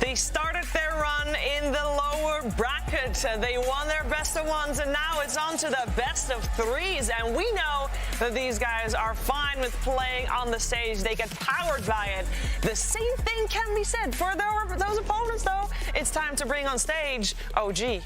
They started their run in the lower bracket. They won their best of ones, and now it's on to the best of threes. And we know that these guys are fine with playing on the stage. They get powered by it. The same thing can be said for those opponents, though. It's time to bring on stage OG.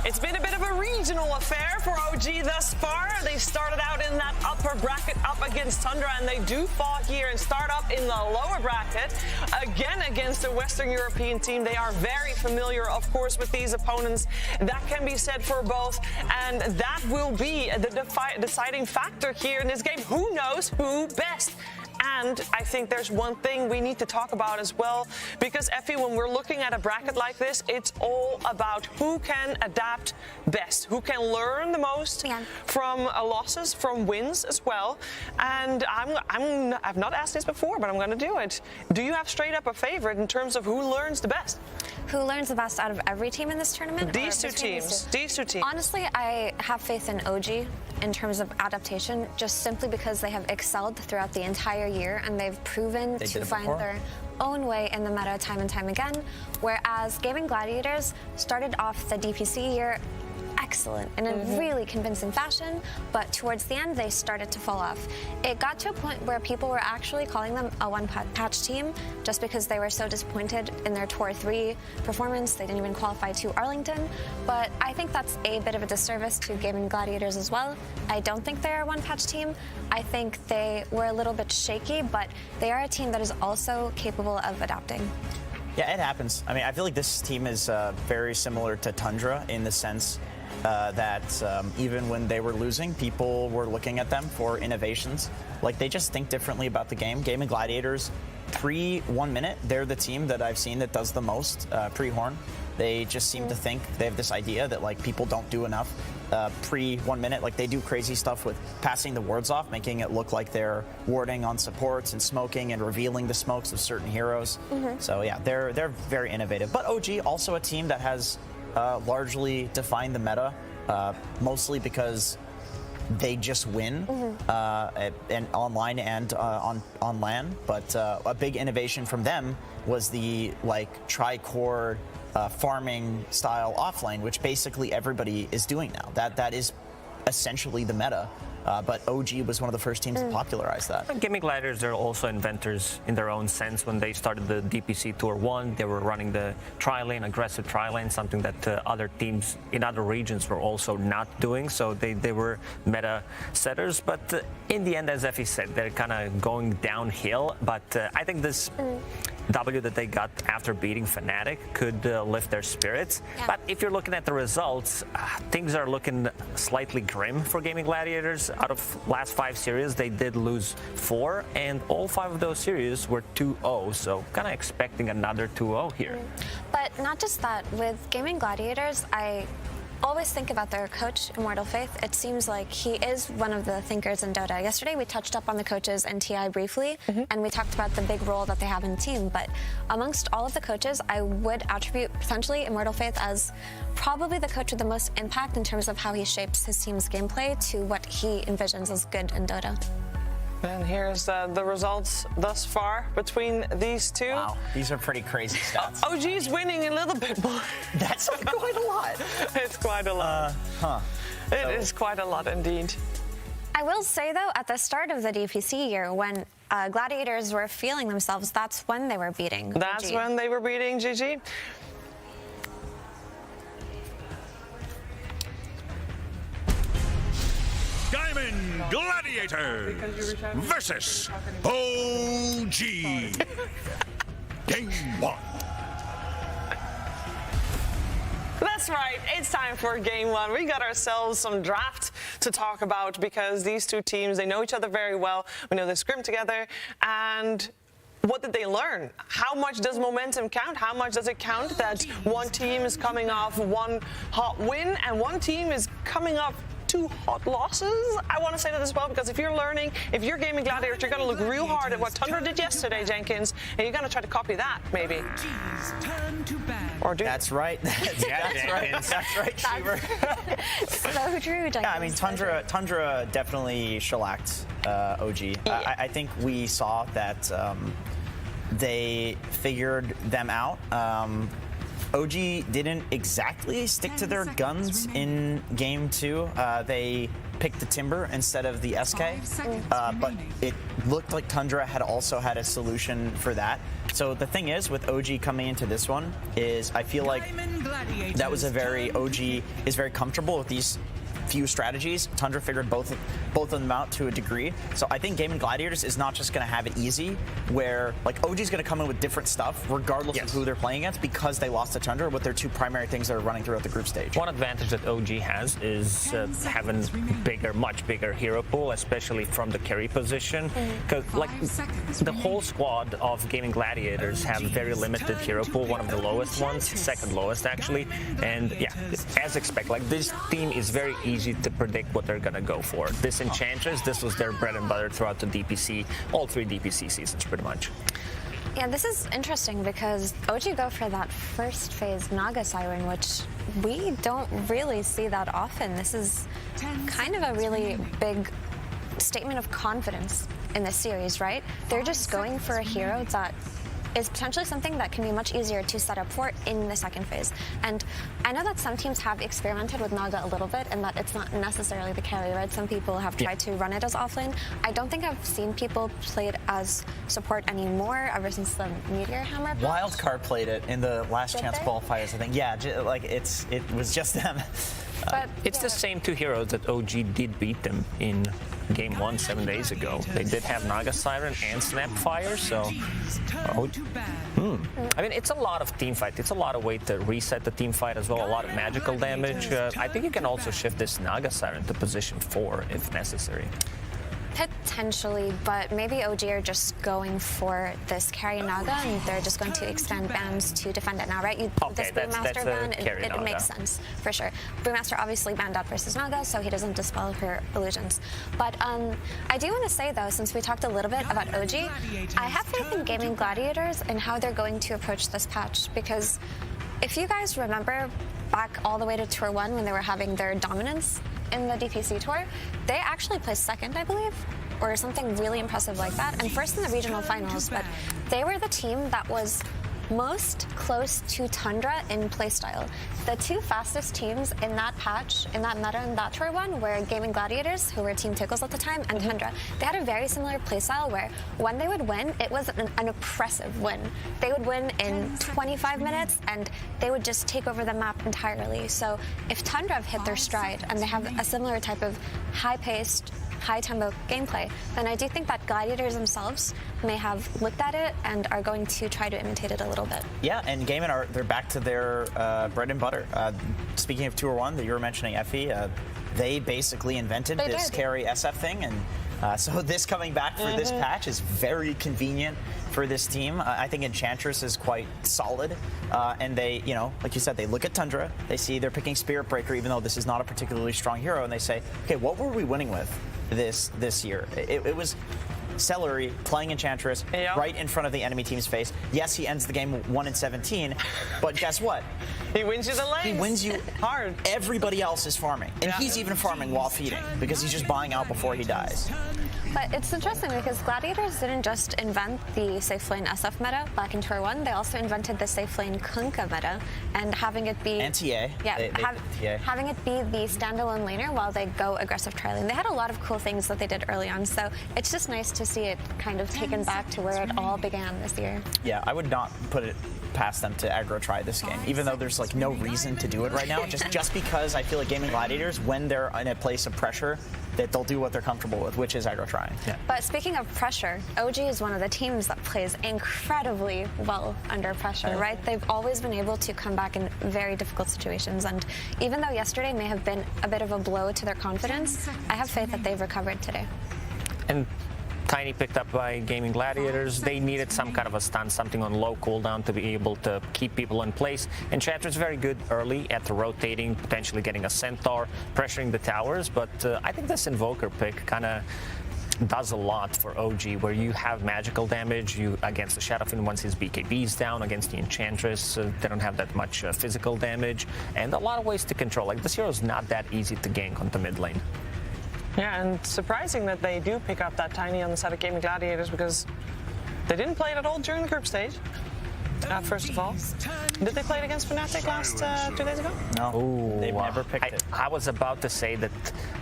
It's been a bit of a regional affair for OG thus far. They started out in that upper bracket up against Tundra, and they do fall here and start up in the lower bracket again against a Western European team. They are very familiar, of course, with these opponents. That can be said for both, and that will be the deciding factor here in this game. Who knows who best? And I think there's one thing we need to talk about as well, because Effie, when we're looking at a bracket like this, it's all about who can adapt best, who can learn the most from losses, from wins as well. And I've not asked this before, but I'm going to do it. Do you have straight up a favorite in terms of who learns the best? Who learns the best out of every team in this tournament? These two teams. Honestly, I have faith in OG in terms of adaptation, just simply because they have excelled throughout the entire year, and they've proven to find their own way in the meta time and time again, whereas Gaming Gladiators started off the DPC year excellent in a really convincing fashion, but towards the end they started to fall off. It got to a point where people were actually calling them a one-patch team just because they were so disappointed in their Tour 3 performance. They didn't even qualify to Arlington, but I think that's a bit of a disservice to Gaming Gladiators as well. I don't think they're a one-patch team. I think they were a little bit shaky, but they are a team that is also capable of adapting. Yeah, it happens. I mean, I feel like this team is very similar to Tundra in the sense that even when they were losing, people were looking at them for innovations. Like, they just think differently about the game. Gaming Gladiators, pre-1 minute, they're the team that I've seen that does the most pre-horn. They just seem to think they have this idea that, like, people don't do enough pre-1 minute. Like, they do crazy stuff with passing the wards off, making it look like they're warding on supports and smoking and revealing the smokes of certain heroes. So, yeah, they're very innovative. But OG, also a team that has largely defined the meta, mostly because they just win and online and on LAN. But a big innovation from them was the tri-core farming style offlane, which basically everybody is doing now. That is essentially the meta. But OG was one of the first teams to popularize that. Gaming Gladiators are also inventors in their own sense. When they started the DPC Tour 1, they were running the tri-lane, aggressive tri-lane, something that other teams in other regions were also not doing. So they were meta setters. But in the end, as Effie said, they're kind of going downhill. But I think this W that they got after beating Fnatic could lift their spirits. But if you're looking at the results, things are looking slightly grim for Gaming Gladiators. Out of last 5 series, they did lose 4, and all 5 of those series were 2-0. So kind of expecting another 2-0 here. But not just that, with Gaming Gladiators, I always think about their coach, Immortal Faith. It seems like he is one of the thinkers in Dota. Yesterday, we touched up on the coaches and TI briefly, and we talked about the big role that they have in the team. But amongst all of the coaches, I would attribute potentially Immortal Faith as probably the coach with the most impact in terms of how he shapes his team's gameplay to what he envisions as good in Dota. And here's the results thus far between these two. Wow, these are pretty crazy stats. OG's winning a little bit more. That's quite a lot. It's quite a lot. It is quite a lot indeed. I will say, though, at the start of the DPC year, when Gladiators were feeling themselves, that's when they were beating That's GG. when they were beating GG. Gaming Gladiators versus OG. Game 1. That's right, it's time for game 1. We got ourselves some draft to talk about because these two teams, they know each other very well. We know they scrim together, and what did they learn? How much does momentum count? How much does it count that one team is coming off one hot win and one team is coming off 2 hot losses, I want to say that as well, because if you're Gaming Gladiators, you're going to look real hard at what Tundra did yesterday, Jenkins, and you're going to try to copy that, maybe. Or do That's right. That's right, Cheever. So true, Jenkins. Yeah, I mean, Tundra definitely shellacked OG. Yeah. I think we saw that they figured them out. OG didn't exactly stick to their guns in Game 2. They picked the Timber instead of the SK, but it looked like Tundra had also had a solution for that. So the thing is, with OG coming into this one, is I feel like that was OG is very comfortable with these few strategies. Tundra figured both of them out to a degree. So I think Gaming Gladiators is not just going to have it easy, where like OG is going to come in with different stuff regardless of who they're playing against, because they lost to Tundra with their 2 primary things that are running throughout the group stage. One advantage that OG has is having much bigger hero pool, especially from the carry position, because like the whole squad of Gaming Gladiators have very limited hero pool, one of the lowest ones, second lowest actually, and yeah, as expected, like this team is very easy to predict what they're going to go for. This Enchantress, this was their bread and butter throughout the DPC, all 3 DPC seasons pretty much. Yeah, this is interesting because OG go for that first phase Naga Siren, which we don't really see that often. This is kind of a really big statement of confidence in this series, right? They're just going for a hero that is potentially something that can be much easier to set up for in the second phase. And I know that some teams have experimented with Naga a little bit, and that it's not necessarily the carry, right? Some people have tried to run it as offlane. I don't think I've seen people play it as support anymore ever since the Meteor Hammer patch. Wildcard played it in the last chance qualifiers, I think. Yeah, like it was just them. But it's the same 2 heroes that OG did beat them in Game 1 7 days ago. They did have Naga Siren and Snapfire, so I mean, it's a lot of team fight. It's a lot of way to reset the team fight as well, a lot of magical damage. I think you can also shift this Naga Siren to position 4 if necessary. Potentially, but maybe OG are just going for this carry Naga, and they're just going to expand bans to defend it now, right? This Brewmaster ban, it makes sense, for sure. Brewmaster obviously banned out versus Naga, so he doesn't dispel her illusions. But I do want to say, though, since we talked a little bit about OG, I have faith in Gaming Gladiators and how they're going to approach this patch, because if you guys remember back all the way to Tour 1 when they were having their dominance in the DPC Tour, they actually placed second, I believe, or something really impressive like that, and first in the regional finals. But they were the team that was most close to Tundra in playstyle. The 2 fastest teams in that patch, in that meta, in that Tour 1 were Gaming Gladiators, who were Team Tickles at the time, and Tundra. They had a very similar playstyle where when they would win, it was an oppressive win. They would win in 25 minutes, and they would just take over the map entirely. So if Tundra have hit their stride, and they have a similar type of high-paced, high-tempo gameplay, then I do think that Gladiators themselves may have looked at it and are going to try to imitate it a little bit. Yeah, and Gaimin they're back to their bread and butter. Speaking of Tour 1 that you were mentioning, Effie, they basically invented this carry SF thing, and so this coming back for this patch is very convenient for this team. I think Enchantress is quite solid, and they, like you said, they look at Tundra, they see they're picking Spirit Breaker, even though this is not a particularly strong hero, and they say, okay, what were we winning with this year? It was Celery playing Enchantress right in front of the enemy team's face. Yes, he ends the game 1-17, but guess what? He wins you the lane. He wins you hard. Everybody else is farming, and he's even farming while feeding because he's just buying out before he dies. But it's interesting because Gladiators didn't just invent the safe lane SF meta back in Tour 1, they also invented the safe lane Kunkka meta, and having it be... And TA. Yeah, having it be the standalone laner while they go aggressive tri-lane. They had a lot of cool things that they did early on, so it's just nice to see it kind of taken back to where it all began this year. Yeah, I would not put it past them to aggro try this game, even though there's like no reason to do it right now, just because I feel like Gaming Gladiators, when they're in a place of pressure, that they'll do what they're comfortable with, which is aggro trying. Yeah. But speaking of pressure, OG is one of the teams that plays incredibly well under pressure, right? They've always been able to come back in very difficult situations, and even though yesterday may have been a bit of a blow to their confidence, I have faith that they've recovered today. And Tiny picked up by Gaming Gladiators. They needed some kind of a stun, something on low cooldown to be able to keep people in place. Enchantress very good early at rotating, potentially getting a Centaur, pressuring the towers. But I think this Invoker pick kind of does a lot for OG, where you have magical damage against the Shadowfiend once his BKB is down, against the Enchantress. They don't have that much physical damage, and a lot of ways to control. Like, this hero is not that easy to gank onto mid lane. Yeah, and surprising that they do pick up that Tiny on the side of Gaming Gladiators, because they didn't play it at all during the group stage. First of all, did they play it against Fnatic last 2 days ago? No, Ooh, they've never picked it. I was about to say that,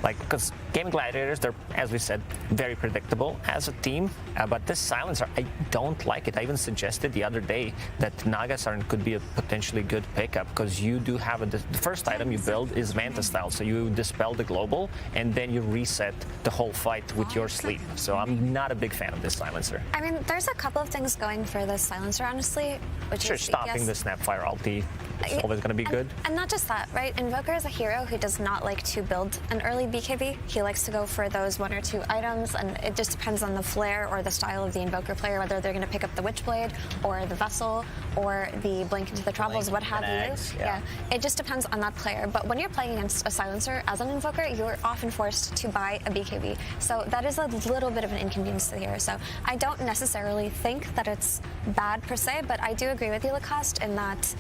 like, because Gaming Gladiators, they're, as we said, very predictable as a team, but this Silencer, I don't like it. I even suggested the other day that Naga Siren could be a potentially good pickup, because you do have the first item you build is Manta style, so you dispel the global, and then you reset the whole fight with your sleep. So I'm not a big fan of this Silencer. I mean, there's a couple of things going for this Silencer, honestly. Which Sure, is, stopping the Snapfire ulti is always going to be good. And not just that, right? Invoker is a hero who does not like to build an early BKB. He likes to go for those 1 or 2 items, and it just depends on the flair or the style of the Invoker player, whether they're going to pick up the Witchblade or the Vessel or the Blink into the Troubles, what have you. Yeah, it just depends on that player. But when you're playing against a Silencer as an Invoker, you're often forced to buy a BKB. So that is a little bit of an inconvenience to the hero. So I don't necessarily think that it's bad per se, but I do agree with you, Lacoste, in that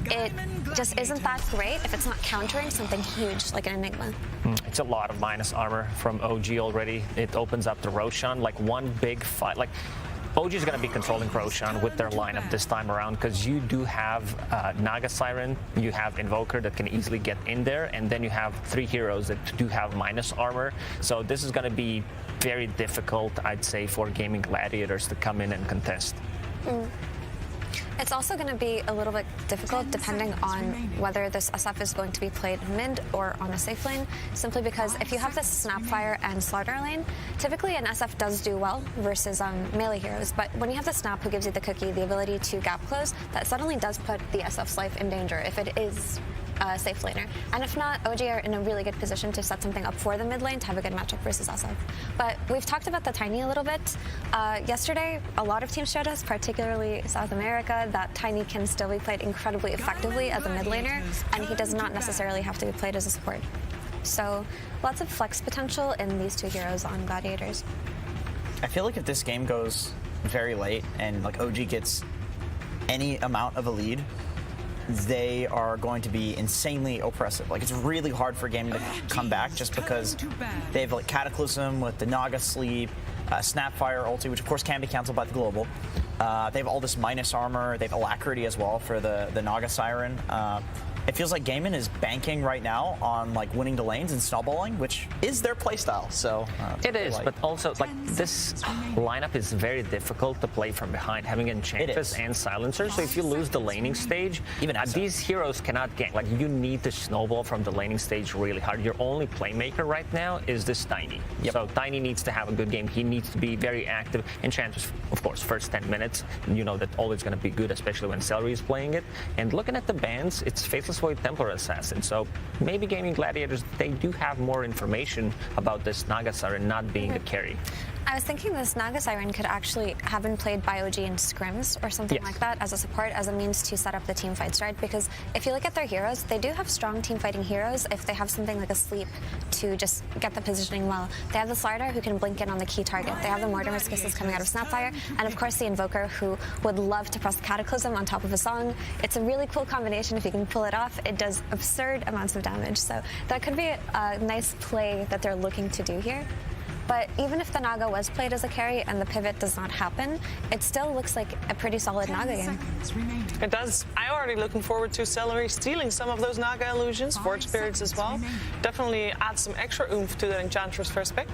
it just isn't that great if it's not countering something huge like an Enigma. It's a lot of minus armor from OG already. It opens up the Roshan, like one big fight. Like, OG is going to be controlling Roshan with their lineup this time around, because you do have Naga Siren, you have Invoker that can easily get in there, and then you have 3 heroes that do have minus armor. So this is going to be very difficult, I'd say, for Gaming Gladiators to come in and contest. It's also going to be a little bit difficult depending on whether this SF is going to be played mid or on a safe lane, simply because if you have this Snapfire and Slaughter lane, typically an SF does do well versus melee heroes, but when you have the Snap who gives you the cookie, the ability to gap close, that suddenly does put the SF's life in danger if it is a safe laner. And if not, OG are in a really good position to set something up for the mid lane to have a good matchup versus SF. But we've talked about the Tiny a little bit. Yesterday, a lot of teams showed us, particularly South America, that Tiny can still be played incredibly effectively as a mid laner, and he does not necessarily have to be played as a support. So lots of flex potential in these 2 heroes on Gladiators. I feel like if this game goes very late and like OG gets any amount of a lead, they are going to be insanely oppressive. Like, it's really hard for Gaming to come back just because they have like Cataclysm with the Naga Sleep, Snapfire ulti, which of course can be canceled by the global. They have all this minus armor. They have Alacrity as well for the Naga Siren. It feels like Gaming is banking right now on like winning the lanes and snowballing, which is their playstyle. So it is, but also like this lineup is very difficult to play from behind, having Enchantress and Silencer. So if you lose the laning stage, even these heroes cannot gank. Like, you need to snowball from the laning stage really hard. Your only playmaker right now is this Tiny. So Tiny needs to have a good game. He needs to be very active. Enchantress, of course, first 10 minutes, you know that always going to be good, especially when Celery is playing it. And looking at the bans, it's Faithless Void, Templar Assassin. So maybe Gaming Gladiators, they do have more information about this Naga Siren not being a carry. I was thinking this Naga Siren could actually have been played by OG in scrims or something like that as a support, as a means to set up the team fights, right? Because if you look at their heroes, they do have strong team fighting heroes if they have something like a Sleep to just get the positioning well. They have the Slardar who can blink in on the key target. They have the Mortimer's Kisses coming out of Snapfire, and of course the Invoker who would love to press Cataclysm on top of a song. It's a really cool combination if you can pull it off. It does absurd amounts of damage, so that could be a nice play that they're looking to do here. But even if the Naga was played as a carry and the pivot does not happen, it still looks like a pretty solid Naga game. It does. I'm already looking forward to Celery stealing some of those Naga illusions, Forge Spirits as well. Definitely add some extra oomph to the Enchantress first pick.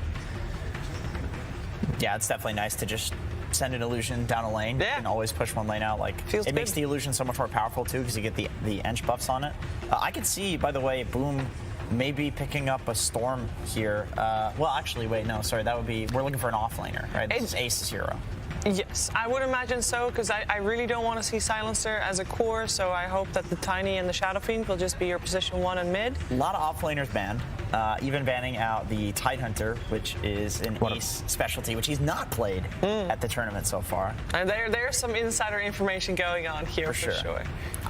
Yeah, it's definitely nice to just send an illusion down a lane and always push one lane out. Like, it makes the illusion so much more powerful too, because you get the Ench buffs on it. I could see, by the way, Boom maybe picking up a Storm here. Well, actually, wait, no, sorry, that would be, we're looking for an offlaner, right? This is Ace's hero. Yes, I would imagine so, because I really don't want to see Silencer as a core, so I hope that the Tiny and the Shadowfiend will just be your position 1 and mid. A lot of offlaners banned. even banning out the Tidehunter, which is an ace specialty, which he's not played at the tournament so far. And there's some insider information going on here for sure.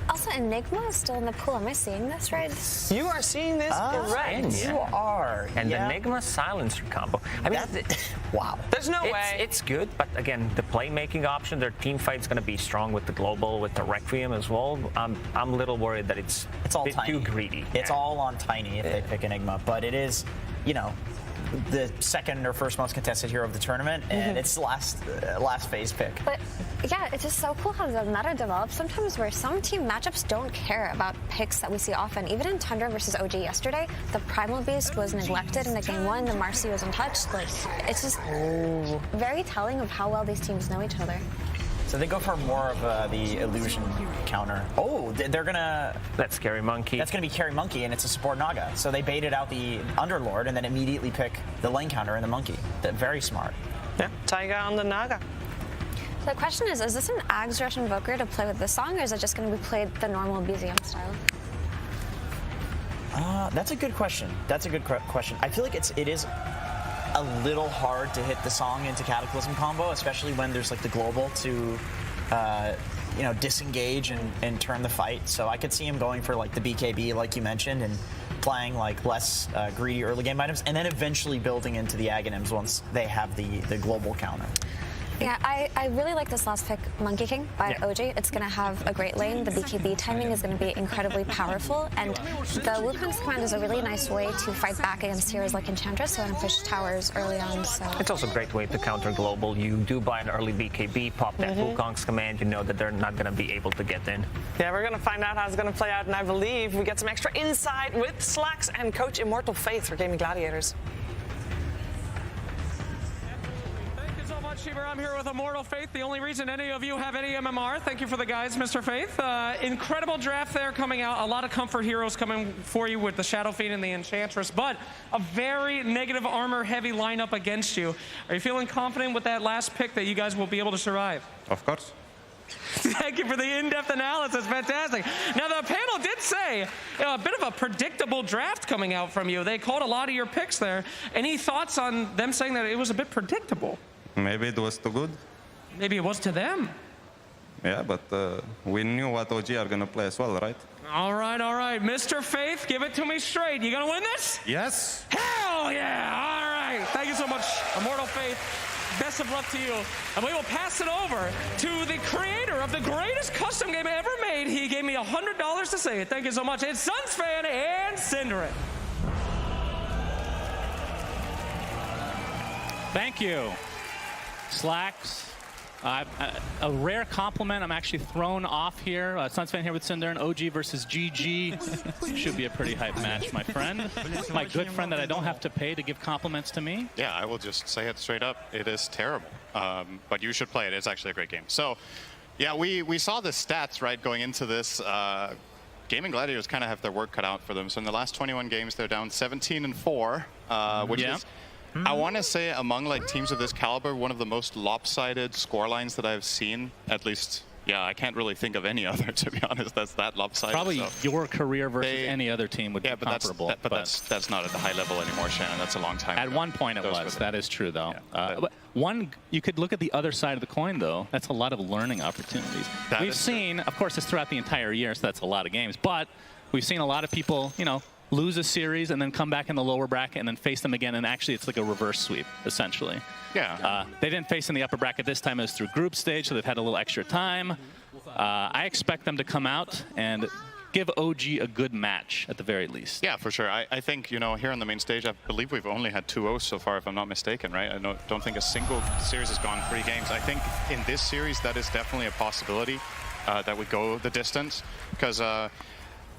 Also, Enigma is still in the pool. Am I seeing this right? You are seeing this correct. You are. And the Enigma silencer combo. I mean, wow. There's no way. It's good, but again, the playmaking option, their team fight's going to be strong with the Global, with the Requiem as well. I'm a little worried that it's all a bit tiny. too greedy. It's all on Tiny if they pick Enigma, but it is, you know, the second or first most contested hero of the tournament, and it's last phase pick. But yeah, it's just so cool how the meta develops sometimes where some team matchups don't care about picks that we see often. Even in Tundra versus OG yesterday, the Primal Beast was neglected in the game one, the Marcy was untouched. Like, it's just very telling of how well these teams know each other. So they go for more of the illusion counter. Oh, they're gonna. That's Scary Monkey. That's gonna be Carry Monkey, and it's a support Naga. So they baited out the Underlord and then immediately pick the lane counter and the Monkey. They're very smart. Yeah, Taiga on the Naga. So the question is this an Ags Rush Invoker to play with this song, or is it just going to be played the normal BZM style? That's a good question. That's a good question. I feel like it is a little hard to hit the song into Cataclysm combo, especially when there's like the global to, you know, disengage and turn the fight. So I could see him going for like the BKB, like you mentioned, and playing like less greedy early game items, and then eventually building into the Aghanims once they have the global counter. Yeah, I really like this last pick, Monkey King by OG. It's going to have a great lane. The BKB timing is going to be incredibly powerful, and the Wukong's command is a really nice way to fight back against heroes like Enchantress, so and push towers early on. So it's also a great way to counter Global. You do buy an early BKB, pop that Wukong's command, you know that they're not going to be able to get in. Yeah, we're going to find out how it's going to play out, and I believe we get some extra insight with Slacks and Coach Immortal Faith for Gaming Gladiators. I'm here with Immortal Faith, the only reason any of you have any MMR. Thank you for the guides, Mr. Faith. Incredible draft there coming out. A lot of comfort heroes coming for you with the Shadow Fiend and the Enchantress, but a very negative armor-heavy lineup against you. Are you feeling confident with that last pick that you guys will be able to survive? Of course. Thank you for the in-depth analysis. Fantastic. Now, the panel did say a bit of a predictable draft coming out from you. They called a lot of your picks there. Any thoughts on them saying that it was a bit predictable? Maybe it was too good. Maybe it was to them. Yeah, but we knew what OG are going to play as well, right? All right, all right. Mr. Faith, give it to me straight. You going to win this? Yes. Hell yeah. All right. Thank you so much, Immortal Faith. Best of luck to you. And we will pass it over to the creator of the greatest custom game ever made. He gave me $100 to say it. Thank you so much. It's Suns fan and Synderen. Thank you. Slacks. A rare compliment. I'm actually thrown off here. Suns fan here with Synderen. OG versus GG. Should be a pretty hype match, my friend. My good friend that I don't have to pay to give compliments to me. Yeah, I will just say it straight up. It is terrible. But you should play it. It's actually a great game. So, yeah, we saw the stats, right, going into this. Gaming Gladiators kind of have their work cut out for them. So in the last 21 games, they're down 17-4, which is... I want to say among like teams of this caliber, one of the most lopsided scorelines that I've seen. At least, yeah, I can't really think of any other, to be honest, that's that lopsided. Probably so your career versus any other team would be comparable. But that's not at the high level anymore, Shannon. That's a long time ago. At one point it was. That is true, though. Yeah, you could look at the other side of the coin, though. That's a lot of learning opportunities. We've seen, of course, it's throughout the entire year, so that's a lot of games. But we've seen a lot of people, you know, lose a series and then come back in the lower bracket and then face them again, and actually it's like a reverse sweep, essentially. Yeah. They didn't face in the upper bracket this time. It was through group stage, so they've had a little extra time. I expect them to come out and give OG a good match at the very least. Yeah, for sure. I think, you know, here on the main stage, I believe we've only had 2-0s so far, if I'm not mistaken, right? I don't think a single series has gone 3 games. I think in this series, that is definitely a possibility that we go the distance, because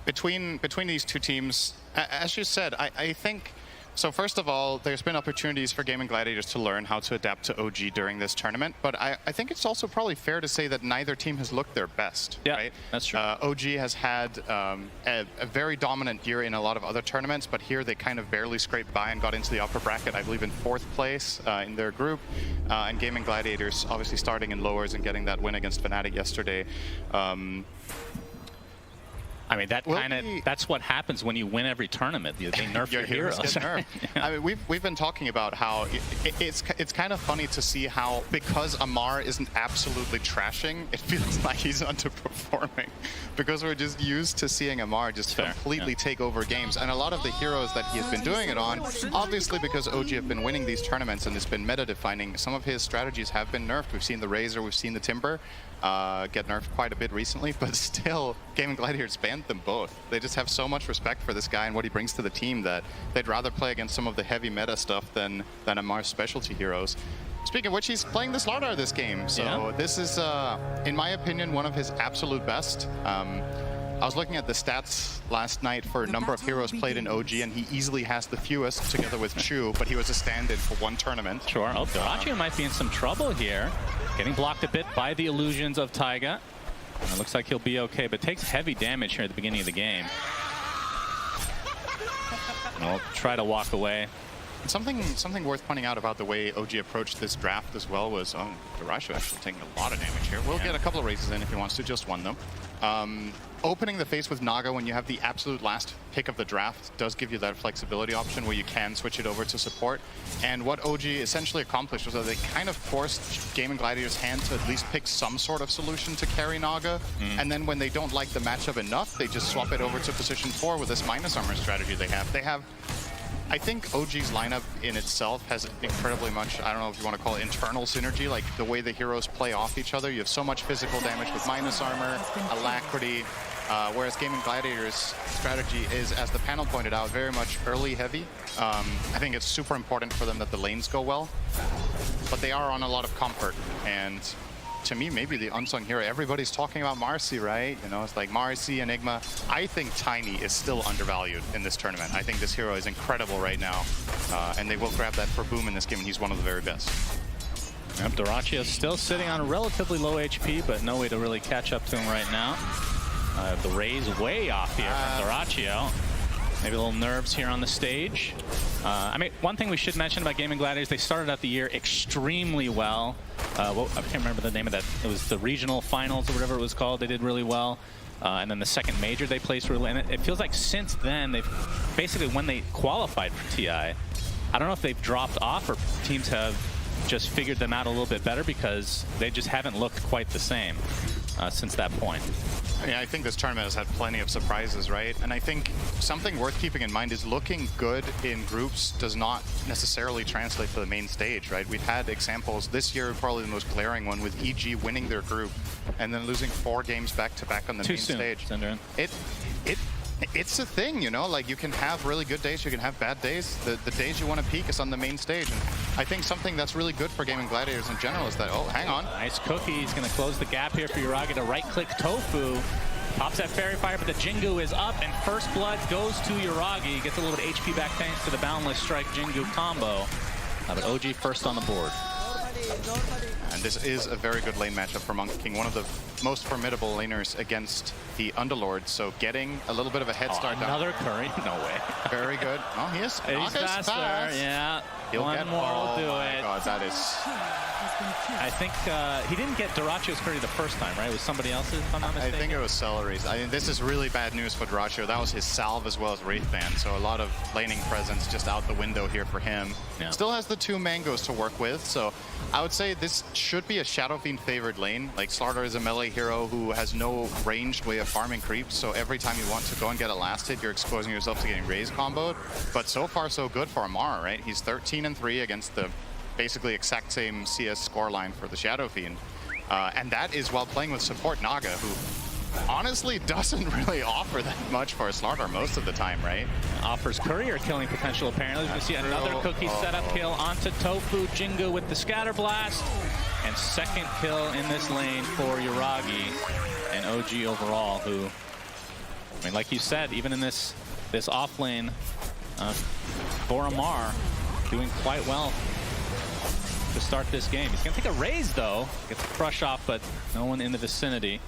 between these two teams, as you said, I think, so first of all, there's been opportunities for Gaming Gladiators to learn how to adapt to OG during this tournament, but I think it's also probably fair to say that neither team has looked their best, right? That's true. OG has had a very dominant year in a lot of other tournaments, but here they kind of barely scraped by and got into the upper bracket, I believe in 4th place in their group, and Gaming Gladiators obviously starting in lowers and getting that win against Fnatic yesterday. I mean, that's what happens when you win every tournament. They nerf your heroes. Get nerfed. Yeah. I mean, we've been talking about how it's kind of funny to see how, because Amar isn't absolutely trashing, it feels like he's underperforming, because we're just used to seeing Amar just completely take over games. And a lot of the heroes that he has been doing it on, obviously because OG have been winning these tournaments and it's been meta defining, some of his strategies have been nerfed. We've seen the Razor, we've seen the Timber get nerfed quite a bit recently, but still, Gaming Gladiators banned them both. They just have so much respect for this guy and what he brings to the team that they'd rather play against some of the heavy meta stuff than Amar's specialty heroes. Speaking of which, he's playing the Slardar this game, so this is, in my opinion, one of his absolute best. I was looking at the stats last night for a number of heroes played in OG, and he easily has the fewest together with Chu, but he was a stand-in for one tournament. Sure. Oh, Dyrachyo might be in some trouble here. Getting blocked a bit by the illusions of Taiga. And it looks like he'll be okay, but takes heavy damage here at the beginning of the game. And we'll try to walk away. Something worth pointing out about the way OG approached this draft as well was Dyrachyo actually taking a lot of damage here. We'll get a couple of races in if he wants to, just one though. Opening the face with Naga when you have the absolute last pick of the draft does give you that flexibility option where you can switch it over to support. And what OG essentially accomplished was that they kind of forced Gaming Gladiators' hand to at least pick some sort of solution to carry Naga. And then when they don't like the matchup enough, they just swap it over to position 4 with this minus armor strategy they have. I think OG's lineup in itself has incredibly much, I don't know if you want to call it internal synergy, like the way the heroes play off each other. You have so much physical damage with minus armor, alacrity, whereas Gaming Gladiators' strategy is, as the panel pointed out, very much early heavy. I think it's super important for them that the lanes go well, but they are on a lot of comfort. And to me, maybe the unsung hero. Everybody's talking about Marci, right? You know, it's like Marci, Enigma. I think Tiny is still undervalued in this tournament. I think this hero is incredible right now, and they will grab that for Boom in this game, and he's one of the very best. Yep, Dyrachyo still sitting on a relatively low HP, but no way to really catch up to him right now. The raise way off here from Dyrachyo. Maybe a little nerves here on the stage. I mean, one thing we should mention about Gaming Gladiators, they started out the year extremely well. I can't remember the name of that. It was the regional finals or whatever it was called. They did really well. And then the second major they placed really well. And it feels like since then, they've basically, when they qualified for TI, I don't know if they've dropped off or teams have just figured them out a little bit better, because they just haven't looked quite the same since that point. Yeah, I think this tournament has had plenty of surprises, right? And I think something worth keeping in mind is looking good in groups does not necessarily translate to the main stage, right? We've had examples this year, probably the most glaring one, with EG winning their group and then losing 4 games back-to-back on the main stage. It's a thing, you know, like you can have really good days, you can have bad days. The days you want to peak is on the main stage. And I think something that's really good for Gaming Gladiators in general is that, oh, hang on. Nice cookie. He's going to close the gap here for Yuragi to right-click Tofu. Pops that Fairy Fire, but the Jingu is up, and First Blood goes to Yuragi. Gets a little bit of HP back thanks to the Boundless Strike Jingu combo. But OG first on the board. And this is a very good lane matchup for Monkey King, one of the most formidable laners against the Underlord, so getting a little bit of a head start. Another Curry? No way. Very good. Oh, he is. He's faster, yeah. One more will do it. God, that is... I think he didn't get Dyrachyo's Curry the first time, right? It was somebody else's, if I'm not mistaken. I think it was Celery's. I mean, this is really bad news for Dyrachyo. That was his salve as well as Wraithband, so a lot of laning presence just out the window here for him. Yeah. Still has the 2 mangoes to work with, so I would say this should be a Shadow Fiend favored lane. Like, Slardar is a melee hero who has no ranged way of farming creeps, so every time you want to go and get a last hit, you're exposing yourself to getting raised comboed. But so far, so good for Amar, right? He's 13-3 against the basically exact same CS scoreline for the Shadow Fiend. And that is while playing with support Naga, who honestly doesn't really offer that much for a Slardar most of the time, right? Offers courier killing potential, apparently. We see another cookie setup kill onto Tofu. Jingu with the Scatter Blast. And second kill in this lane for Yuragi and OG overall, who, I mean, like you said, even in this off lane, for Amar, doing quite well to start this game. He's going to take a raise, though. Gets a crush off, but no one in the vicinity.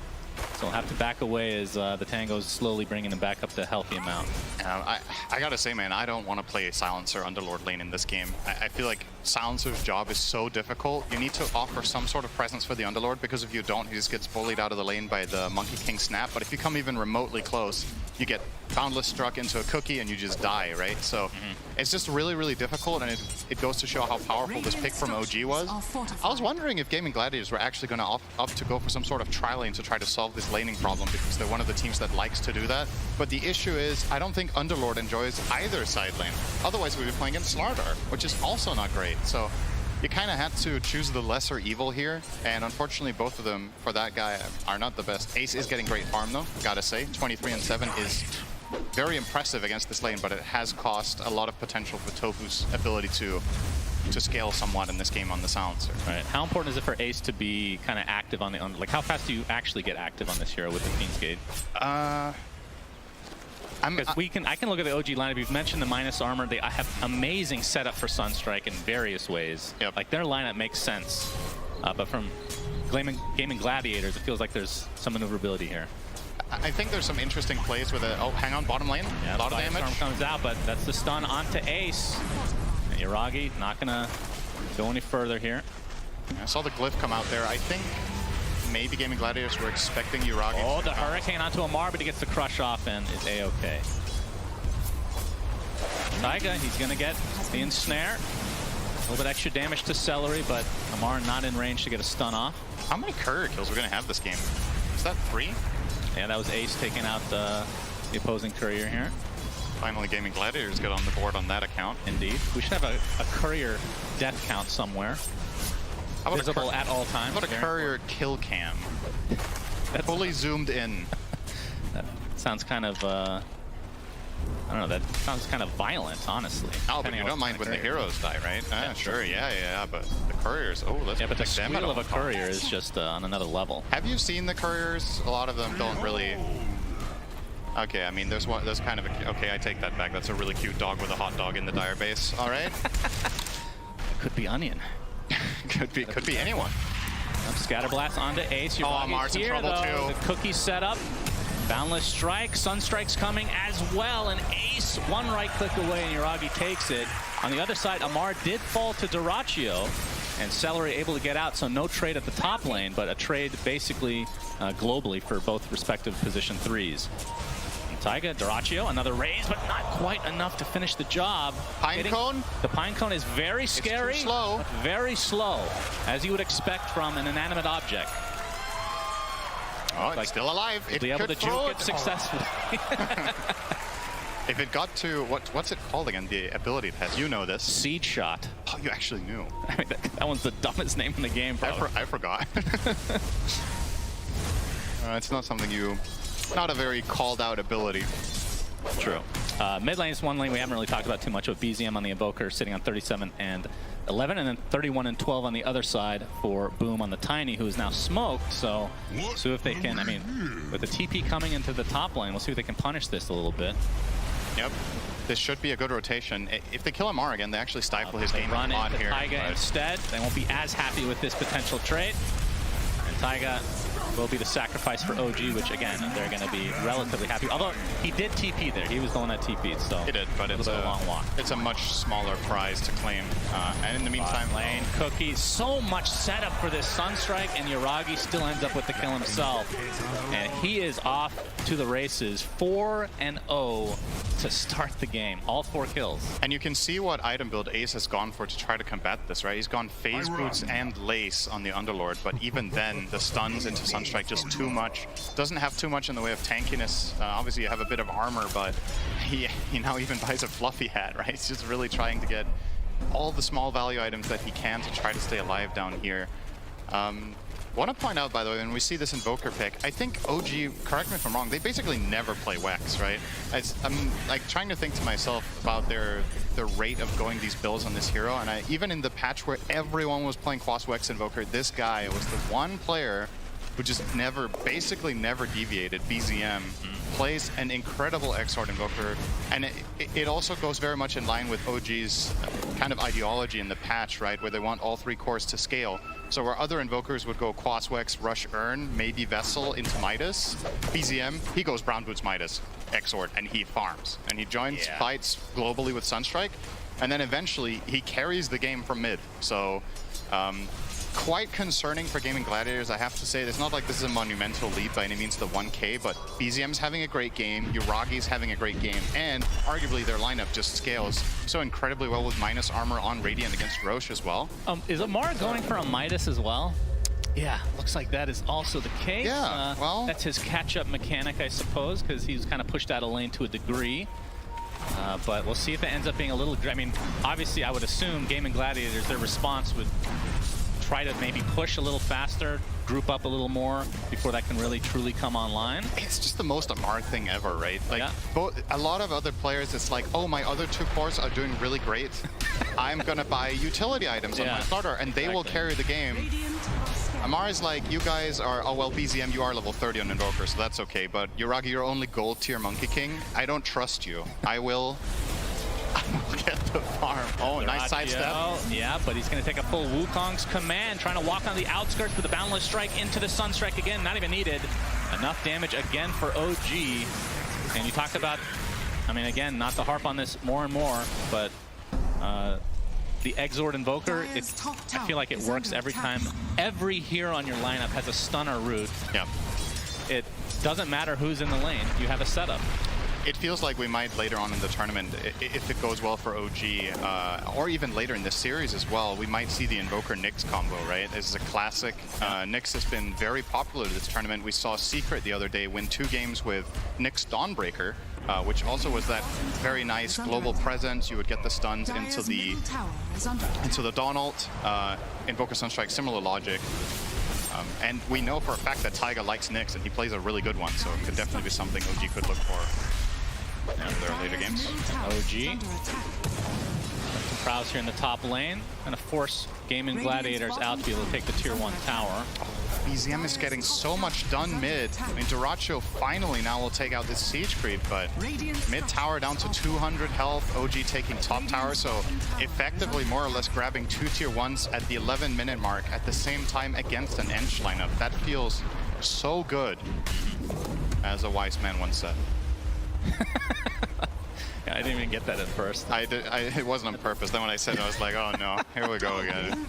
So we'll have to back away as the Tango's slowly bringing them back up to a healthy amount. I gotta say, man, I don't want to play Silencer Underlord lane in this game. I feel like Silencer's job is so difficult. You need to offer some sort of presence for the Underlord, because if you don't, he just gets bullied out of the lane by the Monkey King snap. But if you come even remotely close, you get Boundless struck into a cookie and you just die, right? So it's just really, really difficult, and it goes to show how powerful this pick from OG was. I was wondering if Gaming Gladiators were actually going to opt to go for some sort of tri-lane to try to solve this laning problem, because they're one of the teams that likes to do that. But the issue is, I don't think Underlord enjoys either side lane. Otherwise, we'd be playing against Slardar, which is also not great. So you kind of had to choose the lesser evil here, and unfortunately both of them, for that guy, are not the best. Ace is getting great farm though, gotta say. 23 and 7 is very impressive against this lane, but it has cost a lot of potential for Tofu's ability to scale somewhat in this game on the Silencer. Right. How important is it for Ace to be kind of active on the like how fast do you actually get active on this hero with the Fiend's Gate? I can look at the OG lineup. You've mentioned the minus armor. They have amazing setup for Sunstrike in various ways. Yep. Like their lineup makes sense, but from Gaming Gladiators, it feels like there's some maneuverability here. I think there's some interesting plays with a... Oh, hang on, bottom lane. Yeah, a lot of Firestorm damage. comes out, but that's the stun onto Ace. And Yuragi not gonna go any further here. I saw the glyph come out there. I think maybe Gaming Gladiators were expecting Yuragi. Oh, the Hurricane onto Amar, but he gets the crush off and is A-okay. Taiga, he's gonna get the ensnare. A little bit extra damage to Celery, but Amar not in range to get a stun off. How many courier kills we're gonna have this game? Is that 3? Yeah, that was Ace taking out the opposing courier here. Finally, Gaming Gladiators get on the board on that account. Indeed. We should have a courier death count somewhere. How about visible at all times. How about a courier kill cam? That's fully zoomed in. That sounds kind of, I don't know, that sounds kind of violent, honestly. Oh, but you don't mind when the heroes die, right? Yeah, sure, yeah, but the couriers, let's yeah, but the protect them squeal of a courier is just on another level. Have you seen the couriers? A lot of them don't really... Okay, I mean, there's kind of a... Okay, I take that back. That's a really cute dog with a hot dog in the dire base. All right? Could be Onion. could be anyone. Scatterblast onto Ace. Mars in trouble too. The cookie set up. Boundless Strike. Sunstrike's coming as well. And Ace, one right click away, and Yuragi takes it. On the other side, Amar did fall to Dyrachyo, and Celery able to get out, so no trade at the top lane, but a trade basically globally for both respective position 3s. Taiga, Dyrachyo, another raise, but not quite enough to finish the job. Pinecone? The Pinecone is very scary. It's too slow. Very slow, as you would expect from an inanimate object. Oh, it's still alive. It be able to juke it successfully. If it got to, what's it called again, the ability it has? You know this. Seed Shot. Oh, you actually knew. I mean, that one's the dumbest name in the game, probably. I forgot. It's not something you... Not a very called out ability. True. Mid lane is one lane we haven't really talked about too much, with BZM on the Invoker sitting on 37 and 11, and then 31 and 12 on the other side for Boom on the Tiny, who is now smoked. So if they can, I mean, with the TP coming into the top lane, we'll see if they can punish this a little bit. Yep. This should be a good rotation. If they kill Amar again, they actually stifle his game run a lot into here. Taiga instead. They won't be as happy with this potential trade. And Taiga will be the sacrifice for OG, which again, they're going to be relatively happy. Although he did TP there. He was the one that TP'd, so he did, but it's a long walk. It's a much smaller prize to claim. And in the meantime, lane Cookie, so much setup for this Sunstrike, and Yuragi still ends up with the kill himself. And he is off to the races, 4-0 to start the game. All 4 kills. And you can see what item build Ace has gone for to try to combat this, right? He's gone Phase Boots and Lace on the Underlord, but even then, the stuns into Sunstrike just too much. Doesn't have too much in the way of tankiness. Obviously, you have a bit of armor, but he now even buys a fluffy hat, right? He's just really trying to get all the small value items that he can to try to stay alive down here. Want to point out, by the way, when we see this Invoker pick, I think OG, correct me if I'm wrong, they basically never play Wex, right? I'm like trying to think to myself about the rate of going these builds on this hero, and even in the patch where everyone was playing Quas Wex Invoker, this guy was the one player who just basically never deviated. BZM plays an incredible Exort Invoker, and it also goes very much in line with OG's kind of ideology in the patch, right, where they want all 3 cores to scale. So where other Invokers would go Quaswex, Rush, Urn, maybe Vessel into Midas, BZM, he goes Brown Boots, Midas, Exort, and he farms. And he joins fights globally with Sunstrike, and then eventually he carries the game from mid. So quite concerning for Gaming Gladiators, I have to say. It's not like this is a monumental lead by any means, the 1K, but BZM's having a great game, Yuragi's having a great game, and arguably their lineup just scales so incredibly well with minus armor on Radiant against Roche as well. Is Amar going for a Midas as well? Yeah, looks like that is also the case. Yeah, well, that's his catch-up mechanic, I suppose, because he's kind of pushed out of lane to a degree. But we'll see if it ends up being a little... I mean, obviously, I would assume Gaming Gladiators, their response would try to maybe push a little faster, group up a little more before that can really truly come online. It's just the most Amar thing ever, right? Like, a lot of other players, it's like, oh, my other 2 cores are doing really great. I'm going to buy utility items on my starter, and they will carry the game. Amar is like, you guys are, oh, well, BZM, you are level 30 on Invoker, so that's okay, but Yuragi, you're only gold tier Monkey King. I don't trust you. I will get the farm. Oh, nice sidestep. Yeah, but he's going to take a full Wukong's command, trying to walk on the outskirts with the Boundless Strike into the Sunstrike again. Not even needed. Enough damage again for OG. And you talked about, I mean, again, not to harp on this more and more, but the Exort Invoker, I feel like it works every time. Every hero on your lineup has a stun or root. Yeah. It doesn't matter who's in the lane. You have a setup. It feels like we might later on in the tournament, if it goes well for OG, or even later in this series as well, we might see the Invoker Nyx combo, right? This is a classic. Nyx has been very popular this tournament. We saw Secret the other day win 2 games with Nyx Dawnbreaker, which also was that very nice global presence. You would get the stuns into the Dawn ult. Invoker Sunstrike, similar logic. And we know for a fact that Taiga likes Nyx, and he plays a really good one, so it could definitely be something OG could look for in their later games. OG. Prowse here in the top lane. Gonna force Gaming Gladiators out to be able to take the tier 1 tower. BZM is getting so much done mid. I mean, Dyrachyo finally now will take out this siege creep, but mid tower down to 200 health, OG taking top tower, so effectively more or less grabbing 2 tier 1s at the 11-minute mark at the same time against an Ench lineup. That feels so good, as a wise man once said. Yeah, I didn't even get that at first. It wasn't on purpose. Then when I said it, I was like, oh no, here we go again.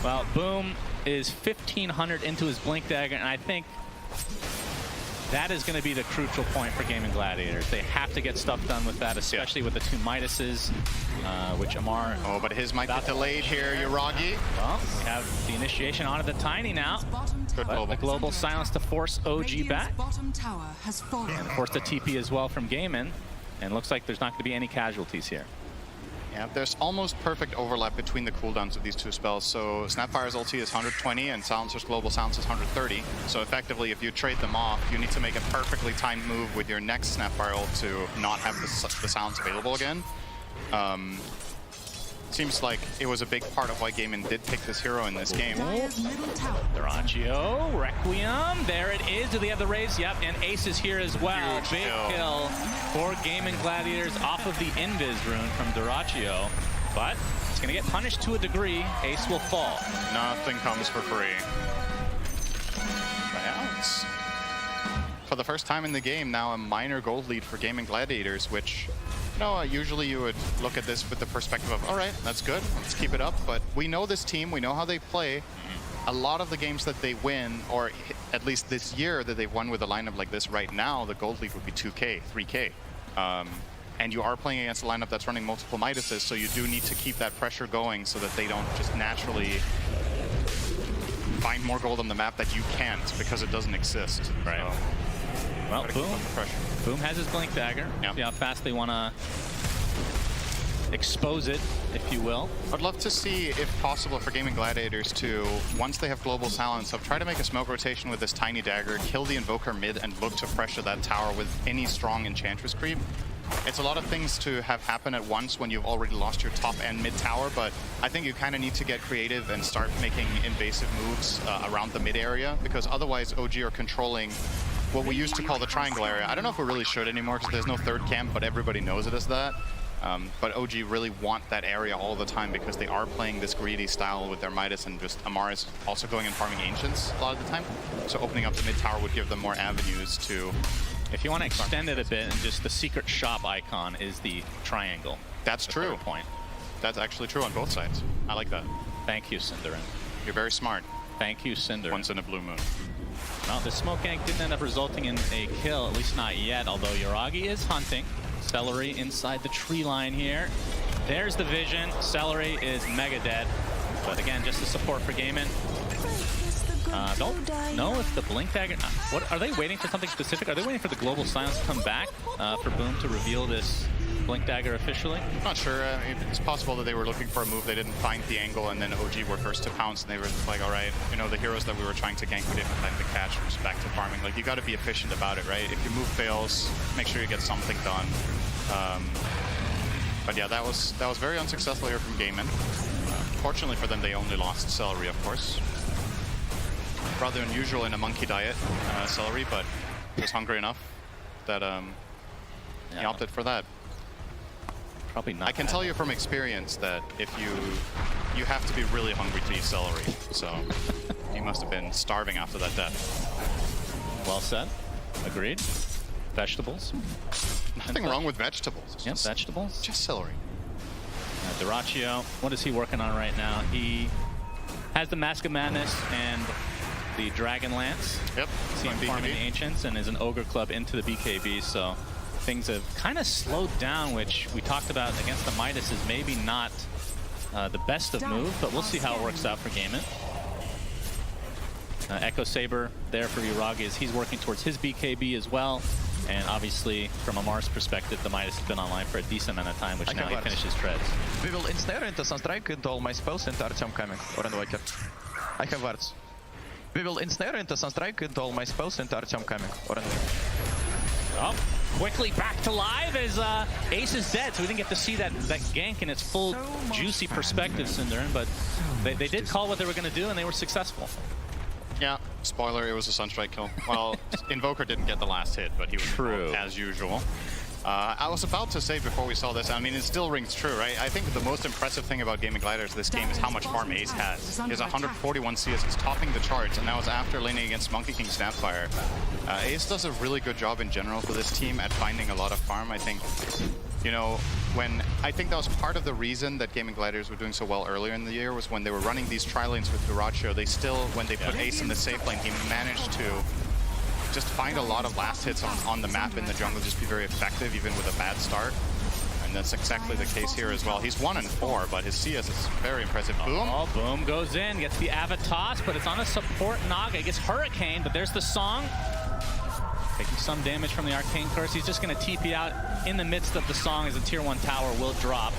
Well, Boom is 1,500 into his Blink Dagger, and I think that is going to be the crucial point for Gaming Gladiators. They have to get stuff done with that, especially with the 2 Midases, which Amar... Oh, but his might get delayed here, Yuragi. Well, we have the initiation onto the Tiny now. Good global. The global silence to force OG back. And of course the TP as well from Gaimin. And looks like there's not going to be any casualties here. Yeah, there's almost perfect overlap between the cooldowns of these 2 spells. So Snapfire's ulti is 120 and Silencer's global silence is 130. So effectively, if you trade them off, you need to make a perfectly timed move with your next Snapfire ult to not have the silence available again. Seems like it was a big part of why Gaimin did pick this hero in this game. Dyrachyo, Requiem, there it is. Do they have the raise? Yep, and Ace is here as well. Huge Big kill for Gaming Gladiators off of the Invis rune from Dyrachyo. But it's going to get punished to a degree. Ace will fall. Nothing comes for free. But for the first time in the game, now a minor gold lead for Gaming Gladiators, which... No, usually you would look at this with the perspective of, all right, that's good, let's keep it up. But we know this team, we know how they play. A lot of the games that they win, or at least this year that they've won with a lineup like this right now, the gold lead would be 2K, 3K. And you are playing against a lineup that's running multiple Midases, so you do need to keep that pressure going so that they don't just naturally find more gold on the map that you can't because it doesn't exist. Right. So, well, Boom has his Blink Dagger. See how fast they want to expose it, if you will. I'd love to see, if possible, for Gaming Gladiators to, once they have global silence, try to make a smoke rotation with this Tiny Dagger, kill the Invoker mid, and look to pressure that tower with any strong Enchantress creep. It's a lot of things to have happen at once when you've already lost your top and mid tower, but I think you kind of need to get creative and start making invasive moves around the mid area, because otherwise OG are controlling what we used to call the triangle area. I don't know if we really should anymore because there's no third camp, but everybody knows it as that. But OG really want that area all the time because they are playing this greedy style with their Midas, and just Amar is also going and farming Ancients a lot of the time. So opening up the mid tower would give them more avenues to... If you want to extend it a bit, and just the secret shop icon is the triangle. That's true. Point. That's actually true on both sides. I like that. Thank you, Synderen. You're very smart. Thank you, Synderen. Once in a blue moon. Well, the smoke gank didn't end up resulting in a kill, at least not yet, although Yuragi is hunting. Celery inside the tree line here. There's the vision. Celery is mega dead. But again, just the support for Gaimin. Don't know if the Blink Dagger... What are they waiting for something specific? Are they waiting for the Global Silence to come back for Boom to reveal this Blink Dagger officially? Not sure. It's possible that they were looking for a move, they didn't find the angle, and then OG were first to pounce, and they were like, all right, you know, the heroes that we were trying to gank, we didn't have time to catch, we're just back to farming. Like, you got to be efficient about it, right? If your move fails, make sure you get something done. But yeah, that was very unsuccessful here from Gaimin. Fortunately for them, they only lost Celery, of course. Rather unusual in a monkey diet, Celery, but he was hungry enough that he opted for that. Probably not. I can tell you from experience that if you have to be really hungry to eat celery, so he must have been starving after that death. Well said. Agreed. Vegetables. Nothing wrong with vegetables. Yep, vegetables. Just celery. Dyrachyo, what is he working on right now? He has the Mask of Madness and the Dragon Lance. Yep. See him farming the Ancients and is an Ogre Club into the BKB, so things have kind of slowed down, which we talked about against the Midas is maybe not the best of moves, but we'll see how it works out for Gaimin. Echo Saber there for Yuragi as he's working towards his BKB as well. And obviously, from Amar's perspective, the Midas has been online for a decent amount of time, which now he finishes treads. We will ensnare into Sunstrike into all my spells into Artyom coming, or Invoker. I have wards. We will ensnare into Sunstrike into all my spells into Artyom coming, or Invoker. Oh, quickly back to live as Ace is dead, so we didn't get to see that gank in its full juicy perspective, Synderen, but they did call what they were going to do, and they were successful. Yeah, spoiler, it was a Sunstrike kill. Well, Invoker didn't get the last hit, but he was involved as usual. I was about to say before we saw this, I mean, it still rings true, right? I think the most impressive thing about Gaming Gliders this game is how much farm Ace has. He has 141 CS, he's topping the charts, and that was after laning against Monkey King Snapfire. Ace does a really good job in general for this team at finding a lot of farm. I think, you know, I think that was part of the reason that Gaming Gliders were doing so well earlier in the year was when they were running these tri-lanes with Dyrachyo, they still, when they put Ace in the safe lane, he managed to just find a lot of last hits on the map in the jungle, just be very effective even with a bad start. And that's exactly the case here as well. He's 1-4, but his CS is very impressive. Boom. Oh, Boom goes in, gets the Avatos, but it's on a support Naga. He gets Hurricane, but there's the song. Taking some damage from the Arcane Curse. He's just going to TP out in the midst of the song as a tier 1 tower will drop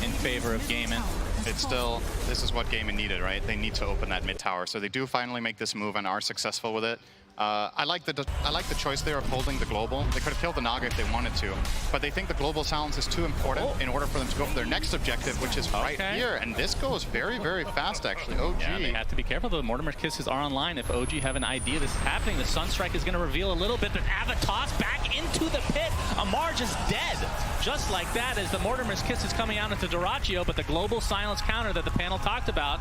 in favor of Gaimin. It's still, this is what Gaimin needed, right? They need to open that mid tower. So they do finally make this move and are successful with it. I like the choice there of holding the global. They could have killed the Naga if they wanted to, but they think the global silence is too important in order for them to go for their next objective, which is right here. And this goes very, very fast, actually. OG. Yeah, they have to be careful, though. Mortimer's Kisses are online. If OG have an idea this is happening, the Sunstrike is going to reveal a little bit, but Avatos back into the pit. Amar just dead. Just like that as the Mortimer's Kiss is coming out into Dyrachyo, but the global silence counter that the panel talked about.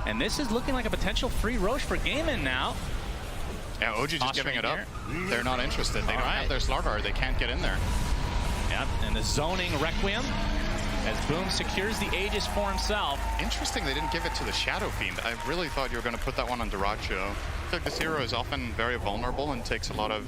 And this is looking like a potential free Roche for Gaimin now. Yeah, OG just giving it up. They're not interested. They don't have their Slarvar. They can't get in there. Yep, and the zoning Requiem as Boom secures the Aegis for himself. Interesting they didn't give it to the Shadow Fiend. I really thought you were going to put that one on Dyrachyo. I feel like this hero is often very vulnerable and gets a lot of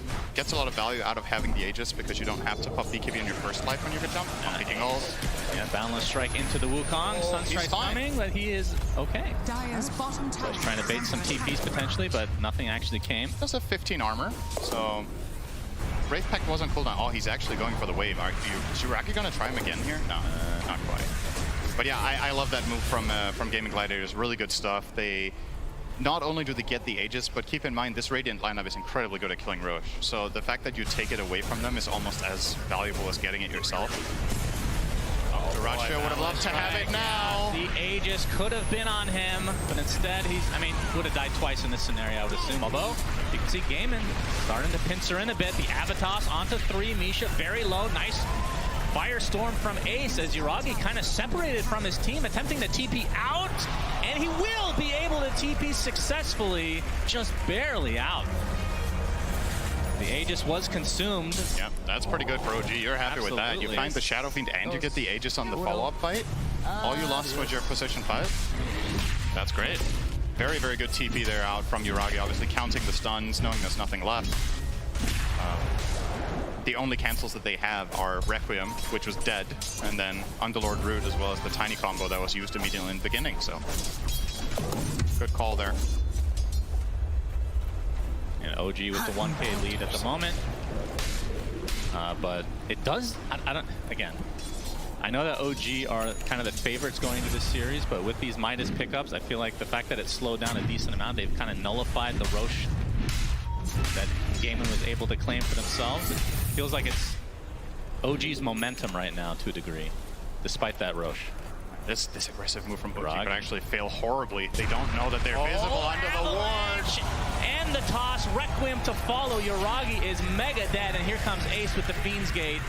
value out of having the Aegis because you don't have to pop BKB in your first life when you get jumped. Picking ult. Yeah, Boundless Strike into the Wukong. Sunstrike coming, but he is okay. Dire's bottom tower. Trying to bait some TPs potentially, but nothing actually came. Does have 15 armor, so Wraith Pact wasn't cooldown. Oh, he's actually going for the wave. Is Yuragi going to try him again here? No, not quite. But yeah, I love that move from Gaming Gladiators. Really good stuff. They not only do they get the Aegis, but keep in mind this Radiant lineup is incredibly good at killing Roche. So the fact that you take it away from them is almost as valuable as getting it yourself. Dyrachyo would have loved to have it now. The Aegis could have been on him, but instead would have died twice in this scenario, I would assume. Although, you can see Gaimin starting to pincer in a bit. The Avatos onto 3, Misha very low, nice Firestorm from Ace as Yuragi kind of separated from his team, attempting to TP out, and he will be able to TP successfully, just barely out. The Aegis was consumed. Yeah, that's pretty good for OG. You're happy with that. You find the Shadow Fiend and you get the Aegis on the follow-up fight. All you lost was your position 5. That's great. Very, very good TP there out from Yuragi, obviously counting the stuns, knowing there's nothing left. The only cancels that they have are Requiem, which was dead, and then Underlord Root, as well as the tiny combo that was used immediately in the beginning, so good call there. And OG with the 1K lead at the moment. But it does, I don't, again, I know that OG are kind of the favorites going into this series, but with these Midas pickups, I feel like the fact that it slowed down a decent amount, they've kind of nullified the Roche that Gaimin was able to claim for themselves. It feels like it's OG's momentum right now to a degree, despite that Roche. This aggressive move from OG could actually fail horribly. They don't know that they're visible under the ward. And the toss, Requiem to follow. Yuragi is mega dead, and here comes Ace with the Fiend's Gate.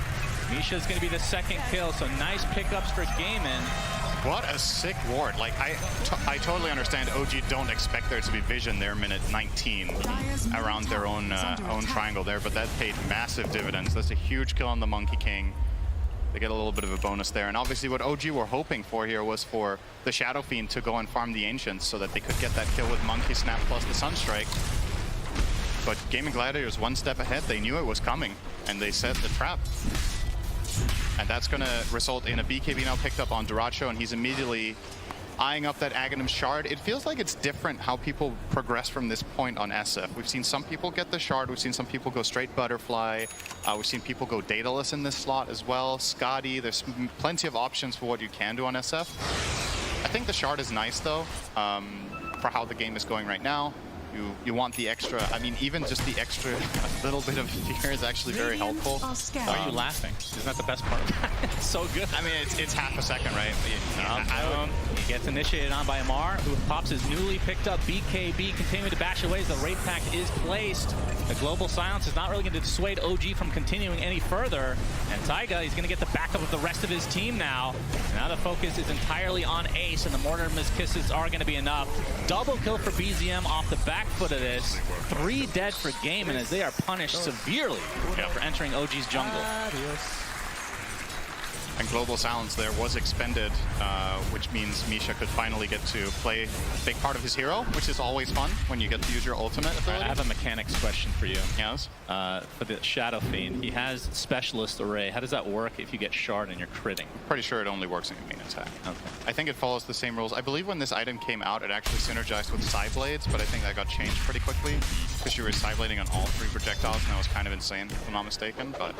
Misha's going to be the second kill, so nice pickups for Gaimin. What a sick ward. Like, I totally understand OG don't expect there to be vision there minute 19 around their own triangle there, but that paid massive dividends. That's a huge kill on the Monkey King. They get a little bit of a bonus there. And obviously what OG were hoping for here was for the Shadow Fiend to go and farm the Ancients so that they could get that kill with Monkey Snap plus the Sunstrike. But Gaimin Gladiators one step ahead. They knew it was coming, and they set the trap. And that's going to result in a BKB now picked up on Duracho, and he's immediately eyeing up that Aghanim Shard. It feels like it's different how people progress from this point on SF. We've seen some people get the Shard, we've seen some people go straight Butterfly, we've seen people go Daedalus in this slot as well, Scotty, there's plenty of options for what you can do on SF. I think the Shard is nice though, for how the game is going right now. You want the extra, I mean, even just the extra little bit of fear is actually very helpful. Why are you laughing? Isn't that the best part? It's so good. I mean, it's half a second, right? He gets initiated on by Amar, who pops his newly picked up BKB, continuing to bash away as the Wraith Pact is placed. The Global Silence is not really going to dissuade OG from continuing any further. And Taiga, he's going to get the backup of the rest of his team now. And now the focus is entirely on Ace, and the Mortimer's Kisses are going to be enough. Double kill for BZM off the back foot of this. 3 dead for Gaimin as they are punished severely for entering OG's jungle. And Global Silence there was expended, which means Misha could finally get to play a big part of his hero, which is always fun when you get to use your ultimate ability. I have a mechanics question for you. Yes? For the Shadow Fiend, he has Specialist Array. How does that work if you get Shard and you're critting? Pretty sure it only works in your main attack. Okay. I think it follows the same rules. I believe when this item came out, it actually synergized with Psyblades, but I think that got changed pretty quickly because you were Psyblading on all 3 projectiles, and that was kind of insane, if I'm not mistaken. But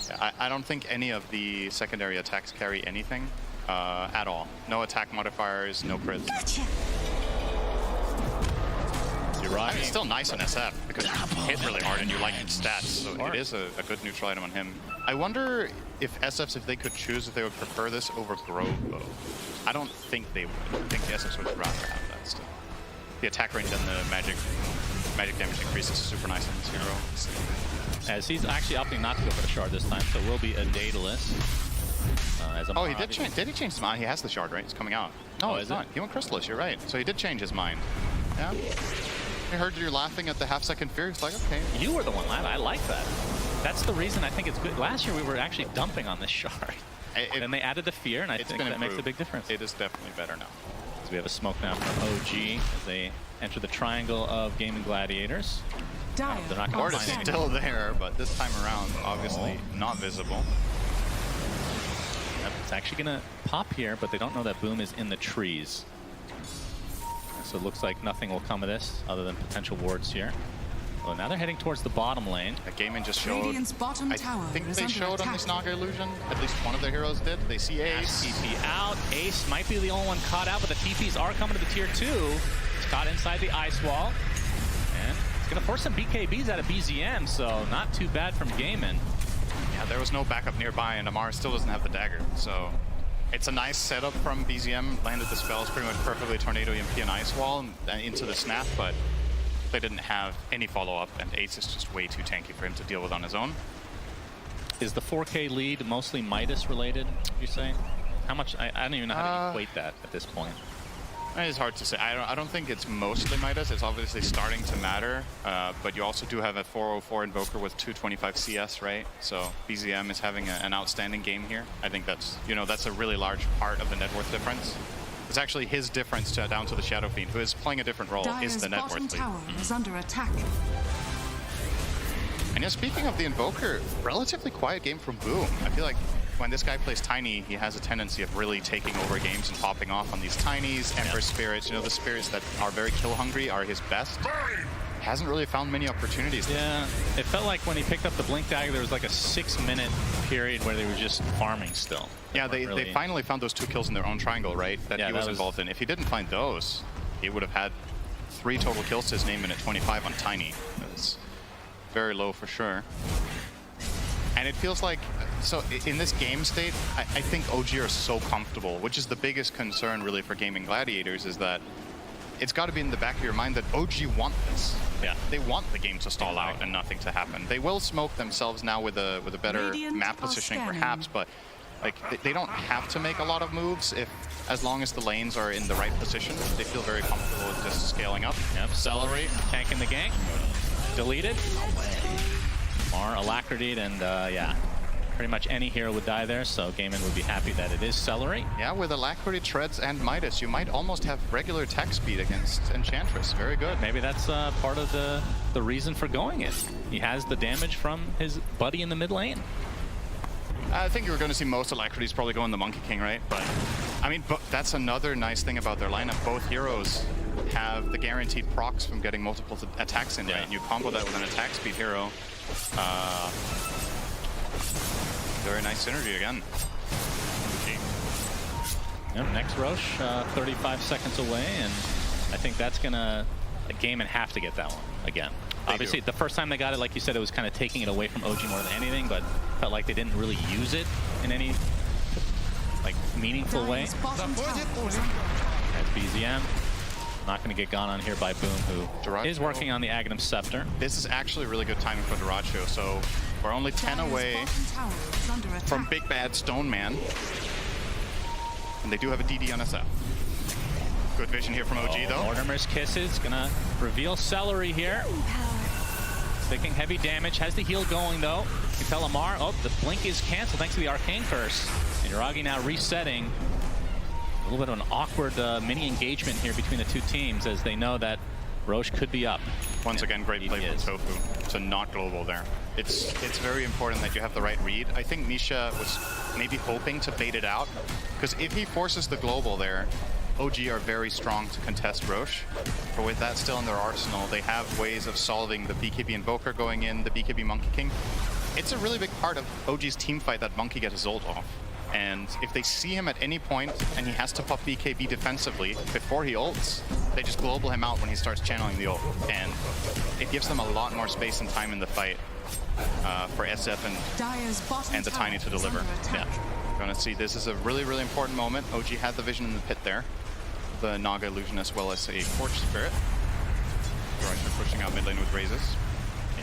yeah, I don't think any of the secondary attacks carry anything at all. No attack modifiers, no crits. Gotcha. You're right. I mean, it's still nice on SF because you hit really hard and you like its stats, so it is a good neutral item on him. I wonder if SFs, if they could choose, if they would prefer this over Grove Bow. I don't think they would. I think the SFs would rather have that still. The attack range and the magic damage increase is super nice on this hero. As he's actually opting not to go for the Shard this time, so it will be a Daedalus. Oh, he did change. Did he change his mind? He has the Shard, right? It's coming out. No, it's not. He went Crystallis. You're right. So he did change his mind. Yeah. I heard you laughing at the half-second fear. It's like, okay. You were the one laughing. I like that. That's the reason I think it's good. Last year we were actually dumping on this Shard. And they added the fear, and I think that makes a big difference. It is definitely better now. So we have a smoke now from OG as they enter the triangle of Gaimin Gladiators. They're not going to find anything. Still there, but this time around, obviously not visible. It's actually going to pop here, but they don't know that Boom is in the trees. So it looks like nothing will come of this other than potential wards here. Well, now they're heading towards the bottom lane. That Gaimin just showed. I think they showed on this Naga illusion. At least one of their heroes did. They see Ace. TP out. Ace might be the only one caught out, but the TPs are coming to the tier 2. It's caught inside the ice wall. And it's going to force some BKBs out of BZM, so not too bad from Gaimin. Yeah, there was no backup nearby, and Amar still doesn't have the dagger. So it's a nice setup from BZM. Landed the spells pretty much perfectly. Tornado, EMP, and Ice Wall and into the snap, but they didn't have any follow-up, and Ace is just way too tanky for him to deal with on his own. is the 4K lead mostly Midas related, would you say? How much? I don't even know how to equate that at this point. It's hard to say. I don't think it's mostly Midas. It's obviously starting to matter, but you also do have a 404 Invoker with 225 CS, right? So BZM is having an outstanding game here. I think that's, you know, that's a really large part of the net worth difference. It's actually his difference down to the Shadow Fiend, who is playing a different role, is the net worth lead. Tower is under attack. And yeah, speaking of the Invoker, relatively quiet game from Boom. I feel like when this guy plays Tiny, he has a tendency of really taking over games and popping off on these Tinies, Ember Spirits. You know, the spirits that are very kill hungry are his best. Hasn't really found many opportunities. Yeah, it felt like when he picked up the Blink Dagger, there was like a 6-minute period where they were just farming still. Yeah, they finally found those 2 kills in their own triangle, right? That he was involved in. If he didn't find those, he would have had 3 total kills to his name in at 25 on Tiny. It's very low for sure. And it feels like, so in this game state, I think OG are so comfortable, which is the biggest concern really for Gaming Gladiators, is that it's got to be in the back of your mind that OG want this. Yeah. They want the game to stall out and nothing to happen. They will smoke themselves now with a better map positioning perhaps, but like they don't have to make a lot of moves as long as the lanes are in the right position. They feel very comfortable with just scaling up. Yep, Celery, tanking the gank. Deleted. Mar, Alacrity, and yeah, pretty much any hero would die there, so Gaimin would be happy that it is Celery. Yeah, with Alacrity, Treads, and Midas, you might almost have regular attack speed against Enchantress. Very good. Maybe that's part of the reason for going it. He has the damage from his buddy in the mid lane. I think you're going to see most Alacrities probably go in the Monkey King, right? But I mean, that's another nice thing about their lineup. Both heroes have the guaranteed procs from getting multiple attacks in, right? You combo that with an attack speed hero. Very nice synergy again. Yep, next Roche, 35 seconds away, and I think that's gonna Gaimin have to get that one again. Obviously, the first time they got it, like you said, it was kind of taking it away from OG more than anything, but felt like they didn't really use it in any like meaningful way. That's BZM. Not going to get gone on here by Boom, who is working on the Aghanim Scepter. This is actually really good timing for Dyrachyo, so we're only 10 away from Big Bad Stone Man. And they do have a DD on SF. Good vision here from OG, though. Mortimer's Kisses going to reveal Celery here. Taking heavy damage, has the heal going, though. You can tell Amar, oh, the blink is canceled thanks to the Arcane Curse. And Yuragi now resetting. A little bit of an awkward mini engagement here between the two teams as they know that Roche could be up. Once again, great play from Tofu to not global there. It's very important that you have the right read. I think Misha was maybe hoping to bait it out, because if he forces the global there, OG are very strong to contest Roche. But with that still in their arsenal, they have ways of solving the BKB Invoker going in, the BKB Monkey King. It's a really big part of OG's team fight that Monkey gets his ult off. And if they see him at any point and he has to pop BKB defensively before he ults, they just global him out when he starts channeling the ult. And it gives them a lot more space and time in the fight for SF and the Tiny to deliver. Yeah, gonna see this is a really, really important moment. OG had the vision in the pit there. The Naga illusion as well as a Forge Spirit. Roche are pushing out mid lane with raises.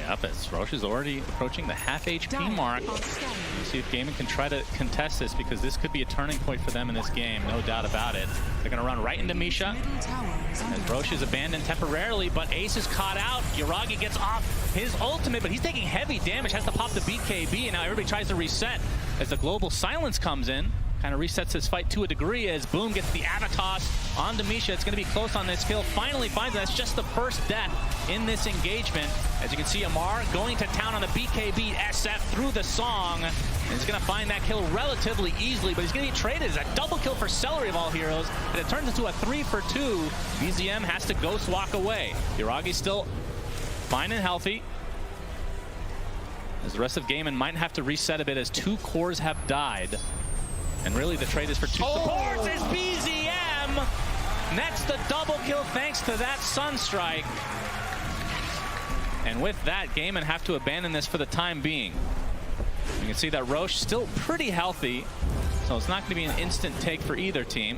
Yep, as Roche is already approaching the half HP mark. Let's see if Gaimin can try to contest this, because this could be a turning point for them in this game, no doubt about it. They're going to run right into Misha. As Roche is abandoned temporarily, but Ace is caught out. Yuragi gets off his ultimate, but he's taking heavy damage, has to pop the BKB, and now everybody tries to reset as the global silence comes in. Kind of resets his fight to a degree as Boom gets the Avatos onto Misha. It's going to be close on this kill. Finally finds it. That's just the first death in this engagement. As you can see, Amar going to town on the BKB SF through the song. And he's going to find that kill relatively easily, but he's going to be traded as a double kill for Celery of all heroes. And it turns into a 3-for-2. BZM has to ghost walk away. Yuragi's still fine and healthy, as the rest of Gaimin might have to reset a bit as 2 cores have died. And really the trade is for 2 supports as BZM nets the double kill thanks to that Sunstrike. And with that, Gaimin have to abandon this for the time being. You can see that Roche still pretty healthy, so it's not going to be an instant take for either team.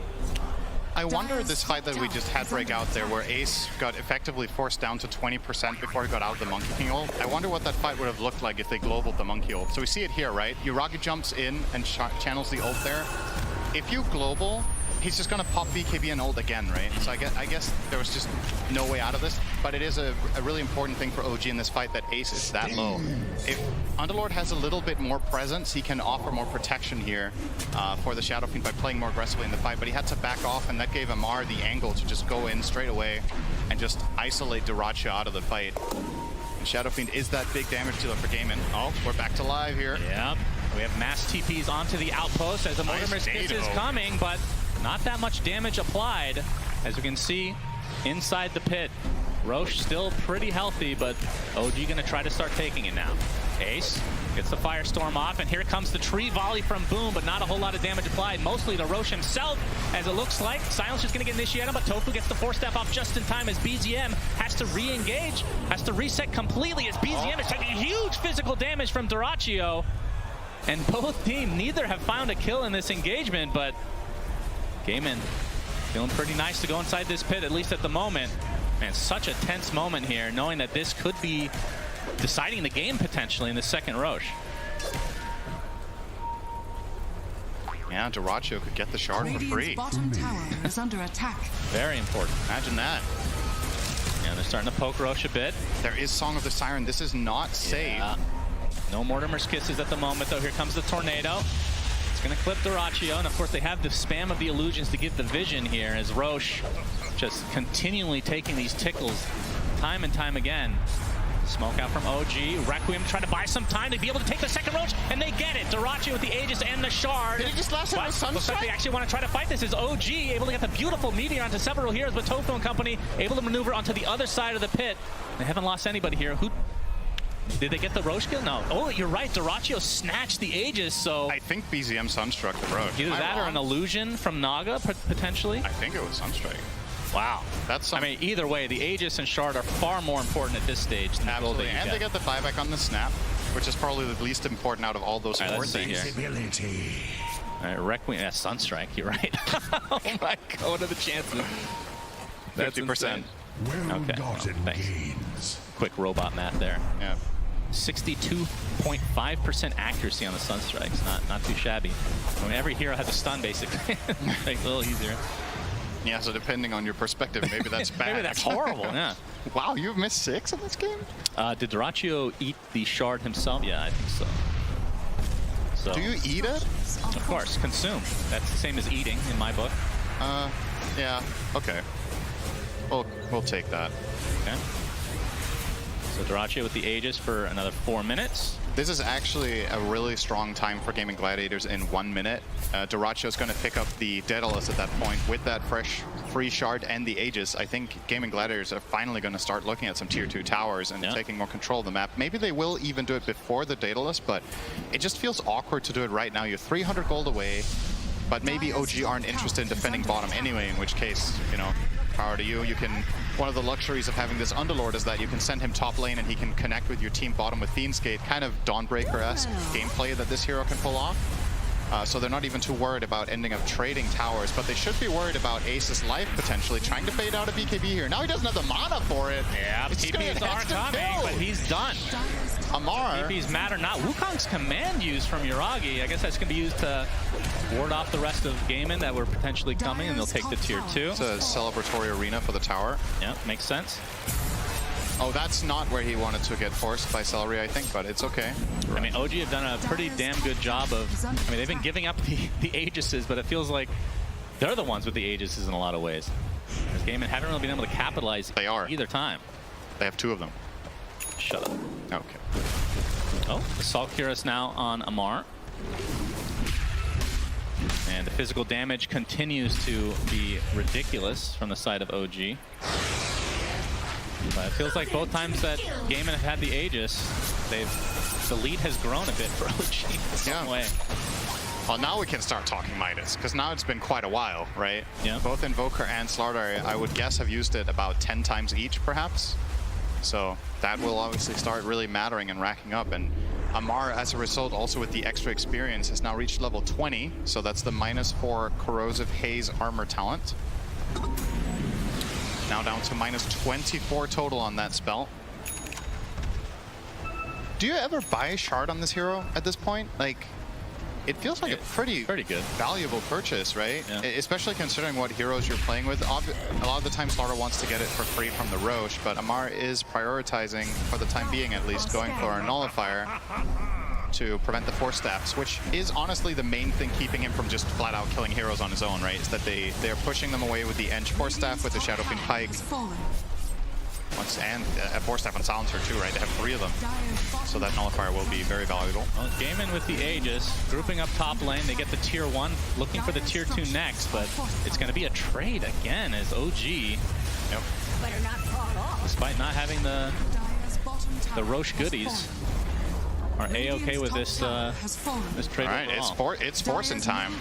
I wonder this fight that we just had break out there, where Ace got effectively forced down to 20% before he got out of the Monkey King ult. I wonder what that fight would have looked like if they globaled the Monkey ult. So we see it here, right? Yuragi jumps in and channels the ult there. If you global, he's just gonna pop BKB and ult again, right? So I guess there was just no way out of this, but it is a really important thing for OG in this fight that Ace is that low. If Underlord has a little bit more presence, he can offer more protection here for the Shadow Fiend by playing more aggressively in the fight, but he had to back off, and that gave Ammar the angle to just go in straight away and just isolate Dyrachyo out of the fight. And Shadow Fiend is that big damage dealer for Gaimin. Oh, we're back to live here. Yep. We have mass TPs onto the outpost as the Mortimer's Kiss is coming, but not that much damage applied. As we can see, inside the pit, Roche still pretty healthy, but OG gonna try to start taking it now. Ace gets the Firestorm off, and here comes the tree volley from Boom, but not a whole lot of damage applied, mostly to Roche himself, as it looks like. Silence is gonna get initiated, but Tofu gets the 4-step off just in time as BZM has to re-engage, has to reset completely as BZM is taking huge physical damage from Dyrachyo. And both teams, neither have found a kill in this engagement, but Gaimin feeling pretty nice to go inside this pit, at least at the moment. Man, such a tense moment here, knowing that this could be deciding the game potentially in the second Roche. Yeah, Dyrachyo could get the shard for free. Bottom tower is under attack. Very important. Imagine that. Yeah, they're starting to poke Roche a bit. There is Song of the Siren. This is not safe. No Mortimer's Kisses at the moment, though. Here comes the Tornado. It's going to clip Dyrachyo, and of course they have the spam of the illusions to give the vision here as Roche just continually taking these tickles time and time again. Smoke out from OG. Requiem trying to buy some time to be able to take the second Roche, and they get it. Dyrachyo with the Aegis and the Shard. Did he just last out with Sunstrike? Looks like they actually want to try to fight this. Is OG able to get the beautiful meteor onto several heroes, but Tofu and company able to maneuver onto the other side of the pit. They haven't lost anybody here. Who? Did they get the Roche kill? No. Oh, you're right. Dyrachyo snatched the Aegis, so... I think BZM Sunstruck the Roche. Either that or an illusion from Naga, potentially. I think it was Sunstrike. Wow. That's I mean, either way, the Aegis and Shard are far more important at this stage than the gold that you and get. they get the buyback on the snap, which is probably the least important out of all those four let's see things. here. All right, Requiem, yeah, Sunstrike, you're right. Oh my god, what are the chances? 50%. Okay, thanks. Quick robot math there. Yeah. 62.5% accuracy on the Sunstrikes, not too shabby. I mean, every hero has a stun, basically. Make it a little easier. Yeah, so depending on your perspective, maybe that's bad. Maybe that's horrible, yeah. Wow, you've missed 6 in this game? Did Dyrachyo eat the Shard himself? Yeah, I think so. Do you eat it? Of course, consume. That's the same as eating in my book. Yeah, okay. We'll take that. Okay. So Dyrachyo with the Aegis for another 4 minutes. This is actually a really strong time for Gaming Gladiators in 1 minute. Dyrachyo is going to pick up the Daedalus at that point with that fresh free shard and the Aegis. I think Gaming Gladiators are finally going to start looking at some tier 2 towers and taking more control of the map. Maybe they will even do it before the Daedalus, but it just feels awkward to do it right now. You're 300 gold away, but maybe OG aren't interested in defending bottom anyway, in which case, you know, power to you. You can, one of the luxuries of having this Underlord is that you can send him top lane and he can connect with your team bottom with Fiend's Gate, kind of Dawnbreaker-esque gameplay that this hero can pull off. So they're not even too worried about ending up trading towers, but they should be worried about Ace's life potentially, trying to fade out a BKB here. Now he doesn't have the mana for it. Yeah, TPs aren't coming, but he's done. Ammar. TPs matter not. Wukong's command use from Yuragi, I guess that's going to be used to ward off the rest of Gaimin that were potentially coming, and they'll take the tier 2. It's a celebratory arena for the tower. Yeah, makes sense. Oh, that's not where he wanted to get forced by Celery, I think, but it's okay. I mean, OG have done a pretty damn good job of, I mean, they've been giving up the Aegises, but it feels like they're the ones with the Aegises in a lot of ways. This game haven't really been able to capitalize either time. They have 2 of them. Shut up. Okay. Oh, the Salt Cuirass now on Ammar. And the physical damage continues to be ridiculous from the side of OG. But it feels like both times that Gaimin have had the Aegis, the lead has grown a bit for OG in some way. Well, now we can start talking Midas, because now it's been quite a while, right? Yeah. Both Invoker and Slardar, I would guess, have used it about 10 times each, perhaps. So that will obviously start really mattering and racking up. And Ammar, as a result, also with the extra experience, has now reached level 20. So that's the -4 Corrosive Haze armor talent. Now down to minus 24 total on that spell. Do you ever buy a shard on this hero at this point? Like, it feels like a pretty good, valuable purchase, right? Yeah. Especially considering what heroes you're playing with. A lot of the time, Slaughter wants to get it for free from the Roche, but Ammar is prioritizing, for the time being at least, going for a Nullifier to prevent the Force Staffs, which is honestly the main thing keeping him from just flat out killing heroes on his own, right? Is that they're pushing them away with the Ench Force Staff, with the Shadow Fiend Pike. And a Force Staff and Silencer too, right? They have 3 of them. So that Nullifier will be very valuable. Well, Gaimin with the Aegis, grouping up top lane. They get the tier 1, looking for the tier 2 next, but it's going to be a trade again as OG, despite not having the Roche goodies, are A-okay with this trade. All right, it's forcing time.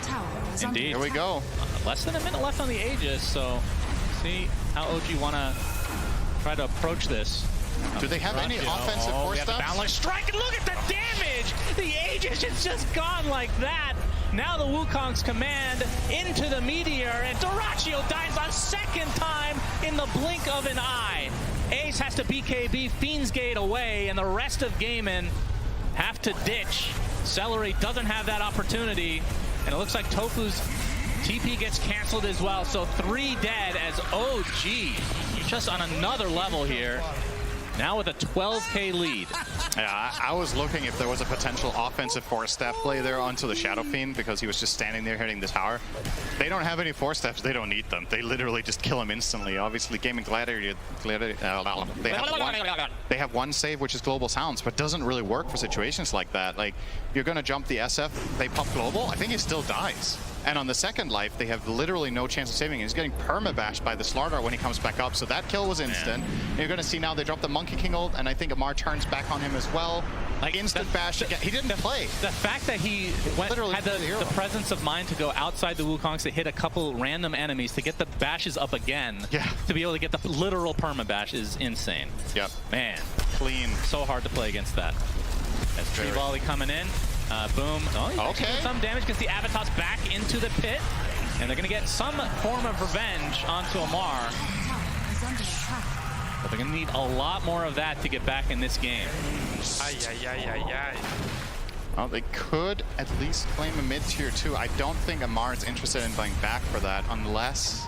Indeed. Here we go. Less than a minute left on the Aegis, so see how OG want to try to approach this. Do they have any offensive Force Staffs? Balance strike, and look at the damage! The Aegis is just gone like that. Now the Wukong's command into the Meteor, and Dyrachyo dies a second time in the blink of an eye. Ace has to BKB Fiend's Gate away, and the rest of Gaimin have to ditch. Celery doesn't have that opportunity, and it looks like Tofu's TP gets canceled as well, so 3 dead as OG just on another level here. Now with a 12k lead. Yeah, I was looking if there was a potential offensive Force Staff play there onto the Shadow Fiend because he was just standing there hitting the tower. They don't have any Force Staffs. They don't need them. They literally just kill him instantly. Obviously, Gaming Gladiator, they have 1 save, which is Global Sounds, but doesn't really work for situations like that. Like, you're going to jump the SF, they pop Global, I think he still dies. And on the second life, they have literally no chance of saving him. He's getting permabashed by the Slardar when he comes back up, so that kill was instant. And you're going to see now they drop the Monkey King ult, and I think Ammar turns back on him as well. Like instant bash again. He didn't play. The fact that he had the presence of mind to go outside the Wukongs to hit a couple random enemies to get the bashes up again, to be able to get the literal permabash is insane. Yep. Man. Clean. So hard to play against that. As Tree Volley coming in. Boom. Oh, okay. Some damage gets the Avatos back into the pit, and they're going to get some form of revenge onto Ammar. But they're going to need a lot more of that to get back in this game. Well, they could at least claim a mid-tier 2. I don't think Ammar is interested in going back for that unless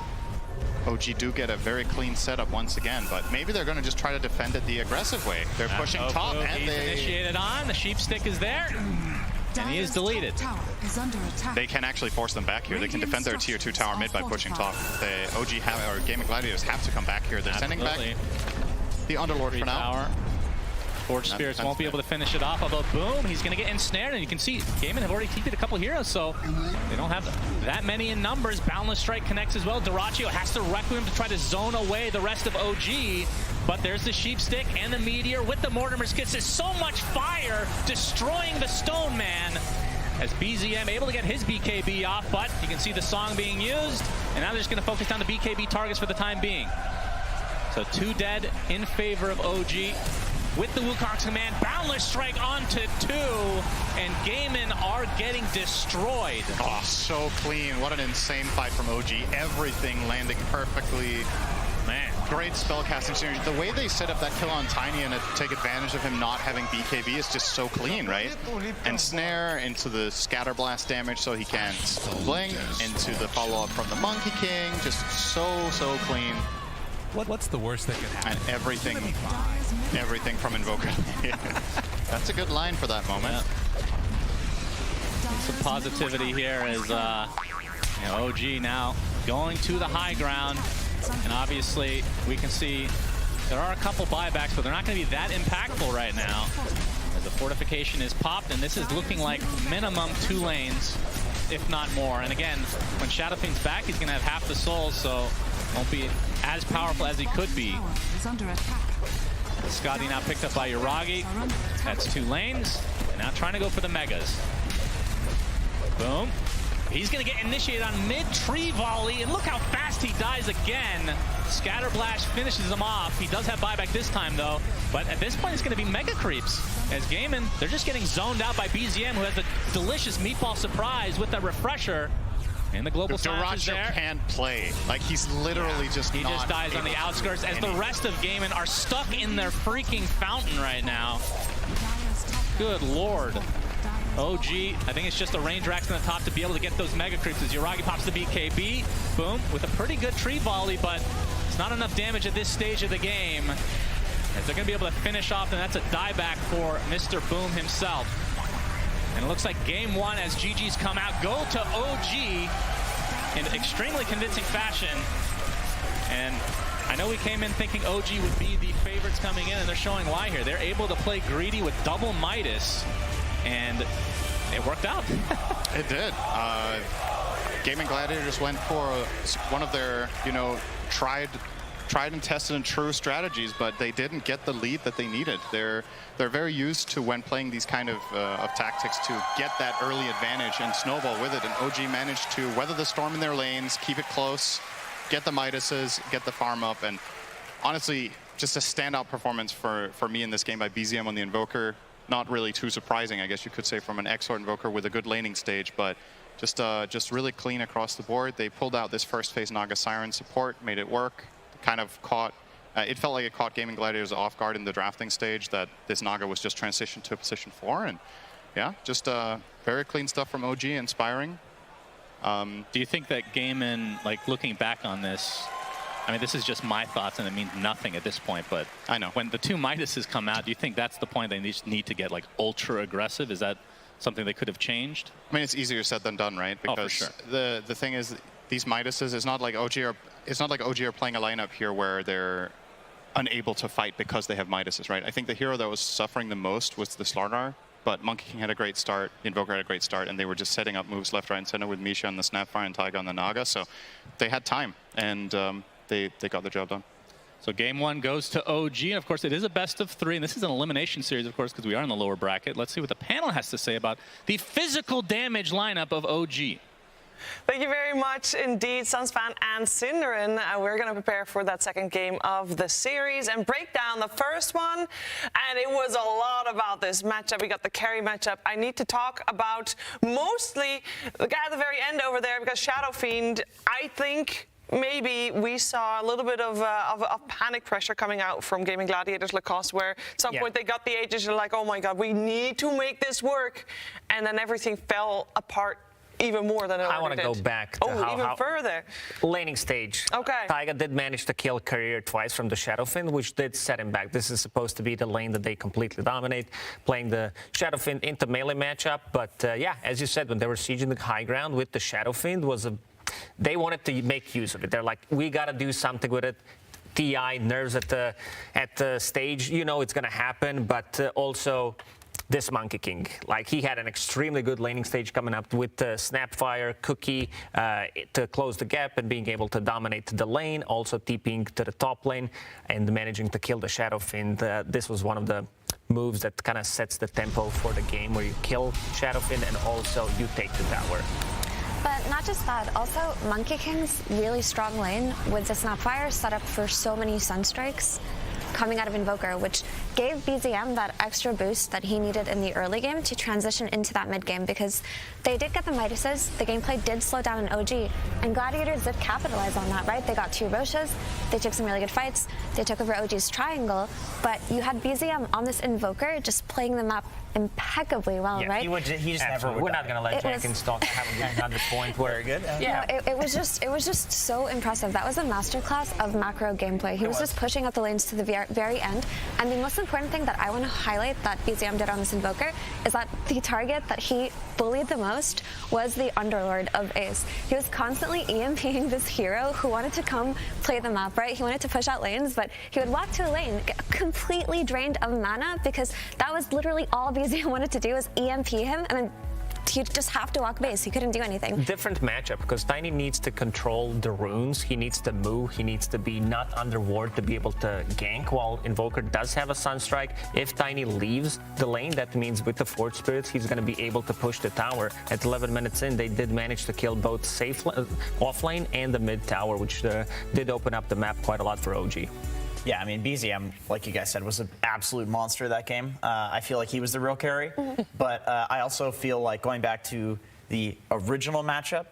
OG do get a very clean setup once again, but maybe they're going to just try to defend it the aggressive way. They're pushing top, and they initiated on. The Sheep Stick is there. And he is deleted. They can actually force them back here. They can defend their tier 2 tower mid by pushing top. The OG or Gaming Gladiators have to come back here. They're sending back the Underlord for now. Forge Spirits won't be able to finish it off, although boom, he's going to get ensnared, and you can see Gaimin have already TP'd a couple heroes, so they don't have that many in numbers. Boundless Strike connects as well. Dyrachyo has to Requiem to try to zone away the rest of OG, but there's the Sheep Stick and the Meteor with the Mortimer's Kiss. There's so much fire destroying the Stone Man as BZM able to get his BKB off, but you can see the song being used, and now they're just going to focus down the BKB targets for the time being. So 2 dead in favor of OG. With the Wukong's command, Boundless Strike onto 2, and Gaimin are getting destroyed. Oh, so clean. What an insane fight from OG. Everything landing perfectly. Man, great spellcasting synergy. The way they set up that kill on Tiny and take advantage of him not having BKB is just so clean, right? And Snare into the Scatter Blast damage so he can't blink, into the follow-up from the Monkey King. Just so clean. What's the worst that can happen? And everything from Invoker. That's a good line for that moment. Some positivity here as OG now going to the high ground. And obviously, we can see there are a couple buybacks, but they're not going to be that impactful right now. As the fortification is popped, and this is looking like minimum 2 lanes, if not more. And again, when Shadow Fiend's back, he's going to have half the souls, so won't be as powerful as he could be. Scotty now picked up by Yuragi. That's 2 lanes. And now trying to go for the Megas. Boom. He's going to get initiated on mid-tree volley, and look how fast he dies again. Scatter Blast finishes him off. He does have buyback this time, though. But at this point, it's going to be Mega Creeps. As Gaimin, they're just getting zoned out by BZM, who has a delicious meatball surprise with that refresher. In the global smashes there. Can't play. Like, he's literally He just dies on the outskirts as the rest of Gaimin are stuck in their freaking fountain right now. Good lord. OG, I think it's just a range racks on the top to be able to get those mega creeps as Yuragi pops the BKB. Boom, with a pretty good tree volley, but it's not enough damage at this stage of the game. As they're going to be able to finish off, and that's a dieback for Mr. Boom himself. And it looks like game one, as GG's come out, go to OG in extremely convincing fashion. And I know we came in thinking OG would be the favorites coming in, and they're showing why here. They're able to play greedy with double Midas, and it worked out. It did. Gaimin Gladiators went for one of their, tried and tested and true strategies, but they didn't get the lead that they needed. They're very used to, when playing these kind of tactics, to get that early advantage and snowball with it. And OG managed to weather the storm in their lanes, keep it close, get the Midases, get the farm up, and honestly, just a standout performance for me in this game by BZM on the Invoker. Not really too surprising, I guess you could say, from an XOR Invoker with a good laning stage, but just really clean across the board. They pulled out this first phase Naga Siren support, made it work. Kind of caught, it felt like it caught Gaimin Gladiators off guard in the drafting stage, that this Naga was just transitioned to a position 4, and yeah, just very clean stuff from OG, inspiring. Do you think that Gaimin, like, looking back on this, I mean, this is just my thoughts and it means nothing at this point, but I know when the two Midases come out, do you think that's the point they just need to get like ultra aggressive? Is that something they could have changed? I mean, it's easier said than done, right? Because for sure. the thing is, these Midases, it's not like OG are playing a lineup here where they're unable to fight because they have Midases, right? I think the hero that was suffering the most was the Slardar, but Monkey King had a great start, Invoker had a great start, and they were just setting up moves left, right, and center with Misha on the Snapfire and Taiga on the Naga, so they had time, and they got the job done. So game one goes to OG, and of course it is a best of 3, and this is an elimination series, of course, because we are in the lower bracket. Let's see what the panel has to say about the physical damage lineup of OG. Thank you very much indeed, Sunsfan and Synderen. We're going to prepare for that second game of the series and break down the first one. And it was a lot about this matchup. We got the carry matchup. I need to talk about mostly the guy at the very end over there, because Shadow Fiend, I think maybe we saw a little bit of panic pressure coming out from Gaimin Gladiators Lacoste, where at some point they got the Aegis, they're like, oh my God, we need to make this work. And then everything fell apart even more than it already did. I want to go back to even further. Laning stage. Okay. Taiga did manage to kill Career twice from the Shadowfiend, which did set him back. This is supposed to be the lane that they completely dominate, playing the Shadowfiend into melee matchup. But yeah, as you said, when they were sieging the high ground with the Shadowfiend, they wanted to make use of it. They're like, we got to do something with it. TI nerves at the stage, it's going to happen, but also this Monkey King, like, he had an extremely good laning stage coming up with Snapfire, Cookie to close the gap and being able to dominate the lane, also TPing to the top lane and managing to kill the Shadowfiend. This was one of the moves that kind of sets the tempo for the game, where you kill Shadowfiend and also you take the tower. But not just that, also Monkey King's really strong lane with the Snapfire set up for so many Sunstrikes coming out of Invoker, which gave BZM that extra boost that he needed in the early game to transition into that mid game, because they did get the Midases, the gameplay did slow down in OG, and Gladiators did capitalize on that, right? They got 2 Roshas, they took some really good fights, they took over OG's triangle, but you had BZM on this Invoker just playing the map impeccably well, right? He just never would. We're not going to let Jenkins talk have another point. Very good. Yeah, it was just so impressive. That was a masterclass of macro gameplay. He was just pushing out the lanes to the very end. And the most important thing that I want to highlight that BZM did on this Invoker is that the target that he bullied the most was the Underlord of Ace. He was constantly EMPing this hero who wanted to come play the map, right? He wanted to push out lanes, but he would walk to a lane, get completely drained of mana, because that was literally all BZM wanted to do was EMP him, and then he'd just have to walk base. He couldn't do anything. Different matchup, because Tiny needs to control the runes. He needs to move. He needs to be not under ward to be able to gank, while Invoker does have a Sunstrike. If Tiny leaves the lane, that means with the Forge Spirits, he's going to be able to push the tower. At 11 minutes in, they did manage to kill both safe off lane and the mid tower, which did open up the map quite a lot for OG. Yeah, I mean, BZM, like you guys said, was an absolute monster that game. I feel like he was the real carry. But I also feel like, going back to the original matchup,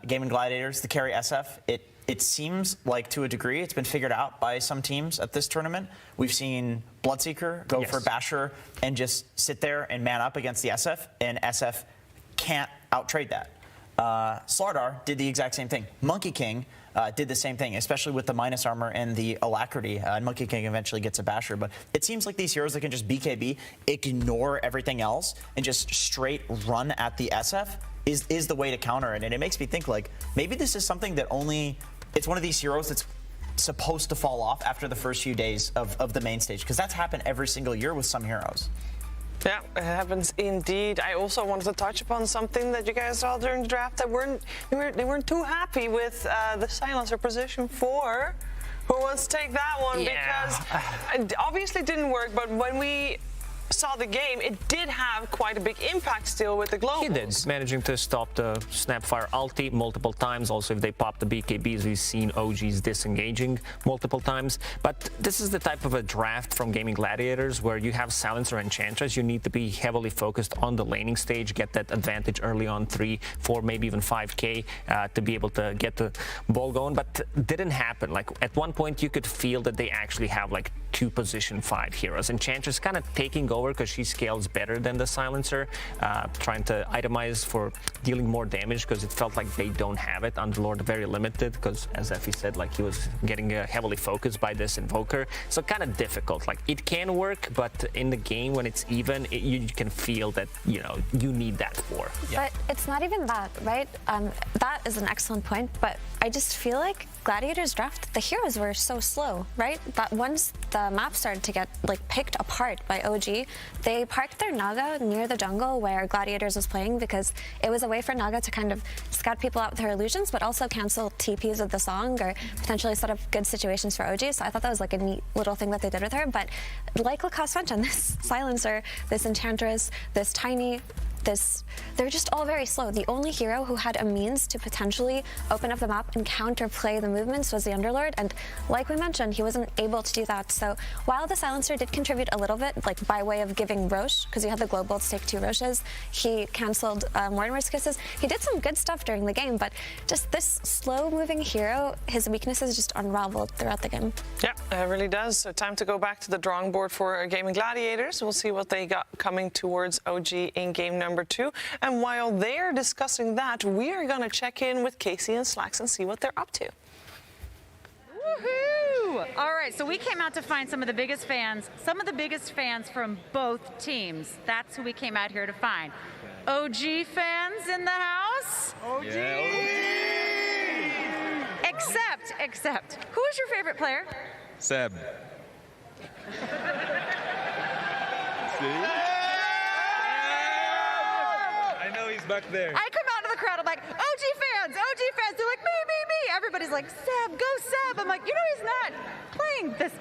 Gaming Gladiators, the carry SF, it seems like to a degree it's been figured out by some teams at this tournament. We've seen Bloodseeker go for Basher and just sit there and man up against the SF, and SF can't outtrade that. Slardar did the exact same thing. Monkey King did the same thing, especially with the minus armor and the alacrity. And Monkey King eventually gets a Basher, but it seems like these heroes that can just BKB, ignore everything else, and just straight run at the SF is the way to counter it. And it makes me think, like, maybe this is something that it's one of these heroes that's supposed to fall off after the first few days of the main stage, because that's happened every single year with some heroes. Yeah, it happens indeed. I also wanted to touch upon something that you guys saw during the draft that they weren't too happy with the silencer position 4. Who wants to take that one? Because it obviously didn't work, but when we saw the game, it did have quite a big impact still with the globals. He did, managing to stop the Snapfire ulti multiple times. Also, if they pop the BKBs, we've seen OGs disengaging multiple times. But this is the type of a draft from Gaming Gladiators where you have Silencer and Enchantress. You need to be heavily focused on the laning stage, get that advantage early on 3, 4, maybe even 5k to be able to get the ball going. But didn't happen. Like, at one point, you could feel that they actually have like 2 position 5 heroes. Enchantress kind of taking over because she scales better than the Silencer, trying to itemize for dealing more damage because it felt like they don't have it. Underlord very limited because, as Effie said, like, he was getting heavily focused by this Invoker. So kind of difficult. Like, it can work, but in the game when it's even, you can feel that, you know, you need that 4. But it's not even that, right? That is an excellent point, but I just feel like Gladiators draft, the heroes were so slow, right? That once the map started to get like picked apart by OG, they parked their Naga near the jungle where Gladiators was playing because it was a way for Naga to kind of scout people out with her illusions, but also cancel TPs of the song or potentially set up good situations for OG. So I thought that was like a neat little thing that they did with her. But like Lacoste mentioned, this Silencer, this Enchantress, this Tiny, they're just all very slow. The only hero who had a means to potentially open up the map and counterplay the movements was the Underlord, and like we mentioned, he wasn't able to do that. So while the Silencer did contribute a little bit, like by way of giving Roche, because you had the global to take 2 Roches, he canceled Mortimer's Kisses. He did some good stuff during the game, but just this slow-moving hero, his weaknesses just unraveled throughout the game. Yeah, it really does. So time to go back to the drawing board for Gaming Gladiators. We'll see what they got coming towards OG in game number 2. And while they're discussing that, we are going to check in with Casey and Slacks and see what they're up to. Woohoo! All right, so we came out to find some of the biggest fans from both teams. That's who we came out here to find. OG fans in the house? OG! Yeah, OG! Except, who is your favorite player? Seb. See? I know he's back there. I come out to the crowd, I'm like, OG fans! They're like, me! Everybody's like, Seb, go Seb! I'm like, you know he's not playing this.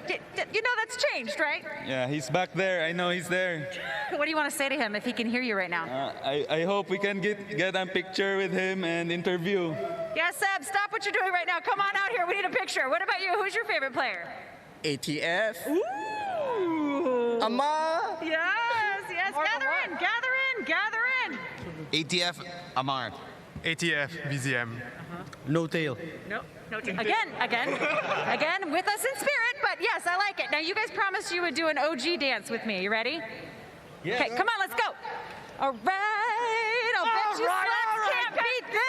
You know that's changed, right? Yeah, he's back there. I know he's there. What do you want to say to him if he can hear you right now? I hope we can get a picture with him and interview. Yeah, Seb, stop what you're doing right now. Come on out here. We need a picture. What about you? Who's your favorite player? ATF. Ooh! Amar. Yes. Gather in. ATF, Amar. ATF, BZM. No tail. No tail. Again, with us in spirit, but yes, I like it. Now, you guys promised you would do an OG dance with me. You ready? Yes. Okay, come on, let's go. All right. I'll bet you Slacks can't beat this.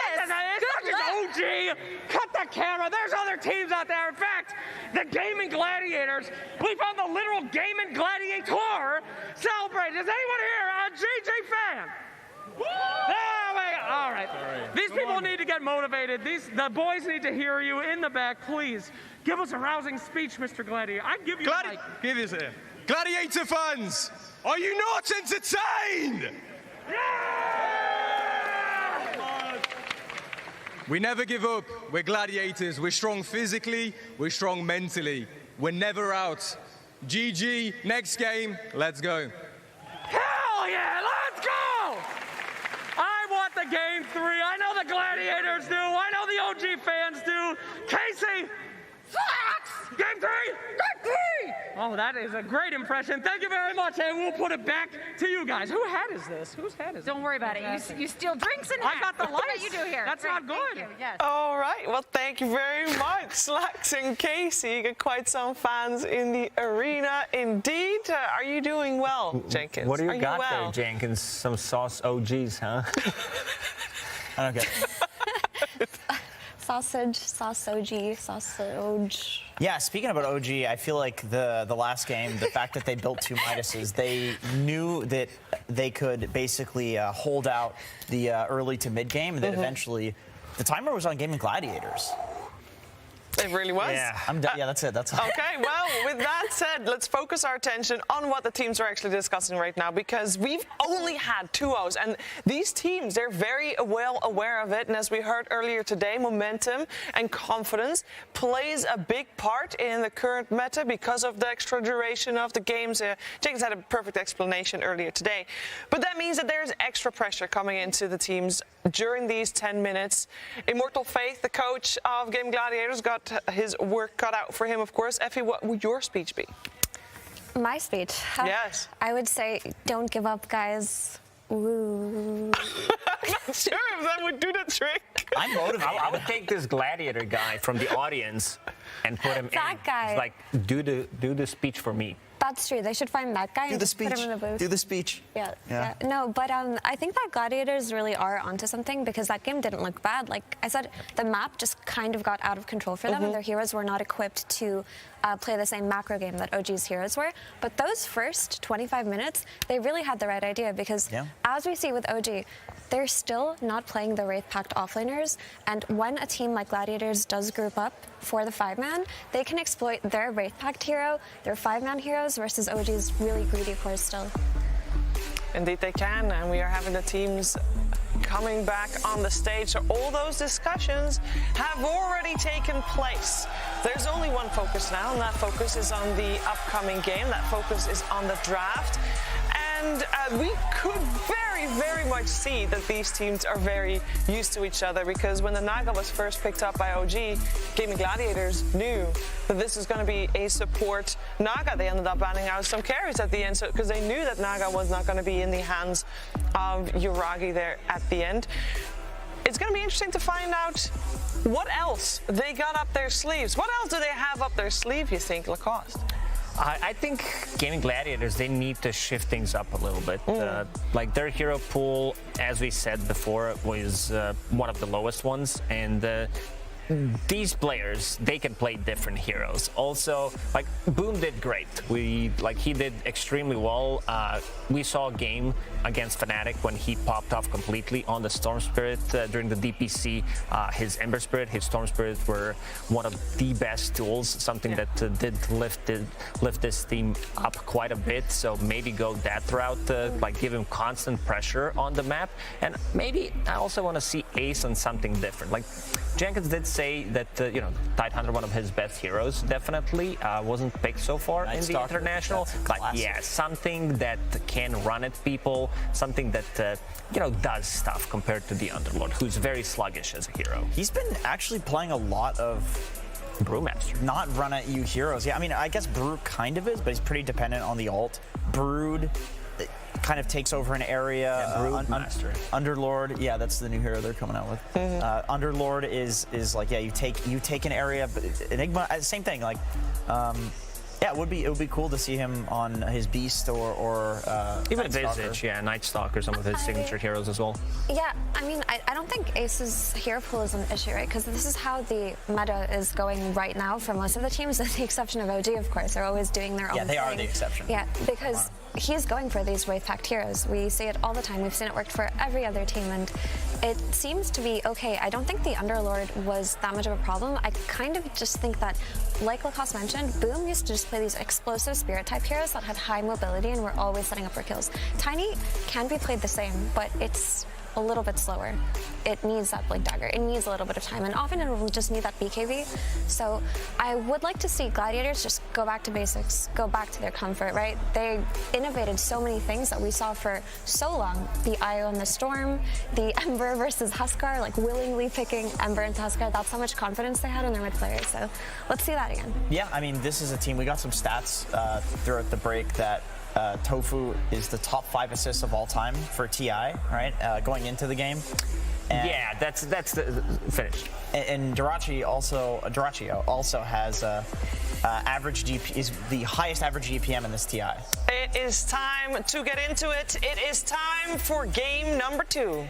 OG! Cut the camera! There's other teams out there. In fact, the Gaming Gladiators, we found the literal Gaming Gladiator celebrate. Is anyone here a GG fan? There we go. All right. These people need to get motivated. The boys need to hear you in the back. Please give us a rousing speech, Mr. Gladiator. I give you the mic. Give us a Gladiator fans, are you not entertained? We never give up. We're gladiators. We're strong physically. We're strong mentally. We're never out. GG. Next game. Let's go. Hell yeah! Let's go! I want the game 3. I know the Gladiators do. I know the OG fans do. Casey! Slacks! Game 3! Game 3! Oh, that is a great impression. Thank you very much, and we'll put it back to you guys. Whose hat is this? Whose hat is Don't worry about it. You steal drinks and I got the What lights. you do here? That's Great, not good. Thank you. Yes. All right. Well, thank you very much, Slacks and Casey. You got quite some fans in the arena, indeed. Are you doing well, Jenkins? What do you Are got well? there, Jenkins? Some sauce OGs, huh? I don't get it. Sausage. Yeah, speaking about OG, I feel like the last game, the fact that they built 2 Midases, they knew that they could basically hold out the early to mid game, and then eventually the timer was on Gaming Gladiators. It really was? Yeah, yeah, that's it. That's Okay, well, with that said, let's focus our attention on what the teams are actually discussing right now, because we've only had 2-0s, and these teams, they're very well aware of it, and as we heard earlier today, momentum and confidence plays a big part in the current meta because of the extra duration of the games. Jenkins had a perfect explanation earlier today, but that means that there's extra pressure coming into the teams during these 10 minutes. Immortal Faith, the coach of Gaming Gladiators, got his work cut out for him, of course. Effie, what would your speech be? My speech? Yes. I would say, don't give up, guys. Woo. I'm not sure if that would do the trick. I'm motivated. I would take this gladiator guy from the audience and put him That in. guy. Like, do the speech for me. That's true. They should find that guy Do and the just put speech. him in the booth. Do the speech. Yeah. Yeah. No, but I think that Gladiators really are onto something, because that game didn't look bad. Like I said, the map just kind of got out of control for them, and their heroes were not equipped to play the same macro game that OG's heroes were. But those first 25 minutes, they really had the right idea, because as we see with OG, they're still not playing the Wraith Pact offlaners, and when a team like Gladiators does group up for the 5-man, they can exploit their Wraith Pact hero, their 5-man heroes, versus OG's really greedy cores still. Indeed they can, and we are having the teams coming back on the stage. So all those discussions have already taken place. There's only one focus now, and that focus is on the upcoming game. That focus is on the draft. And we could very, very much see that these teams are very used to each other, because when the Naga was first picked up by OG, Gaming Gladiators knew that this was going to be a support Naga. They ended up banning out some carries at the end, because they knew that Naga was not going to be in the hands of Yuragi there at the end. It's going to be interesting to find out what else they got up their sleeves. What else do they have up their sleeve, you think, Lacoste? I think Gaming Gladiators, they need to shift things up a little bit. Like their hero pool, as we said before, was one of the lowest ones, and these players, they can play different heroes. Also, like Boom did great. He did extremely well. We saw a game against Fnatic when he popped off completely on the Storm Spirit during the DPC. His Ember Spirit, his Storm Spirit were one of the best tools. Something that did lift this team up quite a bit. So maybe go that route, like give him constant pressure on the map. And maybe I also want to see Ace on something different. Like Jenkins did say that, Tidehunter, one of his best heroes, definitely wasn't picked so far in the international. But yeah, something that can run at people, something that, does stuff compared to the Underlord, who's very sluggish as a hero. He's been actually playing a lot of Brewmaster. Not run at you heroes. Yeah, I mean, I guess Brew kind of is, but he's pretty dependent on the ult. Brood kind of takes over an area. Broodmaster. Underlord, yeah, that's the new hero they're coming out with. Underlord is like, yeah, you take an area, but Enigma, same thing. Like, yeah, it would be cool to see him on his Beast or even Visage, yeah, Night Stalker, some of his signature heroes as well. Yeah, I mean, I don't think Ace's hero pool is an issue, right? Because this is how the meta is going right now for most of the teams, with the exception of OG, of course. They're always doing their own thing. Yeah, they are the exception. Yeah, because he's going for these Wraith Pact heroes. We see it all the time. We've seen it work for every other team, and it seems to be okay. I don't think the Underlord was that much of a problem. I kind of just think that, like Lacoste mentioned, Boom used to just play these explosive spirit-type heroes that had high mobility and were always setting up for kills. Tiny can be played the same, but it's a little bit slower. It needs that Blink Dagger. It needs a little bit of time, and often it will just need that BKB. So I would like to see Gladiators just go back to basics, go back to their comfort, right? They innovated so many things that we saw for so long. The Io and the Storm, the Ember versus Huskar, like willingly picking Ember into Huskar. That's how much confidence they had in their mid players. So let's see that again. Yeah, I mean, this is a team. We got some stats throughout the break that Tofu is the top 5 assists of all time for TI, right? Going into the game. And yeah, that's the finish. And Dyrachyo also has average GP is the highest average GPM in this TI. It is time to get into it. It is time for game number 2.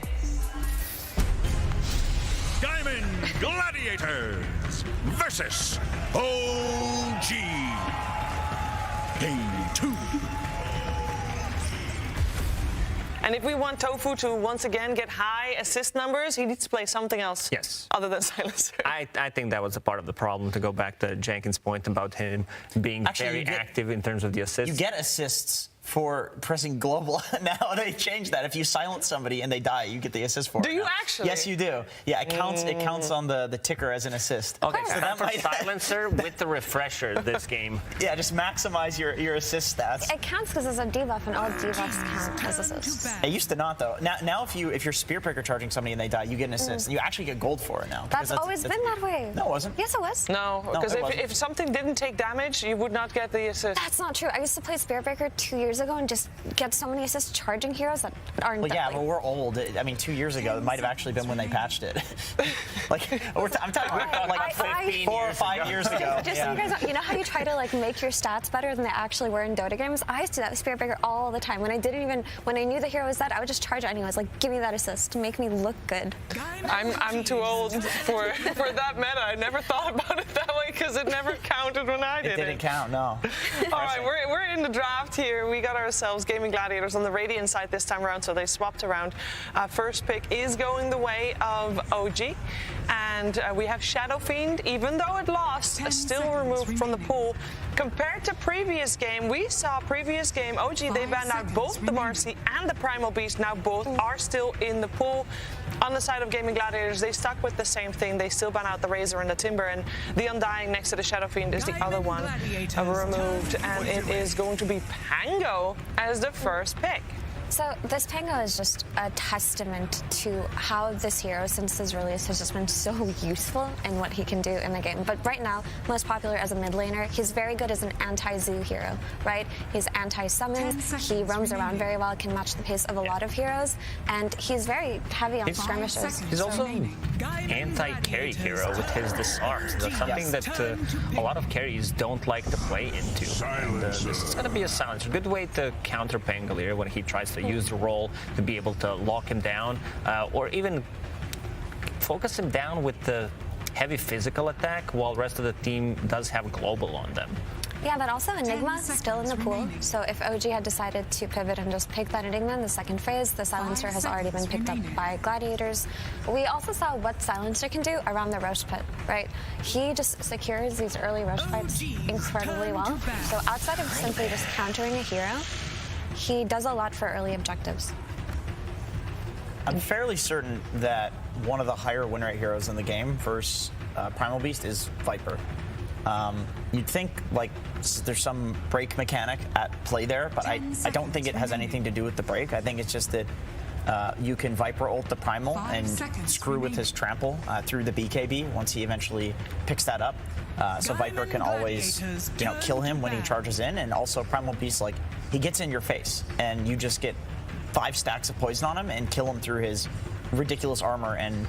Diamond Gladiators versus OG. Game 2. And if we want Tofu to once again get high assist numbers, he needs to play something else. Yes. Other than Silencer. I think that was a part of the problem, to go back to Jenkins' point about him being very active in terms of the assists. You get assists for pressing global. Now they changed that. If you silence somebody and they die, you get the assist for it. Do you now. actually? Yes, you do. Yeah, it counts. It counts on the ticker as an assist. Okay, so that for silencer with the refresher this game. Yeah, just maximize your assist stats. It counts because it's a debuff, and all debuffs count as assists. It used to not, though. Now if you're Spear Breaker charging somebody and they die, you get an assist, and you actually get gold for it now. That's always been that way. No, it wasn't. Yes, it was. No, because if something didn't take damage, you would not get the assist. That's not true. I used to play Spear Breaker 2 years ago and just get so many assists charging heroes that aren't. Well, yeah, but we're old. I mean, 2 years ago, it might have actually been when they patched it. I'm talking about like 4 or 5 years ago. Just so you guys know, how you try to like make your stats better than they actually were in Dota games? I used to do that with Spear Breaker all the time. When I knew the hero was dead, I would just charge it anyways. Like, give me that assist to make me look good. I'm too old for that meta. I never thought about it that way because it never counted when I did it. It didn't count, no. All right, we're in the draft here. We got ourselves Gaming Gladiators on the Radiant side this time around, so they swapped around. First pick is going the way of OG, and we have Shadow Fiend. Even though it lost, still removed from the pool. Compared to previous game, we saw previous game OG, they banned out both the Marcy and the Primal Beast. Now both are still in the pool. On the side of Gaming Gladiators, they stuck with the same thing. They still ban out the Razor and the Timber, and the Undying next to the Shadow Fiend is the other one removed, and it is going to be Pango as the first pick. So this Pango is just a testament to how this hero, since his release, has just been so useful in what he can do in the game. But right now, most popular as a mid laner, he's very good as an anti-Zoo hero, right? He's anti-summon, he roams around very well, can match the pace of a lot of heroes, and he's very heavy on skirmishes. He's also anti-carry hero with his disarms. That's something that a lot of carries don't like to play into. And, this is going to be a silencer. Good way to counter Pangolier when he tries to use the roll to be able to lock him down, or even focus him down with the heavy physical attack while the rest of the team does have global on them. Yeah, but also Enigma still in the pool. So if OG had decided to pivot and just pick that Enigma in the second phase, the Silencer has already been picked up by Gladiators. We also saw what Silencer can do around the Roche Pit, right? He just secures these early Roche fights incredibly well. So outside of simply just countering a hero, he does a lot for early objectives. I'm fairly certain that one of the higher win rate heroes in the game versus Primal Beast is Viper. You'd think like there's some break mechanic at play there, but I don't think it has anything to do with the break. I think it's just that you can Viper ult the Primal and screw with his trample through the BKB once he eventually picks that up. So Viper can always, kill him when he charges in, and also Primal Beast, like, he gets in your face, and you just get 5 stacks of poison on him and kill him through his ridiculous armor and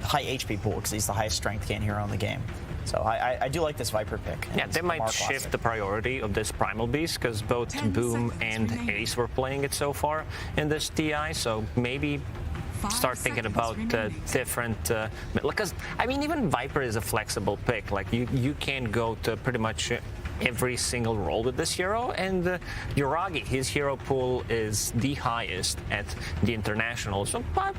high HP pool, because he's the highest strength gain hero in the game. So I do like this Viper pick. Yeah, they might shift the priority of this Primal Beast, because both Boom and Ace were playing it so far in this TI, so maybe start thinking about different, because I mean, even Viper is a flexible pick. Like you can go to pretty much every single role with this hero, and Yuragi, his hero pool is the highest at the international. So, but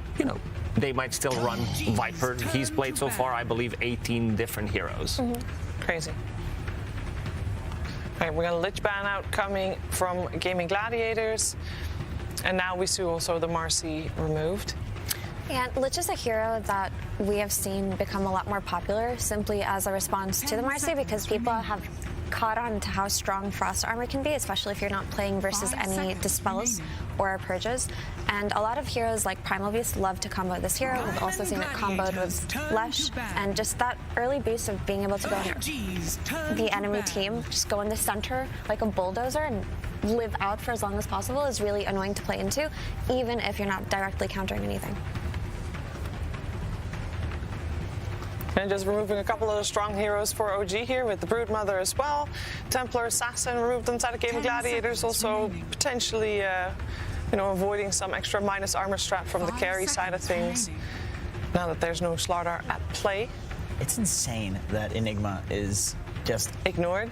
they might still run Viper. He's played so far, I believe, 18 different heroes. Crazy. All right, we're gonna Lich ban out coming from Gaming Gladiators, and now we see also the Marcy removed. Yeah, Lich is a hero that we have seen become a lot more popular simply as a response to the Marcy, because people have caught on to how strong Frost Armor can be, especially if you're not playing versus any Dispels or Purges. And a lot of heroes like Primal Beast love to combo this hero. We've also seen it comboed with Lesh, and just that early boost of being able to go in the enemy team, just go in the center like a bulldozer and live out for as long as possible is really annoying to play into, even if you're not directly countering anything. And just removing a couple of the strong heroes for OG here with the Broodmother as well. Templar, Assassin removed inside of Game of Gladiators, also potentially avoiding some extra minus armor strat from the carry side of things. Now that there's no Slardar at play. It's insane that Enigma is just ignored.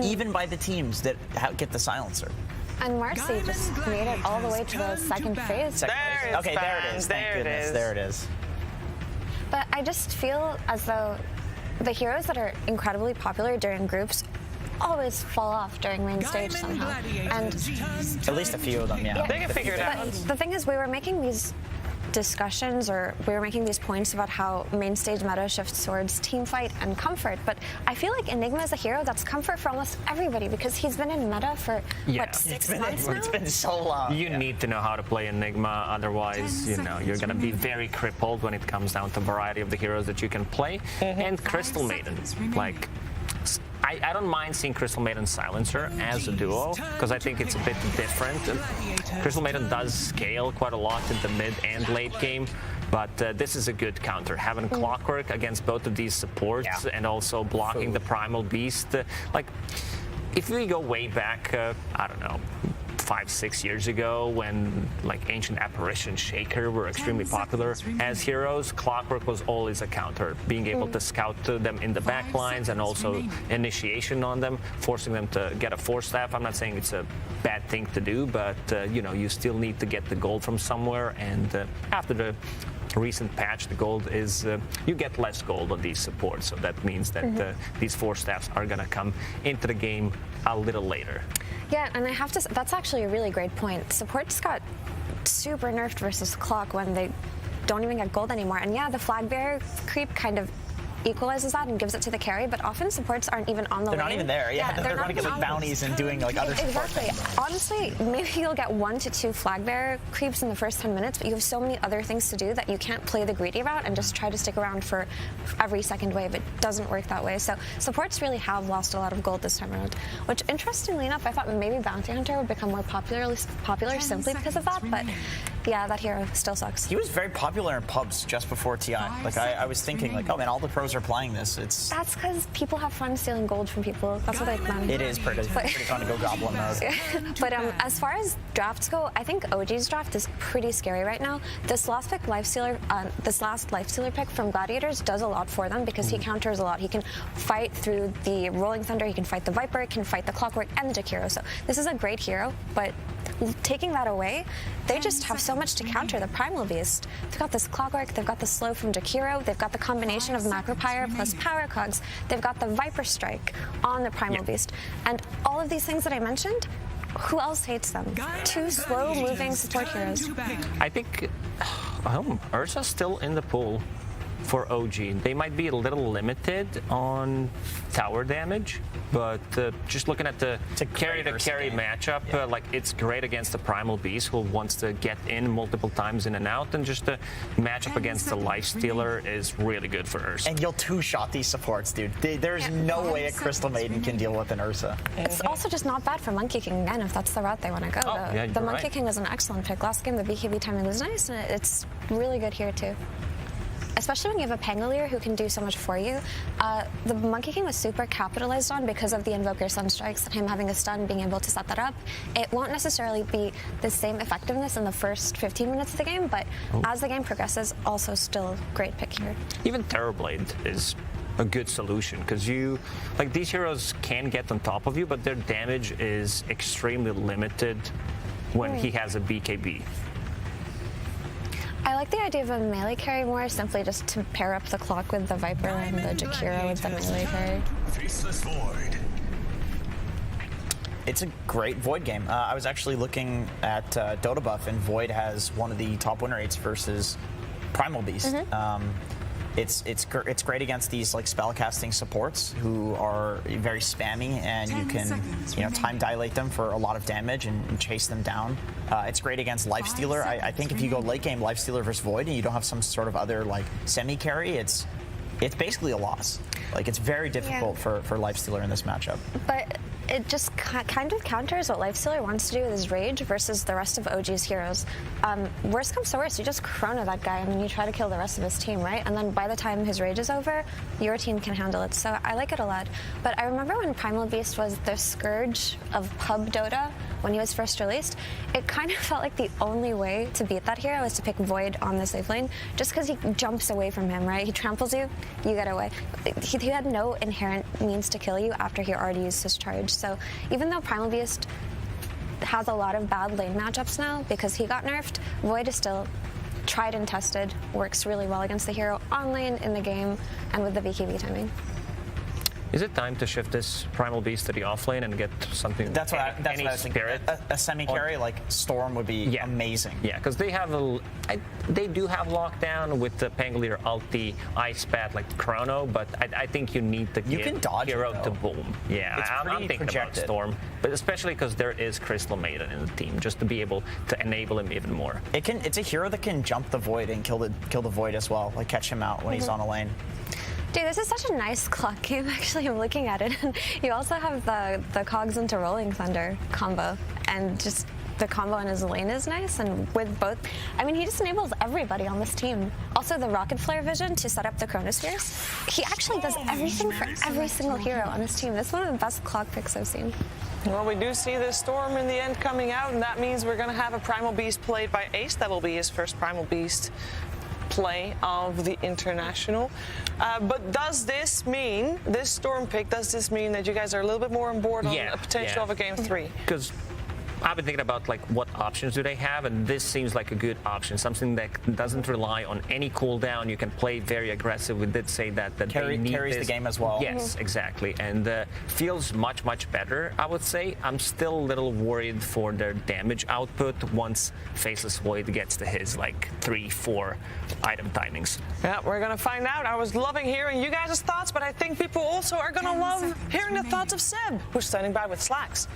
Even by the teams that get the silencer. And Marcy just made it all the way to the second phase. Okay, there it is. Thank goodness. There it is. But I just feel as though the heroes that are incredibly popular during groups always fall off during main stage somehow. And at least a few of them, yeah. They can figure it out. But the thing is, we were making these discussions, or we were making these points about how main stage meta shifts towards team fight and comfort, but I feel like Enigma is a hero that's comfort for almost everybody because he's been in meta for what, 6 months now? It's been so long. You need to know how to play Enigma, otherwise you're going to be very crippled when it comes down to variety of the heroes that you can play. And Crystal Maiden, like, I don't mind seeing Crystal Maiden Silencer as a duo, because I think it's a bit different. Crystal Maiden does scale quite a lot in the mid and late game, but this is a good counter. Having Clockwork against both of these supports and also blocking the Primal Beast. Like, if we go way back, I don't know, 5-6 years ago, when like Ancient Apparition, Shaker were extremely popular as heroes, Clockwork was always a counter, being able to scout them in the back lines and also initiation on them, forcing them to get a Force Staff. I'm not saying it's a bad thing to do, but you still need to get the gold from somewhere, and after the recent patch, the gold is you get less gold on these supports, so that means that these Force Staffs are going to come into the game a little later. Yeah, and I have to say, that's actually a really great point. Supports got super nerfed versus Clock when they don't even get gold anymore. And yeah, the flag bearer creep kind of equalizes that and gives it to the carry, but often supports aren't even on the lane. They're not even there. Yeah, they're running like bounties and doing like other support things. Honestly, maybe you'll get 1 to 2 flag bearer creeps in the first 10 minutes, but you have so many other things to do that you can't play the greedy route and just try to stick around for every second wave. It doesn't work that way. So supports really have lost a lot of gold this time around, which interestingly enough, I thought maybe Bounty Hunter would become more popular simply because of that, but yeah, that hero still sucks. He was very popular in pubs just before TI. Like I was thinking, like, oh man, all the pros are playing this. That's because people have fun stealing gold from people. That's what I meant. It is pretty fun to go goblin mode. But as far as drafts go, I think OG's draft is pretty scary right now. This last Lifestealer pick from Gladiators does a lot for them because he counters a lot. He can fight through the Rolling Thunder, he can fight the Viper, he can fight the Clockwork and the Jakiro. So this is a great hero, but taking that away, they just have so much to counter the Primal Beast. They've got this Clockwork, they've got the slow from Jakiro, they've got the combination of Macropyre plus Power Cogs, they've got the Viper Strike on the Primal Beast. And all of these things that I mentioned, who else hates them? 2 slow-moving support heroes. I think Ursa's still in the pool for OG. They might be a little limited on tower damage, but just looking at the carry-to-carry matchup, like it's great against the Primal Beast who wants to get in multiple times in and out, and just the matchup against the Lifestealer is really good for Ursa. And you'll 2-shot these supports, dude. There's no way a Crystal Maiden can deal with an Ursa. It's also just not bad for Monkey King again if that's the route they want to go. The Monkey King was an excellent pick. Last game, the BKB timing was nice, and it's really good here too. Especially when you have a Pangolier who can do so much for you. The Monkey King was super capitalized on because of the Invoker Sunstrikes and him having a stun, being able to set that up. It won't necessarily be the same effectiveness in the first 15 minutes of the game, but as the game progresses, also still great pick here. Even Terrorblade is a good solution because these heroes can get on top of you, but their damage is extremely limited when he has a BKB. I like the idea of a melee carry more, simply just to pair up the Clock with the Viper and the Jakiro with the melee carry. Faceless Void. it's a great Void game. I was actually looking at Dota Buff, and Void has one of the top win rates versus Primal Beast. It's great against these like spellcasting supports who are very spammy, and you can time dilate them for a lot of damage and chase them down. It's great against Lifestealer. I think if you go late game Lifestealer versus Void and you don't have some sort of other like semi carry, it's basically a loss. Like it's very difficult for Lifestealer in this matchup. But it just kind of counters what Lifestealer wants to do with his Rage versus the rest of OG's heroes. Worst comes to worst, you just chrono that guy and then you try to kill the rest of his team, right? And then by the time his Rage is over, your team can handle it. So I like it a lot. But I remember when Primal Beast was the scourge of pub Dota when he was first released, it kind of felt like the only way to beat that hero was to pick Void on the safe lane, just because he jumps away from him, right? He tramples you, you get away. He had no inherent means to kill you after he already used his charge. So even though Primal Beast has a lot of bad lane matchups now because he got nerfed, Void is still tried and tested, works really well against the hero on lane, in the game, and with the BKB timing. Is it time to shift this Primal Beast to the off lane and get something? That's what I was thinking. A semi carry like Storm would be amazing. Yeah, because they have they do have lockdown with the Pangolier ulti, Ice Bat, like Chrono, but I think you need to get hero to boom. Yeah, I'm thinking about Storm, but especially because there is Crystal Maiden in the team, just to be able to enable him even more. It's a hero that can jump the Void and kill the Void as well, like catch him out when he's on a lane. Dude, this is such a nice clock game, actually. I'm looking at it. And you also have the Cogs into Rolling Thunder combo. And just the combo in his lane is nice. And with both, I mean, he just enables everybody on this team. Also, the Rocket Flare vision to set up the Chronospheres. He actually does everything for every single hero on his team. That's one of the best clock picks I've seen. Well, we do see this Storm in the end coming out, and that means we're going to have a Primal Beast played by Ace. That will be his first Primal Beast play of the International. But does this mean, this Storm pick, does this mean that you guys are a little bit more on board on the potential of a Game 3? Because I've been thinking about like what options do they have, and this seems like a good option, something that doesn't rely on any cooldown. You can play very aggressive. We did say that they need carries this. The game as well. Yes, exactly, and feels much better. I would say I'm still a little worried for their damage output once Faceless Void gets to his like 3-4 item timings. Yeah, we're gonna find out. I was loving hearing you guys' thoughts, but I think people also are gonna love hearing the thoughts of Seb, who's standing by with Slacks.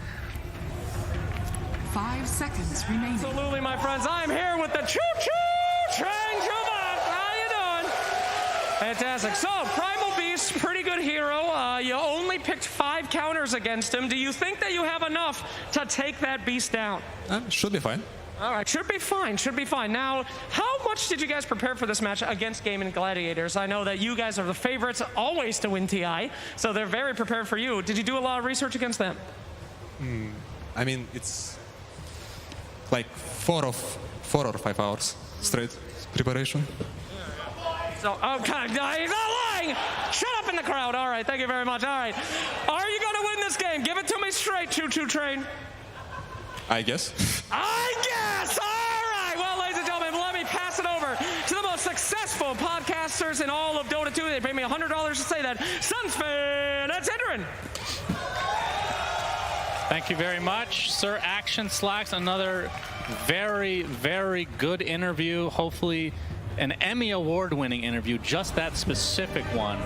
5 seconds remaining. Absolutely, my friends. I'm here with the choo-choo train Chubak. How you doing? Fantastic. So, Primal Beast, pretty good hero. You only picked 5 counters against him. Do you think that you have enough to take that beast down? Should be fine. All right, should be fine, should be fine. Now, how much did you guys prepare for this match against Gaming Gladiators? I know that you guys are the favorites always to win TI, so they're very prepared for you. Did you do a lot of research against them? I mean, it's like 4 or 5 hours straight preparation. So, oh God, he's not lying! Shut up in the crowd. All right, thank you very much. All right. Are you gonna win this game? Give it to me straight, Choo-Choo Train. I guess. I guess! All right! Well, ladies and gentlemen, let me pass it over to the most successful podcasters in all of Dota 2. They paid me $100 to say that. Sunsfan, that's Endrin. Thank you very much, Sir Action Slacks. Another very good interview. Hopefully an Emmy Award-winning interview, just that specific one.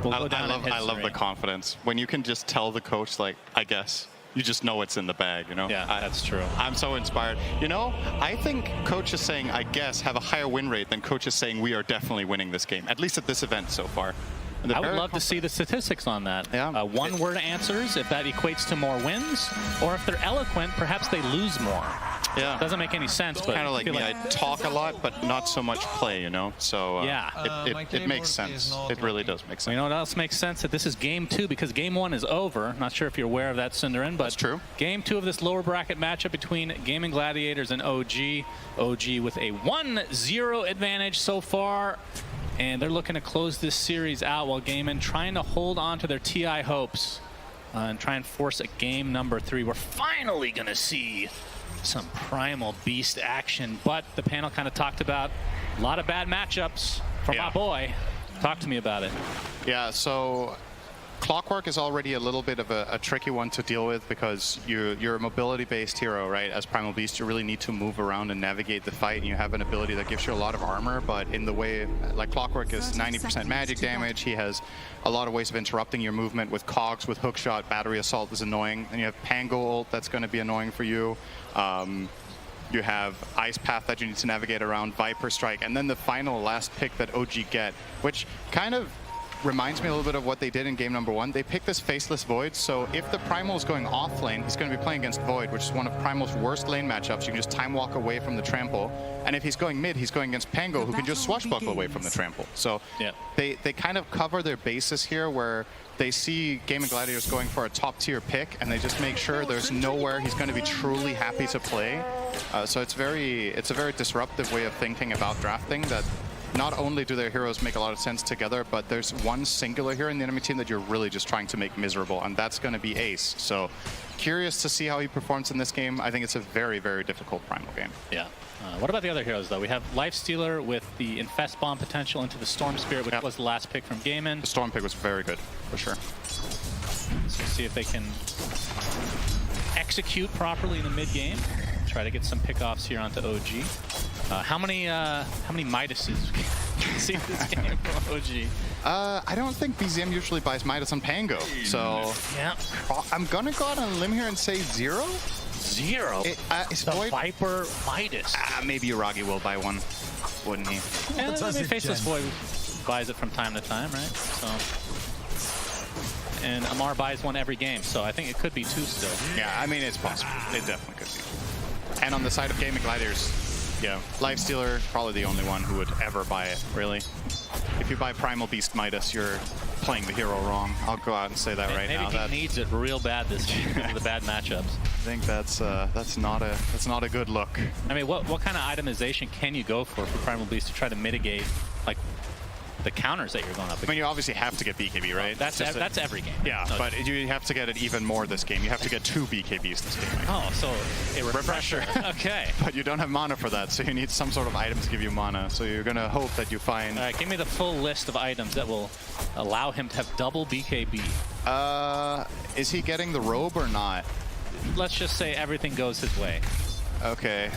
I love the confidence. When you can just tell the coach, like, I guess, you just know it's in the bag, you know? Yeah, that's true. I'm so inspired. You know, I think coaches saying, I guess, have a higher win rate than coaches saying we are definitely winning this game, at least at this event so far. I would love to see the statistics on that. Yeah. One-word answers, if that equates to more wins, or if they're eloquent, perhaps they lose more. Yeah. Doesn't make any sense. But kind of like me. I talk a lot, but not so much play, you know? So it makes sense. It really does make sense. You know what else makes sense? That this is Game 2, because Game 1 is over. Not sure if you're aware of that, Sundarin, but that's true. Game 2 of this lower bracket matchup between Gaming Gladiators and OG. OG with a 1-0 advantage so far. And they're looking to close this series out while Gaming trying to hold on to their TI hopes and try and force a game number 3. We're finally going to see some Primal Beast action, but the panel kind of talked about a lot of bad matchups for my boy. Talk to me about it. Yeah, so Clockwork is already a little bit of a tricky one to deal with because you're a mobility-based hero, right? As Primal Beast, you really need to move around and navigate the fight, and you have an ability that gives you a lot of armor, but in the way, like Clockwork is 90% magic damage, he has a lot of ways of interrupting your movement with cogs, with hookshot, battery assault is annoying, and you have Pango ult that's going to be annoying for you. You have Ice Path that you need to navigate around, Viper Strike, and then the final last pick that OG get, which kind of reminds me a little bit of what they did in game number 1. They picked this Faceless Void, so if the Primal is going off lane, he's going to be playing against Void, which is one of Primal's worst lane matchups. You can just time walk away from the trample. And if he's going mid, he's going against Pango, who can just swashbuckle away from the trample. So they kind of cover their bases here where they see Gaming Gladiators going for a top-tier pick, and they just make sure there's nowhere he's going to be truly happy to play. So it's a very disruptive way of thinking about drafting that not only do their heroes make a lot of sense together, but there's one singular hero in the enemy team that you're really just trying to make miserable, and that's going to be Ace. So curious to see how he performs in this game. I think it's a very, very difficult Primal game. Yeah. What about the other heroes, though? We have Lifestealer with the Infest Bomb potential into the Storm Spirit, which was the last pick from Gaimin. The Storm pick was very good, for sure. So see if they can execute properly in the mid-game. Try to get some pickoffs here onto OG. How many Midases can we see in this game from OG? I don't think BZM usually buys Midas on Pango, so yeah, I'm gonna go out on a limb here and say 0. 0? The Viper Midas. Maybe Uragi will buy one, wouldn't he? Yeah, maybe Faceless Void buys it from time to time, right? So, and Amar buys one every game, so I think it could be 2 still. Yeah, I mean, it's possible. It definitely could be. And on the side of Gaming Gladiators, yeah, Lifestealer, probably the only one who would ever buy it, really. If you buy Primal Beast Midas, you're playing the hero wrong. I'll go out and say that right now. Maybe he needs it real bad this game because of the bad matchups. I think that's not a good look. I mean, what kind of itemization can you go for Primal Beast to try to mitigate, like, the counters that you're going up against? I mean, you obviously have to get BKB, right? That's every game. Yeah, no, but you have to get it even more this game. You have to get 2 BKBs this game. Oh, so a refresher. Okay. But you don't have mana for that, so you need some sort of item to give you mana. So you're going to hope that you find... All right, give me the full list of items that will allow him to have double BKB. Is he getting the robe or not? Let's just say everything goes his way. Okay,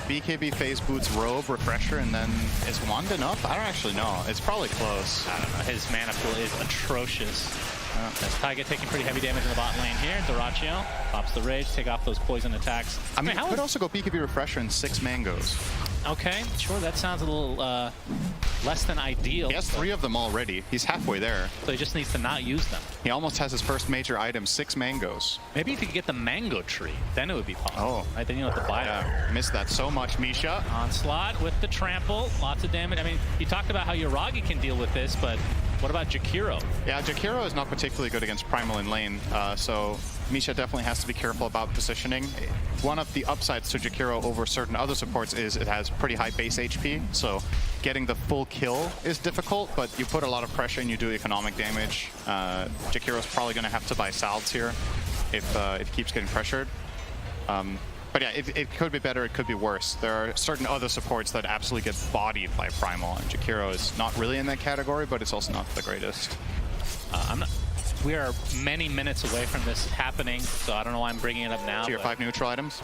BKB phase boots, robe, refresher, and then is wand enough? I don't actually know. It's probably close. I don't know. His mana pool is atrocious. That's Taiga taking pretty heavy damage in the bot lane here. Dyrachyo pops the rage, take off those poison attacks. I mean, he could also go BKB refresher and 6 mangoes. Okay, sure, that sounds a little less than ideal. He has 3 of them already. He's halfway there. So he just needs to not use them. He almost has his first major item, 6 mangoes. Maybe if you could get the mango tree, then it would be possible. Oh. Right, then you don't have to buy it. Missed that so much, Misha. Onslaught with the trample, lots of damage. I mean, you talked about how Uragi can deal with this, but what about Jakiro? Yeah, Jakiro is not particularly good against Primal in lane, so Misha definitely has to be careful about positioning. One of the upsides to Jakiro over certain other supports is it has pretty high base HP, so getting the full kill is difficult, but you put a lot of pressure and you do economic damage. Jakiro's probably going to have to buy salves here if it keeps getting pressured. But yeah, it could be better, it could be worse. There are certain other supports that absolutely get bodied by Primal, and Jakiro is not really in that category, but it's also not the greatest. We are many minutes away from this happening, so I don't know why I'm bringing it up now. Tier 5 neutral items?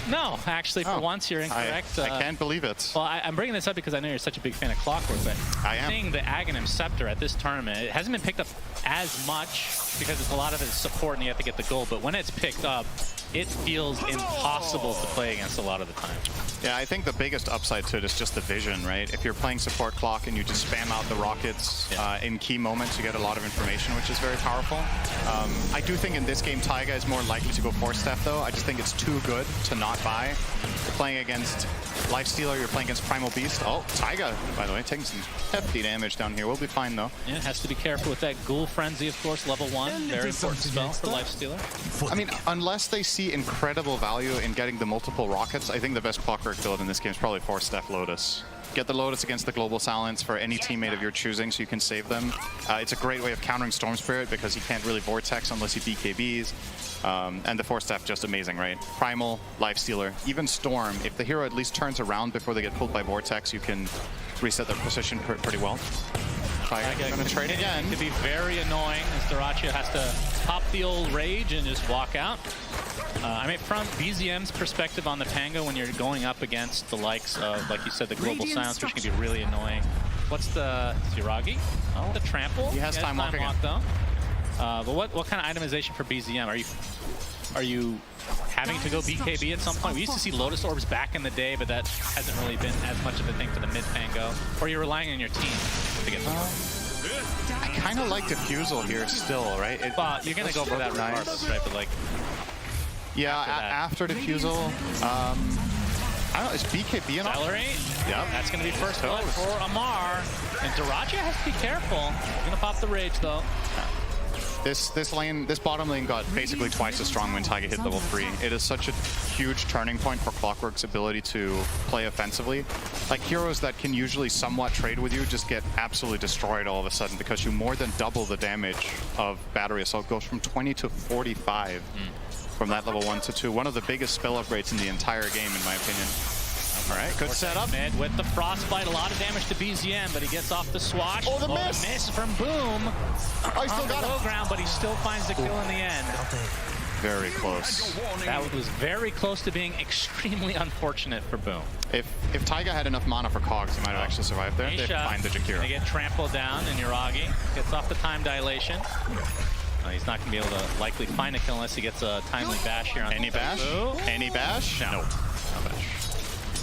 No, actually, for once you're incorrect. I can't believe it. Well, I'm bringing this up because I know you're such a big fan of Clockwork, but I am. seeing the Aghanim Scepter at this tournament, it hasn't been picked up as much because it's a lot of it is support and you have to get the gold, but when it's picked up, it feels impossible to play against a lot of the time. Yeah, I think the biggest upside to it is just the vision, right? If you're playing support Clock and you just spam out the rockets in key moments, you get a lot of information, which is very powerful. I do think in this game, Taiga is more likely to go Force Staff, though. I just think it's too good to not buy. You're playing against Lifestealer, you're playing against Primal Beast. Oh, Taiga, by the way, taking some hefty damage down here. We'll be fine, though. Yeah, has to be careful with that Ghoul Frenzy, of course, level 1. Very important spell for Lifestealer. I mean, unless they see incredible value in getting the multiple rockets, I think the best Clockwork build in this game is probably Force Staff Lotus. Get the Lotus against the Global Silence for any teammate of your choosing so you can save them. It's a great way of countering Storm Spirit because he can't really Vortex unless he BKBs. And the Force Staff just amazing, right? Primal, Lifestealer, even Storm. If the hero at least turns around before they get pulled by Vortex, you can reset their position pretty well. Taiga going to trade again. It could be very annoying as Dyrachyo has to pop the old rage and just walk out. I mean, from BZM's perspective on the Pango, when you're going up against the likes of, like you said, the Global Silence, which can be really annoying. What's the Ziragi? Oh, the Trample. He has time lock again. Though. But what kind of itemization for BZM? Are you having to go BKB at some point? We used to see Lotus Orbs back in the day, but that hasn't really been as much of a thing for the mid Pango. Or you're relying on your team to get I kind of like Diffusal here still, right? Well, you're going to go for that regardless, right? But like, yeah, after Diffusal, I don't know, is BKB enough? Accelerate. Yep. That's going to be first blood for Amar. And Dyrachyo has to be careful. He's going to pop the rage, though. This bottom lane got basically twice as strong when Taiga hit level 3. It is such a huge turning point for Clockwork's ability to play offensively. Like, heroes that can usually somewhat trade with you just get absolutely destroyed all of a sudden because you more than double the damage of Battery Assault. Goes from 20 to 45 from that level 1 to 2. One of the biggest spell upgrades in the entire game, in my opinion. All right, good setup. Mid with the Frostbite, a lot of damage to BZM, but he gets off the swatch. Oh, the miss from Boom. Oh, he still got low ground, but he still finds the kill in the end. Very close. That was very close to being extremely unfortunate for Boom. If Taiga had enough mana for Cogs, he might have actually survived there. They find the Jakiro. They get trampled down, and Yuragi gets off the time dilation. He's not going to be able to likely find a kill unless he gets a timely bash here on Any bash? Any bash? No. No bash.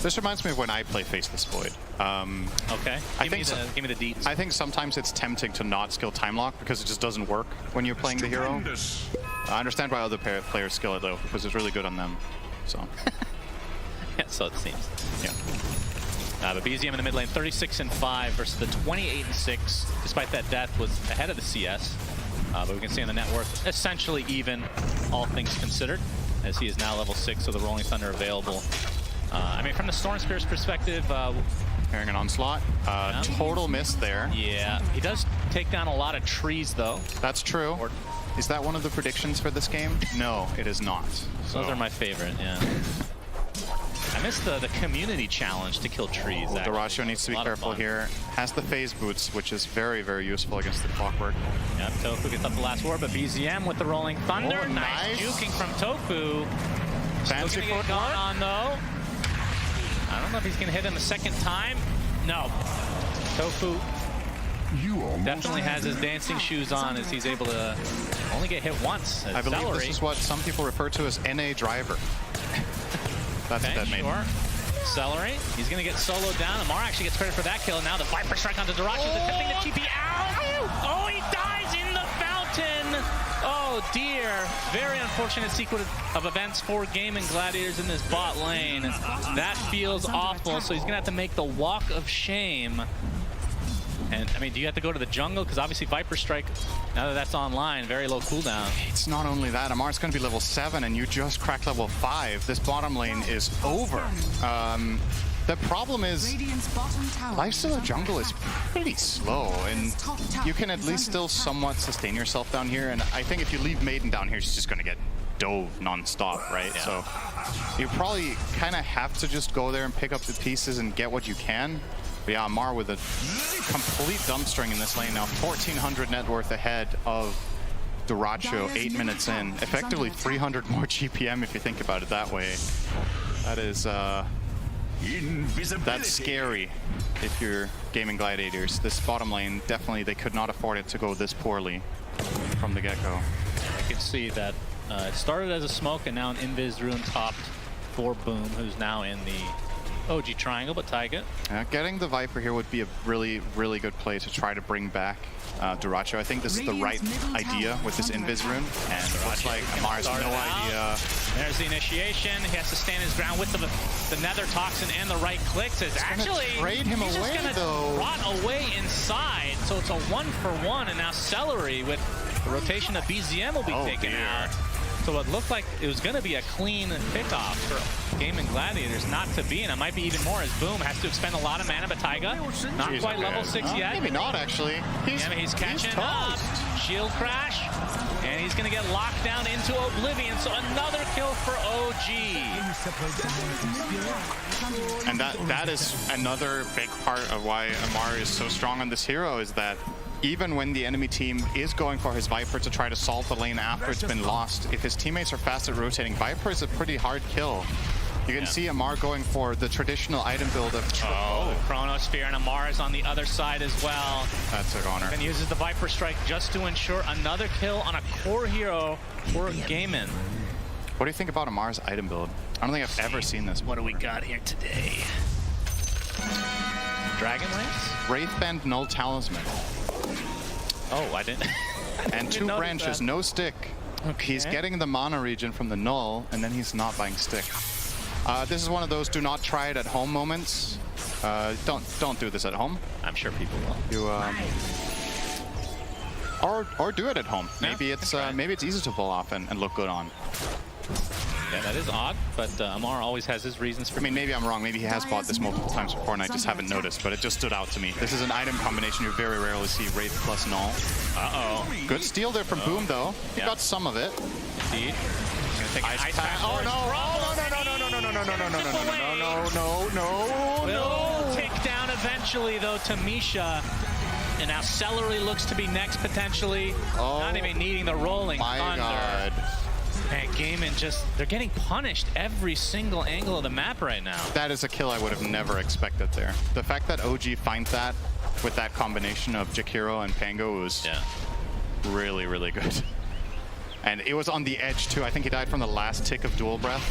This reminds me of when I play Faceless Void. Okay. Give me the deets. I think sometimes it's tempting to not skill time lock because it just doesn't work when you're playing the hero. I understand why other players skill it though, because it's really good on them. So. Yeah, so it seems. Yeah. But BZM in the mid lane, 36-5 versus the 28-6. Despite that death, was ahead of the CS. But we can see on the net worth essentially even, all things considered, as he is now level 6, so the Rolling Thunder available. I mean, from the Storm Spirit's perspective, hearing an onslaught, total miss there. Yeah, he does take down a lot of trees, though. That's true. Is that one of the predictions for this game? No, it is not. Those are my favorite, yeah. I missed the community challenge to kill trees. Dyrachyo needs to be careful here. Has the phase boots, which is very, very useful against the Clockwork. Yeah, Tofu gets up the last war, but BZM with the Rolling Thunder. Oh, nice juking from Tofu. Fancy footwork on, though. I don't know if he's going to hit him a second time. No. Tofu definitely has his dancing shoes on as he's able to only get hit once. I believe this is what some people refer to as NA driver. That's what that made. Sure. Celery. He's going to get soloed down. Amar actually gets credit for that kill. And now the Viper Strike onto Dyrachyo. Attempting to TP out. Oh, he dies in the fountain. Oh, dear. Very unfortunate sequence of events for Gaming Gladiators in this bot lane. That feels awful. So he's going to have to make the walk of shame. And, I mean, do you have to go to the jungle? Because obviously Viper Strike, now that that's online, very low cooldown. It's not only that. Amar's going to be level 7, and you just cracked level 5. This bottom lane is over. The problem is, Lifesteal jungle is pretty slow, and you can at least still somewhat sustain yourself down here. And I think if you leave Maiden down here, she's just going to get dove non-stop, right? Yeah. So you probably kind of have to just go there and pick up the pieces and get what you can. But yeah, Amar with a complete dumpstring in this lane now. 1,400 net worth ahead of Dyrachyo 8 minutes in. Effectively 300 more GPM if you think about it that way. That is, that's scary if you're Gaming Gladiators. This bottom lane, definitely they could not afford it to go this poorly from the get-go. I can see that it started as a smoke and now an Invis Rune topped for Boom, who's now in the OG triangle, but Taiga. Getting the Viper here would be a really, really good play to try to bring back Dyrachyo. I think this is the right idea with this Invis Rune, and it looks like Amar has no idea. There's the initiation. He has to stand his ground with the Nether Toxin and the right clicks. It's actually trade him he's away, just though. Rot away inside, so it's a 1-for-1, and now Celery with the rotation of BZM will be taken out. So it looked like it was going to be a clean pickoff for Gaming Gladiators not to be, and it might be even more as Boom has to expend a lot of mana, but Taiga, not Jeez, quite okay. level 6 yet. Maybe not, actually. He's catching up. Shield crash, and he's going to get locked down into Oblivion, so another kill for OG. And that is another big part of why Amar is so strong on this hero, is that even when the enemy team is going for his Viper to try to solve the lane after it's been lost, if his teammates are fast at rotating, Viper is a pretty hard kill. You can see Amar going for the traditional item build of Chronosphere, and Amar is on the other side as well. That's a goner. And uses the Viper Strike just to ensure another kill on a core hero for Gaimin. What do you think about Amar's item build? I don't think I've ever seen this. What do we got here today? Dragon Lance? Wraithband, Null Talisman. Oh, I didn't. And 2 branches, no stick. Okay. He's getting the mana regen from the Null, and then he's not buying stick. This is one of those do not try it at home moments. Don't do this at home. I'm sure people will. You or do it at home. Maybe it's easy to pull off and look good on. Yeah, that is odd, but Amar always has his reasons for. I mean, maybe I'm wrong. Maybe he has bought this multiple times before, and I just haven't noticed. But it just stood out to me. This is an item combination you very rarely see. Wraith plus Null. Good steal there from Boom, though. He got some of it. Indeed. Ice Pack. Oh no! No! Will take down eventually, though, to Misha. And now Celery looks to be next, potentially. Not even needing the rolling thunder. God. Man, Gaimin they're getting punished every single angle of the map right now. That is a kill I would have never expected there. The fact that OG finds that with that combination of Jakiro and Pango was really, really good. And it was on the edge, too. I think he died from the last tick of Dual Breath.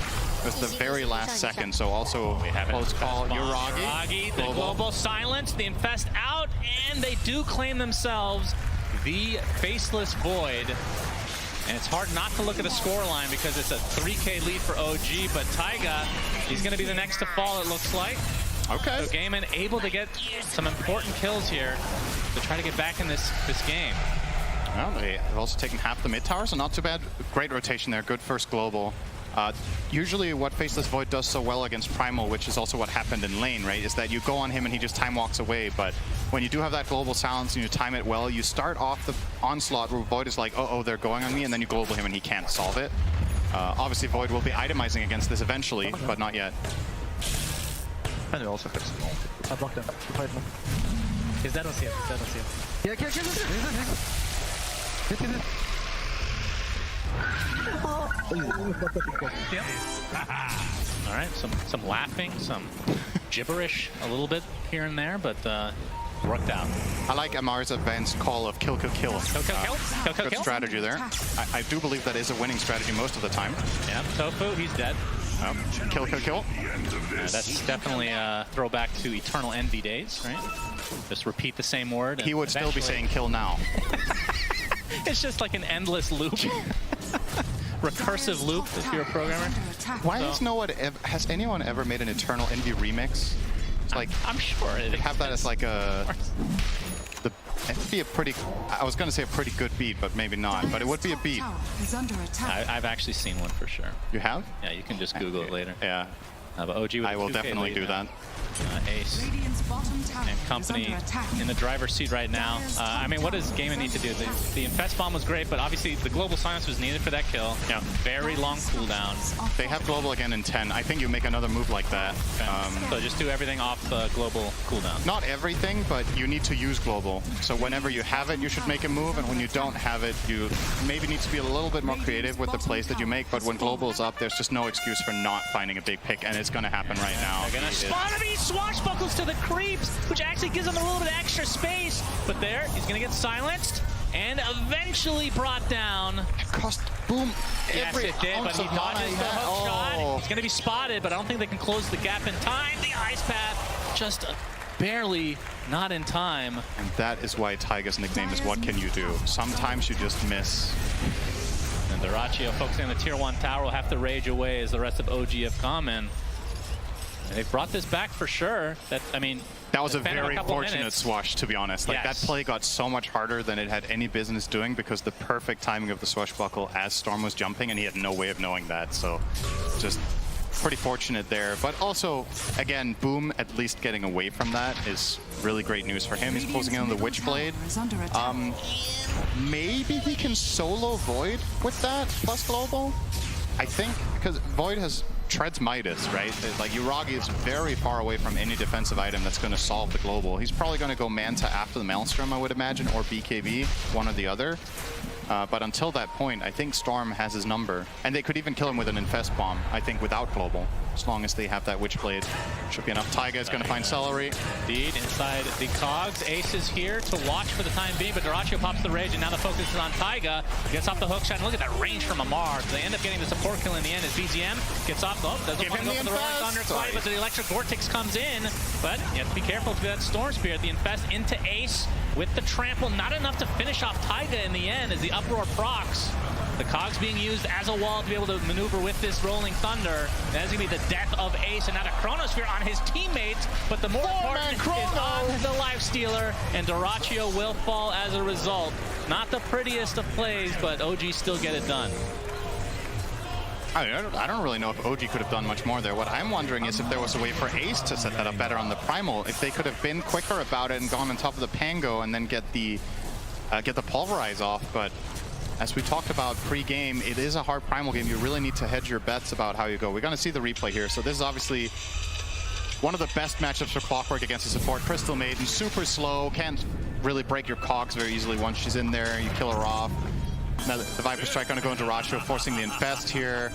It was the very last second, so also close call. Uragi, the global silence, the Infest out, and they do claim themselves the Faceless Void. And it's hard not to look at the scoreline because it's a 3K lead for OG, but Taiga, he's going to be the next to fall, it looks like. Okay. So Gaimin able to get some important kills here to try to get back in this game. Well, they've also taken half the mid tower, so not too bad. Great rotation there, good first global. Usually what Faceless Void does so well against Primal, which is also what happened in lane, right, is that you go on him and he just time walks away. But when you do have that global silence and you time it well, you start off the onslaught where Void is like, oh, they're going on me, and then you global him and he can't solve it. Obviously Void will be itemizing against this eventually, but not yet. And we also have some. I blocked him. He's dead on CM. He's dead on CM. Yeah, kill. All right, some laughing, some gibberish a little bit here and there, but worked out. I like Amar's advanced call of kill. Kill. Good strategy there. I do believe that is a winning strategy most of the time. Yeah, Tofu, he's dead. Kill. That's definitely a throwback to Eternal Envy days, right? Just repeat the same word. He would still be saying kill now. It's just like an endless loop. Recursive loop if you're a programmer. Why has anyone ever made an Eternal Envy remix? It's like I'm sure they have that as like it'd be a pretty, I was going to say a pretty good beat, but maybe not. But it would be a beat. I've actually seen one for sure. You have? Yeah, you can just Google it later. Yeah. But OG I will definitely do that. Ace and company in the driver's seat right now. I mean, what does Gaimin need to do? The Infest Bomb was great, but obviously the global silence was needed for that kill. Yeah. Very long cooldown. They have global again in 10. I think you make another move like that. So just do everything off the global cooldown. Not everything, but you need to use global. So whenever you have it, you should make a move, and when you don't have it, you maybe need to be a little bit more creative with the plays that you make, but when global is up, there's just no excuse for not finding a big pick, and it's going to happen right now. They're going to spawn him. He swashbuckles to the creeps, which actually gives him a little bit of extra space. But there, he's going to get silenced and eventually brought down. It cost Boom every it did, but he dodges the hook shot. He's going to be spotted, but I don't think they can close the gap in time. The ice path just barely not in time. And that is why Taiga's nickname is What Can You Do? Sometimes you just miss. And Dyrachyo focusing on the tier 1 tower will have to rage away as the rest of OGF come in. And they've brought this back for sure. That was a very fortunate swash, to be honest. Like yes. That play got so much harder than it had any business doing because the perfect timing of the swashbuckle as Storm was jumping, and he had no way of knowing that. So just pretty fortunate there. But also, again, Boom at least getting away from that is really great news for him. He's closing in on the Witchblade. Maybe he can solo Void with that plus global. I think because Void treads Midas, right? Like Yuragi is very far away from any defensive item that's going to solve the global. He's probably going to go Manta after the Maelstrom, I would imagine, or BKB, one or the other. But until that point, I think Storm has his number. And they could even kill him with an Infest Bomb, I think, without global. As long as they have that Witchblade. Should be enough. Taiga is going to find Celery. Indeed, inside the Cogs. Ace is here to watch for the time being, but Dyrachyo pops the Rage, and now the focus is on Taiga. Gets off the hook shot, and look at that range from Amar. They end up getting the support kill in the end as BZM gets off. Oh, doesn't want to go for the Rolling Thunder quite, but the Electric Vortex comes in. But you have to be careful to that Storm Spirit. The Infest into Ace with the Trample. Not enough to finish off Taiga in the end as the Uproar procs. The Cogs being used as a wall to be able to maneuver with this Rolling Thunder. That's going to be the death of Ace, and now the Chronosphere on his teammates, but the more important is on the Lifestealer, and Dyrachyo will fall as a result. Not the prettiest of plays, but OG still get it done. I don't really know if OG could have done much more there. What I'm wondering is if there was a way for Ace to set that up better on the Primal, if they could have been quicker about it and gone on top of the Pango and then get the Pulverize off, but as we talked about pre-game, it is a hard Primal game. You really need to hedge your bets about how you go. We're going to see the replay here. So this is obviously one of the best matchups for Clockwork against the support. Crystal Maiden, super slow, can't really break your cogs very easily once she's in there. You kill her off. Now the Viper Strike going to go into Dyrachyo, forcing the Infest here.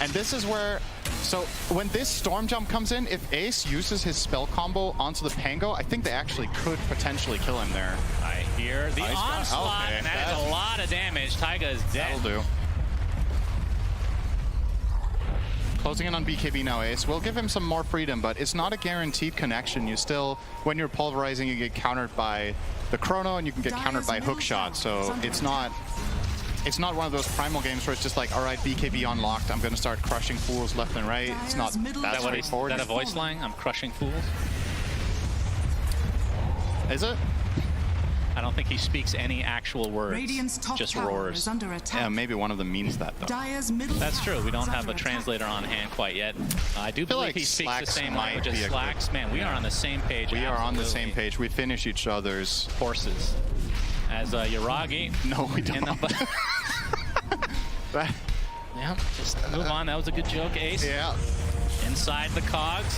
And this is where, so when this Storm Jump comes in, if Ace uses his spell combo onto the Pango, I think they actually could potentially kill him there. I hear the onslaught, okay, and that is a lot of damage. Taiga is dead. That'll do. Closing in on BKB now, Ace. We'll give him some more freedom, but it's not a guaranteed connection. You still, when you're pulverizing, you get countered by the Chrono, and you can get countered by hookshot. So it's not one of those Primal games where it's just like, all right, BKB unlocked, I'm going to start crushing fools left and right. It's not that straightforward. Is that a voice line? I'm crushing fools? Is it? I don't think he speaks any actual words, just roars. Yeah, maybe one of them means that, though. That's true. We don't have a translator on hand quite yet. I do believe he speaks the same language as Slacks. Man, we are on the same page. We are on the same page. We finish each other's horses. As Yuragi. No, we don't. Yeah, just move on. That was a good joke, Ace. Yeah. Inside the Cogs,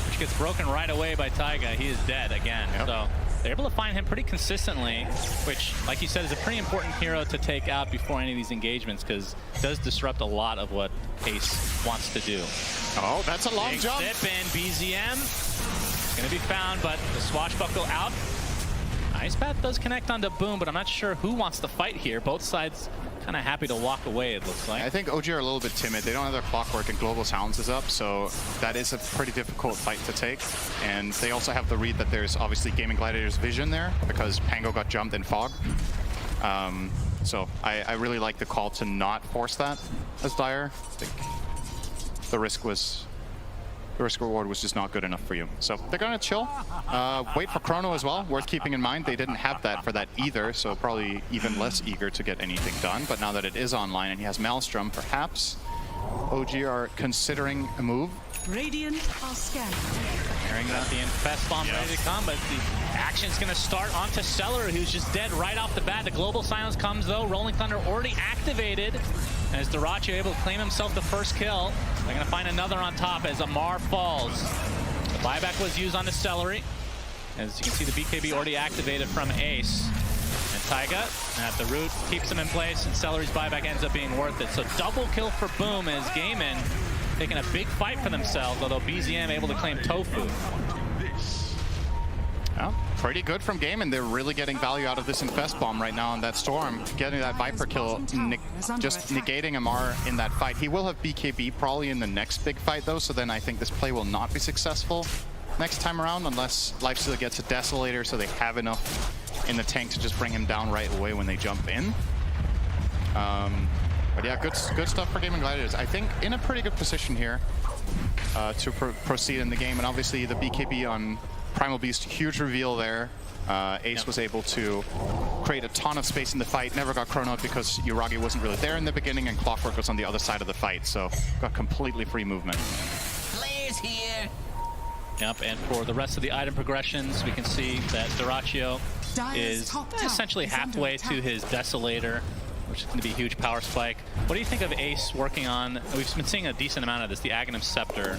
which gets broken right away by Taiga. He is dead again. Yep. So they're able to find him pretty consistently, which, like you said, is a pretty important hero to take out before any of these engagements, because it does disrupt a lot of what Ace wants to do. Oh, that's a long Big jump. Zip in, BZM. Going to be found, but the Swashbuckle out. Ice Path does connect onto Boom, but I'm not sure who wants to fight here. Both sides kind of happy to walk away, it looks like. I think OG are a little bit timid. They don't have their Clockwork, and Global Sounds is up, so that is a pretty difficult fight to take. And they also have the read that there's obviously Gaming Gladiator's vision there, because Pango got jumped in Fog. So I really like the call to not force that as Dire. I think the risk reward was just not good enough for you. So they're gonna chill. Wait for Chrono as well, worth keeping in mind. They didn't have that for that either, so probably even less eager to get anything done. But now that it is online and he has Maelstrom, perhaps OG are considering a move. Radiant are scanning. Hearing that the Infest Bomb ready to come, but the action's gonna start onto Celery, who's just dead right off the bat. The Global Silence comes though, Rolling Thunder already activated. As Dyrachyo able to claim himself the first kill. They're gonna find another on top as Amar falls. The buyback was used on the Celery. As you can see, the BKB already activated from Ace. And Taiga at the root keeps him in place, and Celery's buyback ends up being worth it. So double kill for Boom as Gaimin taking a big fight for themselves, although BZM able to claim Tofu. Yeah, pretty good from Gaimin. They're really getting value out of this Infest Bomb right now on that Storm. Getting that Viper kill, just negating Amar in that fight. He will have BKB probably in the next big fight though, so then I think this play will not be successful next time around unless Lifestealer gets a Desolator so they have enough in the tank to just bring him down right away when they jump in. But yeah, good stuff for Gaming Gladiators. I think in a pretty good position here to proceed in the game, and obviously the BKB on Primal Beast, huge reveal there. Ace was able to create a ton of space in the fight, never got chronoed because Yuragi wasn't really there in the beginning and Clockwork was on the other side of the fight, so got completely free movement. Players here. Yep, and for the rest of the item progressions, we can see that Dyrachyo is essentially halfway to his Desolator, which is going to be a huge power spike. What do you think of Ace working on, we've been seeing a decent amount of this, the Aghanim Scepter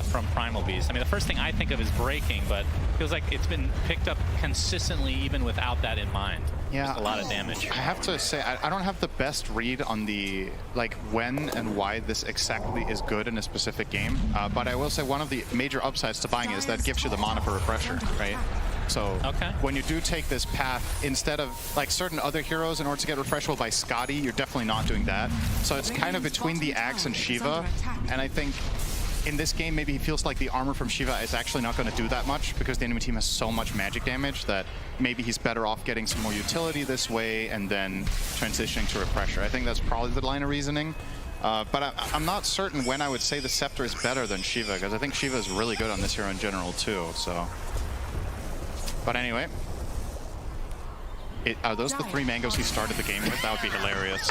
from Primal Beast. I mean, the first thing I think of is breaking, but it feels like it's been picked up consistently even without that in mind. Yeah, just a lot of damage. I have to say, I don't have the best read on the, like, when and why this exactly is good in a specific game, but I will say one of the major upsides to buying is that it gives you the mana for Refresher, right? So when you do take this path, instead of like certain other heroes, in order to get Refresh will buy Skadi, you're definitely not doing that. So it's kind of between the Axe and Shiva, and I think in this game, maybe he feels like the armor from Shiva is actually not going to do that much because the enemy team has so much magic damage that maybe he's better off getting some more utility this way and then transitioning to Refresher. I think that's probably the line of reasoning. But I'm not certain when I would say the Scepter is better than Shiva, because I think Shiva is really good on this hero in general too. So, but anyway, are those the 3 mangoes he started the game with? That would be hilarious.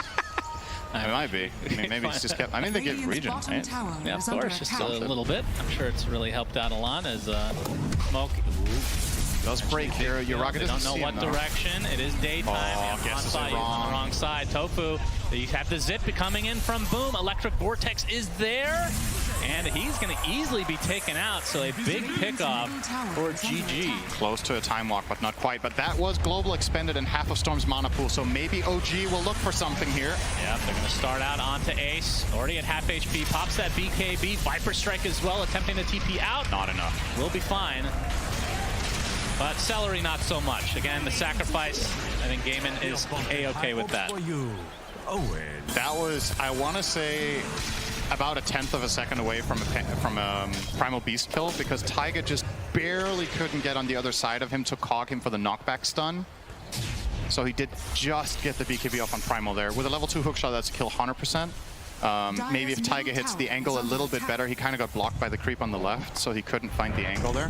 It might be. I mean, maybe it's just kept. I mean, they get region, right? Yeah, of course, just a little bit. I'm sure it's really helped out a lot as Smoke. Does break here. Yuragi doesn't know what direction. It is daytime. And Bonsai on the wrong side. Tofu, you have the zip coming in from Boom. Electric Vortex is there. And he's going to easily be taken out. So a big pickoff for GG. Close to a time walk, but not quite. But that was global expended in half of Storm's mana pool. So maybe OG will look for something here. Yep, they're going to start out onto Ace. Already at half HP. Pops that BKB. Viper Strike as well, attempting to TP out. Not enough. Will be fine. But Celery, not so much. Again, the sacrifice, I think Gaimin is A-okay with that. That was, I want to say, about a 1/10 of a second away from a Primal Beast kill, because Taiga just barely couldn't get on the other side of him to cog him for the knockback stun. So he did just get the BKB off on Primal there. With a level 2 hookshot, that's a kill 100%. Maybe if Taiga hits the angle a little bit better, he kind of got blocked by the creep on the left, so he couldn't find the angle there.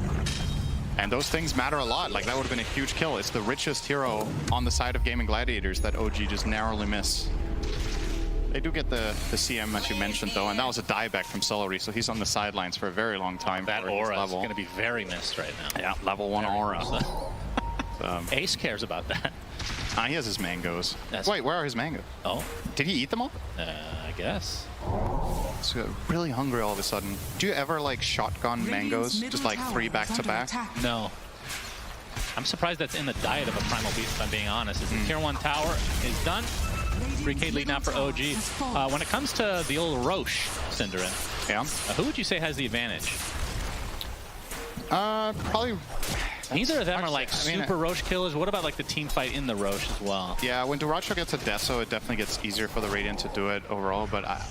And those things matter a lot. Like, that would have been a huge kill. It's the richest hero on the side of Gaming Gladiators that OG just narrowly miss. They do get the CM, as you mentioned, though, and that was a dieback from Celery, so he's on the sidelines for a very long time. That aura is going to be very missed right now. Yeah, level 1 aura. Ace cares about that. He has his mangoes. Wait, where are his mangoes? Oh. Did he eat them all? I guess. So really hungry all of a sudden. Do you ever like shotgun mangoes, just like 3 back to back? No. I'm surprised that's in the diet of a Primal Beast, if I'm being honest. As the Tier 1 tower is done. 3K lead now for OG. When it comes to the old Roche, Synderen, who would you say has the advantage? Probably... Neither of them are like super Roche killers. What about like the team fight in the Roche as well? Yeah, when Dyrachyo gets a Deso, it definitely gets easier for the Radiant to do it overall, but I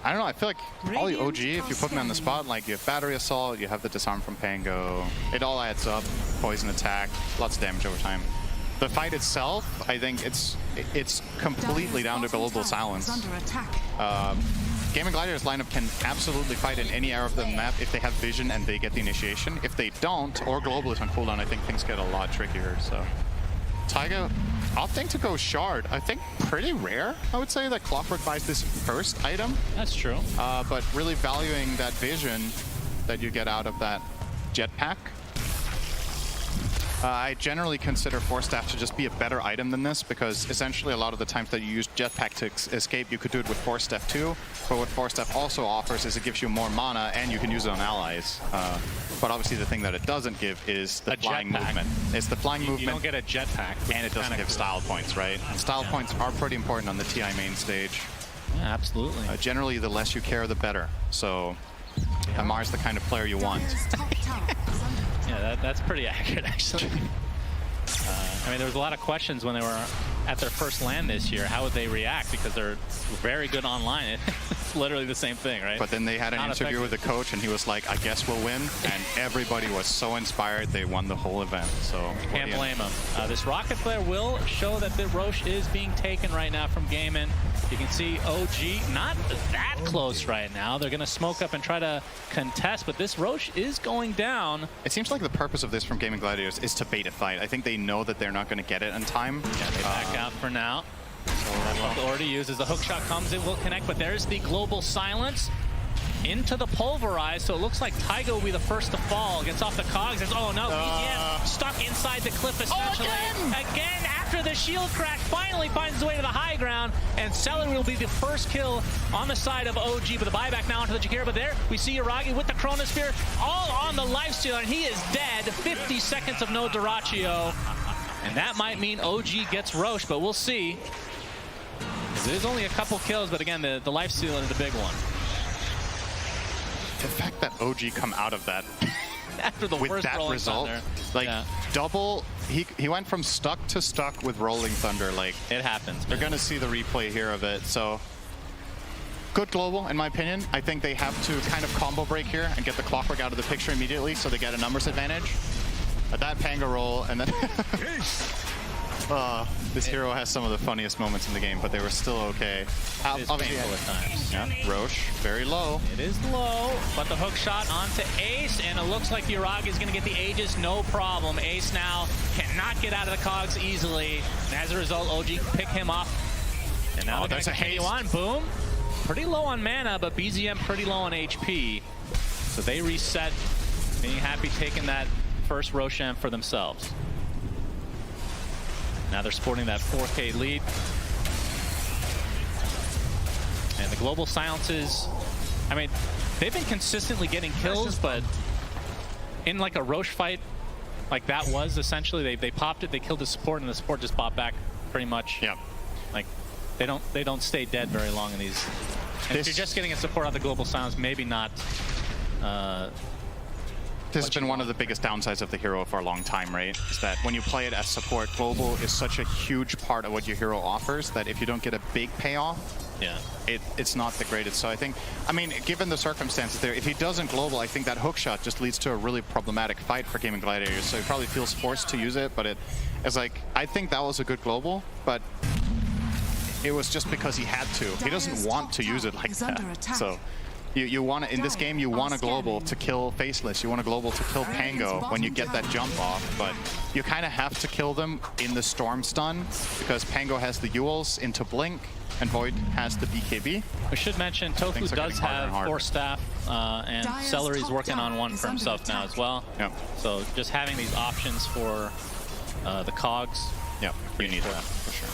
don't know, I feel like probably OG, if you put me on the spot, like you have Battery Assault, you have the Disarm from Pango, it all adds up, poison attack, lots of damage over time. The fight itself, I think it's completely down to Global Silence. Gaming Gladiators lineup can absolutely fight in any area of the map if they have vision and they get the initiation. If they don't, or Global is on cooldown, I think things get a lot trickier. So Taiga opting to go Shard, I think pretty rare, I would say, that Clockwork buys this first item. That's true. But really valuing that vision that you get out of that jetpack. I generally consider Force Staff to just be a better item than this, because essentially a lot of the times that you use Jetpack to escape, you could do it with Force Staff too. But what Force Staff also offers is it gives you more mana, and you can use it on allies. But obviously the thing that it doesn't give is the flying movement. It's the flying movement. You don't get a Jetpack. And it doesn't give style points, right? And style points are pretty important on the TI main stage. Yeah, absolutely. Generally, the less you care, the better. So Amar's the kind of player you want. Yeah, that's pretty accurate, actually. I mean, there was a lot of questions when they were at their first LAN this year. How would they react? Because they're very good online. It's literally the same thing, right? But then they had an interview with the coach, and he was like, I guess we'll win. And everybody was so inspired, they won the whole event. So can't blame him. This Rocket Flare will show that the Roche is being taken right now from Gaimin. You can see OG not that close right now. They're going to smoke up and try to contest, but this Roche is going down. It seems like the purpose of this from Gaming Gladiators is to bait a fight. I think they know that they're not going to get it in time. Yeah, they back out for now. That's what they already used. As the hook shot comes, it will connect, but there's the global silence into the pulverize, so it looks like Taiga will be the first to fall. Gets off the cogs. Oh no, BZM stuck inside the cliff essentially. Again, after the shield crack, finally finds his way to the high ground, and Celery will be the first kill on the side of OG, but the buyback now onto the Jakiro. But there we see Yuragi with the Chronosphere, all on the lifesteal, and he is dead. 50 seconds of no Duraccio, and that might mean OG gets Roche, but we'll see. It is only a couple kills, but again, the lifesteal is the big one. The fact that OG come out of that after the with first that Rolling result, Thunder. like double, he went from stuck to stuck with Rolling Thunder. Like it happens. They're gonna see the replay here of it. So good global, in my opinion. I think they have to kind of combo break here and get the Clockwork out of the picture immediately, so they get a numbers advantage. But that Pango roll, and then this hero has some of the funniest moments in the game, but they were still okay. It is painful at times. Yeah, Roche, very low. It is low, but the hook shot onto Ace, and it looks like Yuragi is going to get the Aegis, no problem. Ace now cannot get out of the cogs easily, and as a result, OG pick him up. And now they're going to continue on. Boom. Pretty low on mana, but BZM pretty low on HP. So they reset, being happy taking that first Roshan for themselves. Now they're sporting that 4K lead. And the global silences, I mean, they've been consistently getting kills, but in like a Roche fight like that was essentially, they popped it, they killed the support, and the support just popped back pretty much. Yeah. Like they don't stay dead very long in these. And if you're just getting a support out the global silence, maybe not. This has been one of the biggest downsides of the hero for a long time, right? Is that when you play it as support, global is such a huge part of what your hero offers that if you don't get a big payoff, yeah, it's not the greatest. So I think, I mean, given the circumstances there, if he doesn't global, I think that hook shot just leads to a really problematic fight for Gaming Gladiators. So he probably feels forced to use it, but it's like, I think that was a good global, but it was just because he had to. He doesn't want to use it like that. So you want to, in this game, you want a global to kill Faceless. You want a global to kill Pango when you get that jump off, but you kind of have to kill them in the Storm Stun because Pango has the Yules into Blink and Void has the BKB. We should mention Tofu does have 4 staff, and Celery's working on 1 for himself now as well. Yep. So just having these options for the cogs. Yep, you need that for sure.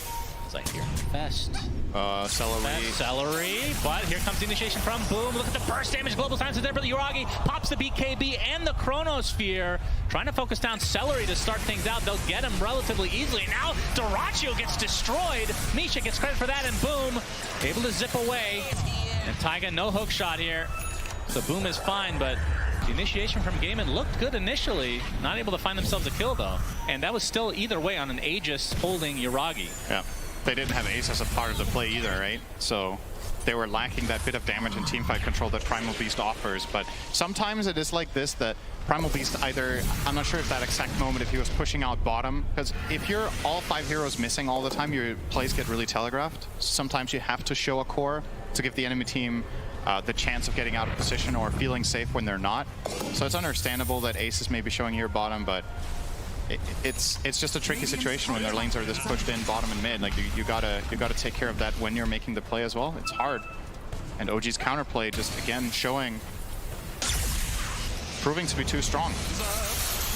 As I hear best. Celery, but here comes the initiation from Boom. Look at the burst damage. Global Silence is there for the Yuragi. Pops the BKB and the Chronosphere. Trying to focus down Celery to start things out. They'll get him relatively easily. And now Duraccio gets destroyed. Misha gets credit for that, and Boom able to zip away. And Taiga, no hook shot here. So Boom is fine, but the initiation from Gaimin looked good initially. Not able to find themselves a kill, though. And that was still either way on an Aegis holding Yuragi. Yeah. They didn't have Ace as a part of the play either, right? So they were lacking that bit of damage and teamfight control that Primal Beast offers. But sometimes it is like this, that Primal Beast either, I'm not sure if that exact moment, if he was pushing out bottom, because if you're all 5 heroes missing all the time, your plays get really telegraphed. Sometimes you have to show a core to give the enemy team the chance of getting out of position or feeling safe when they're not. So it's understandable that Ace is maybe showing here bottom, but it's just a tricky situation when their lanes are this pushed in bottom and mid. Like you gotta take care of that when you're making the play as well. It's hard. And OG's counterplay just again proving to be too strong.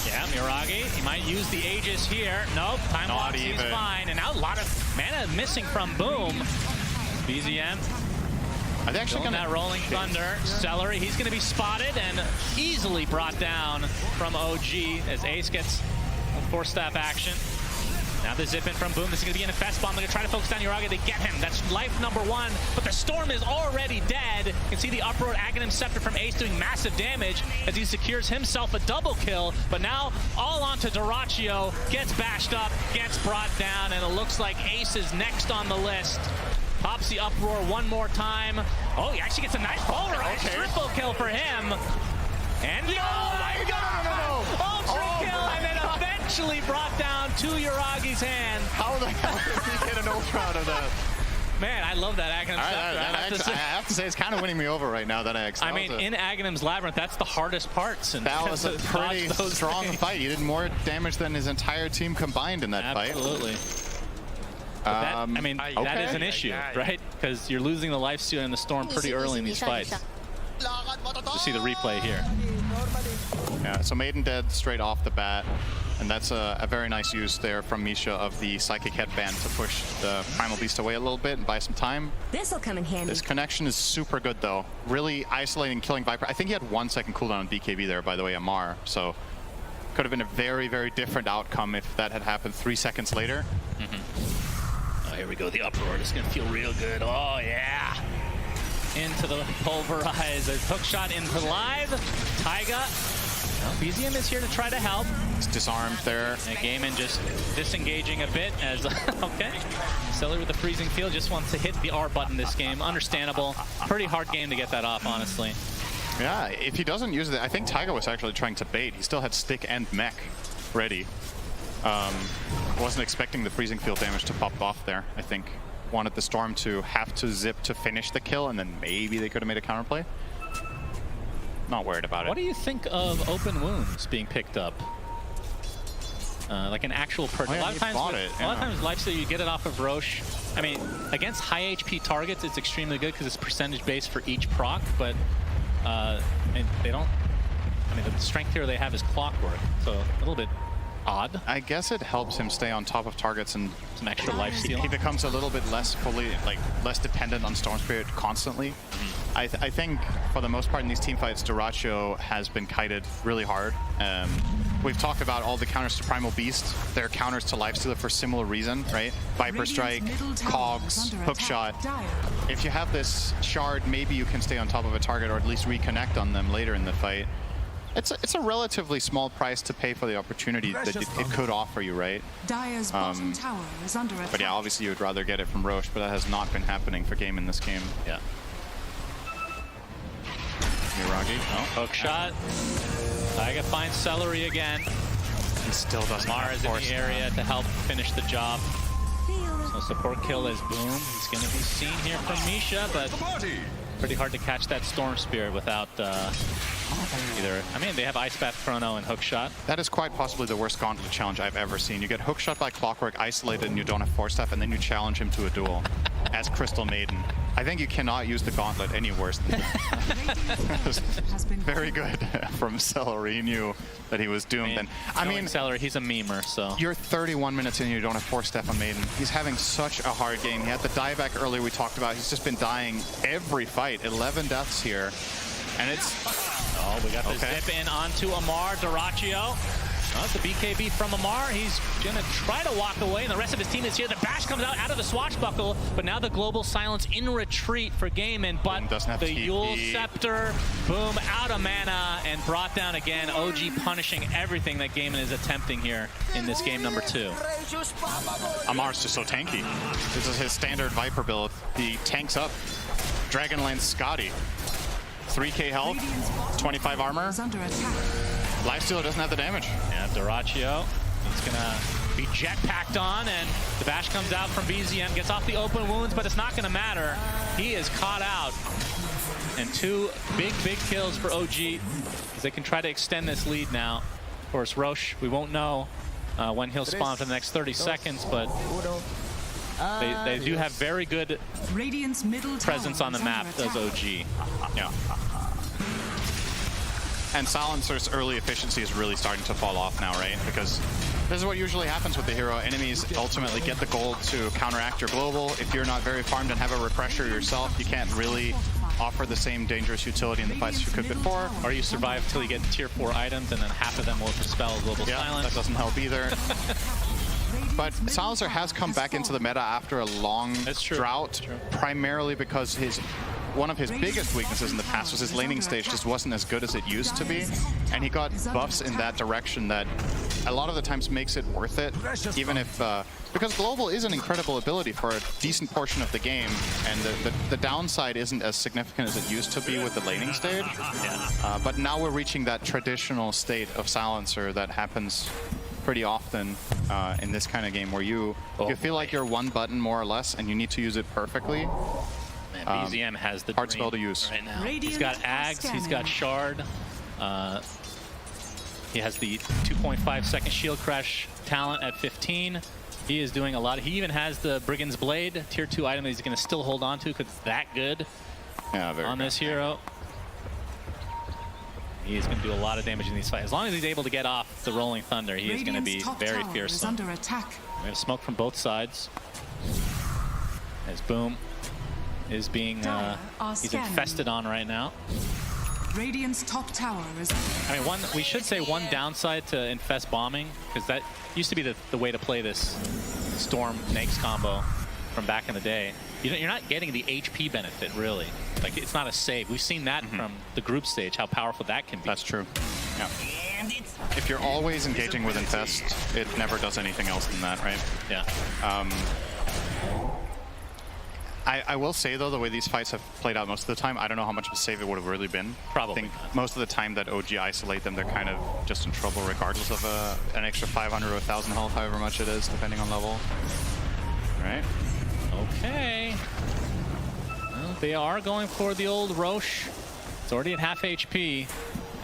Yeah, Yuragi, he might use the Aegis here. Nope, time loss, he's fine. And now a lot of mana missing from Boom. BZM. Are they actually going that Rolling Thunder? Celery, he's going to be spotted and easily brought down from OG as Ace gets 4-staff action. Now the zip in from Boom. This is going to be an Infest Bomb. They're going to try to focus down Yuragi. They get him. That's life number 1. But the Storm is already dead. You can see the Uproar Aghanim Scepter from Ace doing massive damage as he secures himself a double kill. But now all onto Duraccio. Gets bashed up, gets brought down, and it looks like Ace is next on the list. Pops the uproar one more time. Oh, he actually gets a nice pulverize. Triple kill for him. And oh my god! Ultra kill, and then eventually brought down to Yuragi's hand. How the hell did he get an ultra out of that? Man, I love that Aghanim Scepter. I have to say, it's kind of winning me over right now that I I mean, in Aghanim's Labyrinth, that's the hardest parts. And that was a pretty strong fight. He did more damage than his entire team combined in that fight. Absolutely. That, I mean, that is an issue, right? Because you're losing the lifesteal and the storm pretty early in these fights. You see the replay here. Yeah, so Maiden dead straight off the bat. And that's a very nice use there from Misha of the Psychic Headband to push the Primal Beast away a little bit and buy some time. This'll come in handy. This connection is super good, though. Really isolating, killing Viper. I think he had 1 second cooldown on BKB there, by the way, Amar. So could have been a very, very different outcome if that had happened 3 seconds later. Oh, here we go. The uproar is going to feel real good. Oh, yeah. Into the pulverize. A hook shot into live. Taiga. Well, BZM is here to try to help. It's disarmed there. And Gaimin just disengaging a bit as, okay. Celery with the freezing field just wants to hit the R button this game. Understandable. Pretty hard game to get that off, honestly. Yeah, if he doesn't use it, I think Taiga was actually trying to bait. He still had stick and mech ready. Wasn't expecting the freezing field damage to pop off there, I think. Wanted the Storm to have to zip to finish the kill, and then maybe they could have made a counterplay. Not worried about it. What do you think of open wounds being picked up? Like an actual perk. Oh, yeah, a lot of times lifesteal, you get it off of Roche. I mean, against high HP targets, it's extremely good because it's percentage based for each proc, but they don't. I mean, the strength here they have is clockwork, so a little bit odd. I guess it helps him stay on top of targets and some extra lifesteal. He becomes a little bit less less dependent on Storm Spirit constantly. I think for the most part in these team fights, Dyrachyo has been kited really hard. We've talked about all the counters to Primal Beast. They're counters to Lifestealer for similar reason, right? Viper Strike, Cogs, Hookshot. If you have this shard, maybe you can stay on top of a target or at least reconnect on them later in the fight. It's a relatively small price to pay for the opportunity that it could offer you, right? Dire's bottom tower is under attack. But yeah, obviously you would rather get it from Roche, but that has not been happening for Game in this game. Yeah. Yuragi. Oh, hook shot. Taiga finds Celery again. He still doesn't Amar have is in the area to help finish the job. So support kill is Boom. He's going to be seen here from Misha, but pretty hard to catch that Storm Spirit without either. I mean, they have Ice Bath, Chrono, and Hookshot. That is quite possibly the worst Gauntlet challenge I've ever seen. You get Hookshot by Clockwork, isolated, and you don't have Force Staff, and then you challenge him to a duel as Crystal Maiden. I think you cannot use the Gauntlet any worse than that. Very good from Celery. He knew that he was doomed. And I mean, Celery, he's a memer, so. You're 31 minutes in and you don't have Force Staff on Maiden. He's having such a hard game. He had the dieback earlier we talked about. He's just been dying every fight. 11 deaths here. And it's... Oh, we got the zip in onto Amar. Dyrachyo. Oh, it's a BKB from Amar. He's going to try to walk away, and the rest of his team is here. The bash comes out of the swashbuckle, but now the global silence in retreat for Gaimin. But the Yule Scepter, Boom, out of mana, and brought down again. OG punishing everything that Gaimin is attempting here in this game number 2. Amar's just so tanky. This is his standard Viper build. He tanks up. Dragonlance Scotty. 3k health, 25 armor. Lifestealer doesn't have the damage. Yeah, Dyrachyo, he's gonna be jetpacked on, and the bash comes out from BZM, gets off the open wounds, but it's not gonna matter. He is caught out. And 2 big kills for OG, as they can try to extend this lead now. Of course, Roche, we won't know when he'll spawn for the next 30 seconds, but they do have very good presence on the map, does OG. Yeah. And Silencer's early efficiency is really starting to fall off now, right? Because this is what usually happens with the hero. Enemies ultimately get the gold to counteract your global. If you're not very farmed and have a refresher yourself, you can't really offer the same dangerous utility in the fights you could before. Or you survive till you get tier 4 items, and then half of them will dispel global silence. That doesn't help either. But Silencer has come back into the meta after a long drought, primarily because his one of his biggest weaknesses in the past was his laning stage just wasn't as good as it used to be, and he got buffs in that direction that a lot of the times makes it worth it, even if because global is an incredible ability for a decent portion of the game, and the downside isn't as significant as it used to be with the laning stage. But now we're reaching that traditional state of silencer that happens pretty often in this kind of game, where you feel like you're one button more or less, and you need to use it perfectly. Man, BZM has the hard spell to use right now. He's got Ags, he's got Shard. He has the 2.5 second shield crash talent at 15. He is doing a lot. He even has the Brigand's Blade, tier 2 item that he's going to still hold on to because it's that good on this hero. He is going to do a lot of damage in these fights. As long as he's able to get off the Rolling Thunder, he is going to be very fearsome. Under attack. We have smoke from both sides. As Boom is being he's infested on right now. Radiant's top tower is. I mean, we should say one downside to infest bombing, because that used to be the way to play this Storm Nyx combo from back in the day. You're not getting the HP benefit, really. Like, it's not a save. We've seen that from the group stage, how powerful that can be. That's true. Yeah. If you're always engaging with infest, it never does anything else than that, right? Yeah. I will say, though, the way these fights have played out most of the time, I don't know how much of a save it would have really been. Probably. I think most of the time that OG isolate them, they're kind of just in trouble regardless of an extra 500 or 1,000 health, however much it is, depending on level. All right. Okay. Well, they are going for the old Roche. It's already at half HP.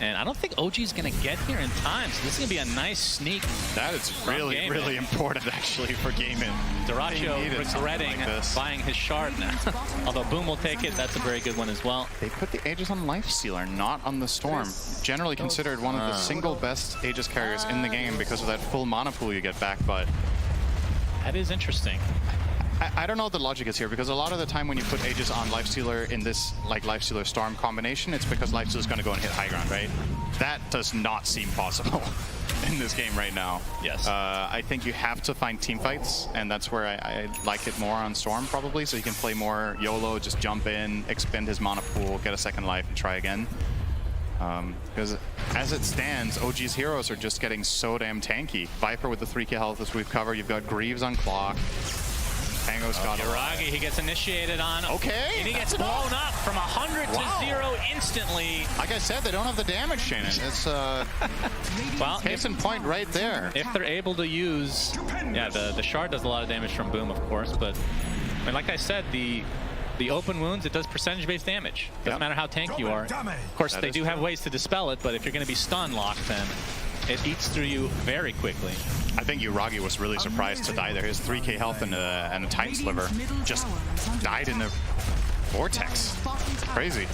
And I don't think OG's going to get here in time, so this is going to be a nice sneak. That is really, really important, actually, for Game-In. Dyrachyo regretting buying his shard now. Although Boom will take it, that's a very good one as well. They put the Aegis on Lifestealer, not on the Storm. Generally considered one of the single best Aegis carriers in the game because of that full mana pool you get back, but... That is interesting. I don't know what the logic is here, because a lot of the time when you put Aegis on Lifestealer in this like Lifestealer Storm combination, it's because Lifestealer is going to go and hit high ground, right? That does not seem possible in this game right now. Yes. I think you have to find team fights, and that's where I like it more on Storm probably, so you can play more YOLO, just jump in, expend his mana pool, get a second life, and try again. Because as it stands, OG's heroes are just getting so damn tanky. Viper with the 3k health as we've covered, you've got Greaves on clock. Tango's got Yuragi, he gets initiated on. Okay. And he gets blown up from 100 to 0 instantly. Like I said, they don't have the damage, Shannon. It's well, case in point right there. If they're able to use, yeah, the shard does a lot of damage from Boom, of course, but I mean, like I said, the open wounds, it does percentage-based damage. Doesn't matter how tanky you are. Of course, they do have ways to dispel it, but if you're going to be stun locked, then it eats through you very quickly. I think Yuragi was really surprised to die there. His 3k health and a Titan Sliver just died in the Vortex. Crazy.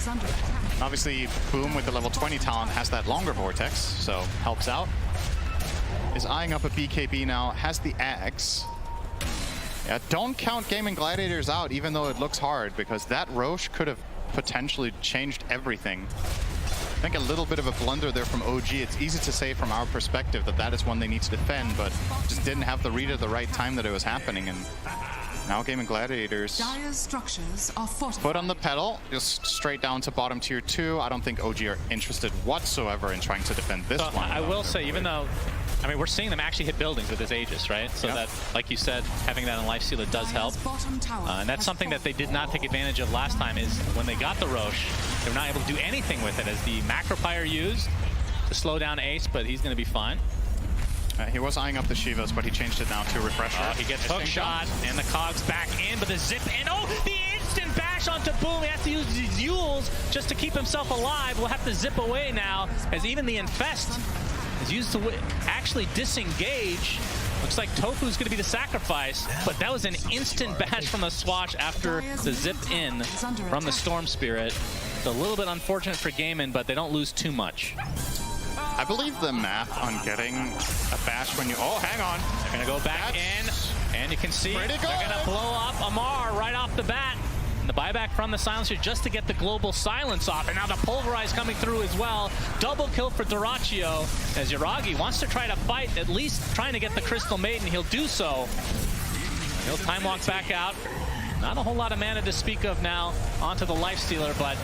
Obviously, Boom with the level 20 talent has that longer Vortex, so helps out. Is eyeing up a BKB now, has the Axe. Yeah, don't count Gaming Gladiators out, even though it looks hard, because that Roche could have potentially changed everything. I think a little bit of a blunder there from OG. It's easy to say from our perspective that that is one they need to defend, but just didn't have the read at the right time that it was happening. And now Gaming Gladiators foot on the pedal, just straight down to bottom tier 2. I don't think OG are interested whatsoever in trying to defend this one. I will say, even though, I mean, we're seeing them actually hit buildings with this Aegis, right? So that, like you said, having that on Lifestealer does help. And that's something that they did not take advantage of last time, is when they got the Roche, they were not able to do anything with it, as the Macropyre used to slow down Ace, but he's going to be fine. He was eyeing up the Shivas, but he changed it now to Refresher. He gets hook shot, and the Cogs back in, but the zip in. Oh, the instant bash onto Boom. He has to use these Yules just to keep himself alive. We'll have to zip away now, as even the Infest is used to actually disengage. Looks like Tofu's going to be the sacrifice, but that was an instant bash from the Swatch after the zip in from the Storm Spirit. It's a little bit unfortunate for Game-In, but they don't lose too much. I believe the math on getting a bash when you... Oh, hang on. They're going to go back in, and you can see they're going to blow up Amar right off the bat. And the buyback from the Silencer just to get the global silence off. And now the Pulverize coming through as well. Double kill for Dyrachyo, as Yuragi wants to try to fight, at least trying to get the Crystal Maiden. He'll do so. He'll time walk back out. Not a whole lot of mana to speak of now onto the Lifestealer, but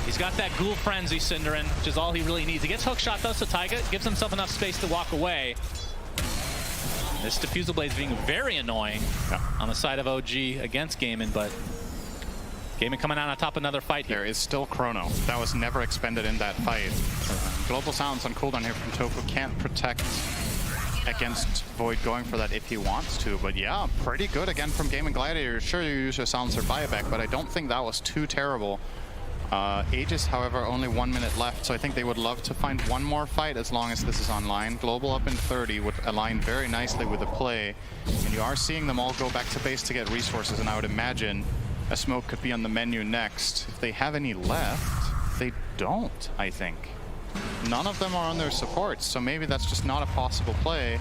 he's got that Ghoul Frenzy, Synderen, which is all he really needs. He gets hookshot though, so Taiga gives himself enough space to walk away. This Diffusal Blade's being very annoying on the side of OG against Gaimin, but Gaimin coming out on top of another fight here. There is still Chrono. That was never expended in that fight. Global Silence on cooldown here from Tofu can't protect against Void going for that if he wants to, but yeah, pretty good again from Gaimin Gladiator. Sure, you use your Silencer buyback, but I don't think that was too terrible. Aegis, however, only 1 minute left, so I think they would love to find one more fight as long as this is online. Global up in 30 would align very nicely with the play, and you are seeing them all go back to base to get resources, and I would imagine a smoke could be on the menu next. If they have any left, they don't, I think. None of them are on their supports, so maybe that's just not a possible play.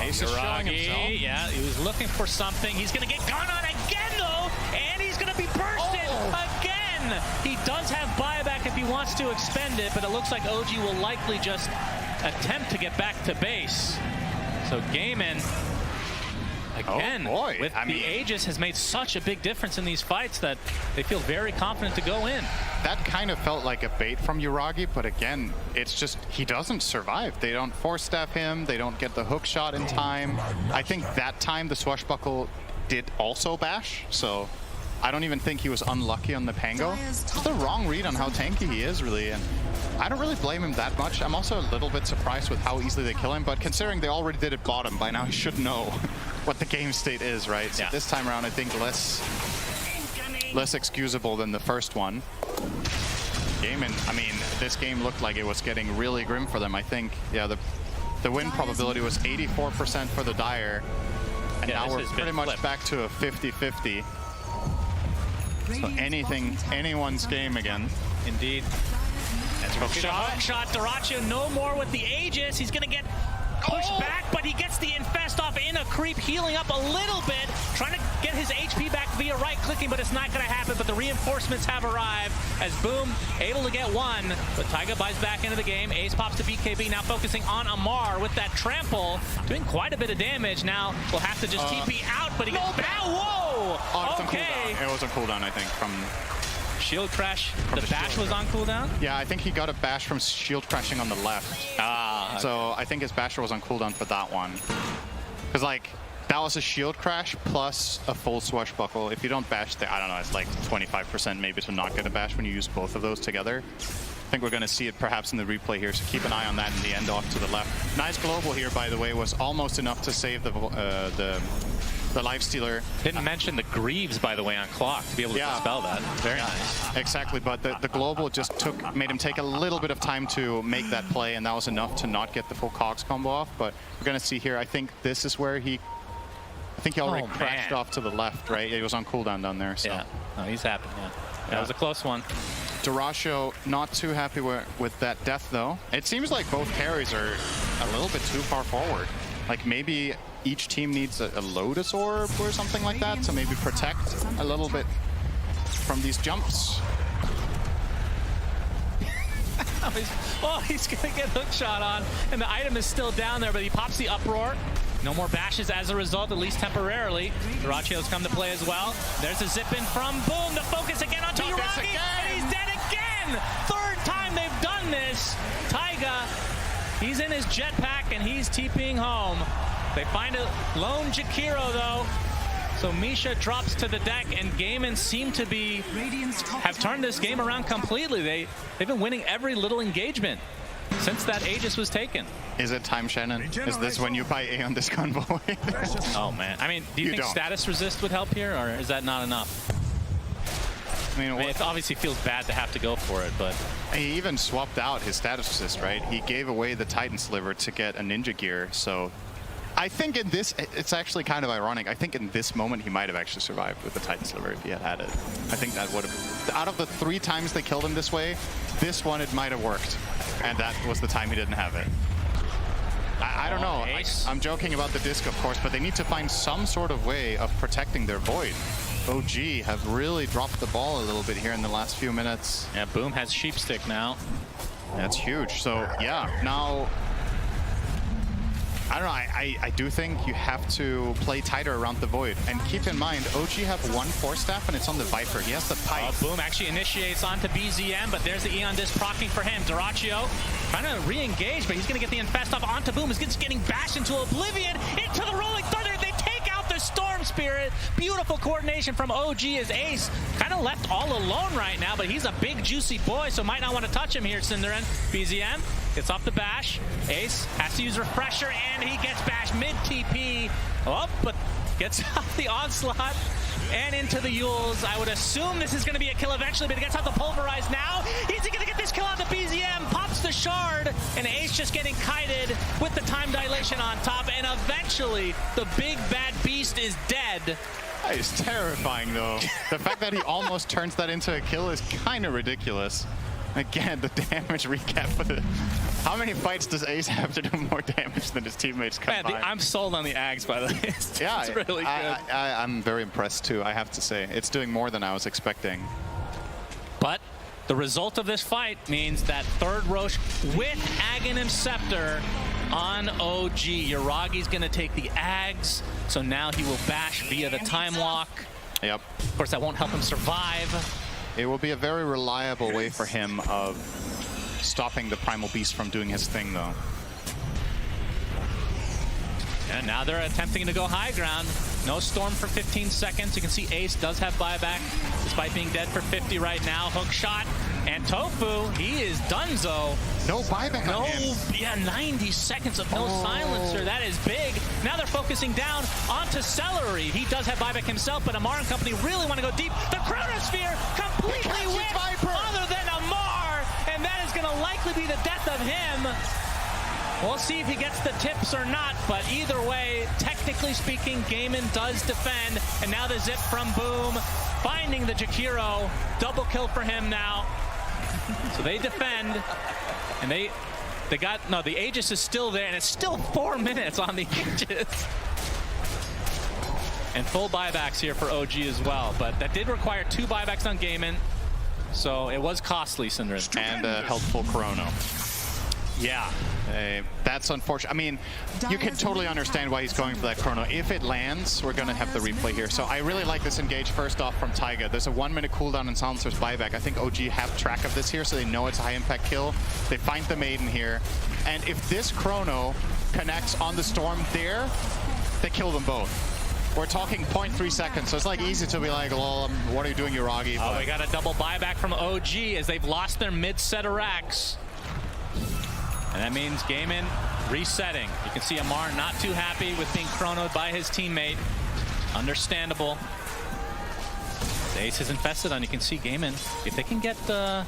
Ace is showing himself. Yeah, he was looking for something. He's going to get gone on again, though, and he's going to be bursted again. He does have buyback if he wants to expend it, but it looks like OG will likely just attempt to get back to base. So Gaimin, again, with the Aegis, has made such a big difference in these fights that they feel very confident to go in. That kind of felt like a bait from Yuragi, but again, it's just he doesn't survive. They don't force staff him, they don't get the hook shot in time. I think that time the Swashbuckle did also bash, so I don't even think he was unlucky on the Pango. It's the wrong read on how tanky he is, really, and I don't really blame him that much. I'm also a little bit surprised with how easily they kill him, but considering they already did it bottom, by now he should know what the game state is, right? So this time around, I think less excusable than the first one. Gaimin, I mean, this game looked like it was getting really grim for them. I think, yeah, the win probability was 84% for the Dire, and now we're pretty much back to a 50-50. So anything, anyone's game again. Indeed. That's hook shot. Dyrachyo no more with the Aegis. He's going to get pushed back, but he gets the infest off in a creep, healing up a little bit, trying to get his HP back via right-clicking, but it's not going to happen. But the reinforcements have arrived as Boom able to get one, but Taiga buys back into the game. Ace pops to BKB, now focusing on Amar with that trample, doing quite a bit of damage. Now we'll have to just TP out, but he gets back. Whoa! Okay. It was on cooldown, I think, from Shield Crash. The bash was on cooldown? Yeah, I think he got a bash from Shield Crashing on the left. So I think his basher was on cooldown for that one. Because, like, that was a Shield Crash plus a full Swashbuckle. If you don't bash there, I don't know, it's like 25% maybe to not get a bash when you use both of those together. I think we're going to see it perhaps in the replay here, so keep an eye on that in the end off to the left. Nice global here, by the way, was almost enough to save the Lifestealer. Didn't mention the Greaves, by the way, on clock to be able to dispel that. Very nice. Exactly, but the global just made him take a little bit of time to make that play, and that was enough to not get the full Cogs combo off. But we're going to see here, I think this is where he already crashed off to the left, right? He was on cooldown down there. So. Yeah, no, he's happy, That was a close one. Dyrachyo not too happy with that death, though. It seems like both carries are a little bit too far forward. Like maybe each team needs a Lotus Orb or something like that to maybe protect a little bit from these jumps. He's going to get hookshot on, and the item is still down there, but he pops the Uproar. No more bashes as a result, at least temporarily. Dyrachyo's come to play as well. There's a zip in from Boom. The focus again onto Yuragi, and he's dead again! Third time they've done this. Taiga, he's in his jetpack, and he's TPing home. They find a lone Jakiro, though. So Misha drops to the deck, and Gaimin seem to have turned this game around completely. They've been winning every little engagement since that Aegis was taken. Is it time, Shannon? Is this when you buy A on this convoy? Oh, man. I mean, do you think status resist would help here, or is that not enough? I mean, it obviously feels bad to have to go for it, but... He even swapped out his status resist, right? He gave away the Titan Sliver to get a Ninja Gear, so... I think in this, it's actually kind of ironic. I think in this moment, he might have actually survived with the Titan Sliver if he had it. I think that would have... Out of the 3 times they killed him this way, this one, it might have worked. And that was the time he didn't have it. I don't know. I'm joking about the disc, of course, but they need to find some sort of way of protecting their Void. OG have really dropped the ball a little bit here in the last few minutes. Yeah, Boom has Sheepstick now. That's huge. So, yeah, now... I don't know, I do think you have to play tighter around the Void. And keep in mind, OG have one Force Staff and it's on the Viper. He has the pipe. Boom actually initiates onto BZM, but there's the Aeon Disc proccing for him. Dyrachyo trying to re-engage, but he's going to get the Infest off onto Boom. He's just getting bashed into Oblivion, into the Rolling Thunder. They take out the Storm Spirit. Beautiful coordination from OG as Ace kind of left all alone right now, but he's a big, juicy boy, so might not want to touch him here, Synderen. BZM gets off the bash. Ace has to use Refresher, and he gets bashed mid-TP. Oh, but gets off the Onslaught and into the Yules. I would assume this is going to be a kill eventually, but he gets off the Pulverize now. He's going to get this kill on the BZM, pops the Shard, and Ace just getting kited with the time dilation on top, and eventually the big bad beast is dead. That is terrifying, though. The fact that he almost turns that into a kill is kind of ridiculous. Again, the damage recap for the... How many fights does Ace have to do more damage than his teammates combined? Man, I'm sold on the Ags, by the way. It's really good. I'm very impressed, too, I have to say. It's doing more than I was expecting. But the result of this fight means that third Rosh with Aghanim Scepter on OG. Yuragi's going to take the Ags, so now he will bash via the Time Walk. Yep. Of course, that won't help him survive. It will be a very reliable way for him of stopping the Primal Beast from doing his thing, though. And now they're attempting to go high ground. No Storm for 15 seconds. You can see Ace does have buyback, despite being dead for 50 right now. Hook shot. And Tofu, he is donezo. No buyback on him. Yeah, 90 seconds of no silencer. That is big. Now they're focusing down onto Celery. He does have buyback himself, but Amar and company really want to go deep. The Chronosphere completely whipped other than Amar, and that is going to likely be the death of him. We'll see if he gets the tips or not, but either way, technically speaking, Gaimin does defend, and now the zip from Boom, finding the Jakiro. Double kill for him now. So they defend, and they got, no, the Aegis is still there, and it's still 4 minutes on the Aegis. And full buybacks here for OG as well, but that did require 2 buybacks on Gaimin, so it was costly, Synderen. And a helpful Chrono. Yeah. That's unfortunate. I mean, you can totally understand why he's going for that Chrono. If it lands, we're going to have the replay here. So I really like this engage first off from Taiga. There's a 1 minute cooldown in Silencer's buyback. I think OG have track of this here, so they know it's a high impact kill. They find the Maiden here. And if this Chrono connects on the Storm there, they kill them both. We're talking 0.3 seconds, so it's like easy to be like, well, what are you doing, Yuragi? Oh, we got a double buyback from OG as they've lost their mid-set Arax. And that means Gaimin resetting. You can see Amar not too happy with being chronoed by his teammate. Understandable. The Ace is infested on. You can see Gaimin. If they can get the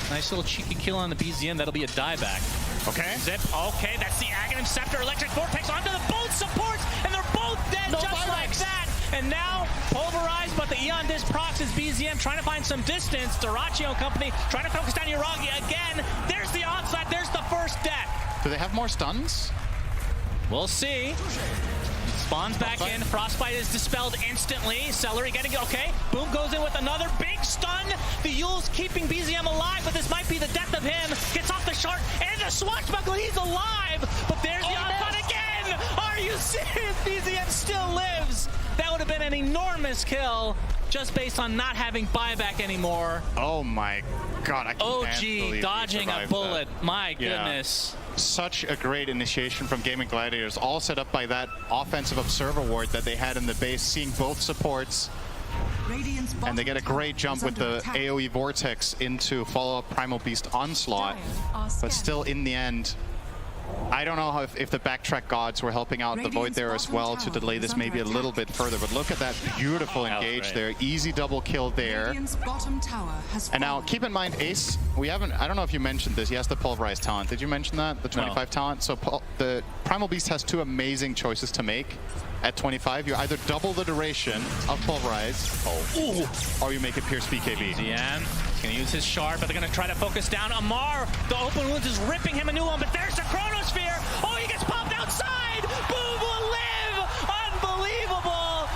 nice little cheeky kill on the BZM, that'll be a dieback. Okay. Zip. Okay, that's the Aghanim Scepter. Electric Vortex onto the both supports, and they're both dead just like that. And now Pulverized, but the Aeon Disc procs is BZM trying to find some distance. Dyrachyo and company trying to focus down Yuragi again. There's the onside. There's the first death. Do they have more stuns? We'll see. Spawns back in. Frostbite is dispelled instantly. Celery getting it. Okay. Boom goes in with another big stun. The Yule's keeping BZM alive, but this might be the death of him. Gets off the shark and the swashbuckle. He's alive, but there's the onside again. Are you serious? BZM still lives. That would have been an enormous kill just based on not having buyback anymore. Oh my god, I can't believe OG dodging a bullet. That. My goodness. Such a great initiation from Gaimin Gladiators, all set up by that offensive observer ward that they had in the base, seeing both supports. And they get a great jump with the AoE Vortex into follow-up Primal Beast Onslaught. But still, in the end, I don't know if the backtrack gods were helping out the Void there as well to delay this maybe a little bit further. But look at that beautiful engage there. Easy double kill there. And now, keep in mind, Ace, we haven't, I don't know if you mentioned this, he has the Pulverized talent. Did you mention that? The 25 talent? So the Primal Beast has 2 amazing choices to make. At 25, you either double the duration of Pulverize, or you make it Pierce BKB. BZM gonna use his shard, but they're gonna try to focus down Amar. The open wounds is ripping him a new one, but there's the Chronosphere. Oh, he gets popped outside. Boom will live. Unbelievable.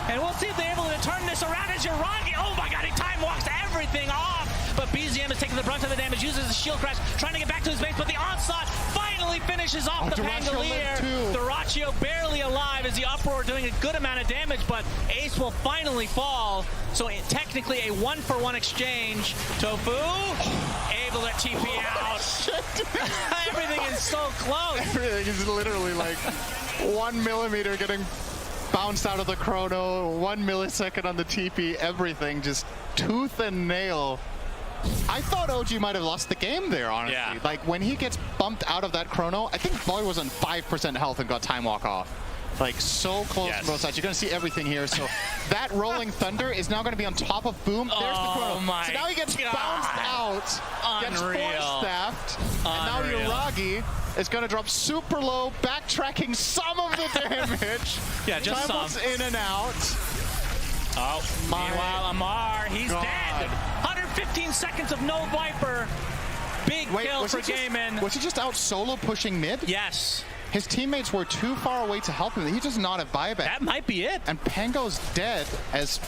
And we'll see if they're able to turn this around as Yuragi. Oh my god, he time walks everything off. But BZM is taking the brunt of the damage, uses the shield crash, trying to get back to his base, but the onslaught finally finished finishes off the Pangolier. Dyrachyo barely alive as the Uproar doing a good amount of damage, but Ace will finally fall. So technically a 1-for-1 exchange. Tofu able to TP out. Everything is so close. Everything is literally like 1 millimeter getting bounced out of the chrono, 1 millisecond on the TP, everything just tooth and nail. I thought OG might have lost the game there, honestly. Yeah. Like, when he gets bumped out of that chrono, I think Void was on 5% health and got time walk off. Like, so close to both sides. You're going to see everything here. So that Rolling Thunder is now going to be on top of Boom. There's the chrono. So now he gets bounced out, gets force staffed, and now Yuragi is going to drop super low, backtracking some of the damage. Yeah, just some. In and out. Oh, meanwhile, Amar, he's dead. 115 seconds of no Viper. Big kill for Gaimin. Was he just out solo pushing mid? Yes. His teammates were too far away to help him. He does not have buyback. That might be it. And Pango's dead as...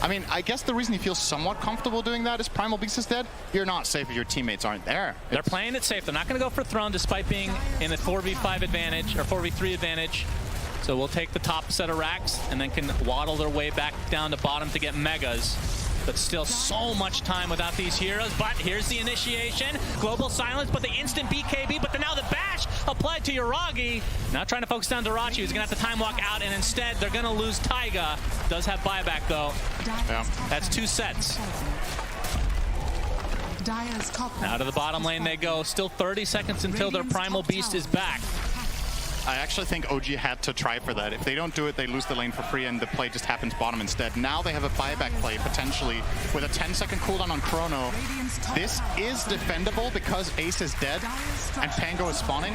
I mean, I guess the reason he feels somewhat comfortable doing that is Primal Beast is dead. You're not safe if your teammates aren't there. They're playing it safe. They're not going to go for Throne despite being in a 4v5 advantage or 4v3 advantage. So we'll take the top set of racks and then can waddle their way back down to bottom to get Megas. But still so much time without these heroes. But here's the initiation. Global silence, but the instant BKB. But now the bash applied to Yuragi. Now trying to focus down Dyrachyo. He's going to have to time walk out. And instead, they're going to lose Taiga. Does have buyback, though. Yeah. That's 2 sets. Now to the bottom lane they go. Still 30 seconds until their Primal Beast is back. I actually think OG had to try for that. If they don't do it, they lose the lane for free and the play just happens bottom instead. Now they have a buyback play, potentially, with a 10-second cooldown on Chrono. This is defendable because Ace is dead and Pango is spawning.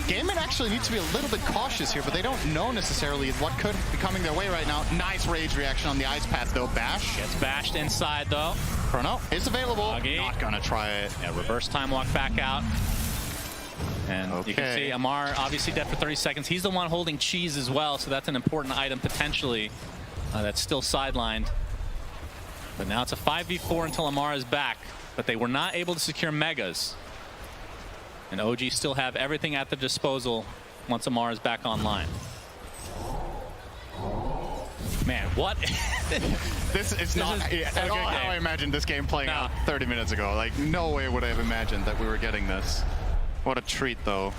Gaimin actually needs to be a little bit cautious here, but they don't know necessarily what could be coming their way right now. Nice rage reaction on the Ice Path, though. Bash. Gets bashed inside, though. Chrono is available. Yuragi. Not gonna try it. Yeah, reverse time walk back out. And you can see Amar obviously dead for 30 seconds. He's the one holding cheese as well, so that's an important item potentially that's still sidelined. But now it's a 5v4 until Amar is back. But they were not able to secure Megas. And OG still have everything at their disposal once Amar is back online. Man, what? This is not at all how I imagined this game playing out 30 minutes ago. Like, no way would I have imagined that we were getting this. What a treat, though.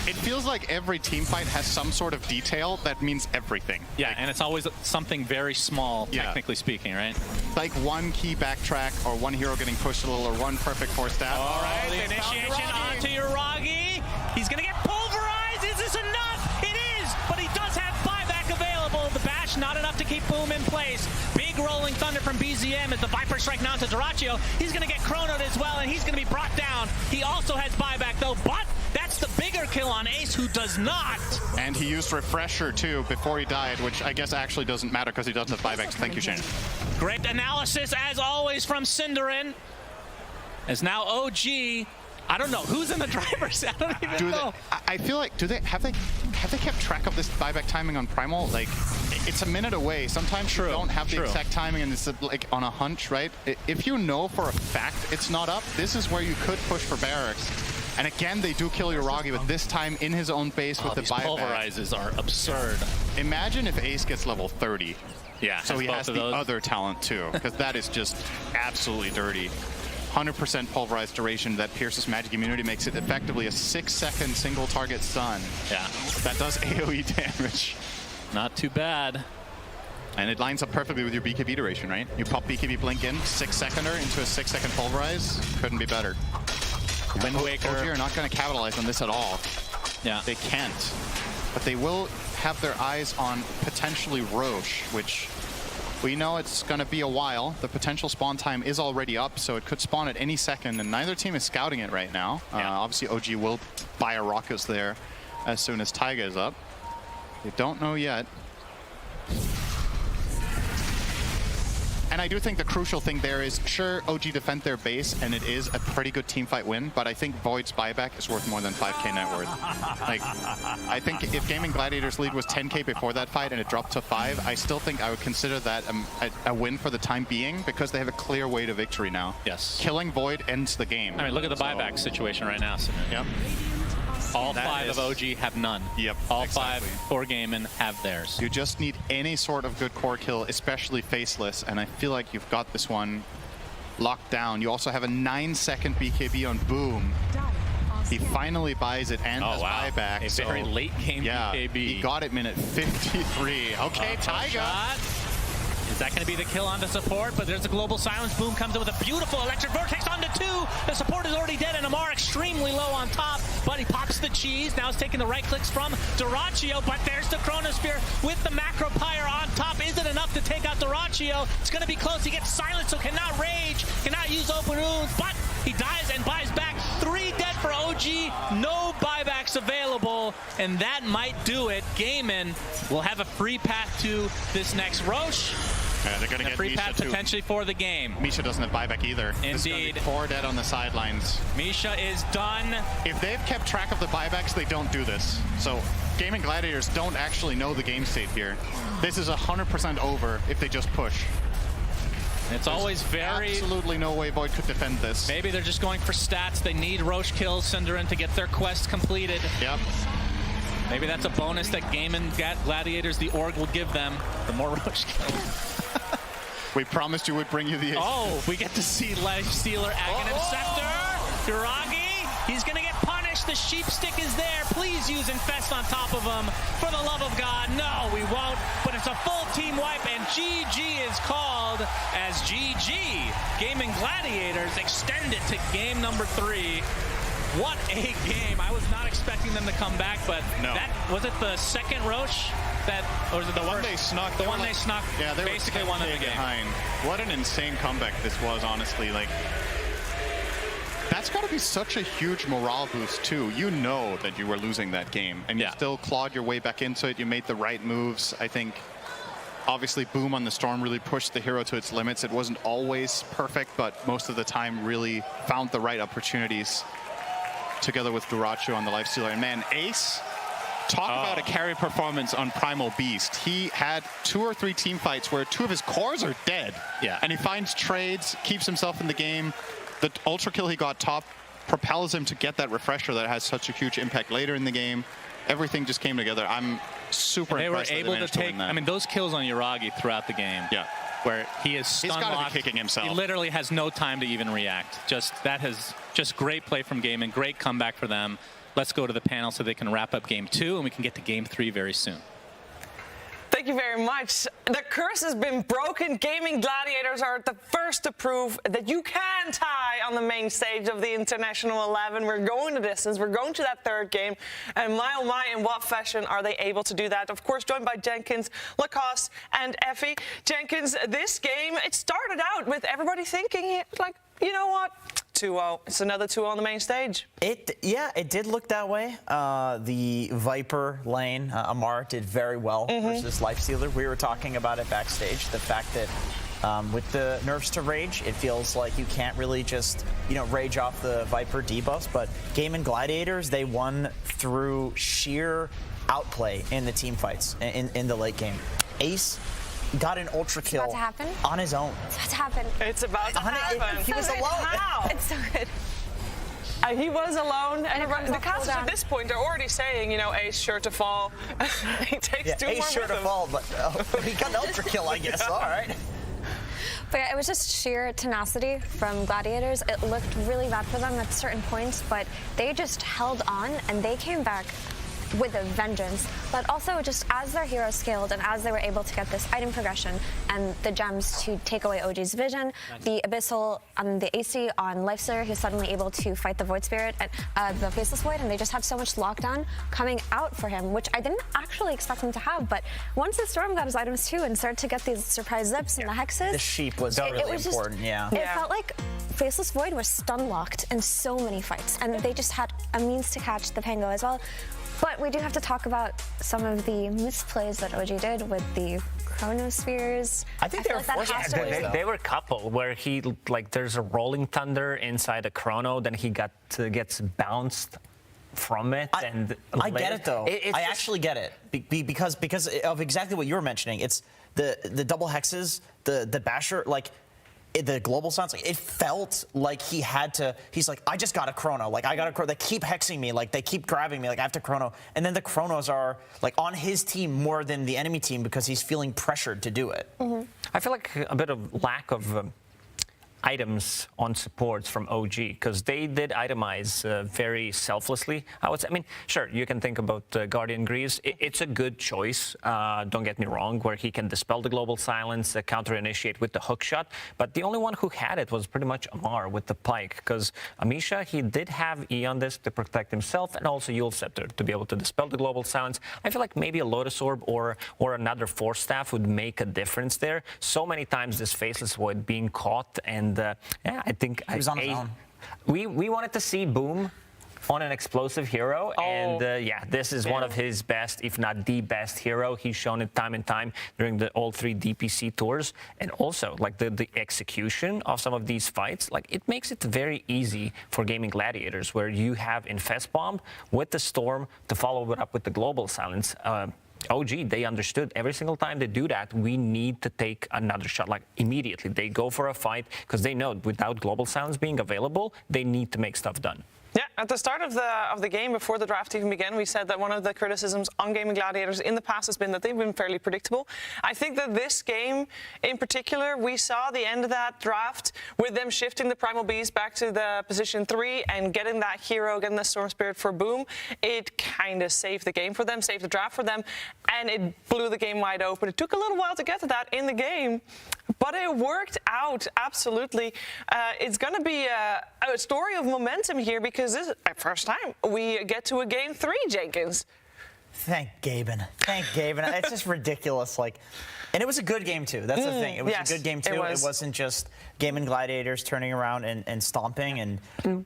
It feels like every team fight has some sort of detail that means everything. Yeah, and it's always something very small, technically speaking, right? Like one key backtrack, or one hero getting pushed a little, or one perfect force stab. All right, the initiation onto Yuragi. He's going to get pulverized. Is this enough? It is, but he does have buyback available. The bash, not enough to keep Boom in place. Big rolling thunder from BZM as the Viper strike now to Dyrachyo. He's going to get chronoed as well, and he's going to be brought down. He also has buyback, though, but that's the bigger kill on Ace, who does not. And he used Refresher, too, before he died, which I guess actually doesn't matter because he doesn't have buyback. So thank you, Shane. Great analysis, as always, from Synderen. As now OG, I don't know who's in the driver's seat. I don't even know. I feel like have they kept track of this buyback timing on Primal? Like, it's a minute away. Sometimes you don't have the exact timing, and it's like on a hunch, right? If you know for a fact it's not up, this is where you could push for barracks. And again, they do kill Yuragi, but this time in his own base with the buyback. Pulverizes are absurd. Imagine if Ace gets level 30. Yeah, so he has the other talent too, because that is just absolutely dirty. 100% pulverized duration that pierces magic immunity, makes it effectively a 6-second single target stun. Yeah. That does AoE damage. Not too bad. And it lines up perfectly with your BKB duration, right? You pop BKB blink in, 6-seconder into a 6-second pulverize. Couldn't be better. Wind Waker. OG are not going to capitalize on this at all. Yeah. They can't. But they will have their eyes on potentially Roche, which we know it's going to be a while. The potential spawn time is already up, so it could spawn at any second, and neither team is scouting it right now. Obviously, OG will buy a Rockets there as soon as Taiga is up. They don't know yet. And I do think the crucial thing there is, sure, OG defend their base, and it is a pretty good teamfight win, but I think Void's buyback is worth more than 5k net worth. Like, I think if Gaming Gladiators lead was 10k before that fight and it dropped to 5, I still think I would consider that a win for the time being, because they have a clear way to victory now. Yes. Killing Void ends the game. I mean, look at the buyback situation right now. Yep. All 5 of OG have none. Yep. All exactly. 5 for Gaimin have theirs. You just need any sort of good core kill, especially faceless, and I feel like you've got this one locked down. You also have a 9-second BKB on Boom. He finally buys it and has buyback. A very late game BKB. He got it minute 53. Okay, Taiga. Is that going to be the kill onto support? But there's a global silence. Boom comes in with a beautiful electric vortex onto 2. The support is already dead, and Amar extremely low on top. But he pops the cheese. Now he's taking the right clicks from Dyrachyo. But there's the Chronosphere with the Macro Pyre on top. Is it enough to take out Dyrachyo? It's going to be close. He gets silenced, so cannot rage, cannot use open wounds. But he dies and buys back. 3 dead for OG. No buybacks available, and that might do it. Gaimin will have a free path to this next Roche. Yeah, they're going to get free Misha path too. potentially for the game. Misha doesn't have buyback either. Indeed. 4 dead on the sidelines. Misha is done. If they've kept track of the buybacks, they don't do this. So Gaming Gladiators don't actually know the game state here. This is 100% over if they just push. It's always very... absolutely no way Void could defend this. Maybe they're just going for stats. They need Roche kills, Synderen, to get their quest completed. Yep. Maybe that's a bonus that Gaimin Gladiators, the org, will give them. The more Roche kills. We promised you would bring you the... Oh, we get to see Lifestealer, Aghanim Scepter. Duragi, he's going to get punished. The sheep stick is there. Please use Infest on top of him. For the love of God, no, we won't. But it's a full team wipe, and GG is called as GG. Gaming Gladiators extend it to game number 3. What a game. I was not expecting them to come back, but that was it the second Roche? Or was it the one they snuck? The one they snuck. Yeah, they basically were won the game. Behind. What an insane comeback this was, honestly. Like, that's got to be such a huge morale boost too. You know that you were losing that game, and you still clawed your way back into it. You made the right moves. I think obviously Boom on the Storm really pushed the hero to its limits. It wasn't always perfect, but most of the time really found the right opportunities together with Dyrachyo on the Lifestealer. And man, Ace, talk about a carry performance on Primal Beast. He had 2 or 3 team fights where 2 of his cores are dead. Yeah. And he finds trades, keeps himself in the game. The ultra kill he got top propels him to get that refresher that has such a huge impact later in the game. Everything just came together. I'm super impressed. They were able to take, I mean, those kills on Yuragi throughout the game. Yeah. Where he is stun He's got to locked. be kicking himself. He literally has no time to even react. That has just great play from Gaimin, great comeback for them. Let's go to the panel so they can wrap up game 2 and we can get to game 3 very soon. Thank you very much. The curse has been broken. Gaming Gladiators are the first to prove that you can tie on the main stage of the International 11. We're going the distance. We're going to that 3rd game. And my oh my, in what fashion are they able to do that? Of course, joined by Jenkins, Lacoste, and Effie. Jenkins, this game, it started out with everybody thinking, like, you know what? 2-0. It's another 2-0 on the main stage. It did look that way. The Viper lane, Amar did very well versus Lifestealer. We were talking about it backstage. The fact that with the nerfs to Rage, it feels like you can't really just, rage off the Viper debuffs. But Gaming Gladiators, they won through sheer outplay in the team fights in the late game. Ace got an ultra kill on his own. It's about to happen. It's about to happen. He was alone. How? It's so good. He was alone, and the casters at this point are already saying, Ace sure to fall. He takes 2 more Ace sure to fall, but he got an ultra kill, I guess. All right. But yeah, it was just sheer tenacity from Gladiators. It looked really bad for them at certain points, but they just held on, and they came back with a vengeance. But also, just as their heroes scaled and as they were able to get this item progression and the gems to take away OG's vision, the Abyssal on the AC on Lifestealer, he was suddenly able to fight the Void Spirit at the Faceless Void, and they just had so much lockdown coming out for him, which I didn't actually expect him to have. But once the Storm got his items too and started to get these surprise zips and the hexes, the sheep was really important. It felt like Faceless Void was stun locked in so many fights, and they just had a means to catch the Pango as well. But we do have to talk about some of the misplays that OG did with the Chronospheres. I think they were forced. They were a couple where he, like, there's a rolling thunder inside a Chrono, then he gets bounced from it. I get it, though. I actually get it. Because of exactly what you were mentioning. It's the double hexes, the basher, like, the global sounds, like, it felt like he had to. He's like, I just got a Chrono. Like, I got a Chrono. They keep hexing me. Like, they keep grabbing me. Like, I have to Chrono. And then the Chronos are like on his team more than the enemy team because he's feeling pressured to do it. I feel like a bit of lack of items on supports from OG, because they did itemize very selflessly. I mean, sure, you can think about Guardian Greaves. It's a good choice, don't get me wrong, where he can dispel the global silence, counter-initiate with the hook shot, but the only one who had it was pretty much Amar with the Pike, because Amisha, he did have Aeon Disc to protect himself, and also Eul Scepter to be able to dispel the global silence. I feel like maybe a Lotus Orb or another Force Staff would make a difference there. So many times this Faceless Void being caught, and yeah, I think he was on his own. We wanted to see Boom on an explosive hero, and yeah, this is one of his best, if not the best hero. He's shown it time and time during all 3 DPC tours, and also like the execution of some of these fights, like it makes it very easy for Gaming Gladiators, where you have Infest Bomb with the Storm to follow it up with the Global Silence. OG, they understood every single time they do that, we need to take another shot, like immediately. They go for a fight because they know without Global Silence being available, they need to make stuff done. Yeah, at the start of the game, before the draft even began, we said that one of the criticisms on Gaming Gladiators in the past has been that they've been fairly predictable. I think that this game in particular, we saw the end of that draft with them shifting the Primal Beast back to the position 3 and getting that hero, getting the Storm Spirit for Boom. It kind of saved the game for them, saved the draft for them, and it blew the game wide open. It took a little while to get to that in the game, but it worked out, absolutely. It's going to be a story of momentum here, because this is the first time we get to a game 3, Jenkins. Thank Gaben. Thank Gaben. It's just ridiculous. Like, and it was a good game, too. That's the thing. It was a good game, too. It wasn't just Gaming Gladiators turning around and stomping. And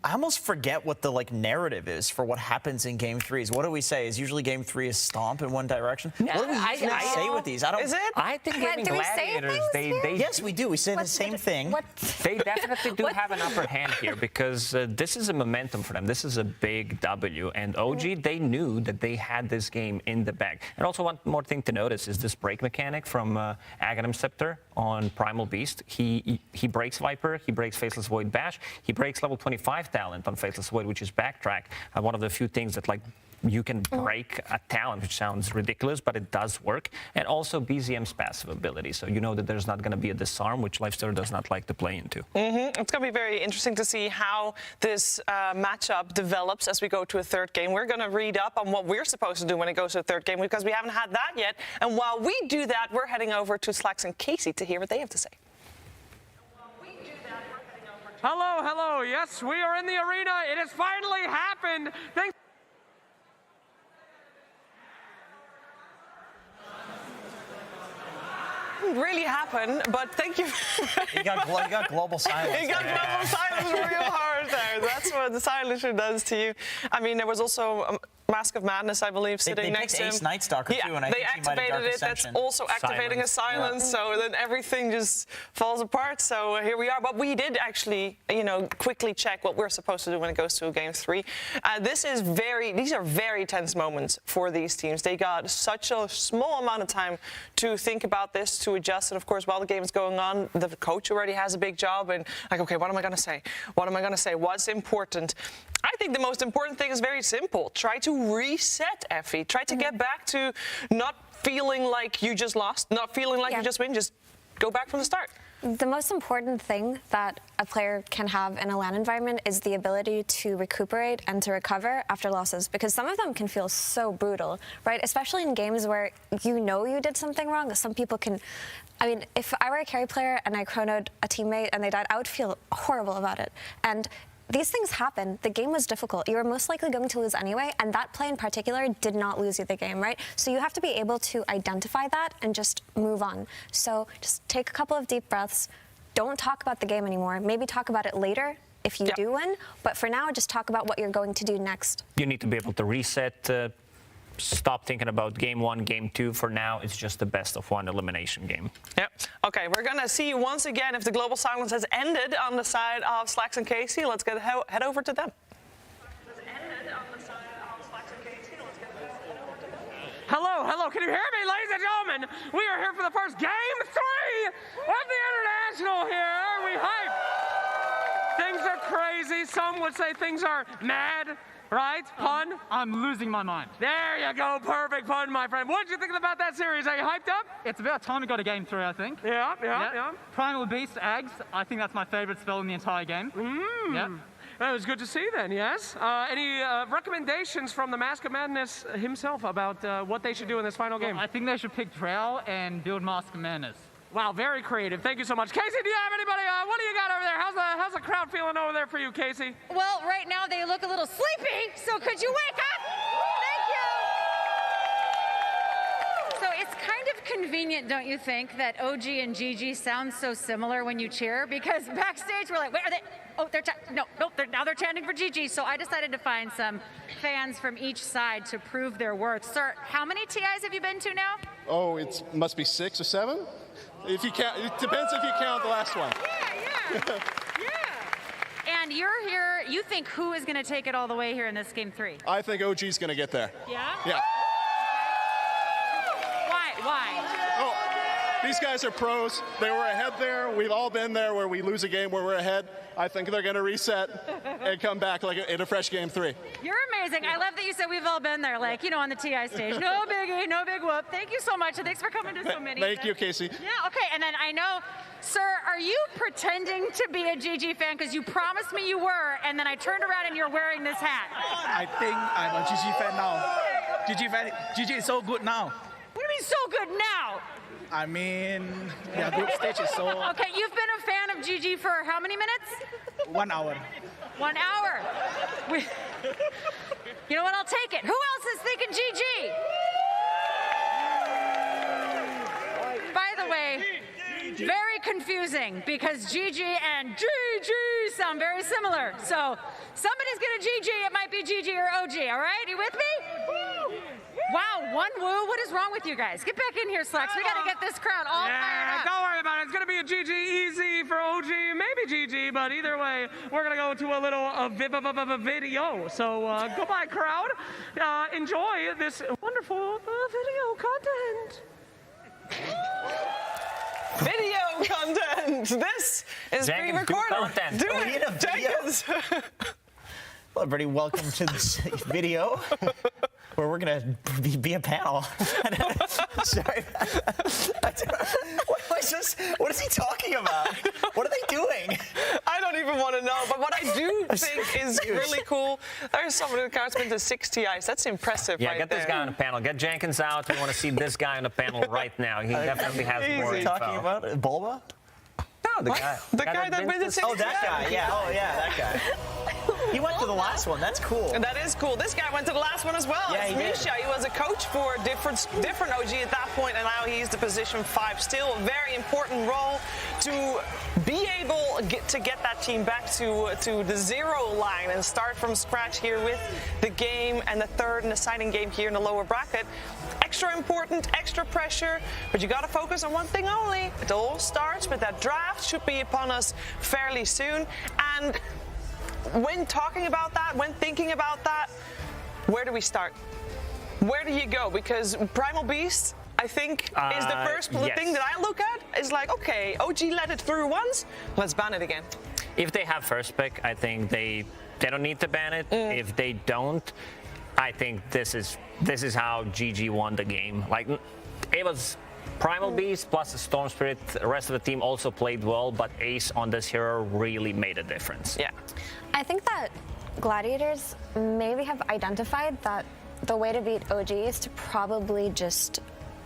I almost forget what the narrative is for what happens in game 3s. What do we say? Is usually game 3 is stomp in one direction? No, what do we usually say with these? I don't. Is it? I think Gaming Gladiators, they yes, we do. We say the same thing. They definitely do have an upper hand here, because this is a momentum for them. This is a big W. And OG, they knew that they had this game in the bag. And also one more thing to notice is this break mechanic from Aghanim Scepter on Primal Beast. He breaks Viper, he breaks Faceless Void Bash, he breaks level 25 talent on Faceless Void, which is Backtrack. One of the few things that you can break a talent, which sounds ridiculous, but it does work. And also BZM's passive ability. So you know that there's not going to be a disarm, which Lifestealer does not like to play into. It's going to be very interesting to see how this matchup develops as we go to a third game. We're going to read up on what we're supposed to do when it goes to a third game, because we haven't had that yet. And while we do that, we're heading over to Slacks and Casey to hear what they have to say. Hello, hello. Yes, we are in the arena. It has finally happened. Thanks. Really happen, but thank you. You got global silence. You got global silence real hard there. That's what the silencer does to you. I mean, there was also Mask of Madness, I believe, sitting next to him. Ace Nightstalker too, and I think he might have Dark it. Ascension. That's also activating a silence, so then everything just falls apart. So here we are. But we did actually, quickly check what we're supposed to do when it goes to a game 3. These are very tense moments for these teams. They got such a small amount of time to think about this, to adjust, and of course, while the game is going on, the coach already has a big job, and okay, what am I going to say? What am I going to say? What's important? I think the most important thing is very simple. Try to reset, Effie. Try to get back to not feeling like you just lost, not feeling like you just win. Just go back from the start. The most important thing that a player can have in a LAN environment is the ability to recuperate and to recover after losses, because some of them can feel so brutal, right? Especially in games where you did something wrong. Some people can... I mean, if I were a carry player and I chronoed a teammate and they died, I would feel horrible about it. And these things happen. The game was difficult. You were most likely going to lose anyway, and that play in particular did not lose you the game, right? So you have to be able to identify that and just move on. So just take a couple of deep breaths. Don't talk about the game anymore. Maybe talk about it later if you do win, but for now, just talk about what you're going to do next. You need to be able to reset stop thinking about game 1, game 2. For now, it's just a best of 1 elimination game. Yep. Okay, we're going to see you once again if the global silence has ended on the side of Slax and Casey. Let's head over to them. Hello, can you hear me, ladies and gentlemen? We are here for the first game 3 of the International here. Are we hyped? Things are crazy. Some would say things are mad, right? Pun? I'm losing my mind. There you go. Perfect pun, my friend. What did you think about that series? Are you hyped up? It's about time we got a game 3, I think. Yeah. Primal Beast, Ags. I think that's my favorite spell in the entire game. Yeah. That was good to see then, yes. Any recommendations from the Mask of Madness himself about what they should do in this final game? I think they should pick Drow and build Mask of Madness. Wow, very creative. Thank you so much. Casey, do you have anybody? What do you got over there? How's the crowd feeling over there for you, Casey? Well, right now they look a little sleepy, so could you wake up? Thank you. So it's kind of convenient, don't you think, that OG and GG sound so similar when you cheer? Because backstage we're like, wait, are they? Oh, now they're chanting for GG. So I decided to find some fans from each side to prove their worth. Sir, how many TIs have you been to now? Oh, it must be 6 or 7. If you count, it depends if you count the last one. Yeah. And you're here. You think who is going to take it all the way here in this game 3? I think OG's going to get there. Yeah. Yeah. Why? Oh, these guys are pros. They were ahead there. We've all been there where we lose a game where we're ahead. I think they're going to reset and come back like in a fresh game 3. You're amazing. I love that you said we've all been there, like, on the TI stage. No biggie, no big whoop. Thank you so much, and thanks for coming to so many. Thank you, Casey. Yeah, okay, and then I know, sir, are you pretending to be a GG fan? Because you promised me you were, and then I turned around and you're wearing this hat. I think I'm a GG fan now. GG is so good now. What do you mean so good now? I mean, their group stage is so... Okay, you've been a fan of GG for how many minutes? 1 hour. 1 hour. You know what? I'll take it. Who else is thinking GG? By the way, very confusing because GG and GG sound very similar. So somebody's gonna GG. It might be GG or OG. All right, you with me? Wow, 1 woo. What is wrong with you guys? Get back in here, Slax. We got to get this crowd all fired up. Don't worry about it. It's going to be a GG easy for OG, maybe GG, but either way, we're going to go to a little video. So goodbye, crowd. Enjoy this wonderful video content. Video content. This is pre-recorded. Jenkins. Hello, everybody. Welcome to this video where we're going to be a panel. Sorry. What is he talking about? What are they doing? I don't even want to know. But what I do think is really cool, there's somebody who counts into 6 TIs. That's impressive, yeah, right get this guy on the panel. Get Jenkins out. We want to see this guy on the panel right now. He definitely has more info. Talking about Bulba? No, the guy. The guy that wins the 6 Oh, that guy. Yeah. Oh, yeah, that guy. He went to the last one. That's cool. And that is cool. This guy went to the last one as well. Yeah, he did. Misha. He was a coach for a different OG at that point, and now he's the position 5. Still a very important role to be able to get that team back to the 0 line and start from scratch here with the game and the third and deciding game here in the lower bracket. Extra important, extra pressure, but you got to focus on one thing only. It all starts with that draft. Should be upon us fairly soon. And when talking about that, when thinking about that, where do we start? Where do you go? Because Primal Beast, I think, is the first thing that I look at. Is like, okay, OG let it through once, let's ban it again. If they have first pick, I think they don't need to ban it. If they don't, I think this is how GG won the game. Like, it was Primal Beast plus the Storm Spirit. The rest of the team also played well, but Ace on this hero really made a difference. Yeah. I think that Gladiators maybe have identified that the way to beat OG is to probably just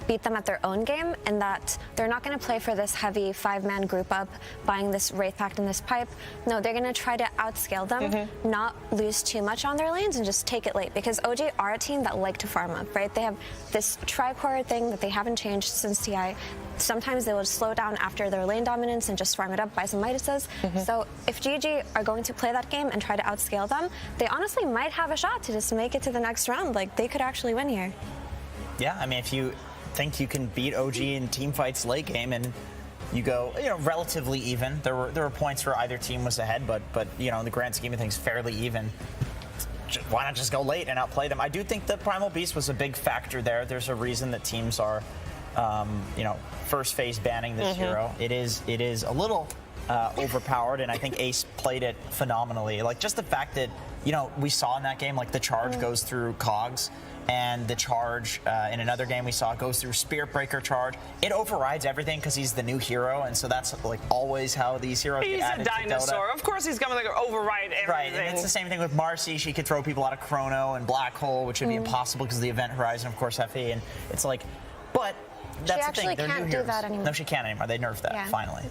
beat them at their own game, in that they're not going to play for this heavy 5-man group up, buying this Wraith Pact and this pipe. No, they're going to try to outscale them, not lose too much on their lanes, and just take it late. Because OG are a team that like to farm up, right? They have this tri-core thing that they haven't changed since TI. Sometimes they will slow down after their lane dominance and just farm it up, buy some Midases. So if GG are going to play that game and try to outscale them, they honestly might have a shot to just make it to the next round. Like, they could actually win here. Yeah, I mean, if you think you can beat OG in team fights late game and you go, relatively even. There were points where either team was ahead, but in the grand scheme of things, fairly even. Why not just go late and outplay them? I do think the Primal Beast was a big factor there. There's a reason that teams are, first phase banning this hero. It is a little overpowered, and I think Ace played it phenomenally. Like, just the fact that, we saw in that game, like, the charge goes through Cogs, and the charge in another game we saw goes through Spirit Breaker charge. It overrides everything because he's the new hero, and so that's like always how these heroes get added to Dota. He's a dinosaur. Of course he's going to override everything. Right, and it's the same thing with Marcy. She could throw people out of Chrono and Black Hole, which would be impossible because of the Event Horizon, of course, FE, and it's like, but that's the thing. They're new heroes. She actually can't do that anymore. No, she can't anymore. They nerfed that, finally.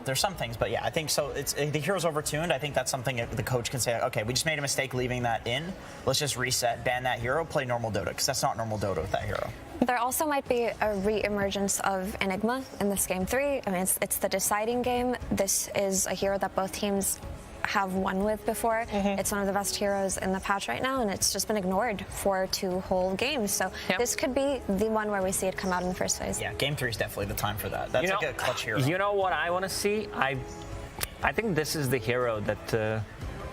There's some things, but yeah, I think so. It's the hero's overtuned. I think that's something the coach can say, okay, we just made a mistake leaving that in. Let's just reset, ban that hero, play normal Dota, because that's not normal Dota with that hero. There also might be a re-emergence of Enigma in this game 3. I mean, it's the deciding game. This is a hero that both teams have won with before. It's one of the best heroes in the patch right now, and it's just been ignored for 2 whole games. So this could be the one where we see it come out in the first phase. Yeah, game 3 is definitely the time for that. That's like a clutch hero. You know what I want to see? I think this is the hero that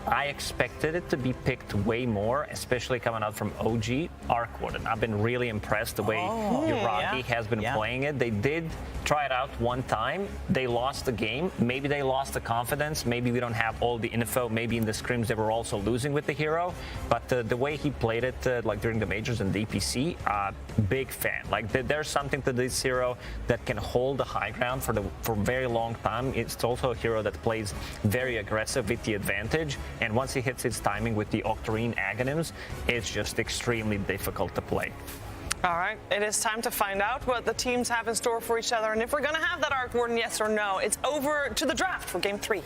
I expected it to be picked way more, especially coming out from OG, Arc Warden. I've been really impressed the way Yuragi has been playing it. They did try it out one time. They lost the game. Maybe they lost the confidence. Maybe we don't have all the info. Maybe in the scrims they were also losing with the hero. But the way he played it, like during the majors and DPC, big fan. Like there's something to this hero that can hold the high ground for a very long time. It's also a hero that plays very aggressive with the advantage. And once he hits his timing with the Octarine Aghanims, it's just extremely difficult to play. All right, it is time to find out what the teams have in store for each other, and if we're going to have that Arc Warden, yes or no. It's over to the draft for Game 3.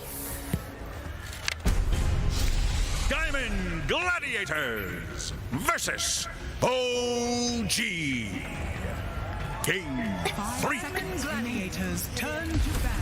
Diamond Gladiators versus OG. Game 3. Gladiators turn to battle.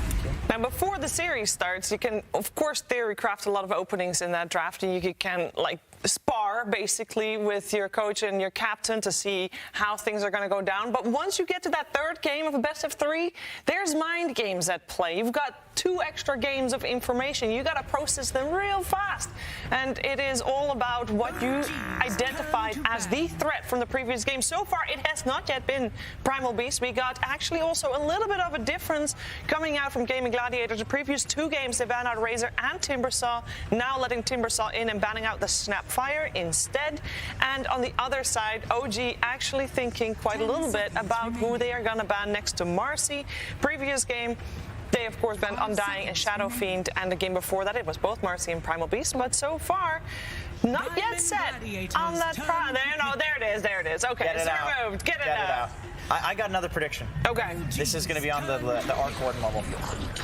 Now, before the series starts, you can, of course, theorycraft a lot of openings in that draft, and you can, like, spar, basically, with your coach and your captain to see how things are going to go down. But once you get to that third game of a best-of-3, there's mind games at play. You've got 2 extra games of information. You got to process them real fast. And it is all about what you identified as the threat from the previous game. So far, it has not yet been Primal Beast. We got actually also a little bit of a difference coming out from Gaming Gladiators. The previous 2 games, they banned out Razor and Timbersaw. Now letting Timbersaw in and banning out the Snapfire instead. And on the other side, OG actually thinking quite a little bit about who they are going to ban next to Marcy. Previous game, they, of course, banned Undying and Shadow Fiend, and the game before that, it was both Marcy and Primal Beast, but so far, not yet set on that there it is. Okay, so moved. Get it out. I got another prediction. Okay. This is going to be on the Arc Warden level.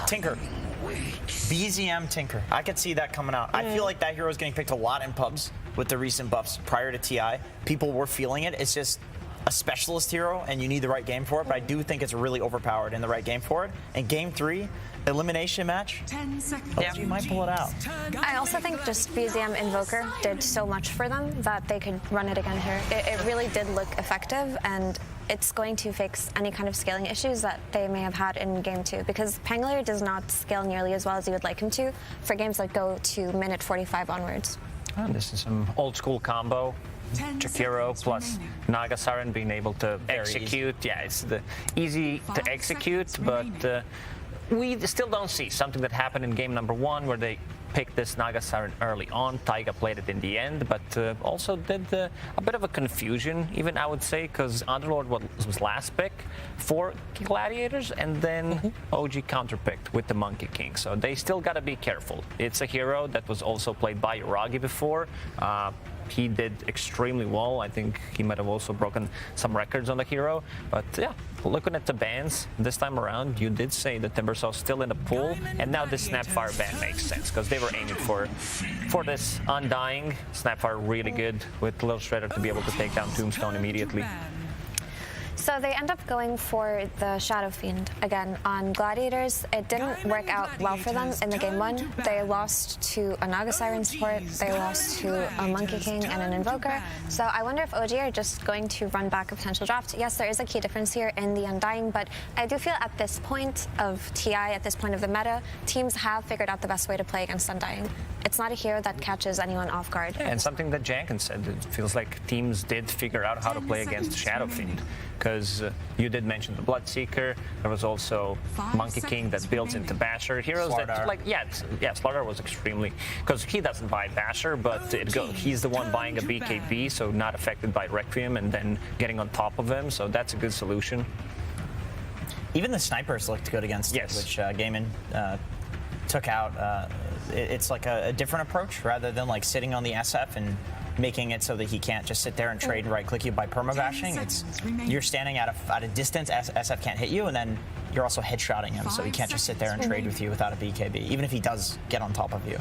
Tinker. BZM Tinker. I could see that coming out. I feel like that hero is getting picked a lot in pubs with the recent buffs prior to TI. People were feeling it. It's just a specialist hero, and you need the right game for it, but I do think it's really overpowered in the right game for it. And Game 3, elimination match, 10 seconds. OG might pull it out. I also think just BZM Invoker did so much for them that they could run it again here. It really did look effective, and it's going to fix any kind of scaling issues that they may have had in Game 2, because Pangolier does not scale nearly as well as you would like him to for games that go to minute 45 onwards. Oh, this is some old school combo. Jakiro plus Naga Siren being able to execute. Yeah, it's easy to execute, but we still don't see something that happened in game number 1 where they picked this Naga Siren early on. Taiga played it in the end, but also did a bit of a confusion, even I would say, because Underlord was last pick for Gladiators, and then OG counterpicked with the Monkey King. So they still got to be careful. It's a hero that was also played by Yuragi before. he did extremely well. I think he might have also broken some records on the hero. But yeah, looking at the bans this time around, you did say that Timbersaw still in the pool, and now this Snapfire ban makes sense because they were aiming for this Undying. Snapfire really good with Little Shredder to be able to take down Tombstone immediately. So they end up going for the Shadow Fiend again on Gladiators. It didn't work out well for them in the game one. They lost to a Naga Siren support, they lost to a Monkey King and an Invoker. So I wonder if OG are just going to run back a potential draft. Yes, there is a key difference here in the Undying, but I do feel at this point of TI, at this point of the meta, teams have figured out the best way to play against Undying. It's not a hero that catches anyone off guard. Yeah, and something that Janken said, it feels like teams did figure out how to play against Shadow Fiend. Because you did mention the Bloodseeker, there was also Monkey King that builds into Basher. Heroes Slardar. that, like, yeah, Slardar was extremely, because he doesn't buy Basher, but he's the one buying a BKB, so not affected by Requiem and then getting on top of him, so that's a good solution. Even the snipers looked good against it, which Gaimin took out. It's like a different approach rather than like sitting on the SF and making it so that he can't just sit there and trade and right-click you by permabashing. You're standing at a distance, SF can't hit you, and then you're also headshotting him, so he can't just sit there and trade with you without a BKB, even if he does get on top of you.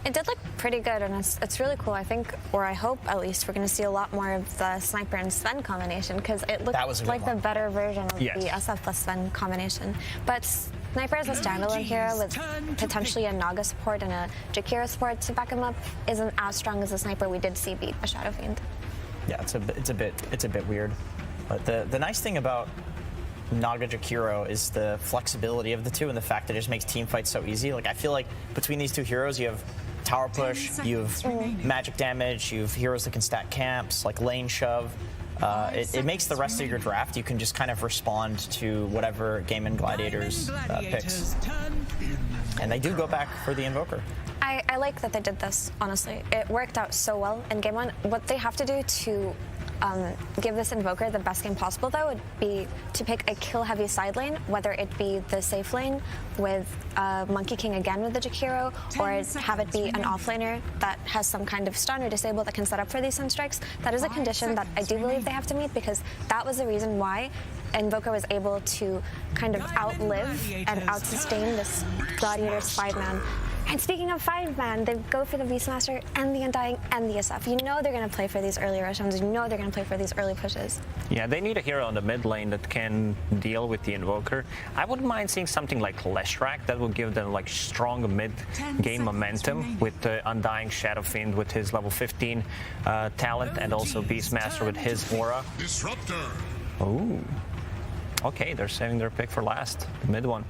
It did look pretty good, and it's really cool. I think, or I hope at least, we're going to see a lot more of the Sniper and Sven combination, because it looked like the better version of the SF plus Sven combination. But Sniper as a standalone hero with potentially a Naga support and a Jakiro support to back him up isn't as strong as the Sniper we did see beat a Shadow Fiend. Yeah, it's a bit weird. But the nice thing about Naga Jakiro is the flexibility of the two and the fact that it just makes team fights so easy. Like, I feel like between these two heroes, you have tower push, you have magic damage, you have heroes that can stack camps, like lane shove. It makes the rest of your draft, you can just kind of respond to whatever Gaimin Gladiators picks. And they do go back for the Invoker. I like that they did this, honestly. It worked out so well in game one. What they have to do to give this Invoker the best game possible, though, would be to pick a kill-heavy side lane, whether it be the safe lane with Monkey King again with the Jakiro, or have it be an offlaner that has some kind of stun or disable that can set up for these Sunstrikes. That is a condition that I do believe they have to meet, because that was the reason why Invoker was able to kind of outlive and outsustain this Gladiator's 5-man. And speaking of 5-man, they go for the Beastmaster and the Undying and the SF. You know they're going to play for these early rushes. You know they're going to play for these early pushes. Yeah, they need a hero on the mid lane that can deal with the Invoker. I wouldn't mind seeing something like Leshrac that will give them like strong mid-game momentum with the Undying Shadow Fiend with his level 15 talent, and also Beastmaster with his aura. Disruptor. Ooh. Okay, they're saving their pick for last, the mid one.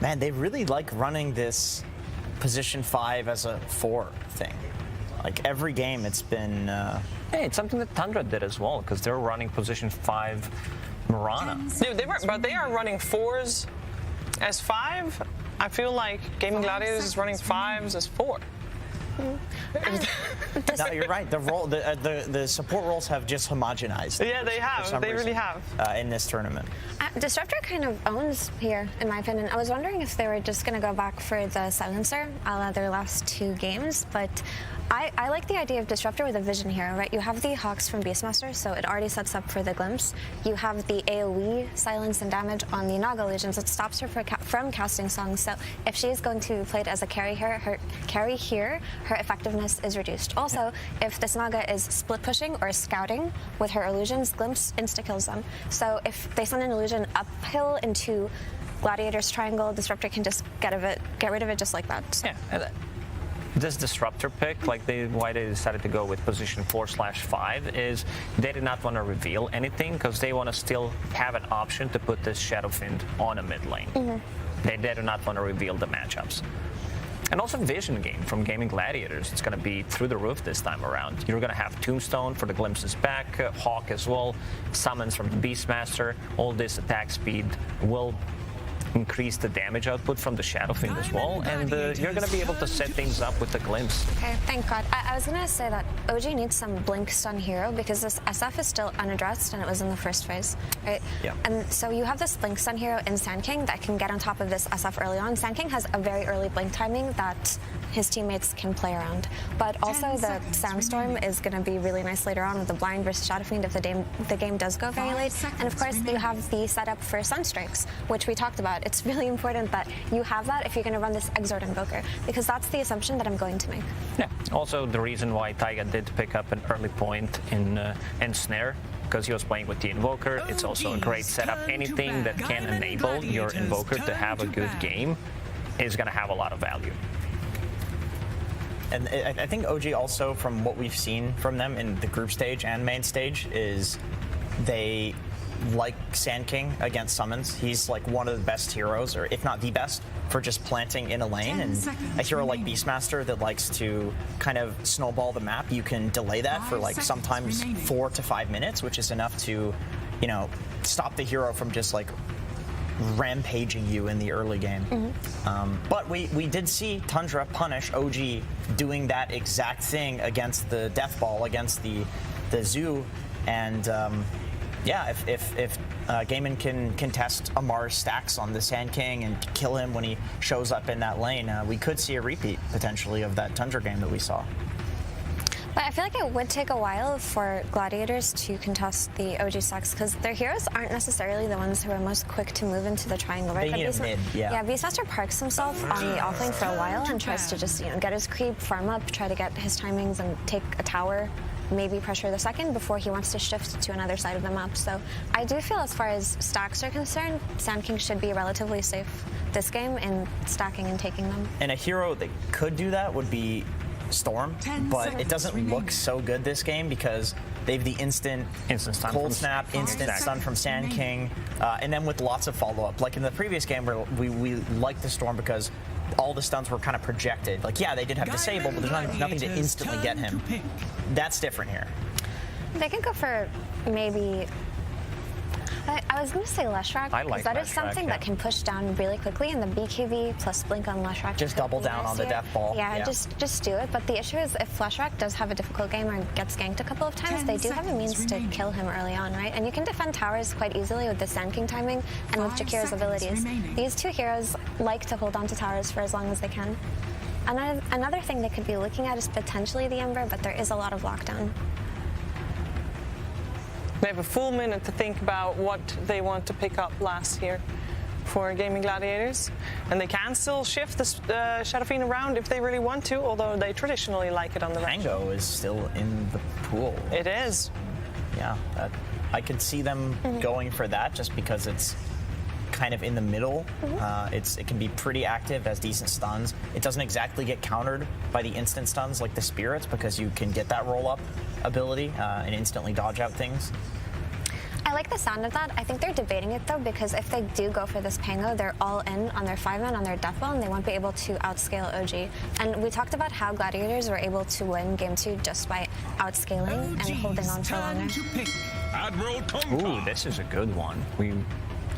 Man, they really like running this position 5 as a 4 thing. Like every game it's been hey, it's something that Tundra did as well, because they're running position 5 Mirana. But they are running 4s as 5. I feel like Gaimin Gladiators is running 5s as 4. No, you're right. The support roles have just homogenized. Yeah, they have. They really have. In this tournament. Disruptor kind of owns here, in my opinion. I was wondering if they were just going to go back for the Silencer a la their last 2 games, but I like the idea of Disruptor with a Vision hero, right? You have the Hawks from Beastmaster, so it already sets up for the Glimpse. You have the AoE silence and damage on the Naga Legions. It stops her from casting songs, so if she is going to be played as a carry here, her effectiveness is reduced. Also, if this Naga is split pushing or scouting with her illusions, Glimpse insta-kills them. So if they send an illusion uphill into Gladiator's triangle, Disruptor can just get rid of it just like that. Yeah. This Disruptor pick, why they decided to go with position 4/5 is they did not want to reveal anything, because they want to still have an option to put this Shadow Fiend on a mid lane. They do not want to reveal the matchups. And also Vision game from Gaimin Gladiators. It's going to be through the roof this time around. You're going to have Tombstone for the Glimpses back, Hawk as well, summons from the Beastmaster. All this attack speed will increase the damage output from the Shadow Fiend as well, and you're going to be able to set things up with the Glimpse. Okay, thank God. I was going to say that OG needs some Blink Stun hero, because this SF is still unaddressed and it was in the first phase, right? Yeah. And so you have this Blink Stun hero in Sand King that can get on top of this SF early on. Sand King has a very early blink timing that his teammates can play around. But also the Sandstorm is going to be really nice later on with the Blind versus Shadow Fiend if the game does go very late. And of course, you have the setup for Sunstrikes, which we talked about. It's really important that you have that if you're going to run this Exort Invoker, because that's the assumption that I'm going to make. Yeah. Also, the reason why Taiga did pick up an early point in Snare, because he was playing with the Invoker. It's also a great setup. Anything that can enable your Invoker to have a good game is going to have a lot of value. And I think OG also, from what we've seen from them in the group stage and main stage, is they like Sand King against summons. He's like one of the best heroes, or if not the best, for just planting in a lane. And a hero like Beastmaster that likes to kind of snowball the map, you can delay that for like sometimes 4 to 5 minutes, which is enough to, you know, stop the hero from just like rampaging you in the early game. But we did see Tundra punish OG doing that exact thing against the Death Ball, against the Zoo, and yeah, if Gaimin can contest Amar's stacks on the Sand King and kill him when he shows up in that lane, we could see a repeat potentially of that Tundra game that we saw. But I feel like it would take a while for Gladiators to contest the OG stacks, because their heroes aren't necessarily the ones who are most quick to move into the triangle, right? They need a mid, yeah. Yeah, Beastmaster parks himself on the offlane for a while and tries to just, you know, get his creep, farm up, try to get his timings and take a tower, maybe pressure the second before he wants to shift to another side of the map. So I do feel, as far as stacks are concerned, Sand King should be relatively safe this game in stacking and taking them. And a hero that could do that would be Storm, but it doesn't look so good this game because they have the instant stun cold snap, instant stun from Sand King, and then with lots of follow-up. Like in the previous game where we liked the Storm because all the stuns were kind of projected. Like, yeah, they did have Disable, but there's nothing to instantly get him. That's different here. They can go for maybe... I was going to say Leshrac, because that is something that can push down really quickly, and the BKB plus Blink on Leshrac. Just double down on the Death Ball. Yeah, just do it. But the issue is, if Leshrac does have a difficult game or gets ganked a couple of times, they do have a means to kill him early on, right? And you can defend towers quite easily with the Sand King timing and with Jakira's abilities. These two heroes like to hold on to towers for as long as they can. Another thing they could be looking at is potentially the Ember, but there is a lot of lockdown. They have a full minute to think about what they want to pick up last here for Gaming Gladiators. And they can still shift the Shadow Fiend around if they really want to, although they traditionally like it on the range. Tango is still in the pool. It is. Yeah, I could see them going for that just because it's kind of in the middle. It can be pretty active as decent stuns. It doesn't exactly get countered by the instant stuns like the Spirits, because you can get that roll-up ability and instantly dodge out things. I like the sound of that. I think they're debating it though, because if they do go for this Pango, they're all in on their 5-man, on their Death Ball, and they won't be able to outscale OG. And we talked about how Gladiators were able to win Game 2 just by outscaling and holding on for longer. Ooh, this is a good one. We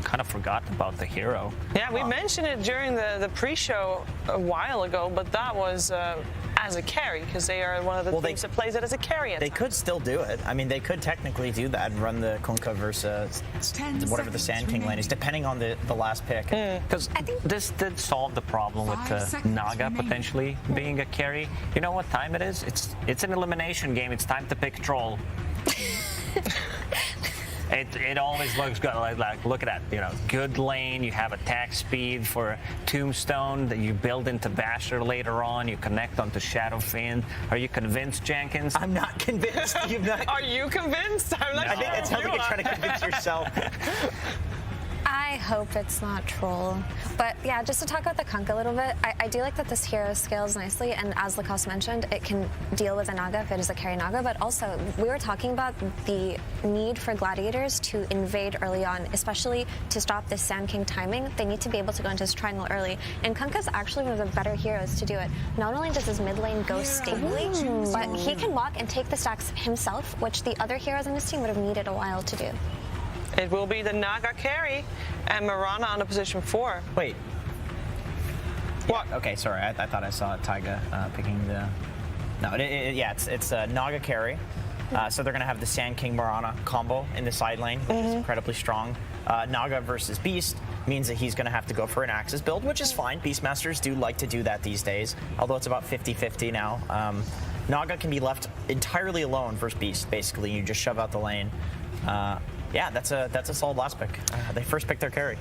kind of forgot about the hero. Yeah, we mentioned it during the pre-show a while ago, but that was as a carry, because they are one of the teams that plays it as a carry. They could still do it. I mean, they could technically do that and run the Kunkka versus whatever the Sand King lane is, depending on the last pick. Because this did solve the problem with Naga potentially being a carry. You know what time it is? It's an elimination game. It's time to pick Troll. It always looks good. Like, look at that, you know, good lane. You have attack speed for Tombstone that you build into Basher later on. You connect onto Shadow Fiend. Are you convinced, Jenkins? I'm not convinced. Are you convinced? I'm not I think it sounds like you're trying to convince yourself. I hope it's not Troll. But yeah, just to talk about the Kunkka a little bit, I do like that this hero scales nicely, and as Lacoste mentioned, it can deal with a Naga if it is a carry Naga, but also we were talking about the need for Gladiators to invade early on, especially to stop this Sand King timing. They need to be able to go into this triangle early, and Kunkka's actually one of the better heroes to do it. Not only does his mid lane go stably, but he can walk and take the stacks himself, which the other heroes in his team would have needed a while to do. It will be the Naga carry and Mirana on a position 4. Wait. What? Yeah, okay, sorry. I thought I saw Taiga picking the... No, yeah, it's Naga carry. So they're going to have the Sand King Mirana combo in the side lane, which is incredibly strong. Naga versus Beast means that he's going to have to go for an Axis build, which is fine. Beastmasters do like to do that these days, although it's about 50-50 now. Naga can be left entirely alone versus Beast, basically. You just shove out the lane. Yeah, that's a solid last pick. They first picked their carry.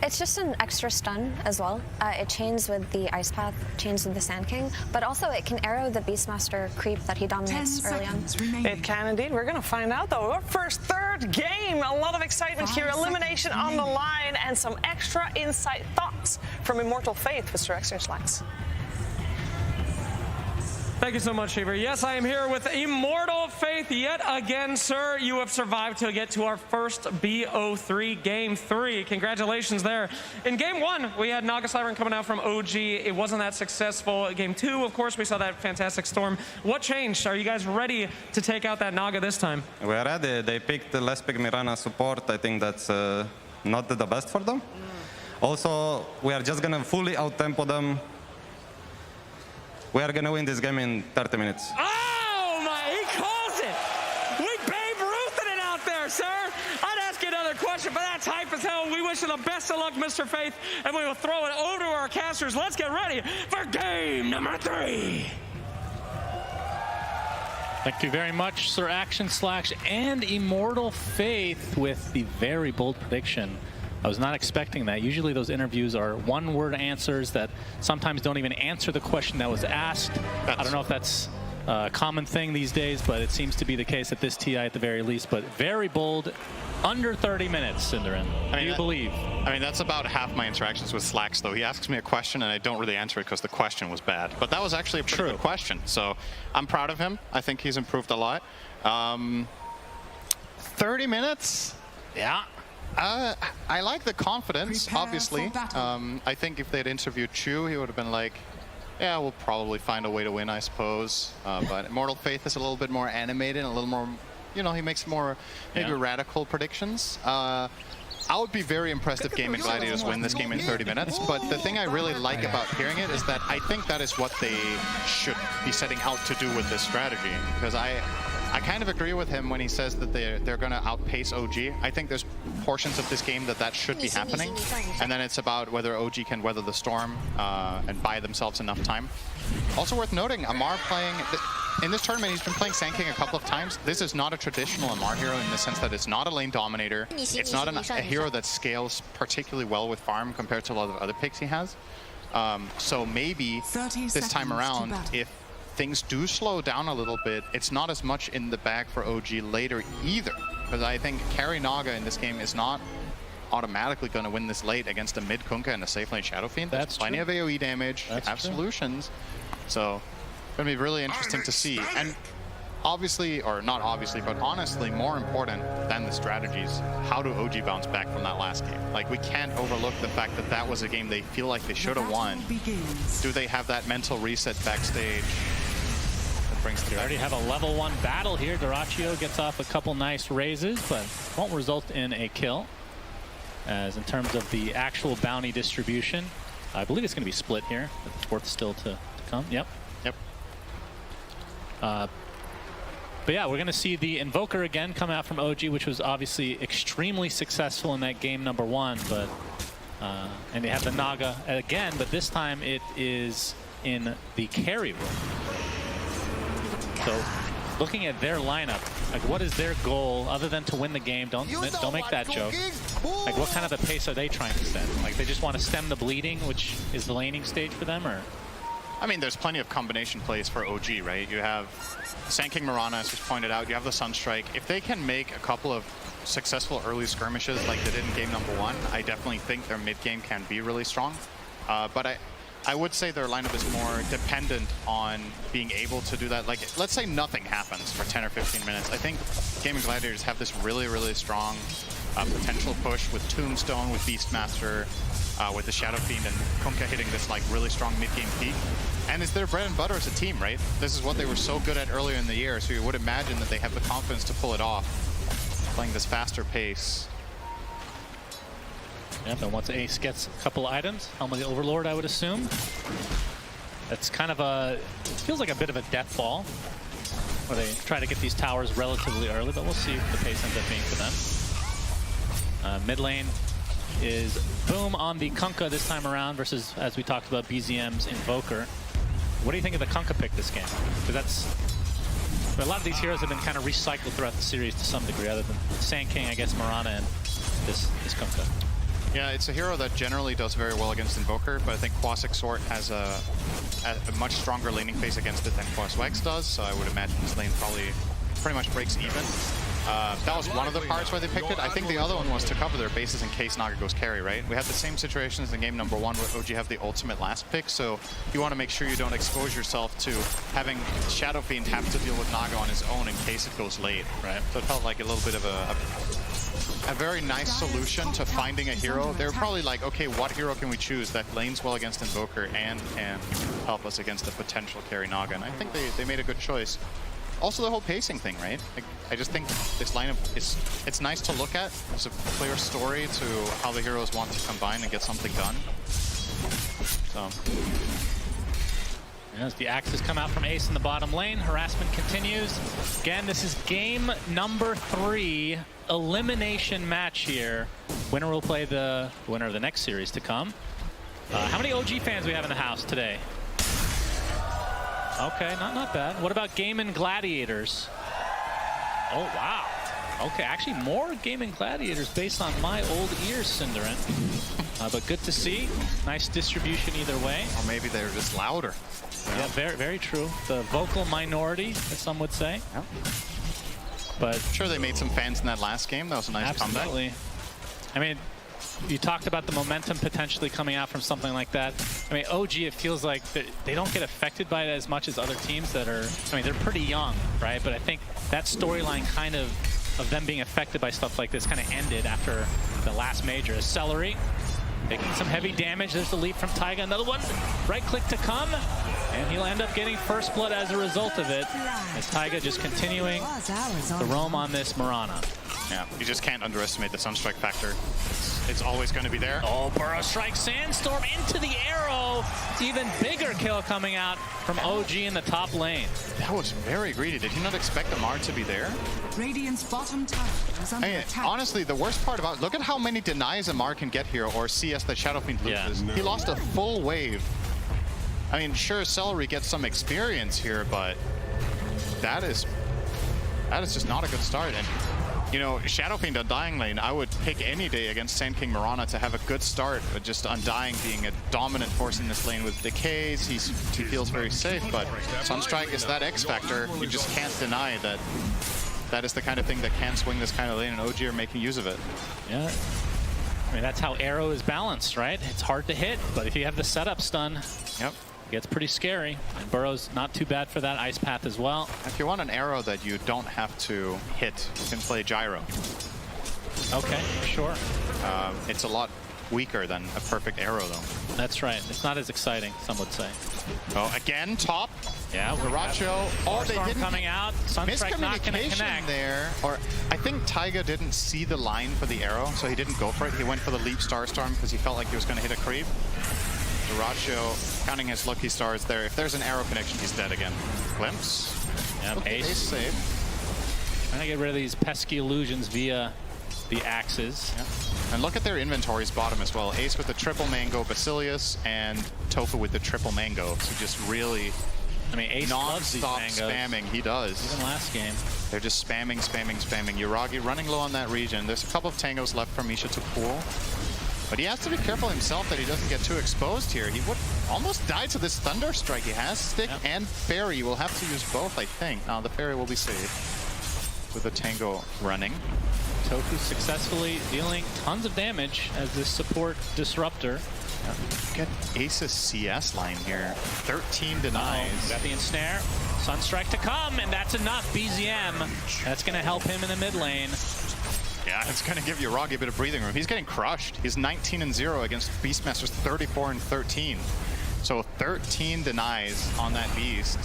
It's just an extra stun as well. It chains with the Ice Path, chains with the Sand King, but also it can arrow the Beastmaster creep that he dominates early on. It can indeed. We're going to find out, though. Our first third game. A lot of excitement here. Elimination on the line and some extra insight thoughts from Immortal Faith, Mr. Exerslax. Thank you so much, Shiver. Yes, I am here with Immortal Faith yet again, sir. You have survived to get to our first BO3 Game 3. Congratulations there. In Game 1, we had Naga Siren coming out from OG. It wasn't that successful. Game 2, of course, we saw that fantastic Storm. What changed? Are you guys ready to take out that Naga this time? We're ready. They picked the last pick Mirana support. I think that's not the best for them. Also, we are just going to fully out-tempo them. We are going to win this game in 30 minutes. Oh, my, he calls it. We Babe Ruthin it out there, sir. I'd ask you another question, but that's hype as hell. We wish you the best of luck, Mr. Faith, and we will throw it over to our casters. Let's get ready for game number 3. Thank you very much, Sir Action Slash and Immortal Faith with the very bold prediction. I was not expecting that. Usually those interviews are one-word answers that sometimes don't even answer the question that was asked. I don't know if that's a common thing these days, but it seems to be the case at this TI at the very least. But very bold, under 30 minutes, Synderen. Do you believe? I mean, that's about half my interactions with Slax, though. He asks me a question, and I don't really answer it because the question was bad. But that was actually a pretty good question. So I'm proud of him. I think he's improved a lot. 30 minutes? Yeah. I like the confidence, obviously. I think if they'd interviewed Chu, he would have been like, yeah, we'll probably find a way to win, I suppose. But Immortal Faith is a little bit more animated, and a little more, you know, he makes more maybe radical predictions. I would be very impressed if Gaming Gladiators win this game in 30 minutes, but the thing I really like about hearing it is that I think that is what they should be setting out to do with this strategy, because I kind of agree with him when he says that they're going to outpace OG. I think there's portions of this game that should be happening, and then it's about whether OG can weather the storm and buy themselves enough time. Also worth noting, Ammar playing, in this tournament he's been playing Sand King a couple of times. This is not a traditional Ammar hero in the sense that it's not a lane dominator. It's not a hero that scales particularly well with farm compared to a lot of other picks he has. So maybe this time around, if things do slow down a little bit, it's not as much in the bag for OG later either. Because I think carry Naga in this game is not automatically going to win this late against a mid Kunkka and a safe lane Shadow Fiend. There's plenty of AoE damage, have solutions. So it's going to be really interesting to see. And obviously, or not obviously, but honestly, more important than the strategies, how do OG bounce back from that last game? Like, we can't overlook the fact that that was a game they feel like they should have won. Do they have that mental reset backstage? We already have a level 1 battle here. Dyrachyo gets off a couple nice raises, but won't result in a kill. As in terms of the actual bounty distribution, I believe it's going to be split here. It's worth still to come. Yep. But yeah, we're going to see the Invoker again come out from OG, which was obviously extremely successful in that game number 1. But and they have the Naga again, but this time it is in the carry role. So, looking at their lineup, like, what is their goal other than to win the game? Don't make that joke. Like, what kind of a pace are they trying to set? Like, they just want to stem the bleeding, which is the laning stage for them, or? I mean, there's plenty of combination plays for OG, right? You have Sand King Mirana, as was pointed out. You have the Sunstrike. If they can make a couple of successful early skirmishes like they did in game number 1, I definitely think their mid game can be really strong. But I would say their lineup is more dependent on being able to do that. Like, let's say nothing happens for 10 or 15 minutes. I think Gaming Gladiators have this really, really strong potential push with Tombstone, with Beastmaster, with the Shadow Fiend, and Kunkka hitting this like really strong mid-game peak. And it's their bread and butter as a team, right? This is what they were so good at earlier in the year, so you would imagine that they have the confidence to pull it off, playing this faster pace. Yep, and once Ace gets a couple items, Helm of the Overlord, I would assume. That's kind of a, it feels like a bit of a death ball. where they try to get these towers relatively early, but we'll see what the pace ends up being for them. Mid lane is Boom on the Kunkka this time around versus, as we talked about, BZM's Invoker. What do you think of the Kunkka pick this game? Because a lot of these heroes have been kind of recycled throughout the series to some degree, other than Sand King, I guess, Mirana, and this Kunkka. Yeah, it's a hero that generally does very well against Invoker, but I think Quasixort has a much stronger laning phase against it than Quaswex does, so I would imagine this lane probably pretty much breaks even. That was one of the parts where they picked it. I think the other one was to cover their bases in case Naga goes carry, right? We had the same situations in game number 1 where OG have the ultimate last pick, so you want to make sure you don't expose yourself to having Shadow Fiend have to deal with Naga on his own in case it goes late, right? So it felt like a little bit of a very nice solution to finding a hero. They were probably like, okay, what hero can we choose that lanes well against Invoker and can help us against the potential carry Naga? And I think they made a good choice. Also the whole pacing thing, right? Like, I just think this lineup it's nice to look at. There's a clear story to how the heroes want to combine and get something done. So. As the axes come out from Ace in the bottom lane, harassment continues. Again, this is game number 3, elimination match here. Winner will play the winner of the next series to come. How many OG fans we have in the house today? Okay, not bad. What about Gaming Gladiators? Oh, wow. Okay, actually more Gaming Gladiators based on my old ears, Synderen. But good to see. Nice distribution either way. Or maybe they're just louder. Yeah, very, very true. The vocal minority, as some would say. Yep. But I'm sure they made some fans in that last game. That was a nice comeback. Absolutely. I mean, you talked about the momentum potentially coming out from something like that. I mean, OG, it feels like they don't get affected by it as much as other teams that are, I mean, they're pretty young, right? But I think that storyline kind of them being affected by stuff like this kind of ended after the last major. Celery taking some heavy damage. There's the leap from Taiga. Another one, right click to come. And he'll end up getting first blood as a result of it, as Taiga just continuing to roam on this Mirana. Yeah, you just can't underestimate the Sunstrike factor. It's always going to be there. Oh, Burrow strikes Sandstorm into the arrow. It's even bigger kill coming out from OG in the top lane. That was very greedy. Did he not expect the Mar to be there? Radiant's bottom tower is under attack. Honestly, the worst part about look at how many denies a Mar can get here, or CS that Shadow Fiend loses. Yeah. He lost a full wave. I mean, sure, Celery gets some experience here, but that is just not a good start. And you know, Shadow Fiend Undying lane, I would pick any day against Sand King Mirana to have a good start, but just Undying being a dominant force in this lane with decays. He feels very safe, but Sunstrike is that X factor. You just can't deny that that is the kind of thing that can swing this kind of lane, and OG are making use of it. Yeah. I mean, that's how Arrow is balanced, right? It's hard to hit, but if you have the setup stun, yep, it gets pretty scary. And Burrow's not too bad for that Ice Path as well. If you want an arrow that you don't have to hit, you can play Gyro. Okay, sure. It's a lot weaker than a perfect arrow, though. That's right. It's not as exciting, some would say. Oh, again, top. Yeah, Racho. Oh, they didn't coming out. Sunstrike not going to connect there. Or I think Taiga didn't see the line for the arrow, so he didn't go for it. He went for the leap Starstorm because he felt like he was going to hit a creep. Racho counting his lucky stars there. If there's an arrow connection, he's dead again. Glimpse. Yep, Ace save. Trying to get rid of these pesky illusions via the axes. Yep. And look at their inventories bottom as well. Ace with the triple mango Basilius and Tofu with the triple mango. So just really, I mean, Ace non-stop spamming. He does. Even last game. They're just spamming. Yuragi running low on that region. There's a couple of tangos left for Misha to pull. But he has to be careful himself that he doesn't get too exposed here. He would almost die to this Thunder Strike. He has Stick and Fairy. He will have to use both, I think. Now the Fairy will be saved with the Tango running. Tofu successfully dealing tons of damage as this support disruptor. Look at Ace's CS line here. 13 denies. Got the ensnare. Sunstrike to come, and that's enough. BZM. That's going to help him in the mid lane. Yeah, it's going to give Yuragi a bit of breathing room. He's getting crushed. He's 19-0 against Beastmaster's 34-13. So 13 denies on that Beast.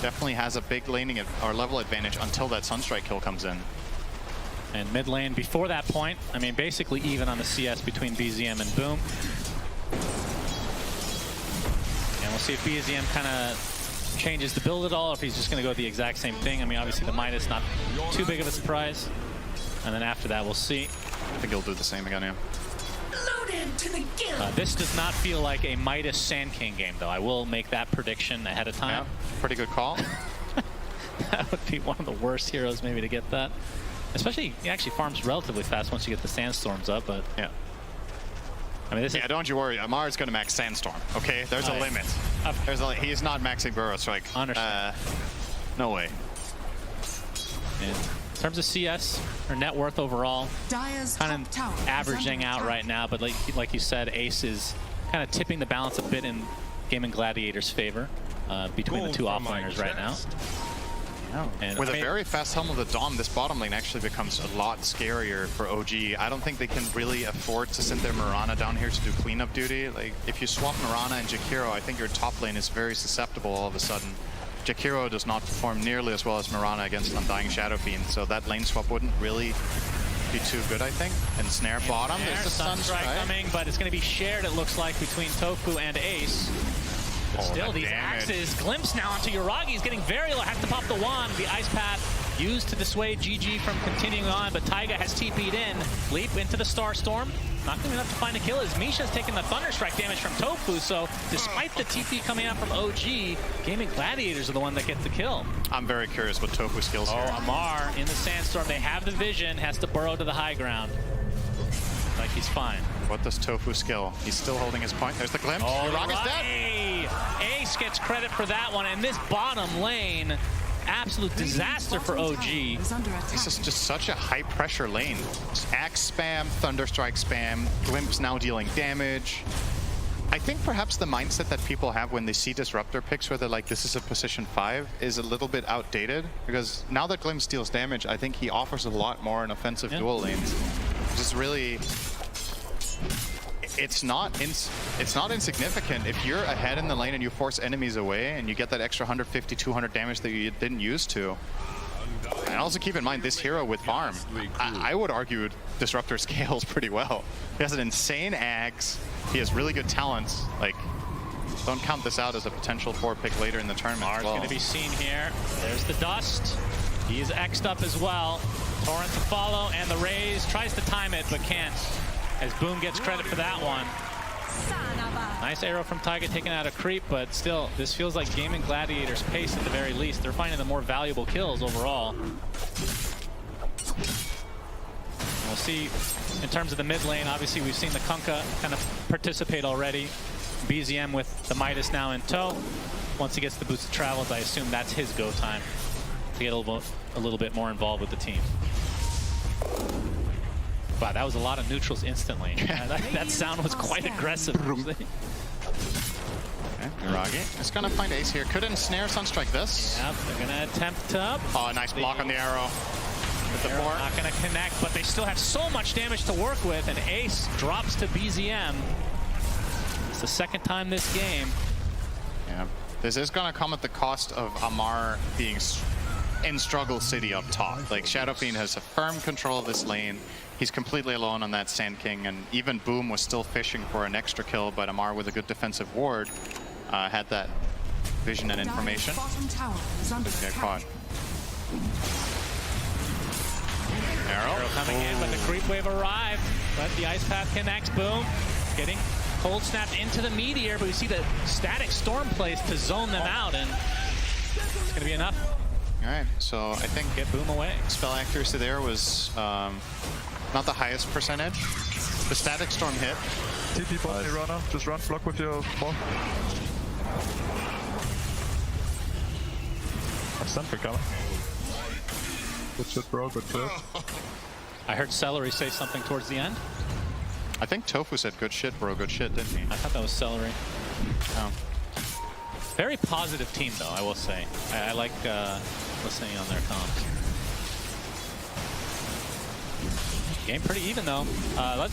Definitely has a big laning or level advantage until that Sunstrike kill comes in. And mid lane before that point, I mean, basically even on the CS between BZM and Boom. And we'll see if BZM kind of changes the build at all, or if he's just going to go the exact same thing. I mean, obviously the Midas not too big of a surprise. And then after that, we'll see. I think he'll do the same again, yeah. This does not feel like a Midas Sand King game, though. I will make that prediction ahead of time. Yeah, pretty good call. That would be one of the worst heroes maybe to get that. Especially, he actually farms relatively fast once you get the Sandstorms up, but... Yeah. I mean, this yeah, don't you worry. Amar's going to max Sandstorm, okay? There's a limit. He's not maxing Burrow Strike. Understand. No way. In terms of CS, or net worth overall, kind of averaging out right now, but like you said, Ace is kind of tipping the balance a bit in Gaming Gladiator's favor between the two offlaners right now. And with a very fast Helm of the Dawn, this bottom lane actually becomes a lot scarier for OG. I don't think they can really afford to send their Mirana down here to do cleanup duty. Like, if you swap Mirana and Jakiro, I think your top lane is very susceptible all of a sudden. Jakiro does not perform nearly as well as Mirana against Undying Shadow Fiend, so that lane swap wouldn't really be too good, I think. And Snare bottom, there's the Sunstrike coming, but it's going to be shared, it looks like, between Tofu and Ace. But still, these axes glimpse now onto Yuragi. He's getting very low. Has to pop the wand. The Ice Path used to dissuade GG from continuing on, but Taiga has TP'd in. Leap into the Starstorm. Not going to be enough to find a kill as Misha's taking the Thunderstrike damage from Tofu, so despite the TP coming out from OG, Gaming Gladiators are the one that gets the kill. I'm very curious what Tofu skills here. Amar in the Sandstorm. They have the vision, has to burrow to the high ground. Like he's fine. What does Tofu skill? He's still holding his point. There's the glimpse. Yuragi's dead. Ace gets credit for that one, and this bottom lane, absolute disaster for OG. This is just such a high pressure lane. Axe spam, Thunderstrike spam, glimpse now dealing damage. I think perhaps the mindset that people have when they see Disruptor picks where they're like, this is a position 5, is a little bit outdated, because now that Glimpse deals damage, I think he offers a lot more in offensive dual lanes. Just really, it's not insignificant. If you're ahead in the lane and you force enemies away and you get that extra 150, 200 damage that you didn't used to. And also keep in mind, this hero with farm, I would argue Disruptor scales pretty well. He has an insane axe. He has really good talents. Like, don't count this out as a potential 4-pick later in the tournament. Mars going to be seen here. There's the Dust. He is X'd up as well. Torrent to follow, and the Raze tries to time it, but can't. As Boom gets credit for that one. Nice arrow from Taiga taking out a creep, but still, this feels like Gaming Gladiator's pace at the very least. They're finding the more valuable kills overall. We'll see in terms of the mid lane. Obviously, we've seen the Kunkka kind of participate already. BZM with the Midas now in tow. Once he gets the boost of travels, I assume that's his go time to get a little bit more involved with the team. Wow, that was a lot of neutrals instantly. That sound was quite aggressive. Okay, Yuragi is gonna find Ace here. Could ensnare Sunstrike this. Yep, they're gonna attempt to. Oh, nice block on the arrow. With the port. Not gonna connect, but they still have so much damage to work with, and Ace drops to BZM. It's the second time this game. Yeah, this is gonna come at the cost of Amar being in Struggle City up top. Like, Shadow Fiend has a firm control of this lane. He's completely alone on that Sand King, and even Boom was still fishing for an extra kill, but Amar with a good defensive ward had that vision and information. Just get caught. Arrow coming in, but the creep wave arrived. But the Ice Path connects. Boom. Getting cold snapped into the Meteor, but we see the Static Storm plays to zone them out, and it's going to be enough. All right, so I think get Boom away. Spell accuracy there was not the highest percentage. The Static Storm hit. TP bot, Mirana. Just run, block with your ball. Sentry coming. Good shit, bro. Good shit. I heard Celery say something towards the end. I think Tofu said good shit, bro. Good shit, didn't he? I thought that was Celery. Oh. Very positive team, though, I will say. I like listening on their comms. Game pretty even, though.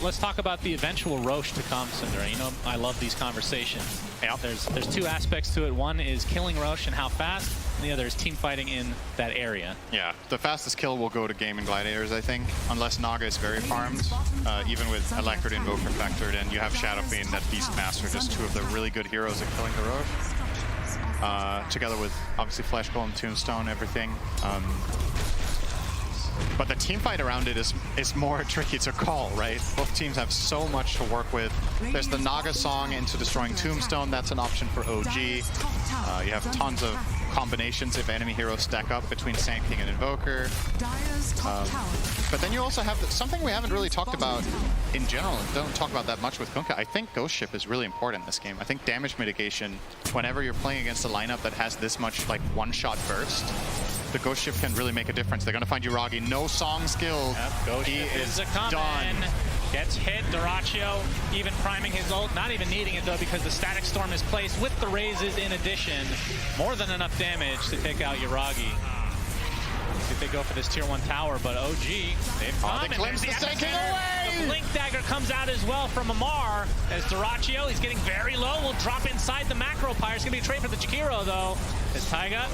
Let's talk about the eventual Roche to come, Syndra. You know, I love these conversations. Yep. There's two aspects to it. One is killing Roche and how fast, and the other is team fighting in that area. Yeah, the fastest kill will go to Gaming Gladiators, I think, unless Naga is very farmed. Even with Alacrity Invoker factored in, you have Shadow Fiend and Beastmaster, just two of the really good heroes at killing the Roche. together with obviously Flesh Golem, Tombstone, everything. But the team fight around it is more tricky to call, right? Both teams have so much to work with. There's the Naga song into destroying Tombstone. That's an option for OG. You have tons of combinations if enemy heroes stack up between Sand King and Invoker. But then you also have something we haven't really talked about in general, and don't talk about that much with Kunkka. I think Ghost Ship is really important in this game. I think damage mitigation, whenever you're playing against a lineup that has this much like one-shot burst, the Ghost Ship can really make a difference. They're gonna find Yuragi. No song skills. Ghost he Ship is coming. done. Gets hit. Dyrachyo even priming his ult. Not even needing it though, because the Static Storm is placed with the raises in addition. More than enough damage to take out Yuragi. If they go for this tier 1 tower, but OG, they've come. They glimpse the Sand King away! The Blink Dagger comes out as well from Amar as Dyrachyo, he's getting very low, will drop inside the Macro Pyre. It's gonna be a trade for the Jakiro though, as Taiga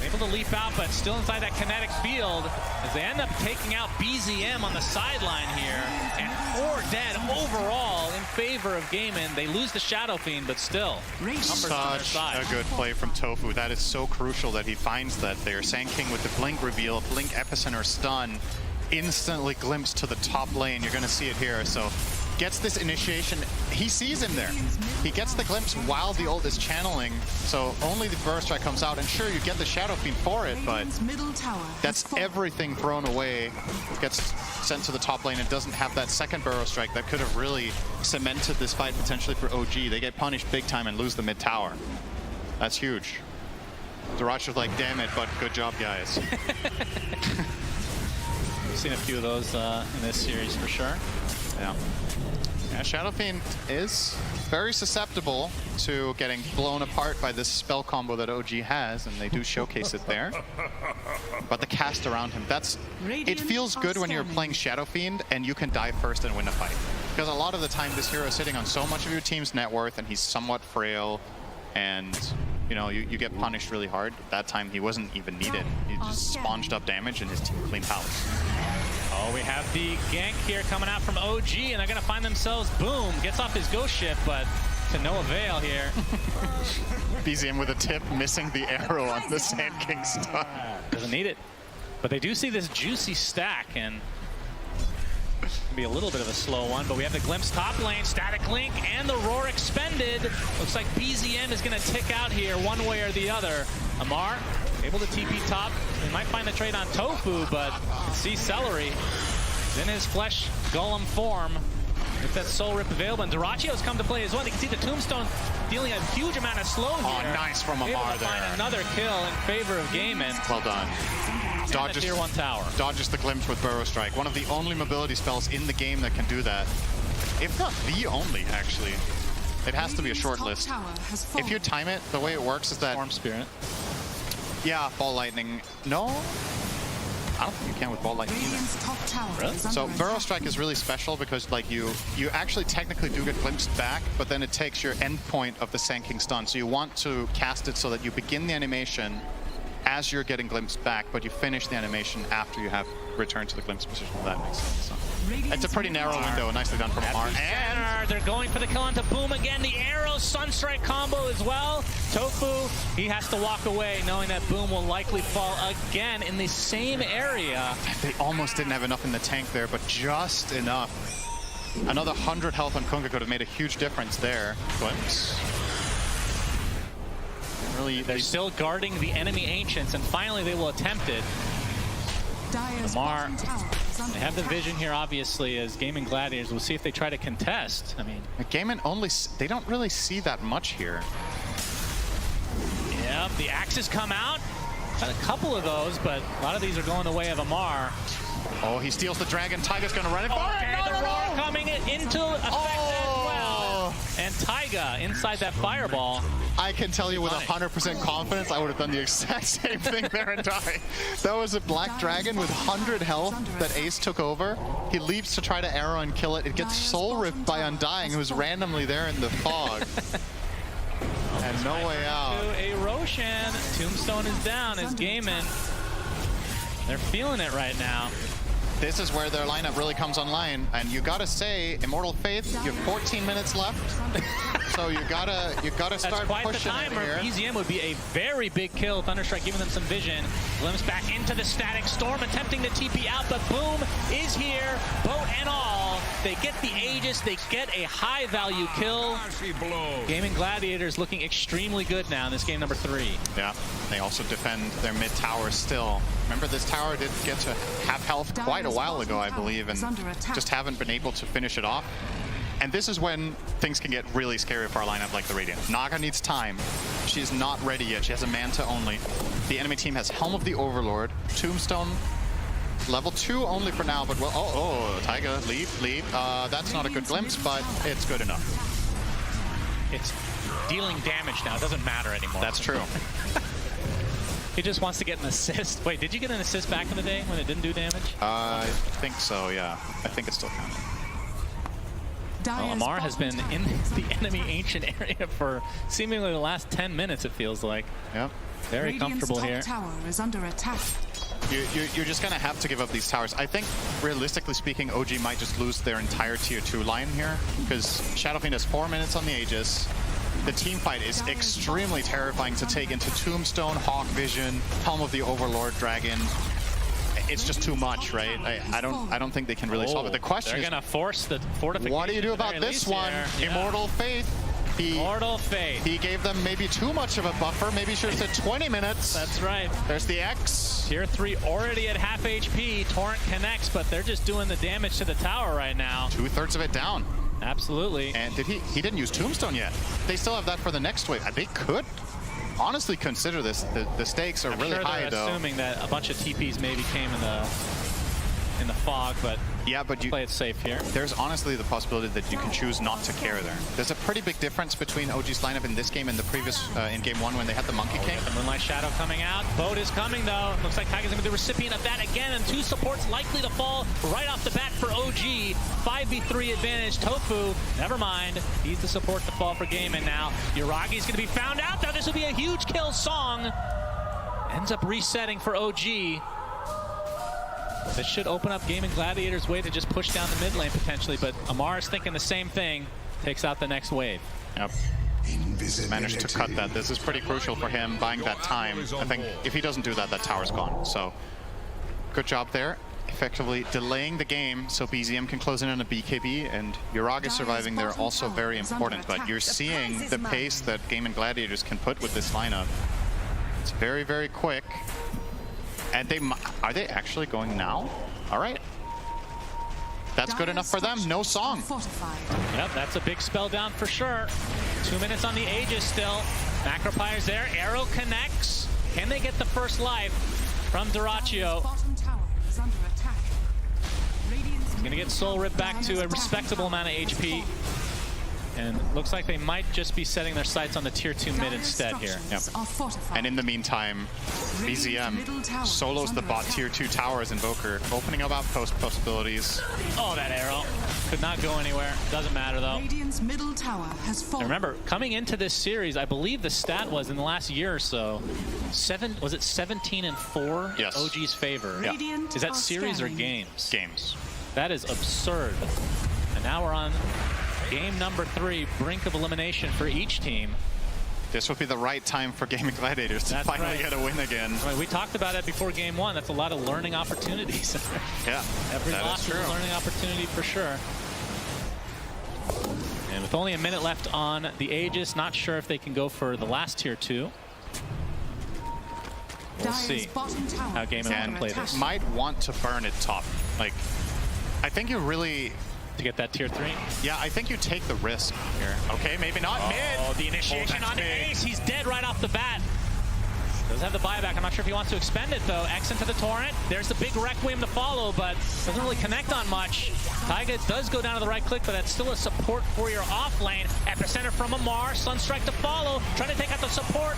able to leap out, but still inside that kinetic field as they end up taking out BZM on the sideline here. And 4 dead overall in favor of Gaimin. They lose the Shadow Fiend, but still. Such a good play from Tofu. That is so crucial that he finds that there. Sand King with the Blink reveal, Blink Epicenter stun, instantly glimpse to the top lane. You're going to see it here. So gets this initiation. He sees him there. He gets the glimpse while the ult is channeling. So only the Burrow Strike comes out. And sure, you get the Shadow Fiend for it, but that's everything thrown away. Gets sent to the top lane and doesn't have that second Burrow Strike that could have really cemented this fight potentially for OG. They get punished big time and lose the mid tower. That's huge. Dyrachyo's like, damn it, but good job, guys. We've seen a few of those in this series for sure. Yeah. Yeah, Shadow Fiend is very susceptible to getting blown apart by this spell combo that OG has, and they do showcase it there. But the cast around him, it feels good when you're playing Shadow Fiend and you can die first and win a fight. Because a lot of the time this hero is sitting on so much of your team's net worth and he's somewhat frail, and you know, you get punished really hard. That time he wasn't even needed. He just sponged up damage and his team cleaned house. Oh, we have the gank here coming out from OG, and they're going to find themselves, boom, gets off his Ghost Ship, but to no avail here. BZM with a tip, missing the arrow on the Sand King stun. Doesn't need it. But they do see this juicy stack, and it'll be a little bit of a slow one, but we have the glimpse top lane, Static Link, and the Roar expended. Looks like BZM is going to tick out here one way or the other. Amar able to TP top. They might find the trade on Tofu, but see Celery is in his Flesh Golem form. If that Soul Rip available, and Dyrachyo's come to play as well. You can see the Tombstone dealing a huge amount of slow here. Oh, nice from Amar there. Find another kill in favor of Gaimin. Well done. Dodges tier 1 tower. Dodges the glimpse with Burrow Strike. One of the only mobility spells in the game that can do that. If not the only, actually. It has to be a short list. If you time it, the way it works is that... Storm Spirit. Yeah, Ball Lightning. No? I don't think you can with Ball Lightning either. Really? So Burrow Strike is really special because like you actually technically do get glimpsed back, but then it takes your end point of the Sand King stun. So you want to cast it so that you begin the animation as you're getting glimpsed back, but you finish the animation after you have returned to the glimpse position, if that makes sense. So it's a pretty narrow window. Nicely done from Amar. And they're going for the kill onto Boom again. The arrow Sunstrike combo as well. Tofu, he has to walk away knowing that Boom will likely fall again in the same area. They almost didn't have enough in the tank there, but just enough. Another 100 health on Kunkka could have made a huge difference there. Glimpse. Really, they're still guarding the enemy Ancients, and finally they will attempt it. Amar, they have the vision here, obviously, as Gaimin Gladiators. We'll see if they try to contest. I mean, Gaimin they don't really see that much here. Yep, the axes come out. Got a couple of those, but a lot of these are going the way of Amar. Oh, he steals the dragon. Taiga's going to run it. And the Roar coming into effect as well. And Taiga inside that fireball. I can tell you with 100% confidence, I would have done the exact same thing there and died. That was a Black Dragon with 100 health that Ace took over. He leaps to try to arrow and kill it. It gets soul ripped by Undying, who's randomly there in the fog. And no way out. A Roshan. Tombstone is down as Gaimin. They're feeling it right now. this is where their lineup really comes online. And you gotta say, Immortal Faith, you have 14 minutes left. So you gotta start pushing it here. BZM would be a very big kill. Thunderstrike giving them some vision. Glimpse back into the Static Storm, attempting to TP out, but Boom is here, boat and all. They get the Aegis, they get a high value kill. Gaming Gladiators looking extremely good now in this game number 3. Yeah, they also defend their mid tower still. Remember, this tower did get to half health quite a while ago, I believe, and just haven't been able to finish it off. And this is when things can get really scary for our lineup like the Radiant. Naga needs time. She's not ready yet. She has a Manta only. The enemy team has Helm of the Overlord, Tombstone, level 2 only for now, but well, oh, Taiga, leave. That's not a good glimpse, but it's good enough. It's dealing damage now. It doesn't matter anymore. That's true. He just wants to get an assist. Wait, did you get an assist back in the day when it didn't do damage? I think so, yeah. I think it still counts. Well, Ammar has been in the enemy ancient area for seemingly the last 10 minutes, it feels like. Yep. Very comfortable here. Tower is under attack. You're just going to have to give up these towers. I think, realistically speaking, OG might just lose their entire tier 2 line here, because Shadow Fiend has 4 minutes on the Aegis. The team fight is extremely terrifying to take into Tombstone, Hawk Vision, Helm of the Overlord, Dragon. It's just too much, right? I don't think they can really solve it. The question is, they're gonna force the fortification. What do you do about this one? Yeah. Immortal Faith. Immortal Faith. He gave them maybe too much of a buffer. Maybe should have said 20 minutes. That's right. There's the X. Tier 3 already at half HP. Torrent connects, but they're just doing the damage to the tower right now. 2/3 of it down. Absolutely. And he didn't use Tombstone yet. They still have that for the next wave. They could honestly consider this. The stakes are really high, though. Assuming that a bunch of TPs maybe came in the fog, but yeah, but you play it safe here. There's honestly the possibility that you can choose not to care there. There's a pretty big difference between OG's lineup in this game and the previous in game 1 when they had the Monkey King. The Moonlight Shadow coming out. Boat is coming though. Looks like Taiga's gonna be the recipient of that again, and 2 supports likely to fall right off the bat for OG. 5v3 advantage. Tofu, never mind. He's the support to fall for Gaimin now. Yuragi's gonna be found out though. This will be a huge kill. Song ends up resetting for OG. This should open up Gaming Gladiators' way to just push down the mid lane potentially, but Ammar is thinking the same thing. Takes out the next wave. Yep. Managed to cut that. This is pretty crucial for him, buying that time. I think if he doesn't do that, that tower's gone. So, good job there. Effectively delaying the game so BZM can close in on a BKB, and Yuragi surviving there also very important. But you're seeing the pace that Gaming Gladiators can put with this lineup. It's very, very quick. And are they actually going now? All right. That's good enough for them. No Song. Yep, that's a big spell down for sure. 2 minutes on the Aegis still. Macropyre's there. Arrow connects. Can they get the first life from Dyrachyo? He's going to get Soul Rip back to a respectable amount of HP. And looks like they might just be setting their sights on the tier 2 mid instead here. Yep. And in the meantime, BZM solos the bot tier 2 tower as Invoker, opening up outpost possibilities. Oh, that arrow. Could not go anywhere. Doesn't matter though. Radiant's middle tower has fallen. Remember, coming into this series, I believe the stat was in the last year or so, was it 17-4 yes. in OG's favor? Yeah. Is that series or games? Games. That is absurd. And now we're on game number 3, brink of elimination for each team. This would be the right time for Gaming Gladiators to finally get a win again. I mean, we talked about it before game 1. That's a lot of learning opportunities. Yeah, every loss is a learning opportunity for sure. And with only a minute left on the Aegis, not sure if they can go for the last tier 2. We'll see how Gaimin can play this. Might want to burn it top. Like, I think you really... To get that tier 3? Yeah, I think you take the risk here. Okay, maybe not mid. Oh, the initiation on Ace. He's dead right off the bat. Does have the buyback. I'm not sure if he wants to expend it though. X into the Torrent. There's the big Requiem to follow, but doesn't really connect on much. Taiga does go down to the right click, but that's still a support for your off lane. Epicenter from Ammar. Sunstrike to follow. Trying to take out the support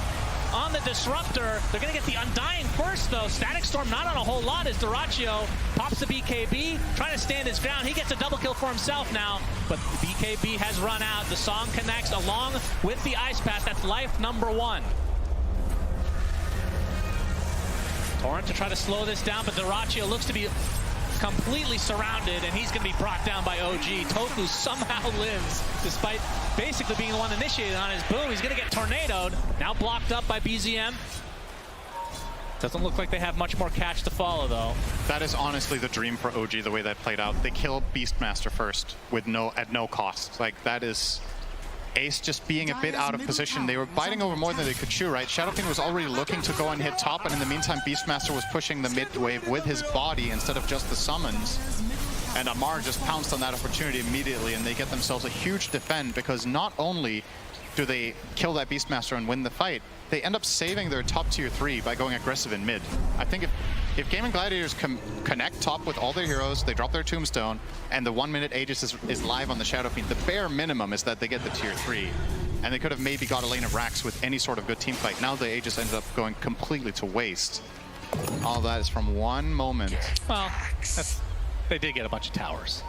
on the Disruptor. They're going to get the Undying first, though. Static Storm not on a whole lot as Dyrachyo pops the BKB, trying to stand his ground. He gets a double kill for himself now, but the BKB has run out. The Song connects along with the Ice Path. That's life number 1. Torrent to try to slow this down, but Dyrachyo looks to be completely surrounded, and he's going to be brought down by OG. Tofu somehow lives, despite basically being the one initiated on his boom. He's going to get tornadoed. Now blocked up by BZM. Doesn't look like they have much more catch to follow, though. That is honestly the dream for OG, the way that played out. They kill Beastmaster first with at no cost. Like, that is Ace just being a bit out of position. They were biting over more than they could chew, right? Shadowfiend was already looking to go and hit top, and in the meantime, Beastmaster was pushing the mid wave with his body instead of just the summons. And Amar just pounced on that opportunity immediately, and they get themselves a huge defend, because not only do they kill that Beastmaster and win the fight, they end up saving their top tier 3 by going aggressive in mid. I think if Gaming Gladiators connect top with all their heroes, they drop their Tombstone, and the 1 minute Aegis is live on the Shadowfiend, the bare minimum is that they get the tier 3. And they could have maybe got a lane of Rax with any sort of good team fight. Now the Aegis ended up going completely to waste. All that is from one moment. Well, they did get a bunch of towers.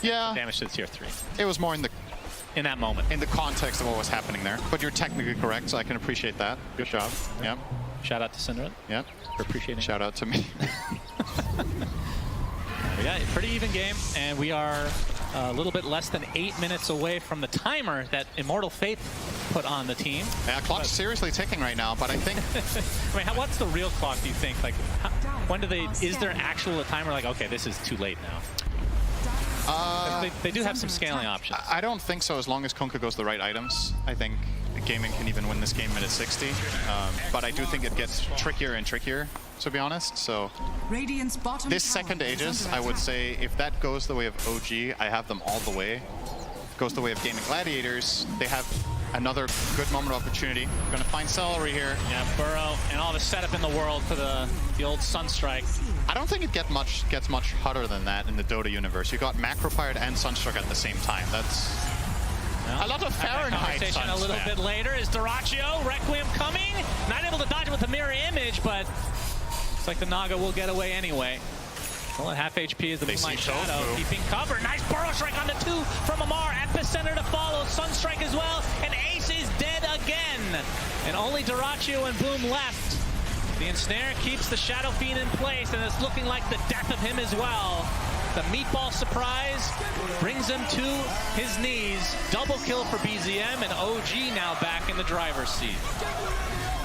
Yeah. Damage to the tier 3. It was more in that moment. In the context of what was happening there. But you're technically correct, so I can appreciate that. Good job. Yep. Shout out to Syndra. Yep. For appreciating. Shout out to me. Yeah, pretty even game, and we are a little bit less than 8 minutes away from the timer that Immortal Faith put on the team. Yeah, clock's seriously ticking right now, but I think... I mean, what's the real clock, do you think? Like, when do they... Is there actual timer like, okay, this is too late now? They do have some scaling options. I don't think so, as long as Kunkka goes the right items. I think Gaming can even win this game minute 60. But I do think it gets trickier and trickier, to be honest. So this second Aegis, I would say, if that goes the way of OG, I have them all the way. If it goes the way of Gaming Gladiators, they have another good moment of opportunity. Gonna find Celery here. Yeah, Burrow, and all the setup in the world for the old Sunstrike. I don't think it gets much hotter than that in the Dota universe. You got Macropyre and Sunstruck at the same time. That's a lot of Fahrenheit. A little bit later is Dyrachyo, Requiem coming. Not able to dodge it with the mirror image, but looks like the Naga will get away anyway. Well, at half HP is the Moonlight Shadow, keeping cover. Nice Burrow Strike on the 2 from Amar. Epicenter to follow. Sunstrike as well, and Ace is dead again. And only Dyrachyo and Boom left. The Ensnare keeps the Shadowfiend in place, and it's looking like the death of him as well. The meatball surprise brings him to his knees. Double kill for BZM, and OG now back in the driver's seat.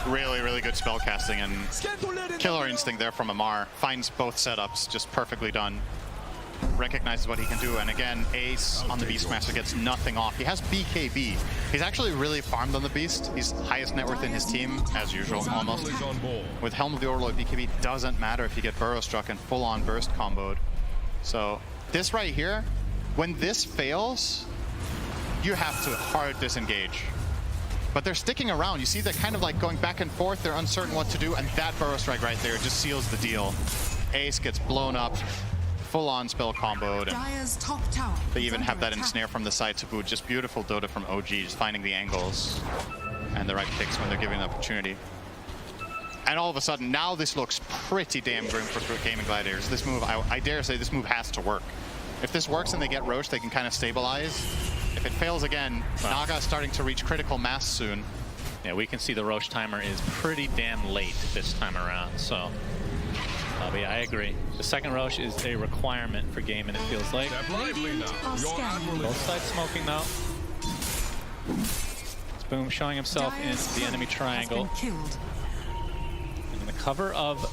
Really, really good spell casting and killer instinct there from Amar. Finds both setups just perfectly done. Recognizes what he can do, and again, Ace on the Beastmaster gets nothing off. He has BKB. He's actually really farmed on the Beast. He's highest net worth in his team, as usual, almost. With Helm of the Overlord, BKB doesn't matter if you get Burrow Struck and full-on burst comboed. So this right here, when this fails, you have to hard disengage. But they're sticking around. You see they're kind of like going back and forth. They're uncertain what to do, and that Burrow Strike right there just seals the deal. Ace gets blown up, full-on spell comboed, and they even have that ensnare from the side to boot. Just beautiful Dota from OG, just finding the angles and the right picks when they're given the opportunity. And all of a sudden, now this looks pretty damn grim for Gaming Gladiators. This move, I dare say this move has to work. If this works and they get Roche, they can kind of stabilize. If it fails again, Naga is starting to reach critical mass soon. Yeah, we can see the Roche timer is pretty damn late this time around, so... but yeah, I agree. The second Roche is a requirement for game, and it feels like. Both sides smoking, though. It's Boom showing himself in the enemy triangle. And in the cover of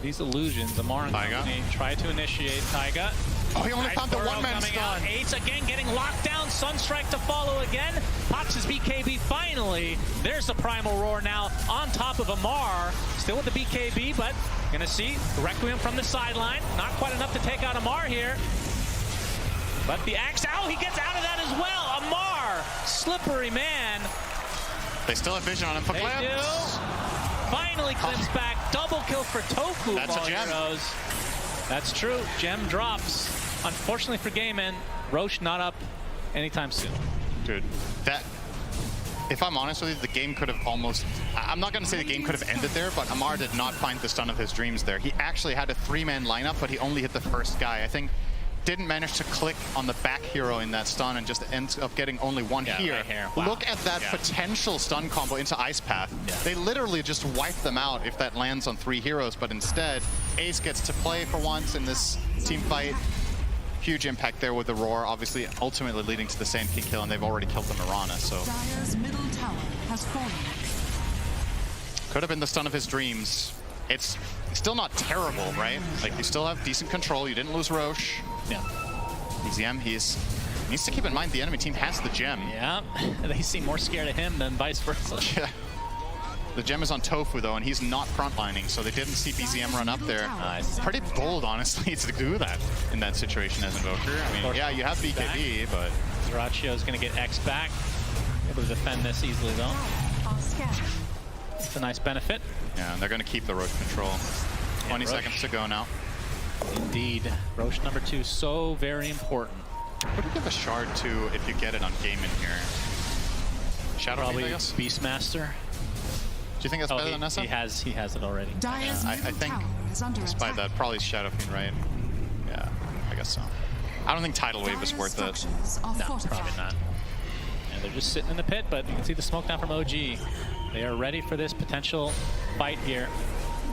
these illusions, Amar and company try to initiate Taiga. Oh, he only found the one-man stun. Ace again getting locked down. Sunstrike to follow again. Pops his BKB finally. There's the Primal Roar now on top of Amar. Still with the BKB, but gonna see Requiem from the sideline. Not quite enough to take out Amar here. But the axe out, he gets out of that as well. Amar, slippery man. They still have vision on him for They Clem. do. Finally Clem's back. Double kill for Tofu. That's a gem. Heroes. That's true. Gem drops. Unfortunately for Gaiman, Roche not up anytime soon. Dude, that... If I'm honest with you, the game could have almost... I'm not going to say the game could have ended there, but Amar did not find the stun of his dreams there. He actually had a 3-man lineup, but he only hit the first guy. I think didn't manage to click on the back hero in that stun and just ends up getting only one here. Right here. Wow. Look at that potential stun combo into Ice Path. They literally just wipe them out if that lands on 3 heroes, but instead, Ace gets to play for once in this team fight. Huge impact there with the Roar, obviously ultimately leading to the Sand King kill, and they've already killed the Mirana, so. Dire's middle tower has fallen. Could have been the stun of his dreams. It's still not terrible, right? Like, you still have decent control. You didn't lose Roche. Yeah. BZM, he needs to keep in mind the enemy team has the gem. Yeah, they seem more scared of him than vice versa. Yeah. The gem is on Tofu, though, and he's not frontlining, so they didn't see BZM run up there. Pretty bold, honestly, to do that in that situation as Invoker. I mean, yeah, you have BKB, but... Duracio's going to get X back. Able to defend this easily, though. It's a nice benefit. Yeah, and they're going to keep the Roche control. 20 seconds to go now. Indeed. Roche number 2, so very important. What do you give a shard to if you get it on game in here? Shadow Probably Fiend, I guess? Beastmaster. Do you think that's better than Nessa? He has it already. I think, despite that, probably Shadow Fiend, right? Yeah, I guess so. I don't think Tidal Wave is worth it. No, probably not. And they're just sitting in the pit, but you can see the smoke down from OG. They are ready for this potential fight here.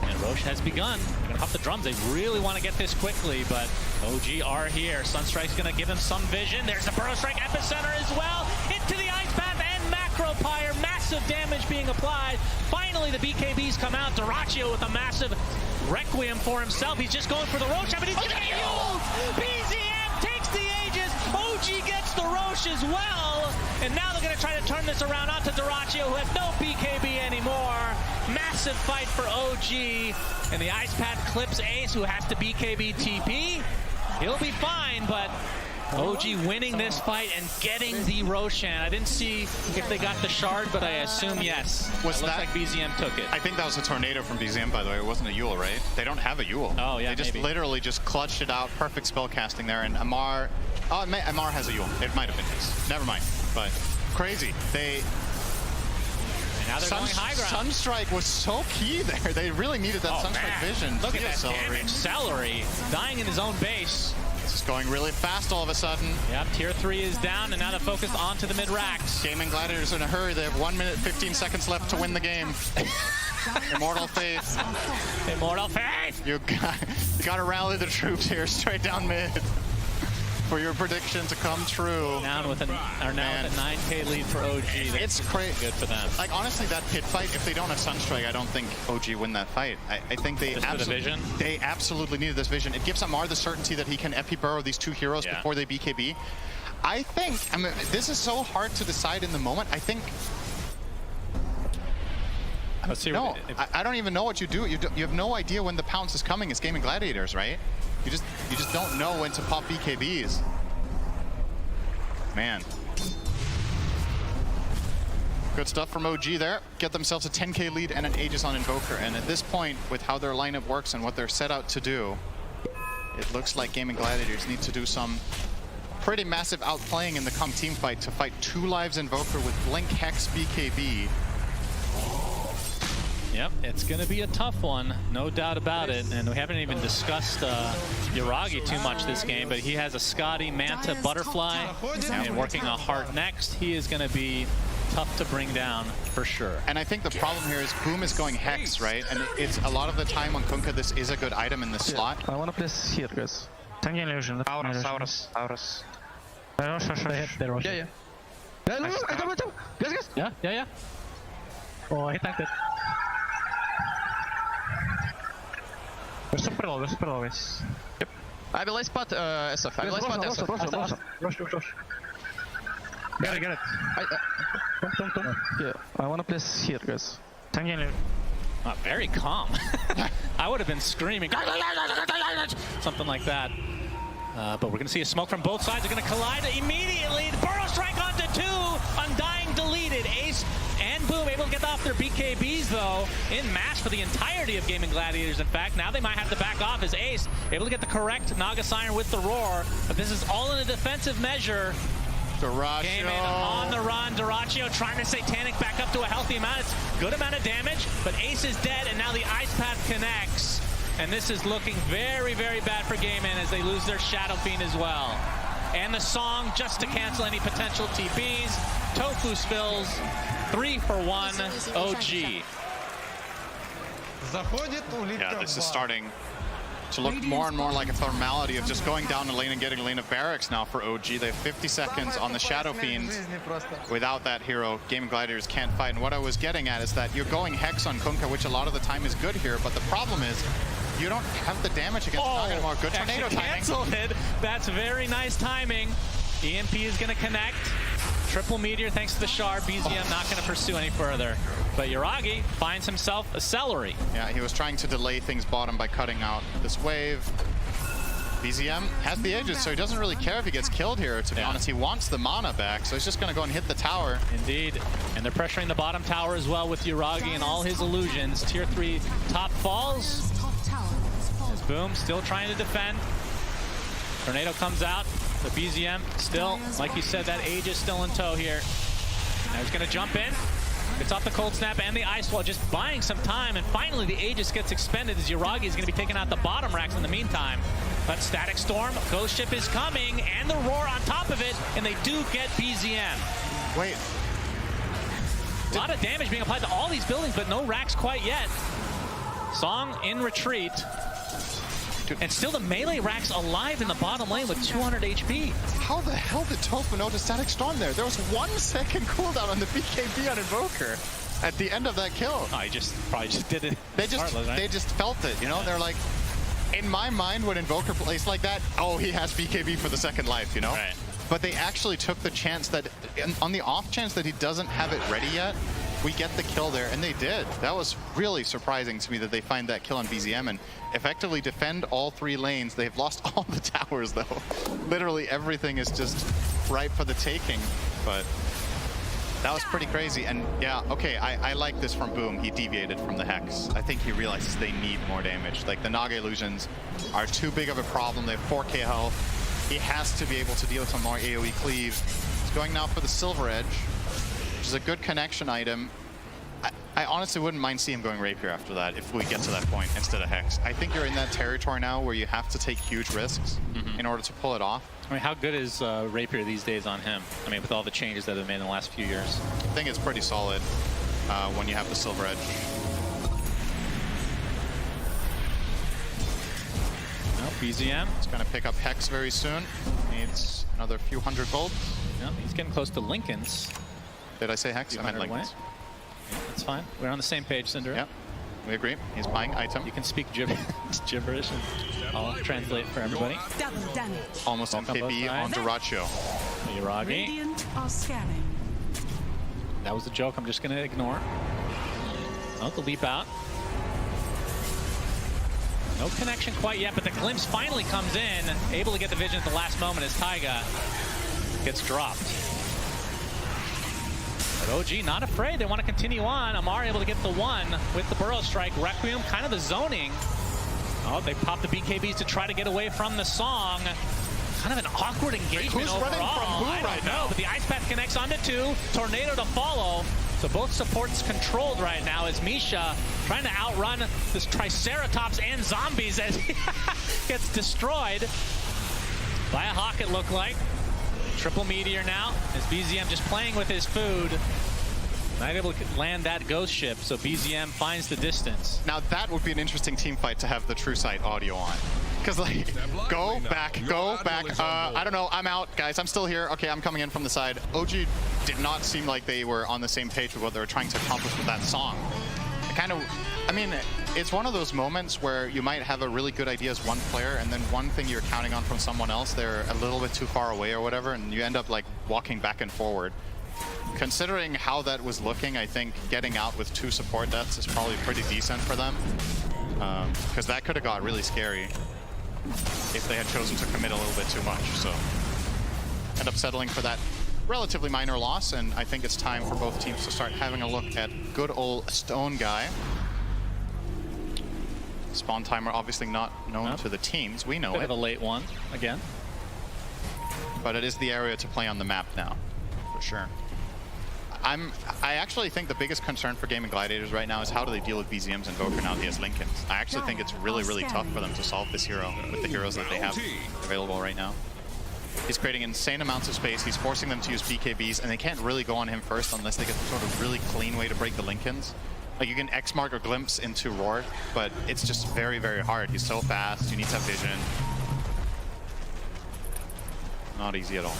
And Roche has begun. They're gonna pop the drums. They really want to get this quickly, but OG are here. Sunstrike's gonna give him some vision. There's the Burrow Strike Epicenter as well. Into the Ice Path and Macro Pyre. Massive damage being applied. Finally, the BKBs come out. Duraccio with a massive Requiem for himself. He's just going for the Roche, but he's gonna use! BZM takes the Aegis. OG gets the Roche as well. And now they're gonna try to turn this around onto Duraccio, who has no BKB anymore. Massive fight for OG. And the Ice Path clips Ace, who has to BKB TP. He'll be fine, but OG winning this fight and getting the Roshan. I didn't see if they got the shard, but I assume yes. Looks like BZM took it. I think that was a tornado from BZM, by the way. It wasn't a Yule, right? They don't have a Yule. Oh, yeah, They just literally just clutched it out. Perfect spell casting there. And Amar... Oh, Amar has a Yule. It might have been his. Never mind. But crazy. And now they're going high ground. Sunstrike was so key there. They really needed that Sunstrike vision. Look at that damage. Celery dying in his own base. This is going really fast all of a sudden. Yep, tier 3 is down, and now they're focused onto the mid-racks. Gaming Gladiators are in a hurry. They have 1 minute, 15 seconds left to win the game. Immortal Faith. Immortal Faith! You got to rally the troops here, straight down mid. For your prediction to come true. Now with a 9K lead for OG. It's crazy. Good for them. Like, honestly, that pit fight, if they don't have Sunstrike, I don't think OG win that fight. I think they absolutely needed this vision. It gives Amar the certainty that he can Epi Burrow these 2 heroes before they BKB. I think, I mean, this is so hard to decide in the moment. I think... I don't even know what you do. You have no idea when the pounce is coming. It's Gaming Gladiators, right? You just don't know when to pop BKBs. Man. Good stuff from OG there. Get themselves a 10K lead and an Aegis on Invoker. And at this point, with how their lineup works and what they're set out to do, it looks like Gaming Gladiators need to do some pretty massive outplaying in the come team fight to fight 2 lives Invoker with Blink, Hex, BKB. Yep, it's going to be a tough one, no doubt about it. And we haven't even discussed Yuragi too much this game, but he has a Scotty, Manta, Butterfly, and working a Heart next. He is going to be tough to bring down for sure. And I think the problem here is Boom is going Hex, right? And it's a lot of the time on Kunkka, this is a good item in this slot. I want to place here, guys. Tank illusion. Aurus. Yeah. Guys. Yeah. Oh, he tanked it. We're super low, guys. Yep. I will spot SF. I will spot SF. Rush. Get it. Come. Yeah, I want to place here, guys. Tank illusion. Very calm. I would have been screaming. Something like that. But we're going to see a smoke from both sides. They're going to collide immediately. The Burrow Strike onto 2. Undying deleted. Ace and Boom able to get off their BKBs, though, in mass for the entirety of Gaming Gladiators. In fact, now they might have to back off as Ace able to get the correct Naga Siren with the Roar. But this is all in a defensive measure. Came in on the run. Duraccio trying to Satanic back up to a healthy amount. It's good amount of damage, but Ace is dead, and now the Ice Path connects. And this is looking very, very bad for Gaimin as they lose their Shadow Fiend as well. And the song just to cancel any potential TPs. Tofu spills 3 for 1 OG. Yeah, this is starting to look more and more like a formality of just going down the lane and getting a lane of barracks now for OG. They have 50 seconds on the Shadow Fiend. Without that hero, Gaming Gladiators can't fight. And what I was getting at is that you're going Hex on Kunkka, which a lot of the time is good here, but the problem is you don't have the damage against Naganamar. Good tornado timing. Canceled it. That's very nice timing. EMP is going to connect. Triple Meteor thanks to the shard. BZM not going to pursue any further. But Yuragi finds himself a Celery. Yeah, he was trying to delay things bottom by cutting out this wave. BZM has the Aegis, so he doesn't really care if he gets killed here, to be honest. He wants the mana back, so he's just going to go and hit the tower. Indeed. And they're pressuring the bottom tower as well with Yuragi and all his illusions. Tier 3 top falls. As Boom still trying to defend. Tornado comes out. The BZM still, like you said, that Aegis still in tow here. Now he's going to jump in. It's off the Cold Snap and the Ice Wall, just buying some time. And finally, the Aegis gets expended as Yuragi is going to be taking out the bottom racks in the meantime. But Static Storm, Ghost Ship is coming, and the Roar on top of it, and they do get BZM. Wait. A lot of damage being applied to all these buildings, but no racks quite yet. Song in retreat. And still the melee racks alive in the bottom lane with 200 HP. How the hell did Tofu know to Static Storm there? There was 1 second cooldown on the BKB on Invoker at the end of that kill. Oh, he probably just did it. They just felt it, you know? They're like, in my mind, when Invoker plays like that, oh, he has BKB for the second life, you know? Right. But they actually took the chance that, on the off chance that he doesn't have it ready yet, we get the kill there, and they did. That was really surprising to me that they find that kill on BZM and effectively defend all 3 lanes. They've lost all the towers, though. Literally everything is just ripe for the taking, but that was pretty crazy. And yeah, okay, I like this from Boom. He deviated from the Hex. I think he realizes they need more damage. Like, the Naga illusions are too big of a problem. They have 4k health. He has to be able to deal with some more AoE cleave. He's going now for the Silver Edge, which is a good connection item. I honestly wouldn't mind seeing him going Rapier after that if we get to that point instead of Hex. I think you're in that territory now where you have to take huge risks in order to pull it off. I mean, how good is Rapier these days on him? I mean, with all the changes that have been made in the last few years. I think it's pretty solid when you have the Silver Edge. No, BZM. He's going to pick up Hex very soon. Needs another few hundred gold. Yeah, he's getting close to Lincoln's. Did I say Hex? I meant Lincoln's. Yeah, that's fine. We're on the same page, Cinder. Yeah, we agree. He's buying item. You can speak gibberish and I'll translate for everybody. Double damage. Almost on KB on Duracho. Yuragi. Radiant are scanning. That was a joke I'm just going to ignore. Oh, the leap out. No connection quite yet, but the glimpse finally comes in. Able to get the vision at the last moment as Taiga gets dropped. But OG not afraid. They want to continue on. Amar able to get the 1 with the Burrow Strike. Requiem, kind of the zoning. Oh, they pop the BKBs to try to get away from the Song. Kind of an awkward engagement overall. Running from who I don't right know, now? but the Ice Path connects onto 2. Tornado to follow. So both supports controlled right now as Misha trying to outrun this Triceratops and zombies as he gets destroyed by a Hawk, it looked like. Triple Meteor now as BZM just playing with his food. Not able to land that Ghost Ship, so BZM finds the distance. Now that would be an interesting team fight to have the True Sight audio on. Because, like, go back. I don't know, I'm out, guys. I'm still here. Okay, I'm coming in from the side. OG did not seem like they were on the same page with what they were trying to accomplish with that song. I mean, it's one of those moments where you might have a really good idea as one player, and then one thing you're counting on from someone else, they're a little bit too far away or whatever, and you end up, like, walking back and forward. Considering how that was looking, I think getting out with 2 support deaths is probably pretty decent for them. Because that could have got really scary if they had chosen to commit a little bit too much. So end up settling for that relatively minor loss, and I think it's time for both teams to start having a look at good old Stone Guy. Spawn timer obviously not known to the teams. We know Bit of a late one again. But it is the area to play on the map now, for sure. I actually think the biggest concern for Gaming Gladiators right now is how do they deal with BZMs and Invoker now he has Linken's. I actually think it's really, really tough for them to solve this hero with the heroes that they have available right now. He's creating insane amounts of space. He's forcing them to use BKBs, and they can't really go on him first unless they get some sort of really clean way to break the Linken's. Like, you can X-Mark or Glimpse into Roar, but it's just very, very hard. He's so fast. You need to have vision. Not easy at all.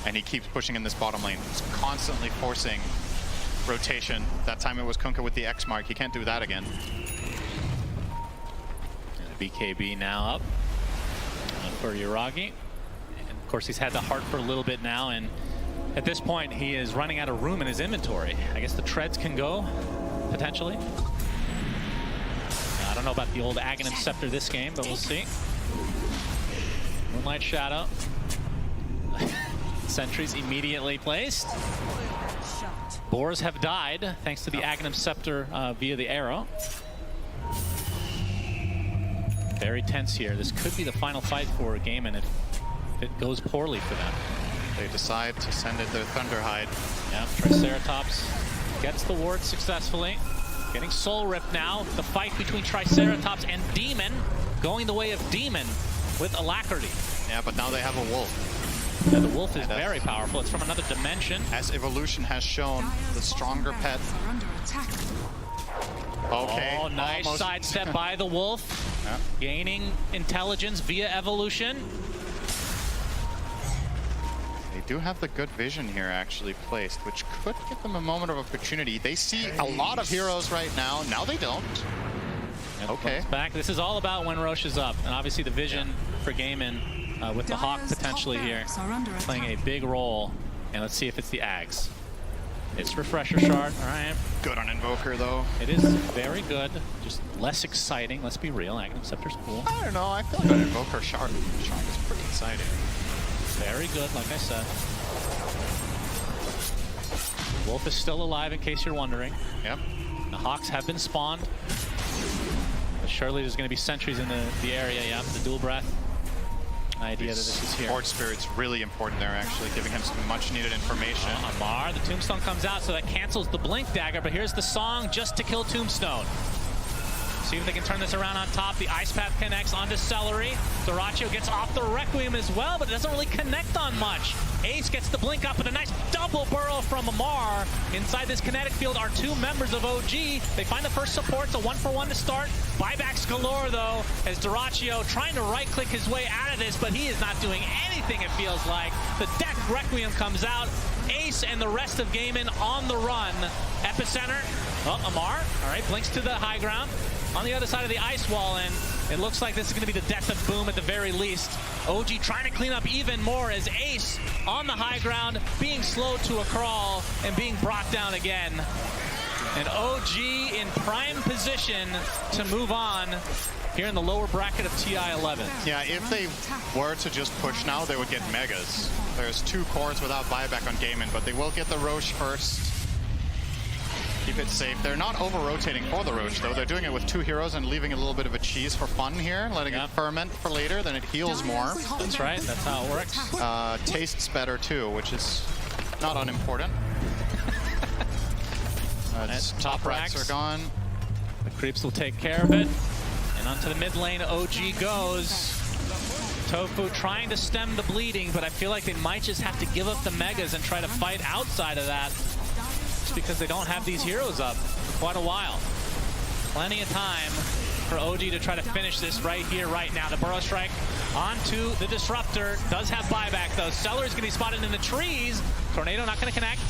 And he keeps pushing in this bottom lane. He's constantly forcing rotation. That time it was Kunkka with the X-Mark. He can't do that again. And BKB now up for Yuragi. And of course, he's had the heart for a little bit now, and at this point, he is running out of room in his inventory. I guess the treads can go, potentially. I don't know about the old Aghanim Scepter this game, but we'll see. Moonlight Shadow. Sentries immediately placed. Boars have died, thanks to the Aghanim Scepter via the arrow. Very tense here. This could be the final fight for Gaimin if it goes poorly for them. They decide to send it their Thunderhide. Yeah, Triceratops gets the ward successfully. Getting Soul Rip now. The fight between Triceratops and Demon going the way of Demon with Alacrity. Yeah, but now they have a Wolf. Yeah, the Wolf is very powerful. It's from another dimension. As Evolution has shown, the stronger pet. Okay. Oh, nice sidestep by the Wolf. Yeah. Gaining intelligence via Evolution. They do have the good vision here actually placed, which could give them a moment of opportunity. They see a lot of heroes right now. Now they don't. Yep, okay. Back. This is all about when Rosh is up. And obviously the vision for Gaimin with the Hawk potentially here playing a big role. And let's see if it's the Ags. It's Refresher Shard. All right. Good on Invoker, though. It is very good. Just less exciting. Let's be real. Aghanim Scepter's cool. I don't know. I feel like an Invoker Shard is pretty exciting. Very good, like I said. The Wolf is still alive, in case you're wondering. Yep. The Hawks have been spawned. But surely there's going to be sentries in the area. Yeah, the dual breath. Idea that this is here. Horde Spirit's really important there, actually, giving him some much-needed information. Amar, the Tombstone comes out, so that cancels the Blink Dagger, but here's the song just to kill Tombstone. See if they can turn this around on top. The Ice Path connects onto Celery. Dyrachyo gets off the Requiem as well, but it doesn't really connect on much. Ace gets the blink up with a nice double burrow from Amar. Inside this kinetic field are two members of OG. They find the first support, so 1-for-1 to start. Buybacks galore, though, as Dyrachyo trying to right-click his way out of this, but he is not doing anything, it feels like. The Death Requiem comes out. Ace and the rest of Gaimin on the run. Epicenter. Oh, Amar. All right, blinks to the high ground. On the other side of the ice wall, and it looks like this is going to be the death of Boom at the very least. OG trying to clean up even more as Ace on the high ground, being slowed to a crawl and being brought down again. And OG in prime position to move on here in the lower bracket of TI-11. Yeah, if they were to just push now, they would get Megas. There's two cores without buyback on Gaimin, but they will get the Rosh first. Keep it safe. They're not over-rotating for the Rosh, though. They're doing it with two heroes and leaving a little bit of a cheese for fun here, letting it ferment for later, then it heals more. That's right. That's how it works. Tastes better, too, which is not unimportant. Top racks are gone. The creeps will take care of it. And onto the mid lane, OG goes. Tofu trying to stem the bleeding, but I feel like they might just have to give up the Megas and try to fight outside of that. Because they don't have these heroes up for quite a while. Plenty of time for OG to try to finish this right here, right now. The Burrow Strike onto the Disruptor. Does have buyback, though. Cellar's going to be spotted in the trees. Tornado not going to connect.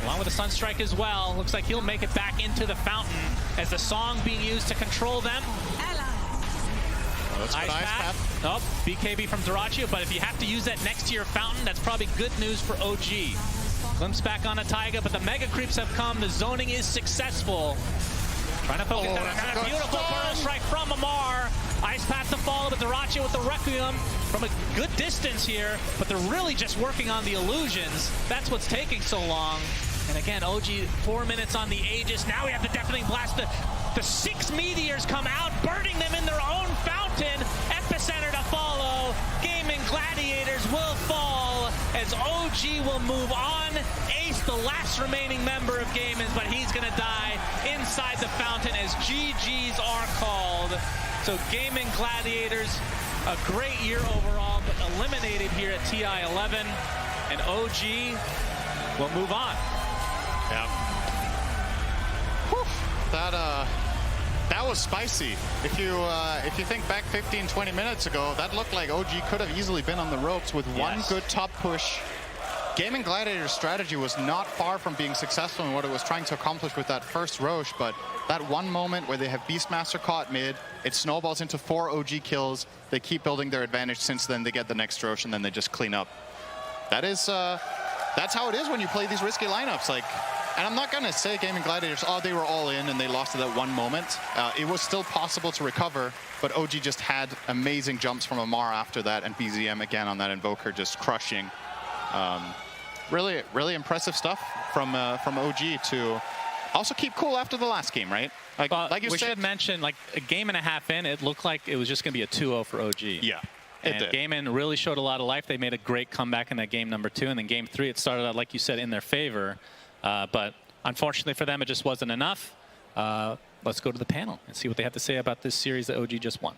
Along with the Sunstrike as well. Looks like he'll make it back into the fountain as the song being used to control them. Ice Path. Oh, BKB from Dyrachyo, but if you have to use that next to your fountain, that's probably good news for OG. Glimpse back on a Taiga, but the Mega Creeps have come. The zoning is successful. Trying to focus that. Kind of beautiful Burrow Strike from Amar. Ice Path to follow, but Dyrachyo with the Requiem from a good distance here, but they're really just working on the illusions. That's what's taking so long. And again, OG 4 minutes on the Aegis. Now we have the Deafening Blast. The 6 meteors come out, burning them in their own fountain. Epicenter to follow. Gaming Gladiators will fall as OG will move on. Ace almost the last remaining member of Gamins, but he's going to die inside the fountain as GGs are called. So Gaming Gladiators, a great year overall, but eliminated here at TI 11, and OG will move on. Yeah. Whew. That was spicy. If you think back 15, 20 minutes ago, that looked like OG could have easily been on the ropes with one good top push. Gaming Gladiator's strategy was not far from being successful in what it was trying to accomplish with that first Roche, but that one moment where they have Beastmaster caught mid, it snowballs into 4 OG kills. They keep building their advantage. Since then, they get the next Roche, and then they just clean up. That is, that's how it is when you play these risky lineups. Like, and I'm not gonna say Gaming Gladiators, oh, they were all in and they lost at that one moment. It was still possible to recover, but OG just had amazing jumps from Amar after that, and BZM again on that Invoker just crushing. Really, really impressive stuff from OG to also keep cool after the last game, right? Like you we said, should mention, like a game and a half in, it looked like it was just going to be a 2-0 for OG. Yeah. And Gaming really showed a lot of life. They made a great comeback in that game number 2, and then game 3, it started out, like you said, in their favor. But unfortunately for them, it just wasn't enough. Let's go to the panel and see what they have to say about this series that OG just won.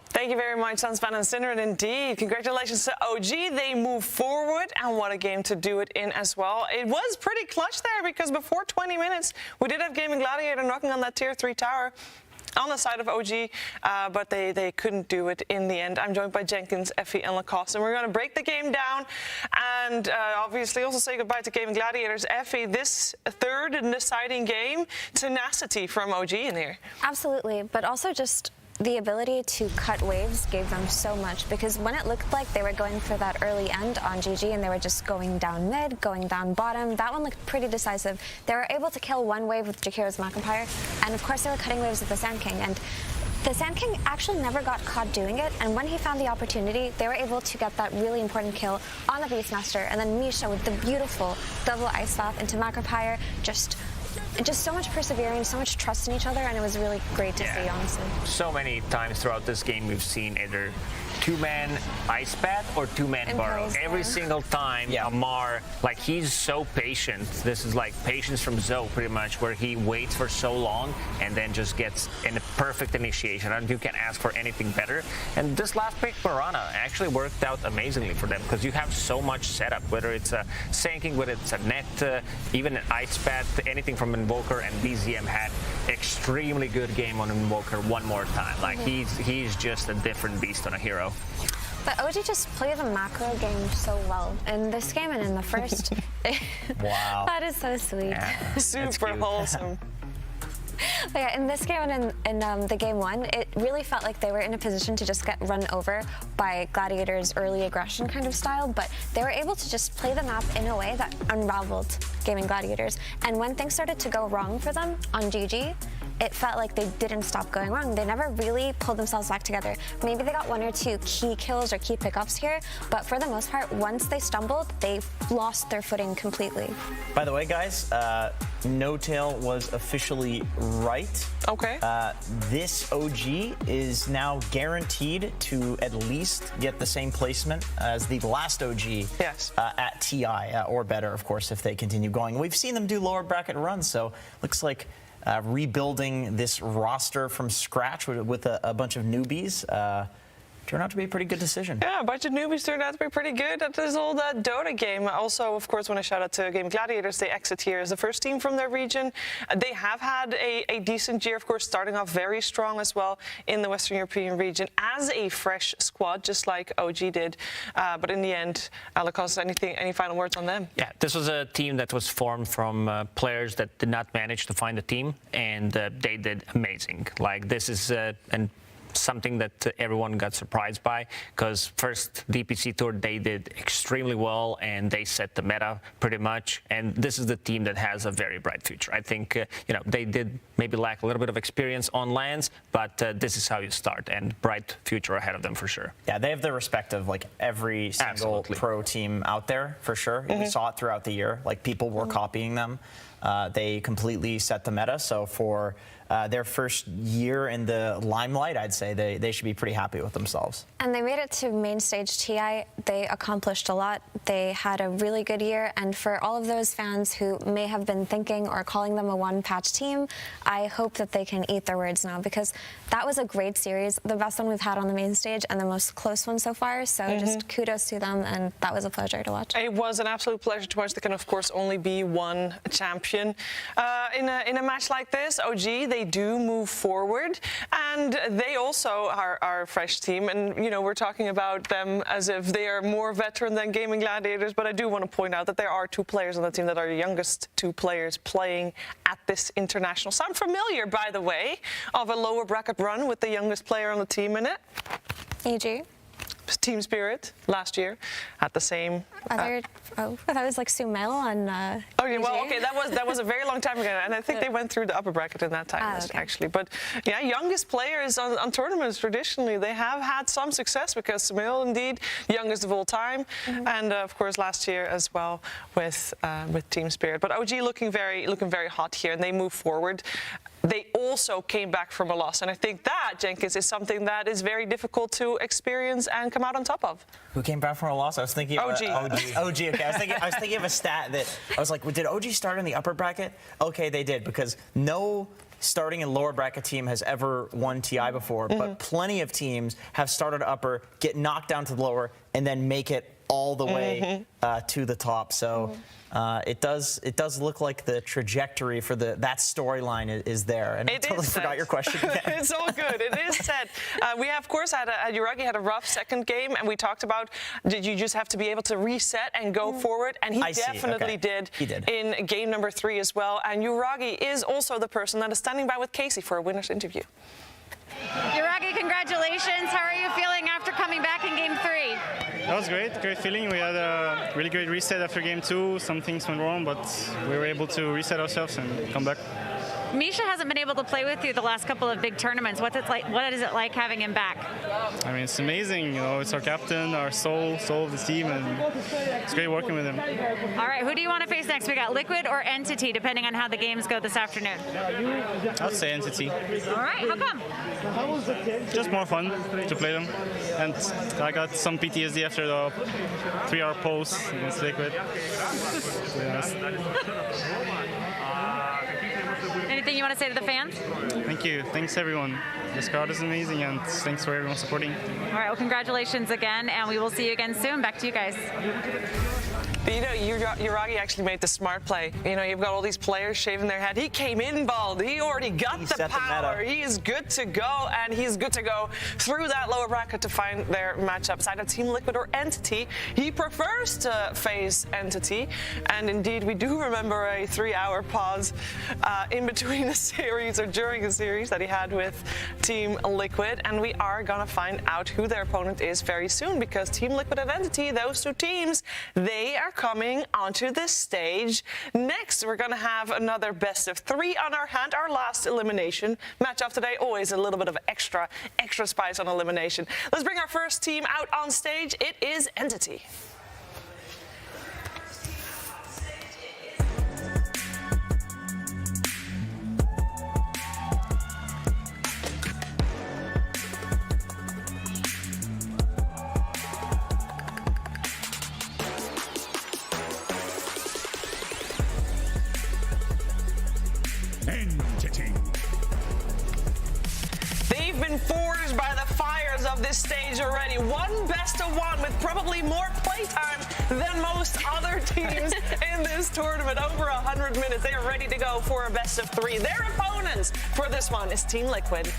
Thank you very much, Sunspan and Cinder. And indeed, congratulations to OG. They move forward, and what a game to do it in as well. It was pretty clutch there because before 20 minutes, we did have Gaming Gladiator knocking on that tier 3 tower on the side of OG, but they couldn't do it in the end. I'm joined by Jenkins, Effie, and Lacoste, and we're going to break the game down and obviously also say goodbye to Gaming Gladiators. Effie, this third and deciding game, tenacity from OG in here. Absolutely, but also just the ability to cut waves gave them so much, because when it looked like they were going for that early end on GG and they were just going down mid, going down bottom, that one looked pretty decisive. They were able to kill one wave with Jakiro's Macropyre, and of course they were cutting waves with the Sand King, and the Sand King actually never got caught doing it, and when he found the opportunity, they were able to get that really important kill on the Beastmaster, and then Misha with the beautiful double Ice Bath into Macropyre, just so much perseverance, so much trust in each other, and it was really great to see, honestly. So many times throughout this game, we've seen either 2-man Ice Bath or 2-man Burrow. Every single time, Amar, like, he's so patient. This is like patience from Zoe, pretty much, where he waits for so long and then just gets in a perfect initiation. I don't think you can ask for anything better. And this last pick, Piranha, actually worked out amazingly for them, because you have so much setup, whether it's a Sanking, whether it's a net, even an Ice Bath, anything from Invoker, and BZM had extremely good game on Invoker one more time. Like, he's just a different beast on a hero. But OG just played the macro game so well in this game and in the first. Wow. That is so sweet. Yeah, super wholesome. But yeah, in this game and in the game 1, it really felt like they were in a position to just get run over by Gladiator's early aggression kind of style, but they were able to just play the map in a way that unraveled Gaming Gladiators. And when things started to go wrong for them on GG, it felt like they didn't stop going wrong. They never really pulled themselves back together. Maybe they got 1 or 2 key kills or key pickups here, but for the most part, once they stumbled, they lost their footing completely. By the way, guys, No-Tail was officially right. Okay. This OG is now guaranteed to at least get the same placement as the last OG at TI, or better, of course, if they continue going. We've seen them do lower bracket runs, so looks like rebuilding this roster from scratch with a bunch of newbies turned out to be a pretty good decision. Yeah, a bunch of newbies turned out to be pretty good at this old Dota game. Also, of course, when I shout out to Gaming Gladiators, they exit here as the first team from their region. They have had a decent year, of course, starting off very strong as well in the Western European region as a fresh squad, just like OG did. But in the end, Lacoste, any final words on them? Yeah, this was a team that was formed from players that did not manage to find a team, and they did amazing. Like, this is something that everyone got surprised by, because first DPC tour they did extremely well and they set the meta pretty much, and this is the team that has a very bright future. I think they did maybe lack a little bit of experience on lands, but this is how you start, and bright future ahead of them for sure. Yeah, they have the respect of like every single pro team out there for sure. We saw it throughout the year, like people were copying them. They completely set the meta. So for their first year in the limelight, I'd say they should be pretty happy with themselves. And they made it to main stage TI. They accomplished a lot. They had a really good year. And for all of those fans who may have been thinking or calling them a one-patch team, I hope that they can eat their words now, because that was a great series, the best one we've had on the main stage and the most close one so far. So just kudos to them, and that was a pleasure to watch. It was an absolute pleasure to watch. There can, of course, only be one champion. In a match like this, OG, they do move forward, and they also are a fresh team. And, you know, we're talking about them as if they are more veteran than Gaming Gladiators, but I do want to point out that there are 2 players on the team that are the youngest 2 players playing at this international. So I'm familiar, by the way, of a lower bracket run with the youngest player on the team in it. EG. Team Spirit last year at the same. I thought it was like Sumail and. Oh yeah, well, okay, that was a very long time ago, and I think they went through the upper bracket in that time actually. But yeah, youngest players on tournaments traditionally, they have had some success, because Sumail, indeed, youngest of all time, and of course last year as well with Team Spirit. But OG looking very hot here, and they move forward. They also came back from a loss, and I think that, Jenkins, is something that is very difficult to experience and come out on top of. Who came back from a loss? I was thinking OG. OG. Okay, I was thinking of a stat that I was like, did OG start in the upper bracket? Okay, they did, because no starting in lower bracket team has ever won TI before, but plenty of teams have started upper, get knocked down to the lower, and then make it all the way to the top. So it does look like the trajectory for that storyline is there. And I totally forgot your question. It's all good. It is set. We have, of course, Yuragi had a rough second game, and we talked about, did you just have to be able to reset and go forward? And he definitely did. He did in game number 3 as well. And Yuragi is also the person that is standing by with Casey for a winner's interview. Yuragi, congratulations. How are you feeling after coming back in game 3? That was great feeling. We had a really great reset after game 2. Some things went wrong, but we were able to reset ourselves and come back. Misha hasn't been able to play with you the last couple of big tournaments. What is it like having him back? I mean, it's amazing. You know, it's our captain, our soul of the team, and it's great working with him. All right, who do you want to face next? We got Liquid or Entity, depending on how the games go this afternoon. I'd say Entity. All right, how come? Just more fun to play them, and I got some PTSD after the 3-hour pause against Liquid. Anything you want to say to the fans? Thank you. Thanks, everyone. This crowd is amazing, and thanks for everyone supporting. All right, well, congratulations again, and we will see you again soon. Back to you guys. But, you know, Yuragi actually made the smart play. You know, you've got all these players shaving their head. He came in bald. He already got the power. He is good to go, and he's good to go through that lower bracket to find their matchups. Either Team Liquid or Entity. He prefers to face Entity, and indeed, we do remember a 3-hour pause in between the series or during the series that he had with Team Liquid, and we are gonna find out who their opponent is very soon, because Team Liquid and Entity, those 2 teams, they are coming onto this stage. Next, we're gonna have another best of 3 on our hand, our last elimination match of today. Always a little bit of extra spice on elimination. Let's bring our first team out on stage. It is Entity. Entity. They've been forged by the fires of this stage already. One best of 1 with probably more playtime than most other teams in this tournament. Over 100 minutes. They are ready to go for a best of 3. Their opponents for this one is Team Liquid.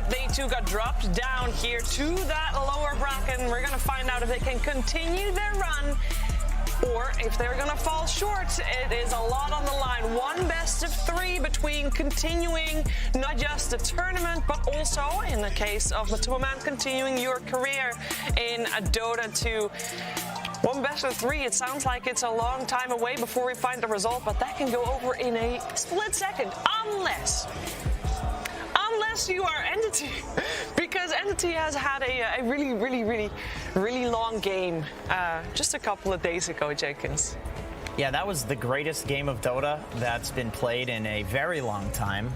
They too got dropped down here to that lower bracket, and we're going to find out if they can continue their run or if they're going to fall short, it is a lot on the line. One best of 3 between continuing not just the tournament, but also, in the case of Matuaman, continuing your career in Dota 2. One best of 3, it sounds like it's a long time away before we find the result, but that can go over in a split second, unless you are Entity, because Entity has had a really long game just a couple of days ago, Jenkins. Yeah, that was the greatest game of Dota that's been played in a very long time.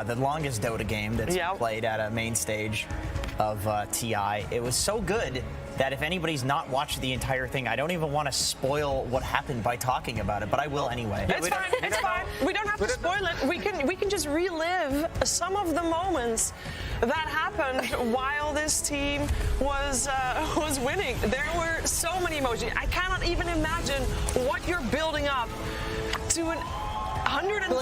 The longest Dota game that's been played at a main stage of TI. It was so good that if anybody's not watched the entire thing, I don't even want to spoil what happened by talking about it, but I will anyway. It's fine. It's fine. We don't have to spoil it. We can just relive some of the moments that happened while this team was winning. There were so many emojis. I cannot even imagine what you're building up to an 170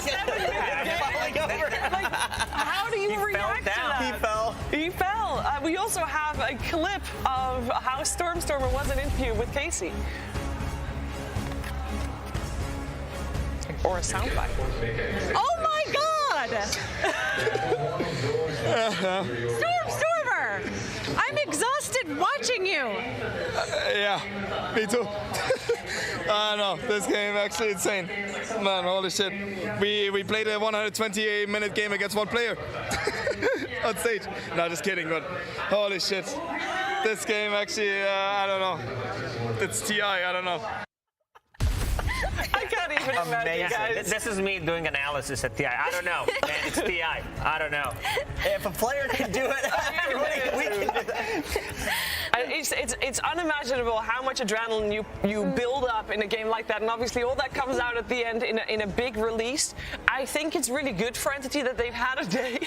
Like, how do you react to that? He fell. We also have a clip of how Stormstormer was an interview with Casey. Or a soundbite. Oh my God! Stormstormer! I'm exhausted watching you! Yeah, me too. I know, this game actually insane. Man, holy shit. We played a 128-minute game against one player on stage. No, just kidding, but holy shit. This game actually, I don't know. It's TI, I don't know. I can't even imagine, guys. This is me doing analysis at TI. I don't know, man. It's TI. I don't know. If a player can do it, we can do that. It's unimaginable how much adrenaline you build up in a game like that, and obviously all that comes out at the end in a big release. I think it's really good for Entity that they've had a day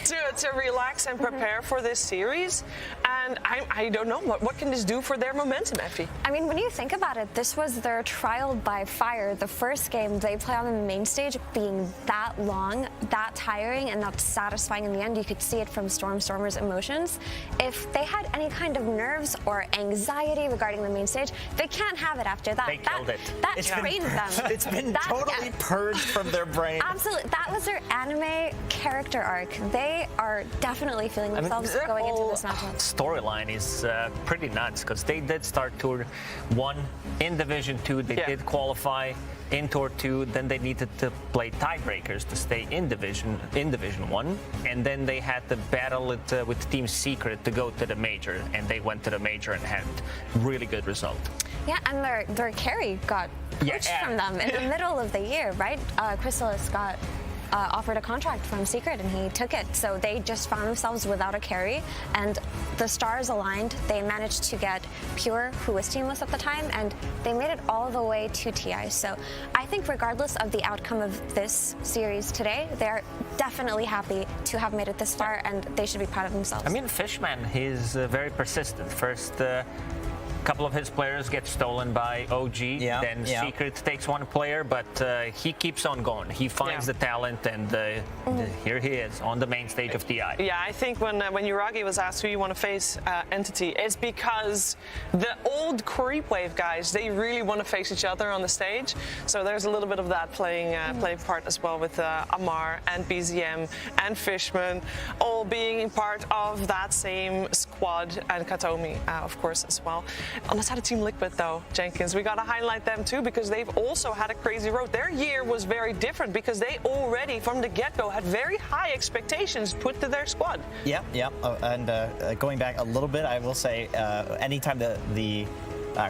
to relax and prepare for this series, and I don't know, what can this do for their momentum, Effie? I mean, when you think about it, this was their trial by fire. The first game they play on the main stage being that long, that tiring, and that satisfying in the end. You could see it from Stormstormer's emotions. If they had any kind of nerves or anxiety regarding the main stage, they can't have it after that. They killed it. That drained them. It's been totally purged from their brain. Absolutely. That was their anime character arc. They are definitely feeling themselves going into this matchup. Storyline is pretty nuts because they did start Tour 1 in Division 2. They did qualify in Tour 2, then they needed to play tiebreakers to stay in Division 1, and then they had to battle it with Team Secret to go to the major, and they went to the major and had really good result. Yeah, and their carry got poached from them in the middle of the year, right? Chrysalis got offered a contract from Secret, and he took it. So they just found themselves without a carry, and the stars aligned. They managed to get Pure, who was teamless at the time, and they made it all the way to TI. So I think regardless of the outcome of this series today, they're definitely happy to have made it this far, and they should be proud of themselves. I mean, Fishman, he's very persistent. First, couple of his players get stolen by OG, then Secret takes one player, but he keeps on going. He finds the talent, and here he is on the main stage of TI. Yeah, I think when Yuragi was asked who you want to face Entity, it's because the old Creep Wave guys, they really want to face each other on the stage. So there's a little bit of that playing part as well with Amar and BZM and Fishman all being part of that same squad, and Katomi, of course, as well. On the side of Team Liquid, though, Jenkins, we got to highlight them too, because they've also had a crazy road. Their year was very different because they already, from the get-go, had very high expectations put to their squad. Yeah. And going back a little bit, I will say, anytime the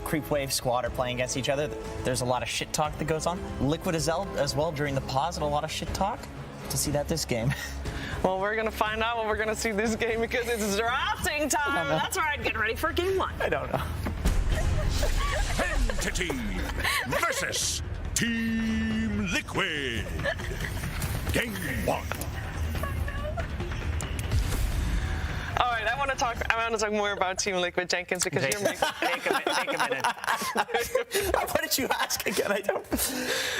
Creep Wave squad are playing against each other, there's a lot of shit talk that goes on. Liquid as well during the pause, and a lot of shit talk. To see that this game. Well, we're going to find out what we're going to see this game because it's drafting time. That's right. Get ready for game 1. I don't know. Entity versus Team Liquid. Game 1. All right, right, I want to talk more about Team Liquid, Jenkins, because you're making... Take a minute. What did you ask again? I don't.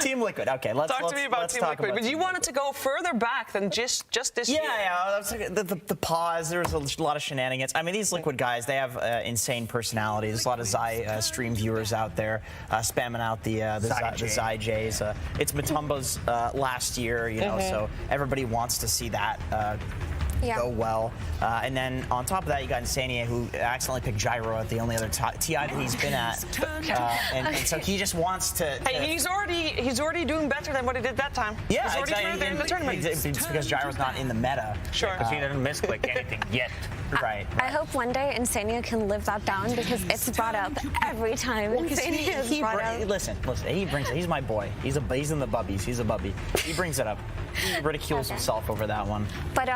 Team Liquid. Okay, let's talk to me about Team Liquid. But you wanted to go further back than just this year. Yeah. The pause. There was a lot of shenanigans. I mean, these Liquid guys, they have insane personality. There's a lot of Zai stream viewers out there spamming out the Zai Jays. It's Matumba's last year, you know, so everybody wants to see that go well. And then on top of that, you got Insania, who accidentally picked Gyro at the only other TI that he's been at, and so he just wants to. Hey, he's already doing better than what he did that time. Yeah, he's already exactly. in the tournament. It's because Gyro's not in the meta. Sure. Because he didn't misclick anything yet. Right. I hope one day Insania can live that down, because it's brought up every time. Insania is brought up. Listen. He brings it. He's my boy. He's in the bubbies. He's a bubby. He brings it up. He ridicules himself over that one. But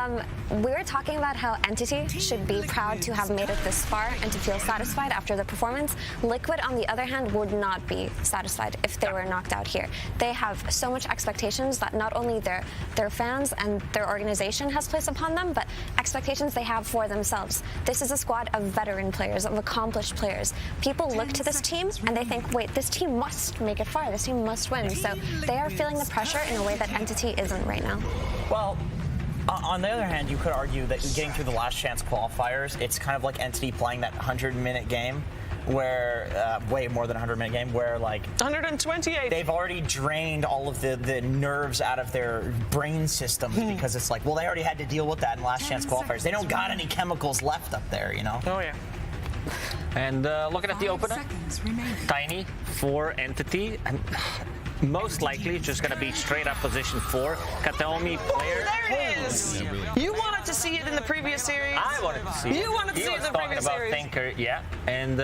we were talking about how Entity should be proud to have made it this far and to feel satisfied after the performance. Liquid, on the other hand, would not be satisfied if they were knocked out here. They have so much expectations that not only their fans and their organization has placed upon them, but expectations they have for themselves. This is a squad of veteran players, of accomplished players. People look to this team and they think, wait, this team must make it far. This team must win. So they are feeling the pressure in a way that Entity isn't right now. Well, on the other hand, you could argue that getting through the last chance qualifiers, it's kind of like Entity playing that 100-minute game, where way more than 100-minute game, where like 128. They've already drained all of the nerves out of their brain systems because it's like, well, they already had to deal with that in last chance qualifiers. They don't got any chemicals left up there, you know. Oh yeah. And looking at the opener, Tiny for Entity. And most likely it's just going to be straight up position 4. Kataomi player. Oh, there it is. You wanted to see it in the previous series. I wanted to see it. You wanted to see it in the previous series. Thinker, yeah. And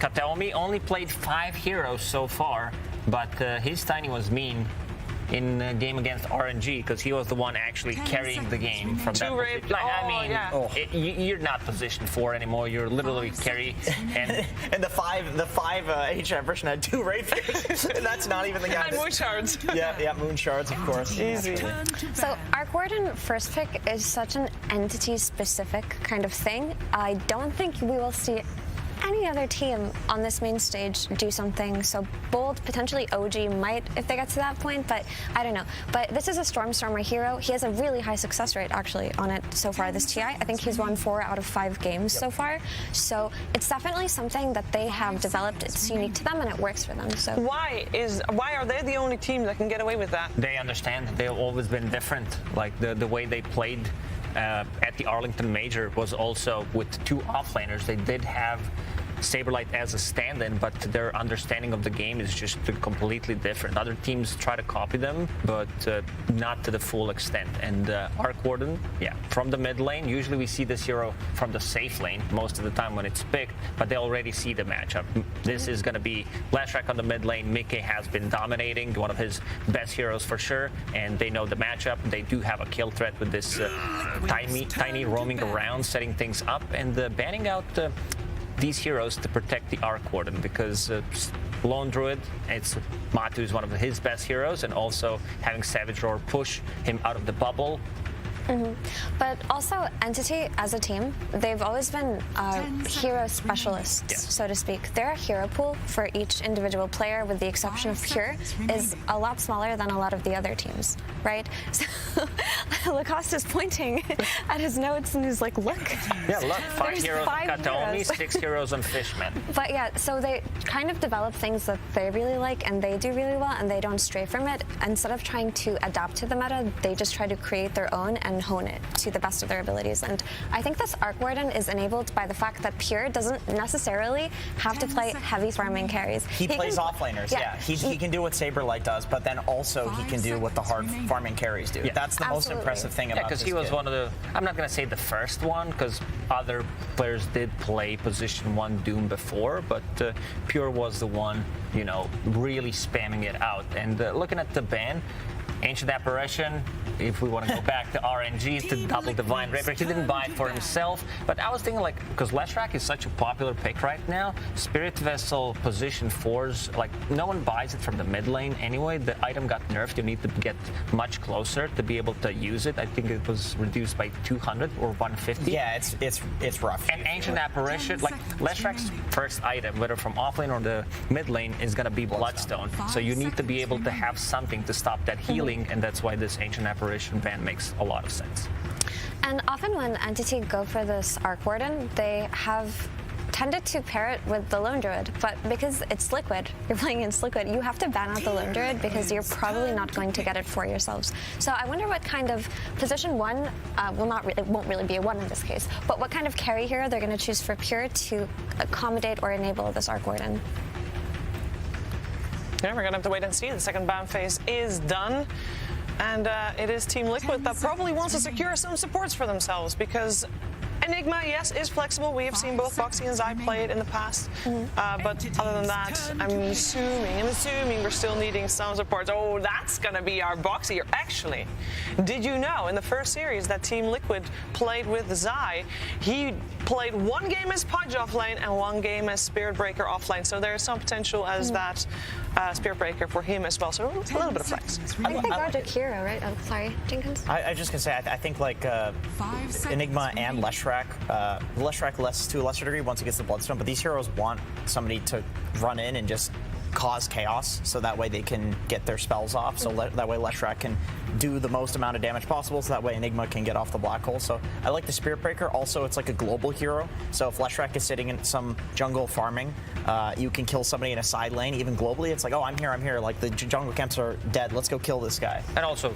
Kataomi only played 5 heroes so far, but his Tiny was mean in the game against RNG because he was the one actually carrying the game from that position. Like, you're not position 4 anymore. You're literally carry. And the five HF version had 2 Wraith Fears. And that's not even the guy. And Moon Shards. Yeah, Moon Shards, of course. Easy. So Arc Warden first pick is such an entity-specific kind of thing. I don't think we will see any other team on this main stage do something so bold. Potentially OG might if they get to that point, but I don't know. But this is a Stormstormer hero. He has a really high success rate actually on it so far this TI. I think he's won 4 out of 5 games so far. So it's definitely something that they have developed. It's unique to them and it works for them. So why are they the only team that can get away with that? They understand. They've always been different. Like the way they played at the Arlington Major was also with 2 offlaners. They did have Saberlight as a stand-in, but their understanding of the game is just completely different. Other teams try to copy them, but not to the full extent. And Arc Warden, from the mid lane. Usually we see this hero from the safe lane most of the time when it's picked, but they already see the matchup. This is going to be Lashrak on the mid lane. Mickey has been dominating, one of his best heroes for sure, and they know the matchup. They do have a kill threat with this Tiny roaming around, setting things up, and banning out these heroes to protect the Arc Warden because Lone Druid, Matu is one of his best heroes, and also having Savage Roar push him out of the bubble. But also, Entity as a team, they've always been hero specialists, so to speak. Their hero pool for each individual player, with the exception of Pure, is a lot smaller than a lot of the other teams, right? So Lacoste is pointing at his notes and he's like, look. Yeah, look, 5 heroes on Kataomi, 6 heroes on Fishman. But yeah, so they kind of develop things that they really like and they do really well and they don't stray from it. Instead of trying to adapt to the meta, they just try to create their own and hone it to the best of their abilities. And I think this Arc Warden is enabled by the fact that Pure doesn't necessarily have to play heavy farming carries. He plays offlaners, He can do what Saberlight does, but then also he can do what the hard farming carries do. That's the most impressive thing about this because he was one of the, I'm not going to say the first one, because other players did play position 1 Doom before, but Pure was the one, really spamming it out. And looking at the ban, Ancient Apparition, if we want to go back to RNG, to double Divine Rapier. He didn't buy it for himself, but I was thinking, like, because Leshrac is such a popular pick right now, Spirit Vessel position 4s, like, no one buys it from the mid lane anyway. The item got nerfed. You need to get much closer to be able to use it. I think it was reduced by 200 or 150. Yeah, it's rough. And Ancient Apparition, like, Leshrac's first item, whether from offlane or the mid lane, is going to be Bloodstone. So you need to be able to have something to stop that healing, and that's why this Ancient Apparition ban makes a lot of sense. And often when Entity go for this Arc Warden, they have tended to pair it with the Lone Druid, but because it's Liquid, you're playing against Liquid, you have to ban out the Lone Druid because you're probably not going to get it for yourselves. So I wonder what kind of position 1 won't really be a 1 in this case, but what kind of carry hero they're going to choose for Pure to accommodate or enable this Arc Warden. Yeah, we're going to have to wait and see. The second ban phase is done. And it is Team Liquid that probably wants to secure some supports for themselves because Enigma, yes, is flexible. We have seen both Boxy and Zai play it in the past. But other than that, I'm assuming we're still needing some supports. Oh, that's going to be our Boxy. Actually, did you know in the first series that Team Liquid played with Zai? He played 1 game as Pudge offlane and 1 game as Spirit Breaker offlane. So there's some potential as that Spirit Breaker for him as well. So a little bit of flex. I think they got Jakiro, right? Oh, sorry, Jenkins. I was just going to say, I think like Enigma and Leshrac, Leshrac to a lesser degree once he gets the Bloodstone, but these heroes want somebody to run in and just cause chaos so that way they can get their spells off, so that way Leshrac can do the most amount of damage possible, so that way Enigma can get off the black hole. So I like the Spirit Breaker. Also, it's like a global hero, so if Leshrac is sitting in some jungle farming, you can kill somebody in a side lane. Even globally, it's like, oh, I'm here, like the jungle camps are dead, let's go kill this guy. And also,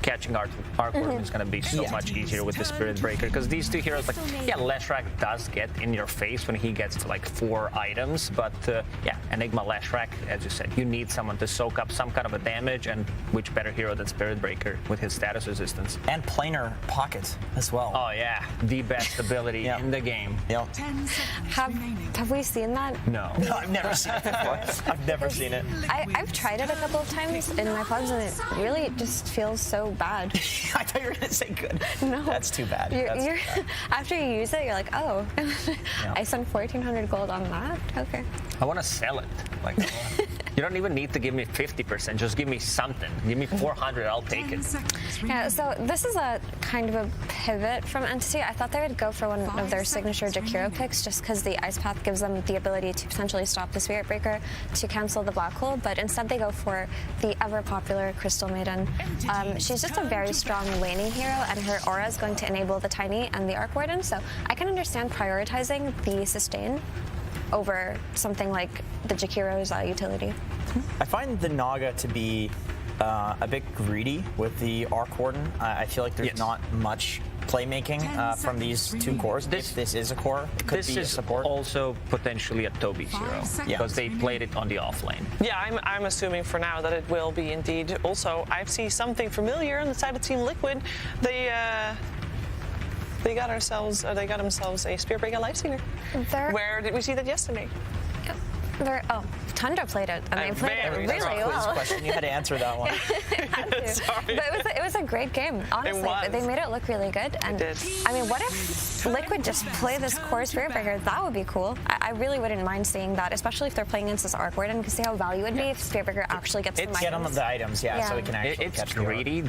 catching Arc Warden is going to be so much easier with the Spirit Breaker, because these two heroes, like, yeah, Leshrac does get in your face when he gets to like 4 items, but yeah, Enigma, Leshrac, as you said, you need someone to soak up some kind of a damage, and which better hero than Spirit Breaker with his status resistance. And planar pocket as well. Oh yeah, the best ability in the game. Yep. Have we seen that? No. No, I've never seen it before. I've never seen it. I've tried it a couple of times in my pods, and it really just feels so bad. I thought you were going to say good. No. That's too bad. After you use it, you're like, oh, I spent 1,400 gold on that? Okay. I want to sell it. Like, you don't even need to give me 50%. Just give me something. Give me 400. I'll take it. Yeah, so this is a kind of a pivot from Entity. I thought they would go for one of their signature Jakiro picks just because the Ice Path gives them the ability to potentially stop the Spirit Breaker to cancel the Black Hole, but instead they go for the ever-popular Crystal Maiden. She's just a very strong laning hero, and her aura is going to enable the Tiny and the Arc Warden, so I can understand prioritizing the sustain over something like the Jakiro's utility. I find the Naga to be a bit greedy with the Arc Warden. I feel like there's not much playmaking from these 2 cores. If this is a core, it could be a support. Also potentially a Toby's hero, because they played it on the offlane. Yeah, I'm assuming for now that it will be indeed. Also, I see something familiar on the side of Team Liquid. They got themselves a Spirit Breaker Lifestealer. Where did we see that yesterday? Tundra played it, and they played it really well. Question. You had to answer that one. Sorry. But it was a great game, honestly. They made it look really good. And I mean, what if Liquid just play this core Spirit Breaker? That would be cool. I really wouldn't mind seeing that, especially if they're playing against this Arc Warden, because see how value would be if Spirit Breaker actually gets some items. Get them the items, so we can actually It's catch greedy,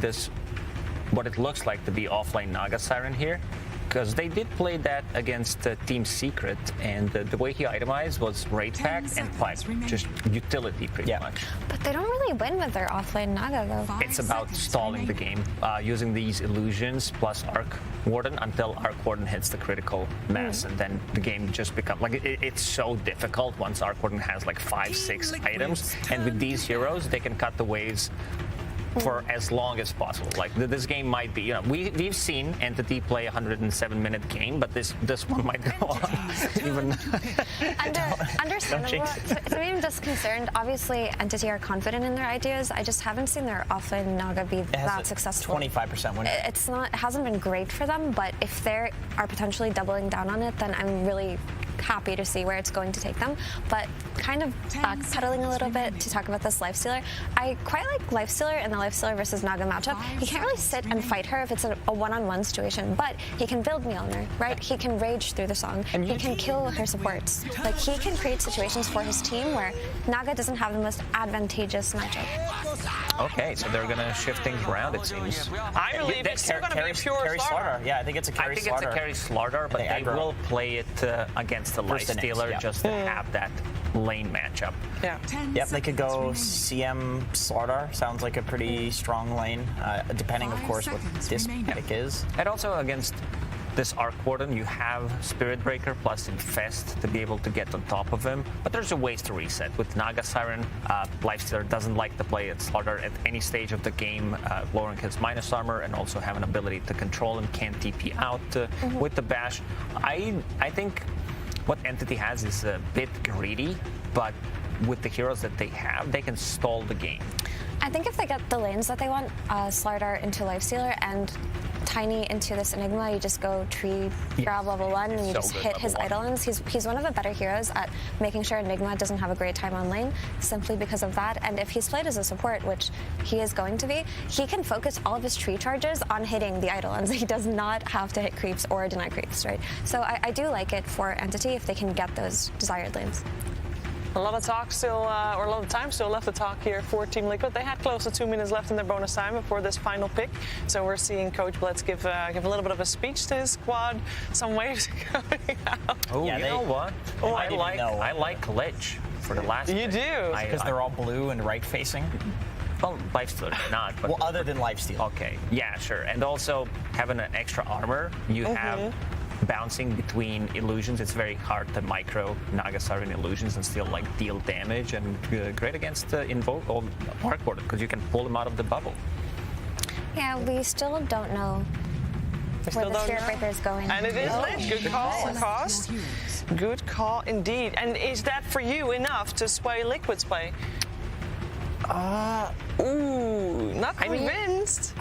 what it looks like to be offlane Naga Siren here, because they did play that against Team Secret, and the way he itemized was Raid Pack and Pipe, just utility pretty much. But they don't really win with their offlane Naga, though. It's about stalling the game, using these illusions plus Arc Warden until Arc Warden hits the critical mass, and then the game just becomes, like, it's so difficult once Arc Warden has like 5-6 items, and with these heroes, they can cut the waves for as long as possible. Like, this game might be, we've seen Entity play a 107-minute game, but this one might go on even. Understandable. So I'm just concerned. Obviously, Entity are confident in their ideas. I just haven't seen their offlane Naga be that successful. 25% win. It hasn't been great for them, but if they are potentially doubling down on it, then I'm really happy to see where it's going to take them. But kind of backpedaling a little bit to talk about this Lifestealer, I quite like Lifestealer in the Lifestealer versus Naga matchup. He can't really sit and fight her if it's a one-on-one situation, but he can build Mjolnir, right? He can rage through the song. And he can kill her supports. Like, he can create situations for his team where Naga doesn't have the most advantageous matchup. Okay, so they're going to shift things around, it seems. I believe it's still going to be a pure Slardar. Yeah, I think it's a carry Slardar. I think it's a carry Slardar, but they will play it against the Lifestealer just to have that lane matchup. Yeah. Yep, they could go CM Slardar. Sounds like a pretty strong lane, depending, of course, what this pick is. And also against this Arc Warden, you have Spirit Breaker plus Infest to be able to get on top of him. But there's a ways to reset. With Naga Siren, Lifestealer doesn't like to play at Slardar at any stage of the game, lowering his minus armor and also have an ability to control him, can't TP out with the bash. I think what Entity has is a bit greedy, but with the heroes that they have, they can stall the game. I think if they get the lanes that they want, Slardar into Lifestealer and Tiny into this Enigma, you just go tree grab level 1 and you just hit his Eidolons. He's one of the better heroes at making sure Enigma doesn't have a great time on lane, simply because of that. And if he's played as a support, which he is going to be, he can focus all of his tree charges on hitting the Eidolons. He does not have to hit creeps or deny creeps, right? So I do like it for Entity if they can get those desired lanes. A lot of talk still, or a lot of time still left to talk here for Team Liquid. They had close to 2 minutes left in their bonus time before this final pick. So we're seeing Coach Blitz give a little bit of a speech to his squad. Some waves coming out. Oh, yeah, you know what? I like Lich for the last You pick. do? Because they're all blue and right-facing? Well, Lifestealer not. But well, other than Lifesteal. Okay, yeah, sure. And also having an extra armor, you have bouncing between illusions. It's very hard to micro Naga Siren illusions and still like deal damage, and great against Invoke or Arc Warden because you can pull them out of the bubble. Yeah, we still don't know where the Spirit Breaker is going. And it is Lich. Good call, Cost. Good call indeed. And is that for you enough to sway Liquid's play? Not convinced.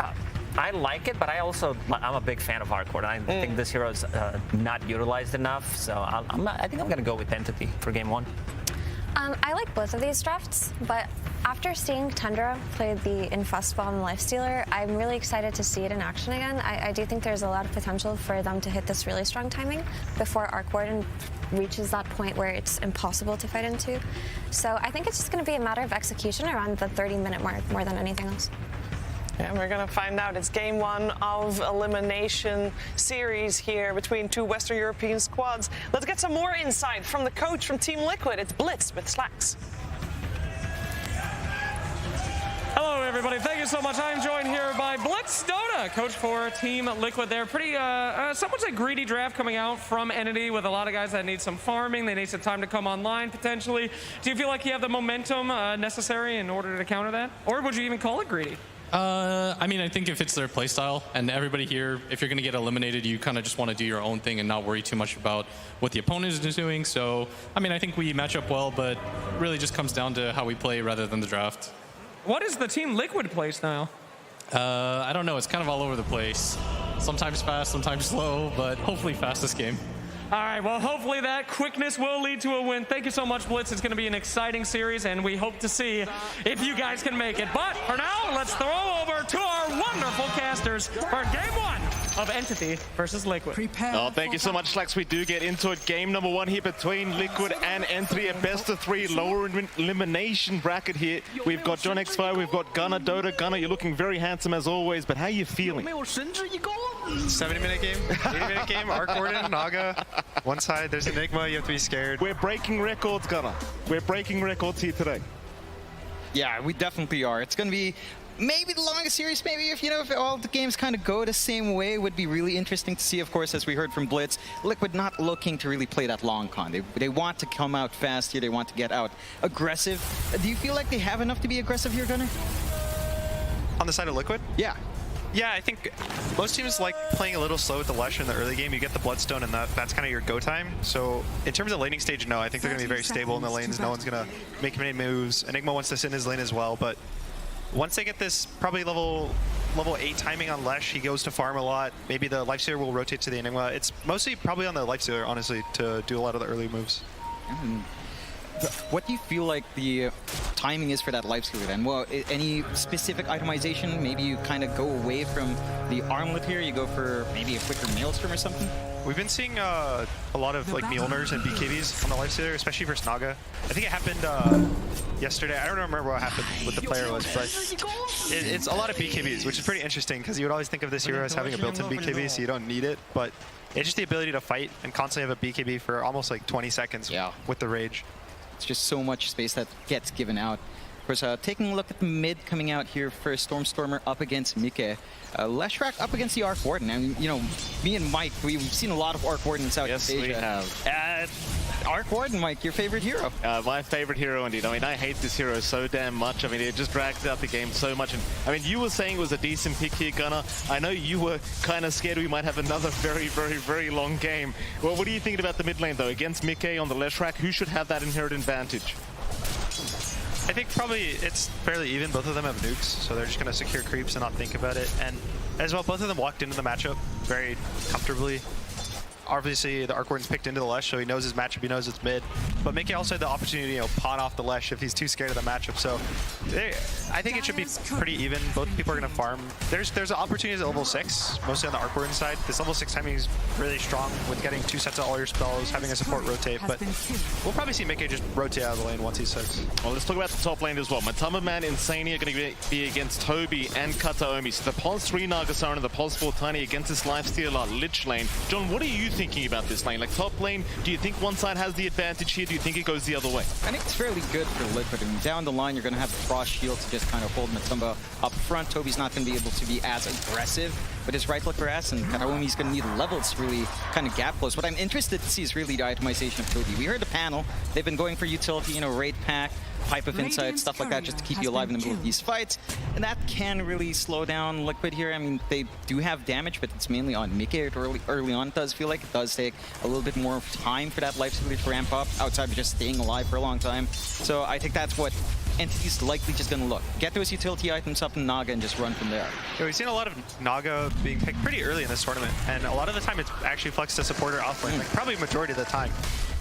I like it, but I'm a big fan of Arc Warden. I think this hero is not utilized enough, so I think I'm going to go with Entity for game 1. I like both of these drafts, but after seeing Tundra play the Infest Bomb Lifestealer, I'm really excited to see it in action again. I do think there's a lot of potential for them to hit this really strong timing before Arc Warden reaches that point where it's impossible to fight into. So I think it's just going to be a matter of execution around the 30-minute mark more than anything else. Yeah, we're going to find out. It's game 1 of elimination series here between 2 Western European squads. Let's get some more insight from the coach from Team Liquid. It's Blitz with Slacks. Hello, everybody. Thank you so much. I'm joined here by Blitz Dota, coach for Team Liquid. They're pretty, some would say greedy draft coming out from Entity with a lot of guys that need some farming. They need some time to come online, potentially. Do you feel like you have the momentum necessary in order to counter that? Or would you even call it greedy? I mean, I think if it's their playstyle, and everybody here, if you're going to get eliminated, you kind of just want to do your own thing and not worry too much about what the opponent is doing. So, I mean, I think we match up well, but really just comes down to how we play rather than the draft. What is the Team Liquid play style? I don't know. It's kind of all over the place. Sometimes fast, sometimes slow, but hopefully fast this game. All right, well, hopefully that quickness will lead to a win. Thank you so much, Blitz. It's going to be an exciting series, and we hope to see if you guys can make it. But for now, let's throw over to our wonderful casters for game 1 of Entity versus Liquid. Oh, thank you so much, Slacks. We do get into it. Game number 1 here between Liquid and Entity. A best of 3 lower elimination bracket here. We've got John X5, we've got Gunnar, Dota. Gunnar, you're looking very handsome as always, but how are you feeling? 70-minute game, 80-minute game, Arc Warden, Naga. One side, there's Enigma, you have to be scared. We're breaking records, Gunnar. We're breaking records here today. Yeah, we definitely are. It's going to be maybe the longest series, maybe if all the games kind of go the same way, would be really interesting to see. Of course, as we heard from Blitz, Liquid not looking to really play that long con. They want to come out fast here. They want to get out aggressive. Do you feel like they have enough to be aggressive here, Gunnar? On the side of Liquid? Yeah. Yeah, I think most teams like playing a little slow with the Lusher in the early game. You get the Bloodstone, and that's kind of your go time. So in terms of laning stage, no, I think they're going to be very stable in the lanes. No one's going to make many moves. Enigma wants to sit in his lane as well, but once they get this probably level level 8 timing on Lesh. He goes to farm a lot. Maybe the Lifestealer will rotate to the Enigma. It's mostly probably on the Lifestealer, honestly, to do a lot of the early moves. What do you feel like the timing is for that Lifestealer then? Well, any specific itemization? Maybe you kind of go away from the armlet here, you go for maybe a quicker Maelstrom or something? We've been seeing a lot of like Mjolnirs and BKBs on the Lifestealer, especially versus Naga. I think it happened yesterday. I don't remember what happened with the player was, but it's a lot of BKBs, which is pretty interesting because you would always think of this hero as having a built-in BKB, so you don't need it. But it's just the ability to fight and constantly have a BKB for almost like 20 seconds with the Rage. It's just so much space that gets given out. Of course, taking a look at the mid coming out here for Stormstormer up against Mike. Leshrac up against the Arc Warden. And, you know, me and Mike, we've seen a lot of Arc Warden in Southeast Asia. Yes, we have. Arc Warden, Mike, your favorite hero? My favorite hero, indeed. I mean, I hate this hero so damn much. I mean, it just drags out the game so much. And I mean, you were saying it was a decent pick here, Gunnar. I know you were kind of scared we might have another very, very, very long game. Well, what are you thinking about the mid lane, though? Against Mike on the Leshrac, who should have that inherent advantage? I think probably it's fairly even. Both of them have nukes, so they're just going to secure creeps and not think about it. And as well, both of them walked into the matchup very comfortably. Obviously, the Arc Warden's picked into the Lesh, so he knows his matchup, he knows it's mid. But Mickey also had the opportunity to, pot off the Lesh if he's too scared of the matchup. So I think it should be pretty even. Both people are going to farm. There's opportunities at level 6, mostly on the Arc Warden side. This level 6 timing is really strong with getting 2 sets of all your spells, having a support rotate. But we'll probably see Mickey just rotate out of the lane once he says. Well, let's talk about the top lane as well. Matama Man, Insania are going to be against Toby and Kataomi. So the Pulse 3 Nagasara and the Pulse 4 Tiny against this Lifestealer Lich lane. John, what are you thinking about this lane? Like top lane, do you think one side has the advantage here? Do you think it goes the other way? I think it's fairly good for Liquid. I mean, down the line, you're going to have the Frost Shield to just kind of hold Matamba up front. Toby's not going to be able to be as aggressive with his right click grass, and Kataomi's going to need levels to really kind of gap close. What I'm interested to see is really the itemization of Toby. We heard the panel. They've been going for utility, you know, raid pack, Pipe of Insight, stuff like that, just to keep you alive in the middle of these fights. And that can really slow down Liquid here. I mean, they do have damage, but it's mainly on Mickey early on. It does feel like it does take a little bit more time for that Lifestealer to ramp up, outside of just staying alive for a long time. So I think that's what Entity's likely just going to look. Get those utility items up in Naga and just run from there. Yeah, we've seen a lot of Naga being picked pretty early in this tournament, and a lot of the time it's actually flexed to supporter offlane, like probably majority of the time.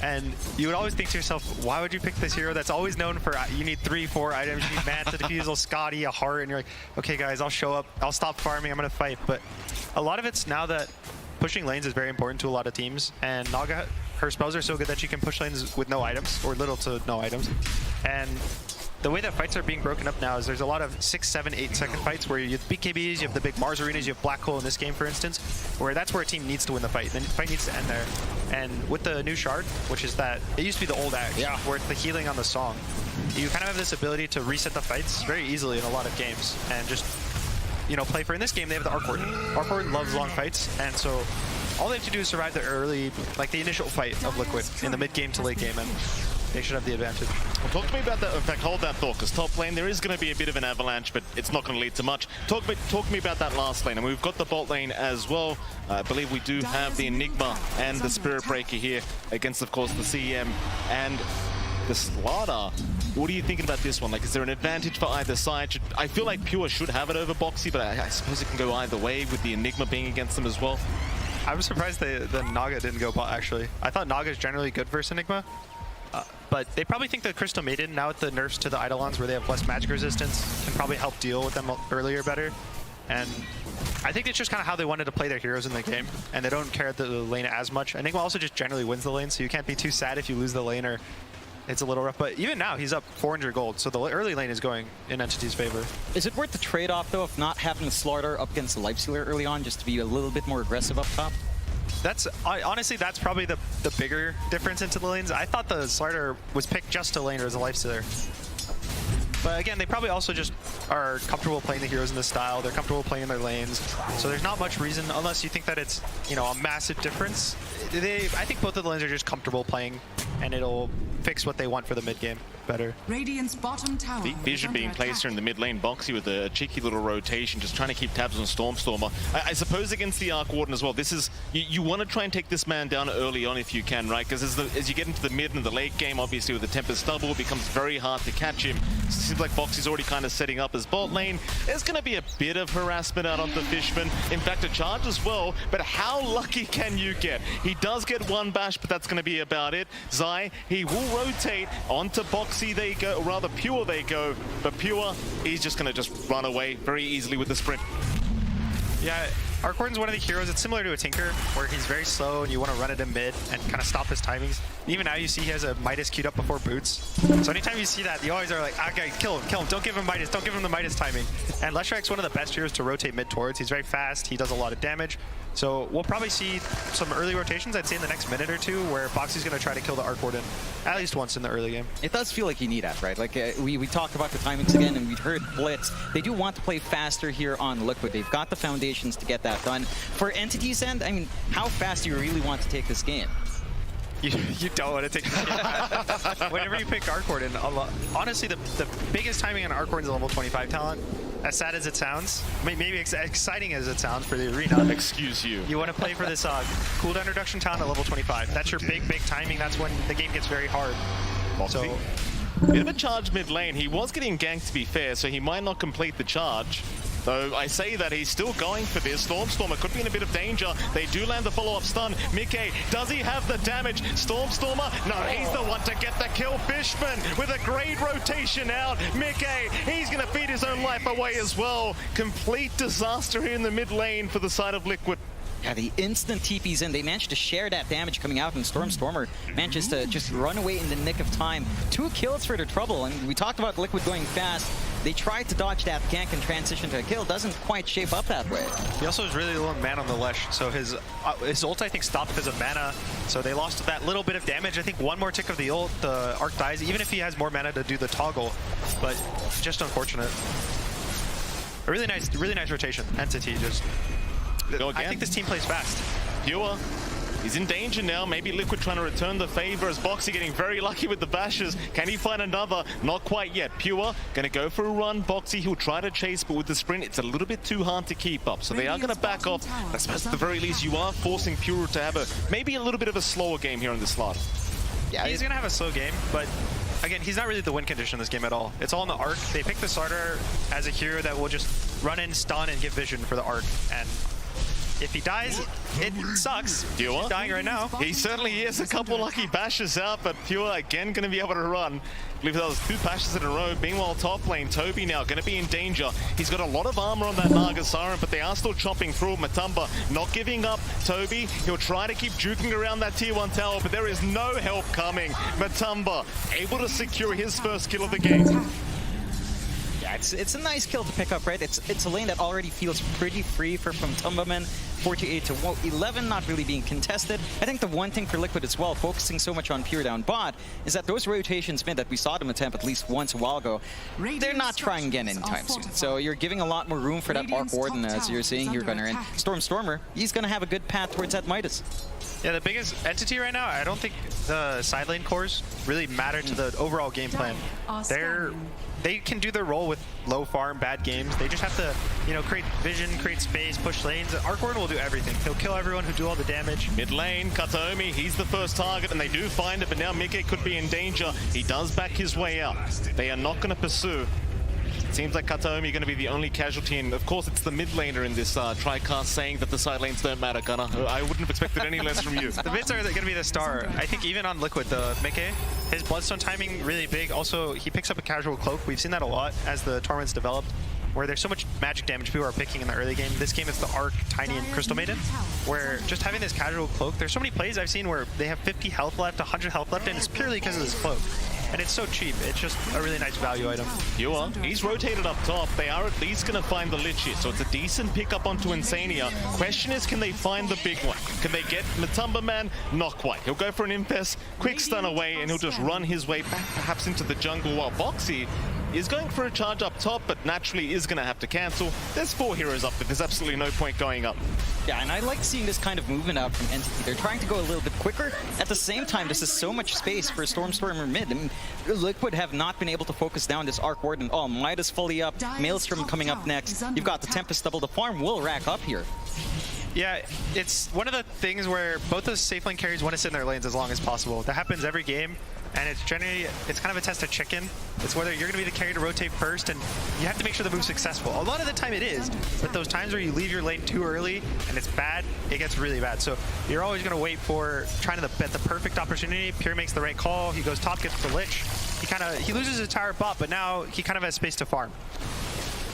And you would always think to yourself, why would you pick this hero that's always known for, you need 3-4 items, you need Manta, Defusal, Scotty, a heart, and you're like, okay guys, I'll show up, I'll stop farming, I'm going to fight. But a lot of it's now that pushing lanes is very important to a lot of teams, and Naga, her spells are so good that she can push lanes with no items, or little to no items. And the way that fights are being broken up now is there's a lot of 6, 7, 8 second fights where you have BKBs, you have the big Mars arenas, you have Black Hole in this game, for instance, where that's where a team needs to win the fight. The fight needs to end there. And with the new Shard, which is that, it used to be the old Axe, where it's the healing on the song. You kind of have this ability to reset the fights very easily in a lot of games and just, you know, play for, in this game, they have the Arc Warden. Arc Warden loves long fights, and so all they have to do is survive the early, like the initial fight of Liquid in the mid game to late game, and they should have the advantage. Well, talk to me about that. In fact, hold that thought, because top lane, there is going to be a bit of an avalanche, but it's not going to lead to much. Talk to me about that last lane. And we've got the bot lane as well. I believe we do have the Enigma and the Spirit Breaker here against, of course, the CM and the Slardar. What are you thinking about this one? Like, is there an advantage for either side? I feel like Pure should have it over Boxy, but I suppose it can go either way with the Enigma being against them as well. I was surprised the Naga didn't go bot, actually. I thought Naga is generally good versus Enigma. But they probably think the Crystal Maiden, now with the nerfs to the Eidolons where they have less magic resistance, can probably help deal with them earlier better. And I think it's just kind of how they wanted to play their heroes in the game, and they don't care the lane as much. Enigma also just generally wins the lane, so you can't be too sad if you lose the lane or it's a little rough. But even now, he's up 400 gold, so the early lane is going in Entity's favor. Is it worth the trade-off, though, of not having the Slardar up against the Lifestealer early on, just to be a little bit more aggressive up top? That's honestly, that's probably the bigger difference into the lanes. I thought the Slardar was picked just to lane or as a Lifestealer. But again, they probably also just are comfortable playing the heroes in this style. They're comfortable playing their lanes. So there's not much reason, unless you think that it's, you know, a massive difference. I think both of the lanes are just comfortable playing, and it'll fix what they want for the mid game. better. Radiant's bottom tower. Deep vision being placed here in the mid lane. Boxy with a cheeky little rotation, just trying to keep tabs on Stormstormer. I suppose against the Arc Warden as well, this is, you want to try and take this man down early on if you can, right? Because as you get into the mid and the late game, obviously with the Tempest Stubble, it becomes very hard to catch him. So it seems like Boxy's already kind of setting up his bot lane. There's going to be a bit of harassment out on the Fishman. In fact, a charge as well, but how lucky can you get? He does get one bash, but that's going to be about it. Zai, he will rotate onto Boxy, they go, or rather Pure they go, but Pure, he's just going to just run away very easily with the sprint. Yeah, Arc Warden's one of the heroes. It's similar to a Tinker, where he's very slow and you want to run it in mid and kind of stop his timings. Even now you see he has a Midas queued up before boots. So anytime you see that, you always are like, okay, kill him, don't give him Midas, don't give him the Midas timing. And Leshrac one of the best heroes to rotate mid towards. He's very fast, he does a lot of damage. So we'll probably see some early rotations, I'd say in the next minute or two, where Boxy's going to try to kill the Arc Warden at least once in the early game. It does feel like you need that, right? Like we talked about the timings again, and we heard Blitz. They do want to play faster here on Liquid. They've got the foundations to get that done. For Entity's end, I mean, how fast do you really want to take this game? You don't want to take this game. Whenever you pick Arc Warden, honestly, the biggest timing on Arc Warden is a level 25 talent. As sad as it sounds, maybe exciting as it sounds for the arena. Excuse you. You want to play for this cooldown reduction talent at level 25. That's your big timing. That's when the game gets very hard. So, bit of a charge mid lane. He was getting ganked, to be fair, so he might not complete the charge. Though I say that he's still going for this. Stormstormer could be in a bit of danger. They do land the follow-up stun. Mickey, does he have the damage? Stormstormer? No, he's the one to get the kill. Fishman with a great rotation out. Mickey, he's going to feed his own life away as well. Complete disaster here in the mid lane for the side of Liquid. Yeah, the instant TP's in, they managed to share that damage coming out, and Stormstormer manages to just run away in the nick of time. 2 kills for their trouble, and we talked about Liquid going fast. They tried to dodge that gank and transition to a kill. Doesn't quite shape up that way. He also has really low mana on the Lesh, so his ult, I think, stopped because of mana. So they lost that little bit of damage. I think one more tick of the ult, the Arc dies, even if he has more mana to do the toggle. But just unfortunate. A really nice rotation. Entity just... Go again. I think this team plays fast. Pure, he's in danger now. Maybe Liquid trying to return the favor as Boxy getting very lucky with the bashes. Can he find another? Not quite yet. Pure gonna go for a run. Boxy, he'll try to chase, but with the sprint, it's a little bit too hard to keep up. So they are gonna back off. I suppose at the very least, you are forcing Pure to have maybe a little bit of a slower game here in this slot. Yeah, he's gonna have a slow game, but again, he's not really the win condition in this game at all. It's all in the Arc. They pick the starter as a hero that will just run in, stun, and give vision for the Arc. And if he dies, it sucks. Pure? He's dying right now. He certainly is. A couple lucky bashes out, but Pure again going to be able to run. I believe that was 2 bashes in a row. Meanwhile, top lane, Toby now going to be in danger. He's got a lot of armor on that Naga Siren, but they are still chopping through. Matamba not giving up. Toby, he'll try to keep juking around that tier 1 tower, but there is no help coming. Matamba able to secure his first kill of the game. Yeah, it's a nice kill to pick up, right? It's a lane that already feels pretty free from Tumbaman. 48 to 11, not really being contested. I think the one thing for Liquid as well, focusing so much on Pure down bot, is that those rotations meant that we saw them attempt at least once a while ago. They're not trying again anytime soon. So you're giving a lot more room for that Arc Warden, as you're seeing here, Gunnar. And Stormstormer, he's going to have a good path towards that Midas. Yeah, the biggest entity right now, I don't think the side lane cores really matter to the overall game plan. They can do their role with low farm, bad games. They just have to, create vision, create space, push lanes. Arc Warden will do everything. He'll kill everyone who do all the damage. Mid lane, Kataomi, he's the first target, and they do find it, but now Mickey could be in danger. He does back his way out. They are not going to pursue. Seems like Kataomi going to be the only casualty, and of course it's the mid laner in this TriCast saying that the side lanes don't matter, Gunnar. I wouldn't have expected any less from you. The mids are going to be the star. I think even on Liquid, the Mickey, his Bloodstone timing really big. Also, he picks up a casual cloak. We've seen that a lot as the tournament's developed, where there's so much magic damage people are picking in the early game. This game it's the Arc, Tiny, and Crystal Maiden, where just having this casual cloak, there's so many plays I've seen where they have 50 health left, 100 health left, and it's purely because of this cloak. And it's so cheap. It's just a really nice value item. He's rotated up top. They are at least going to find the Lich here, so it's a decent pickup onto Insania. Question is, can they find the big one? Can they get Matamba Man? Not quite. He'll go for an Impest, quick stun away, and he'll just run his way back perhaps into the jungle, while Boxy is going for a charge up top, but naturally is going to have to cancel. There's 4 heroes up there. There's absolutely no point going up. Yeah, and I like seeing this kind of movement out from Entity. They're trying to go a little bit quicker. At the same time, this is so much space for Stormstormer mid. I mean, Liquid have not been able to focus down this Arc Warden. Oh, Midas fully up. Maelstrom coming up next. You've got the Tempest double. The farm will rack up here. Yeah, it's one of the things where both those safe lane carries want to sit in their lanes as long as possible. That happens every game, and it's generally, it's kind of a test of chicken. It's whether you're going to be the carry to rotate first, and you have to make sure the move's successful. A lot of the time it is, but those times where you leave your lane too early and it's bad, it gets really bad. So you're always going to wait for trying to bet the perfect opportunity. Pure makes the right call. He goes top, gets the Lich. He loses his entire bot, but now he kind of has space to farm.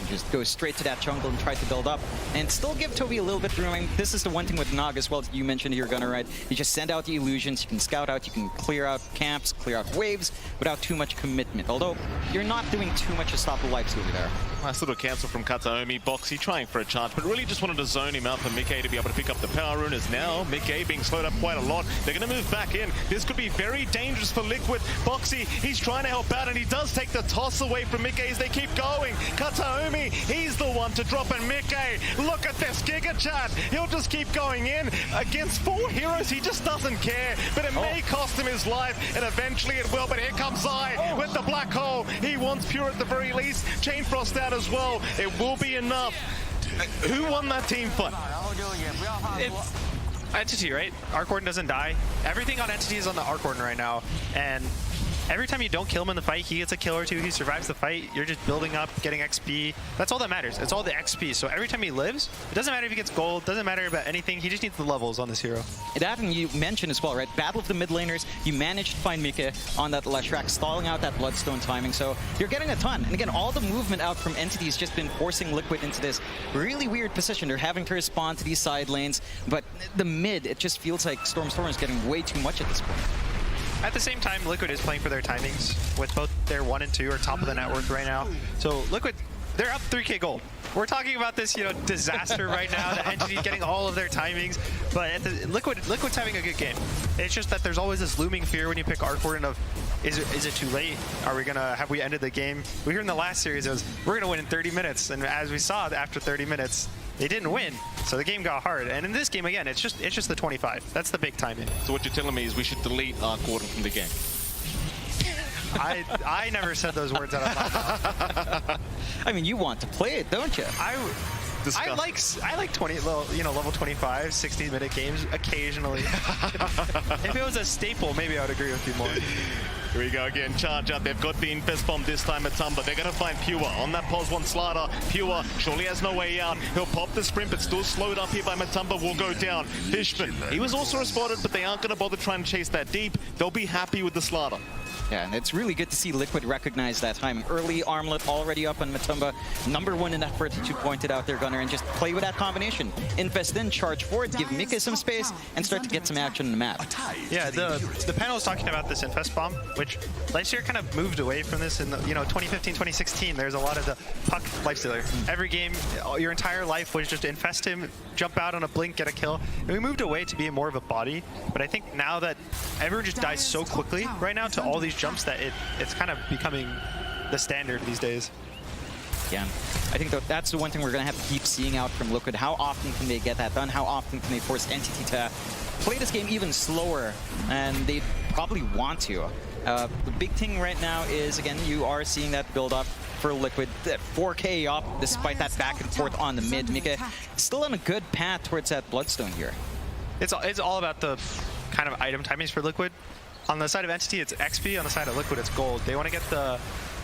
Just go straight to that jungle and try to build up and still give Toby a little bit room. I mean, this is the one thing with Nog as well. You mentioned here, Gunnar, right? You just send out the illusions, you can scout out, you can clear out camps, clear out waves without too much commitment. Although you're not doing too much to stop the lifesteal there. Nice little cancel from Kataomi. Boxy trying for a charge, but really just wanted to zone him out for Mickey to be able to pick up the power rune. As now Mickey being slowed up quite a lot. They're going to move back in. This could be very dangerous for Liquid. Boxy, he's trying to help out, and he does take the toss away from Mickey as they keep going. Kataomi, he's the one to drop, and Mickey, look at this Giga Chat. He'll just keep going in against 4 heroes. He just doesn't care, but it may cost him his life, and eventually it will. But here comes Zai with the black hole. He wants Pure at the very least. Chain Frost out as well. It will be enough. Who won that team fight? It's Entity, right? Arc Warden doesn't die. Everything on Entity is on the Arc Warden right now, and every time you don't kill him in the fight, he gets a kill or two, he survives the fight, you're just building up, getting XP. That's all that matters. It's all the XP. So every time he lives, it doesn't matter if he gets gold, doesn't matter about anything, he just needs the levels on this hero. That, and you mentioned as well, right? Battle of the mid laners, you managed to find Mika on that Leshrac, stalling out that Bloodstone timing, so you're getting a ton. And again, all the movement out from Entity has just been forcing Liquid into this really weird position. They're having to respond to these side lanes, but the mid, it just feels like Stormstormer is getting way too much at this point. At the same time, Liquid is playing for their timings with both their 1 and 2 are top of the net worth right now. So Liquid, they're up 3K gold. We're talking about this, disaster right now. The Entity getting all of their timings, but Liquid's having a good game. It's just that there's always this looming fear when you pick Arc Warden of, is it too late? Have we ended the game? We heard in the last series it was, we're gonna win in 30 minutes, and as we saw after 30 minutes, they didn't win, so the game got hard. And in this game, again, it's just the 25. That's the big timing. So what you're telling me is we should delete Arc Warden from the game? I never said those words out of my mouth. I mean, you want to play it, don't you? I like 20 level 25, 60-minute games occasionally. If it was a staple, maybe I would agree with you more. Here we go again, charge up. They've got the Infest Bomb this time at Tumba. They're going to find Pure on that pos 1 Slider. Pure surely has no way out. He'll pop the sprint, but still slowed up here by Matumba. Will go down. Fishman, he was also spotted, but they aren't going to bother trying to chase that deep. They'll be happy with the Slider. Yeah, and it's really good to see Liquid recognize that time. Early Armlet already up on Matumba. #1 in effort that you pointed out there, Gunnar, and just play with that combination. Infest in, charge forward, give Mika some space, and start to get some action on the map. Yeah, the panel is talking about this Infest Bomb, which last year kind of moved away from this in the, 2015, 2016. There's a lot of the puck lifestealer. Every game, your entire life was just infest him, jump out on a blink, get a kill. And we moved away to being more of a body. But I think now that everyone just dies so quickly right now to all these jumps that it's kind of becoming the standard these days. Yeah, I think that's the one thing we're going to have to keep seeing out from Liquid. How often can they get that done? How often can they force Entity to play this game even slower? And they probably want to. The big thing right now is, again, you are seeing that build up for Liquid. 4K up, despite that back and forth on the mid. Mika still on a good path towards that Bloodstone here. It's all about the kind of item timings for Liquid. On the side of Entity, it's XP. On the side of Liquid, it's gold. They want to get the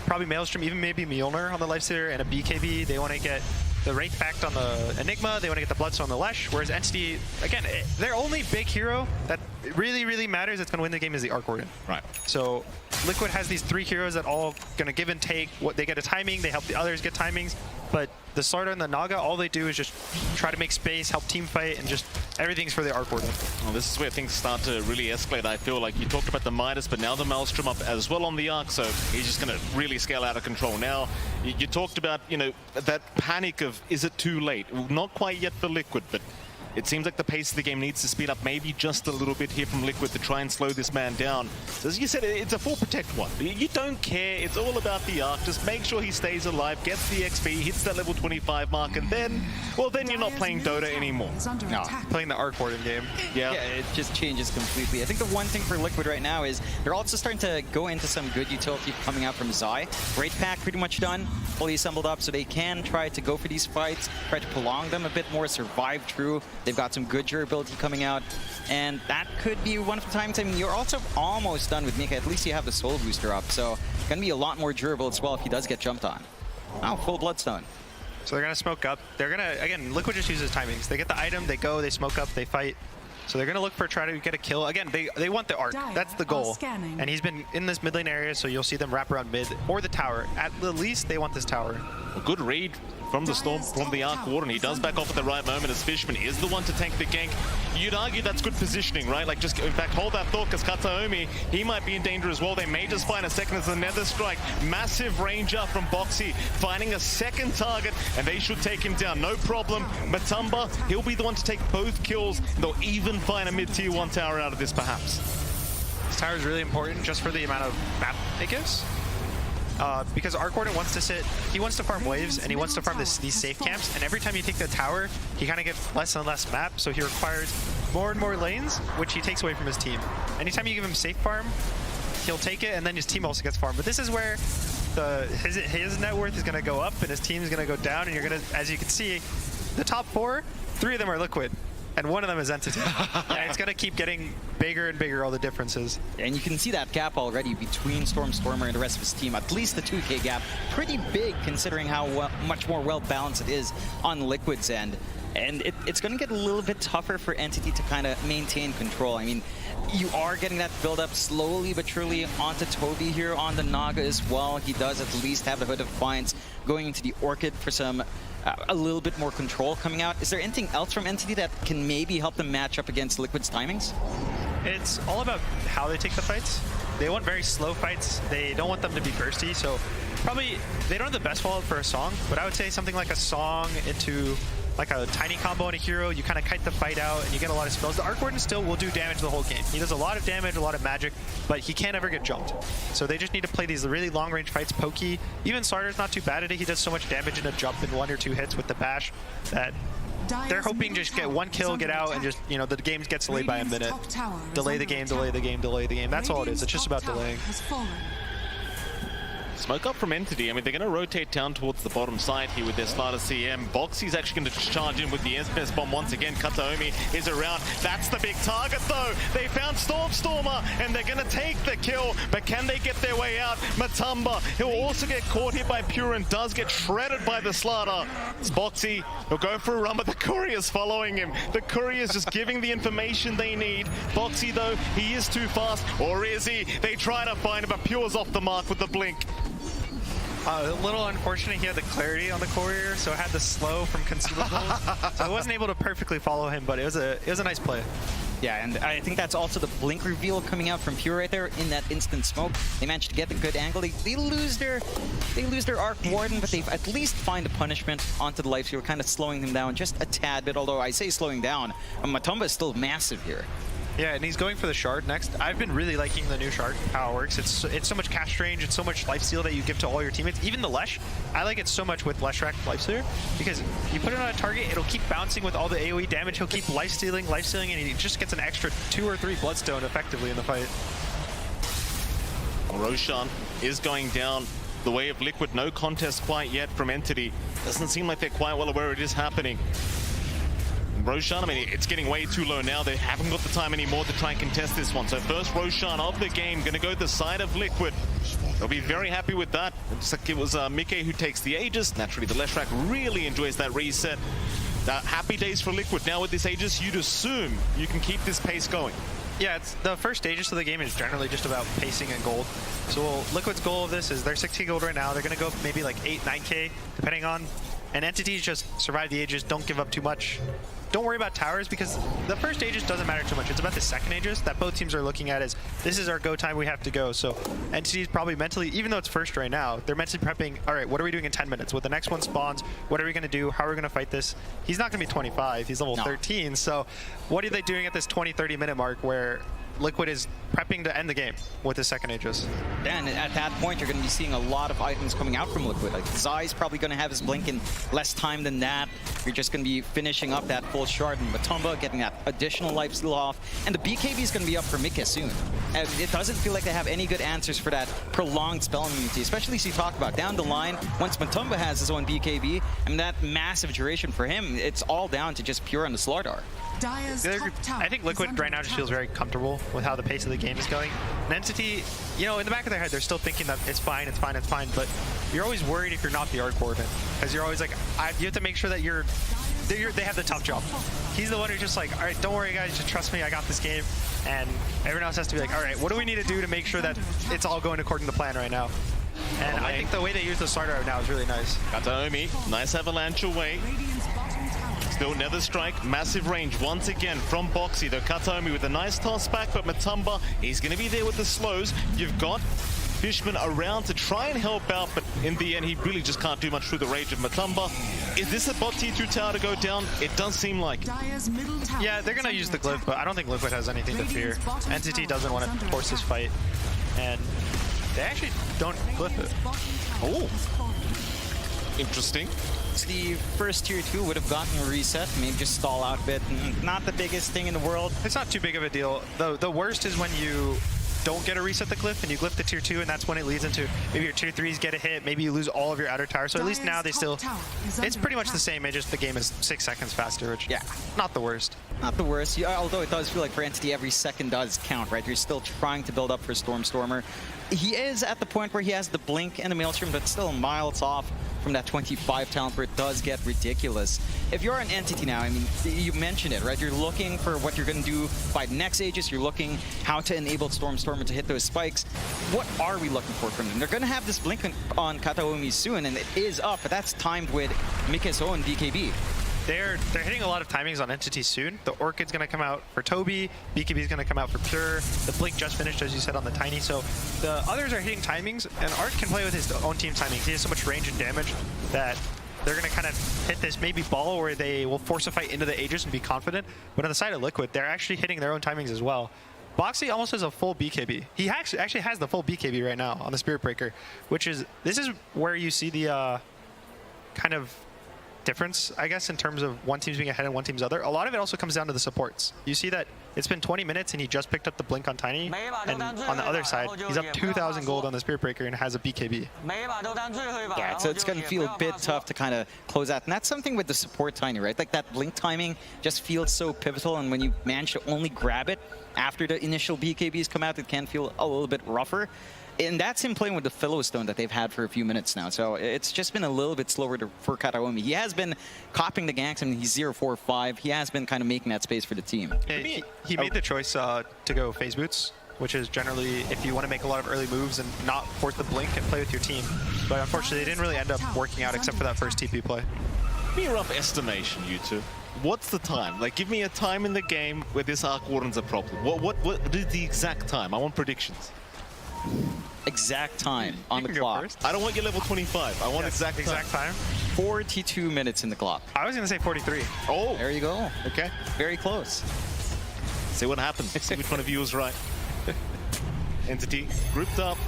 probably Maelstrom, even maybe Mjolnir on the Lifestealer and a BKB. They want to get the Wraith Pact on the Enigma. They want to get the Bloodstone on the Lesh. Whereas Entity, again, their only big hero that really, really matters that's going to win the game is the Arc Warden. Right. So Liquid has these 3 heroes that all going to give and take. What they get a timing, they help the others get timings. But the Slider and the Naga, all they do is just try to make space, help team fight, and just everything's for the Arc Warden. Well, this is where things start to really escalate, I feel like. You talked about the Midas, but now the Maelstrom up as well on the Arc, so he's just going to really scale out of control. Now, you talked about, that panic of, is it too late? Not quite yet for Liquid, but It seems like the pace of the game needs to speed up maybe just a little bit here from Liquid to try and slow this man down. So as you said, it's a full protect one. You don't care. It's all about the arc. Just make sure he stays alive, gets the XP, hits that level 25 mark, and then, well, then you're not playing Dota anymore. No, playing the arc warden game. Yeah, it just changes completely. I think the one thing for Liquid right now is they're also starting to go into some good utility coming out from Zai. Great pack pretty much done, fully assembled up, so they can try to go for these fights, try to prolong them a bit more, survive through. They've got some good durability coming out, and that could be one of the times. I mean, you're also almost done with Mika. At least you have the soul booster up, so gonna be a lot more durable as well if he does get jumped on. Oh, full bloodstone. So they're gonna smoke up. They're gonna, again, Liquid just uses timings. They get the item, they go, they smoke up, they fight. So they're gonna look for try to get a kill. Again, they want the arc. That's the goal. And he's been in this mid lane area, so you'll see them wrap around mid or the tower. At the least, they want this tower. A good read from the Storm, from the Arc Warden. He does back off at the right moment as Fishman is the one to tank the gank. You'd argue that's good positioning, right? Like, just, in fact, hold that thought, because Kataomi, he might be in danger as well. They may just find a second as the Nether Strike. Massive range up from Boxy, finding a second target, and they should take him down. No problem. Matumba, he'll be the one to take both kills. They'll even find a mid-tier 1 tower out of this, perhaps. This tower is really important just for the amount of map it gives. Because Arc Warden wants to sit, he wants to farm waves, and he wants to farm these safe camps, and every time you take the tower, he kind of gets less and less map, so he requires more and more lanes, which he takes away from his team. Anytime you give him safe farm, he'll take it, and then his team also gets farmed. But this is where his net worth is going to go up, and his team is going to go down, and you're going to, as you can see, the top 4, 3 of them are Liquid. And one of them is Entity. And it's going to keep getting bigger and bigger, all the differences. And you can see that gap already between Stormer and the rest of his team. At least the 2K gap. Pretty big considering how much more well-balanced it is on Liquid's end. And it's going to get a little bit tougher for Entity to kind of maintain control. I mean, you are getting that build-up slowly but surely onto Toby here on the Naga as well. He does at least have the Hood of Defiance going into the Orchid for some a little bit more control coming out. Is there anything else from Entity that can maybe help them match up against Liquid's timings? It's all about how they take the fights. They want very slow fights. They don't want them to be bursty, so probably they don't have the best follow-up for a Song, but I would say something like a Song into like a tiny combo and a hero. You kind of kite the fight out and you get a lot of spells. The Arc Warden still will do damage the whole game. He does a lot of damage, a lot of magic, but he can't ever get jumped. So they just need to play these really long-range fights. Pokey, even Sarter's not too bad at it. He does so much damage in a jump in 1 or 2 hits with the bash that they're hoping to just get 1 kill, get out, and just, you know, the game gets delayed by a minute. Delay the game, delay the game, delay the game. That's all it is. It's just about delaying. Smoke up from Entity. I mean, they're going to rotate down towards the bottom side here with their starter CM. Boxy's actually going to charge in with the SPS bomb once again. Kataomi is around. That's the big target, though. They found Stormer, and they're going to take the kill. But can they get their way out? Matumba, he'll also get caught here by Pure and does get shredded by the Slaughter. It's Boxy. He'll go for a run, but the Courier's following him. The Courier's just giving the information they need. Boxy, though, he is too fast. Or is he? They try to find him, but Pure's off the mark with the blink. A little unfortunate he had the clarity on the Courier, so it had the slow from consumables. So I wasn't able to perfectly follow him, but it was a nice play. Yeah, and I think that's also the blink reveal coming out from Pure right there in that instant smoke. They managed to get the good angle. They lose their Arc Warden, but they at least find a punishment onto the life steal, kind of slowing him down just a tad bit. Although I say slowing down, Matumba is still massive here. Yeah, and he's going for the Shard next. I've been really liking the new Shard, how it works. It's so much cast range, it's so much lifesteal that you give to all your teammates. Even the Lesh, I like it so much with Leshrac lifestealer, because you put it on a target, it'll keep bouncing with all the AoE damage, he'll keep lifestealing, and he just gets an extra 2 or 3 Bloodstone effectively in the fight. Roshan is going down the way of Liquid. No contest quite yet from Entity. Doesn't seem like they're quite well aware it is happening. Roshan, I mean, it's getting way too low now. They haven't got the time anymore to try and contest this one. So first Roshan of the game, going to go the side of Liquid. They'll be very happy with that. Looks like it was Mike who takes the Aegis. Naturally, the Leshrac really enjoys that reset. Happy days for Liquid. Now with this Aegis, you'd assume you can keep this pace going. Yeah, it's the first Aegis of the game is generally just about pacing and gold. So Liquid's goal of this is they're 6k gold right now. They're going to go maybe like 8, 9k, depending on. And Entities just survive the Aegis, don't give up too much. don't worry about towers because the first Aegis doesn't matter too much. It's about the second Aegis that both teams are looking at as this is our go time, we have to go. So Entity is probably mentally, even though it's first right now, they're mentally prepping, all right, what are we doing in 10 minutes? When the next one spawns, what are we going to do? How are we going to fight this? He's not going to be 25, he's level 13. So what are they doing at this 20-30 minute mark where Liquid is prepping to end the game with the second Aegis? And at that point, you're going to be seeing a lot of items coming out from Liquid. Like Zai's probably going to have his blink in less time than that. You're just going to be finishing up that full shard, and Matumba getting that additional life steal off. And the BKB is going to be up for Mika soon. And it doesn't feel like they have any good answers for that prolonged spell immunity, especially as you talk about down the line. Once Matumba has his own BKB, I mean, that massive duration for him, it's all down to just pure on the Slardar. I think Liquid right now just feels very comfortable with how the pace of the game is going. And Entity, you know, in the back of their head, they're still thinking that it's fine, it's fine, it's fine, but you're always worried if you're not the Arc Warden, because you're always like, you have to make sure that they have the tough job. He's the one who's just like, all right, don't worry guys, just trust me, I got this game. And everyone else has to be like, all right, what do we need to do to make sure that it's all going according to plan right now? And I think the way they use the Slardar right now is really nice. Kataomi, nice avalanche away. Still Nether Strike, massive range once again from Boxy. Though Kataomi with a nice toss back, but Matumba, he's going to be there with the slows. You've got Fishman around to try and help out, but in the end, he really just can't do much through the rage of Matumba. Is this a bot T2 tower to go down? It does seem like. Yeah, they're going to use the glyph, but I don't think Liquid has anything to fear. Entity doesn't want to force this fight, and they actually don't glyph it. Oh, interesting. The first tier 2 would have gotten a reset, maybe just stall out a bit. Not the biggest thing in the world. It's not too big of a deal. The worst is when you don't get a reset the glyph and you glyph the tier 2, and that's when it leads into maybe your tier 3s get a hit, maybe you lose all of your outer tower. So at least now they still, it's pretty much the same, it's just the game is 6 seconds faster, which, yeah, not the worst. Not the worst, although it does feel like for Entity every second does count, right? You're still trying to build up for Stormer. He is at the point where he has the blink and the Maelstrom, but still miles off from that 25 talent where it does get ridiculous. If you're an Entity now, I mean, you mentioned it, right? You're looking for what you're going to do by the next Aegis. You're looking how to enable Stormer to hit those spikes. What are we looking for from them? They're going to have this blink on Kataomi soon, and it is up, but that's timed with Mika's own BKB. They're hitting a lot of timings on Entity soon. The Orchid's going to come out for Toby, BKB's going to come out for Pure, the Blink just finished, as you said, on the Tiny, so the others are hitting timings, and Art can play with his own team timings. He has so much range and damage that they're going to kind of hit this maybe ball where they will force a fight into the Aegis and be confident, but on the side of Liquid, they're actually hitting their own timings as well. Boxy almost has a full BKB. He actually has the full BKB right now on the Spirit Breaker, which is, this is where you see the kind of difference, I guess, in terms of one team's being ahead and one team's other. A lot of it also comes down to the supports. You see that it's been 20 minutes and he just picked up the blink on Tiny, and on the other side, he's up 2,000 gold on the Spirit Breaker and has a BKB. Yeah, so it's going to feel a bit tough to kind of close out, and that's something with the support Tiny, right? Like that blink timing just feels so pivotal, and when you manage to only grab it after the initial BKBs come out, it can feel a little bit rougher. And that's him playing with the Philostone that they've had for a few minutes now. So it's just been a little bit slower for Kataomi. He has been copying the ganks. I mean, he's 0-4-5. He has been kind of making that space for the team. He made the choice to go phase boots, which is generally if you want to make a lot of early moves and not force the blink and play with your team. But unfortunately, it didn't really end up working out except for that first TP play. Give me a rough estimation, you two. What's the time? Like, give me a time in the game where this Arc Warden's a problem. What is the exact time? I want predictions. Exact time on the clock. I don't want your level 25. I want exact time. 42 minutes in the clock. I was going to say 43. Oh. There you go. Okay. Very close. See what happens. See which one of you is right. Entity grouped up.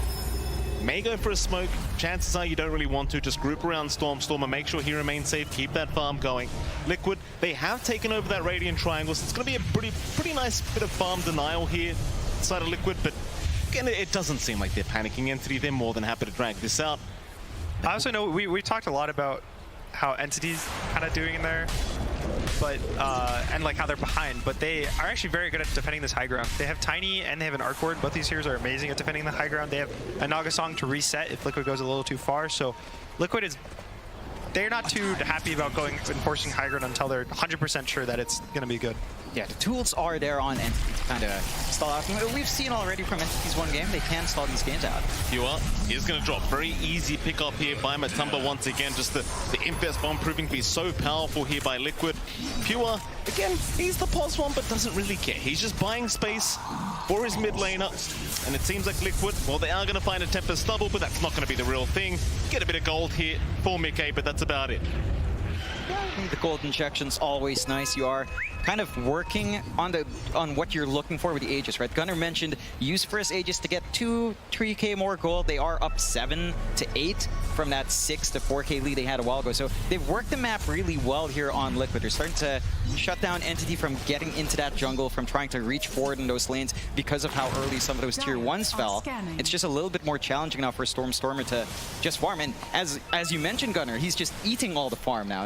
May go for a smoke. Chances are you don't really want to. Just group around Stormer, make sure he remains safe, keep that farm going. Liquid, they have taken over that Radiant Triangle, so it's going to be a pretty nice bit of farm denial here inside of Liquid, but again, it doesn't seem like they're panicking. Entity, they're more than happy to drag this out. I also know we talked a lot about how Entity's kind of doing in there, but and like how they're behind, but they are actually very good at defending this high ground. They have Tiny and they have an Arc Ward. Both these heroes are amazing at defending the high ground. They have a Naga Song to reset if Liquid goes a little too far. So Liquid is, they're not too happy about going and forcing high ground until they're 100% sure that it's going to be good. Yeah, the tools are there on Entity to kind of stall out. We've seen already from Entity's one game, they can stall these games out. You are. He's going to drop. Very easy pick up here by Matumba once again. Just the Infest Bomb proving to be so powerful here by Liquid. Pure, again, he's the pos one, but doesn't really care. He's just buying space for his mid laner. And it seems like Liquid, well, they are going to find a Tempest Double, but that's not going to be the real thing. Get a bit of gold here for Mickey, but that's about it. The gold injection's always nice. You are kind of working on what you're looking for with the Aegis, right? Gunnar mentioned use first Aegis to get 2-3k more gold. They are up 7 to 8 from that 6 to 4k lead they had a while ago. So they've worked the map really well here on Liquid. They're starting to shut down Entity from getting into that jungle, from trying to reach forward in those lanes because of how early some of those tier 1s fell. It's just a little bit more challenging now for Stormer to just farm. And as you mentioned, Gunnar, he's just eating all the farm now.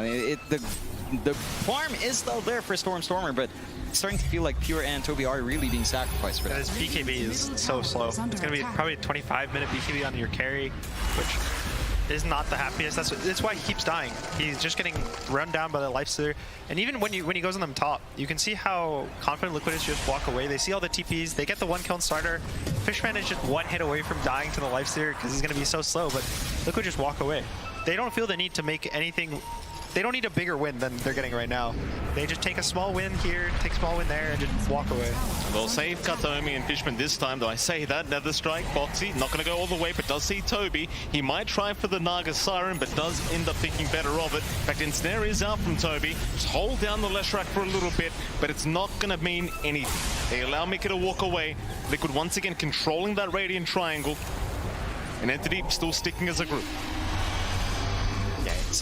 The farm is still there for Stormer, but it's starting to feel like Pure and Toby are really being sacrificed for that. His BKB is so slow. It's going to be probably a 25-minute BKB on your carry, which is not the happiest. That's why he keeps dying. He's just getting run down by the Lifestealer. And even when he goes on them top, you can see how confident Liquid is to just walk away. They see all the TPs. They get the 1 kill on starter. Fishman is just 1 hit away from dying to the Lifestealer because he's going to be so slow, but Liquid just walk away. They don't feel the need to make anything. They don't need a bigger win than they're getting right now. They just take a small win here, take a small win there, and just walk away. They'll save Kataomi and Fishman this time, though I say that. Nether Strike, Boxy, not going to go all the way, but does see Toby. He might try for the Naga Siren, but does end up thinking better of it. In fact, Ensnare is out from Toby. Just hold down the Leshrac for a little bit, but it's not going to mean anything. They allow Mika to walk away. Liquid once again controlling that Radiant Triangle. And Entity still sticking as a group.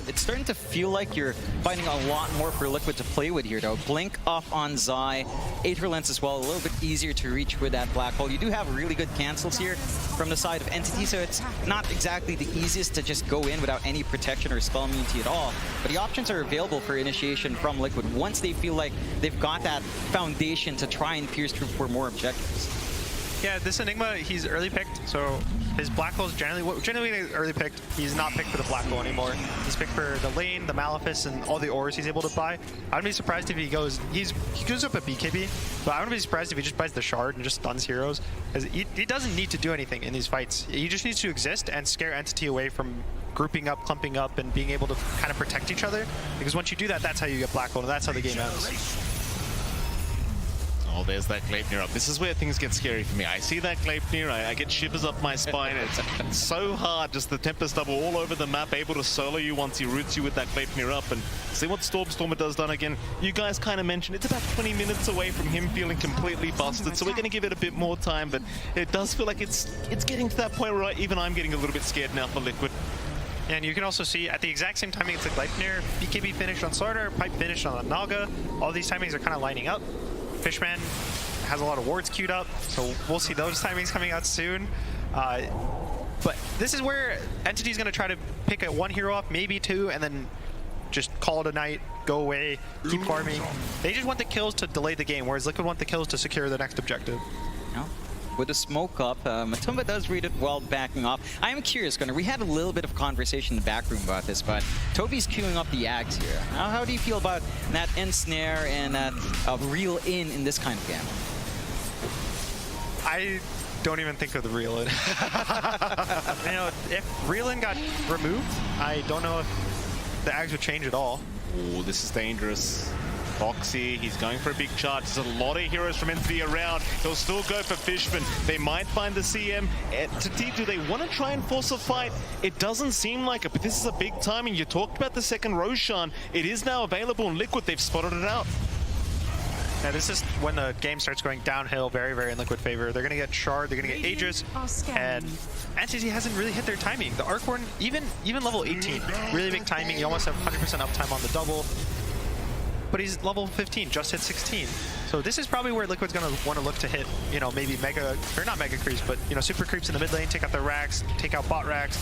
It's starting to feel like you're finding a lot more for Liquid to play with here, though. Blink off on Zai, Aether Lens as well, a little bit easier to reach with that Black Hole. You do have really good cancels here from the side of Entity, so it's not exactly the easiest to just go in without any protection or spell immunity at all. But the options are available for initiation from Liquid once they feel like they've got that foundation to try and pierce through for more objectives. Yeah, this Enigma, he's early picked, so his Black Hole is generally early picked. He's not picked for the Black Hole anymore. He's picked for the lane, the Malefice, and all the ores he's able to buy. I wouldn't be surprised if he goes up a BKB, but I wouldn't be surprised if he just buys the Shard and just stuns heroes. Because he doesn't need to do anything in these fights. He just needs to exist and scare Entity away from grouping up, clumping up, and being able to kind of protect each other. Because once you do that, that's how you get Black Hole, and that's how the game ends. Oh, there's that Gleipnir up. This is where things get scary for me. I see that Gleipnir, I get shivers up my spine. It's so hard, just the Tempest Double all over the map, able to solo you once he roots you with that Gleipnir up. And see what Stormer does done again. You guys kind of mentioned it's about 20 minutes away from him feeling completely busted, so we're going to give it a bit more time, but it does feel like it's getting to that point where even I'm getting a little bit scared now for Liquid. And you can also see at the exact same timing it's like Gleipnir, BKB finished on Starter, Pipe finished on Naga. All these timings are kind of lining up. Fishman has a lot of wards queued up, so we'll see those timings coming out soon. But this is where Entity's going to try to pick one hero up, maybe 2, and then just call it a night, go away, keep farming. They just want the kills to delay the game, whereas Liquid want the kills to secure the next objective. Yeah. With the smoke up, Matumba does read it well, backing off. I am curious, Gunnar, we had a little bit of conversation in the back room about this, but Toby's queuing up the Ags here. Now, how do you feel about that Ensnare and that reel in this kind of game? I don't even think of the reel in. You know, if reel in got removed, I don't know if the Ags would change at all. Oh, this is dangerous. Boxy, he's going for a big charge. There's a lot of heroes from Entity around. He'll still go for Fishman. They might find the CM. Entity, do they want to try and force a fight? It doesn't seem like it, but this is a big timing. You talked about the second Roshan. It is now available in Liquid. They've spotted it out. Yeah, this is when the game starts going downhill very, very in Liquid favor. They're going to get Shard, they're going to get Aegis, and Entity hasn't really hit their timing. The Arcborn, even level 18, really big timing. You almost have 100% uptime on the double. But he's level 15, just hit 16. So this is probably where Liquid's going to want to look to hit, you know, maybe mega, or not mega creeps, but, you know, super creeps in the mid lane, take out their racks, take out bot racks.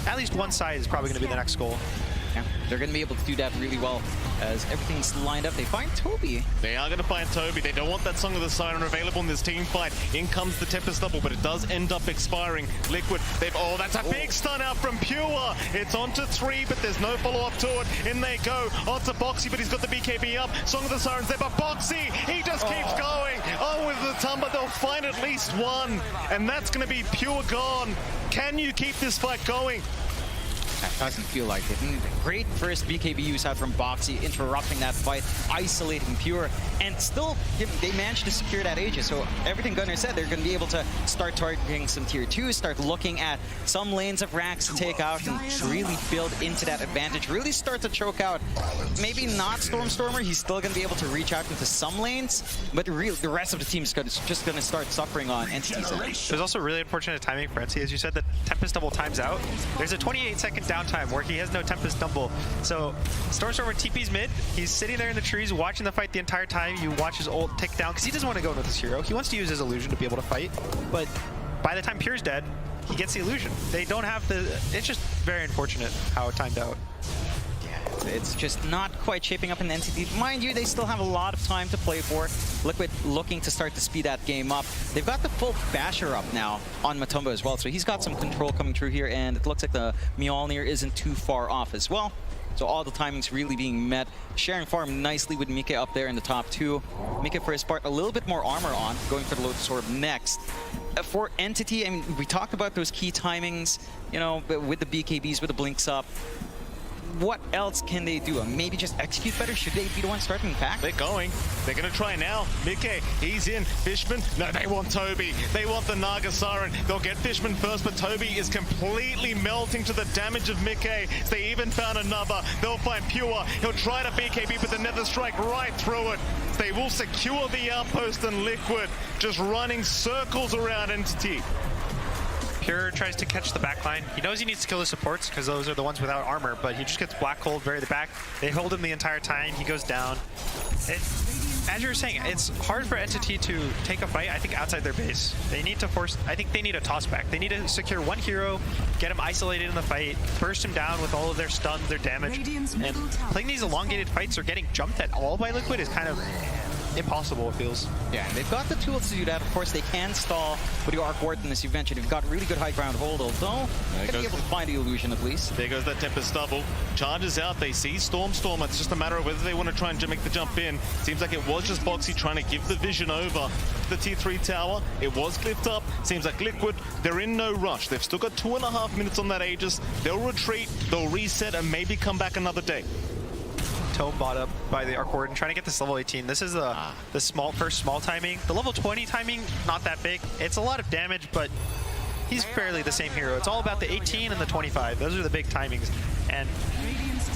At least one side is probably going to be the next goal. Yeah, they're going to be able to do that really well as everything's lined up. They find Toby. They are going to find Toby. They don't want that Song of the Siren available in this team fight. In comes the Tempest Double, but it does end up expiring. Liquid, oh, that's a big stun out from Pure. It's onto 3, but there's no follow-up to it. In they go. Onto Boxy, but he's got the BKB up. Song of the Siren's there, but Boxy, he just keeps going. Oh, with the tum, but they'll find at least one. And that's going to be Pure gone. Can you keep this fight going? That doesn't feel like it. And great first BKB use out from Boxy, interrupting that fight, isolating Pure, and still they managed to secure that Aegis. So everything Gunnar said, they're going to be able to start targeting some tier 2s, start looking at some lanes of racks to take out and really build into that advantage, really start to choke out. Maybe not Stormstormer, he's still going to be able to reach out into some lanes, but the rest of the team is just going to start suffering on Entity's end. There's also really unfortunate timing for Enti. As you said, the Tempest double times out. There's a 28-second downtime where he has no Tempest double. So Stormstormer TP's mid. He's sitting there in the trees watching the fight the entire time. You watch his ult tick down because he doesn't want to go with his hero. He wants to use his illusion to be able to fight. But by the time Pure's dead, he gets the illusion. They don't have the... It's just very unfortunate how it timed out. It's just not quite shaping up in the Entity. Mind you, they still have a lot of time to play for. Liquid looking to start to speed that game up. They've got the full Basher up now on Matumba as well, so he's got some control coming through here, and it looks like the Mjolnir isn't too far off as well. So all the timings really being met. Sharing farm nicely with Mike up there in the top 2. Mike for his part, a little bit more armor on, going for the Lotus Orb next. For Entity, I mean, we talked about those key timings, you know, with the BKBs, with the blinks up. What else can they do? Maybe just execute better? Should they be the ones starting back? They're going. They're going to try now. Mickey, he's in. Fishman, no, they want Toby. They want the Naga Siren. They'll get Fishman first, but Toby is completely melting to the damage of Mickey. They even found another. They'll find Pure. He'll try to BKB, but the Nether Strike right through it. They will secure the outpost, and Liquid just running circles around Entity. Pure tries to catch the backline. He knows he needs to kill the supports because those are the ones without armor, but he just gets Black Hole very the back. They hold him the entire time. He goes down. As you were saying, it's hard for Entity to take a fight, I think, outside their base. They need to force... I think they need a toss back. They need to secure one hero, get him isolated in the fight, burst him down with all of their stuns, their damage. And playing these elongated fights or getting jumped at all by Liquid is kind of impossible, it feels. Yeah, and they've got the tools to do that. Of course, they can stall with the Arc Warden, as you mentioned. They've got really good high ground hold, although they're going to be able to find the illusion at least. There goes that Tempest double. Charges out. They see Stormstormer. It's just a matter of whether they want to try and make the jump in. Seems like it was just Boxy trying to give the vision over to the T3 tower. It was clipped up. Seems like Liquid, they're in no rush. They've still got 2.5 minutes on that Aegis. They'll retreat, they'll reset, and maybe come back another day. Tome bought up by the Arc Warden, trying to get this level 18. This is the first small timing. The level 20 timing, not that big. It's a lot of damage, but he's fairly the same hero. It's all about the 18 and the 25. Those are the big timings. And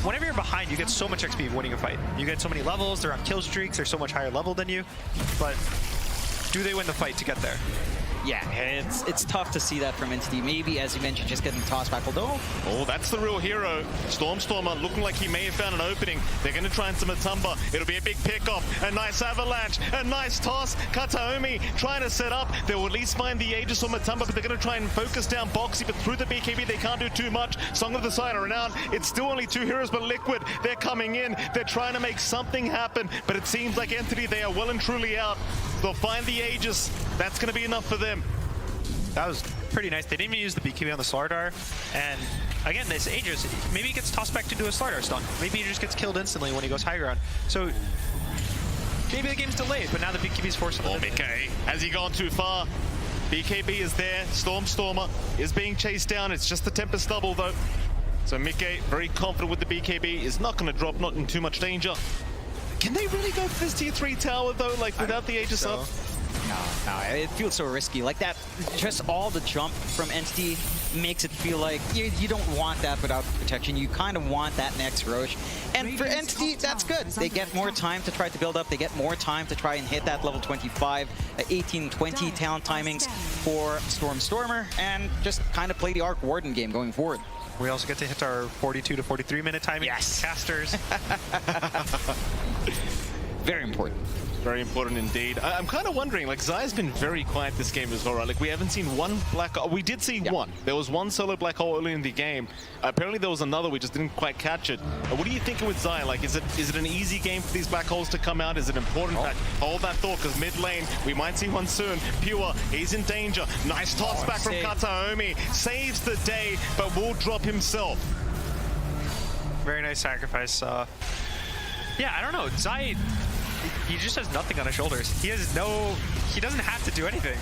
whenever you're behind, you get so much XP winning a fight. You get so many levels, they're on kill streaks, they're so much higher level than you. But do they win the fight to get there? Yeah, it's tough to see that from Entity. Maybe, as you mentioned, just getting tossed back. Although, oh, that's the real hero. Stormstormer looking like he may have found an opening. They're going to try and some Matumba. It'll be a big pickoff, a nice avalanche, a nice toss. Kataomi trying to set up. They will at least find the Aegis or Matumba, but they're going to try and focus down Boxy, but through the BKB they can't do too much. Song of the Siren out. It's still only 2 heroes, but Liquid, they're coming in. They're trying to make something happen, but it seems like Entity, they are well and truly out. They'll find the Aegis. That's going to be enough for them. That was pretty nice. They didn't even use the BKB on the Slardar. And again, this Aegis, maybe he gets tossed back to do a Slardar stun. Maybe he just gets killed instantly when he goes high ground. So maybe the game's delayed, but now the BKB is forced. Oh, Mickey, has he gone too far? BKB is there. Stormstormer is being chased down. It's just the Tempest double, though. So Mickey, very confident with the BKB, is not going to drop, not in too much danger. Can they really go for this T3 tower, though, like without the Aegis up? No, it feels so risky. Like that, just all the jump from Entity makes it feel like you don't want that without protection. You kind of want that next Roche. And for Entity, that's good. They get more time to try to build up. They get more time to try and hit that level 25, 18, 20 talent timings for Stormstormer, and just kind of play the Arc Warden game going forward. We also get to hit our 42 to 43 minute timing. Yes. Casters. Very important. Very important indeed. I'm kind of wondering, like, Xayah's been very quiet this game as well, right? Like, we haven't seen one black hole. We did see one. There was one solo black hole early in the game. Apparently there was another, we just didn't quite catch it. What are you thinking with Xayah? Like, is it an easy game for these black holes to come out? Is it important? Hold that thought, because mid lane, we might see one soon. Pure, he's in danger. Nice toss back from Kataomi. Saves the day, but will drop himself. Very nice sacrifice. Yeah, I don't know. Xayah, he just has nothing on his shoulders. He doesn't have to do anything.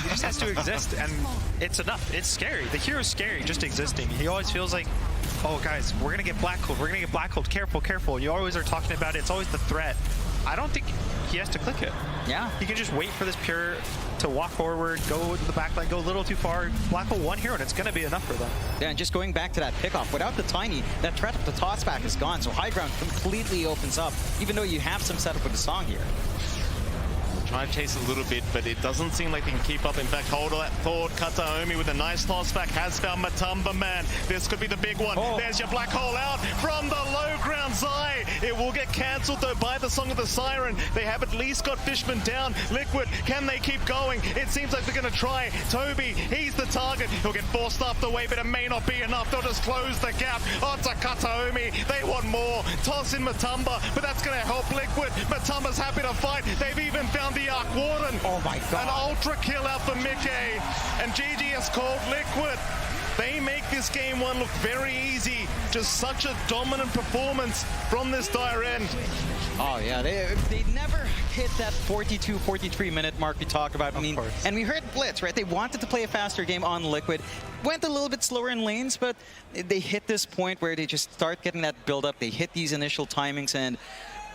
He just has to exist, and it's enough. It's scary. The hero's scary just existing. He always feels like oh, guys, we're going to get Black Hold. We're going to get Black Hold. Careful, careful. You always are talking about it. It's always the threat. I don't think he has to click it. Yeah. He can just wait for this Pure to walk forward, go to the back line, go a little too far. Black Hole one hero, and it's going to be enough for them. Yeah, and just going back to that pickoff, without the Tiny, that threat of the toss back is gone, so high ground completely opens up, even though you have some setup with the Song here. Try to chase a little bit, but it doesn't seem like they can keep up. In fact, hold that thought. Kataomi with a nice toss back has found Matamba Man. This could be the big one. There's your Black Hole out from the low ground. Zai. It will get cancelled though by the Song of the Siren. They have at least got Fishman down. Liquid, can they keep going? It seems like they're going to try. Toby, he's the target. He'll get forced off the way, but it may not be enough. They'll just close the gap. Onto Kataomi. They want more. Toss in Matamba, but that's going to help Liquid. Matamba's happy to fight. They've even found the Arc Warden. Oh my god. An ultra kill out for Mickey. And GG has called Liquid. They make this game one look very easy. Just such a dominant performance from this dire end. Oh yeah, they never hit that 42, 43 minute mark we talked about. I mean, and we heard Blitz, right? They wanted to play a faster game on Liquid. Went a little bit slower in lanes, but they hit this point where they just start getting that build up. They hit these initial timings, and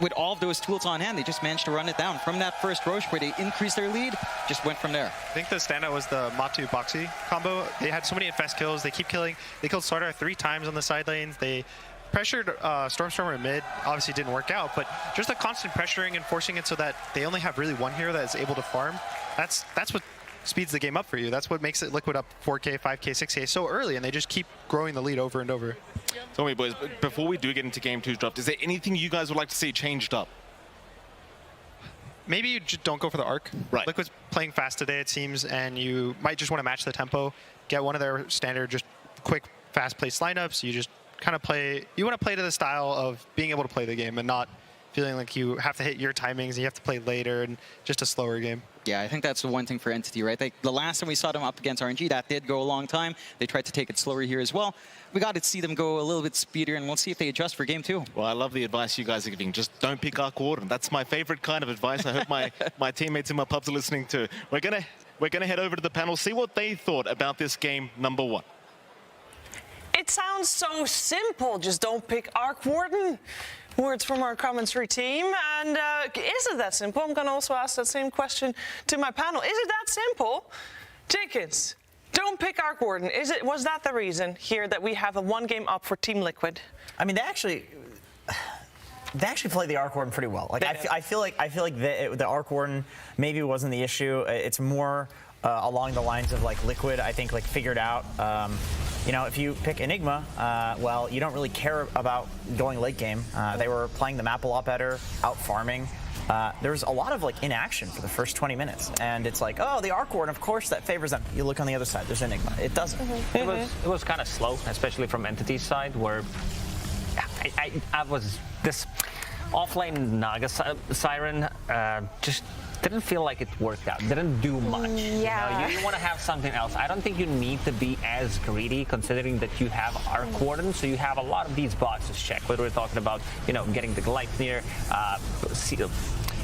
with all of those tools on hand, they just managed to run it down. From that first Roche where they increased their lead, just went from there. I think the standout was the Matu Boxy combo. They had so many infest kills. They keep killing. They killed Slardar 3 times on the side lanes. They pressured Stormstormer mid. Obviously didn't work out, but just the constant pressuring and forcing it so that they only have really one hero that is able to farm. That's what speeds the game up for you. That's what makes it Liquid up 4K, 5K, 6K so early, and they just keep growing the lead over and over. Tell me, boys, before we do get into Game 2's draft, is there anything you guys would like to see changed up? Maybe you just don't go for the arc. Right. Liquid's playing fast today, it seems, and you might just want to match the tempo, get one of their standard, just quick, fast-paced lineups. You just kind of play. You want to play to the style of being able to play the game and not feeling like you have to hit your timings and you have to play later and just a slower game. Yeah, I think that's the one thing for Entity, right? The last time we saw them up against RNG, that did go a long time. They tried to take it slower here as well. We got to see them go a little bit speedier, and we'll see if they adjust for Game 2. Well, I love the advice you guys are giving. Just don't pick Arc Warden. That's my favorite kind of advice. I hope my teammates in my pubs are listening too. We're gonna head over to the panel, see what they thought about this game number 1. It sounds so simple. Just don't pick Arc Warden. Words from our commentary team. And is it that simple? I'm going to also ask that same question to my panel. Is it that simple? Jenkins, don't pick Arc Warden. Was that the reason here that we have a 1 game up for Team Liquid? I mean, they actually play the Arc Warden pretty well. Like I feel like the Arc Warden maybe wasn't the issue. It's more along the lines of like Liquid. I think like figured out. You know, if you pick Enigma, well, you don't really care about going late game. They were playing the map a lot better, out farming. There was a lot of like inaction for the first 20 minutes, and it's like, oh, the Arc Warden, of course, that favors them. You look on the other side, there's Enigma. It doesn't. It was kind of slow, especially from Entity's side, where I was this offlane Naga Siren just didn't feel like it worked out. Didn't do much. Yeah. You want to have something else. I don't think you need to be as greedy, considering that you have Arc Warden, so you have a lot of these boxes checked. Whether we're talking about, you know, getting the Gleipnir,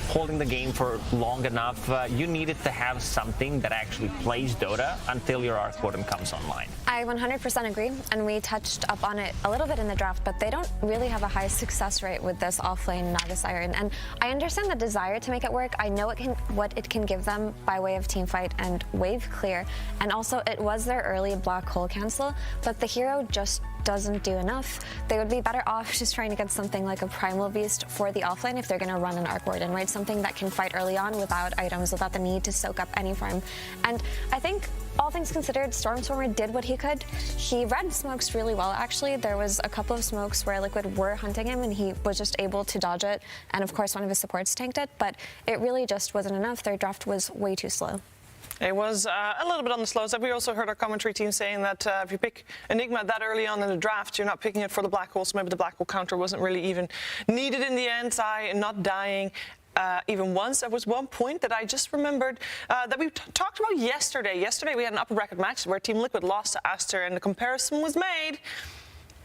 holding the game for long enough, you needed to have something that actually plays Dota until your Arc Warden comes online. I 100% agree, and we touched up on it a little bit in the draft, but they don't really have a high success rate with this offlane Naga Siren. And I understand the desire to make it work. I know what it can give them by way of teamfight and wave clear, and also it was their early black hole cancel, but the hero just doesn't do enough. They would be better off just trying to get something like a Primal Beast for the offlane if they're going to run an Arc Warden, right? Something that can fight early on without items, without the need to soak up any farm. And I think, all things considered, Stormstormer did what he could. He read smokes really well, actually. There was a couple of smokes where Liquid were hunting him, and he was just able to dodge it. And of course, one of his supports tanked it, but it really just wasn't enough. Their draft was way too slow. It was a little bit on the slow side. We also heard our commentary team saying that if you pick Enigma that early on in the draft, you're not picking it for the black hole, so maybe the black hole counter wasn't really even needed in the end. Sai not dying even once. There was one point that I just remembered that we talked about yesterday. Yesterday we had an upper bracket match where Team Liquid lost to Aster, and the comparison was made.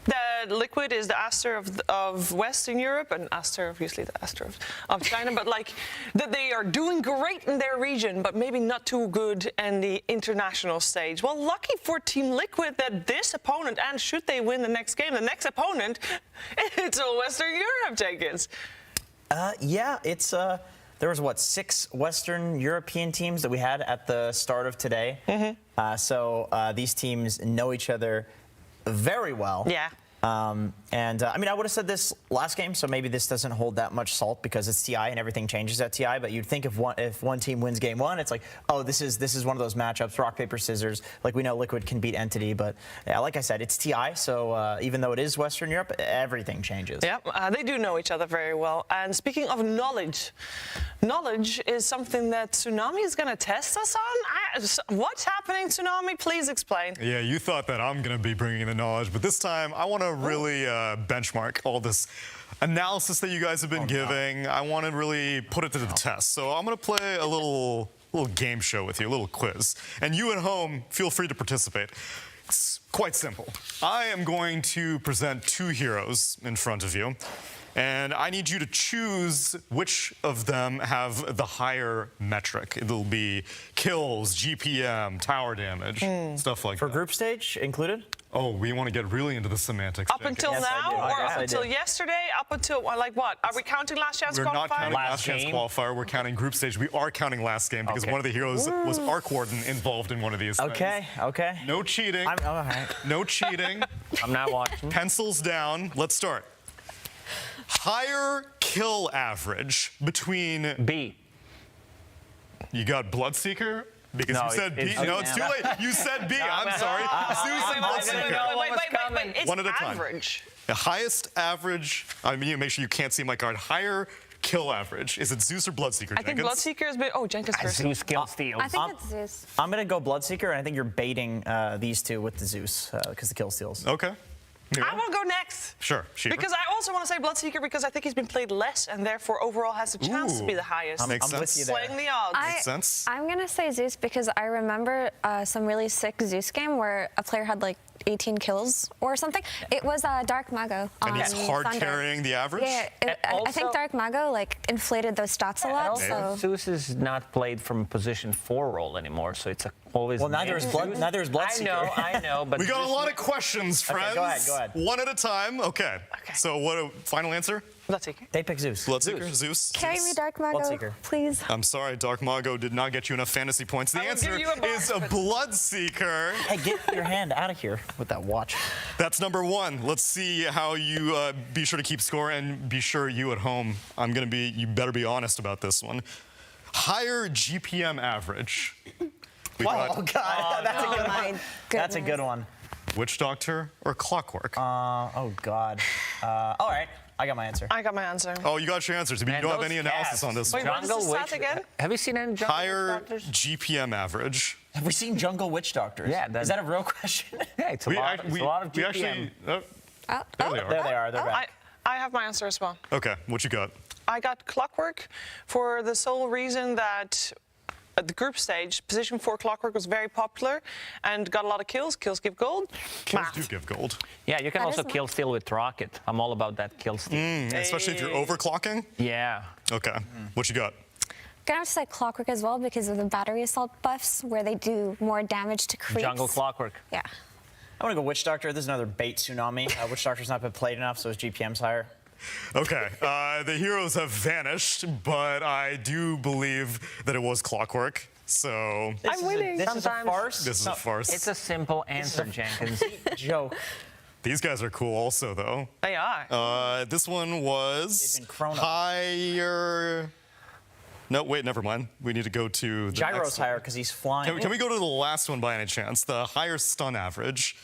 that Liquid is the Aster of Western Europe, and Aster, obviously the Aster of China, but like that they are doing great in their region, but maybe not too good in the international stage. Well, lucky for Team Liquid that this opponent, and should they win the next game, the next opponent, it's a Western Europe, Jenkins. Yeah, it's there was what 6 Western European teams that we had at the start of today. So these teams know each other very well. Yeah. I mean, I would have said this last game, so maybe this doesn't hold that much salt because it's TI and everything changes at TI. But you'd think if one team wins game 1, it's like, oh, this is one of those matchups, rock paper scissors. Like we know Liquid can beat Entity, but yeah, like I said, it's TI. So even though it is Western Europe, everything changes. Yeah, they do know each other very well. And speaking of knowledge, knowledge is something that Tsunami is going to test us on. What's happening, Tsunami? Please explain. Yeah, you thought that I'm going to be bringing the knowledge, but this time I want to really benchmark all this analysis that you guys have been giving. I want to really put it to the test. So I'm going to play a little game show with you, a little quiz. And you at home, feel free to participate. It's quite simple. I am going to present 2 heroes in front of you. And I need you to choose which of them have the higher metric. It'll be kills, GPM, tower damage, stuff like that. For group stage included? Oh, we want to get really into the semantics. Up until now, or up until yesterday? Up until, like what? Are we counting last chance qualifier? We're not counting last chance qualifier. We're counting group stage. We are counting last game because one of the heroes was Arc Warden involved in one of these things. Okay. No cheating. All right. No cheating. I'm not watching. Pencils down. Let's start. Higher kill average between... B. You got Bloodseeker? Because you said B. No, it's too late. You said B. I'm sorry. Zeus and Bloodseeker. Wait. It's one at a time. average. The highest average, I mean, make sure you can't see my card. Higher kill average. Is it Zeus or Bloodseeker, I think Jenkins? Bloodseeker is... Oh, Jenkins first. Zeus kill steals. I think it's Zeus. I'm going to go Bloodseeker, and I think you're baiting these 2 with the Zeus because the kill steals. Okay. I want to go next. Sure, Shiva. Because I also want to say Bloodseeker because I think he's been played less and therefore overall has a chance to be the highest. Makes sense. With you there. Slaying the odds. Makes sense. I'm going to say Zeus because I remember some really sick Zeus game where a player had like 18 kills or something. It was Dark Mago. And he's hard Thunder. carrying the average? Yeah, I think Dark Mago like inflated those stats a lot. So. Zeus is not played from position 4 role anymore, so it's always... Well, neither is Bloodseeker. I know, but... We got a lot of questions, friends. Okay, go ahead. One at a time. Okay. So final answer? Bloodseeker. They pick Zeus. Bloodseeker, Zeus. Carry me, Dark Mago, Bloodseeker. please. I'm sorry, Dark Mago did not get you enough fantasy points. The answer is a Bloodseeker. Hey, get your hand out of here with that watch. That's number 1. Let's see how you be sure to keep score and be sure you at home. You better be honest about this one. Higher GPM average. God, that's a good one. That's a good one. Witch Doctor or Clockwork? Oh God. All right, I got my answer. I got my answer. Oh, you got your answers. I mean, you don't have any analysis on this Wait, one. what is the stat again? Have you seen any Jungle Higher Doctors? GPM average. Have we seen Jungle Witch Doctors? Yeah. Is that a real question? Yeah, it's a lot of GPM. We actually... there they are. There they are. They're back. I have my answer as well. Okay, what you got? I got Clockwork for the sole reason that at the group stage, position 4 Clockwork was very popular and got a lot of kills. Kills give gold. Kills do give gold. Yeah, you can also kill steal with Rocket. I'm all about that kill steal. Especially if you're overclocking? Yeah. Okay, what you got? Gonna have to say Clockwork as well because of the battery assault buffs where they do more damage to creeps. Jungle Clockwork. Yeah. I want to go Witch Doctor. This is another bait Tsunami. Witch Doctor's not been played enough, so his GPM's higher. Okay, the heroes have vanished, but I do believe that it was Clockwork. So I'm winning. This is a farce. This is a farce. It's a simple answer, Jenkins. Joke. These guys are cool also, though. They are. This one was higher... No, wait, never mind. We need to go to the Gyro's next one. higher because he's flying. Can we go to the last one by any chance? The higher stun average.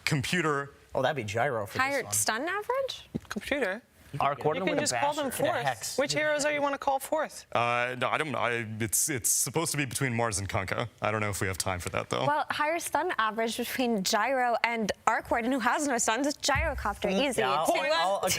Computer. Oh, that'd be Gyro for Higher this one. stun average? Computer. Arc Warden You can with just a call them fourth. Which heroes are you want to call fourth? No, I don't know. It's supposed to be between Mars and Kunkka. I don't know if we have time for that, though. Well, higher stun average between Gyro and Arc Warden, who has no stuns, is Gyrocopter. Easy. Yeah,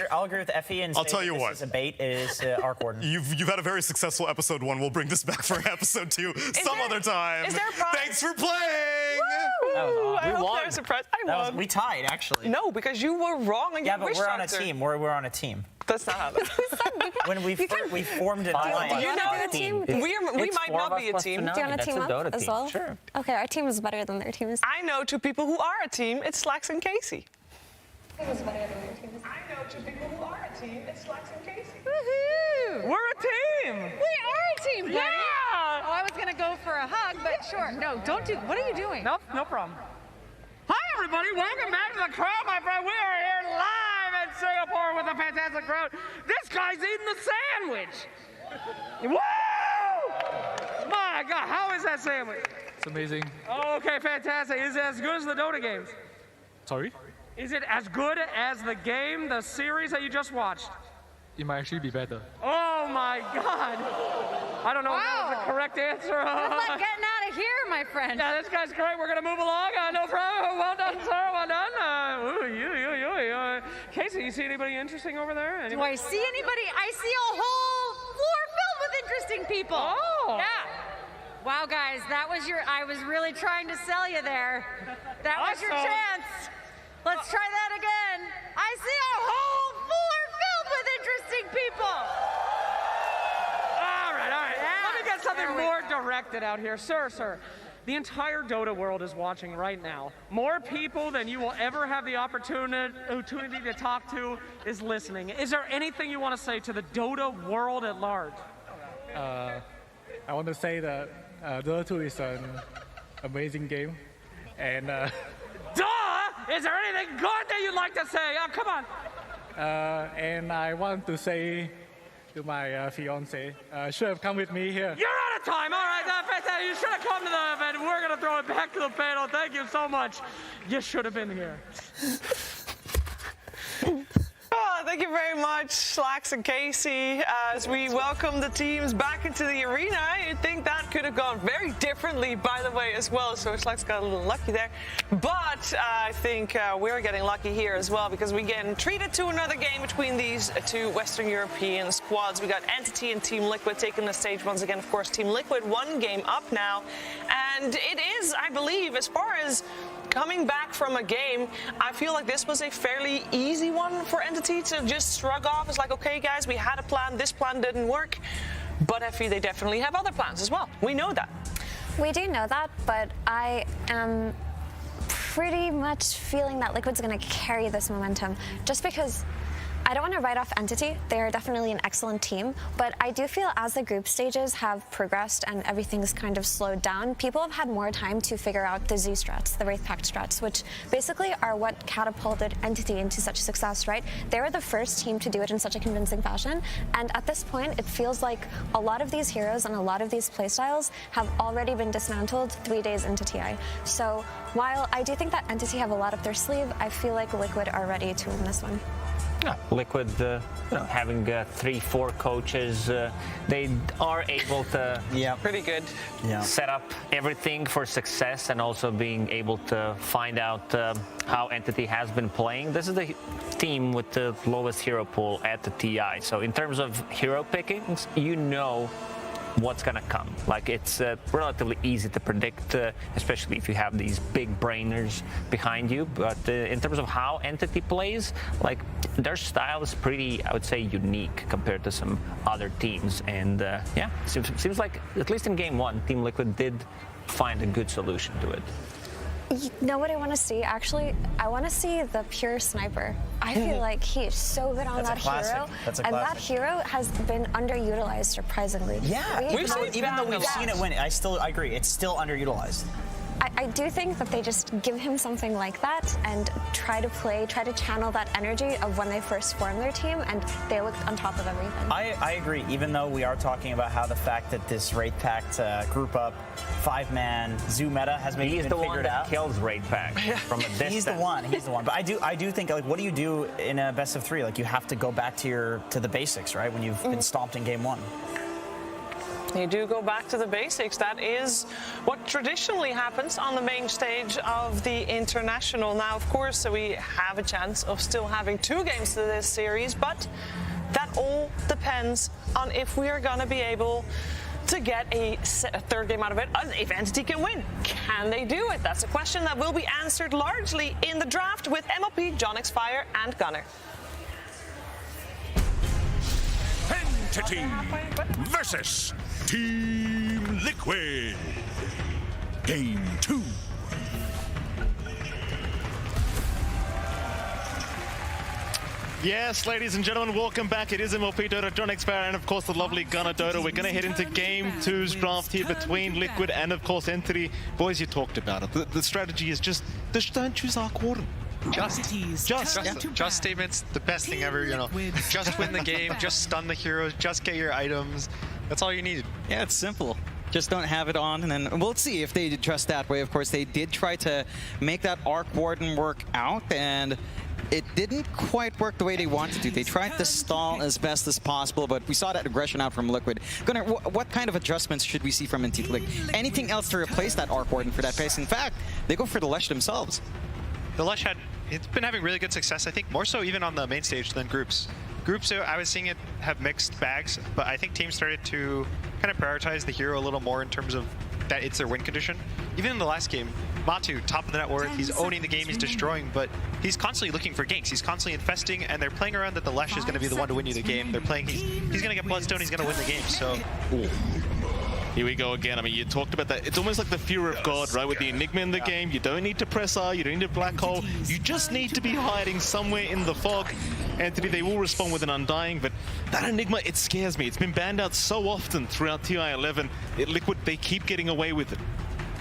I'll agree with Effie and say I'll tell you this what. is a bait. It is Arc Warden. You've had a very successful episode 1. We'll bring this back for episode 2 some other time. Is there a prize? Thanks for playing! Woo! That was awesome. I hope they're surprised. I won. We tied, actually. No, because you were wrong and yeah, you but wish we're on a doctor. team. We're on a team. That's not how that When we formed an alliance. Do you want to do a team? We might not be a team. Do you want to team up as well? Sure. Okay, our team is better than their team is. I know two people who are a team. It's Slacks and Casey. Team is better than their team is. I know two people who are a team. It's Slacks and Casey. Woohoo! We're a team. We are a team, buddy. Yeah. Oh, I was gonna go for a hug, but sure. No, don't do. What are you doing? Nope, no problem. Hi, everybody. Welcome back to the crowd, my friend. We are here live in Singapore with a fantastic crowd. This guy's eating the sandwich. Woo! My God, how is that sandwich? It's amazing. Oh, okay, fantastic. Is it as good as the Dota games? Sorry? Is it as good as the game, the series that you just watched? It might actually be better. Oh, my God. I don't know if that was the correct answer. Good luck getting out of here, my friend. Yeah, this guy's great. We're going to move along. No problem. Well done, sir. Well done. Casey, you see anybody interesting over there? Do I see anybody? I see a whole floor filled with interesting people. Oh. Yeah. Wow, guys, that was I was really trying to sell you there. That was your chance. Let's try that again. I see a whole floor filled with interesting people. All right. Yeah. Let me get something more directed out here. Sir. The entire Dota world is watching right now. More people than you will ever have the opportunity to talk to is listening. Is there anything you want to say to the Dota world at large? I want to say that Dota 2 is an amazing game. And Duh! Is there anything good that you'd like to say? Oh, come on. and I want to say to my fiance, should have come with me here. You're out of time. All right, fantastic. You should have come to the event. We're going to throw it back to the panel. Thank you so much. You should have been here. Oh, thank you very much, Slacks and Casey. As we welcome the teams back into the arena, I think that could have gone very differently, by the way, as well. So Slacks got a little lucky there. But I think we're getting lucky here as well, because we get treated to another game between these two Western European squads. We got Entity and Team Liquid taking the stage once again. Of course, Team Liquid one game up now. And it is, I believe, as far as coming back from a game, I feel like this was a fairly easy one for Entity to just shrug off. It's like, okay, guys, we had a plan. This plan didn't work. But I feel they definitely have other plans as well. We know that. We do know that, but I am pretty much feeling that Liquid's going to carry this momentum, just because I don't want to write off Entity. They are definitely an excellent team, but I do feel as the group stages have progressed and everything's kind of slowed down, people have had more time to figure out the Z strats, the Wraith Pact strats, which basically are what catapulted Entity into such success, right? They were the first team to do it in such a convincing fashion, and at this point, it feels like a lot of these heroes and a lot of these playstyles have already been dismantled 3 days into TI. So while I do think that Entity have a lot up their sleeve, I feel like Liquid are ready to win this one. Yeah, Liquid, having 3-4 coaches, they are able to pretty good set up everything for success, and also being able to find out how Entity has been playing. This is the team with the lowest hero pool at the TI. So in terms of hero pickings, you know what's gonna come. Like, it's relatively easy to predict, especially if you have these big brainers behind you. But in terms of how Entity plays, like, their style is pretty, I would say, unique compared to some other teams. And yeah, seems like, at least in game one, Team Liquid did find a good solution to it. You know what I want to see? Actually, I want to see the pure sniper. I feel like he is so good on that hero. And that hero has been underutilized, surprisingly. Yeah, even though we've seen it win, I agree, it's still underutilized. I do think that they just give him something like that and try to channel that energy of when they first formed their team, and they looked on top of everything. I agree, even though we are talking about how the fact that this Wraith Pact group up, 5-man zoo meta has maybe been figured out. He's the one that kills Wraith Pact from a distance. He's the one. But I do think, like, what do you do in a best of 3? Like, you have to go back to the basics, right? When you've been stomped in game 1. You do go back to the basics. That is what traditionally happens on the main stage of the International. Now, of course, we have a chance of still having 2 games to this series, but that all depends on if we are going to be able to get a third game out of it if Entity can win. Can they do it? That's a question that will be answered largely in the draft with MLP, Jonix Fire, and Gunnar. Entity versus Team Liquid. Game 2. Yes, ladies and gentlemen, welcome back. It is MLP Dota, Jonix Fire, and of course the lovely Gunnar Dota. We're going to head into Game 2's draft here between Liquid and of course Entity. Boys, you talked about it. The strategy is just don't choose Arc Warden. Just statements, the best thing ever, you know. Just win the game, just stun the heroes, just get your items. That's all you need. Yeah, it's simple. Just don't have it on, and then we'll see if they dress that way. Of course, they did try to make that Arc Warden work out, and it didn't quite work the way they wanted to. They tried to stall as best as possible, but we saw that aggression out from Liquid. Gunnar, what kind of adjustments should we see from Entity? Like, anything else to replace that Arc Warden for that pace? In fact, they go for the Lesh themselves. The Lesh it's been having really good success, I think, more so even on the main stage than groups. Groups, I was seeing it have mixed bags, but I think teams started to kind of prioritize the hero a little more in terms of that it's their win condition. Even in the last game, Matu, top of the net worth, he's owning the game, he's destroying, but he's constantly looking for ganks. He's constantly infesting, and they're playing around that the Lesh is going to be the one to win you the game. They're playing, he's going to get Bloodstone, he's going to win the game, so... Here we go again. I mean, you talked about that. It's almost like the fear of God, right? With the Enigma in the game, you don't need to press R, you don't need a black hole. You just need to be hiding somewhere in the fog. Entity, they will respond with an Undying, but that Enigma, it scares me. It's been banned out so often throughout TI11. Liquid, they keep getting away with it.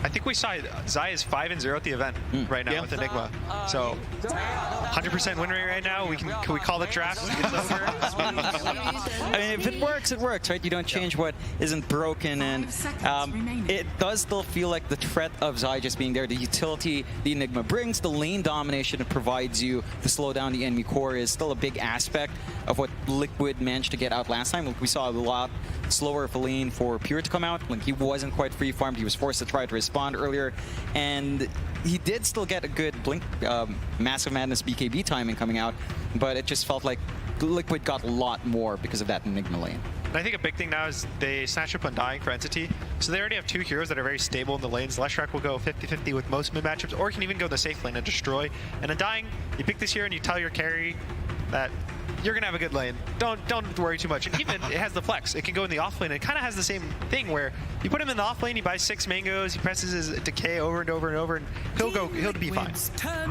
I think we saw Zai is 5-0 at the event right now with Enigma. So 100% win rate right now. Can we call the draft? It's over. I mean, if it works, it works, right? You don't change what isn't broken, and it does still feel like the threat of Zai just being there, the utility the Enigma brings, the lane domination it provides you to slow down the enemy core is still a big aspect of what Liquid managed to get out last time. Like, we saw a lot slower of a lane for Pure to come out. Like, he wasn't quite free farmed. He was forced to try to respond earlier, and he did still get a good Blink Massive Madness BKB timing coming out, but it just felt like Liquid got a lot more because of that Enigma lane. And I think a big thing now is they snatch up Undying for Entity, so they already have two heroes that are very stable in the lanes. Leshrac will go 50-50 with most mid matchups, or can even go the safe lane and destroy. And Undying, you pick this hero and you tell your carry that you're gonna have a good lane. Don't worry too much. And even it has the flex. It can go in the off lane. It kind of has the same thing where you put him in the off lane, he buys 6 mangoes, he presses his decay over and over and over, and he'll be fine.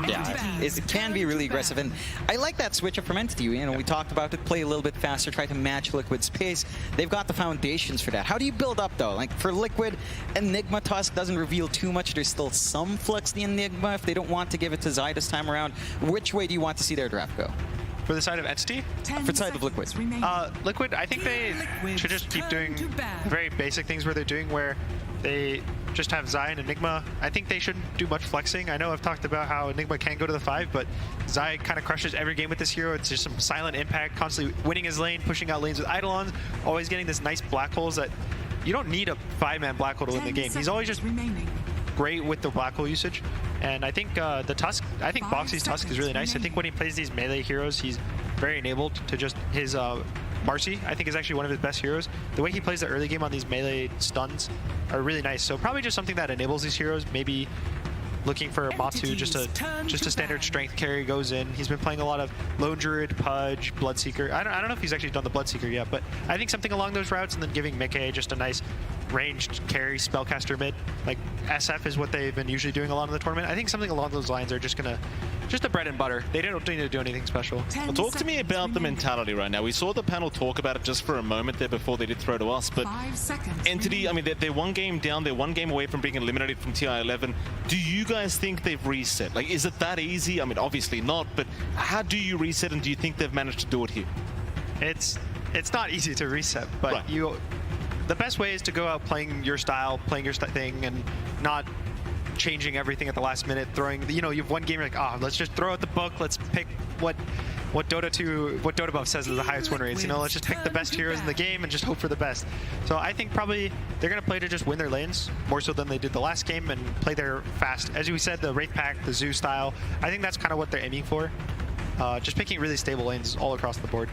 Yeah, it can be really aggressive, and I like that switch up from Entity. You know, we talked about it, play a little bit faster, try to match Liquid's pace. They've got the foundations for that. How do you build up though? Like for Liquid, Enigma Tusk doesn't reveal too much. There's still some flex in the Enigma if they don't want to give it to Zai this time around. Which way do you want to see their draft go? For the side of Entity? For the side of Liquid. Liquid, I think they should just keep doing very basic things where they're doing, where they just have Zai and Enigma. I think they shouldn't do much flexing. I know I've talked about how Enigma can go to the 5, but Zai kind of crushes every game with this hero. It's just some silent impact, constantly winning his lane, pushing out lanes with Eidolons, always getting this nice black holes that you don't need a 5-man black hole to win the game. He's always just great with the black hole usage. And I think the Tusk, I think Boxy's Tusk is really nice. I think when he plays these melee heroes, he's very enabled to just his Marcy, I think, is actually one of his best heroes. The way he plays the early game on these melee stuns are really nice. So probably just something that enables these heroes. Maybe looking for Matu, just a standard strength carry goes in. He's been playing a lot of Lone Druid, Pudge, Bloodseeker. I don't know if he's actually done the Bloodseeker yet, but I think something along those routes, and then giving Mickey just a nice ranged carry spellcaster mid. Like SF is what they've been usually doing a lot in the tournament. I think something along those lines are just the bread and butter. They don't need to do anything special. Well, talk to me about the mentality right now. We saw the panel talk about it just for a moment there before they did throw to us, but Entity, I mean, they're one game down, they're one game away from being eliminated from TI11. Do you guys think they've reset? Like, is it that easy? I mean, obviously not, but how do you reset, and do you think they've managed to do it here? It's not easy to reset, but right. The best way is to go out playing your style, playing your thing, and not changing everything at the last minute, throwing, you have one game, you're like, let's just throw out the book, let's pick what Dota Buff says is the highest win rates, let's just pick the best heroes in the game and just hope for the best. So I think probably they're going to play to just win their lanes, more so than they did the last game, and play their fast. As we said, the Wraith Pact, the Zoo style, I think that's kind of what they're aiming for. Just picking really stable lanes all across the board.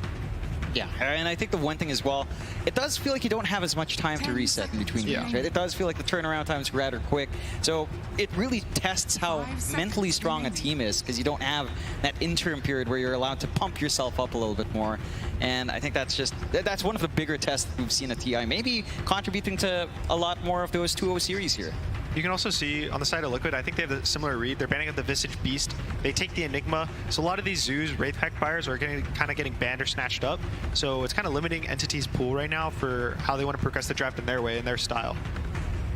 Yeah, and I think the one thing as well, it does feel like you don't have as much time to reset in between games, right? It does feel like the turnaround time is rather quick. So it really tests how mentally strong a team is, because you don't have that interim period where you're allowed to pump yourself up a little bit more. And I think that's one of the bigger tests that we've seen at TI, maybe contributing to a lot more of those 2-0 series here. You can also see on the side of Liquid, I think they have a similar read. They're banning up the Visage Beast. They take the Enigma. So a lot of these Zeus, Wraithpact buyers are kind of getting banned or snatched up. So it's kind of limiting Entity's pool right now for how they want to progress the draft in their way, in their style.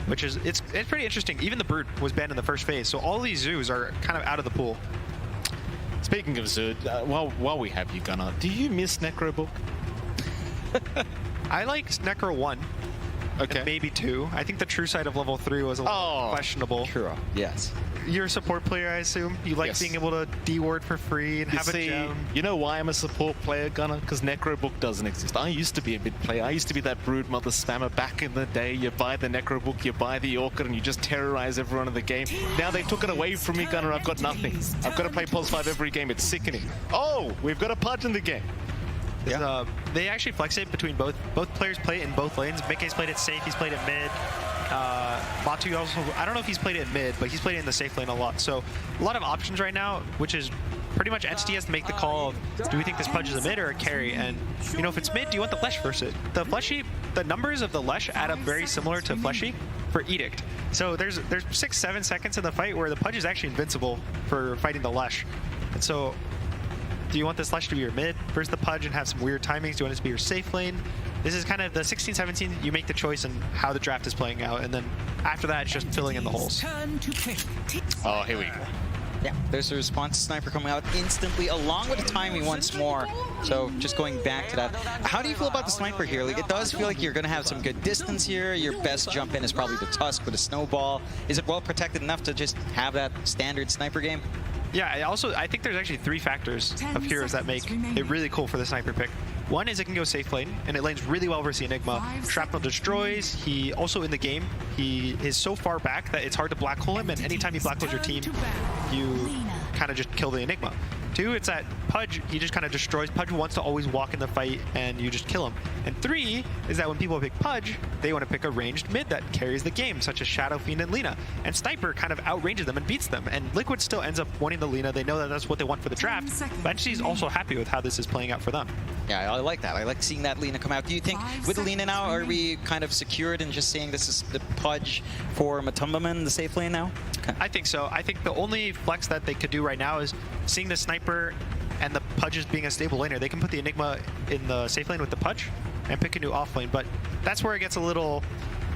Which is, it's pretty interesting. Even the Brood was banned in the first phase. So all these Zeus are kind of out of the pool. Speaking of Zoo, while we have you, Gunnar, do you miss Necrobook? I like Necro 1. Okay. And maybe 2. I think the true side of level 3 was a little questionable. True, yes. You're a support player, I assume? You like being able to D-ward for free and have a gem? You know why I'm a support player, Gunnar? Because Necrobook doesn't exist. I used to be a mid player. I used to be that Brood Mother spammer back in the day. You buy the Necrobook, you buy the Orchid, and you just terrorize everyone in the game. Now they took it away from me, Gunnar. I've got nothing. I've got to play Pulse 5 every game. It's sickening. Oh, we've got a Pudge in the game. Yeah. They actually flex it between both players play it in both lanes. Mickey's played it safe, he's played it mid. Batu also, I don't know if he's played it in mid, but he's played it in the safe lane a lot. So a lot of options right now, which is pretty much Entity has to make the call of, do we think this Pudge is a mid or a carry? And, you know, if it's mid, do you want the Flesh versus it? The Fleshy, the numbers of the Lesh add up very similar to Fleshy for Edict. So there's 6-7 seconds in the fight where the Pudge is actually invincible for fighting the Lesh. And so, do you want this Lesh to be your mid versus the Pudge and have some weird timings? Do you want it to be your safe lane? This is kind of the 16-17, you make the choice in how the draft is playing out, and then after that, it's just filling in the holes. Oh, here we go. Yeah, there's a response sniper coming out instantly, along with the timing once more. So just going back to that, how do you feel about the sniper here? Like, it does feel like you're going to have some good distance here. Your best jump in is probably the Tusk with a snowball. Is it well protected enough to just have that standard sniper game? Yeah, I think there's actually 3 factors of heroes that make it really cool for the sniper pick. One is it can go safe lane, and it lanes really well versus the Enigma. Shrapnel destroys. He also in the game, he is so far back that it's hard to black hole him, and anytime you black hole your team, you kind of just kill the Enigma. 2, it's that Pudge, he just kind of destroys. Pudge wants to always walk in the fight, and you just kill him. And 3 is that when people pick Pudge, they want to pick a ranged mid that carries the game, such as Shadow Fiend and Lina. And Sniper kind of outranges them and beats them. And Liquid still ends up wanting the Lina. They know that that's what they want for the draft. But Entity's also happy with how this is playing out for them. Yeah, I like that. I like seeing that Lina come out. Do you think with Lina now, are we kind of secured in just saying this is the Pudge for Matumbaman, the safe lane now? Okay. I think so. I think the only flex that they could do right now is seeing the Sniper and the Pudges being a stable laner. They can put the Enigma in the safe lane with the Pudge and pick a new off lane, but that's where it gets a little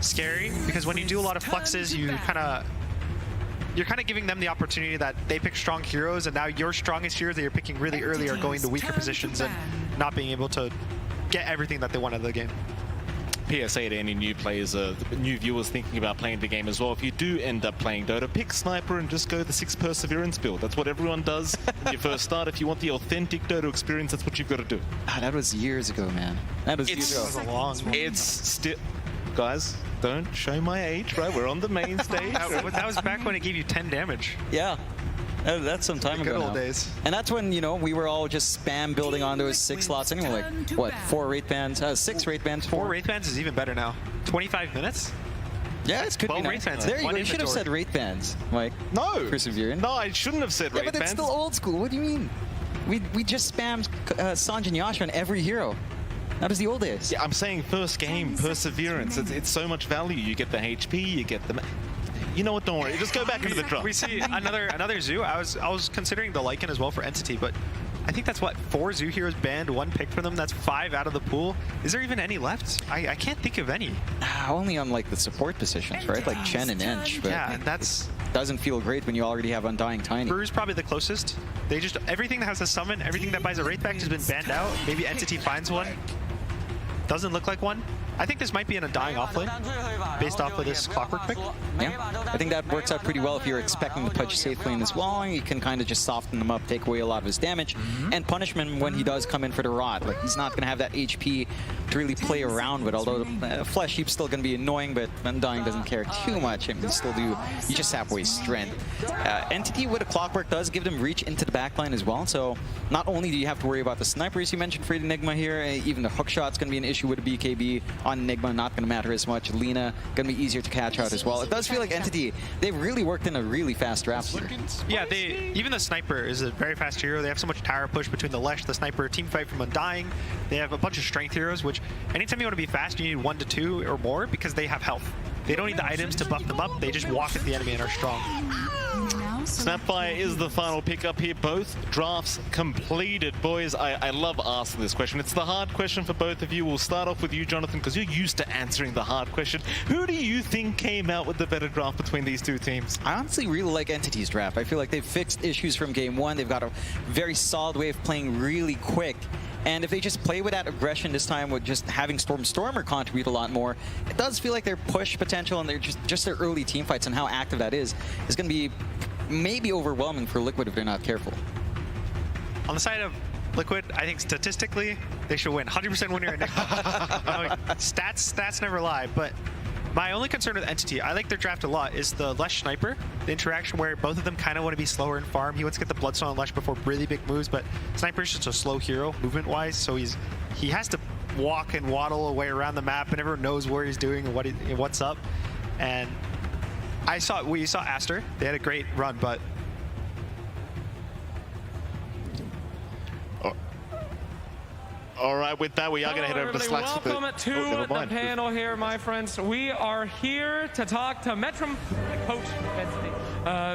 scary, because when you do a lot of flexes, you're kind of giving them the opportunity that they pick strong heroes, and now your strongest heroes that you're picking really early are going to weaker positions and not being able to get everything that they want out of the game. PSA to any new players, new viewers thinking about playing the game as well. If you do end up playing Dota, pick Sniper and just go the 6 Perseverance build. That's what everyone does when you first start. If you want the authentic Dota experience, that's what you've got to do. That was years ago, man. That was years ago. That was a long. It's still, guys, don't show my age, right? We're on the main stage. That was back when it gave you 10 damage. Yeah. That's some time ago. Good old now. days. And that's when, you know, we were all just spam building on those 6 slots anyway. Like, what, 4 Wraith Bands? 6 Wraith Bands? 4 Wraith Bands is even better now. 25 minutes? Yeah, it's could be nice. There you go. You should have said Wraith Bands, Mike. No. Perseverance. No, I shouldn't have said Wraith Bands. Yeah, but it's still old school. What do you mean? We just spammed Sanj and Yasha on every hero. That was the old days. Yeah, I'm saying first game, Perseverance. It's so much value. You get the HP, you get the... You know what? Don't worry. Just go back into the draft. We see another Zoo. I was considering the Lycan as well for Entity, but I think that's what 4 Zoo heroes banned, 1 pick for them. That's 5 out of the pool. Is there even any left? I can't think of any. Only on like the support positions, right? Like Chen and Ench. But yeah, and that's doesn't feel great when you already have Undying Tiny. Brew's probably the closest. They just everything that has a summon, everything that buys a Wraithback has been banned out. Maybe Entity finds one. Doesn't look like one. I think this might be an Undying offlane based off of this Clockwork pick. Yeah, I think that works out pretty well if you're expecting to push safe lane as well. You can kind of just soften him up, take away a lot of his damage, and punish him when he does come in for the rod. Like, he's not going to have that HP to really play around with, although Flesh Heap's still going to be annoying, but Undying doesn't care too much, and you just sap away strength. Entity with a Clockwork does give them reach into the backline as well, so not only do you have to worry about the snipers you mentioned for the Enigma here, even the hook shot's going to be an issue with the BKB on Enigma, not going to matter as much. Lina going to be easier to catch out as well. It does feel like Entity, they've really worked in a really fast draft here. Yeah, even the Sniper is a very fast hero. They have so much tower push between the Lesh, the Sniper, team fight from Undying. They have a bunch of strength heroes, which anytime you want to be fast, you need 1 to 2 or more because they have health. They don't need the items to buff them up. They just walk at the enemy and are strong. Snapfire is the final pickup here. Both drafts completed. Boys, I love asking this question. It's the hard question for both of you. We'll start off with you, Jonathan, because you're used to answering the hard question. Who do you think came out with the better draft between these two teams? I honestly really like Entity's draft. I feel like they've fixed issues from game one. They've got a very solid way of playing really quick. And if they just play with that aggression this time with just having Stormer contribute a lot more, it does feel like their push potential and their just their early team fights and how active that is going to be maybe overwhelming for Liquid if they're not careful. On the side of Liquid, I think statistically, they should win. 100% winner in stats never lie, but my only concern with Entity, I like their draft a lot, is the Lesh Sniper. The interaction where both of them kind of want to be slower and farm. He wants to get the Bloodstone on Lesh before really big moves, but Sniper's just a slow hero movement-wise, so he has to walk and waddle away around the map, and everyone knows where he's doing and what's up. And we saw Aster. They had a great run, but all right, with that, we are going to head over to Slacks. Welcome to the panel here, my friends. We are here to talk to Metrum coach Entity.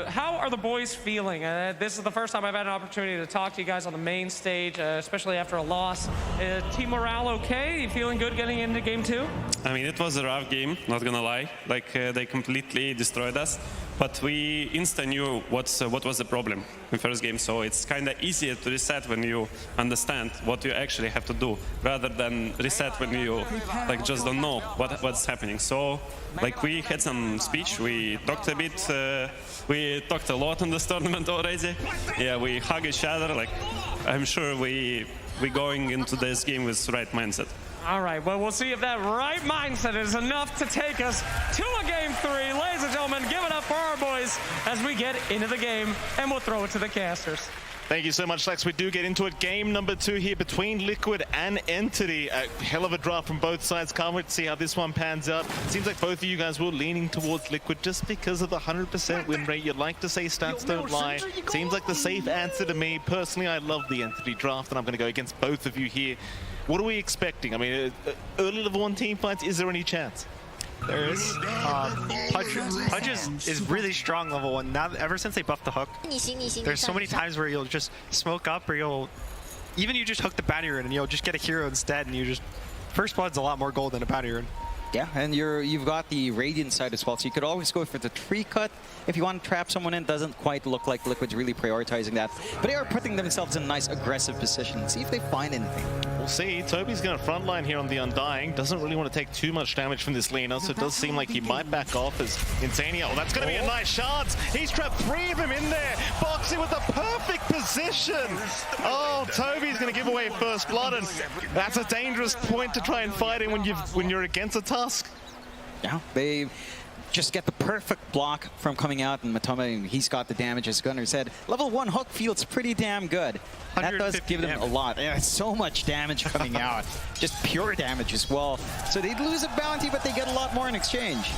How are the boys feeling? This is the first time I've had an opportunity to talk to you guys on the main stage, especially after a loss. Team morale okay? You feeling good getting into game 2? I mean, it was a rough game, not gonna lie. Like, they completely destroyed us. But we instantly knew what was the problem in first game, so it's kind of easier to reset when you understand what you actually have to do, rather than reset when you like just don't know what's happening. So, like, we had some speech, we talked a bit, we talked a lot in this tournament already. Yeah, we hug each other. Like, I'm sure we going into this game with the right mindset. All right, well, we'll see if that right mindset is enough to take us to a game 3. Ladies and gentlemen, give it up for our boys as we get into the game, and we'll throw it to the casters. Thank you so much, Lex. We do get into it. Game number 2 here between Liquid and Entity. A hell of a draft from both sides. Can't wait to see how this one pans out. Seems like both of you guys were leaning towards Liquid just because of the 100% win rate. You'd like to say stats don't lie. Seems like the safe answer to me. Personally, I love the Entity draft, and I'm going to go against both of you here. What are we expecting? I mean, early level 1 team fights, is there any chance? There is. Pudge is really strong level 1. Now, ever since they buffed the hook, there's so many times where you'll just smoke up, or you just hook the bounty rune and you'll just get a hero instead, and you just first blood's a lot more gold than a bounty rune. Yeah, and you've got the Radiant side as well, so you could always go for the tree cut if you want to trap someone in. Doesn't quite look like Liquid's really prioritizing that, but they are putting themselves in a nice aggressive position. See if they find anything. We'll see. Toby's going to frontline here on the Undying. Doesn't really want to take too much damage from this Lina, so it does seem like he might back off as Insania. Oh, that's going to be a nice chance. He's trapped 3 of them in there. Boxing with the perfect position. Oh, Toby's going to give away first blood, and that's a dangerous point to try and fight in when you're against a Tusk. Yeah, they just get the perfect block from coming out, and Matoma, he's got the damage, as Gunnar said. Level 1 hook feels pretty damn good. That does give them a lot. Yeah, so much damage coming out. Just pure damage as well. So they lose a bounty, but they get a lot more in exchange.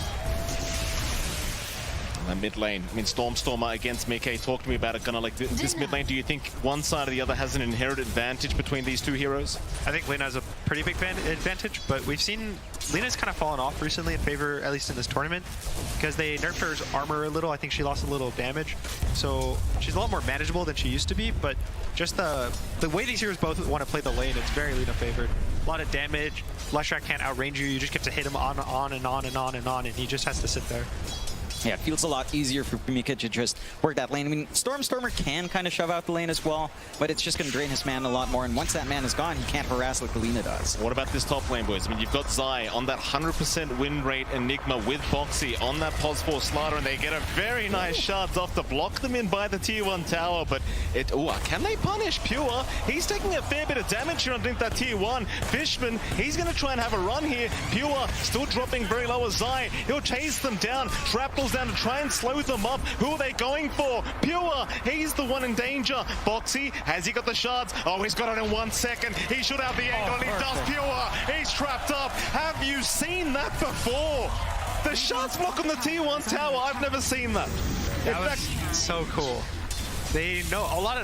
Mid lane, I mean, Stormer against Mickey. Talk to me about it, Gunnar. Like, this mid lane, do you think one side or the other has an inherent advantage between these two heroes? I think Lina has a pretty big advantage, but we've seen Lina's kind of fallen off recently in favor, at least in this tournament, because they nerfed her armor a little. I think she lost a little damage, so she's a lot more manageable than she used to be, but just the way these heroes both want to play the lane, it's very Lina favored. A lot of damage. Leshrac can't outrange you. You just get to hit him on and on and on and on, and he just has to sit there. Yeah, it feels a lot easier for Mika to just work that lane. I mean, Stormer can kind of shove out the lane as well, but it's just going to drain his mana a lot more, and once that mana is gone, he can't harass like Alina does. What about this top lane, boys? I mean, you've got Zai on that 100% win rate Enigma with Boxy on that pos 4 Slider, and they get a very nice shards off to block them in by the tier 1 tower, but can they punish Pure? He's taking a fair bit of damage here underneath that tier 1. Fishman, he's going to try and have a run here. Pure still dropping very low as Zai. He'll chase them down. Shrapnel's down to try and slow them up. Who are they going for? Pure, he's the one in danger. Boxy, has he got the shards? Oh, he's got it in 1 second. He should have the angle, and he does. Pure, he's trapped up. Have you seen that before? The shards block on the tier 1 tower. I've never seen that. That was so cool. They know a lot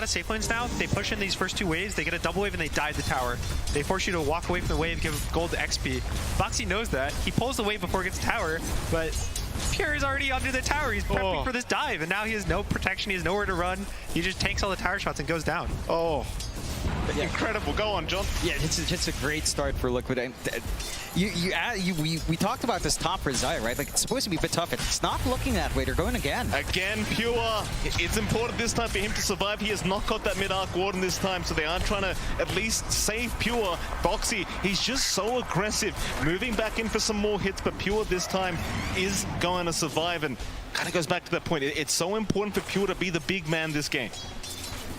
of safe lanes now. They push in these first 2 waves. They get a double wave and they dive the tower. They force you to walk away from the wave, give gold XP. Boxy knows that. He pulls the wave before it gets the tower, but Pure is already under the tower. He's prepping for this dive, and now he has no protection. He has nowhere to run. He just takes all the tower shots and goes down. Oh. Yeah. Incredible. Go on, John. Yeah, it's just a great start for Liquid. We talked about this top for Zai, right? Like, it's supposed to be a bit tough. It's not looking that way. They're going again. Again, Pure. It's important this time for him to survive. He has not got that mid-arc warden this time, so they are trying to at least save Pure. Boxy, he's just so aggressive, moving back in for some more hits, but Pure this time is going to survive, and kind of goes back to that point. It's so important for Pure to be the big man this game.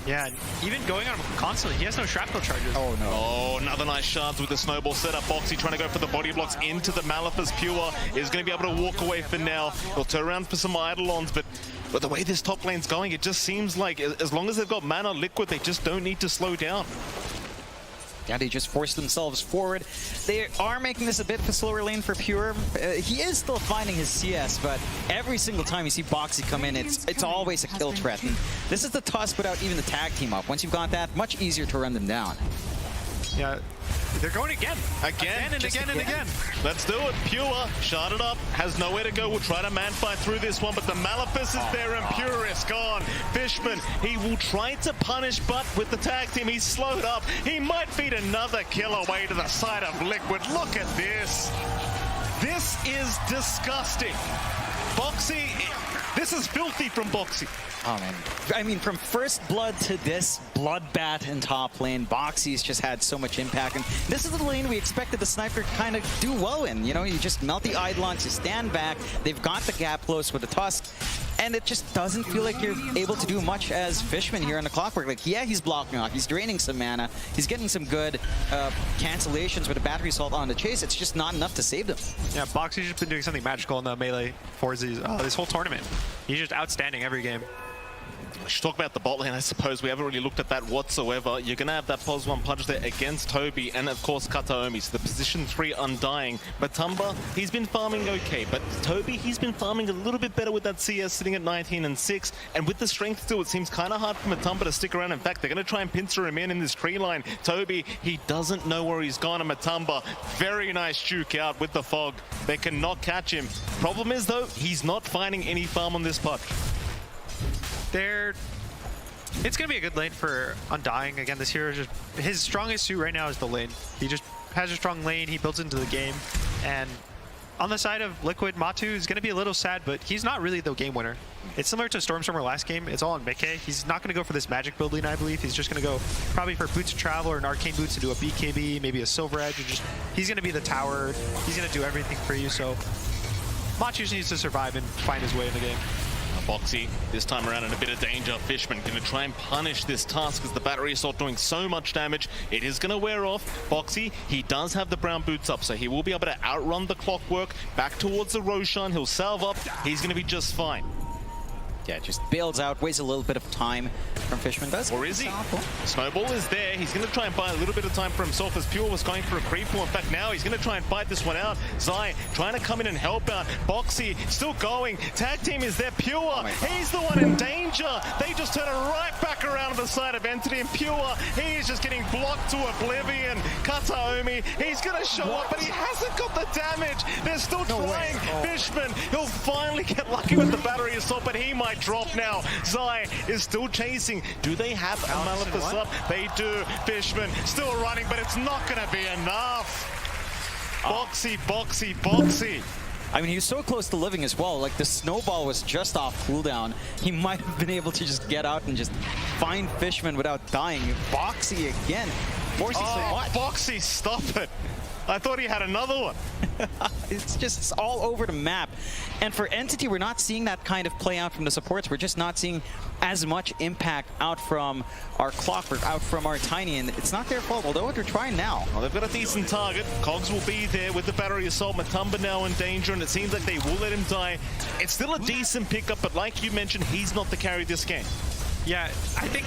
Yeah, and even going on him constantly, he has no shrapnel charges. Oh, no. Oh, another nice shards with the snowball setup. Boxy trying to go for the body blocks into the Maleficus. Pure is going to be able to walk away for now. He'll turn around for some Eidolons, but the way this top lane's going, it just seems like as long as they've got mana Liquid, they just don't need to slow down. Yeah, they just force themselves forward. They are making this a bit of a slower lane for Pure. He is still finding his CS, but every single time you see Boxy come in, it's always a kill threat. And this is the Tusk without even the tag team up. Once you've got that, much easier to run them down. Yeah, they're going again. Again and again. Let's do it. Pure, sharded up, has nowhere to go. We'll try to man fight through this one, but the Maleficus is there and Pure is gone. Fishman, he will try to punish, but with the tag team, he's slowed up. He might feed another kill away to the side of Liquid. Look at this. This is disgusting. Boxy, this is filthy from Boxy. Oh, man. I mean, from first blood to this bloodbath in top lane, Boxy's just had so much impact. And this is the lane we expected the sniper to kind of do well in. You know, you just melt the Eidolons, you stand back. They've got the gap close with the Tusk. And it just doesn't feel like you're able to do much as Fishman here in the Clockwork. Like, yeah, he's blocking off. He's draining some mana. He's getting some good cancellations with a battery assault on the chase. It's just not enough to save them. Yeah, Boxy's just been doing something magical in the melee for this whole tournament. He's just outstanding every game. We should talk about the bot lane, I suppose. We haven't really looked at that whatsoever. You're going to have that pos 1 punch there against Toby and, of course, Kataomi. So the position 3 Undying. Matamba, he's been farming okay, but Toby, he's been farming a little bit better with that CS sitting at 19 and 6. And with the strength still, it seems kind of hard for Matamba to stick around. In fact, they're going to try and pincer him in this tree line. Toby, he doesn't know where he's gone. And Matamba, very nice juke out with the fog. They cannot catch him. Problem is, though, he's not finding any farm on this push. It's going to be a good lane for Undying. Again, this hero, his strongest suit right now is the lane. He just has a strong lane. He builds into the game. And on the side of Liquid, Matu is going to be a little sad, but he's not really the game winner. It's similar to Stormstormer last game. It's all on Mickey. He's not going to go for this magic build lane, I believe. He's just going to go probably for Boots of Travel or an Arcane Boots to do a BKB, maybe a Silver Edge. He's going to be the tower. He's going to do everything for you. So Matu just needs to survive and find his way in the game. Boxy, this time around in a bit of danger. Fishman going to try and punish this Tusk as the battery assault doing so much damage. It is going to wear off. Boxy, he does have the brown boots up, so he will be able to outrun the Clockwork back towards the Roshan. He'll salve up. He's going to be just fine. Yeah, just bails out, wastes a little bit of time from Fishman. Or is he? Snowball is there. He's going to try and buy a little bit of time for himself as Pure was going for a creep wall. In fact, now he's going to try and fight this one out. Zai trying to come in and help out. Boxy still going. Tag team is there. Pure, he's the one in danger. They just turn it right back around to the side of Entity. And Pure, he is just getting blocked to oblivion. Kataomi, he's going to show up, but he hasn't got the damage. They're still trying. Fishman, he'll finally get lucky with the battery assault, but he might drop now. Zai is still chasing. Do they have a Maleficus up? They do. Fishman still running, but it's not going to be enough. Boxy. I mean, he was so close to living as well. Like, the snowball was just off cooldown. He might have been able to just get out and just find Fishman without dying. Boxy again. Forcing so much. Boxy, stop it. I thought he had another one. It's all over the map. And for Entity, we're not seeing that kind of play out from the supports. We're just not seeing as much impact out from our Clockwork, out from our Tiny, and it's not their fault, although they're trying now. Well, they've got a decent target. Cogs will be there with the battery assault. Matumba now in danger, and it seems like they will let him die. It's still a decent pickup, but like you mentioned, he's not the carry this game. Yeah, I think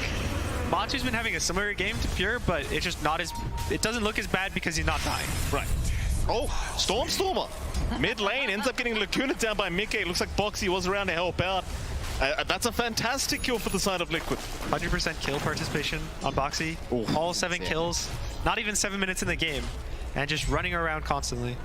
Matu's been having a similar game to Pure, but it's just not as... It doesn't look as bad because he's not dying. Right. Oh, Stormstormer. Mid lane ends up getting Lacuna down by Mike. It looks like Boxy was around to help out. That's a fantastic kill for the side of Liquid. 100% kill participation on Boxy. All 7 kills. Not even 7 minutes in the game. And just running around constantly.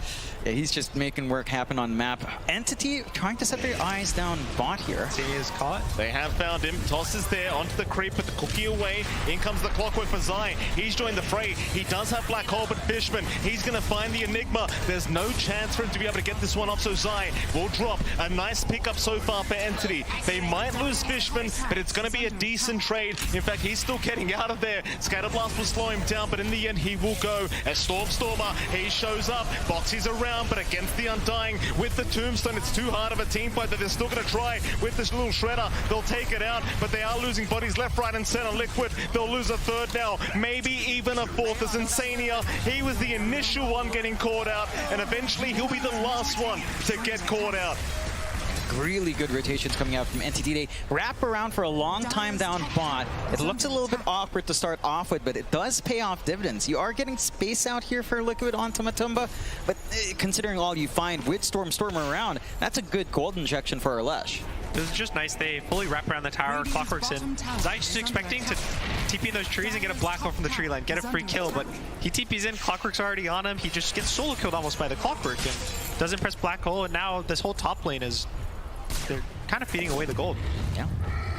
Yeah, he's just making work happen on map. Entity trying to set their eyes down bot here. He is caught. They have found him. Toss is there onto the creep, put the cookie away. In comes the Clockwork for Zai. He's joined the fray. He does have Black Hole, but Fishman, he's going to find the Enigma. There's no chance for him to be able to get this one off, so Zai will drop. A nice pickup so far for Entity. They might lose Fishman, but it's going to be a decent trade. In fact, he's still getting out of there. Scatterblast will slow him down, but in the end, he will go. As Stormstormer, he shows up. Boxy's around, but against the Undying with the Tombstone, it's too hard of a team fight, but they're still going to try with this little shredder. They'll take it out, but they are losing bodies left, right, and center. Liquid, they'll lose a third now, maybe even a fourth. As Insania, he was the initial one getting caught out, and eventually he'll be the last one to get caught out. Really good rotations coming out from NTT. They wrap around for a long time down bot. It looks a little bit awkward to start off with, but it does pay off dividends. You are getting space out here for Liquid onto Matumba, but considering all you find with Stormstormer around, that's a good gold injection for Arlesh. This is just nice. They fully wrap around the tower. Clockwork's in. Zai's just expecting to TP in those trees and get a black hole from the tree line, get a free kill, but he TP's in. Clockwork's already on him. He just gets solo killed almost by the Clockwork and doesn't press black hole, and now this whole top lane is... They're kind of feeding away the gold. Yeah.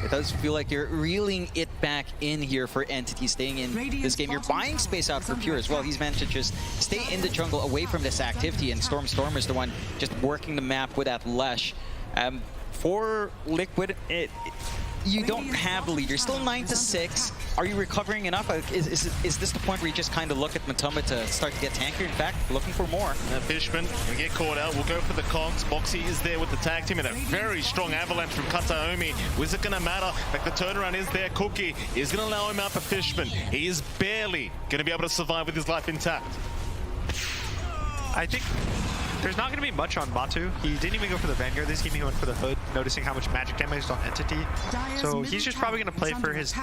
It does feel like you're reeling it back in here for Entity, staying in this game. You're buying space out for Pure as well. He's managed to just stay in the jungle away from this activity, and Stormstormer is the one just working the map with that Lesh. For Liquid, you don't have the lead. You're still 9-6. Are you recovering enough? Is this the point where you just kind of look at Matumba to start to get tankier? In fact, looking for more. Now Fishman can get caught out. We'll go for the Cogs. Boxy is there with the tag team and a very strong avalanche from Kataomi. Was it going to matter? Like, the turnaround is there. Cookie is going to allow him out for Fishman. He is barely going to be able to survive with his life intact. I think there's not going to be much on Matu. He didn't even go for the Vanguard this game. He went for the Hood, noticing how much magic damage is on Entity. So he's just probably going to play for his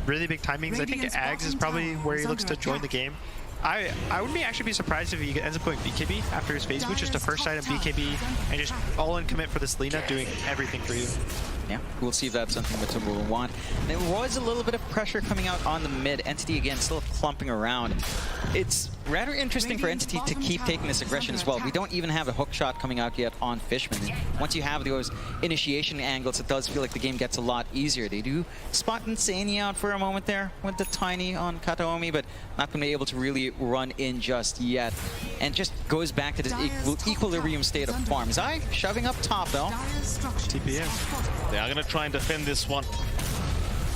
really big timings. I think Ags is probably where he looks to join the game. I wouldn't actually be surprised if he ends up going BKB after his phase boot, just a first item BKB and just all in commit for this Lina, doing everything for you. Yeah, we'll see if that's something Matumba will want. There was a little bit of pressure coming out on the mid. Entity, again, still clumping around. It's rather interesting for Entity to keep taking this aggression as well. We don't even have a hook shot coming out yet on Fishman. And once you have those initiation angles, it does feel like the game gets a lot easier. They do spot Insania out for a moment there with the Tiny on Kataomi, but not going to be able to really run in just yet. And just goes back to this equilibrium state of farm. Zai shoving up top, though. TPM. They are going to try and defend this one.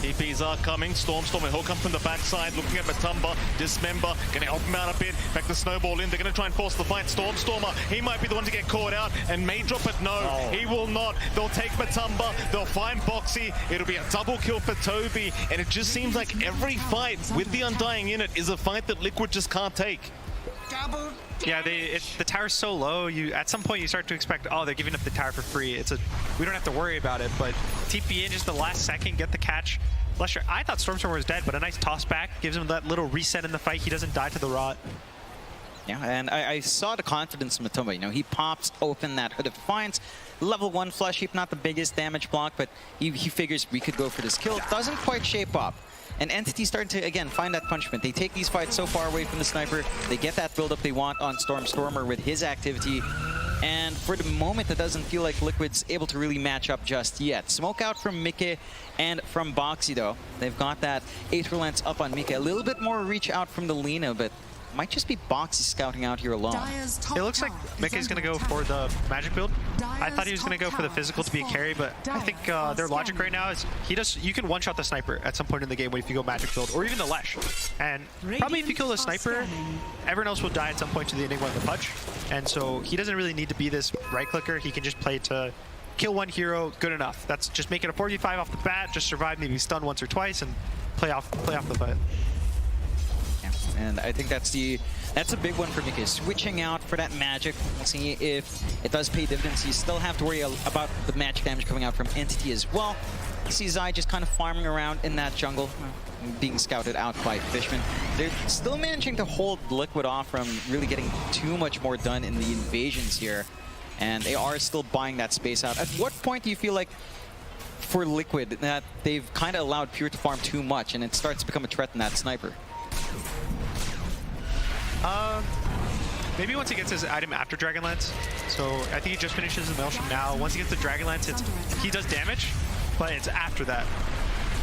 TPs are coming. Stormstorm and he'll come from the backside, looking at Matumba. Dismember, going to help him out a bit. Back to Snowball in. They're going to try and force the fight. Stormstormer, he might be the one to get caught out and may drop it. No, he will not. They'll take Matumba. They'll find Boxy. It'll be a double kill for Toby. And it just seems like every fight with the Undying in it is a fight that Liquid just can't take. Yeah, the tower's so low, at some point you start to expect, oh, they're giving up the tower for free. We don't have to worry about it, but TP in just the last second, get the catch. Lesher, I thought Stormstormer was dead, but a nice toss back gives him that little reset in the fight. He doesn't die to the rot. Yeah, and I saw the confidence in Matumba. You know, he pops open that Hood of Defiance. Level 1 Flesh Heap, not the biggest damage block, but he figures we could go for this kill. Doesn't quite shape up. And Entity starting to, again, find that punishment. They take these fights so far away from the sniper. They get that build-up they want on Stormstormer with his activity. And for the moment, it doesn't feel like Liquid's able to really match up just yet. Smoke out from Mike and from Boxy, though. They've got that Aether Lance up on Mike. A little bit more reach out from the Lina, but might just be Boxy scouting out here alone. It looks like Mickey's going to go for the magic build. I thought he was going to go for the physical to be a carry, but I think their logic right now is you can one-shot the sniper at some point in the game if you go magic build, or even the Lesh. And probably if you kill the sniper, everyone else will die at some point to the Enigma and the Pudge. And so he doesn't really need to be this right-clicker. He can just play to kill one hero, good enough. That's just make it a 4v5 off the bat, just survive, maybe stun once or twice, and play off the fight. Yeah, and I think that's a big one for Mickey, switching out for that magic. We'll see if it does pay dividends. You still have to worry about the magic damage coming out from Entity as well. You see Zai just kind of farming around in that jungle, being scouted out by Fishman. They're still managing to hold Liquid off from really getting too much more done in the invasions here. And they are still buying that space out. At what point do you feel like, for Liquid, that they've kind of allowed Pure to farm too much and it starts to become a threat in that sniper? Maybe once he gets his item after Dragonlance. So I think he just finishes his Maelstrom now. Once he gets the Dragonlance, he does damage, but it's after that.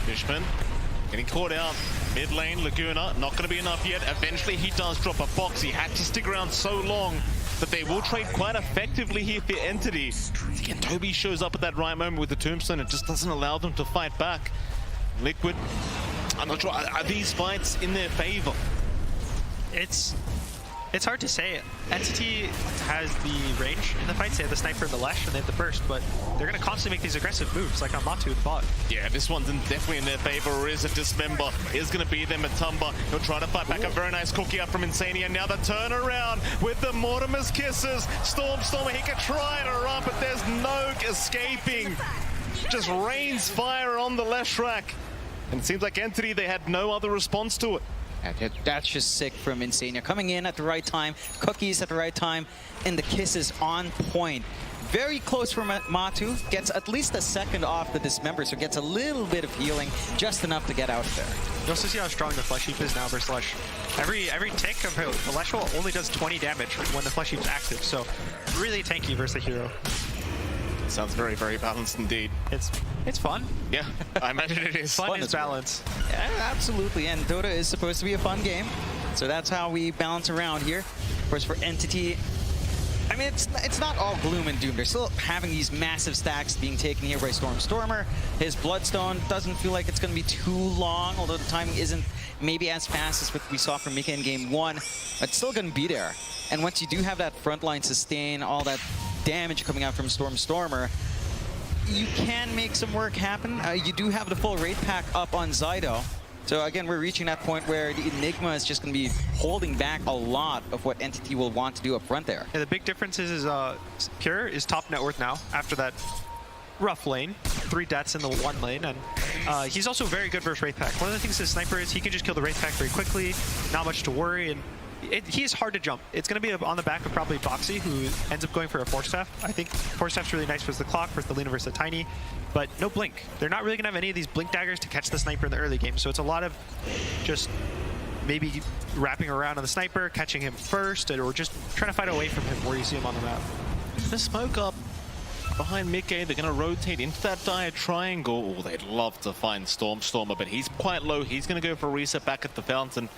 Fishman getting caught out. Mid lane, Laguna, not going to be enough yet. Eventually he does drop a box. He had to stick around so long, but they will trade quite effectively here for Entity. Again, Toby shows up at that right moment with the Tombstone. It just doesn't allow them to fight back. Liquid, I'm not sure, are these fights in their favor? It's hard to say. Entity has the range in the fights. They have the sniper and the Lesh, and they have the burst, but they're going to constantly make these aggressive moves, like on Matu the bot. Yeah, this one's definitely in their favor, or is a Dismember. Is going to be them at Tumba. He'll try to fight back. A very nice cookie out from Insania. Now the turnaround with the Mortimer's Kisses. Stormer, he could try to run, but there's no escaping. Just rains fire on the Leshrac. And it seems like Entity, they had no other response to it. That's just sick from Insania. Coming in at the right time, cookies at the right time, and the kisses on point. Very close for Matu. Gets at least a second off the Dismember, so gets a little bit of healing, just enough to get out of there. You also see how strong the Flesh Heap is now versus Lesh. Every tick of the Lesh Roll only does 20 damage when the Flesh Heap's active, so really tanky versus the hero. Sounds very, very balanced indeed. It's fun. Yeah, I imagine it is. Fun is balance. Yeah, absolutely, and Dota is supposed to be a fun game, so that's how we balance around here. Of course, for Entity, I mean, it's not all gloom and doom. They're still having these massive stacks being taken here by Stormer. His Bloodstone doesn't feel like it's going to be too long, although the timing isn't maybe as fast as what we saw from Mika in Game 1. It's still going to be there. And once you do have that frontline sustain, all that damage coming out from Stormer, you can make some work happen. You do have the full raid pack up on Zydo. So again, we're reaching that point where the Enigma is just going to be holding back a lot of what Entity will want to do up front there. Yeah, the big difference is Pure is top net worth now after that rough lane. 3 deaths in the 1 lane, and he's also very good versus Wraith Pack. One of the things the sniper is he can just kill the Wraith Pack very quickly, not much to worry, and he's hard to jump. It's going to be on the back of probably Boxy, who ends up going for a Force Staff. I think Force Staff's really nice versus the Clock, versus the Lina versus the Tiny, but no Blink. They're not really going to have any of these Blink daggers to catch the sniper in the early game, so it's a lot of just maybe wrapping around on the sniper, catching him first, or just trying to fight away from him where you see him on the map. The smoke up behind Mickey, they're going to rotate into that dire triangle. Oh, they'd love to find Stormer, but he's quite low. He's going to go for a reset back at the fountain.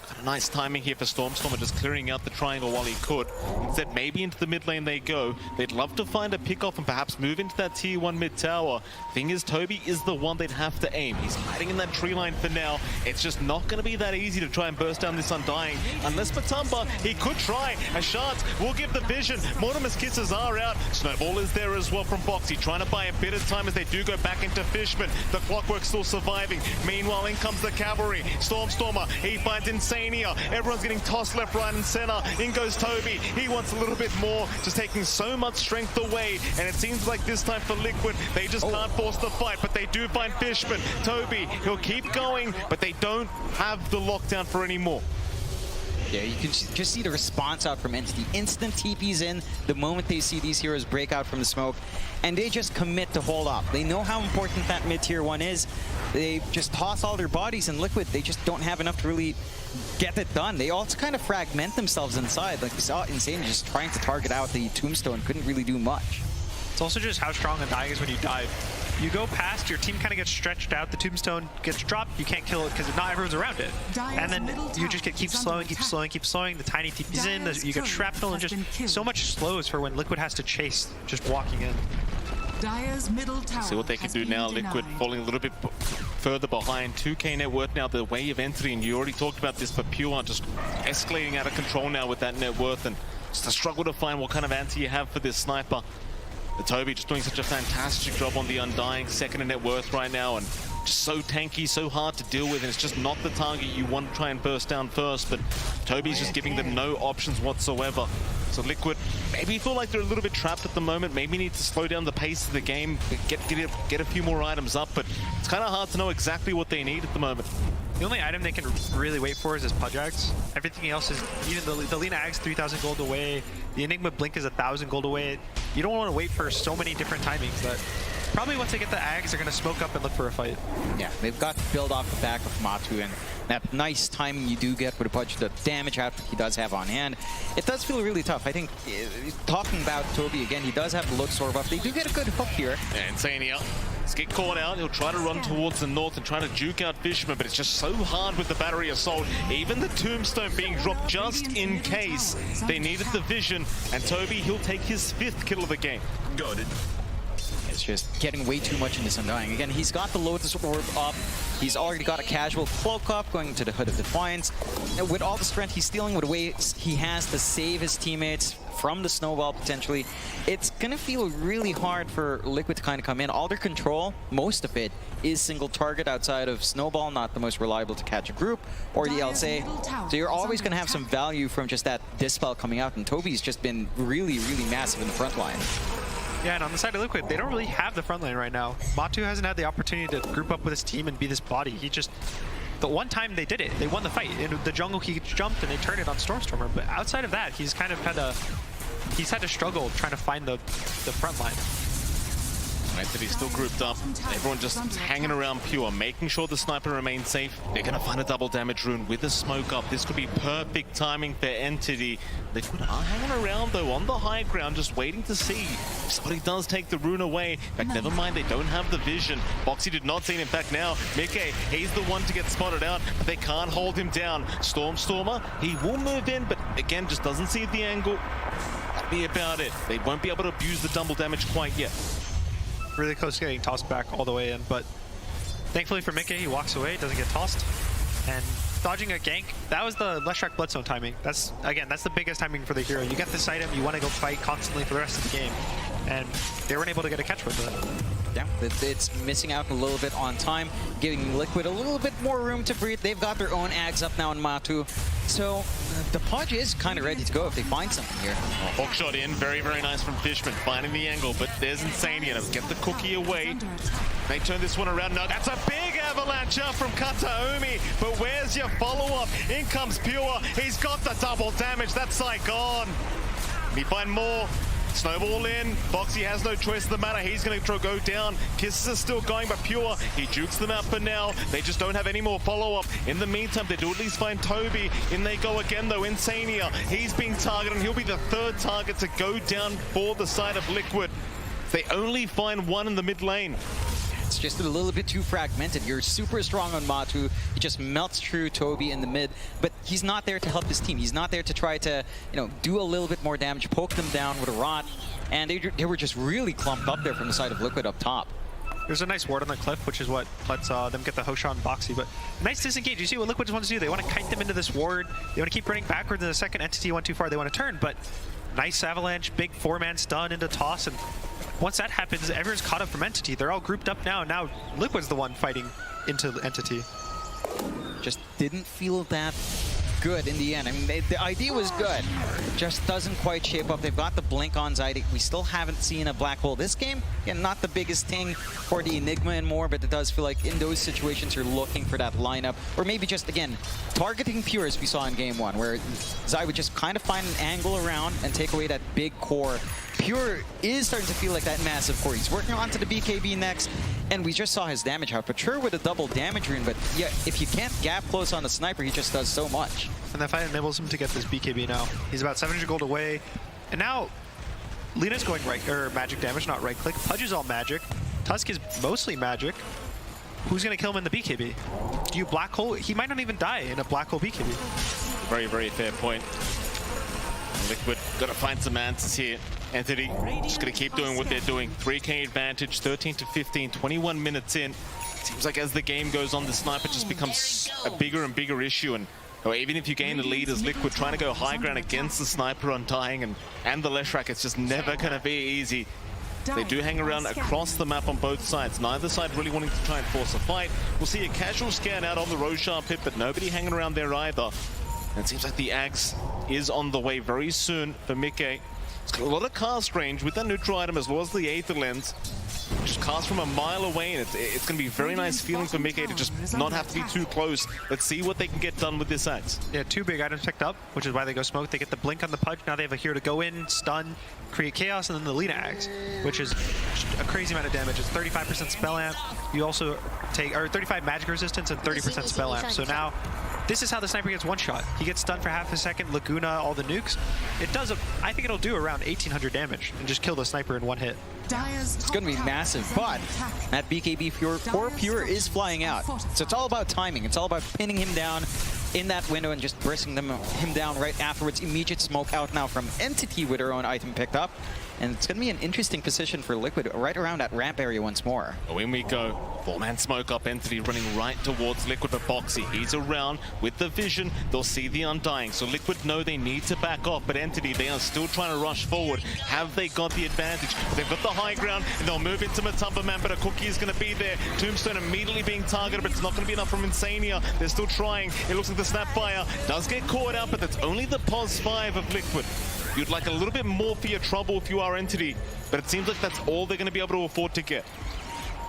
Got a nice timing here for Stormer, just clearing out the triangle while he could. Instead, maybe into the mid lane they go. They'd love to find a pickoff and perhaps move into that tier 1 mid tower. Thing is, Toby is the one they'd have to aim. He's hiding in that tree line for now. It's just not going to be that easy to try and burst down this Undying. Unless Matumba, he could try. Ashant will give the vision. Mortimer's Kisses are out. Snowball is there as well from Boxy, trying to buy a bit of time as they do go back into Fishman. The Clockwork still surviving. Meanwhile, in comes the cavalry. Stormer, he finds Insania. Everyone's getting tossed left, right, and center. In goes Toby. He wants a little bit more, just taking so much strength away. And it seems like this time for Liquid, they just can't force the fight, but they do find Fishman. Toby, he'll keep going, but they don't have the lockdown for any more. Yeah, you can just see the response out from Entity. Instant TPs in the moment they see these heroes break out from the smoke, and they just commit to hold up. They know how important that mid-tier 1 is. They just toss all their bodies in Liquid. They just don't have enough to really get it done. They also kind of fragment themselves inside. Like we saw Insane just trying to target out the Tombstone, couldn't really do much. It's also just how strong Undying is when you dive. you go past, your team kind of gets stretched out, the tombstone gets dropped, you can't kill it because not everyone's around it. And then you just keep slowing, the tiny TP's in, you get shrapnel, and just so much slows for when Liquid has to chase, just walking in. Dire's middle tower. See what they can do now. Liquid falling a little bit further behind. 2K net worth now, the way of entering. You already talked about this, but Pure just escalating out of control now with that net worth, and just a struggle to find what kind of answer you have for this sniper. The Toby just doing such a fantastic job on the Undying, second in net worth right now, and just so tanky, so hard to deal with, and it's just not the target you want to try and burst down first, but Toby's just giving them no options whatsoever. So Liquid maybe feel like they're a little bit trapped at the moment, maybe need to slow down the pace of the game, get a few more items up, but it's kind of hard to know exactly what they need at the moment. The only item they can really wait for is his Pudge Axe. Everything else is, even the Lina Axe 3,000 gold away, the Enigma Blink is 1,000 gold away. You don't want to wait for so many different timings that probably once they get the Ags, they're going to smoke up and look for a fight. Yeah, they've got to build off the back of Matu, and that nice timing you do get with a Pudge, the damage output he does have on hand. It does feel really tough. I think, talking about Toby again, he does have the look sort of up. They do get a good hook here. Yeah, Insania. Let's get caught out. He'll try to run towards the north and try to juke out Fisherman, but it's just so hard with the battery assault. Even the tombstone being dropped just in case they needed the vision. And Toby, he'll take his 5th kill of the game. Got it. It's just getting way too much in this Undying. Again, he's got the Lotus Orb up. He's already got a casual cloak up, going to the Hood of Defiance. And with all the strength he's stealing, with the way he has to save his teammates from the snowball potentially, it's gonna feel really hard for Liquid to kind of come in. All their control, most of it, is single target outside of Snowball, not the most reliable to catch a group, or the LSA. So you're always gonna have some value from just that Dispel coming out, and Toby's just been really, really massive in the front line. Yeah, and on the side of Liquid, they don't really have the front line right now. Matu hasn't had the opportunity to group up with his team and be this body. He just... The one time they did it, they won the fight. In the jungle, he jumped and they turned it on Stormstormer. But outside of that, he's kind of had a... He's had to struggle trying to find the front line. Entity still grouped up. Everyone just hanging around Pure, making sure the sniper remains safe. They're going to find a double damage rune with a smoke up. This could be perfect timing for Entity. Liquid are hanging around though on the high ground, just waiting to see if somebody does take the rune away. In fact, never mind, they don't have the vision. Boxy did not see it. In fact, now Mickey, he's the one to get spotted out, but they can't hold him down. Stormstormer, he will move in, but again, just doesn't see the angle. That'll be about it. They won't be able to abuse the double damage quite yet. Really close to getting tossed back all the way in, but thankfully for Mickey, he walks away, doesn't get tossed. And dodging a gank, that was the Leshrac Bloodstone timing. That's the biggest timing for the hero. You get this item, you want to go fight constantly for the rest of the game. And they weren't able to get a catch with it. Yeah, it's missing out a little bit on time, giving Liquid a little bit more room to breathe. They've got their own Ags up now in Matu. So the Pudge is kind of ready to go if they find something here. Hook shot in, very, very nice from Fishman, finding the angle, but there's Insania. Get the cookie away. They turn this one around. No, that's a big avalanche up from Kataomi, but where's your follow-up? In comes Pure. He's got the double damage. That's Saigon. Can he find more? Snowball in. Boxy has no choice in the matter. He's going to go down. Kisses are still going, but Pure, he jukes them out for now. They just don't have any more follow-up. In the meantime, they do at least find Toby. In they go again, though. Insania, he's being targeted, and he'll be the 3rd target to go down for the side of Liquid. They only find one in the mid lane. It's just a little bit too fragmented. You're super strong on Matu. He just melts through Toby in the mid, but he's not there to help his team. He's not there to try to, do a little bit more damage, poke them down with a rod, and they were just really clumped up there from the side of Liquid up top. There's a nice ward on the cliff, which is what lets them get the Hosha and Boxy, but nice disengage. You see what Liquid wants to do? They want to kite them into this ward. They want to keep running backwards, and the second entity went too far, they want to turn, but nice avalanche, big 4-man stun into toss, and once that happens, everyone's caught up from Entity. They're all grouped up now, and now Liquid's the one fighting into Entity. Just didn't feel that good in the end. I mean, the idea was good. Just doesn't quite shape up. They've got the blink on Zaydik. We still haven't seen a black hole this game. Again, not the biggest thing for the Enigma and more, but it does feel like in those situations you're looking for that lineup. Or maybe just, again, targeting Pure as we saw in game 1, where Zai would just kind of find an angle around and take away that big core. Pure is starting to feel like that massive core. He's working onto the BKB next, and we just saw his damage output. Sure, with a double damage rune, but yeah, if you can't gap close on the sniper, he just does so much. And that fight enables him to get this BKB now. He's about 700 gold away, and now Lina's going right, or magic damage, not right click. Pudge is all magic. Tusk is mostly magic. Who's going to kill him in the BKB? Do you black hole? He might not even die in a black hole BKB. Very, very fair point. Liquid got to find some answers here. Entity just going to keep doing what they're doing. 3K advantage, 13 to 15, 21 minutes in. Seems like as the game goes on, the sniper just becomes a bigger and bigger issue. And even if you gain the lead as Liquid, trying to go high ground against the sniper Undying and the Leshrac, it's just never going to be easy. They do hang around across the map on both sides. Neither side really wanting to try and force a fight. We'll see a casual scan out on the Roshan pit, but nobody hanging around there either. And it seems like the Axe is on the way very soon for Mickey. It's got a lot of cast range with that neutral item as well as the Aether Lens. Just cast from a mile away, and it's going to be a very nice feeling for Mickey to just not have to be too close. Let's see what they can get done with this Axe. Yeah, 2 big items picked up, which is why they go smoke. They get the blink on the Pudge. Now they have a hero to go in, stun, create chaos, and then the Lina Axe, which is a crazy amount of damage. It's 35% spell amp. You also take 35 magic resistance and 30% spell amp. So now this is how the sniper gets one shot. He gets stunned for half a second, Laguna, all the nukes. It does, I think it'll do around 1800 damage and just kill the sniper in one hit. It's going to be massive, but that BKB for Pure is flying out. So it's all about timing. It's all about pinning him down in that window and just pressing him down right afterwards. Immediate smoke out now from Entity with her own item picked up. And it's going to be an interesting position for Liquid right around that ramp area once more. Oh, in we go. 4-man smoke up. Entity running right towards Liquid, but Boxy, he's around with the vision. They'll see the Undying. So Liquid know they need to back off, but Entity, they are still trying to rush forward. Have they got the advantage? They've got the high ground, and they'll move into Matumba Man, but a Cookie is going to be there. Tombstone immediately being targeted, but it's not going to be enough from Insania. They're still trying. It looks like the Snapfire does get caught out, but that's only the pos 5 of Liquid. You'd like a little bit more for your trouble if you are Entity, but it seems like that's all they're going to be able to afford to get.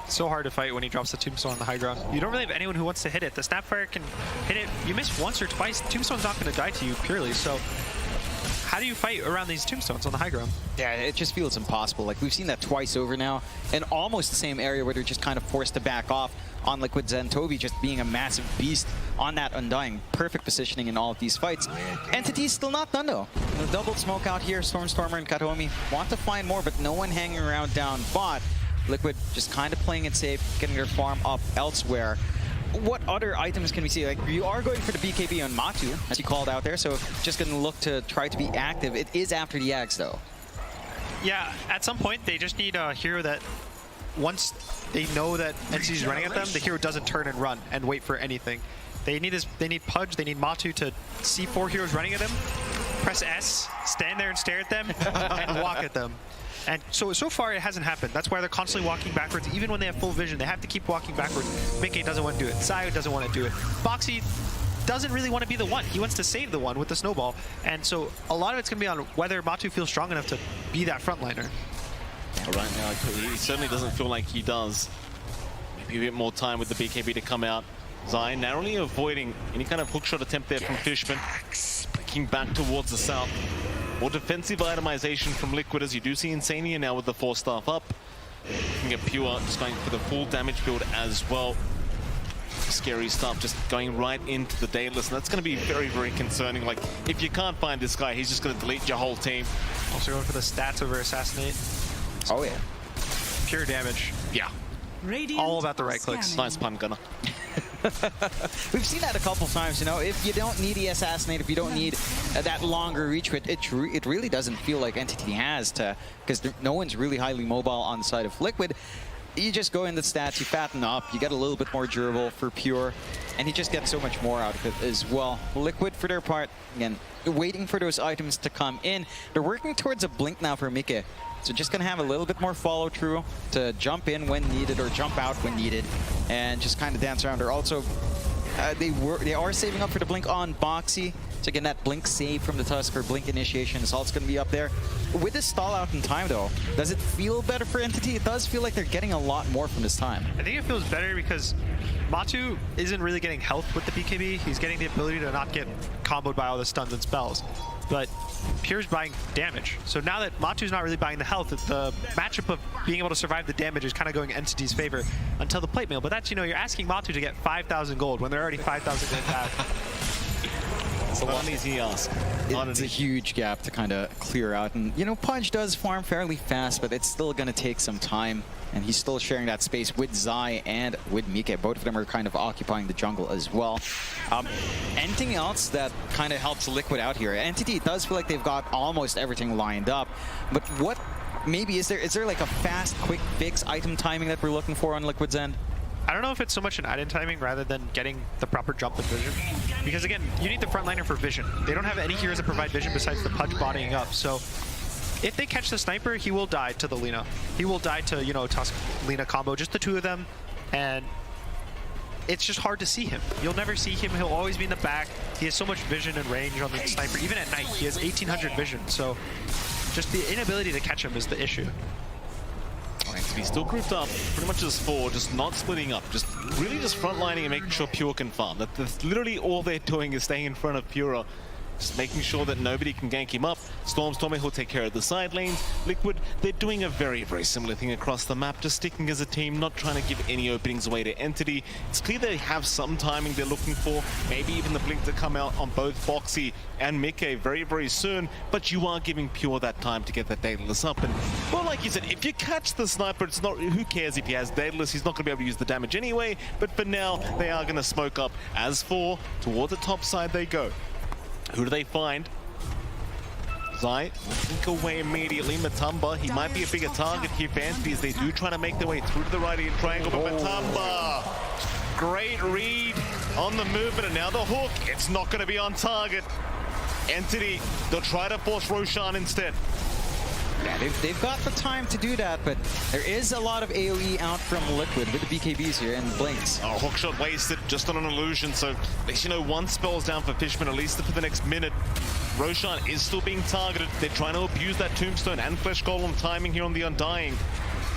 So hard to fight when he drops the Tombstone on the high ground. You don't really have anyone who wants to hit it. The Snapfire can hit it. You miss once or twice, Tombstone's not going to die to you purely, so how do you fight around these Tombstones on the high ground? Yeah, it just feels impossible. Like, we've seen that twice over now in almost the same area where they're just kind of forced to back off on Liquid. Zentobi just being a massive beast on that Undying. Perfect positioning in all of these fights. Entity's still not done though. The double smoke out here, Stormstormer and Kataomi want to find more, but no one hanging around down bot. Liquid just kind of playing it safe, getting their farm up elsewhere. What other items can we see? Like, you are going for the BKB on Matu, as you called out there, so just going to look to try to be active. It is after the Axe, though. Yeah, at some point, they just need a hero that, once they know that Entity's running at them, the hero doesn't turn and run and wait for anything. They need Pudge, they need Matu to see 4 heroes running at them, press S, stand there and stare at them, and walk at them. And so far it hasn't happened. That's why they're constantly walking backwards. Even when they have full vision, they have to keep walking backwards. Mickey doesn't want to do it. Sayu doesn't want to do it. Boxy doesn't really want to be the one. He wants to save the one with the snowball. And so a lot of it's going to be on whether Matu feels strong enough to be that frontliner. Right now, he certainly doesn't feel like he does. Maybe a bit more time with the BKB to come out. Zai narrowly avoiding any kind of hookshot attempt there from Fishman. Breaking back towards the south. More defensive itemization from Liquid, as you do see Insania now with the 4-staff up. Looking at Pure, just going for the full damage build as well. Scary stuff, just going right into the Daedalus, and that's going to be very, very concerning. Like, if you can't find this guy, he's just going to delete your whole team. Also going for the stats over Assassinate. Oh, yeah. Pure damage. Yeah. All about the right clicks. Nice pun, Gunnar. We've seen that a couple times, you know. If you don't need the Assassinate, if you don't need that longer reach, it really doesn't feel like Entity has to, because no one's really highly mobile on the side of Liquid. You just go in the stats, you fatten up, you get a little bit more durable for Pure, and you just get so much more out of it as well. Liquid, for their part, again, waiting for those items to come in. They're working towards a blink now for Mike. So just going to have a little bit more follow-through to jump in when needed or jump out when needed and just kind of dance around. They're also, they are saving up for the blink on Boxy. So again, that blink save from the Tusk or blink initiation is also going to be up there. With this stall out in time though, does it feel better for Entity? It does feel like they're getting a lot more from this time. I think it feels better because Matu isn't really getting health with the BKB. He's getting the ability to not get comboed by all the stuns and spells. But Pure's buying damage. So now that Matu's not really buying the health, the matchup of being able to survive the damage is kind of going Entity's favor until the plate mail. But that's, you know, you're asking Matu to get 5,000 gold when they're already 5,000 gold back. It's a lot easy ask. it's a huge gap to kind of clear out. And, you know, Pudge does farm fairly fast, but it's still going to take some time. And he's still sharing that space with Zai and with Mike. Both of them are kind of occupying the jungle as well. Anything else that kind of helps Liquid out here? Entity does feel like they've got almost everything lined up. But what maybe is there like a fast, quick fix item timing that we're looking for on Liquid's end? I don't know if it's so much an item timing rather than getting the proper jump and vision. Because again, you need the frontliner for vision. They don't have any heroes that provide vision besides the Pudge bodying up. So if they catch the sniper, he will die to the Lina. He will die to, you know, Tusk Lina combo, just the two of them. And it's just hard to see him. You'll never see him. He'll always be in the back. He has so much vision and range on the sniper. Even at night, he has 1800 vision. So just the inability to catch him is the issue. He's still grouped up, pretty much as 4, just not splitting up, just really just frontlining and making sure Pure can farm. That's literally all they're doing is staying in front of Pure, just making sure that nobody can gank him up. Stormstormer will take care of the side lanes. Liquid, they're doing a very, very similar thing across the map, just sticking as a team, not trying to give any openings away to Entity. It's clear they have some timing they're looking for, maybe even the blink to come out on both Boxy and Mike very, very soon, but you are giving Pure that time to get that Daedalus up. And, well, like you said, if you catch the sniper, it's not, who cares if he has Daedalus, he's not going to be able to use the damage anyway, but for now, they are going to smoke up as 4, towards the top side they go. Who do they find? Zai, link away immediately. Matumba, he might be a bigger target here for Entity as they do try to make their way through to the right-hand triangle, but Matumba, great read on the movement, and now the hook, it's not going to be on target. Entity, they'll try to force Roshan instead. Yeah, they've got the time to do that, but there is a lot of AoE out from Liquid with the BKBs here and Blinks. Oh, hookshot wasted just on an illusion, so at least, you know, one spell's down for Fishman, at least for the next minute. Roshan is still being targeted. They're trying to abuse that Tombstone and Flesh Golem timing here on the Undying.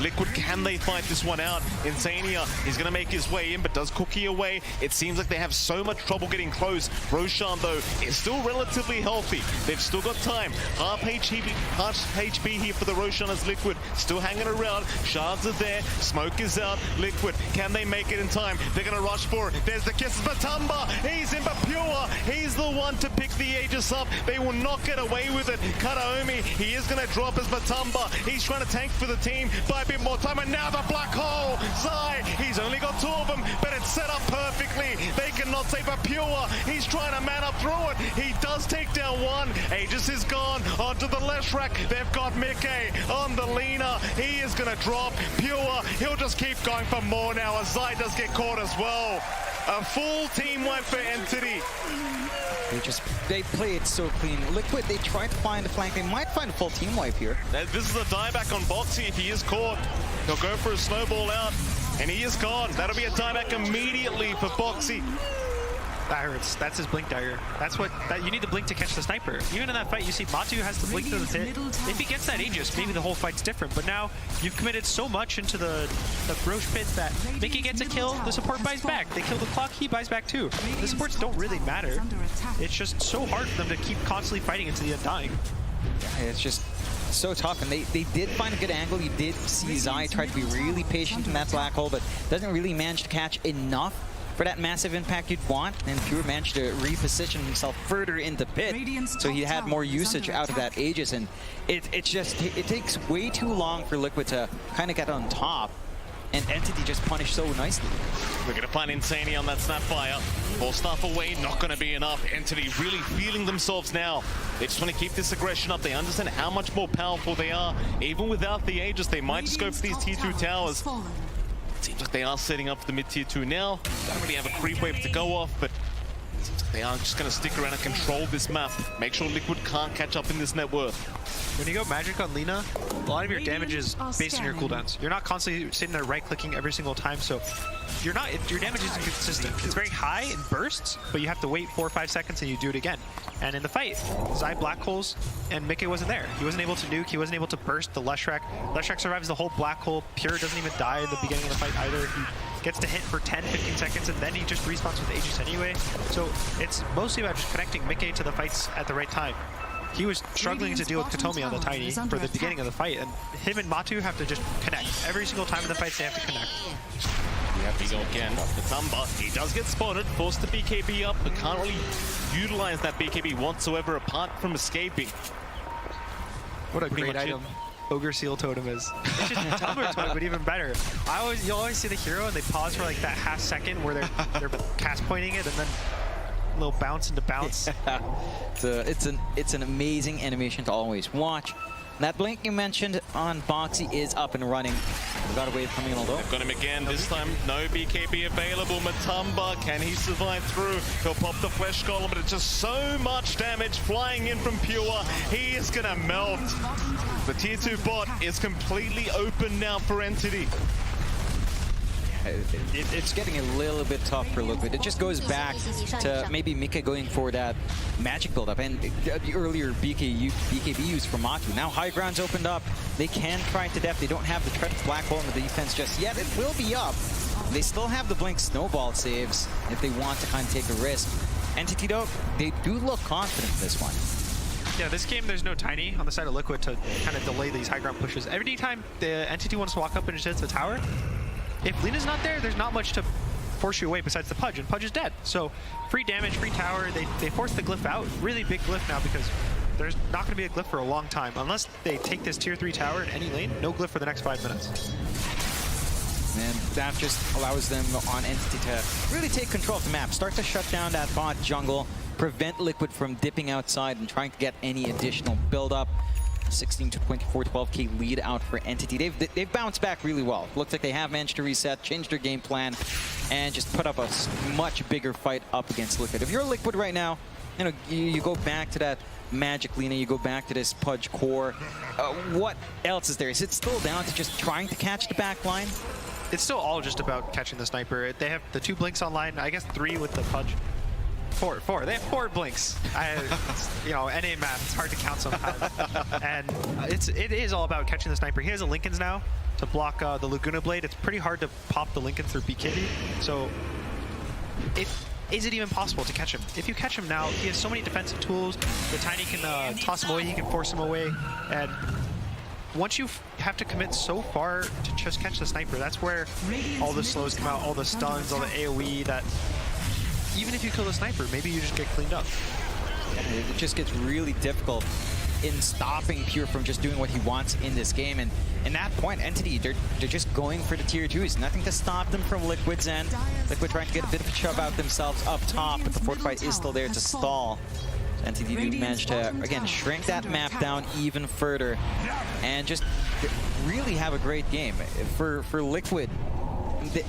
Liquid, can they fight this one out? Insania, he's going to make his way in, but does Cookie away. It seems like they have so much trouble getting close. Roshan, though, is still relatively healthy. They've still got time. Half HP here for the Roshan as Liquid. Still hanging around. Shards are there. Smoke is out. Liquid, can they make it in time? They're going to rush for it. There's the kiss. Matumba, he's in, but Pure, he's the one to pick the Aegis up. They will not get away with it. Kataomi, he is going to drop as Matumba. He's trying to tank for the team. By bit more time, and now the black hole. Zai, he's only got 2 of them, but it's set up perfectly. They cannot save a Pure. He's trying to man up through it. He does take down one. Aegis is gone onto the Leshrac. They've got Mickey on the Lina. He is going to drop. Pure, he'll just keep going for more now as Zai does get caught as well. A full team wipe for Entity. They play it so clean. Liquid, they try to find a flank. They might find a full team wipe here. This is a dieback on Boxy if he is caught. He'll go for a snowball out, and he is gone. That'll be a dieback immediately for Boxy. That hurts. That's his blink dagger. That's what you need the blink to catch the sniper. Even in that fight, you see Matu has the blink to the hit. If he gets that Aegis, maybe the whole fight's different. But now you've committed so much into the Roche pit that Mickey gets a kill, the support buys back. They kill the clock, he buys back too. The supports don't really matter. It's just so hard for them to keep constantly fighting into the Undying. Yeah, it's just so tough, and they did find a good angle. You did see Zai try to be really patient in that black hole, but doesn't really manage to catch enough for that massive impact you'd want, and Pure managed to reposition himself further into pit, so he had more usage out of that Aegis, and it takes way too long for Liquid to kind of get on top, and Entity just punished so nicely. We're going to find Insania on that Snapfire. Full staff away, not going to be enough. Entity really feeling themselves now. They just want to keep this aggression up. They understand how much more powerful they are. Even without the Aegis, they might just go for these tier 2 towers. Seems like they are setting up for the mid-tier 2 now. Don't really have a creep wave to go off, but seems like they are just going to stick around and control this map. Make sure Liquid can't catch up in this net worth. When you go magic on Lina, a lot of your damage is based on your cooldowns. You're not constantly sitting there right-clicking every single time, so your damage isn't consistent. It's very high in bursts, but you have to wait 4 or 5 seconds and you do it again. And in the fight, Zai black holes and Mickey wasn't there. He wasn't able to nuke, he wasn't able to burst the Leshrac. Leshrac survives the whole black hole. Pure doesn't even die in the beginning of the fight either. He gets to hit for 10, 15 seconds, and then he just respawns with Aegis anyway. So it's mostly about just connecting Mickey to the fights at the right time. He was struggling to deal with Kataomi on the Tiny for the beginning of the fight, and him and Matu have to just connect. Every single time in the fights, they have to connect. We go again. Matumba, he does get spotted, forced to BKB up, but can't really utilize that BKB whatsoever apart from escaping. What a great item Ogre Seal Totem is. It's just Tumbler Totem, but even better. You'll always see the hero and they pause for like that half second where they're cast pointing it and then a little bounce into bounce. It's an amazing animation to always watch. That blink you mentioned on Boxy is up and running. We got a wave coming in, although. They've got him again. This time, no BKB available. Matumba, can he survive through? He'll pop the Flesh Golem, but it's just so much damage flying in from Pure. He is going to melt. The tier 2 bot is completely open now for Entity. It's getting a little bit tough for Liquid. It just goes back to maybe Mika going for that magic buildup and the earlier BKB use from Matu. Now high ground's opened up. They can try to death. They don't have the threat of Black Hole in the defense just yet. It will be up. They still have the Blink Snowball saves if they want to kind of take a risk. Entity though, they do look confident in this one. Yeah, this game there's no Tiny on the side of Liquid to kind of delay these high ground pushes. Every time the Entity wants to walk up and just hits the tower, if Lina's not there, there's not much to force you away besides the Pudge, and Pudge is dead. So free damage, free tower, they force the glyph out. Really big glyph now because there's not going to be a glyph for a long time. Unless they take this tier 3 tower in any lane, no glyph for the next 5 minutes. And that just allows them on Entity to really take control of the map. Start to shut down that bot jungle, prevent Liquid from dipping outside and trying to get any additional build-up. 16 to 24, 12k lead out for Entity. They've bounced back really well. Looks like they have managed to reset, change their game plan, and just put up a much bigger fight up against Liquid. If you're Liquid right now, you know, you go back to that Magic Lina, you go back to this Pudge core. What else is there? Is it still down to just trying to catch the back line? It's still all just about catching the sniper. They have the 2 blinks online, I guess 3 with the Pudge. 4. They have 4 blinks. You know, NA math, it's hard to count sometimes. And it is all about catching the sniper. He has a Linken's now to block the Laguna Blade. It's pretty hard to pop the Linken through BKB. So, is it even possible to catch him? If you catch him now, he has so many defensive tools. The Tiny can toss him away, he can force him away. And once you have to commit so far to just catch the sniper, that's where all the slows come out, all the stuns, all the AoE that... Even if you kill the sniper, maybe you just get cleaned up. Yeah, it just gets really difficult in stopping Pure from just doing what he wants in this game. And in that point, Entity, they're just going for the tier 2s. Nothing to stop them from Liquid's end. Liquid trying to get a bit of a shove out themselves up top, but the Fortify is still there to stall. Entity do manage to, again, shrink that map down even further and just really have a great game. For Liquid,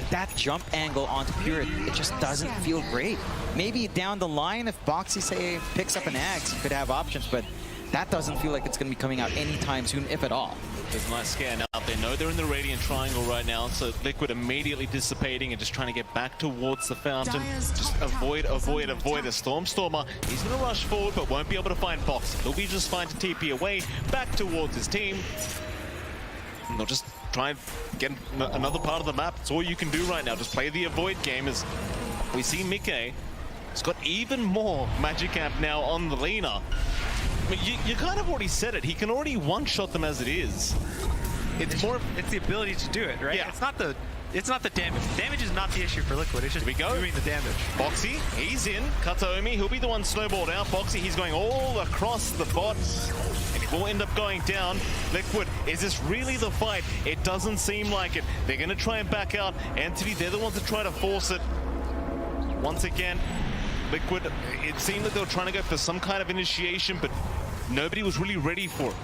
that jump angle onto Pure, it just doesn't feel great. Maybe down the line, if Boxy, say, picks up an Axe, you could have options, but that doesn't feel like it's going to be coming out anytime soon, if at all. There's a nice scan out there. No, they're in the Radiant Triangle right now, so Liquid immediately dissipating and just trying to get back towards the fountain. Just avoid a Stormstormer. He's going to rush forward, but won't be able to find Boxy. He'll be just fine to TP away, back towards his team. And they'll just try and get another part of the map. It's all you can do right now. Just play the avoid game as we see Mike. He's got even more Magic Amp now on the Lina. I mean, you kind of already said it. He can already one-shot them as it is. It's the ability to do it, right? Yeah. It's not the damage. Damage is not the issue for Liquid. It's just doing the damage. Boxy, he's in. Kataomi, he'll be the one snowballed out. Boxy, he's going all across the bot. And he will end up going down. Liquid, is this really the fight? It doesn't seem like it. They're going to try and back out. Entity, they're the ones that try to force it. Once again, Liquid, it seemed that they were trying to go for some kind of initiation, but nobody was really ready for it.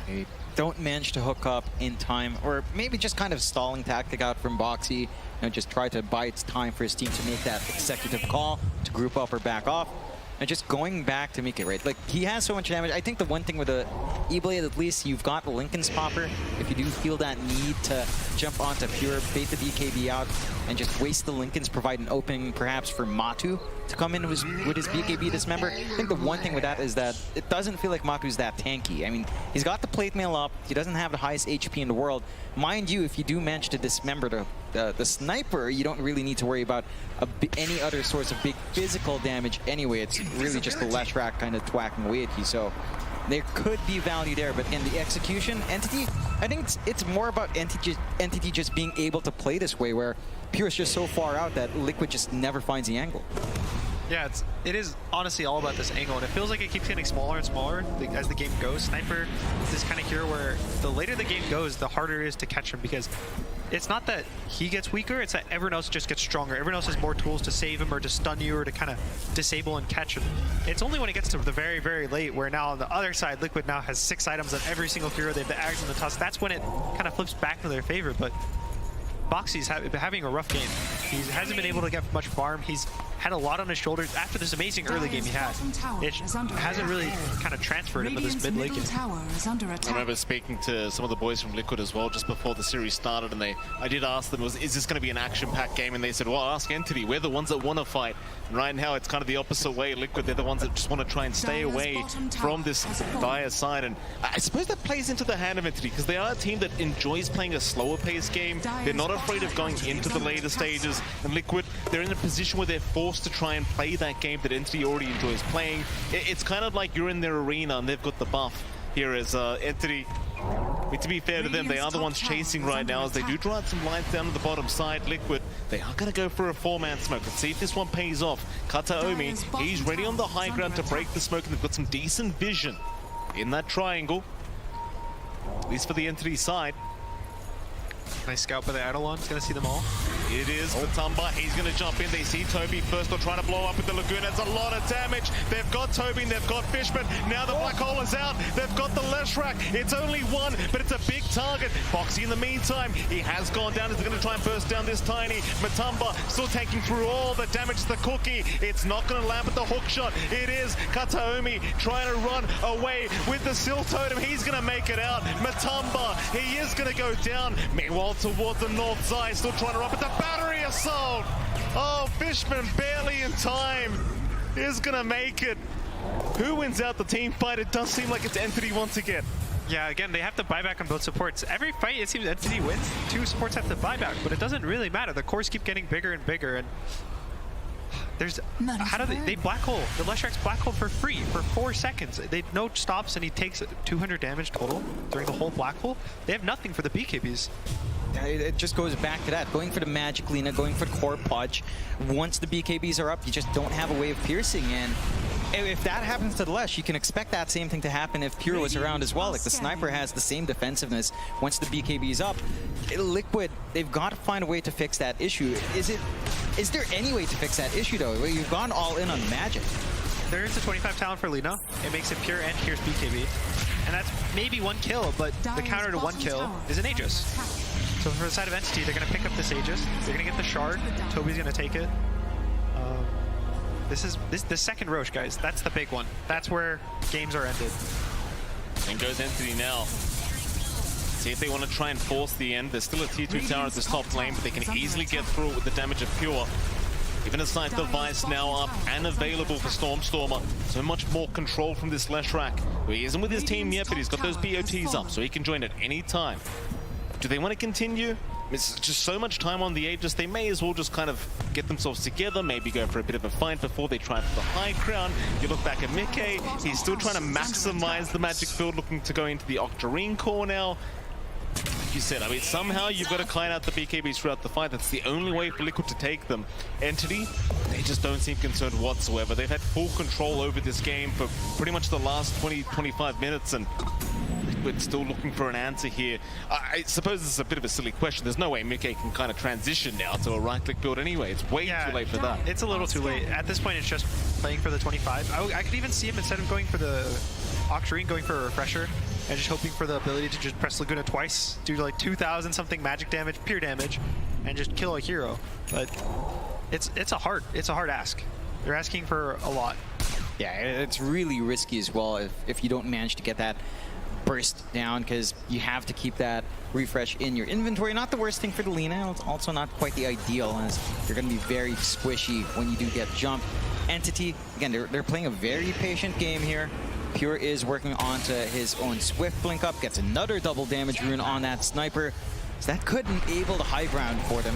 They don't manage to hook up in time, or maybe just kind of stalling tactic out from Boxy. You know, just try to buy its time for his team to make that executive call to group up or back off. And just going back to Mika, right? Like, he has so much damage. I think the one thing with the E-Blade, at least you've got Linken's Popper. If you do feel that need to jump onto Pure, bait the BKB out, and just waste the Linken's, provide an opening perhaps for Matu to come in with his BKB Dismember. I think the one thing with that is that it doesn't feel like Matu's that tanky. I mean, he's got the plate mail up. He doesn't have the highest HP in the world. Mind you, if you do manage to dismember the sniper, you don't really need to worry about any other source of big physical damage anyway. It's really just the Leshrac kind of twacking away at you. So there could be value there, but in the execution, Entity, I think it's more about Entity just being able to play this way, where Pure is just so far out that Liquid just never finds the angle. Yeah, it is honestly all about this angle, and it feels like it keeps getting smaller and smaller as the game goes. Sniper is this kind of hero where the later the game goes, the harder it is to catch him, because it's not that he gets weaker, it's that everyone else just gets stronger. Everyone else has more tools to save him or to stun you or to kind of disable and catch him. It's only when it gets to the very, very late where now on the other side, Liquid now has 6 items on every single hero. They have the Ags and the Tusk. That's when it kind of flips back to their favor, but Boxy's having a rough game. He hasn't been able to get much farm. He's had a lot on his shoulders after this amazing early game he had. It hasn't really kind of transferred into this mid lane game. I remember speaking to some of the boys from Liquid as well just before the series started, and I did ask them, is this going to be an action-packed game? And they said, well, ask Entity. We're the ones that want to fight. And right now, it's kind of the opposite way. Liquid, they're the ones that just want to try and stay away from this Dire side. And I suppose that plays into the hand of Entity, because they are a team that enjoys playing a slower-paced game. They're not afraid of going into the later stages. And Liquid, they're in a position where they're forced to try and play that game that Entity already enjoys playing. It's kind of like you're in their arena and they've got the buff. Here is Entity. I mean, to be fair to them, they are the ones chasing right now as they do draw out some lines down to the bottom side. Liquid, they are going to go for a 4-man smoke. Let's see if this one pays off. Kataomi, he's ready on the high ground to break the smoke, and they've got some decent vision in that triangle, at least for the Entity side. Nice scout by the Eidolon. He's going to see them all. It is Matumba. He's going to jump in. They see Toby first. They'll try to blow up with the Lagoon. That's a lot of damage. They've got Toby and they've got Fishman. Now the Black Hole is out. They've got the Leshrac. It's only one, but it's a big target. Boxy in the meantime, he has gone down. He's going to try and burst down this Tiny. Matumba still taking through all the damage to the Cookie. It's not going to land with the hook shot. It is Kataomi trying to run away with the Seal Totem. He's going to make it out. Matumba, he is going to go down. Meanwhile, towards the north side, still trying to run with the battery assault. Oh, Fishman barely in time. Is gonna make it. Who wins out the team fight? It does seem like it's Entity once again. Yeah, again, they have to buy back on both supports. Every fight, it seems Entity wins. 2 supports have to buy back, but it doesn't really matter. The cores keep getting bigger and bigger, and there's how do they black hole the Leshrac's black hole for free for 4 seconds. They no stops, and he takes 200 damage total during the whole black hole. They have nothing for the BKBs. It just goes back to that. Going for the Magic Lina, going for the Core Pudge. Once the BKBs are up, you just don't have a way of piercing. And if that happens to the Lesh, you can expect that same thing to happen if Pure was around as well. Like the Sniper has the same defensiveness once the BKB is up. Liquid, they've got to find a way to fix that issue. Is there any way to fix that issue though? You've gone all in on Magic. There is a 25 talent for Lina. It makes it Pure and Pierce BKB. And that's maybe 1 kill, but the counter to 1 kill is an Aegis. So for the side of Entity, they're going to pick up this Aegis. They're going to get the Shard. Toby's going to take it. This is the second Roche, guys. That's the big one. That's where games are ended. And goes Entity now. See if they want to try and force the end. There's still a T2 tower at this top lane, but they can easily get through it with the damage of Pure. Even a Scythe device now up and available for Stormstormer. So much more control from this Leshrac. He isn't with his team yet, but he's got those BOTs up, so he can join at any time. Do they want to continue? It's just so much time on the Aegis, they may as well just kind of get themselves together, maybe go for a bit of a fight before they try for the high ground. You look back at Mickey, he's still trying to maximize the magic field, looking to go into the Octarine core now. Like you said, I mean, somehow you've got to clean out the BKBs throughout the fight. That's the only way for Liquid to take them. Entity, they just don't seem concerned whatsoever. They've had full control over this game for pretty much the last 20-25 minutes, and Liquid still looking for an answer here. I suppose this is a bit of a silly question. There's no way Mickey can kind of transition now to a right-click build anyway. It's way too late for that. It's a little too late. At this point, it's just playing for the 25. I could even see him, instead of going for the Octarine, going for a Refresher, and just hoping for the ability to just press Laguna twice, do like 2,000 something magic damage, pure damage, and just kill a hero. But it's a hard ask. They're asking for a lot. Yeah, it's really risky as well if you don't manage to get that burst down, because you have to keep that refresh in your inventory. Not the worst thing for the Lina, it's also not quite the ideal, as you're going to be very squishy when you do get jumped. Entity, again, they're playing a very patient game here. Pure is working onto his own Swift Blink Up, gets another double damage rune on that Sniper. So that could enable the high ground for them.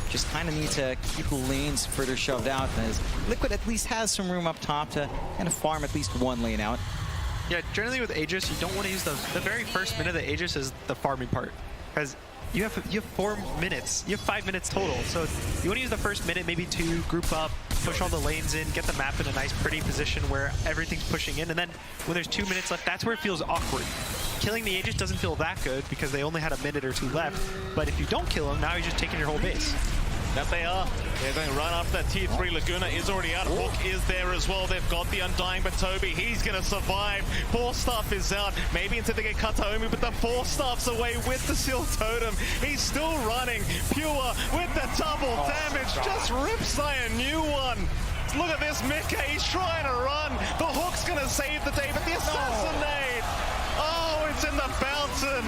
Just kind of need to keep the lanes further shoved out, as Liquid at least has some room up top to kind of farm at least 1 lane out. Yeah, generally with Aegis, you don't want to use the very first minute of Aegis is the farming part, because you have 4 minutes, you have 5 minutes total. So you want to use the first minute, maybe 2, group up, push all the lanes in, get the map in a nice, pretty position where everything's pushing in, and then when there's 2 minutes left, that's where it feels awkward. Killing the Aegis doesn't feel that good because they only had a minute or two left, but if you don't kill him, now you're just taking your whole base. That they are. They're going right after that tier 3. Laguna is already out. Hook is there as well. They've got the Undying, but Toby, he's going to survive. Force Staff is out. Maybe until they get Kataomi, but the Force Staff's away with the Seal Totem. He's still running. Pure with the double damage. Just rips Zai a new one. Look at this, Mika. He's trying to run. The Hook's going to save the day, but the Assassinate. Oh, it's in the fountain.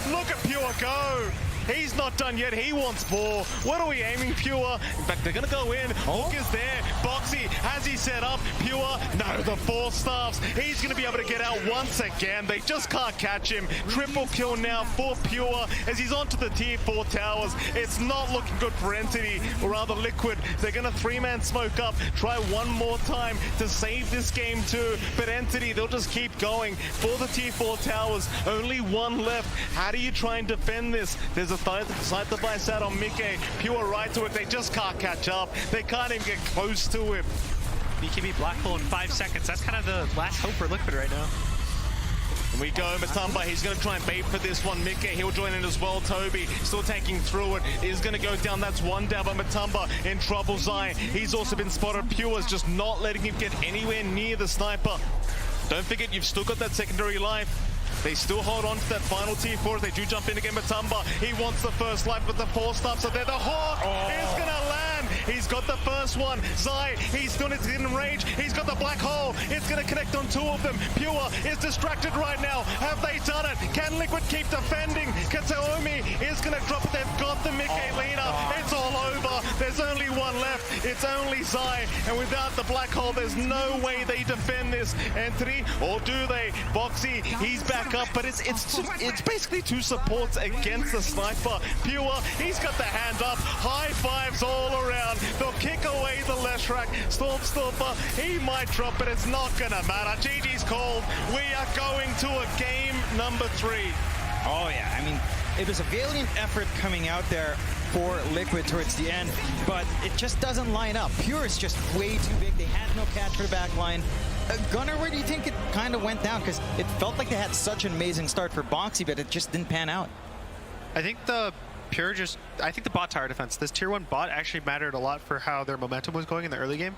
Look at Pure go. He's not done yet. He wants more. What are we aiming, Pure? In fact, they're going to go in. Hook is there. Boxy, has he set up? Pure, no, the Force Staffs. He's going to be able to get out once again. They just can't catch him. Triple kill now for Pure as he's onto the tier 4 towers. It's not looking good for Entity, or rather Liquid. They're going to 3-man smoke up. Try one more time to save this game too. But Entity, they'll just keep going for the tier 4 towers. Only one left. How do you try and defend this? There's a side device out on Mike. Pure right to it. They just can't catch up. They can't even get close to him. BKB Black Hole in 5 seconds. That's kind of the last hope for Liquid right now. And we go, Matamba, he's going to try and bait for this one. Mike, he'll join in as well. Toby still taking through it. Is going to go down. That's one down, but Matamba in trouble. Zai, he's also been spotted. Pure's just not letting him get anywhere near the sniper. Don't forget, you've still got that secondary life. They still hold on to that final tier 4. They do jump in again, Matamba. He wants the first life with the Force Staff, so there the Hawk is going to land. He's got the first one. Zai, he's still in range. He's got the Black Hole. It's going to connect on 2 of them. Pure is distracted right now. Have they done it? Can Liquid keep defending? Kataomi is going to drop it. They've got the Michaelina. It's all over. There's only one left. It's only Zai. And without the Black Hole, there's no way they defend this entity. Or do they? Boxy, he's back up, but it's basically 2 supports against the sniper. Pure, he's got the hand up. High fives all around. They'll kick away the Leshrac. Stormstormer, he might drop, but it's not gonna matter. GG's called. We are going to a game number 3. Oh yeah, I mean, it was a valiant effort coming out there for Liquid towards the end, but it just doesn't line up. Pure is just way too big. They had no catch for the back line. Gunnar, where do you think it kind of went down? Because it felt like they had such an amazing start for Boxy, but it just didn't pan out. I think the bot tower defense, this tier 1 bot actually mattered a lot for how their momentum was going in the early game.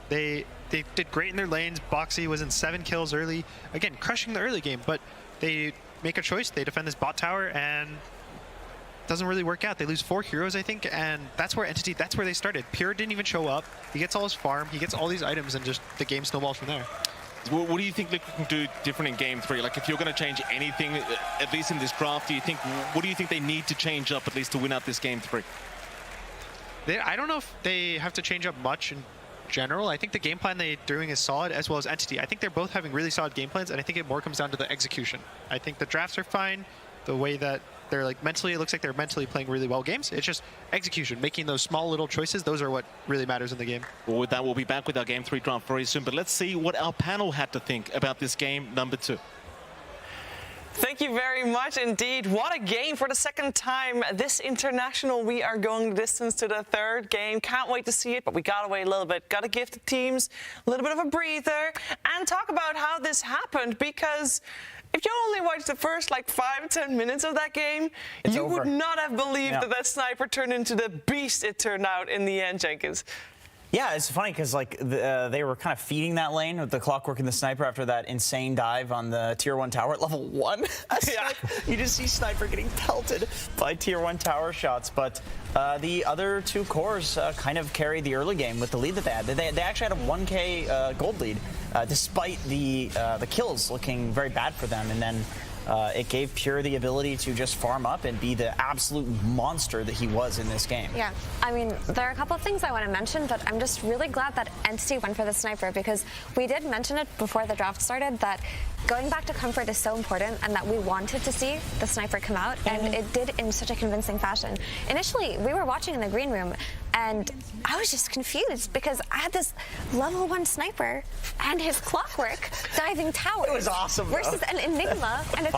They did great in their lanes. Boxy was in 7 kills early. Again, crushing the early game, but they make a choice. They defend this bot tower and it doesn't really work out. They lose 4 heroes, I think, and that's where they started. Pure didn't even show up. He gets all his farm, he gets all these items, and just the game snowballs from there. What do you think Liquid can do different in game 3? Like, if you're going to change anything, at least in this draft, what do you think they need to change up, at least to win out this game 3? I don't know if they have to change up much in general. I think the game plan they're doing is solid, as well as Entity. I think they're both having really solid game plans, and I think it more comes down to the execution. I think the drafts are fine. The way that they're like mentally, it looks like they're mentally playing really well games. It's just execution, making those small little choices. Those are what really matters in the game. Well, with that, we'll be back with our game 3 draft very soon. But let's see what our panel had to think about this game number 2. Thank you very much indeed. What a game for the second time this international. We are going the distance to the 3rd game. Can't wait to see it, but we got to wait a little bit. Got to give the teams a little bit of a breather and talk about how this happened, because if you only watched the first 5-10 minutes of that game, you would not have believed that sniper turned into the beast it turned out in the end, Jenkins. Yeah, it's funny because they were kind of feeding that lane with the Clockwork and the Sniper after that insane dive on the tier 1 tower at level 1. Yeah. You just see Sniper getting pelted by tier 1 tower shots, but the other 2 cores kind of carried the early game with the lead that they had. They actually had a 1k gold lead despite the kills looking very bad for them, and then it gave Pure the ability to just farm up and be the absolute monster that he was in this game. Yeah, I mean, there are a couple of things I want to mention, but I'm just really glad that Entity went for the Sniper, because we did mention it before the draft started that going back to comfort is so important, and that we wanted to see the Sniper come out, and it did in such a convincing fashion. Initially, we were watching in the green room, and I was just confused because I had this level 1 Sniper and his Clockwork diving tower. It was awesome, versus an Enigma and a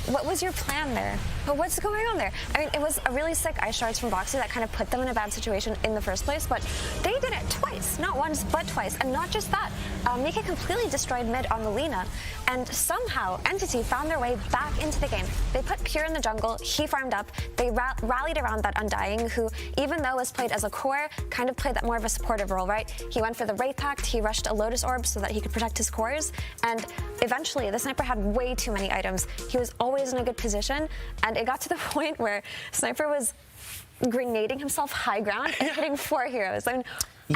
What was your plan there? But what's going on there? I mean, it was a really sick ice shards from Boxy that kind of put them in a bad situation in the first place, but they did it twice. Not once, but twice. And not just that. Mika completely destroyed mid on the Lina, and somehow Entity found their way back into the game. They put Pure in the jungle, he farmed up, they rallied around that Undying, who, even though was played as a core, kind of played that more of a supportive role, right? He went for the Wraith Pact, he rushed a Lotus Orb so that he could protect his cores, and eventually the Sniper had way too many items. He was always in a good position, and it got to the point where Sniper was grenading himself high ground and hitting 4 heroes. I mean,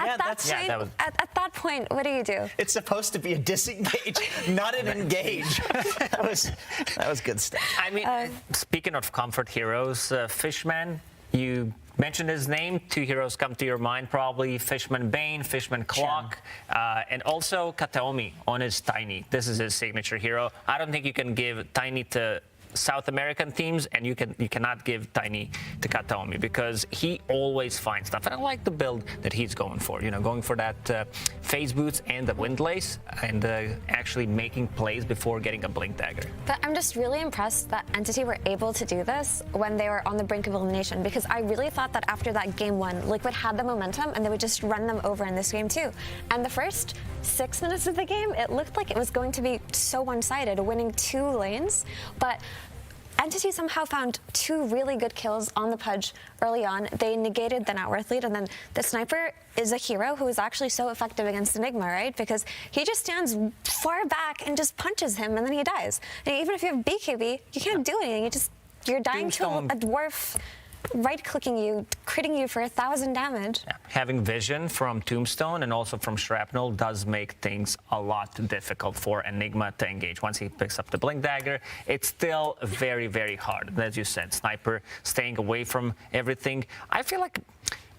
at that point, what do you do? It's supposed to be a disengage, not an engage. that was good stuff. I mean, speaking of comfort heroes, Fishman, you mentioned his name. 2 heroes come to your mind probably: Fishman Bane, Fishman Clock, and also Kataomi on his Tiny. This is his signature hero. I don't think you can give Tiny to South American teams, and you cannot give Tiny to Kataomi because he always finds stuff. And I like the build that he's going for. You know, going for that phase boots and the windlace, and actually making plays before getting a blink dagger. But I'm just really impressed that Entity were able to do this when they were on the brink of elimination, because I really thought that after that game 1, Liquid had the momentum and they would just run them over in this game too. And the first 6 minutes of the game, it looked like it was going to be so one-sided, winning 2 lanes, but Entity somehow found 2 really good kills on the Pudge early on. They negated the Not Worth lead, and then the Sniper is a hero who is actually so effective against Enigma, right? Because he just stands far back and just punches him, and then he dies. And even if you have BKB, you can't do anything. You're dying to a dwarf right-clicking you, critting you for 1,000 damage. Yeah. Having vision from Tombstone and also from Shrapnel does make things a lot difficult for Enigma to engage. Once he picks up the Blink Dagger, it's still very, very hard. And as you said, Sniper staying away from everything. I feel like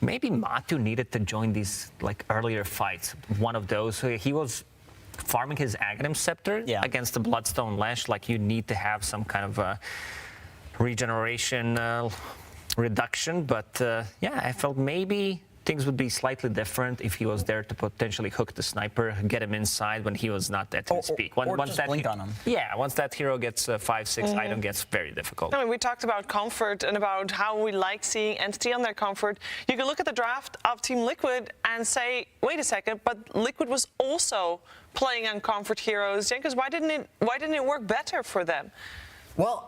maybe Matu needed to join these earlier fights. One of those, he was farming his Aghanim Scepter against the Bloodstone Lash. You need to have some kind of regeneration reduction, but I felt maybe things would be slightly different if he was there to potentially hook the Sniper, get him inside when he was not at his peak. Once just blink on him. Yeah, once that hero gets 5-6 item, gets very difficult. I mean, we talked about comfort and about how we like seeing Entity on their comfort. You can look at the draft of Team Liquid and say, wait a second, but Liquid was also playing on comfort heroes. Jenkins, why didn't it work better for them? Well,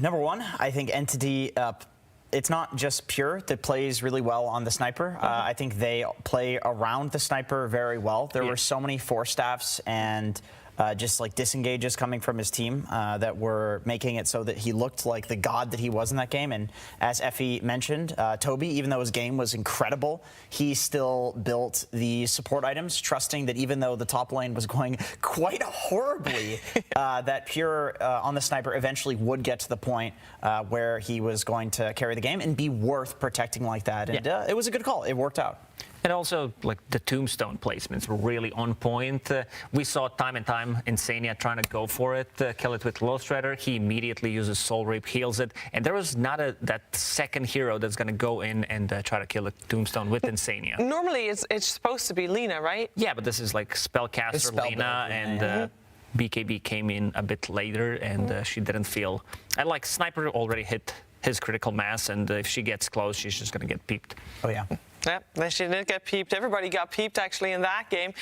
number one, I think Entity, it's not just Pure that plays really well on the Sniper. I think they play around the Sniper very well. There were so many 4-staffs and just disengages coming from his team that were making it so that he looked like the god that he was in that game. And as Effie mentioned, Toby, even though his game was incredible, he still built the support items, trusting that even though the top lane was going quite horribly, that Pure on the Sniper eventually would get to the point where he was going to carry the game and be worth protecting like that. And it was a good call. It worked out. And also, the Tombstone placements were really on point. We saw time and time Insania trying to go for it, kill it with Low Shredder. He immediately uses Soul Reap, heals it, and there was not that second hero that's going to go in and try to kill a Tombstone with Insania. Normally, it's supposed to be Lina, right? Yeah, but this is Spellcaster Lina, and BKB came in a bit later, and she didn't feel... And Sniper already hit his critical mass, and if she gets close, she's just going to get peeped. Oh, yeah. Yeah, she did get peeped. Everybody got peeped, actually, in that game.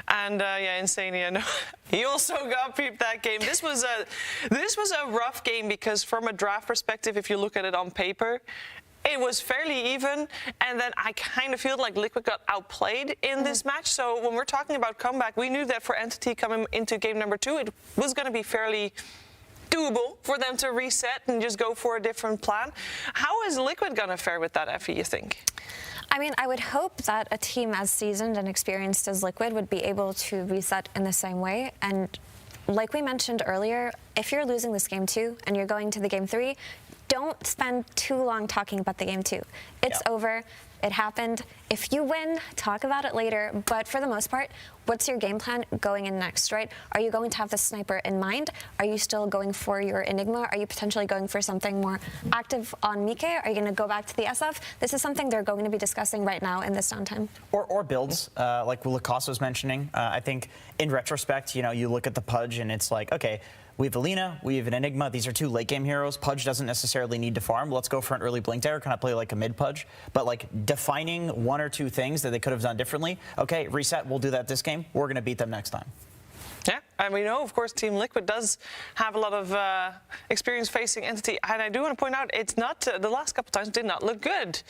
And, Insania, no, he also got peeped that game. This was a rough game because from a draft perspective, if you look at it on paper, it was fairly even. And then I kind of feel like Liquid got outplayed in this match. So when we're talking about comeback, we knew that for Entity coming into game number 2, it was going to be fairly doable for them to reset and just go for a different plan. How is Liquid going to fare with that, Effie, you think? I mean, I would hope that a team as seasoned and experienced as Liquid would be able to reset in the same way. And like we mentioned earlier, if you're losing this game 2 and you're going to the game 3, don't spend too long talking about the game 2. It's over. It happened. If you win, talk about it later. But for the most part, what's your game plan going in next, right? Are you going to have the Sniper in mind? Are you still going for your Enigma? Are you potentially going for something more active on Mike? Are you going to go back to the SF? This is something they're going to be discussing right now in this downtime. Or builds, like Lacoste was mentioning. I think in retrospect, you look at the Pudge and it's like, okay, we have Alina, we have an Enigma. These are 2 late game heroes. Pudge doesn't necessarily need to farm. Let's go for an early Blink Dagger, kind of play like a mid Pudge. But like defining 1 or 2 things that they could have done differently. Okay, reset, we'll do that this game. We're going to beat them next time. Yeah, and we know, of course, Team Liquid does have a lot of experience facing Entity. And I do want to point out, it's not, the last couple times did not look good.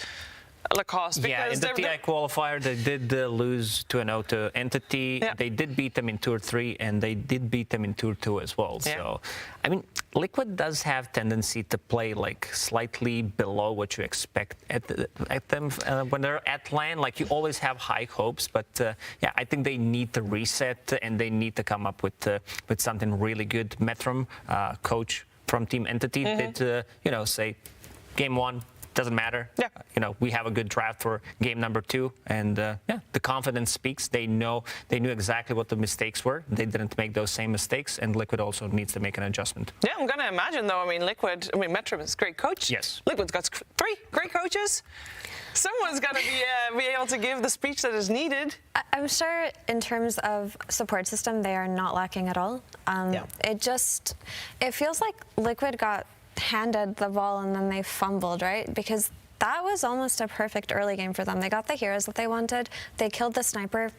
Lacoste. Yeah, in the TI qualifier, they did lose 2-0 to Entity. Yeah. They did beat them in Tour 3, and they did beat them in Tour 2 as well. Yeah. So, I mean, Liquid does have tendency to play like slightly below what you expect at them when they're at LAN. Like, you always have high hopes, but yeah, I think they need to reset and they need to come up with something really good. Metrum, coach from Team Entity, did say, game 1. Doesn't matter. Yeah. We have a good draft for game number 2, and yeah, the confidence speaks. They knew exactly what the mistakes were. They didn't make those same mistakes, and Liquid also needs to make an adjustment. Yeah, I'm gonna imagine though. Metrum is a great coach. Yes. Liquid's got 3 great coaches. Someone's gonna be able to give the speech that is needed. I'm sure in terms of support system, they are not lacking at all. It feels like Liquid got handed the ball and then they fumbled, right? Because that was almost a perfect early game for them. They got the heroes that they wanted. They killed the sniper,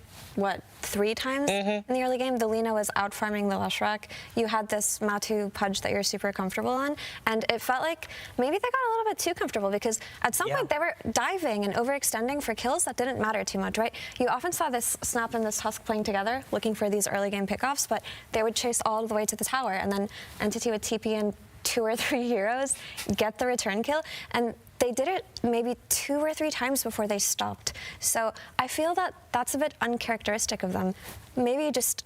3 times in the early game? The Lina was out farming the Leshrac. You had this Matu Pudge that you're super comfortable on, and it felt like maybe they got a little bit too comfortable because at some point they were diving and overextending for kills that didn't matter too much, right? You often saw this Snap and this Tusk playing together, looking for these early game pickoffs, but they would chase all the way to the tower, and then Entity would TP in 2 or 3 heroes, get the return kill, and they did it maybe 2 or 3 times before they stopped. So I feel that that's a bit uncharacteristic of them. Maybe just,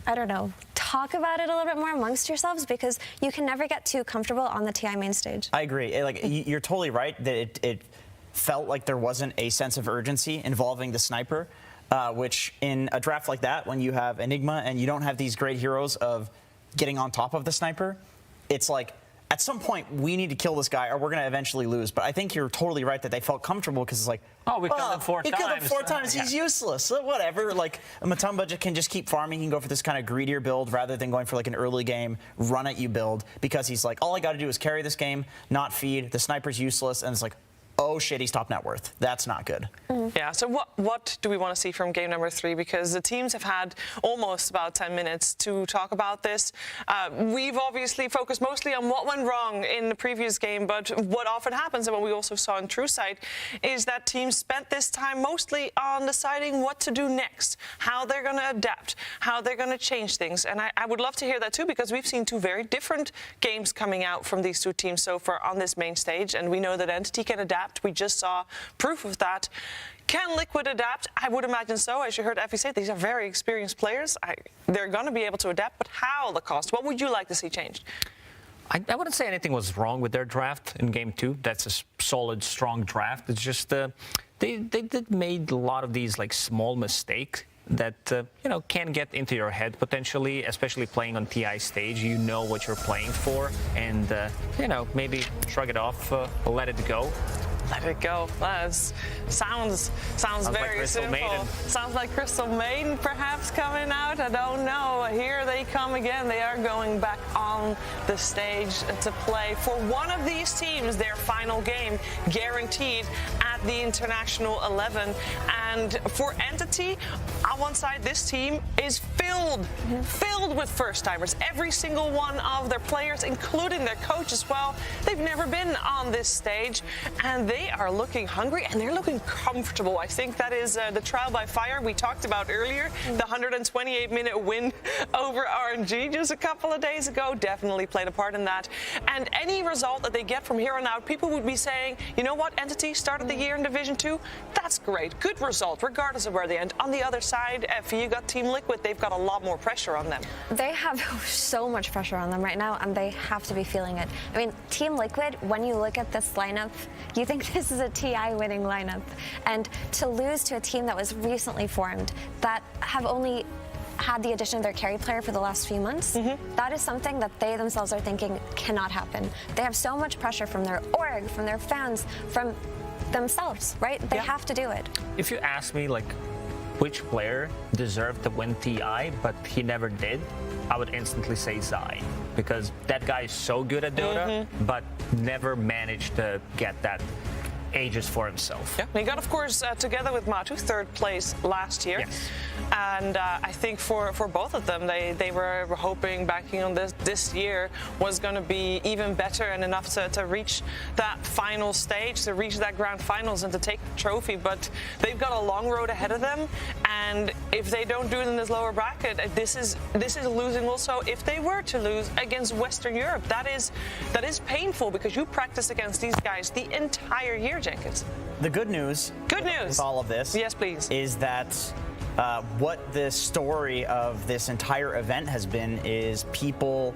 I don't know, talk about it a little bit more amongst yourselves, because you can never get too comfortable on the TI main stage. I agree. You're totally right that it felt like there wasn't a sense of urgency involving the sniper, which in a draft like that, when you have Enigma and you don't have these great heroes of getting on top of the sniper, it's like, at some point, we need to kill this guy or we're going to eventually lose. But I think you're totally right that they felt comfortable because it's like, oh, we killed him 4 times. He killed him 4 times. He's useless. So whatever. Like, Matumba can just keep farming. He can go for this kind of greedier build rather than going for like an early game, run at you build, because he's like, all I got to do is carry this game, not feed. The sniper's useless. And it's like, oh shit, he's top net worth. That's not good. Yeah, so what do we want to see from game number 3? Because the teams have had almost about 10 minutes to talk about this. We've obviously focused mostly on what went wrong in the previous game, but what often happens, and what we also saw in TrueSight, is that teams spent this time mostly on deciding what to do next, how they're going to adapt, how they're going to change things. And I would love to hear that too, because we've seen 2 very different games coming out from these 2 teams so far on this main stage, and we know that Entity can adapt. We just saw proof of that. Can Liquid adapt? I would imagine so. As you heard Effie say, these are very experienced players. They're going to be able to adapt, but how, Lacoste? What would you like to see changed? I wouldn't say anything was wrong with their draft in game 2. That's a solid, strong draft. It's just they did made a lot of these like small mistakes that can get into your head potentially, especially playing on TI stage. You know what you're playing for, and maybe shrug it off, let it go. Let it go. That sounds very like simple. Maiden. Sounds like Crystal Maiden perhaps coming out. I don't know. Here they come again. They are going back on the stage to play for one of these teams, their final game, guaranteed at the International 11. And for Entity, on one side, this team is filled with first-timers. Every single one of their players, including their coach as well, they've never been on this stage, and they are looking hungry and they're looking comfortable. I think that is the trial by fire we talked about earlier. The 128-minute win over RNG just a couple of days ago definitely played a part in that. And any result that they get from here on out, people would be saying, you know what, Entity started the year in Division 2? That's great. Good result, regardless of where they end. On the other side, if you got Team Liquid, they've got a lot more pressure on them. They have so much pressure on them right now, and they have to be feeling it. I mean, Team Liquid, when you look at this lineup, you think this is a TI winning lineup. And to lose to a team that was recently formed, that have only had the addition of their carry player for the last few months, that is something that they themselves are thinking cannot happen. They have so much pressure from their org, from their fans, from themselves, right? They have to do it. If you ask me, like, which player deserved to win TI, but he never did, I would instantly say Zai. Because that guy is so good at Dota, but never managed to get that Aegis for himself. Yeah, he got, of course, together with Matu, 3rd place last year. Yes. And I think for both of them, they were hoping, banking on this year was going to be even better and enough to reach that final stage, to reach that grand finals and to take the trophy. But they've got a long road ahead of them. And if they don't do it in this lower bracket, this is losing also. If they were to lose against Western Europe, that is painful because you practice against these guys the entire year, Jenkins. The good news with all of this, yes, please, is that what the story of this entire event has been is people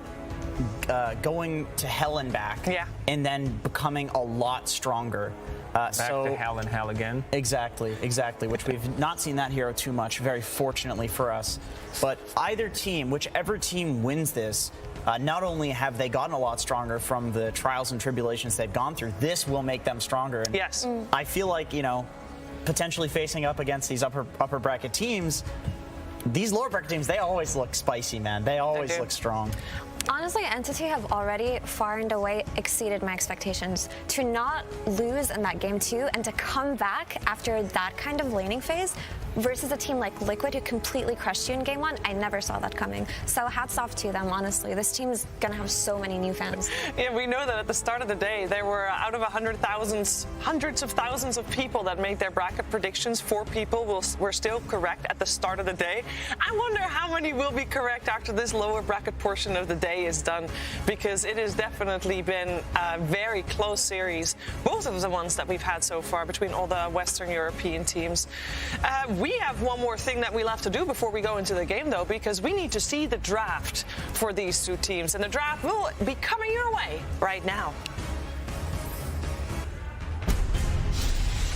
going to hell and back, and then becoming a lot stronger. Back to hell and hell again. Exactly, which we've not seen that hero too much, very fortunately for us. But either team, whichever team wins this, not only have they gotten a lot stronger from the trials and tribulations they've gone through, this will make them stronger. And yes. I feel like, potentially facing up against these upper bracket teams, these lower bracket teams, they always look spicy, man. They always look strong. Honestly, Entity have already far and away exceeded my expectations. To not lose in that game 2 and to come back after that kind of laning phase versus a team like Liquid who completely crushed you in game 1, I never saw that coming. So hats off to them, honestly. This team is going to have so many new fans. Yeah, we know that at the start of the day, there were out of hundreds of thousands of people that made their bracket predictions. 4 people were still correct at the start of the day. I wonder how many will be correct after this lower bracket portion of the day is done, because it has definitely been a very close series, both of the ones that we've had so far between all the Western European teams. We have one more thing that we'll have to do before we go into the game, though, because we need to see the draft for these 2 teams, and the draft will be coming your way right now.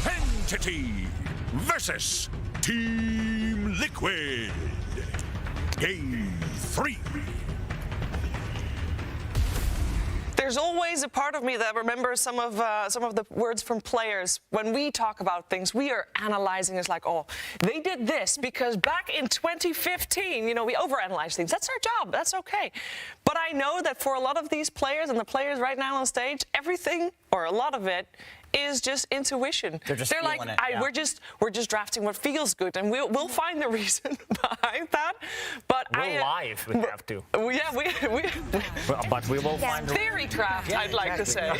Entity versus Team Liquid. Game 3. There's always a part of me that remembers some of the words from players. When we talk about things, we are analyzing. It's like, oh, they did this because back in 2015, we overanalyze things. That's our job. That's okay. But I know that for a lot of these players and the players right now on stage, everything or a lot of it is just intuition. They're like, we're just drafting what feels good, and we'll find the reason behind that. But we'll lie if we have to. Yeah, but we will find the theory craft, I'd like to say.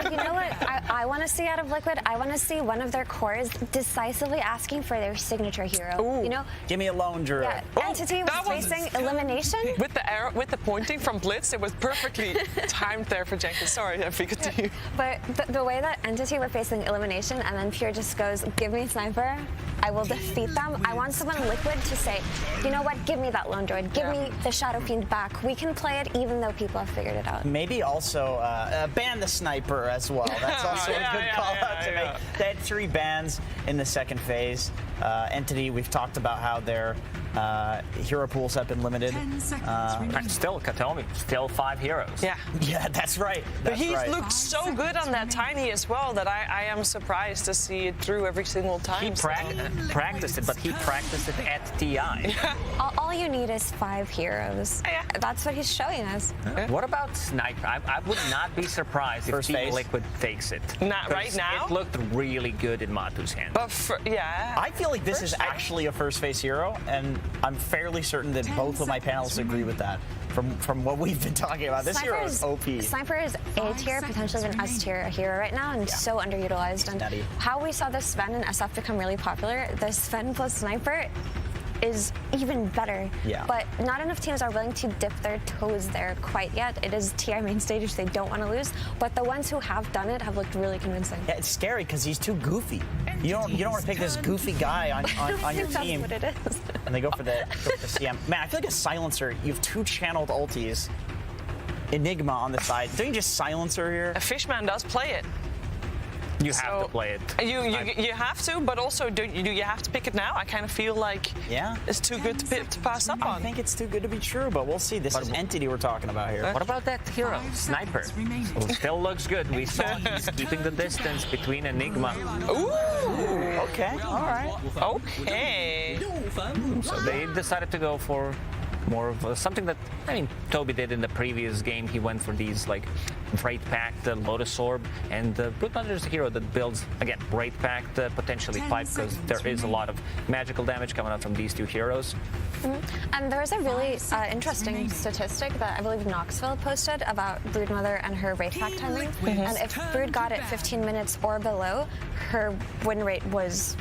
You know what I want to see out of Liquid? I want to see one of their cores decisively asking for their signature hero. Ooh. Give me a lone druid. Yeah, Entity was facing elimination. With the arrow, with the pointing from Blitz, it was perfectly timed there for Jenkins. Sorry, if we continue. But the way that Entity were facing elimination and then Pure just goes, give me Sniper, I will defeat them. I want someone Liquid to say, you know what, give me that lone droid, give me the Shadow Fiend back. We can play it even though people have figured it out. Maybe also ban the Sniper as well. That's also a good call out to make. They had 3 bans in the second phase. Entity, we've talked about how their hero pools have been limited. Still, Kataomi, still 5 heroes. Yeah, that's right. But he looked so good on that Tiny as well that I am surprised to see it through every single time. He practiced it, but he practiced it at TI. All you need is 5 heroes. That's what he's showing us. What about Sniper? I would not be surprised if Team Liquid takes it. Not right now? It looked really good in Matu's hands. But I feel like this is actually a first phase hero, and I'm fairly certain that both of my panelists agree with that. From what we've been talking about, this hero is OP. Sniper is A tier, potentially an S tier hero right now, and so underutilized. And how we saw the Sven and SF become really popular, the Sven plus Sniper is even better. But not enough teams are willing to dip their toes there quite yet. It is TI main stage, which they don't want to lose. But the ones who have done it have looked really convincing. Yeah, it's scary because he's too goofy. You don't want to pick this goofy guy on your team. That's what it is. And they go for the CM. Man, I feel like a silencer. You have 2 channeled ultis. Enigma on the side. Don't you just silencer here? A Fishman does play it. You have to play it. You have to, but also do you have to pick it now? I kind of feel like it's too good to pass up on. I think it's too good to be true, but we'll see. This is Entity we're talking about here. What about that hero, Sniper? Well, still looks good. We saw he's keeping the distance between Enigma. Ooh! Okay, all right. Okay. So they decided to go for more of something that, I mean, Toby did in the previous game. He went for these, like, Wraith Pact, Lotus Orb, and Broodmother is a hero that builds, again, Wraith Pact, potentially pipe, because there is a lot of magical damage coming out from these two heroes. And there was a really interesting statistic that I believe Knoxville posted about Broodmother and her Wraith Pact timing. And if Brood got it 15 minutes or below, her win rate was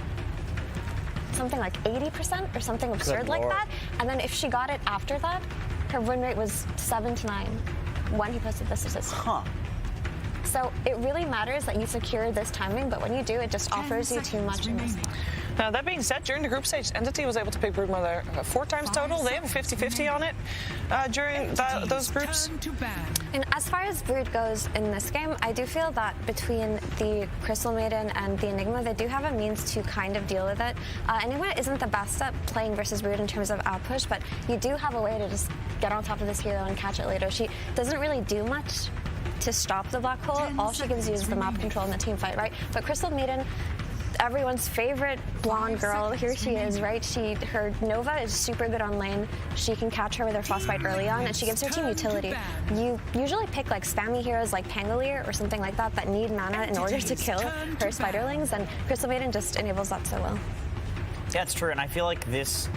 something like 80% or something absurd like that. And then if she got it after that, her win rate was 7 to 9 when he posted the statistic. So it really matters that you secure this timing, but when you do, it just offers you too much in this. Now, that being said, during the group stage, Entity was able to pick Broodmother 4 times total. They have a 50-50 on it during those groups. And as far as Brood goes in this game, I do feel that between the Crystal Maiden and the Enigma, they do have a means to kind of deal with it. Enigma isn't the best at playing versus Brood in terms of outpush, but you do have a way to just get on top of this hero and catch it later. She doesn't really do much to stop the black hole. All she gives you is the map control in the team fight, right? But Crystal Maiden, everyone's favorite blonde girl, here she is, right? Her Nova is super good on lane. She can catch her with her Frostbite early on, and she gives her team utility. You usually pick like spammy heroes like Pangolier or something like that need mana in order to kill her Spiderlings, and Crystal Maiden just enables that so well. Yeah, it's true, and I feel like this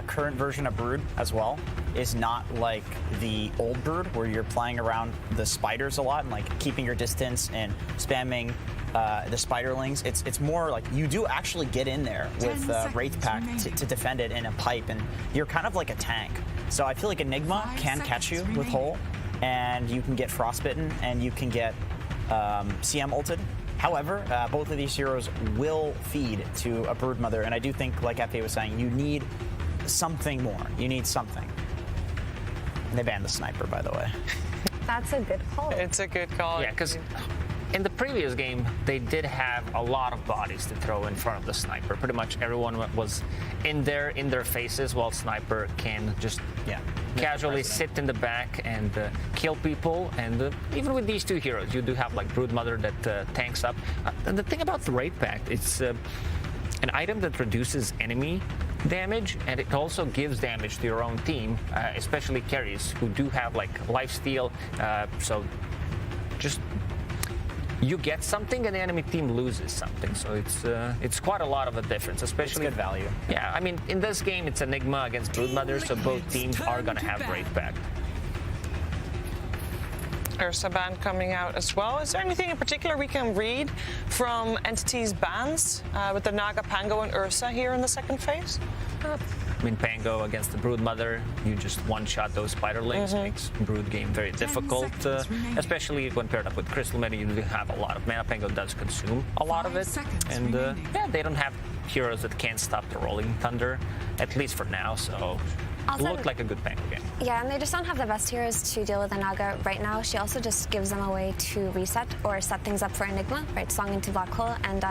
current version of Brood as well is not like the old Brood where you're playing around the spiders a lot and like keeping your distance and spamming the Spiderlings. It's more like you do actually get in there with Wraith Pact to defend it in a pipe, and you're kind of like a tank. So I feel like Enigma can catch you with Hole, and you can get Frostbitten, and you can get CM ulted. However, both of these heroes will feed to a Broodmother, and I do think, like Effie was saying, you need something more. You need something. And they banned the Sniper, by the way. That's a good call. It's a good call. Yeah, because in the previous game, they did have a lot of bodies to throw in front of the Sniper. Pretty much everyone was in their faces, while Sniper can just casually sit in the back and kill people. And even with these two heroes, you do have like Broodmother that tanks up. And the thing about the Wraith Pact, it's an item that reduces enemy damage, and it also gives damage to your own team, especially carries who do have like lifesteal. So just you get something and the enemy team loses something. So it's quite a lot of a difference, especially it's good value. Yeah, I mean in this game it's Enigma against Broodmother, so both teams are gonna have Wraith Pact. Ursa ban coming out as well. Is there anything in particular we can read from Entity's bans with the Naga, Pango, and Ursa here in the second phase? I mean, Pango against the Broodmother, you just one-shot those Spiderlings, makes Brood game very difficult, especially when paired up with Crystal Maiden. You do have a lot of mana. Pango does consume a lot of it, and yeah, they don't have heroes that can't stop the Rolling Thunder, at least for now, so Also, looked like a good Pango game. Yeah, and they just don't have the best heroes to deal with the Naga right now. She also just gives them a way to reset or set things up for Enigma, right? Song into Black Hole. And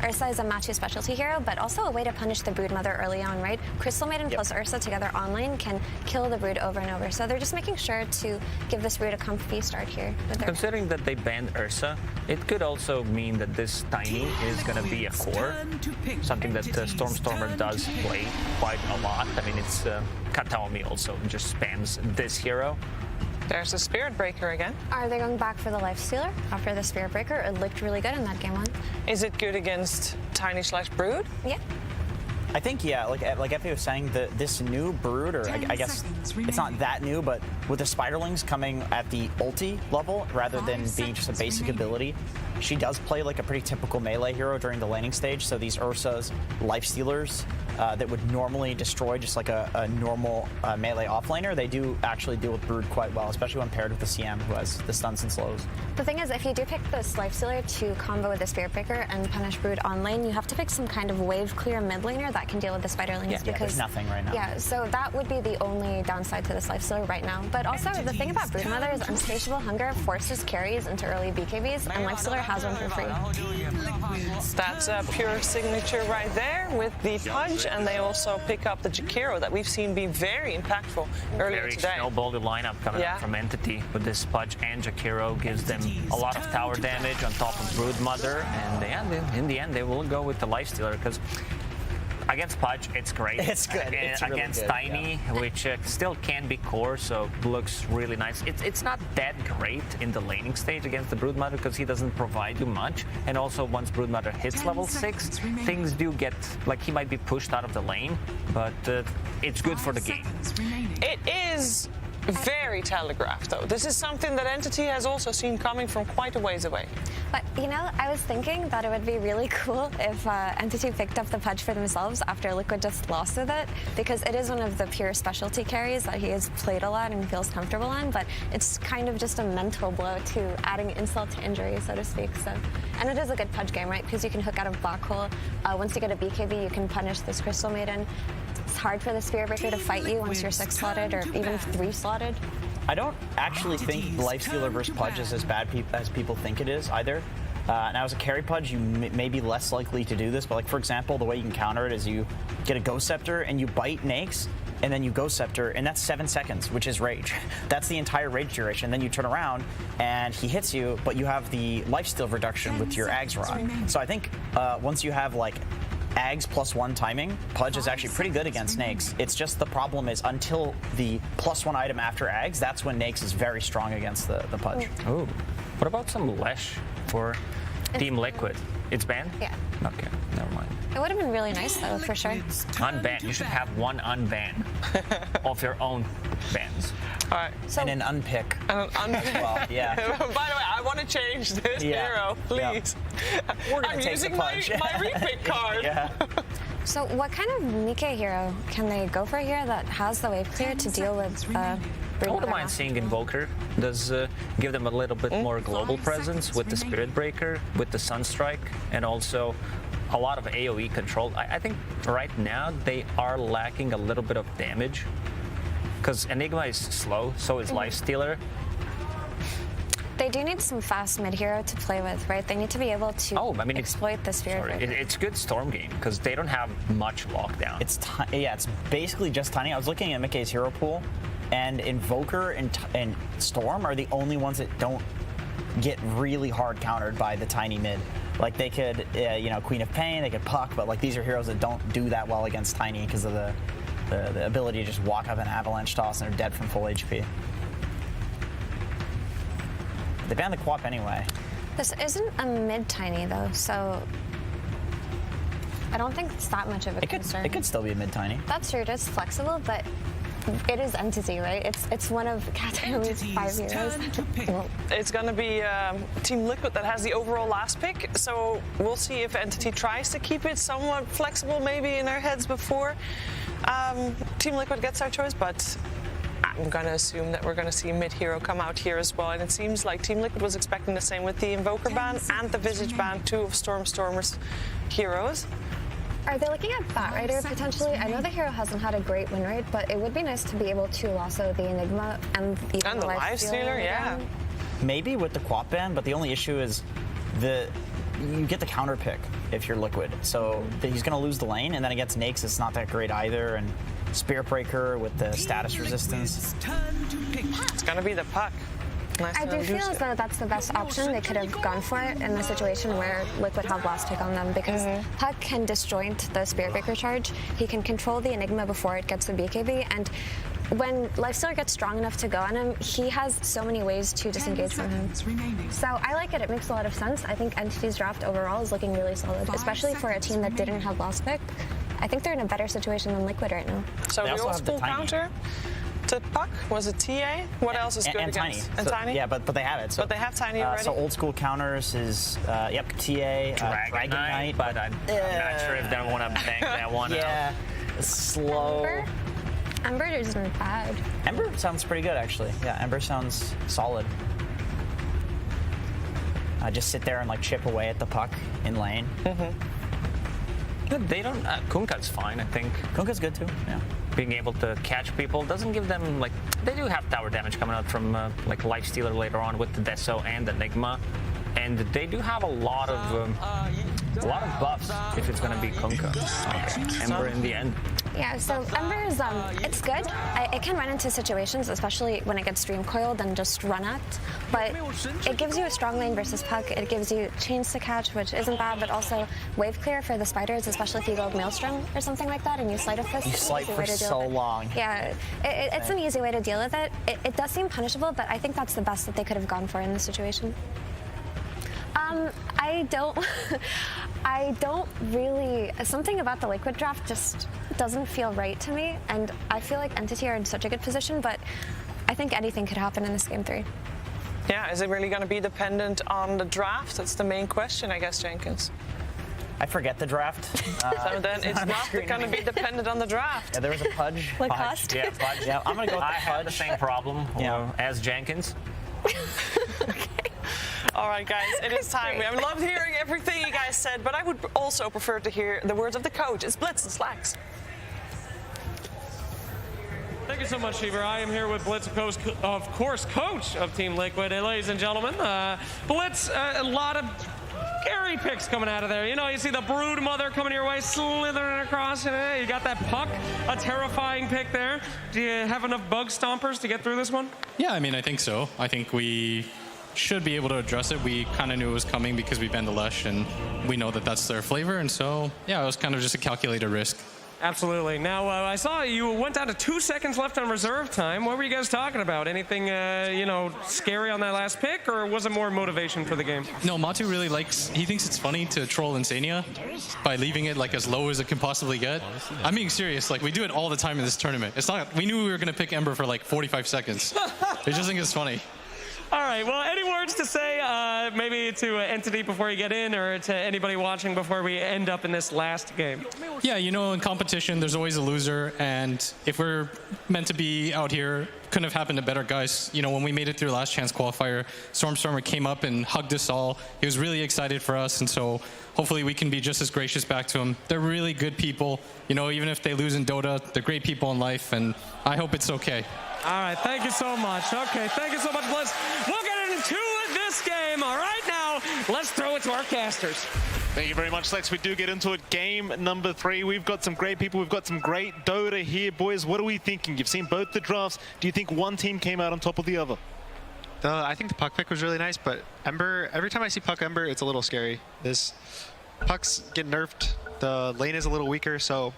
Ursa is a Matthew specialty hero, but also a way to punish the Broodmother early on, right? Crystal Maiden plus Ursa together online can kill the Brood over and over. So they're just making sure to give this Brood a comfy start here. Considering that they banned Ursa, it could also mean that this Tiny is going to be a core, something that Stormstormer does play quite a lot. I mean, it's Kataomi also just spams this hero. There's a Spirit Breaker again. Are they going back for the Lifestealer after the Spirit Breaker? It looked really good in that game one. Is it good against Tiny/Brood? Yeah. I think, yeah, like Effie was saying, this new Brood, or I guess it's not that new, but with the Spiderlings coming at the ulti level rather than being just a basic ability, she does play like a pretty typical melee hero during the laning stage. So these Ursas, Lifestealers that would normally destroy just like a normal melee offlaner, they do actually deal with Brood quite well, especially when paired with the CM who has the stuns and slows. The thing is, if you do pick this Lifestealer to combo with the Spirit Breaker and punish Brood on lane, you have to pick some kind of wave clear mid laner that that can deal with the spiderlings Yeah, because there's nothing right now. Yeah, so that would be the only downside to this lifestealer right now. But also the thing about Broodmother is Unsatiable Hunger forces carries into early BKBs, and Lifestealer has one for free. That's a pure signature right there with the Pudge, and they also pick up the Jakiro that we've seen be very impactful earlier Very today. snowballed lineup coming up from Entity with this Pudge and Jakiro gives them a lot of tower damage on top of Broodmother, and in the end they will go with the Lifestealer because against Pudge, it's great. It's good. It's really against good, Tiny, which still can be core, so looks really nice. It's not that great in the laning stage against the Broodmother because he doesn't provide you much. And also, once Broodmother hits level 6, things do get, like he might be pushed out of the lane, but it's good for the game. It is very telegraphed, though. This is something that Entity has also seen coming from quite a ways away. But, you know, I was thinking that it would be really cool if Entity picked up the Pudge for themselves after Liquid just lost with it, because it is one of the pure specialty carries that he has played a lot and feels comfortable on, but it's kind of just a mental blow to adding insult to injury, so to speak. So, and it is a good Pudge game, right? Because you can hook out of Black Hole. Once you get a BKB, you can punish this Crystal Maiden. It's hard for the Spirit Breaker to fight you once you're 6-slotted or even 3-slotted. I don't actually think Lifestealer versus Pudge is as bad as people think it is either. Now, as a carry Pudge, you may be less likely to do this, but like for example, the way you can counter it is you get a Ghost Scepter and you bite Nakes, and then you Ghost Scepter, and that's 7 seconds, which is rage. That's the entire rage duration. Then you turn around and he hits you, but you have the lifesteal reduction with your Ags Rod. So I think once you have like Ags +1 timing, Pudge is actually pretty good against Nakes. It's just the problem is until the +1 item after Ags, that's when Nakes is very strong against the Pudge. Oh, what about some Lesh for Team Liquid? It's banned? Yeah. Okay, never mind. It would have been really nice, though, for sure. Unban. You should have one unban of your own bans. All right. So, and an unpick. And an unpick. Well, yeah. By the way, I want to change this hero, please. We're gonna I'm take using the Pudge. my repick card. Yeah. So what kind of Nikke hero can they go for here that has the wave clear to deal with I wouldn't mind seeing Invoker. Does give them a little bit more global presence with the Spirit Breaker, with the Sunstrike, and also a lot of AoE control. I think right now they are lacking a little bit of damage because Enigma is slow, so is Lifestealer. They do need some fast mid hero to play with, right? They need to be able to exploit the Spirit Breaker. It's good Storm game because they don't have much lockdown. It's basically just Tiny. I was looking at Mickey's hero pool, and Invoker and Storm are the only ones that don't get really hard countered by the Tiny mid. Like they could, Queen of Pain, they could Puck, but like these are heroes that don't do that well against Tiny because of the ability to just walk up an avalanche toss and they're dead from full HP. They banned the Quap anyway. This isn't a mid Tiny though, so I don't think it's that much of a concern. It could still be a mid Tiny. That's true. It is flexible, but it is Entity, right? It's one of Katarina's 5 heroes. It's going to be Team Liquid that has the overall last pick, so we'll see if Entity tries to keep it somewhat flexible maybe in their heads before Team Liquid gets their choice, but I'm going to assume that we're going to see mid-hero come out here as well, and it seems like Team Liquid was expecting the same with the Invoker ban and the Visage ban, 2 of Storm's heroes. Are they looking at Batrider potentially? I know the hero hasn't had a great win rate, but it would be nice to be able to lasso the Enigma and the Lifestealer, yeah. Maybe with the Quap ban, but the only issue is you get the counter pick if you're Liquid. So he's going to lose the lane, and then against Nakes, it's not that great either. And Spirit Breaker with the status resistance. It's going to be the Puck. Nice. I do feel as though that's the best option. They could have gone for it in the situation where Liquid have last pick on them because Puck can disjoint the Spirit Breaker charge. He can control the Enigma before it gets the BKB, and when Lifestealer gets strong enough to go on him, he has so many ways to disengage from him. So I like it. It makes a lot of sense. I think Entity's draft overall is looking really solid, especially for a team that didn't have last pick. I think they're in a better situation than Liquid right now. So we old school counter to Puck? Was it TA? What else is good and against? Tiny. And So, Tiny? Yeah, but they have it. So, but they have Tiny already? So old school counters is, TA, Dragon Knight. But I'm not sure if they want to bank that one out. Slow. Ember isn't bad. Ember sounds pretty good, actually. Yeah, Ember sounds solid. Just sit there and like chip away at the Puck in lane. They don't. Kunkka's fine, I think. Kunkka's good too. Yeah. Being able to catch people doesn't give them like they do have tower damage coming out from like Lifestealer later on with the Deso and Enigma, and they do have a lot of buffs if it's going to be Kunkka. Okay. Ember in the end. Yeah, so Ember is, it's good. It can run into situations, especially when it gets stream coiled and just run at. But it gives you a strong lane versus Puck. It gives you chains to catch, which isn't bad, but also wave clear for the spiders, especially if you go Maelstrom or something like that and you Sleight of Fist. You Sleight for so long. Yeah, it's an easy way to deal with it. It does seem punishable, but I think that's the best that they could have gone for in this situation. I don't really, something about the Liquid draft just doesn't feel right to me, and I feel like Entity are in such a good position, but I think anything could happen in this game 3. Yeah, is it really going to be dependent on the draft? That's the main question, I guess, Jenkins. I forget the draft. So then it's not going to be dependent on the draft. Yeah, there was a Pudge. Lacoste? Yeah, Pudge. Yeah, I'm going to go with I have the same problem as Jenkins. All right, guys, it is time. I loved hearing everything you guys said, but I would also prefer to hear the words of the coach. It's Blitz and Slacks. Thank you so much, Sheever. I am here with Blitz, of course, coach of Team Liquid. And ladies and gentlemen, Blitz, a lot of scary picks coming out of there. You know, you see the Brood Mother coming your way, slithering across. You got that Puck, a terrifying pick there. Do you have enough bug stompers to get through this one? Yeah, I mean, I think so. I think we should be able to address it. We kind of knew it was coming because we've been to Lesh, and we know that that's their flavor. And so, yeah, it was kind of just a calculated risk. Absolutely. Now, I saw you went down to 2 seconds left on reserve time. What were you guys talking about? Anything, scary on that last pick, or was it more motivation for the game? No, Matu really he thinks it's funny to troll Insania by leaving it like as low as it can possibly get. I'm being serious. Like, we do it all the time in this tournament. It's not, we knew we were going to pick Ember for like 45 seconds. They just think it's funny. All right, well, any words to say maybe to Entity before you get in, or to anybody watching before we end up in this last game? Yeah, in competition, there's always a loser, and if we're meant to be out here, couldn't have happened to better guys. When we made it through last chance qualifier, Stormstormer came up and hugged us all. He was really excited for us, and so hopefully we can be just as gracious back to him. They're really good people. Even if they lose in Dota, they're great people in life, and I hope it's okay. All right, thank you so much. Okay, thank you so much, Blitz. We'll get into this game. All right, now, let's throw it to our casters. Thank you very much, Lex. We do get into it. Game number 3. We've got some great people. We've got some great Dota here. Boys, what are we thinking? You've seen both the drafts. Do you think one team came out on top of the other? I think the Puck pick was really nice, but Ember, every time I see Puck Ember, it's a little scary. This Puck's getting nerfed. The lane is a little weaker, so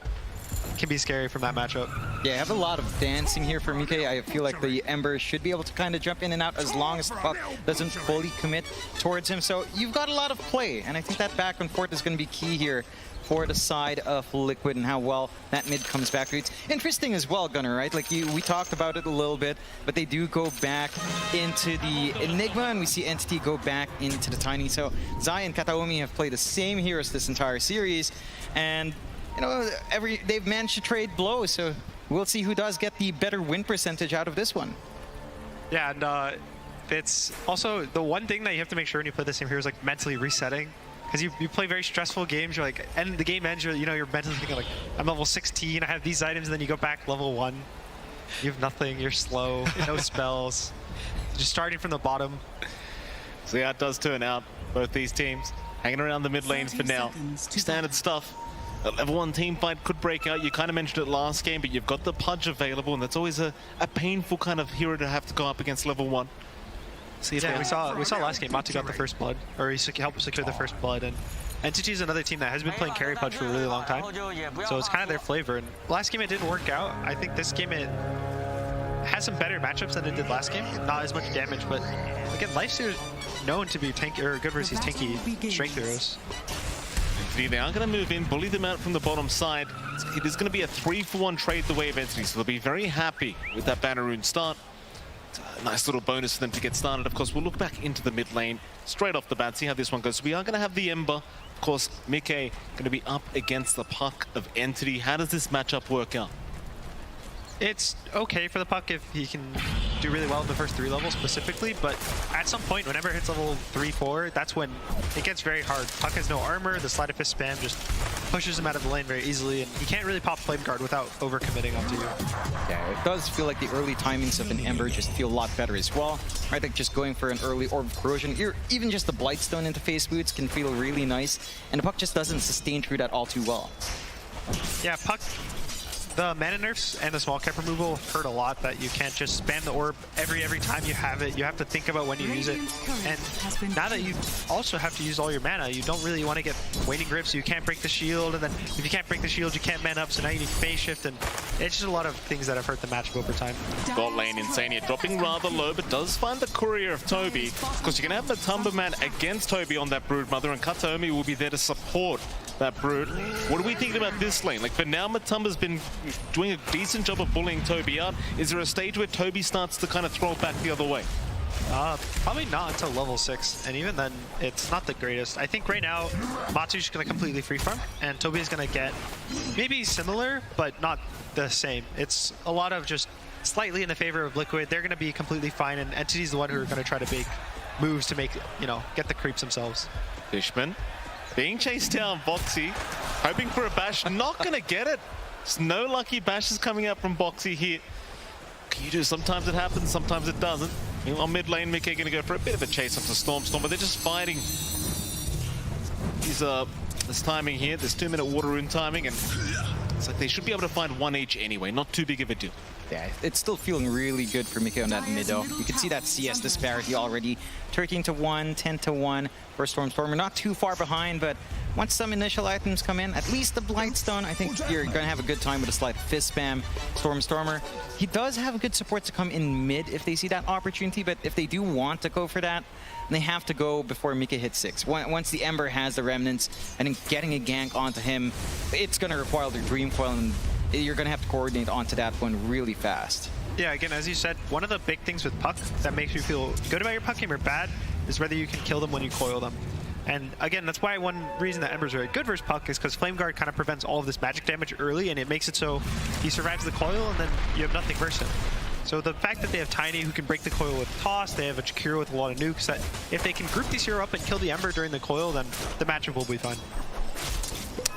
it can be scary from that matchup. Yeah, I have a lot of dancing here for Mike. I feel like the Ember should be able to kind of jump in and out as long as the Puck doesn't fully commit towards him. So you've got a lot of play, and I think that back and forth is going to be key here for the side of Liquid and how well that mid comes back. It's interesting as well, Gunnar, right? Like we talked about it a little bit, but they do go back into the Enigma, and we see Entity go back into the Tiny. So Zai and Kataomi have played the same heroes this entire series, and they've managed to trade blows, so we'll see who does get the better win percentage out of this one. Yeah, and it's also the one thing that you have to make sure when you play the same hero is like mentally resetting. Because you play very stressful games, you're like, and the game ends, you're mentally thinking like, I'm level 16, I have these items, and then you go back level 1. You have nothing, you're slow, no spells. Just starting from the bottom. So yeah, it does turn out, both these teams hanging around the mid lanes for now. Standard stuff. A level 1 team fight could break out. You kind of mentioned it last game, but you've got the Pudge available, and that's always a painful kind of hero to have to go up against level 1. Yeah, we saw last game, Matu got the first blood, or he helped secure the first blood, and Entity is another team that has been playing carry Pudge for a really long time, so it's kind of their flavor. And last game it didn't work out. I think this game it has some better matchups than it did last game. Not as much damage, but again, Lifestealer is known to be tanky or good versus tanky strength heroes. They are going to move in, bully them out from the bottom side. It is going to be a 3-for-1 trade the way of Entity, so they'll be very happy with that Banner Rune start. It's a nice little bonus for them to get started. Of course, we'll look back into the mid lane straight off the bat, see how this one goes. So we are going to have the Ember. Of course, Mike going to be up against the Puck of Entity. How does this matchup work out? It's okay for the Puck if he can do really well in the first 3 levels specifically, but at some point, whenever it hits level 3-4, that's when it gets very hard. Puck has no armor, the Sleight of Fist spam just pushes him out of the lane very easily, and you can't really pop Flame Guard without overcommitting onto you. Yeah, it does feel like the early timings of an Ember just feel a lot better as well. Right, like just going for an early Orb of Corrosion, even just the Blightstone into face boots can feel really nice, and the Puck just doesn't sustain through that all too well. Yeah, Puck, the mana nerfs and the small cap removal hurt a lot, that you can't just spam the orb every time you have it. You have to think about when you use it. And now that you also have to use all your mana, you don't really want to get Waning Grip, so you can't break the shield, and then if you can't break the shield, you can't man up, so now you need phase shift, and it's just a lot of things that have hurt the matchup over time. Bot lane, Insania dropping rather low, but does find the courier of Toby, because you can have Matumba Man against Toby on that Broodmother, and Kataomi will be there to support that Brood. What are we thinking about this lane? Like, for now, Matumba's been doing a decent job of bullying Toby out. Is there a stage where Toby starts to kind of throw it back the other way? Probably not until level 6, and even then, it's not the greatest. I think right now, Matsu's going to completely free farm, and Toby is going to get maybe similar, but not the same. It's a lot of just slightly in the favor of Liquid. They're going to be completely fine, and Entity's the one who are going to try to make moves to make, get the creeps themselves. Fishman being chased down, Boxy hoping for a bash, not going to get it. There's no lucky bashes coming out from Boxy here. Kyudo, sometimes it happens, sometimes it doesn't. On mid lane, Mickey going to go for a bit of a chase onto Storm, but they're just fighting. This timing here, this 2-minute water rune timing, and it's like they should be able to find one each anyway, not too big of a deal. Yeah, it's still feeling really good for Mickey on that mid though. You can see that CS disparity already. 13-1, 10-1 for Stormstormer. Not too far behind, but once some initial items come in, at least the Blightstone, I think you're going to have a good time with a slight fist spam. Stormstormer, he does have good support to come in mid if they see that opportunity, but if they do want to go for that, they have to go before Mika hits 6. Once the Ember has the remnants, I think getting a gank onto him, it's going to require the Dream Coil, and you're going to have to coordinate onto that one really fast. Yeah, again, as you said, one of the big things with Puck that makes you feel good about your Puck game or bad is whether you can kill them when you coil them. And again, that's why one reason that Ember's very good versus Puck is because Flame Guard kind of prevents all of this magic damage early, and it makes it so he survives the coil, and then you have nothing versus him. So the fact that they have Tiny who can break the coil with Toss, they have a Jakiro with a lot of nukes, that if they can group these hero up and kill the Ember during the coil, then the matchup will be fine.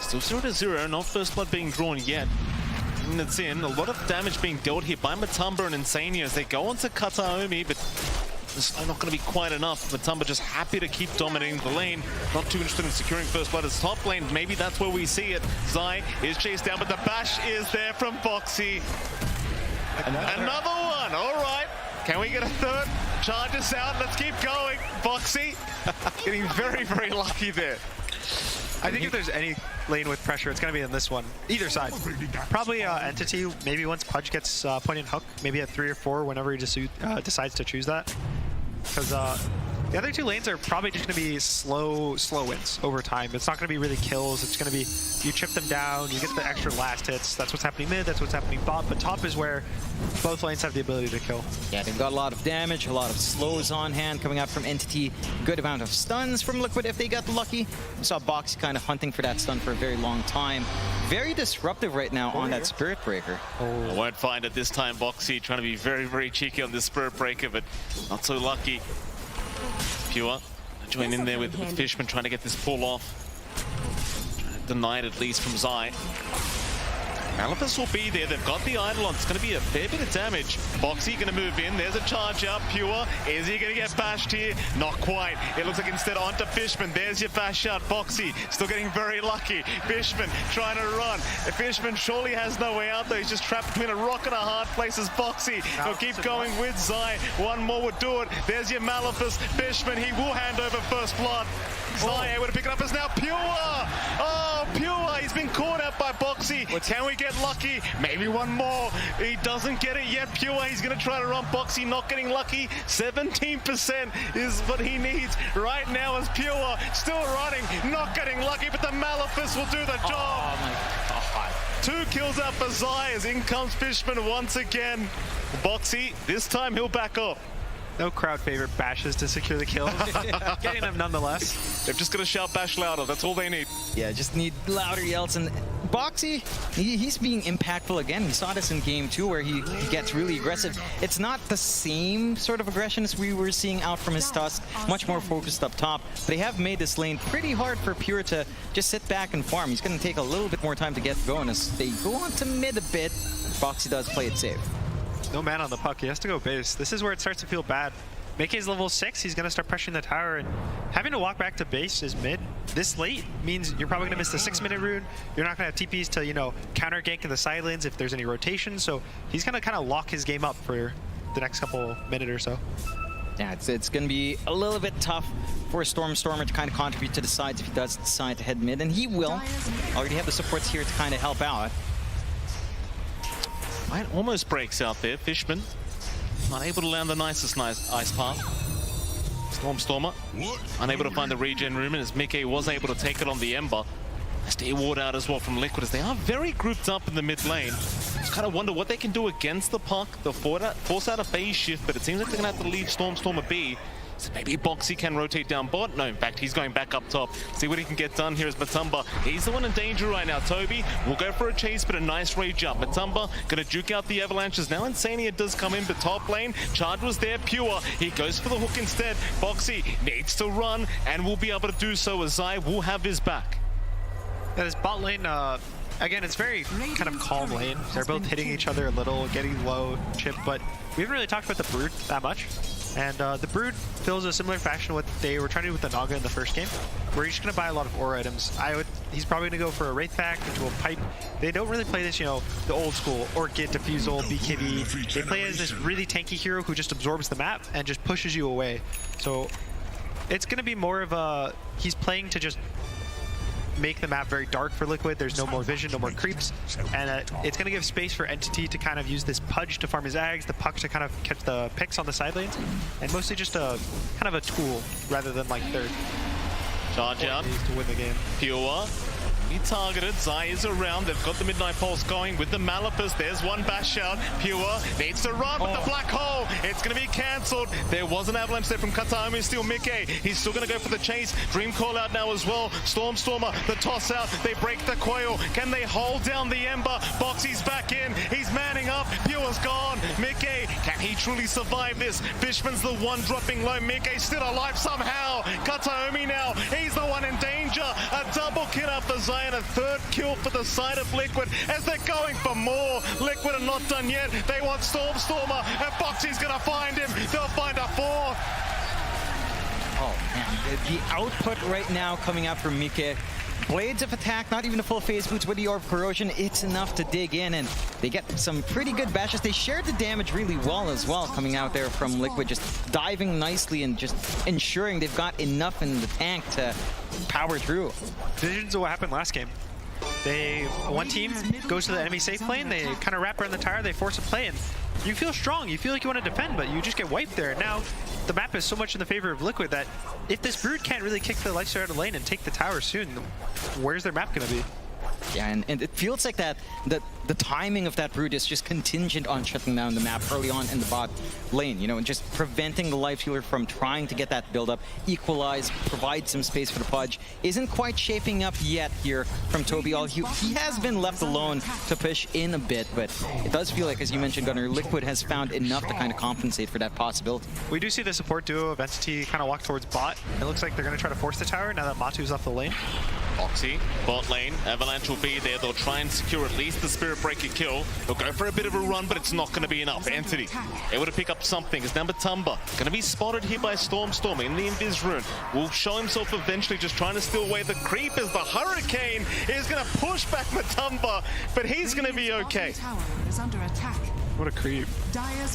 Still 0-0, not first blood being drawn yet. And it's in, a lot of damage being dealt here by Matumba and Insania as they go on to Kataomi, but it's not going to be quite enough. Matumba just happy to keep dominating the lane, not too interested in securing first blood as top lane. Maybe that's where we see it. Zai is chased down, but the bash is there from Boxy. Another one, all right. Can we get a third? Charge us out, let's keep going. Boxy getting very, very lucky there. I think if there's any lane with pressure, it's going to be in this one. Either side. Probably Entity, maybe once Pudge gets point and hook, maybe at 3 or 4 whenever he just decides to choose that. Because the other two lanes are probably just going to be slow wins over time. It's not going to be really kills. It's going to be you chip them down, you get the extra last hits. That's what's happening mid, that's what's happening bot. But top is where both lanes have the ability to kill. Yeah, they've got a lot of damage, a lot of slows on hand coming out from Entity. Good amount of stuns from Liquid if they got lucky. We saw Boxy kind of hunting for that stun for a very long time. Very disruptive right now on that Spirit Breaker. I won't find it this time. Boxy trying to be very, very cheeky on this Spirit Breaker, but not so lucky. Pure join in there with Fishman trying to get this pull off. Denied at least from Zai. Malphus will be there. They've got the Eidolon. It's going to be a fair bit of damage. Boxy going to move in. There's a charge up. Pure. Is he going to get bashed here? Not quite. It looks like instead onto Fishman. There's your bash out. Boxy still getting very lucky. Fishman trying to run. Fishman surely has no way out though. He's just trapped between a rock and a hard place as Boxy. He'll keep going with Zai. One more would do it. There's your Malphus. Fishman, he will hand over first blood. Zai able to pick it up as now Pure. Oh, Pure. He's been caught out by Boxy. Can we get lucky? Maybe one more. He doesn't get it yet. Pure, he's going to try to run Boxy, not getting lucky. 17% is what he needs right now as Pure still running, not getting lucky, but the Malphus will do the job. Oh my God. 2 kills out for Zai as in comes Fishman once again. Boxy, this time he'll back off. No crowd favorite bashes to secure the kills. Getting them nonetheless. They've just got to shout bash louder. That's all they need. Yeah, just need louder yells. And Boxy, he's being impactful again. We saw this in game 2 where he gets really aggressive. It's not the same sort of aggression as we were seeing out from his Tusk, much more focused up top. But they have made this lane pretty hard for Pure to just sit back and farm. He's going to take a little bit more time to get going as they go on to mid a bit. Boxy does play it safe. No man on the puck. He has to go base. This is where it starts to feel bad. Mickey's level 6. He's going to start pressuring the tower, and having to walk back to base is mid this late means you're probably going to miss the 6-minute rune. You're not going to have TPs to, you know, counter gank in the side lanes if there's any rotation. So he's going to kind of lock his game up for the next couple minute or so. Yeah, it's going to be a little bit tough for Stormer to kind of contribute to the sides if he does decide to head mid, and he will. Already have the supports here to kind of help out. Fight almost breaks out there. Fishman unable to land the nicest ice path. Stormer unable to find the regen room, and as Mickey was able to take it on the Ember. Stay ward out as well from Liquid as they are very grouped up in the mid lane. Just kind of wonder what they can do against the puck. They'll force out a phase shift, but it seems like they're going to have to leave Stormer be. So maybe Boxy can rotate down bot. No, in fact, he's going back up top. See what he can get done here is Matumba. He's the one in danger right now. Toby will go for a chase, but a nice rage up. Matumba going to juke out the Avalanches. Now Insania does come in, but top lane, Charge was there, Pure. He goes for the hook instead. Boxy needs to run and will be able to do so as Zai will have his back. Yeah, this bot lane, again, it's very kind of calm lane. They're both hitting each other a little, getting low, chip, but we haven't really talked about the Brood that much. And the Brood feels a similar fashion to what they were trying to do with the Naga in the first game, where he's just going to buy a lot of aura items. He's probably going to go for a Wraith Pack into a Pipe. They don't really play this, you know, the old school Orchid, Diffusal, BKB. They play as this really tanky hero who just absorbs the map and just pushes you away. So it's going to be more of a, he's playing to just make the map very dark for Liquid. There's no more vision, no more creeps, and it's going to give space for Entity to kind of use this Pudge to farm his Ags, the Puck to kind of catch the picks on the side lanes, and mostly just a kind of a tool rather than like third. Charge out to win the game. Pure. He targeted. Zai is around. They've got the Midnight Pulse going with the Malapus. There's one bash out. Pure needs to run with the Black Hole. It's going to be cancelled. There was an avalanche there from Kataomi. Still Mickey. He's still going to go for the chase. Dream call out now as well. Stormer, the toss out. They break the coil. Can they hold down the Ember? Boxy's back in. He's manning up. Pure's gone. Mickey, can he truly survive this? Fishman's the one dropping low. Mickey's still alive somehow. Kataomi now. He's the one in danger. A double kill up for Zai. And a third kill for the side of Liquid as they're going for more. Liquid are not done yet. They want Stormer, and Boxy's gonna find him. They'll find a fourth. Oh man, the output right now coming out from Mike. Blades of Attack, not even a full phase boots with the Orb of Corrosion. It's enough to dig in, and they get some pretty good bashes. They shared the damage really well as well, coming out there from Liquid, just diving nicely and just ensuring they've got enough in the tank to power through. Visions of what happened last game. One team goes to the enemy safe lane, they kind of wrap around the tower, they force a play, and you feel strong, you feel like you want to defend, but you just get wiped there. Now, the map is so much in the favor of Liquid that if this Brood can't really kick the Lifesteal out of the lane and take the tower soon, where's their map going to be? Yeah, and it feels like that the timing of that Brood is just contingent on shutting down the map early on in the bot lane, you know, and just preventing the Lifestealer from trying to get that build up, equalize, provide some space for the Pudge. Isn't quite shaping up yet here from Toby. He has been left alone to push in a bit, but it does feel like, as you mentioned, Gunnar, Liquid has found enough to kind of compensate for that possibility. We do see the support duo of Entity kind of walk towards bot. It looks like they're going to try to force the tower now that Matu's off the lane. Boxy, bot lane, Avalanche will be there. They'll try and secure at least the Spirit Breaker kill. They'll go for a bit of a run, but it's not going to be enough. Entity able to pick up something. It's now Matumba going to be spotted here by Storm in the Invis rune. Will show himself eventually, just trying to steal away the creep as the Hurricane is going to push back Matumba, but he's going to be okay. What a creep.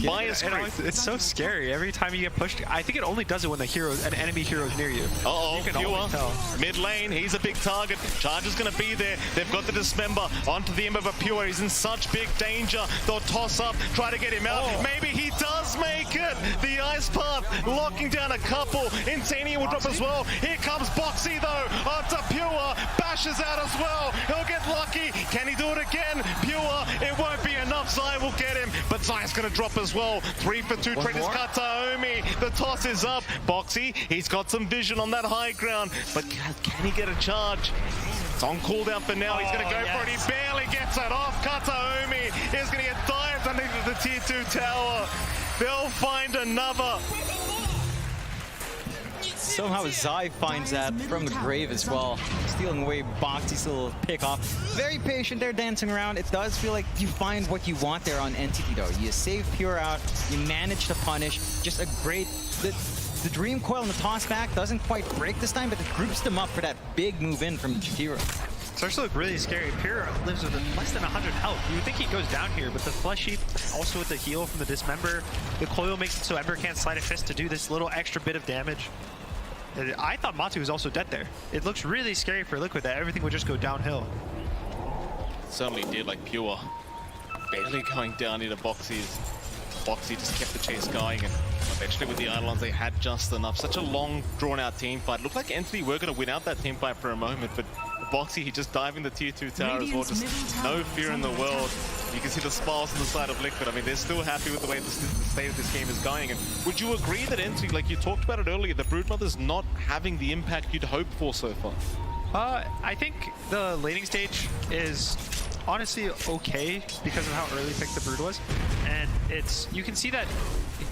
Bias creep. It's so scary. Every time you get pushed, I think it only does it when an enemy hero is near you. Uh-oh, Pure. Mid lane, he's a big target. Charge is going to be there. They've got the Dismember onto the Ember, but Pure, he's in such big danger. They'll toss up, try to get him out. Maybe he does make it. The Ice Path locking down a couple. Insania will drop as well. Here comes Boxy though, onto Pure. Bashes out as well. He'll get lucky. Can he do it again? Pure, it won't be enough. Zai will get him, but Zai's going to drop as well. 3 for 2. Traders Kataomi. The toss is up. Boxy, he's got some vision on that high ground, but can he get a charge? It's on cooldown for now. He's going to go for it. He barely gets it off. Kataomi is going to get dived underneath the tier 2 tower. They'll find another. Somehow Zai finds that from the grave as well. Stealing away Boxy's little pick off. Very patient there, dancing around. It does feel like you find what you want there on Entity though. You save Pure out, you manage to punish. Just a great... The Dream Coil and the toss back doesn't quite break this time, but it groups them up for that big move in from Jakiro. It's actually look really scary. Pure lives with less than 100 health. You would think he goes down here, but the Flesh Heap, also with the heal from the Dismember, the coil makes it so Ember can't slide a fist to do this little extra bit of damage. I thought Matu was also dead there. It looks really scary for Liquid that everything would just go downhill. Certainly did, like Pure barely going down into Boxy's. Boxy just kept the chase going, and eventually with the Eidolons they had just enough. Such a long, drawn-out team fight. Looked like Entity were going to win out that team fight for a moment, but Boxy, he just diving the tier 2 tower as well. Just no fear in the world. You can see the smiles on the side of Liquid. I mean, they're still happy with the way the state of this game is going. And would you agree that Entity, like you talked about it earlier, the Broodmother's not having the impact you'd hope for so far? I think the laning stage is honestly okay because of how early picked the Brood was. And you can see that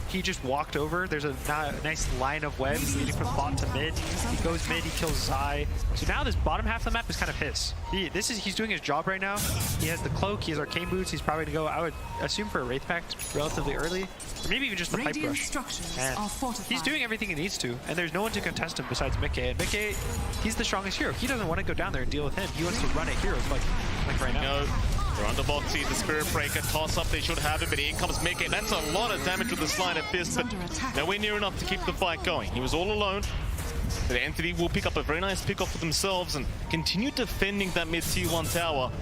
he just walked over. There's a nice line of webs leading from bot to mid. He goes mid, he kills Zai. So now this bottom half of the map is kind of his. He's doing his job right now. He has the cloak, he has arcane boots. He's probably gonna go, I would assume, for a Wraith Pact relatively early, or maybe even just the pipe rush. And he's doing everything he needs to, and there's no one to contest him besides Mickey. And Mickey, he's the strongest hero. He doesn't want to go down there and deal with him. He wants to run at heroes like right now. They're under Boxy, the Spirit Breaker, toss up, they should have it, but here comes Mickey. That's a lot of damage with the Sleight of Fist, but nowhere near enough to keep the fight going. He was all alone. The Entity will pick up a very nice pick off for themselves and continue defending that mid tier 1 tower.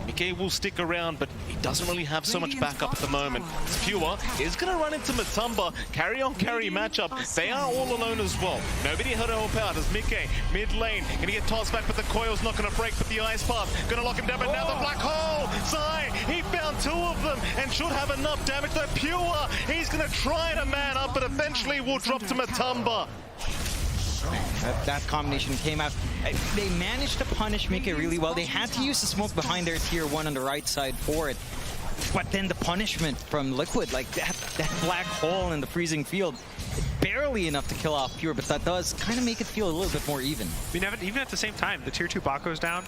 Mickey will stick around, but he doesn't really have so much backup at the moment. Pure is going to run into Matumba. Carry on carry matchup. They are all alone as well. Nobody had to help out as Mickey, mid lane, going to get tossed back, but the coil's not going to break, but the Ice Path going to lock him down, but now the Black Hole! Zai, he found 2 of them and should have enough damage. Though Pure, he's going to try to man up, but eventually will drop to Matumba. That combination came out. They managed to punish Mickey really well. They had to use the smoke behind their tier 1 on the right side for it. But then the punishment from Liquid, like that black hole in the freezing field, barely enough to kill off Pure, but that does kind of make it feel a little bit more even. I mean, even at the same time, the tier 2 bot goes down.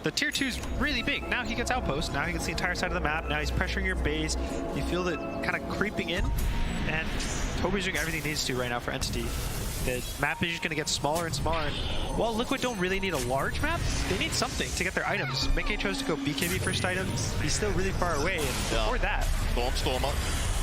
The tier 2's really big. Now he gets outpost. Now he gets the entire side of the map. Now he's pressuring your base. You feel it kind of creeping in. And Toby's doing everything he needs to right now for Entity. The map is just going to get smaller and smaller. And while Liquid don't really need a large map, they need something to get their items. Mickey chose to go BKB first item. He's still really far away. And before that, Stormer.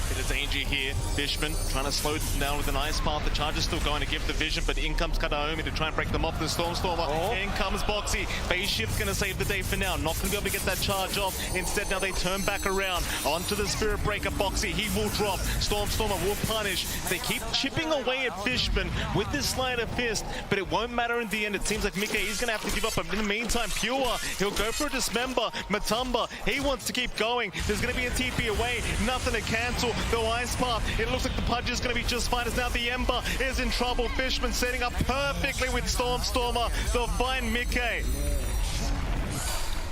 Bit of danger here. Fishman trying to slow them down with an Ice Path. The charge is still going to give the vision, but in comes Kataomi to try and break them off the Stormer. In comes Boxy. Phase Shift's going to save the day for now. Not going to be able to get that charge off. Instead, now they turn back around onto the Spirit Breaker. Boxy, he will drop. Stormer will punish. They keep chipping away at Fishman with this Sleight of Fist, but it won't matter in the end. It seems like Mickey is going to have to give up. But in the meantime, Pure, he'll go for a Dismember. Matumba, he wants to keep going. There's going to be a TP away. Nothing to cancel. The Ice Path, it looks like the Pudge is going to be just fine as now the Ember is in trouble. Fishman setting up perfectly with Stormer. They'll find Mickey.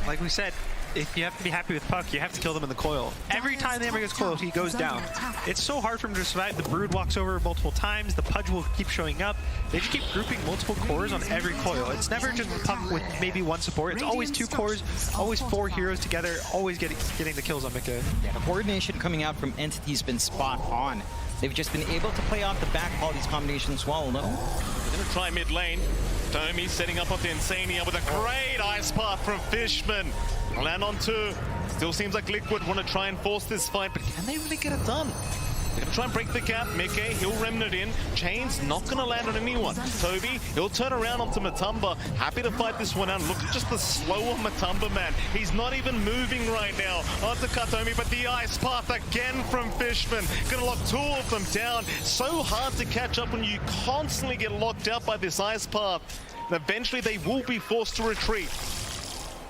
like we said, if you have to be happy with Puck, you have to kill them in the coil. Every time the Ember gets coiled, he goes down. It's so hard for him to survive. The Brood walks over multiple times. The Pudge will keep showing up. They just keep grouping multiple cores on every coil. It's never just Puck with maybe one support. It's always two cores, always four heroes together, always getting the kills on Mika. Yeah, the coordination coming out from Entity's been spot on. They've just been able to play off the back all these combinations well. No. They're going to try mid lane. Domi setting up the Insania with a great Ice Path from Fishman. Land on two. Still seems like Liquid want to try and force this fight, but can they really get it done? They're going to try and break the gap. Mickey, he'll remnant in. Chain's not going to land on anyone. Toby, he'll turn around onto Matumba. Happy to fight this one out. Look at just the slower Matumba, man. He's not even moving right now onto Kataomi, but the Ice Path again from Fishman. Going to lock two of them down. So hard to catch up when you constantly get locked out by this Ice Path. And eventually they will be forced to retreat.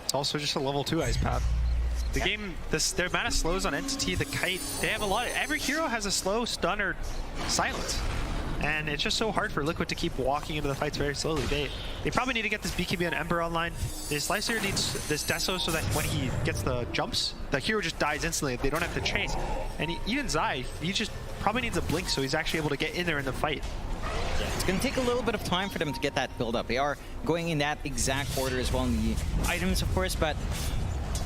It's also just a level 2 Ice Path. The game, their amount of slows on Entity, the Kite, they have a lot. Every hero has a slow, stun, or silence. And it's just so hard for Liquid to keep walking into the fights very slowly. They probably need to get this BKB on Ember online. This Slicer needs this Deso so that when he gets the jumps, the hero just dies instantly. They don't have to chase. And even Zai, he just probably needs a blink so he's actually able to get in there in the fight. Yeah, it's going to take a little bit of time for them to get that build up. They are going in that exact order as well in the items, of course, but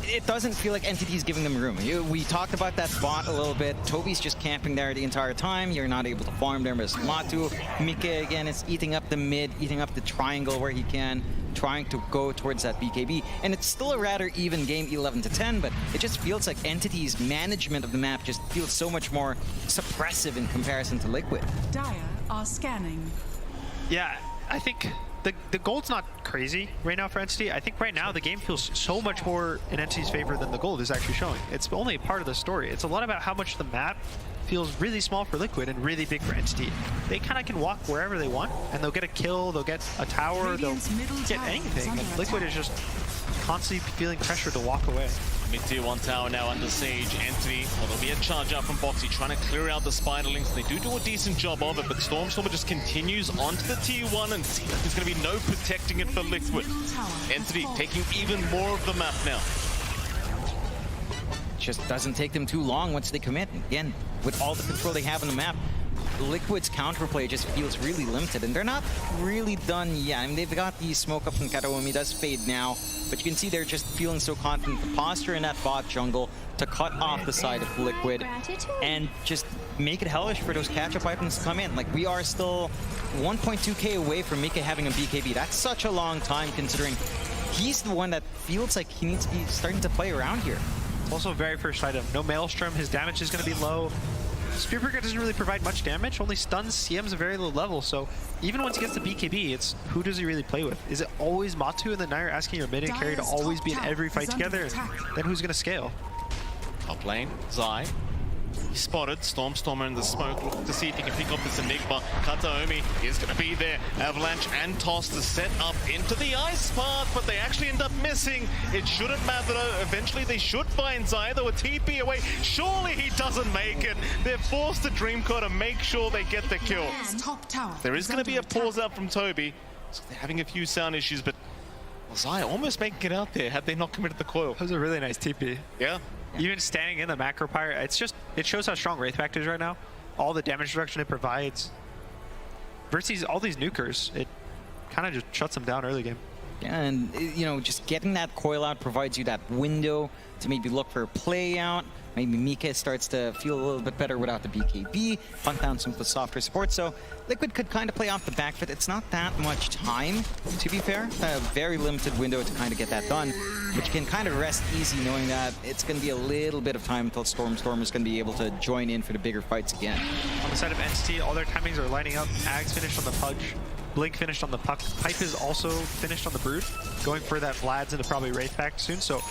it doesn't feel like Entity's giving them room. We talked about that bot a little bit. Toby's just camping there the entire time. You're not able to farm there. But Matu, Mike again is eating up the mid, eating up the triangle where he can, trying to go towards that BKB. And it's still a rather even game, 11-10, but it just feels like Entity's management of the map just feels so much more suppressive in comparison to Liquid. Dire are scanning. Yeah, I think the gold's not crazy right now for Entity. I think right now the game feels so much more in Entity's favor than the gold is actually showing. It's only a part of the story. It's a lot about how much the map feels really small for Liquid and really big for Entity. They kind of can walk wherever they want, and they'll get a kill, they'll get a tower, they'll get anything. And Liquid is just constantly feeling pressure to walk away. Mid-tier 1 tower now under siege. Entity, well, there'll be a charge up from Boxy trying to clear out the Spiderlings. They do a decent job of it, but Stormstormer just continues onto the tier 1 and seems like there's going to be no protecting it for Liquid. Entity taking even more of the map now. Just doesn't take them too long once they commit. Again, with all the control they have on the map, Liquid's counterplay just feels really limited, and they're not really done yet. I mean, they've got the smoke up from Kataomi, does fade now, but you can see they're just feeling so confident. The posture in that bot jungle to cut off the side of Liquid and just make it hellish for those catch-up items to come in. Like, we are still 1.2k away from Mika having a BKB. That's such a long time considering he's the one that feels like he needs to be starting to play around here. It's also very first item. No Maelstrom, his damage is going to be low. Spearbreaker doesn't really provide much damage, only stuns CM's a very low level, so even once he gets the BKB, it's who does he really play with? Is it always Matu and then now you're asking your mid and carry to always be in every fight together? Then who's going to scale? Top lane, Zai. He spotted Stormstormer in the smoke, looking to see if he can pick up this Enigma. Kataomi is going to be there. Avalanche and Toss to set up into the ice path, but they actually end up missing. It shouldn't matter though. Eventually they should find Zai, though a TP away. Surely he doesn't make it. They're forced to Dreamcore to make sure they get the kill. There is going to be a pause out from Toby. So they're having a few sound issues, but Zai almost making it out there had they not committed the coil. That was a really nice TP. Yeah. Even standing in the macro pyre, it shows how strong Wraithpact is right now. All the damage reduction it provides. Versus all these nukers, it kind of just shuts them down early game. Yeah, and you know, just getting that coil out provides you that window to maybe look for a play out. Maybe Mika starts to feel a little bit better without the BKB, hunt down some of the softer support. So Liquid could kind of play off the back foot. It's not that much time, to be fair. A very limited window to kind of get that done. But you can kind of rest easy knowing that it's going to be a little bit of time until Stormstormer is going to be able to join in for the bigger fights again. On the side of Entity, all their timings are lining up. Ags finished on the Pudge. Blink finished on the Puck. Pipe is also finished on the Brood. Going for that Vlad's into probably Wraithpact soon. So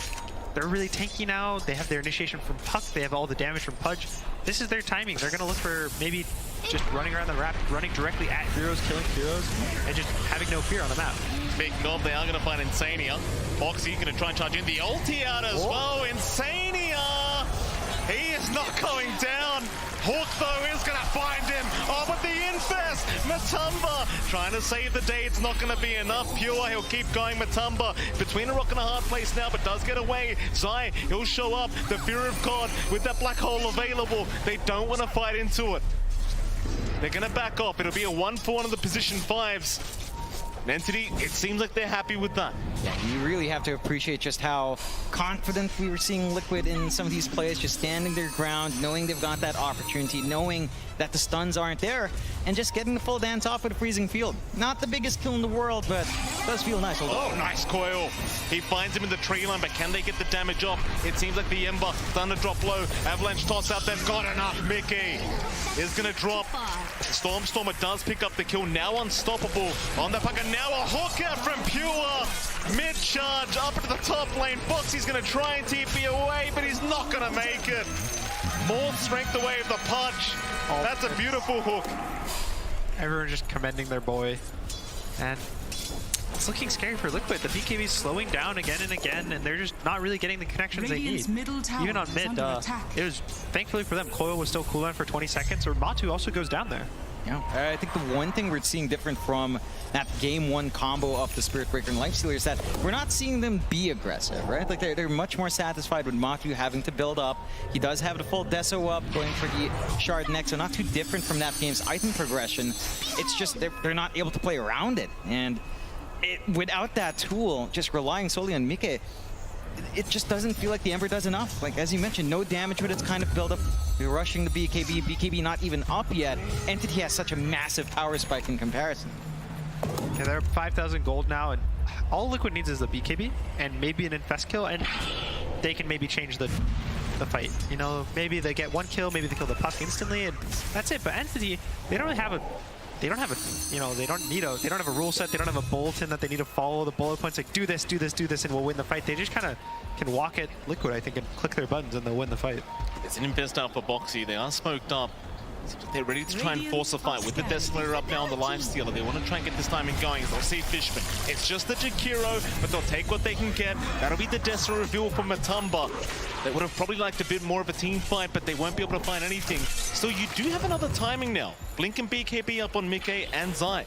they're really tanky now. They have their initiation from Puck. They have all the damage from Pudge. This is their timing. They're going to look for maybe just running around the map, running directly at heroes, killing heroes, and just having no fear on the map. Big knob, they are going to find Insania. Boxy going to try and charge in the ulti out as well. Insania! He is not going down. Hawk, though, is going to find him. Oh, but the Infest! Matumba trying to save the day. It's not going to be enough. Pure, he'll keep going. Matumba between a rock and a hard place now, but does get away. Zai, he'll show up. The Fear of God with that black hole available. They don't want to fight into it. They're going to back off. It'll be a 1-4 on the position 5s. Entity, it seems like they're happy with that. Yeah, you really have to appreciate just how confident we were seeing Liquid in some of these plays, just standing their ground, knowing they've got that opportunity, knowing that the stuns aren't there, and just getting the full dance off with a freezing field. Not the biggest kill in the world, but it does feel nice. Oh, nice coil. He finds him in the tree line, but can they get the damage off? It seems like the Ember, Thunder drop low, Avalanche toss out, they've got enough. Mickey is going to drop. Stormstormer does pick up the kill, now unstoppable on the puck, and now a hook out from Pure. Mid-charge up into the top lane. Boxy's going to try and TP away, but he's not going to make it. More strength away of the Pudge. That's a beautiful hook. Everyone just commending their boy. And it's looking scary for Liquid. The BKB is slowing down again and again, and they're just not really getting the connections they need. Even on mid, it was, thankfully for them, Coil was still cooldown for 20 seconds, or Matu also goes down there. Yeah, I think the one thing we're seeing different from that game 1 combo of the Spirit Breaker and Lifestealer is that we're not seeing them be aggressive, right? Like they're much more satisfied with Matu having to build up. He does have the full Deso up, going for the Shard next, so not too different from that game's item progression. It's just they're not able to play around it. And without that tool, just relying solely on Mike, it just doesn't feel like the Ember does enough. Like, as you mentioned, no damage with its kind of build-up. You're rushing the BKB not even up yet. Entity has such a massive power spike in comparison. Yeah, they're 5,000 gold now, and all Liquid needs is the BKB and maybe an infest kill, and they can maybe change the fight. You know, maybe they get 1 kill, maybe they kill the Puck instantly, and that's it. But Entity, they don't really have a... They don't have a, you know, they don't have a rule set, they don't have a bulletin that they need to follow the bullet points, like do this, and we'll win the fight. They just kind of can walk at Liquid, I think, and click their buttons and they'll win the fight. It's an infest out for Boxy. They are smoked up. They're ready to try and force a fight with the Desolator up now on the Lifestealer. They want to try and get this timing going. They'll see Fishman. It's just the Jakiro, but they'll take what they can get. That'll be the Desolator reveal from Matumba. They would have probably liked a bit more of a team fight, but they won't be able to find anything. So you do have another timing now. Blink and BKB up on Mickey and Zai.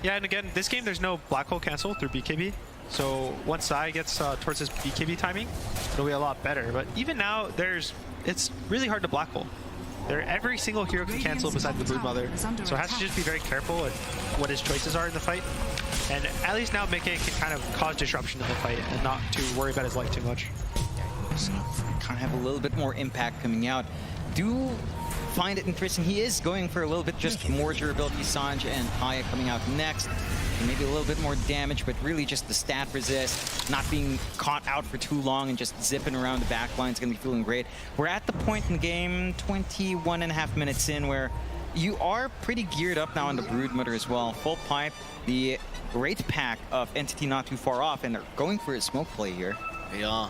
Yeah, and again, this game there's no black hole cancel through BKB. So once Zai gets towards his BKB timing, it'll be a lot better. But even now, it's really hard to black hole. Every single hero can cancel besides the Broodmother, so has to just be very careful at what his choices are in the fight. And at least now Mickey can kind of cause disruption in the fight and not to worry about his life too much. So kind of have a little bit more impact coming out. Do find it interesting. He is going for a little bit just more durability. Sanj and Haya coming out next. And maybe a little bit more damage, but really just the stat resist, not being caught out for too long and just zipping around the back line is going to be feeling great. We're at the point in the game, 21.5 minutes in, where you are pretty geared up now on the Broodmother as well. Full pipe, the Wraith pack of Entity not too far off, and they're going for a smoke play here. They are.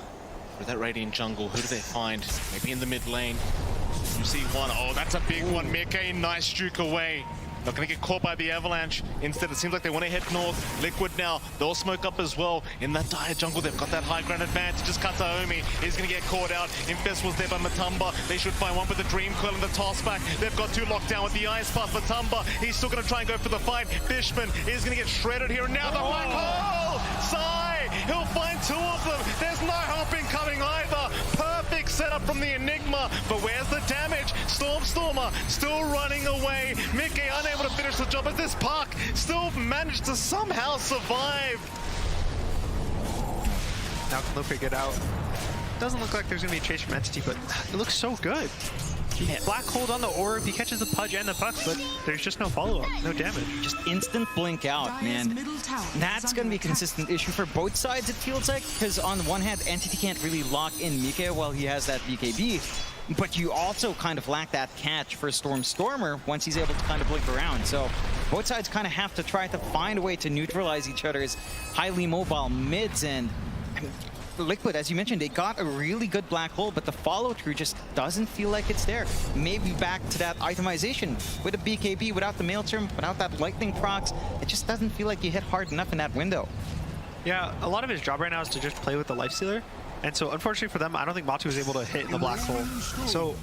With that Radiant jungle, who do they find? Maybe in the mid lane. You see one. Oh, that's a big one. Mickey, nice juke away. Not going to get caught by the Avalanche. Instead, it seems like they want to head north. Liquid now, they'll smoke up as well. In that dire jungle, they've got that high ground advantage. Just Kataomi is going to get caught out. Infest was there by Matumba. They should find one with the Dream Coil and the toss back. They've got 2 locked down with the Ice Path. Matumba, he's still going to try and go for the fight. Fishman is going to get shredded here. And now the black hole! Sai! He'll find 2 of them. There's no helping coming either. Perfect setup from the Enigma. But where's the damage? Stormstormer still running away. Mickey unable to finish the job as this Puck still managed to somehow survive. Now can Luka get out? Doesn't look like there's going to be a chase from Entity, but it looks so good. He black hold on the orb, he catches the Pudge and the Puck, but there's just no follow-up, no damage. Just instant blink out, man. That's going to be a consistent issue for both sides, it feels like, because on the one hand, Entity can't really lock in Mike while he has that BKB, but you also kind of lack that catch for Stormer once he's able to kind of blink around. So both sides kind of have to try to find a way to neutralize each other's highly mobile mids, and I mean, Liquid, as you mentioned, they got a really good black hole, but the follow-through just doesn't feel like it's there. Maybe back to that itemization with a BKB, without the Maelstrom, without that lightning procs, it just doesn't feel like you hit hard enough in that window. Yeah, a lot of his job right now is to just play with the Lifestealer, and so unfortunately for them, I don't think Matu is able to hit in the black hole. So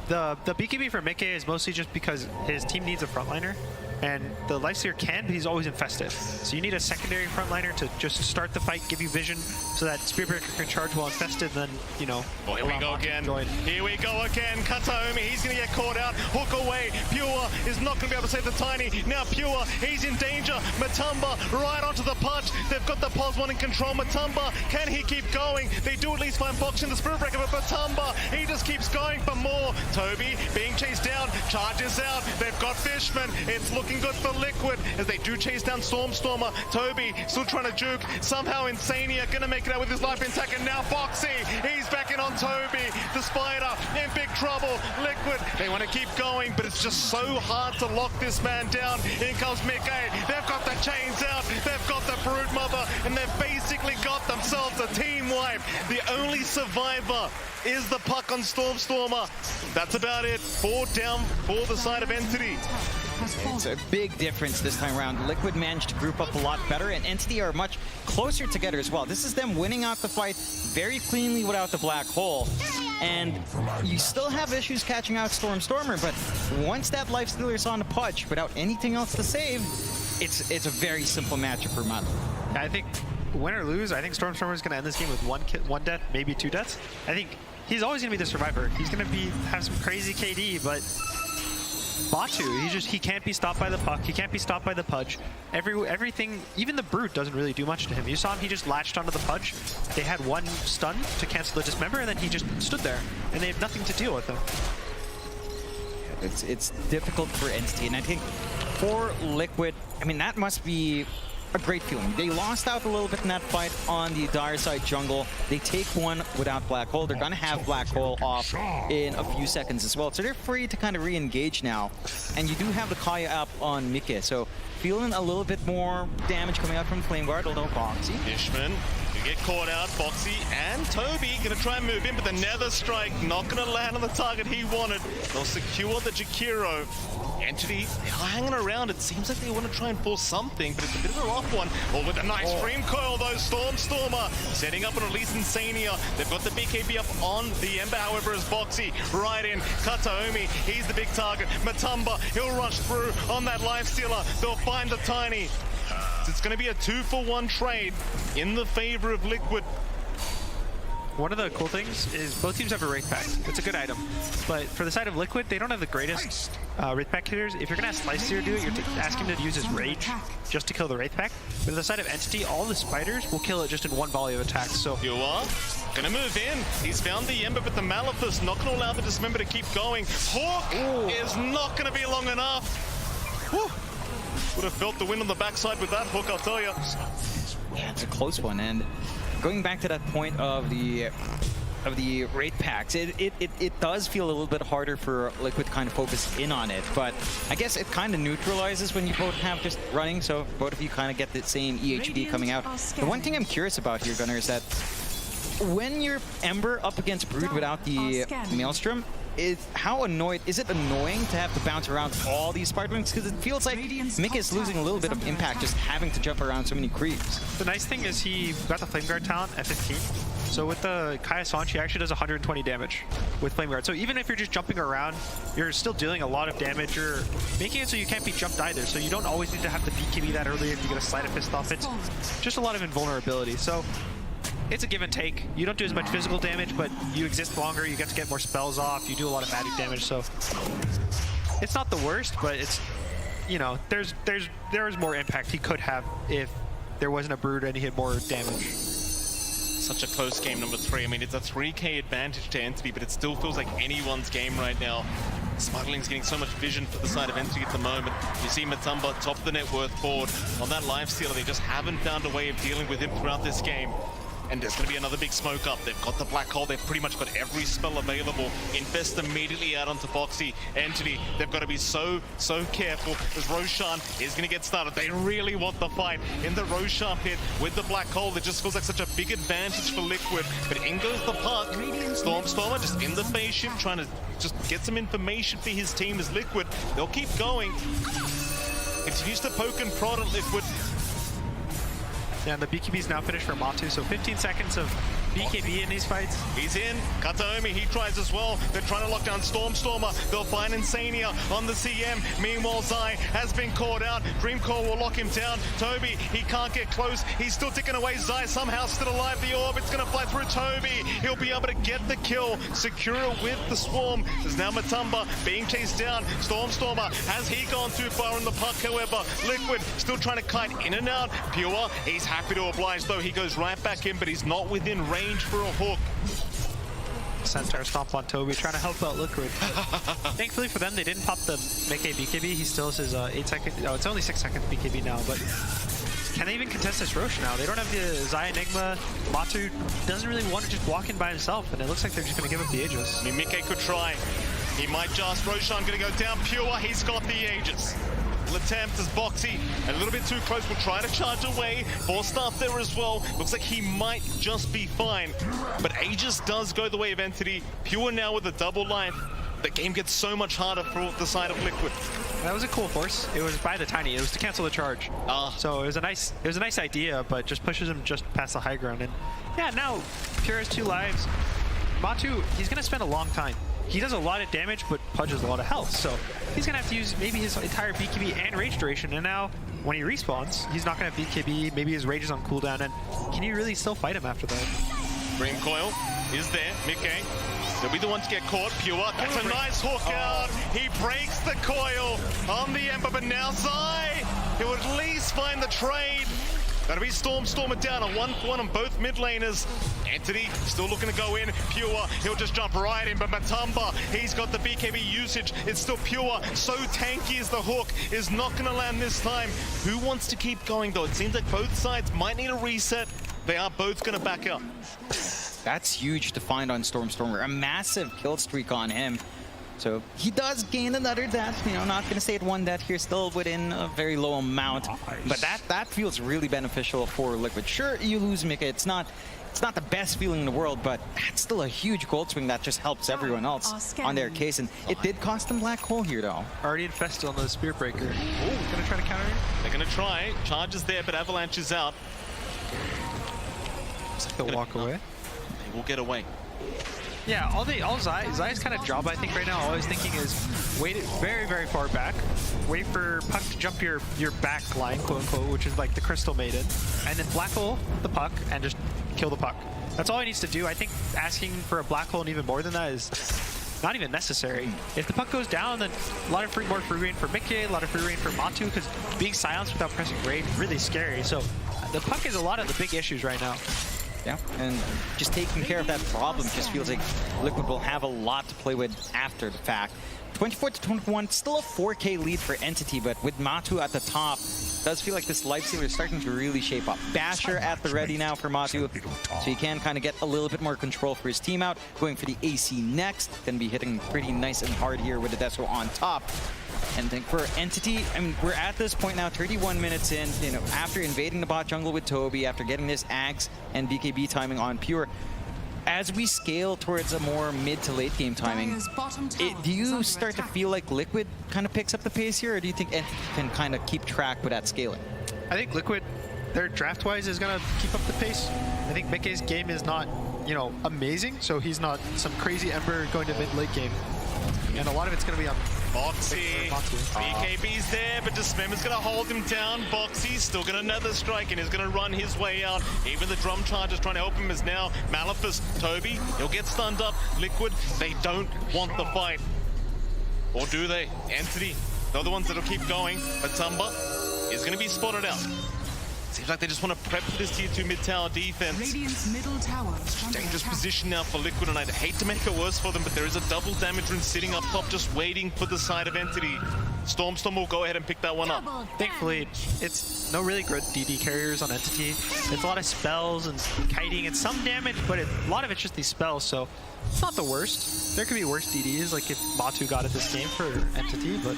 the BKB for Mickey is mostly just because his team needs a frontliner, and the Lifestealer can, but he's always infested. So you need a secondary frontliner to just start the fight, give you vision, so that Spirit Breaker can charge while infested, and then, you know... Oh, here we go again. Here we go again. Kataomi, he's going to get caught out. Hook away. Pure is not going to be able to save the Tiny. Now Pure, he's in danger. Matumba right onto the Pudge. They've got the Pos1 in control. Matumba, can he keep going? They do at least find Box in the Spirit Breaker, but Matumba, he just keeps going for more. Toby being chased down, charges out. They've got Fishman. It's looking good for Liquid as they do chase down Stormstormer. Toby still trying to juke. Somehow Insania gonna make it out with his life intact, and now Foxy, he's back in on Toby. The Spider in big trouble. Liquid, they want to keep going, but it's just so hard to lock this man down. In comes Mickey. They've got the chains out. They've got the Broodmother, and they've basically got themselves a team wipe. The only survivor is the Puck on Stormstormer. That's about it. 4 down for the side of Entity. It's a big difference this time around. Liquid managed to group up a lot better, and Entity are much closer together as well. This is them winning out the fight very cleanly without the black hole. and you still have issues catching out Stormer, but once that Lifestealer is on the Pudge without anything else to save, it's a very simple matchup for Mud. I think win or lose, I think Stormer is going to end this game with one death, maybe 2 deaths. I think he's always going to be the survivor. He's going to have some crazy KD, but Batu, he can't be stopped by the puck. He can't be stopped by the Pudge. Everything, even the Brute doesn't really do much to him. You saw him, he just latched onto the Pudge. They had one stun to cancel the Dismember, and then he just stood there, and they have nothing to deal with him. It's difficult for Entity, and I think for Liquid, I mean, that must be a great feeling. They lost out a little bit in that fight on the Dire side jungle. They take one without Black Hole. They're gonna have Black Hole off in a few seconds as well. So they're free to kind of re-engage now. And you do have the Kaya up on Mike, so feeling a little bit more damage coming out from Flame Guard, although Boxy. Fishman, you get caught out. Boxy and Toby gonna try and move in, but the Nether Strike not gonna land on the target he wanted. They'll secure the Jakiro. Entity, they're hanging around. It seems like they want to try and force something, but it's a bit of a rough one. Oh, with a nice Dream Coil, though. Stormer setting up an release Insania. They've got the BKB up on the Ember, however, as Boxy right in. Kataomi, he's the big target. Matumba, he'll rush through on that Lifestealer. They'll find the Tiny. It's going to be a 2-for-1 trade in the favor of Liquid. One of the cool things is both teams have a Wraith Pact. It's a good item. But for the side of Liquid, they don't have the greatest Wraith Pact hitters. If you're going to ask Sliceseer to do it, you're asking him to use his Rage just to kill the Wraith Pact. But on the side of Entity, all the spiders will kill it just in one volley of attacks. So you are gonna move in. He's found the Ember, but the Malithus not gonna allow the Dismember to keep going. Hawk is not gonna be long enough. Whew. Would have felt the wind on the backside with that hook, I'll tell you. Yeah, it's a close one, and going back to that point of the Wraith Packs, it does feel a little bit harder for Liquid to kind of focus in on it, but I guess it kind of neutralizes when you both have just running, so both of you kind of get the same EHP coming out. The one thing I'm curious about here, Gunnar, is that when you're Ember up against Brood without the Maelstrom, how annoyed is it annoying to have to bounce around all these Spiderwings? Because it feels like Mika is losing a little bit of impact just having to jump around so many creeps. The nice thing is he got the Flame Guard talent at 15. So with the Kaya Sanch, he actually does 120 damage with Flame Guard. So even if you're just jumping around, you're still dealing a lot of damage. You're making it so you can't be jumped either. So you don't always need to have the BKB that early if you get a Sleight of Fist off. It's just a lot of invulnerability. So it's a give and take. You don't do as much physical damage, but you exist longer. You get to get more spells off. You do a lot of magic damage. So it's not the worst, but it's, you know, there's more impact he could have if there wasn't a Brood and he had more damage. Such a close game, number 3. I mean, it's a 3k advantage to Entity, but it still feels like anyone's game right now. Smuggling's getting so much vision for the side of Entity at the moment. You see Matumba, top of the net worth board. On that Lifestealer, they just haven't found a way of dealing with him throughout this game. And there's going to be another big smoke up. They've got the Black Hole. They've pretty much got every spell available. Infest immediately out onto Boxy. Entity, they've got to be so careful as Roshan is going to get started. They really want the fight in the Roshan pit with the Black Hole. It just feels like such a big advantage for Liquid. But in goes the puck. Stormer just in the face shift, trying to just get some information for his team as Liquid. They'll keep going. Continues to poke and prod at Liquid. Yeah, and the BKB's now finished for Matu, so 15 seconds of BKB in these fights. He's in. Kataomi, he tries as well. They're trying to lock down Stormer. They'll find Insania on the CM. Meanwhile, Zai has been caught out. Dreamcore will lock him down. Toby, he can't get close. He's still ticking away. Zai somehow still alive. The orb, it's going to fly through Toby. He'll be able to get the kill. Secure with the Swarm. There's now Matumba being chased down. Stormer, has he gone too far in the puck, however? Liquid still trying to kite in and out. Pure, he's happy to oblige, though. He goes right back in, but he's not within range for a hook. Centaur stomp on Toby, trying to help out Liquid. Thankfully for them, they didn't pop the Mickey BKB. He still has his 8-second, oh, it's only 6-second BKB now, but can they even contest this Rosh now? They don't have the Zai Enigma. Matu doesn't really want to just walk in by himself, and it looks like they're just going to give up the Aegis. I mean, Mickey could try. He might just. Roshan going to go down. Pure, he's got the Aegis. Attempt as Boxy a little bit too close, will try to charge away. 4-star there as well. Looks like he might just be fine. But Aegis does go the way of Entity. Pure now with a double life. The game gets so much harder for the side of Liquid. That was a cool force. It was by the Tiny. It was to cancel the charge. So it was a nice idea, but just pushes him just past the high ground. And yeah, now Pure has 2 lives. Matu, he's going to spend a long time. He does a lot of damage, but Pudge has a lot of health. So he's going to have to use maybe his entire BKB and rage duration. And now, when he respawns, he's not going to have BKB. Maybe his rage is on cooldown. And can you really still fight him after that? Green Coil is there. Mickey. He'll be the one to get caught. Pure. That's a nice hook out. He breaks the coil on the Ember, but now Zai, he'll at least find the trade. That'll be Stormer down on 1-1 on both mid laners. Entity still looking to go in. Pure, he'll just jump right in, but Matumba, he's got the BKB usage. It's still Pure. So tanky is the hook. Is not going to land this time. Who wants to keep going, though? It seems like both sides might need a reset. They are both going to back up. That's huge to find on Stormer. A massive kill streak on him. So he does gain another death. You know, not going to say it one death here, still within a very low amount. But that feels really beneficial for Liquid. Sure, you lose Mika. It's not the best feeling in the world, but that's still a huge gold swing that just helps everyone else on their case. And it did cost them Black Hole here, though. Already infested on the Spear Breaker. Oh, gonna try to counter it? They're going to try. Charge is there, but Avalanche is out. They'll walk away. They will get away. Yeah, all Zai's kind of job, I think, right now, all he's thinking is wait very, very far back, wait for Puck to jump your back line, quote unquote, which is like the Crystal Maiden, and then black hole the puck and just kill the puck. That's all he needs to do. I think asking for a black hole and even more than that is not even necessary. If the puck goes down, then a lot of more free reign for Mickey, a lot of free reign for Matu, because being silenced without pressing raid is really scary. So the puck is a lot of the big issues right now. Yeah, and just taking care of that problem just feels like Liquid will have a lot to play with after the fact. 24-21, still a 4K lead for Entity, but with Matu at the top, does feel like this Lifestealer is starting to really shape up. Basher at the ready now for Matu, so he can kind of get a little bit more control for his team out. Going for the AC next, gonna be hitting pretty nice and hard here with the Deso on top. And then for Entity, I mean, we're at this point now, 31 minutes in, you know, after invading the bot jungle with Toby, after getting this Axe and BKB timing on Pure. As we scale towards a more mid to late game timing, do you start to feel like Liquid kind of picks up the pace here, or do you think Entity can kind of keep track with that scaling? I think Liquid, their draft-wise, is going to keep up the pace. I think Mickey's game is not, you know, amazing, so he's not some crazy Ember going to mid-late game. And a lot of it's going to be on Boxy. BKB's there, but Dismember's going to hold him down. Boxy's still going to another strike and is going to run his way out. Even the drum charge is trying to help him as now Maleficus, Toby, he'll get stunned up. Liquid, they don't want the fight. Or do they? Entity, they're the ones that'll keep going. Matumba is going to be spotted out. Seems like they just want to prep for this tier 2 mid-tower defense. Radiant's middle tower. Dangerous position now for Liquid, and I'd hate to make it worse for them, but there is a double damage rune sitting up top just waiting for the side of Entity. Storm will go ahead and pick that one up. Thankfully, it's no really good DD carriers on Entity. It's a lot of spells and kiting and some damage, but a lot of it's just these spells, so it's not the worst. There could be worse DDs, like if Matu got it this game for Entity, but...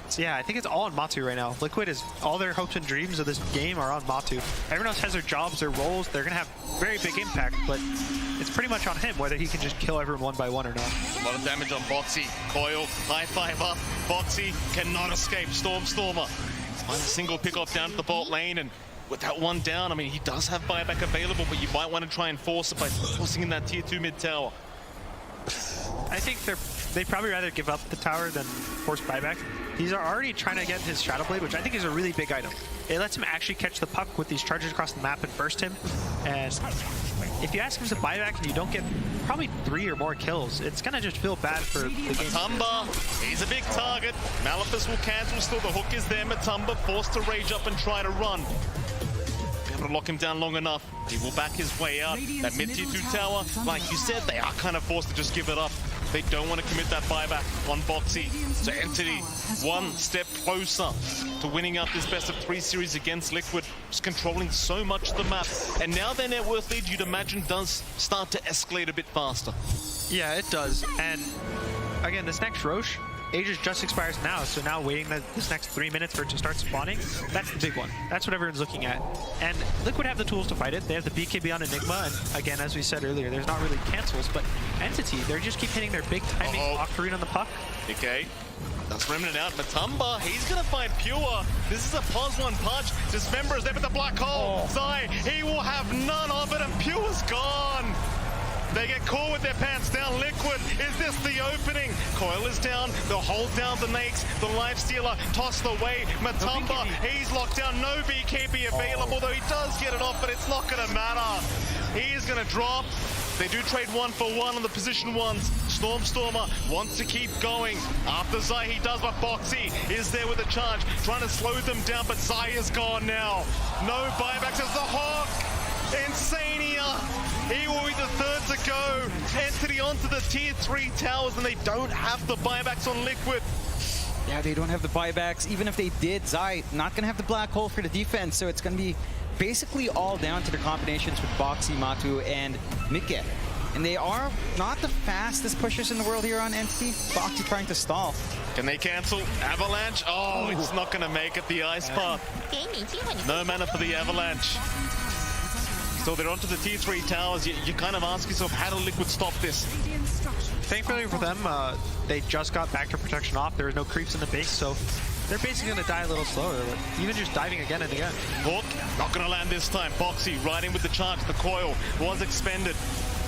So yeah, I think it's all on Matu right now. Liquid is, all their hopes and dreams of this game are on Matu. Everyone else has their jobs, their roles. They're going to have very big impact, but it's pretty much on him whether he can just kill everyone one by one or not. A lot of damage on Boxy. Coil, high five up. Boxy cannot escape Stormer. Finds a single pick-off down to the bot lane, and with that one down, I mean, he does have buyback available, but you might want to try and force it by forcing in that tier 2 mid-tower. I think they'd probably rather give up the tower than force buyback. He's already trying to get his Shadow Blade, which I think is a really big item. It lets him actually catch the puck with these charges across the map and burst him. And if you ask him to buyback and you don't get probably 3 or more kills, it's gonna just feel bad for the game. Matumba, he's a big target. Maleficus will cancel still. The hook is there. Matumba forced to rage up and try to run. Be able to lock him down long enough. He will back his way out. That mid-tier 2 tower, like you said, they are kind of forced to just give it up. They don't want to commit that buyback on Boxy. So Entity, one step closer to winning out this best of 3 series against Liquid, just controlling so much of the map. And now their net worth lead, you'd imagine, does start to escalate a bit faster. Yeah, it does. And again, this next Roche, Aegis just expires now, so now waiting this next 3 minutes for it to start spawning, that's the big one. That's what everyone's looking at. And Liquid have the tools to fight it. They have the BKB on Enigma, and again, as we said earlier, there's not really cancels, but Entity, they just keep hitting their big timing Octarine on the puck. Okay. That's Remnant out. Matumba, he's going to find Pure. This is a pause one punch. Dismember is there with the black hole. Zai, he will have none of it, and Pure's gone. They get caught with their pants down. Liquid, is this the opening? Coil is down. They'll hold down the Nakes. The Lifestealer tossed away. Matumba, he's locked down. No BKB available, though he does get it off, but it's not going to matter. He is going to drop. They do trade 1-for-1 on the position ones. Stormstormer wants to keep going. After Zai, he does, but Boxy is there with a charge, trying to slow them down, but Zai is gone now. No buybacks as the Hawk. Insania. He will be the third to go. Entity onto the tier 3 towers, and they don't have the buybacks on Liquid. Yeah, they don't have the buybacks. Even if they did, Zai not going to have the black hole for the defense, so it's going to be basically all down to the combinations with Boxy, Matu, and Mikke. And they are not the fastest pushers in the world here on Entity. Boxy trying to stall. Can they cancel? Avalanche? Oh, it's not going to make it. The Ice Path. No mana for the Avalanche. So they're onto the tier 3 towers. You kind of ask yourself, how do Liquid stop this? Thankfully for them, they just got Bacter protection off. There was no creeps in the base, so they're basically going to die a little slower. Even just diving again and again. Hawk, not going to land this time. Boxy riding with the charge. The coil was expended.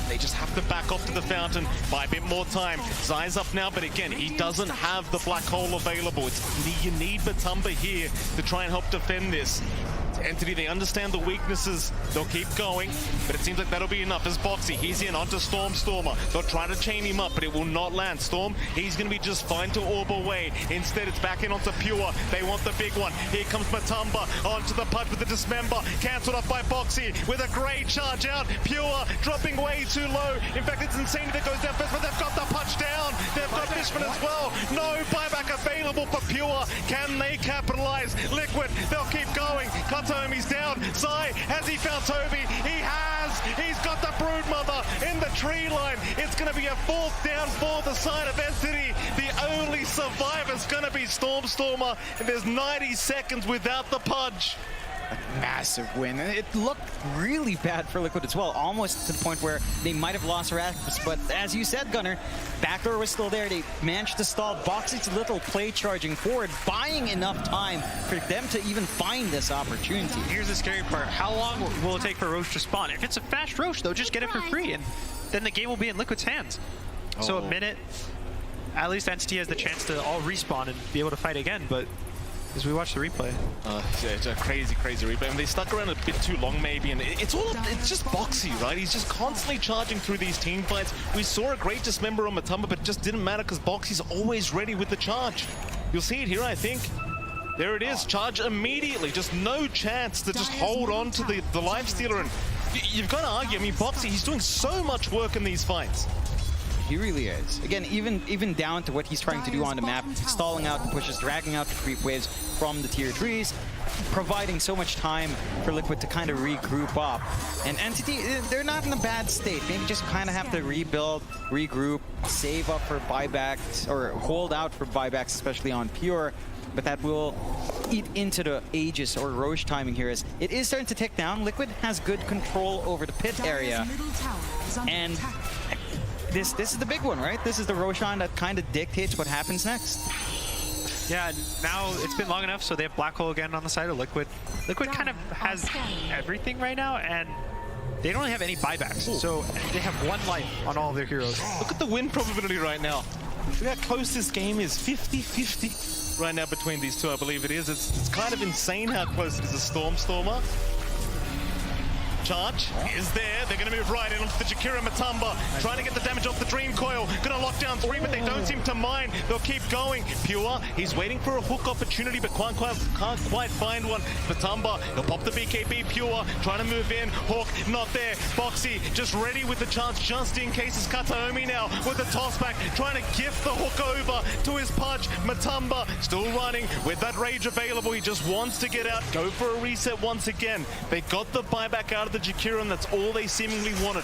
They just have to back off to the fountain, buy a bit more time. Zai's up now, but again, he doesn't have the black hole available. You need Matumba here to try and help defend this. Entity, they understand the weaknesses. They'll keep going, but it seems like that'll be enough. As Boxy, he's in onto Stormstormer. They'll try to chain him up, but it will not land. Storm, he's going to be just fine to orb away. Instead, it's back in onto Pure. They want the big one. Here comes Matumba onto the putt with the Dismember. Cancelled off by Boxy with a great charge out. Pure dropping way too low. In fact, it's insane that goes down first, but they've got the punch down. They've got Fishman as well. No buyback available for Pure. Can they capitalize? Liquid, they'll keep going. Katomi's down. Zai, has he found Toby? He has. He's got the Broodmother in the tree line. It's going to be a 4th down for the side of Entity. The only survivor's going to be Stormstormer, and there's 90 seconds without the Pudge. A massive win. And it looked really bad for Liquid as well, almost to the point where they might have lost Rasmus. But as you said, Gunnar, backdoor was still there. They managed to stall. Boxy's little play charging forward, buying enough time for them to even find this opportunity. Here's the scary part. How long will it take for Roche to spawn? If it's a fast Roche, they'll just get it for free, and then the game will be in Liquid's hands. So a minute, at least Entity has the chance to all respawn and be able to fight again, but as we watch the replay. It's a crazy replay. And they stuck around a bit too long, maybe. And it's just Boxy, right? He's just constantly charging through these team fights. We saw a great Dismember on Matumba, but it just didn't matter because Boxy's always ready with the charge. You'll see it here, I think. There it is. Charge immediately. Just no chance to just hold on to the Lifestealer. And you've got to argue. I mean, Boxy, he's doing so much work in these fights. He really is. Again, even down to what he's trying to do on the map, stalling out the pushes, dragging out the creep waves from the tier 3s, providing so much time for Liquid to kind of regroup up. And Entity, they're not in a bad state. Maybe just kind of have to rebuild, regroup, save up for buybacks, or hold out for buybacks, especially on Pure. But that will eat into the Aegis or Roche timing here, as it is starting to tick down. Liquid has good control over the pit area. And this is the big one, right? This is the Roshan that kind of dictates what happens next. Yeah, now it's been long enough, so they have Black Hole again on the side of Liquid. Liquid kind of has everything right now, and they don't have any buybacks. So they have 1 life on all of their heroes. Look at the win probability right now. Look how close this game is. 50-50 right now between these two, I believe it is. It's kind of insane how close it is to Stormstormer. Charge is there. They're going to move right in onto the Jakiro Matumba, trying to get the damage off the Dream Coil. Going to lock down 3, but they don't seem to mind. They'll keep going. Pure, he's waiting for a hook opportunity, but can't quite find one. Matumba, he'll pop the BKB. Pure, trying to move in. Hawk, not there. Boxy, just ready with the chance, just in case. It's Kataomi now with the tossback, trying to gift the hook over to his Pudge. Matumba, still running with that rage available. He just wants to get out, go for a reset once again. They got the buyback out of the Jakiro, and that's all they seemingly wanted.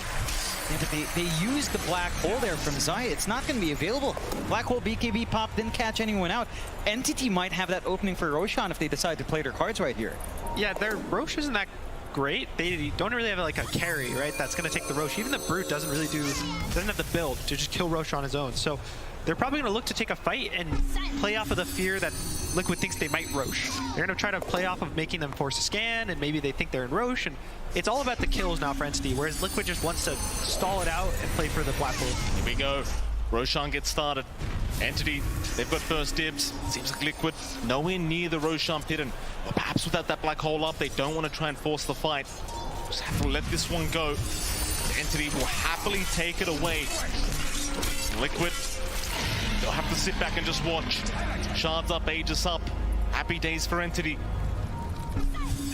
Yeah, but they used the black hole there from Zai. It's not going to be available. Black hole BKB pop didn't catch anyone out. Entity might have that opening for Roshan if they decide to play their cards right here. Yeah, their Rosh isn't that great. They don't really have like a carry, right? That's going to take the Rosh. Even the Brute doesn't have the build to just kill Rosh on his own. So they're probably going to look to take a fight and play off of the fear that Liquid thinks they might Rosh. They're going to try to play off of making them force a scan, and maybe they think they're in Rosh, and it's all about the kills now for Entity, whereas Liquid just wants to stall it out and play for the black hole. Here we go. Roshan gets started. Entity, they've got first dibs. Seems like Liquid nowhere near the Roshan pit, and perhaps without that black hole up, they don't want to try and force the fight. Just have to let this one go. Entity will happily take it away. Liquid, they'll have to sit back and just watch. Shards up, Aegis up. Happy days for Entity.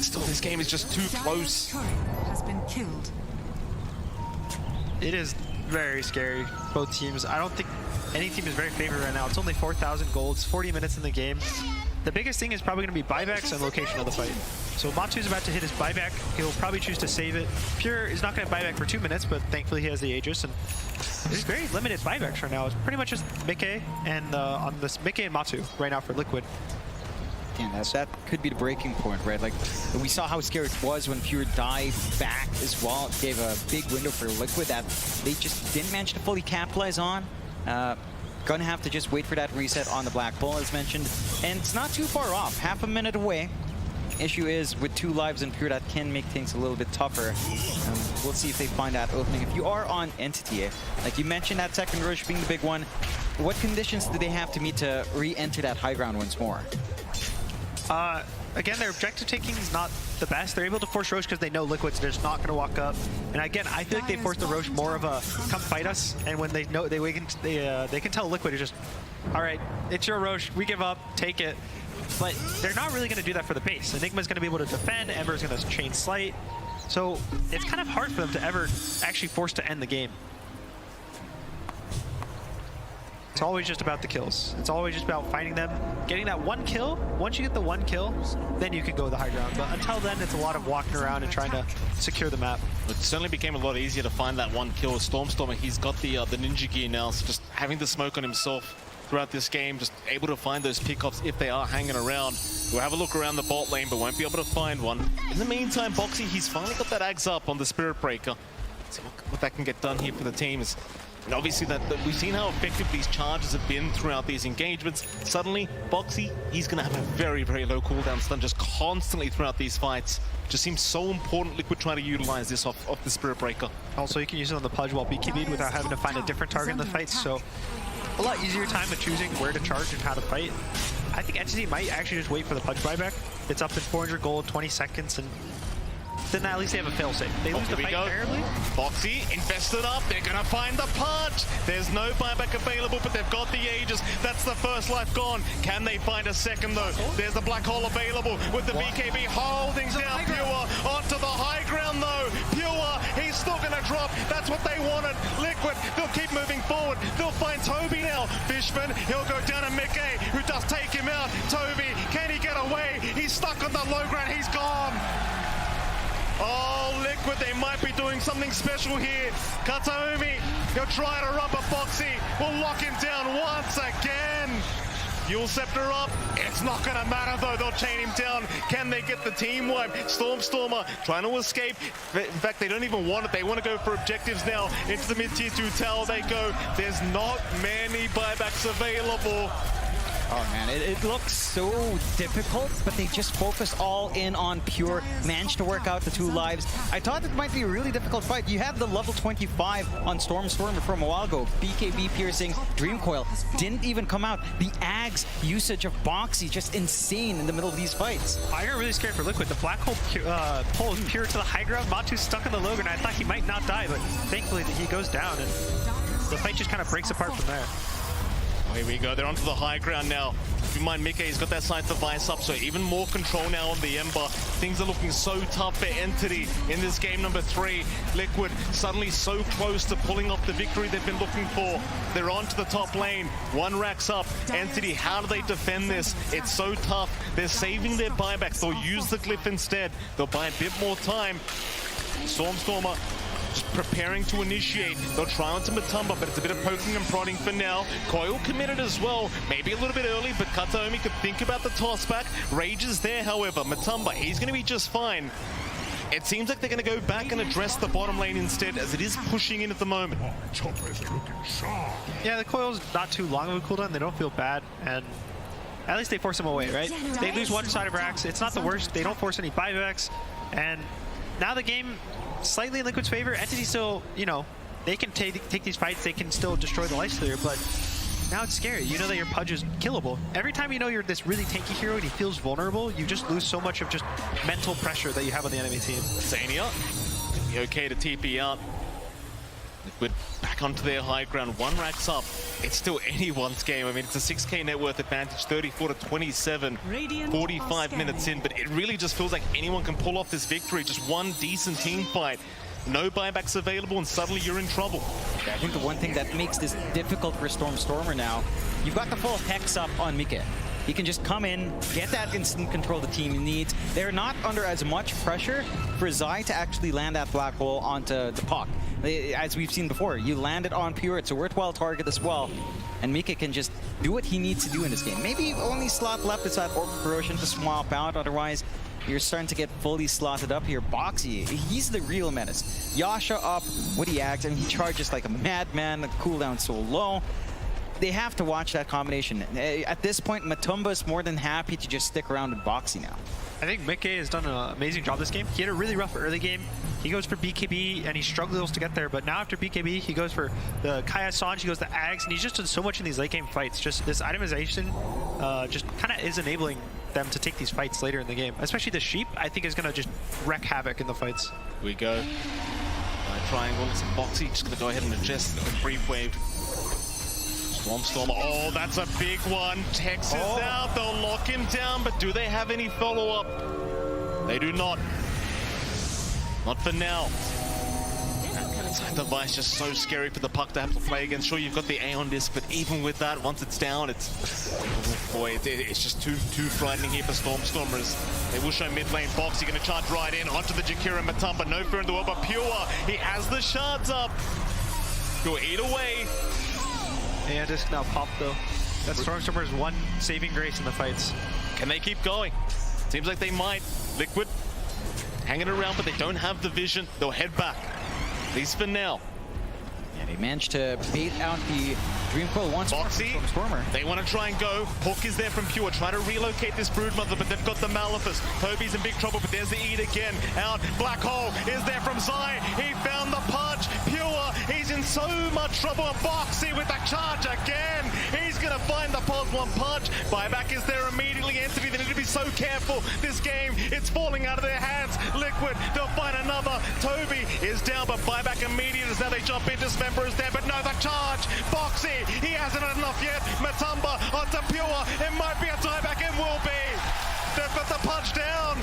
Still, this game is just too close. Has been killed. It is very scary, both teams. I don't think any team is very favored right now. It's only 4,000 gold, it's 40 minutes in the game. The biggest thing is probably going to be buybacks and location of the fight. So Matu's about to hit his buyback. He'll probably choose to save it. Pure is not going to buyback for 2 minutes, but thankfully he has the Aegis. And there's very limited buybacks right now. It's pretty much just Mickey and on this Mickey and Matu right now for Liquid. Yeah, that could be the breaking point, right? Like, we saw how scary it was when Pure dived back as well. It gave a big window for Liquid that they just didn't manage to fully capitalize on. Gonna have to just wait for that reset on the black hole, as mentioned. And it's not too far off, half a minute away. Issue is, with 2 lives in Pure, that can make things a little bit tougher. We'll see if they find that opening. If you are on Entity, like you mentioned, that second rush being the big one, what conditions do they have to meet to re-enter that high ground once more? Again, their objective taking is not the best. They're able to force Rosh because they know Liquid's just not going to walk up. And again, I feel like they force the Rosh more of a come fight us. And when they know they can tell Liquid is just, all right, it's your Rosh, we give up, take it. But they're not really going to do that for the base. Enigma's going to be able to defend. Ember's going to chain Slight. So it's kind of hard for them to ever actually force to end the game. It's always just about the kills. It's always just about finding them, getting that one kill. Once you get the one kill, then you can go the high ground. But until then, it's a lot of walking around and trying to secure the map. It certainly became a lot easier to find that one kill. Stormstormer, he's got the ninja gear now, so just having the smoke on himself throughout this game, just able to find those pickoffs if they are hanging around. We'll have a look around the bot lane, but won't be able to find one. In the meantime, Boxy, he's finally got that Axe up on the Spirit Breaker. See what that can get done here for the teams. And obviously that we've seen how effective these charges have been throughout these engagements. Suddenly, Boxy, he's going to have a very, very low cooldown stun just constantly throughout these fights. Just seems so important Liquid trying to utilize this off the Spirit Breaker. Also, you can use it on the Pudge while BKB'd without having to find a different target in the fight, so a lot easier time of choosing where to charge and how to fight. I think Entity might actually just wait for the Pudge buyback. It's up in 400 gold, 20 seconds, and then at least they have a fail-safe. They lose the fight terribly. Boxy invested up. They're going to find the Pudge. There's no buyback available, but they've got the Aegis. That's the first life gone. Can they find a second, though? There's the black hole available with the BKB holding down Pure onto the high ground, though. Pure, he's still going to drop. That's what they wanted. Liquid, they'll keep moving forward. They'll find Toby now. Fishman, he'll go down to Mickey, who does take him out. Toby, can he get away? He's stuck on the low ground. He's gone. Oh, Liquid, they might be doing something special here. Kataomi, he'll try to rub a Boxy. We'll lock him down once again. Fuel Scepter up. It's not going to matter, though. They'll chain him down. Can they get the team wipe? Stormstormer trying to escape. In fact, they don't even want it. They want to go for objectives now. Into the mid-tier 2 tower they go. There's not many buybacks available. Oh man, it looks so difficult, but they just focus all in on Pure, managed to work out the 2 lives. I thought it might be a really difficult fight. You have the level 25 on Stormstormer from a while ago. BKB piercing, Dreamcoil didn't even come out. The Ags usage of Boxy just insane in the middle of these fights. I got really scared for Liquid. The black hole pulls Pure to the high ground. Matu's stuck in the low ground. I thought he might not die, but thankfully he goes down, and the fight just kind of breaks apart from there. Here we go, they're onto the high ground now. Keep in mind, Mickey's got that side device up, so even more control now on the Ember. Things are looking so tough for Entity in this game number 3. Liquid suddenly so close to pulling off the victory they've been looking for. They're onto the top lane. 1 racks up. Entity, how do they defend this? It's so tough. They're saving their buybacks. They'll use the glyph instead. They'll buy a bit more time. Stormstormer just preparing to initiate. They'll try onto Matumba, but it's a bit of poking and prodding for now. Coil committed as well, maybe a little bit early, but Kataomi could think about the toss back. Rage is there, however. Matumba, he's going to be just fine. It seems like they're going to go back and address the bottom lane instead, as it is pushing in at the moment. Yeah, the Coil's not too long of a cooldown. They don't feel bad, and at least they force them away, right? They lose one side of Rax. It's not the worst. They don't force any buybacks, and now the game slightly in Liquid's favor. Entity still, you know, they can take these fights. They can still destroy the Lifestealer, but now it's scary. You know that your Pudge is killable. Every time you know you're this really tanky hero and he feels vulnerable, you just lose so much of just mental pressure that you have on the enemy team. Zania, okay to TP out. Liquid back onto their high ground. One racks up. It's still anyone's game. I mean, it's a 6k net worth advantage, 34 to 27, 45 minutes in, but it really just feels like anyone can pull off this victory. Just one decent team fight. No buybacks available, and suddenly you're in trouble. I think the one thing that makes this difficult for Stormer now, you've got the full Hex up on Mike. He can just come in, get that instant control the team needs. They're not under as much pressure for Zai to actually land that black hole onto the puck. As we've seen before, you land it on Pure, it's a worthwhile target as well. And Mika can just do what he needs to do in this game. Maybe only slot left is that Orb Corrosion to swap out, otherwise you're starting to get fully slotted up here. Boxy, he's the real menace. Yasha up, Woody acts, and he charges like a madman, the cooldown so low. They have to watch that combination. At this point, Matumba is more than happy to just stick around with Boxy now. I think Mickey has done an amazing job this game. He had a really rough early game. He goes for BKB, and he struggles to get there. But now after BKB, he goes for the Kaya Sanj, he goes to Ags, and he's just done so much in these late game fights. Just this itemization just kind of is enabling them to take these fights later in the game. Especially the Sheep, I think, is going to just wreak havoc in the fights. Here we go. Triangle, it's Boxy just going to go ahead and adjust the brief wave. Storm. Oh, that's a big one. Tex is out. They'll lock him down, but do they have any follow-up? They do not. Not for now. Inside the Vice, just so scary for the puck to have to play against. Sure, you've got the Aeon disc, but even with that, once it's down, it's... Oh boy, it's just too frightening here for Stormers. They will show mid lane. Boxy going to charge right in onto the Jakira Matumba. No fear in the world, but Pure, he has the shards up. Go eat away. Yeah, just now popped though. That's Stormstormer's one saving grace in the fights. Can they keep going? Seems like they might. Liquid hanging around, but they don't have the vision. They'll head back. At least for now. Yeah, they managed to bait out the Dream Coil once more from Stormer. They want to try and go. Hook is there from Pure. Try to relocate this Broodmother, but they've got the Malefice. Toby's in big trouble, but there's the Eid again. Out. Black Hole is there from Zai. He found the Pudge. Pure, he's in so much trouble. And Boxy with the charge again. He's going to find the pulse one Pudge. Buyback is there immediately. Entity, they need to be so careful. This game, it's falling out of their hands. Liquid, they'll find another. Toby is down, but buyback immediate as now they jump in. Dismember is there, but no, the charge. Boxy, he hasn't had enough yet. Matumba onto Pure. It might be a tieback. It will be. They've got the punch down.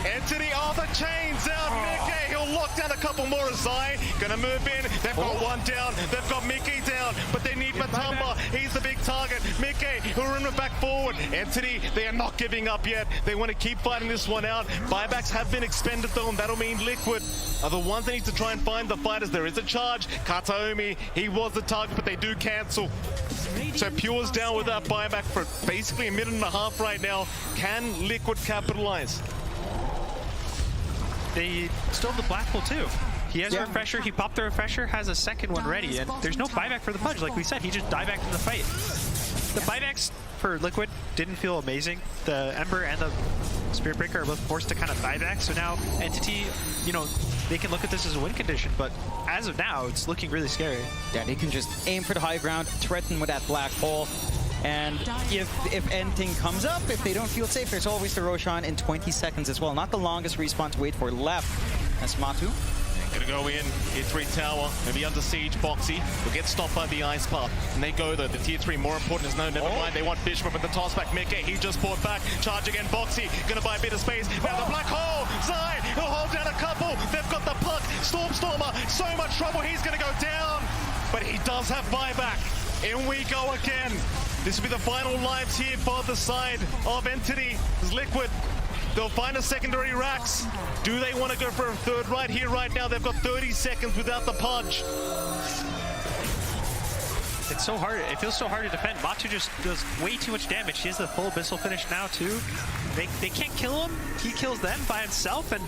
Entity, the chains out. Mickey, he'll lock down a couple more. Zai gonna move in. They've got one down. They've got Mickey down, but they need Matumba. He's the big target. Mickey, who'll run it back forward. Entity, they are not giving up yet. They want to keep fighting this one out. Buybacks have been expended though, and that'll mean Liquid are the ones that need to try and find the fighters. There is a charge. Kataomi, he was the target, but they do cancel. So Pure's down with that buyback for basically a minute and a half right now. Can Liquid capitalize? They still have the Black Hole too. He has a refresher, he popped the refresher, has a second one ready, and there's no buyback for the Pudge. Like we said, he just died back in the fight. The buybacks for Liquid didn't feel amazing. The Ember and the Spirit Breaker are both forced to kind of buy back, so now Entity, you know, they can look at this as a win condition, but as of now, it's looking really scary. Yeah, they can just aim for the high ground, threaten with that Black Hole. And if anything comes up, if they don't feel safe, there's always the Roshan in 20 seconds as well. Not the longest respawn to wait for left. That's Matu. Gonna go in, tier 3 tower, maybe under siege. Boxy will get stopped by the Ice Path. And they go though, the tier 3 more important is no, never mind. They want Fishman with the toss back. Mickey, he just fought back. Charge again, Boxy, gonna buy a bit of space. Now the Black Hole, Zai, he'll hold down a couple. They've got the puck, Stormer, so much trouble, he's gonna go down. But he does have buyback. In we go again. This will be the final lives here for the side of Entity. Liquid They'll find a secondary Rax. Do they want to go for a third right here, right now? They've got 30 seconds without the punch. It's so hard. It feels so hard to defend. Matu just does way too much damage. He has the full Abyssal finish now, too. They can't kill him. He kills them by himself. And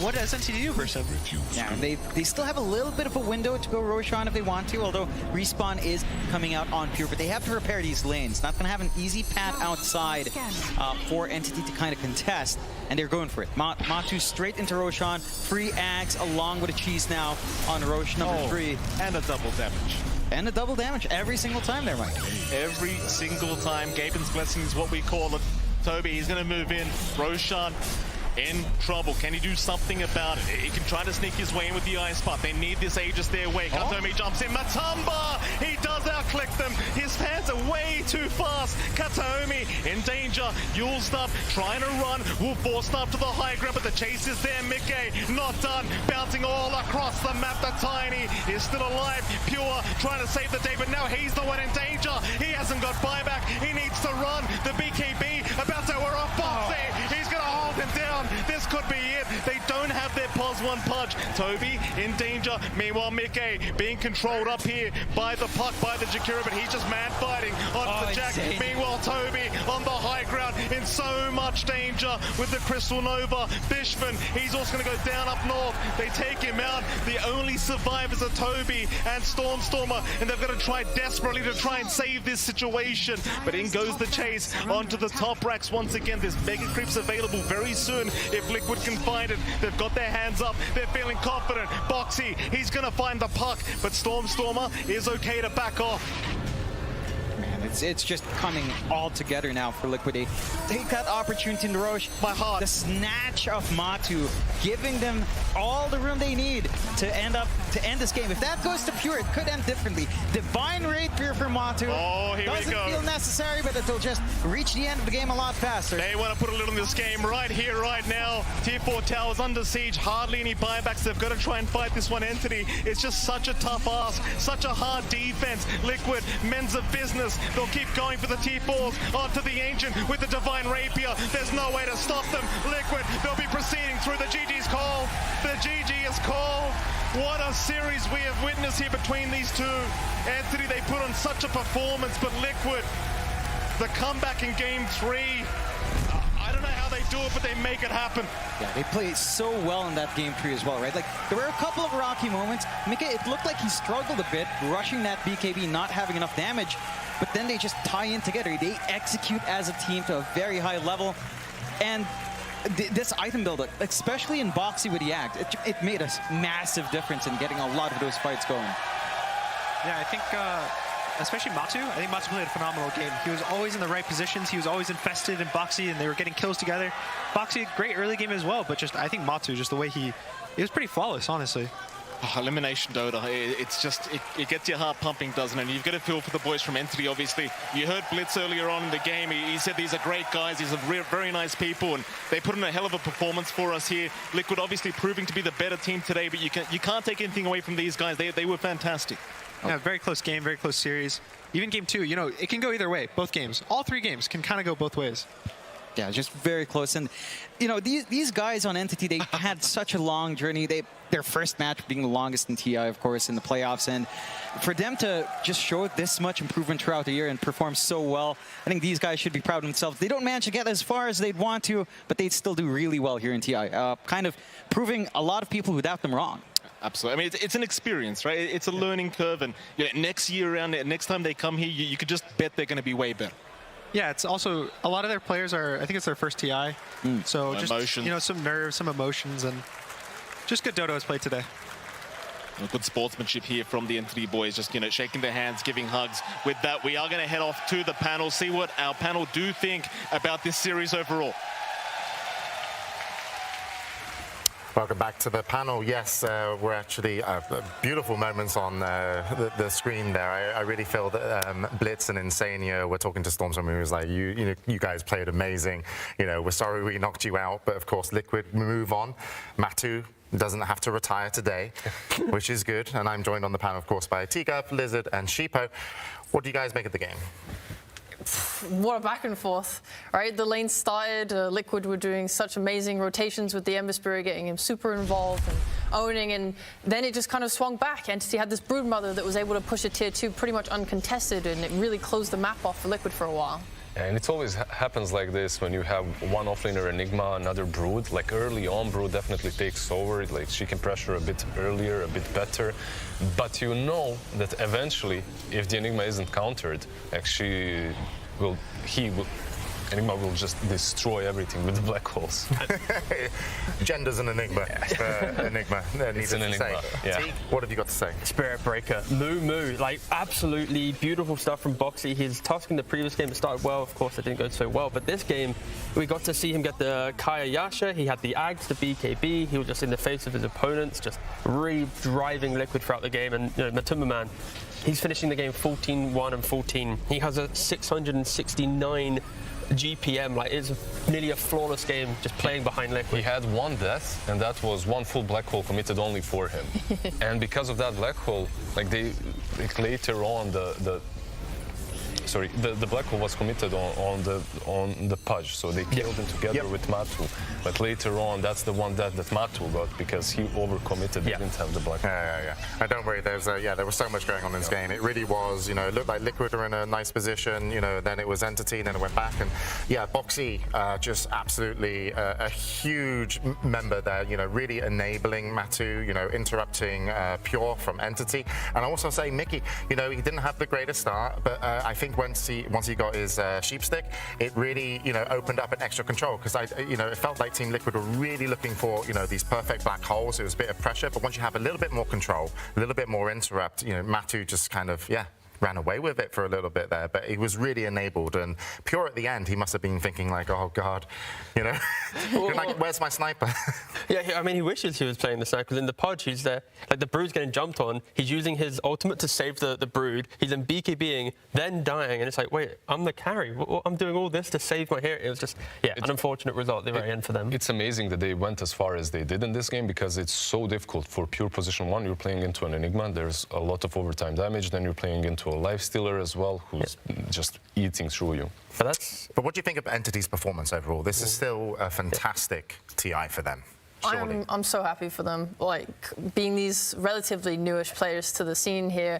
what does NTT do versus him? Yeah, they still have a little bit of a window to go Roshan if they want to, although Respawn is coming out on Pure. But they have to repair these lanes. Not going to have an easy path outside for NTT to kind of contest. And they're going for it. Matu straight into Roshan. Free Axe along with a cheese now on Rosh number 3. And a double damage. And a double damage every single time there, Mike. Every single time. Gaben's Blessing is what we call it. Toby, he's going to move in. Roshan in trouble. Can he do something about it? He can try to sneak his way in with the Ice Spot. They need this Aegis their way. Katomi jumps in. Matamba! He does outclick them. His fans are way too fast. Katomi in danger. Yul's up, trying to run. Will force up to the high ground, but the chase is there. Mickey not done. Bouncing all across the map. The Tiny is still alive. Pure trying to save the day, but now he's the one in danger. He hasn't got buyback. He needs to run. The BKB about to wear off Boxy. He's going to hold him down. This could be it. They don't have their pos 1 punch. Toby in danger. Meanwhile, Mickey being controlled up here by the puck, by the Jakiro, but he's just mad fighting on the Jack. Insane. Meanwhile, Toby on the high ground in so much danger with the Crystal Nova. Bishman, he's also going to go down up north. They take him out. The only survivors are Toby and Stormstormer, and they've got to try desperately to try and save this situation. But in goes the chase onto the top racks once again. There's Mega Creeps available very soon if Liquid can find it. They've got their hands up. They're feeling confident. Boxy, he's going to find the puck, but Stormstormer is okay to back off. Man, it's just coming all together now for Liquid. They take that opportunity in the Roche. My heart. The snatch of Matu, giving them all the room they need to end this game. If that goes to Pure, it could end differently. Divine Rapier for Matu. Oh, here we go. Doesn't feel necessary, but it'll just reach the end of the game a lot faster. They want to put a little in this game right here, right now. Tier 4 towers under siege. Hardly any buybacks. They've got to try and fight this one entity. It's just such a tough ask. Such a hard defense. Liquid, men's of business. They'll keep going for the T4s onto the Ancient with the Divine Rapier. There's no way to stop them. Liquid, they'll be proceeding through. The GG's called. The GG is called. What a series we have witnessed here between these two. Anthony, they put on such a performance, but Liquid, the comeback in game 3, I don't know how they do it, but they make it happen. Yeah, they play so well in that game 3 as well, right? Like, there were a couple of rocky moments. Mika, it looked like he struggled a bit, rushing that BKB, not having enough damage, but then they just tie in together. They execute as a team to a very high level, and this item build-up, especially in Boxy with the Act, it made a massive difference in getting a lot of those fights going. Yeah, I think, especially Matu, I think Matu played a phenomenal game. He was always in the right positions. He was always infested in Boxy, and they were getting kills together. Boxy, great early game as well, but just I think Matu, just the way he was pretty flawless, honestly. Oh, elimination Dota, it's just, it gets your heart pumping, doesn't it? And you've got to feel for the boys from Entity, obviously. You heard Blitz earlier on in the game. He said these are great guys, these are very nice people, and they put in a hell of a performance for us here. Liquid obviously proving to be the better team today, but you can't take anything away from these guys. They were fantastic. Yeah, very close game, very close series. Even game 2, you know, it can go either way, both games. All 3 games can kind of go both ways. Yeah, just very close. And, you know, these guys on Entity, they had such a long journey. Their first match being the longest in TI, of course, in the playoffs. And for them to just show this much improvement throughout the year and perform so well, I think these guys should be proud of themselves. They don't manage to get as far as they'd want to, but they still do really well here in TI, kind of proving a lot of people who doubt them wrong. Absolutely. I mean, it's an experience, right? It's a learning curve. And you know, next year around, next time they come here, you could just bet they're going to be way better. Yeah, it's also, a lot of their players are, I think it's their first TI. So just, emotions. you know, some nerves, some emotions, and just good Dodo has played today. Good sportsmanship here from the Entity boys, just, you know, shaking their hands, giving hugs. With that, we are going to head off to the panel, see what our panel do think about this series overall. Welcome back to the panel. Yes, we're actually beautiful moments on the screen there. I really feel that Blitz and Insania were talking to Stormstormer, who was like, you guys played amazing. You know, we're sorry we knocked you out, but of course, Liquid move on. Matu doesn't have to retire today, which is good. And I'm joined on the panel, of course, by Teacup, Lizard, and Sheepo. What do you guys make of the game? what a back and forth, right? The lane started, Liquid were doing such amazing rotations with the Ember Spirit, getting him super involved and owning, and then it just kind of swung back. Entity had this Broodmother that was able to push a tier 2 pretty much uncontested, and it really closed the map off for Liquid for a while. And it always happens like this when you have one offlaner Enigma, another Brood. Like early on, Brood definitely takes over. Like she can pressure a bit earlier, a bit better. But you know that eventually, if the Enigma isn't countered, like Enigma will just destroy everything with the black holes. Gender's an enigma. Enigma. It's an enigma. Yeah. Teague, what have you got to say? Spirit Breaker. Moo. Like, absolutely beautiful stuff from Boxy. His task in the previous game, it started well. Of course, it didn't go so well. But this game, we got to see him get the Kaya Yasha. He had the Ags, the BKB. He was just in the face of his opponents, just really driving Liquid throughout the game. And, you know, Matumba Man, he's finishing the game 14-1 and 14. He has a 669 GPM, like it's nearly a flawless game just playing behind Liquid. He had one death, and that was one full black hole committed only for him. And because of that black hole, like later on the black hole was committed on the Pudge, so they killed him together with Matu. But later on, that's the one death that Matu got because he overcommitted. He didn't have the black hole. Yeah. Don't worry. There was so much going on in this game. It really was. You know, it looked like Liquid were in a nice position. You know, then it was Entity, and then it went back. And yeah, Boxy just absolutely a huge member there. You know, really enabling Matu. You know, interrupting Pure from Entity. And I also say Mickey. You know, he didn't have the greatest start, but I think once he got his sheep stick, it really, you know, opened up an extra control because it felt like Team Liquid were really looking for, you know, these perfect black holes. It was a bit of pressure, but once you have a little bit more control, a little bit more interrupt, you know, Matu just kind of ran away with it for a little bit there, but he was really enabled. And Pure at the end, he must have been thinking like, oh God, you know, like, where's my sniper? Yeah, I mean, he wishes he was playing the sniper because in the Pudge, he's there, like the Brood's getting jumped on, he's using his ultimate to save the Brood, he's then BKBing, then dying, and it's like, wait, I'm the carry, I'm doing all this to save my hero. It was just, an unfortunate result at the very end for them. It's amazing that they went as far as they did in this game because it's so difficult for Pure position 1. You're playing into an Enigma, there's a lot of overtime damage, then you're playing into a Lifestealer as well, who's just eating through you. But what do you think of Entity's performance overall? This is still a fantastic TI for them. I'm so happy for them, like being these relatively newish players to the scene here,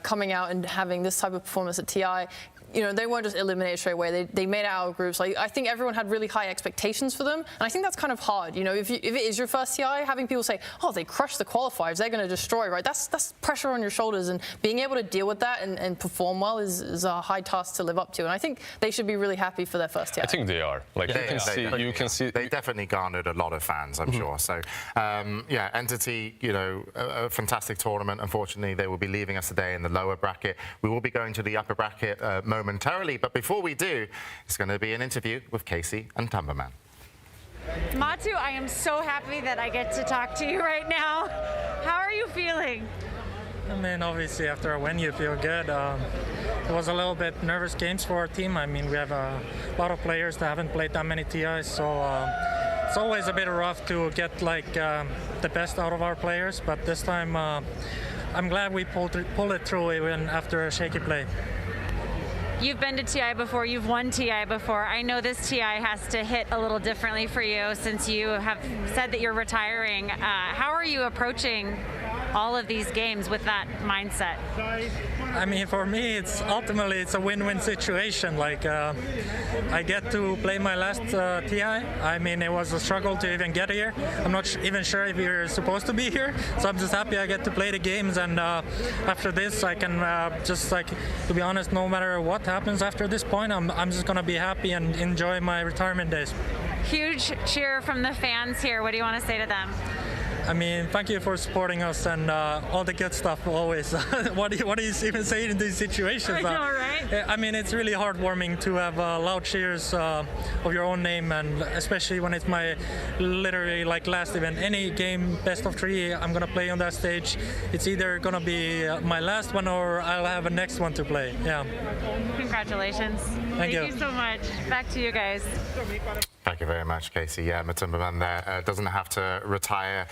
coming out and having this type of performance at TI. You know, they weren't just eliminated straight away. They made it out of groups. Like, I think everyone had really high expectations for them, and I think that's kind of hard. You know, if it is your first TI, having people say, "Oh, they crushed the qualifiers, they're going to destroy," right? That's pressure on your shoulders, and being able to deal with that and perform well is a high task to live up to. And I think they should be really happy for their first TI. I think they are. Like you can see, they definitely garnered a lot of fans, I'm sure. So, Entity, you know, a fantastic tournament. Unfortunately, they will be leaving us today in the lower bracket. We will be going to the upper bracket momentarily, but before we do, it's going to be an interview with Casey and Tumberman. Matu, I am so happy that I get to talk to you right now. How are you feeling? I mean, obviously after a win you feel good. It was a little bit nervous games for our team. I mean, we have a lot of players that haven't played that many TIs, so it's always a bit rough to get like the best out of our players, but this time I'm glad we pulled it through even after a shaky play. You've been to TI before, you've won TI before. I know this TI has to hit a little differently for you since you have said that you're retiring. How are you approaching all of these games with that mindset? I mean, for me, it's a win-win situation. Like, I get to play my last TI. I mean, it was a struggle to even get here. I'm not even sure if you're supposed to be here, so I'm just happy I get to play the games. And after this, I can just like, to be honest, no matter what happens after this point, I'm just gonna be happy and enjoy my retirement days. Huge cheer from the fans here. What do you want to say to them? I mean, thank you for supporting us and all the good stuff always. What do you even say in these situations? I know, right? I mean, it's really heartwarming to have loud cheers of your own name, and especially when it's my literally like last event. Any game, best of 3, I'm gonna play on that stage. It's either gonna be my last one or I'll have a next one to play. Yeah. Congratulations. Thank you so much. Back to you guys. Thank you very much, Casey. Yeah, Matumbaman there doesn't have to retire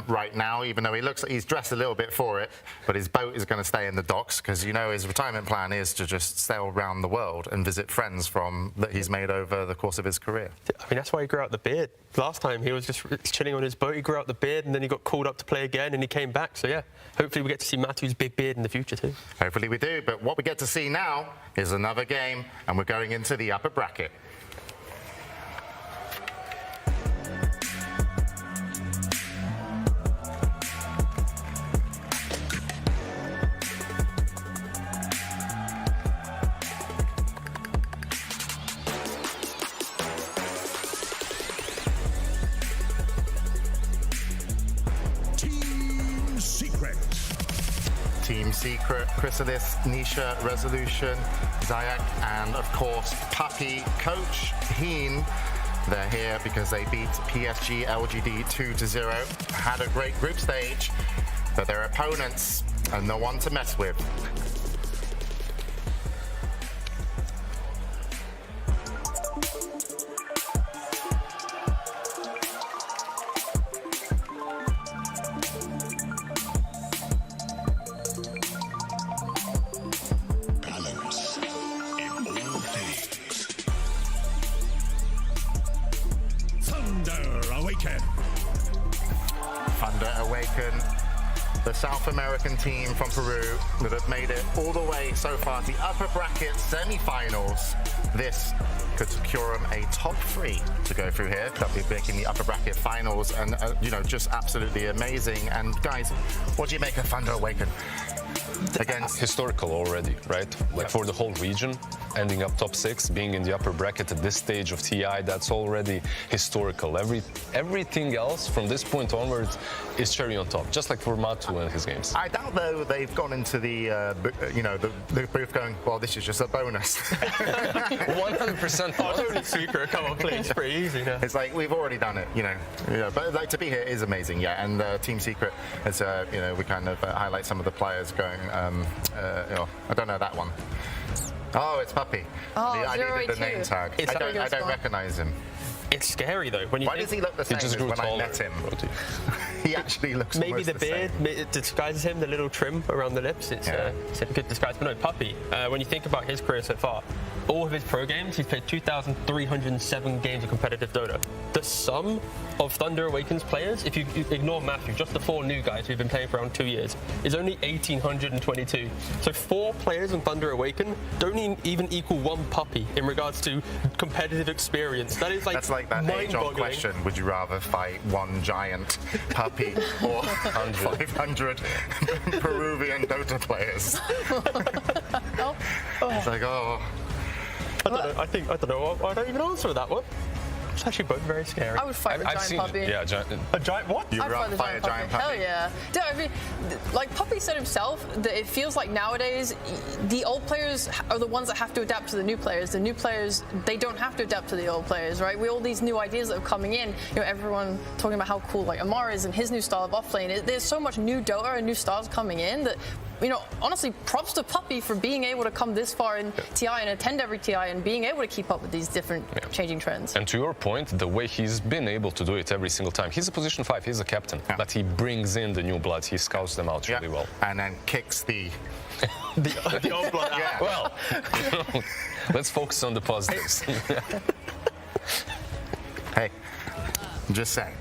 right now, even though he's dressed a little bit for it, but his boat is going to stay in the docks because, you know, his retirement plan is to just sail around the world and visit friends that he's made over the course of his career. I mean, that's why he grew out the beard. Last time he was just chilling on his boat, he grew out the beard, and then he got called up to play again, and he came back. So, yeah, hopefully we get to see Matthew's big beard in the future, too. Hopefully we do, but what we get to see now is another game, and we're going into the upper bracket. Team Secret, Chrysalis, Nisha, Resolution, Zayak, and of course, Puppey. Coach Heen, they're here because they beat PSG LGD 2-0. Had a great group stage, but their opponents are no one to mess with. Thunder Awaken, the South American team from Peru that have made it all the way so far to the upper bracket semi-finals. This could secure them a top 3 to go through here. They'll be making the upper bracket finals, and you know, just absolutely amazing. And guys, what do you make of Thunder Awaken? Against historical already, right? Like for the whole region, ending up top 6, being in the upper bracket at this stage of TI, that's already historical. Everything else from this point onwards is cherry on top, just like for Matu and his games. I doubt though they've gone into the the booth going, well, this is just a bonus. 100%. Oh, totally Secret. Come on, please, pretty easy now. It's like we've already done it, you know. But like to be here is amazing, yeah. And Team Secret, as we kind of highlight some of the players going. I don't know that one. Oh, it's Puppey. Oh, I needed the name tag. I don't recognize him. It's scary though. When you Why does he look the same as when I met him? He actually looks maybe almost the beard same. disguises him, the little trim around the lips. It's a good disguise. But no, Puppey, when you think about his career so far, all of his pro games, he's played 2,307 games of competitive Dota. The sum of Thunder Awaken's players, if you ignore Matthew, just the 4 new guys who've been playing for around 2 years, is only 1,822. So 4 players in Thunder Awaken don't even equal 1 Puppey in regards to competitive experience. That is like that's like that age-old question: would you rather fight 1 giant Puppey or 500 Peruvian Dota players? It's like, oh. I don't know. I don't even answer that one. It's actually both very scary. I would fight a giant puppy. Yeah, a giant what? You'd rather fight a giant puppy? Hell yeah. Dude, I mean, like Puppey said himself, that it feels like nowadays the old players are the ones that have to adapt to the new players. The new players, they don't have to adapt to the old players, right? All these new ideas that are coming in, everyone talking about how cool like Amar is and his new style of offlane. There's so much new Dota and new styles coming in that, honestly, props to Puppey for being able to come this far in TI and attend every TI and being able to keep up with these different changing trends. And to your point, the way he's been able to do it every single time, he's a position 5, he's a captain, but he brings in the new blood, he scouts them out really well. And then kicks the old blood out. Yeah. Well, let's focus on the positives. Hey, I'm just saying.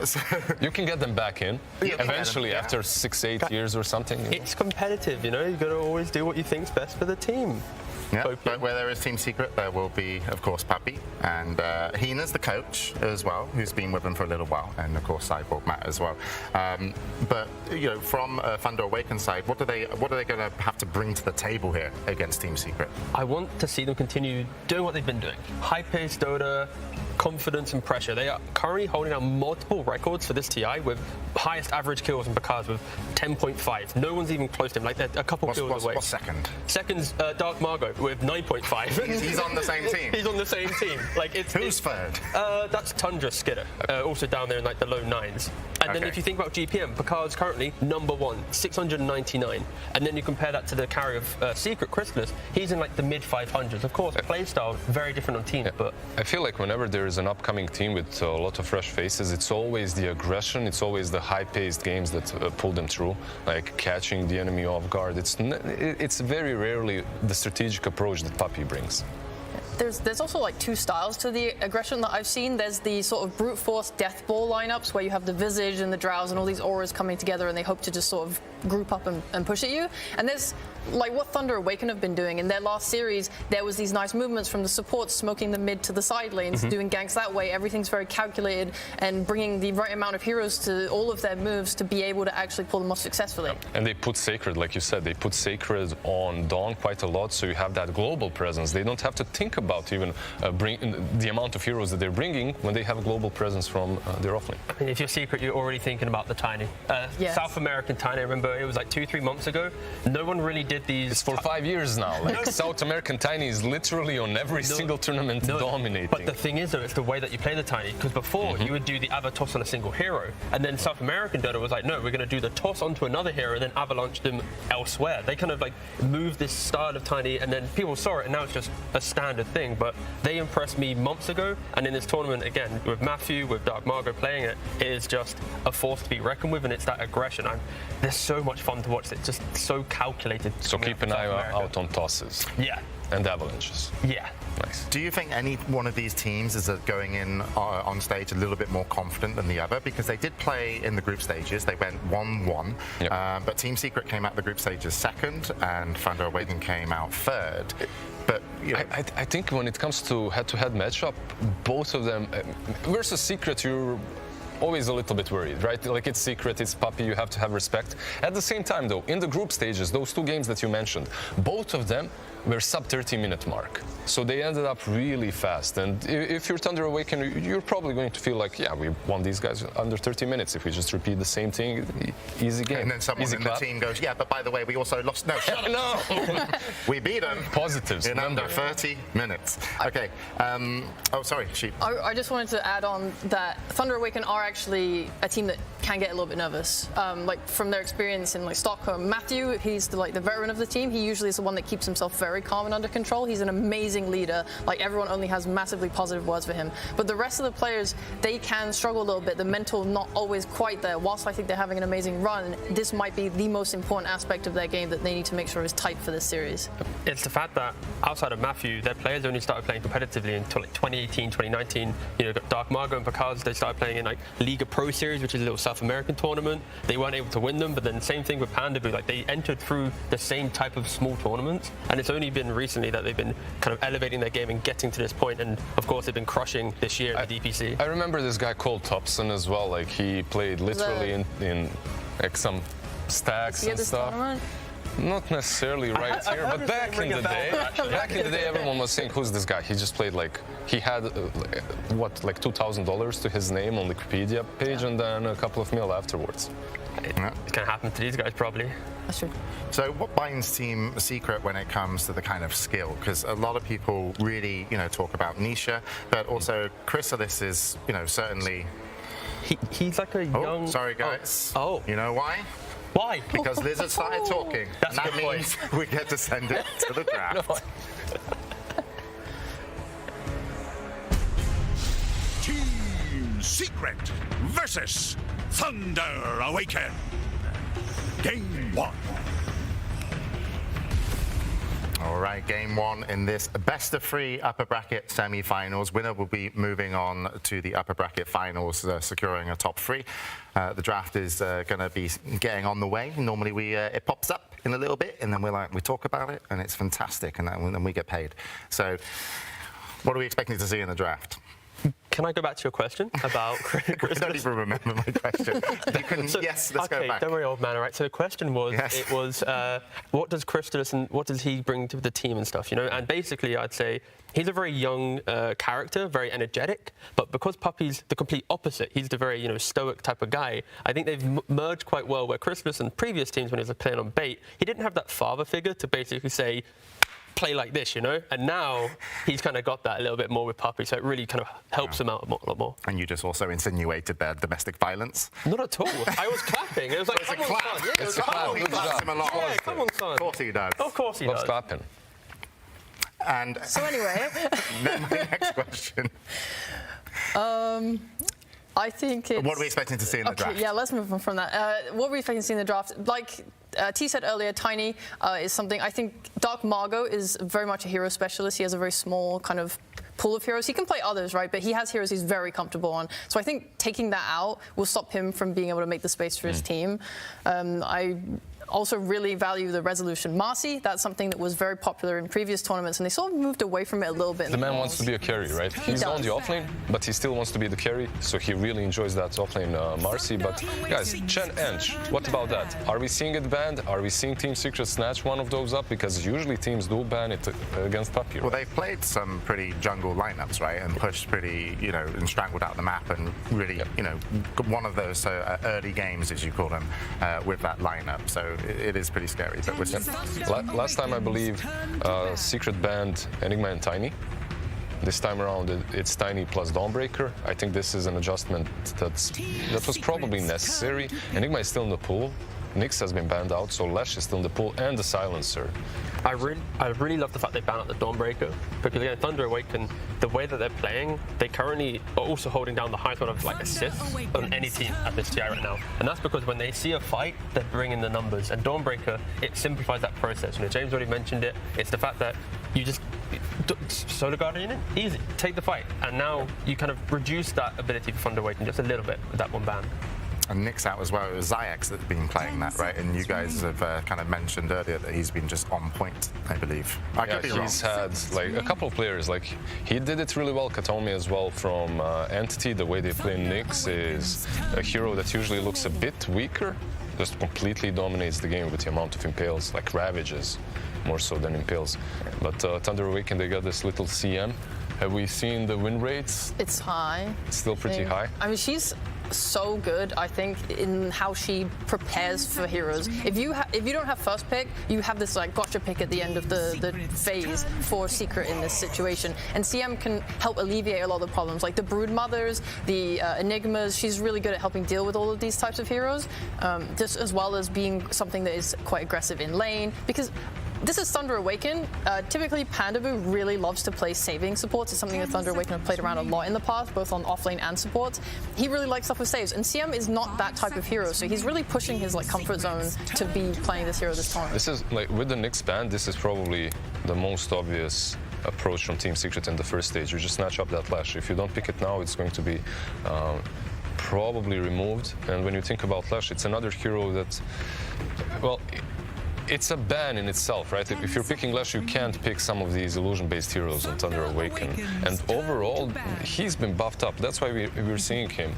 So you can get them back in eventually after 6-8 years or something. It's competitive, you got to always do what you think's best for the team. Yeah, but where there is Team Secret, there will be, of course, Puppey. And Heena's the coach as well, who's been with them for a little while. And, of course, Cyborg Matt as well. But, from Thunder Awaken side, what are they going to have to bring to the table here against Team Secret? I want to see them continue doing what they've been doing. High-paced Dota, confidence and pressure. They are currently holding down multiple records for this TI with highest average kills in Bakaz with 10.5. No one's even close to him. Like, they're a couple kills away. What's second? Second's Dark Margot with 9.5. He's on the same team. He's on the same team. Like Who's third? That's Tundra Skidder, also down there in like the low 9s. And then if you think about GPM, Picard's currently number 1, 699. And then you compare that to the carry of Secret Chrysalis, he's in like the mid 500s. Of course, playstyle very different on teams, but I feel like whenever there is an upcoming team with a lot of fresh faces, it's always the aggression, it's always the high-paced games that pull them through, like catching the enemy off guard. It's very rarely the strategic approach that Puppey brings. There's also like two styles to the aggression that I've seen. There's the sort of brute force death ball lineups where you have the Visage and the Drows and all these auras coming together and they hope to just sort of group up and push at you. And there's like what Thunder Awaken have been doing. In their last series, there was these nice movements from the supports smoking the mid to the side lanes, doing ganks that way. Everything's very calculated and bringing the right amount of heroes to all of their moves to be able to actually pull them off successfully. And they put Sacred, like you said, they put Sacred on Dawn quite a lot, so you have that global presence. They don't have to think about even the amount of heroes that they're bringing when they have a global presence from their offlane. I mean, if you're Secret, you're already thinking about the Tiny. Yes. South American Tiny, I remember it was like 2-3 months ago. No one really did these. It's for 5 years now. Like South American Tiny is literally on every single tournament dominating. But the thing is, though, it's the way that you play the Tiny. Because before, you would do the Ava toss on a single hero. And then South American Dota was like, no, we're going to do the toss onto another hero and then avalanche them elsewhere. They kind of like moved this style of Tiny and then people saw it and now it's just a standard thing. But they impressed me months ago. And in this tournament, again, with Matthew, with Dark Margot playing it, it is just a force to be reckoned with and it's that aggression. There's so much fun to watch. It's just so calculated. So keep an eye out on tosses. Yeah. And avalanches. Yeah. Nice. Do you think any one of these teams is going in on stage a little bit more confident than the other? Because they did play in the group stages. They went 1-1. Yep. But Team Secret came out the group stages second and Thunder Awaken came out third. But you know, I think when it comes to head-to-head matchup, both of them versus Secret, you're always a little bit worried, right? Like it's Secret, it's Puppey, you have to have respect. At the same time, though, in the group stages, those two games that you mentioned, both of them were sub 30-minute mark. So they ended up really fast. And if you're Thunder Awaken, you're probably going to feel like, yeah, we won these guys under 30 minutes. If we just repeat the same thing, easy game. And then someone in the team goes, yeah, but by the way, we also lost. No, shut up. No. We beat them. Positives. In under 30 minutes. Okay. Oh, sorry, Sheep. I just wanted to add on that Thunder Awaken are actually a team that can get a little bit nervous. Like from their experience in like Stockholm, Matthew, he's the veteran of the team. He usually is the one that keeps himself very calm and under control. He's an amazing leader. Like everyone only has massively positive words for him. But the rest of the players, they can struggle a little bit. The mental not always quite there. Whilst I think they're having an amazing run, this might be the most important aspect of their game that they need to make sure is tight for this series. It's the fact that outside of Matthew, their players only started playing competitively until like 2018, 2019. You know, got Dark Margot and Picard, they started playing in like Liga Pro Series, which is a little South American tournament. They weren't able to win them, but then same thing with Pandabu. Like they entered through the same type of small tournaments, and it's only been recently that they've been kind of elevating their game and getting to this point. And of course, they've been crushing this year in the DPC. I remember this guy called Thompson as well. Like he played literally in like some stacks and stuff. Tournament? Not necessarily right here, but back in the day, everyone was saying, "Who's this guy?" He just played like he had what, like $2,000 to his name on the Wikipedia page, and then a couple of mil afterwards. It can happen to these guys probably. That's true. So what binds Team Secret when it comes to the kind of skill? Because a lot of people really, talk about Nisha, but also Chrysalis is, certainly. He's like a young. Sorry, guys. Oh. You know why? Why? Because Lizard started talking. That's that means we get to send it to the draft. Team Secret versus Thunder Awaken. Game 1. All right, game 1 in this best of 3 upper bracket semi-finals. Winner will be moving on to the upper bracket finals, securing a top 3. The draft is going to be getting on the way. Normally, it pops up in a little bit, and then we talk about it, and it's fantastic, and then we get paid. So, what are we expecting to see in the draft? Can I go back to your question about I don't even remember my question. You can, yes, let's go back. Don't worry, old man. All right. So the question was, what does Chrysalis and what does he bring to the team and stuff, And basically, I'd say he's a very young character, very energetic. But because Puppey's the complete opposite, he's the very stoic type of guy. I think they've merged quite well. Where Chrysalis and previous teams, when he was playing on bait, he didn't have that father figure to basically say, play like this, you know? And now he's kind of got that a little bit more with Puppey, so it really kind of helps him out a lot more. And you just also insinuated their domestic violence? Not at all. I was clapping. It was like, come on, son. Yeah, It's a clap. He claps him a lot. Yeah, come on, son. Of course he does. Of course he does. Loves clapping. And So anyway, then my next question. I think it's... What are we expecting to see in the draft? Yeah, let's move on from that. What are we expecting to see in the draft? Like T said earlier, Tiny is something... I think Dark Margo is very much a hero specialist. He has a very small kind of pool of heroes. He can play others, right? But he has heroes he's very comfortable on. So I think taking that out will stop him from being able to make the space for his team. I also really value the resolution Marcy. That's something that was very popular in previous tournaments, and they sort of moved away from it a little bit. The man wants to be a carry, right? He's on the offlane, but he still wants to be the carry, so he really enjoys that offlane Marcy. But guys, Chen Ench, what about that? Are we seeing it banned? Are we seeing Team Secret snatch one of those up? Because usually teams do ban it against Puppey. Right? Well, they've played some pretty jungle lineups, right, and pushed pretty, you know, and strangled out the map, and really, you know, one of those early games, as you call them, with that lineup. So it is pretty scary. But last time, I believe, Secret banned Enigma and Tiny. This time around, it's Tiny plus Dawnbreaker. I think this is an adjustment that was probably necessary. Enigma is still in the pool. Nyx has been banned out, so Lash is still in the pool, and the Silencer. I really love the fact they banned out the Dawnbreaker, because again, Thunder Awaken, the way that they're playing, they currently are also holding down the highest one of like assists on any team at this TI right now. And that's because when they see a fight, they're bringing the numbers. And Dawnbreaker, it simplifies that process. You know, James already mentioned it. It's the fact that you just Solar Guardian in, easy, take the fight. And now you kind of reduce that ability for Thunder Awaken just a little bit with that one ban. And Nyx out as well. It was Zayax that's been playing that, right? And you guys have kind of mentioned earlier that he's been just on point, I believe. I could be wrong. He's had like a couple of players. Like he did it really well. Katomi as well from Entity. The way they play Nyx is a hero that usually looks a bit weaker, just completely dominates the game with the amount of impales, like ravages, more so than impales. But Thunder Awaken, they got this little CM. Have we seen the win rates? It's high. It's still pretty high. I mean, she's so good, I think, in how she prepares for heroes. If you don't have first pick, you have this like gotcha pick at the end of the phase for Secret in this situation. And CM can help alleviate a lot of the problems, like the Brood Mothers, the Enigmas. She's really good at helping deal with all of these types of heroes, just as well as being something that is quite aggressive in lane. Because this is Thunder Awaken. Typically, Pandaboo really loves to play saving supports. It's something that Thunder Awaken have played around a lot in the past, both on offlane and supports. He really likes stuff with saves, and CM is not that type of hero, so he's really pushing his like comfort zone to be playing this hero this time. This is like with the Nyx ban, this is probably the most obvious approach from Team Secret in the first stage. You just snatch up that Lash. If you don't pick it now, it's going to be probably removed. And when you think about Lash, it's another hero that, well, it's a ban in itself, right? If you're picking Lash, you can't pick some of these illusion-based heroes on Thunder Awaken. And overall, he's been buffed up. That's why we're seeing him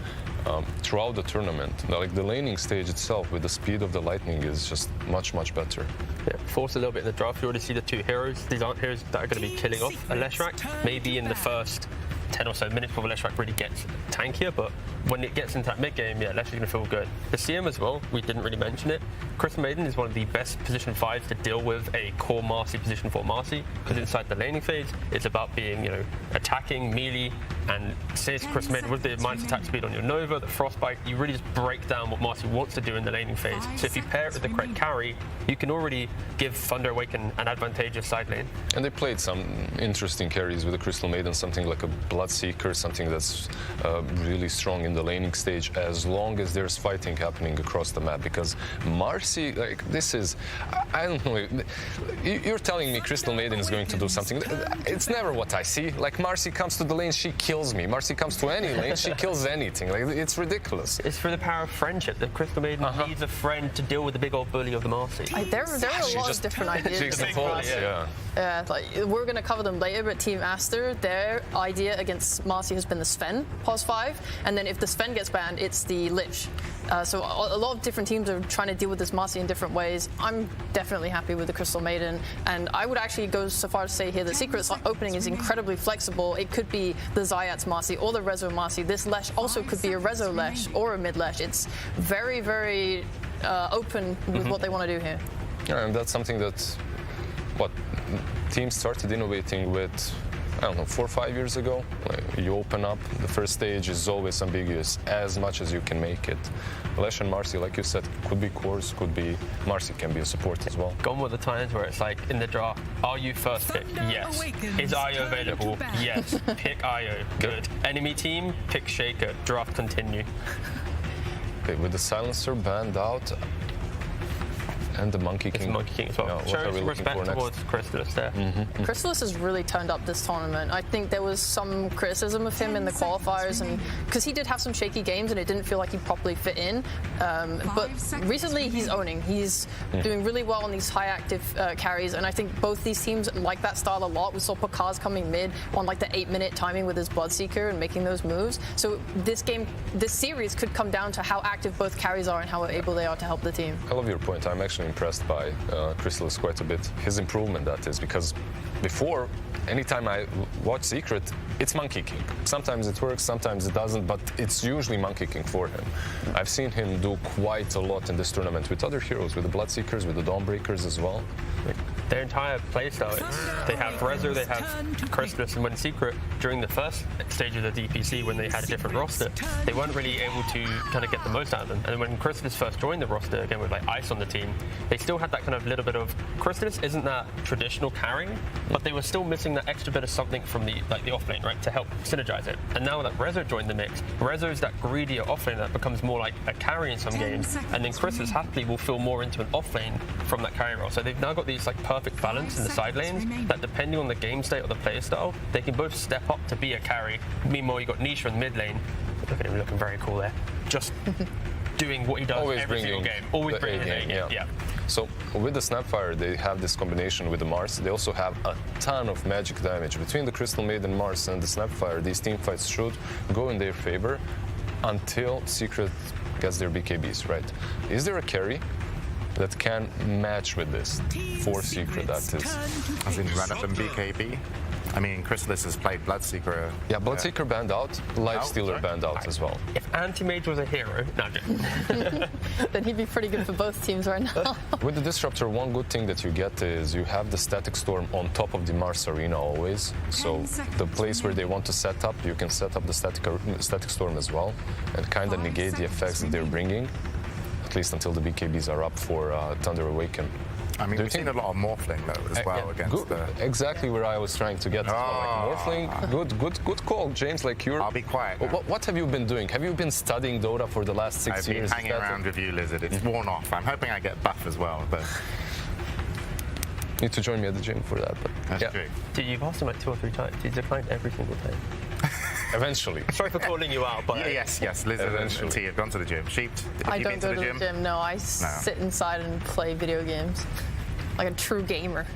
throughout the tournament. Like the laning stage itself, with the speed of the Lightning, is just much, much better. Yeah, force a little bit in the draft. You already see the two heroes. These aren't heroes that are going to be killing off a Leshrac. Maybe in the first 10 or so minutes before Leshrac really gets tankier, but when it gets into that mid-game, yeah, Leshrac's going to feel good. The CM as well, we didn't really mention it. Crystal Maiden is one of the best position 5s to deal with a core Marcy position 4 Marcy, because inside the laning phase, it's about being, you know, attacking, melee, and since Crystal Maiden with the minus attack speed on your Nova, the Frostbite, you really just break down what Marcy wants to do in the laning phase. So if you pair it with the correct carry, you can already give Thunder Awaken an advantageous side lane. And they played some interesting carries with the Crystal Maiden, something like a Bloodseeker, something that's really strong in the laning stage, as long as there's fighting happening across the map. Because Marcy, like, this is, I don't know, you're telling me Crystal Maiden is going to do something. It's never what I see. Like, Marcy comes to the lane, she kills me. Marcy comes to any lane, she kills anything. Like, it's ridiculous. It's for the power of friendship. The Crystal Maiden needs a friend to deal with the big old bully of the Marcy. There are a lot of different ideas. Like, we're going to cover them later, but Team Aster, their idea against Marcy has been the Sven pos 5, and then if the Sven gets banned, it's the Lich. So a lot of different teams are trying to deal with this Marcy in different ways. I'm definitely happy with the Crystal Maiden, and I would actually go so far as to say here that Secret's opening is incredibly flexible. It could be the Zayat's Marcy or the Rezo Marcy. This Lesh also could be a Rezo Lesh or a mid Lesh. It's very, very open with what they want to do here. Yeah, and that's something that, teams started innovating with, I don't know, 4 or 5 years ago. Like, you open up, the first stage is always ambiguous, as much as you can make it. Lesh and Marci, like you said, could be cores, could be, Marci can be a support as well. Gone were the times where it's like, in the draft, are you first pick? Yes. Is Io available? Yes. Pick Io. Good. Enemy team, pick Shaker. Draft continue. Okay, with the silencer banned out, and the Monkey King. It's Monkey King as well. Yeah, what Shows are we looking respect for next? towards Chrysalis there. Chrysalis has really turned up this tournament. I think there was some criticism of him in the qualifiers, and because he did have some shaky games and it didn't feel like he properly fit in. But recently he's owning. He's doing really well on these high active carries, and I think both these teams like that style a lot. We saw Pokaz coming mid on like the 8-minute timing with his Bloodseeker and making those moves. So this series could come down to how active both carries are and how able they are to help the team. I love your point. I'm actually impressed by Chrysalis quite a bit. His improvement, that is, because before, anytime I watch Secret, it's Monkey King. Sometimes it works, sometimes it doesn't, but it's usually Monkey King for him. I've seen him do quite a lot in this tournament with other heroes, with the Bloodseekers, with the Dawnbreakers as well. Their entire playstyle, they have Rezo, they have Chrysalis, and when Secret, during the first stage of the DPC, when they had a different roster, they weren't really able to kind of get the most out of them. And when Chrysalis first joined the roster, again with like Ice on the team, they still had that kind of little bit of, Chrysalis isn't that traditional carrying, but they were still missing that extra bit of something from the off lane, right, to help synergize it. And now that Rezo joined the mix, Rezo's that greedier off lane that becomes more like a carry in some games, and then Chrysalis happily will feel more into an off lane from that carry role. So they've now got these like perfect balance in the side lanes that depending on the game state or the play style, they can both step up to be a carry. Meanwhile, you got Nisha in the mid lane. Look at him looking very cool there. Just doing what he does every single game. Always bringing the A game. Yeah. So with the Snapfire, they have this combination with the Mars. They also have a ton of magic damage. Between the Crystal Maiden, Mars, and the Snapfire, these team fights should go in their favor until Secret gets their BKBs, right? Is there a carry that can match with this for Secret, that is? As in random BKB? I mean, Chrysalis has played Bloodseeker. Yeah, Bloodseeker banned out, Lifestealer banned out as well. If Anti-Mage was a hero, then he'd be pretty good for both teams right now. With the Disruptor, one good thing that you get is you have the Static Storm on top of the Mars Arena always. So the place where they want to set up, you can set up the Static Storm as well and kind of negate the effects that they're bringing, at least until the BKBs are up for Thunder Awaken. I mean, we've seen a lot of Morphling, though, as well, against the... Exactly where I was trying to get. Like Morphling, good call, James. Like I'll be quiet. What have you been doing? Have you been studying Dota for the last 6 years? I've been hanging around with you, Lizard. It's worn off. I'm hoping I get buff as well, but... Need to join me at the gym for that, but... That's true. Dude, you've asked him like 2 or 3 times. He's declined every single time. Eventually. Sorry for calling you out, but... Yes, Lizard and T have gone to the gym. Sheep, have you been to the gym? I don't go to the gym, no. I sit inside and play video games. Like a true gamer.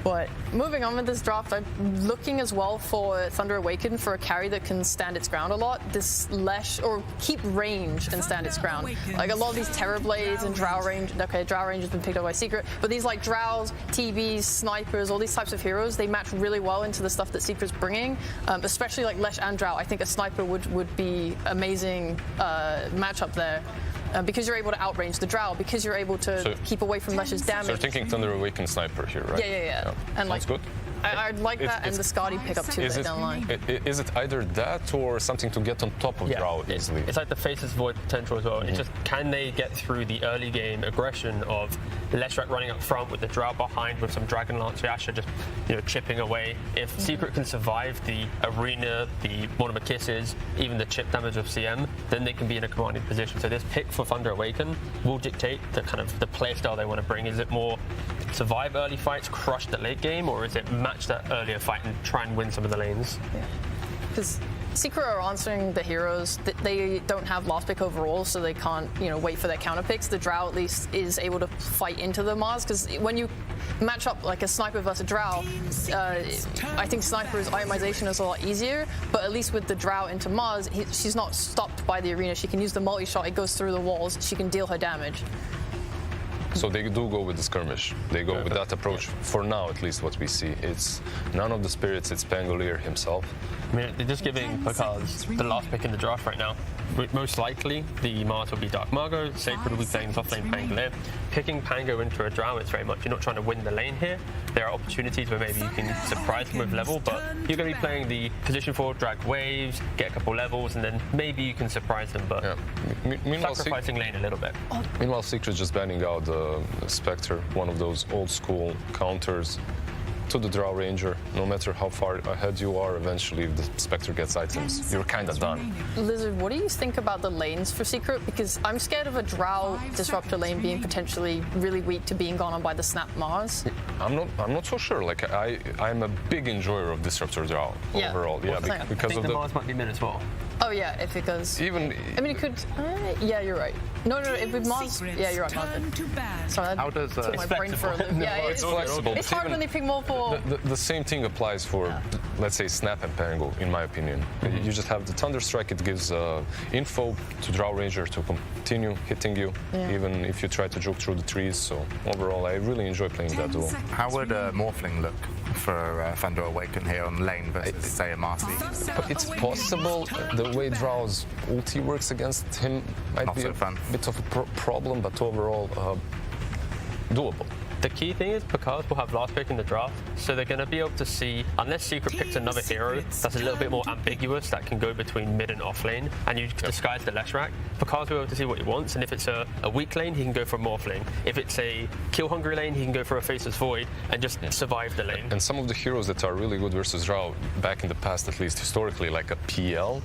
But moving on with this draft, I'm looking as well for Thunder Awaken for a carry that can stand its ground a lot. This Lesh, or keep range and stand its ground. Like a lot of these Terror Blades and Drow range, okay, Drow range has been picked up by Secret, but these like Drows, TBs, Snipers, all these types of heroes, they match really well into the stuff that Secret's bringing, especially like Lesh and Drow. I think a Sniper would be amazing matchup there. Because you're able to outrange the Drow, because you're able to keep away from Lesh's damage. So you're thinking Thunder Awaken Sniper here, right? Yeah. And sounds good. I'd like that and the Skadi pickup too later down the line. Is it either that or something to get on top of Drow easily? It's like the Faceless Void potential as well. It's just, can they get through the early game aggression of Leshrac running up front with the Drow behind with some Dragon Lance Yasha just chipping away? If Secret can survive the arena, the Mortimer Kisses, even the chip damage of CM, then they can be in a commanding position. So this pick for Thunder Awaken will dictate the kind of the play style they want to bring. Is it more survive early fights, crush the late game, or is it match that earlier fight and try and win some of the lanes? Because Secret are answering the heroes. They don't have last pick overall, so they can't, wait for their counter picks. The Drow at least is able to fight into the Mars, because when you match up like a Sniper versus a Drow, I think Sniper's itemization is a lot easier, but at least with the Drow into Mars, she's not stopped by the arena. She can use the multi-shot, it goes through the walls, she can deal her damage. So they do go with the skirmish. They go with that approach. For now, at least, what we see. It's none of the spirits, it's Pangolier himself. I mean, they're just giving Pakaz the last pick in the draft right now. Most likely, the Mars will be Dark Margot, Sacred will be playing top lane Pangolier. Picking Pango into a Drow, it's very much, you're not trying to win the lane here. There are opportunities where maybe you can surprise them with level, but you're going to be playing the position forward, drag waves, get a couple levels, and then maybe you can surprise them, but sacrificing lane a little bit. Meanwhile, Secret just banning out the Spectre, one of those old school counters to the Drow Ranger. No matter how far ahead you are, eventually if the Spectre gets items, you're kind of done. Lizard, what do you think about the lanes for Secret? Because I'm scared of a Drow Disruptor lane being potentially really weak to being gone on by the Snap Mars. I'm not so sure. Like I'm a big enjoyer of Disruptor Drow overall. Yeah, because of the Mars might be mid as well. Oh yeah, if it goes. Even. I mean, it could. Yeah, you're right. No, if it Mars. Yeah, you're right. Mars. Sorry, how does took my brain for a loop. Yeah, it's flexible. It's hard when they pick multiple. The same thing applies for, let's say, Snap and Pango, in my opinion. You just have the Thunderstrike. It gives info to Drow Ranger to continue hitting you, even if you try to juke through the trees. So overall, I really enjoy playing that duel. How would Morphling look for Thunder Awaken here on lane versus, say, a Marcy? It's possible. The way Drow's ulti works against him might be a bit of a problem, but overall doable. The key thing is Pakaz will have last pick in the draft, so they're going to be able to see, unless Secret picks another hero that's a little bit more ambiguous, that can go between mid and off lane, and you disguise the Leshrac, Pakaz will be able to see what he wants, and if it's a weak lane, he can go for a Morphling. If it's a kill-hungry lane, he can go for a Faceless Void and just survive the lane. And some of the heroes that are really good versus Drow, back in the past at least, historically, like a PL,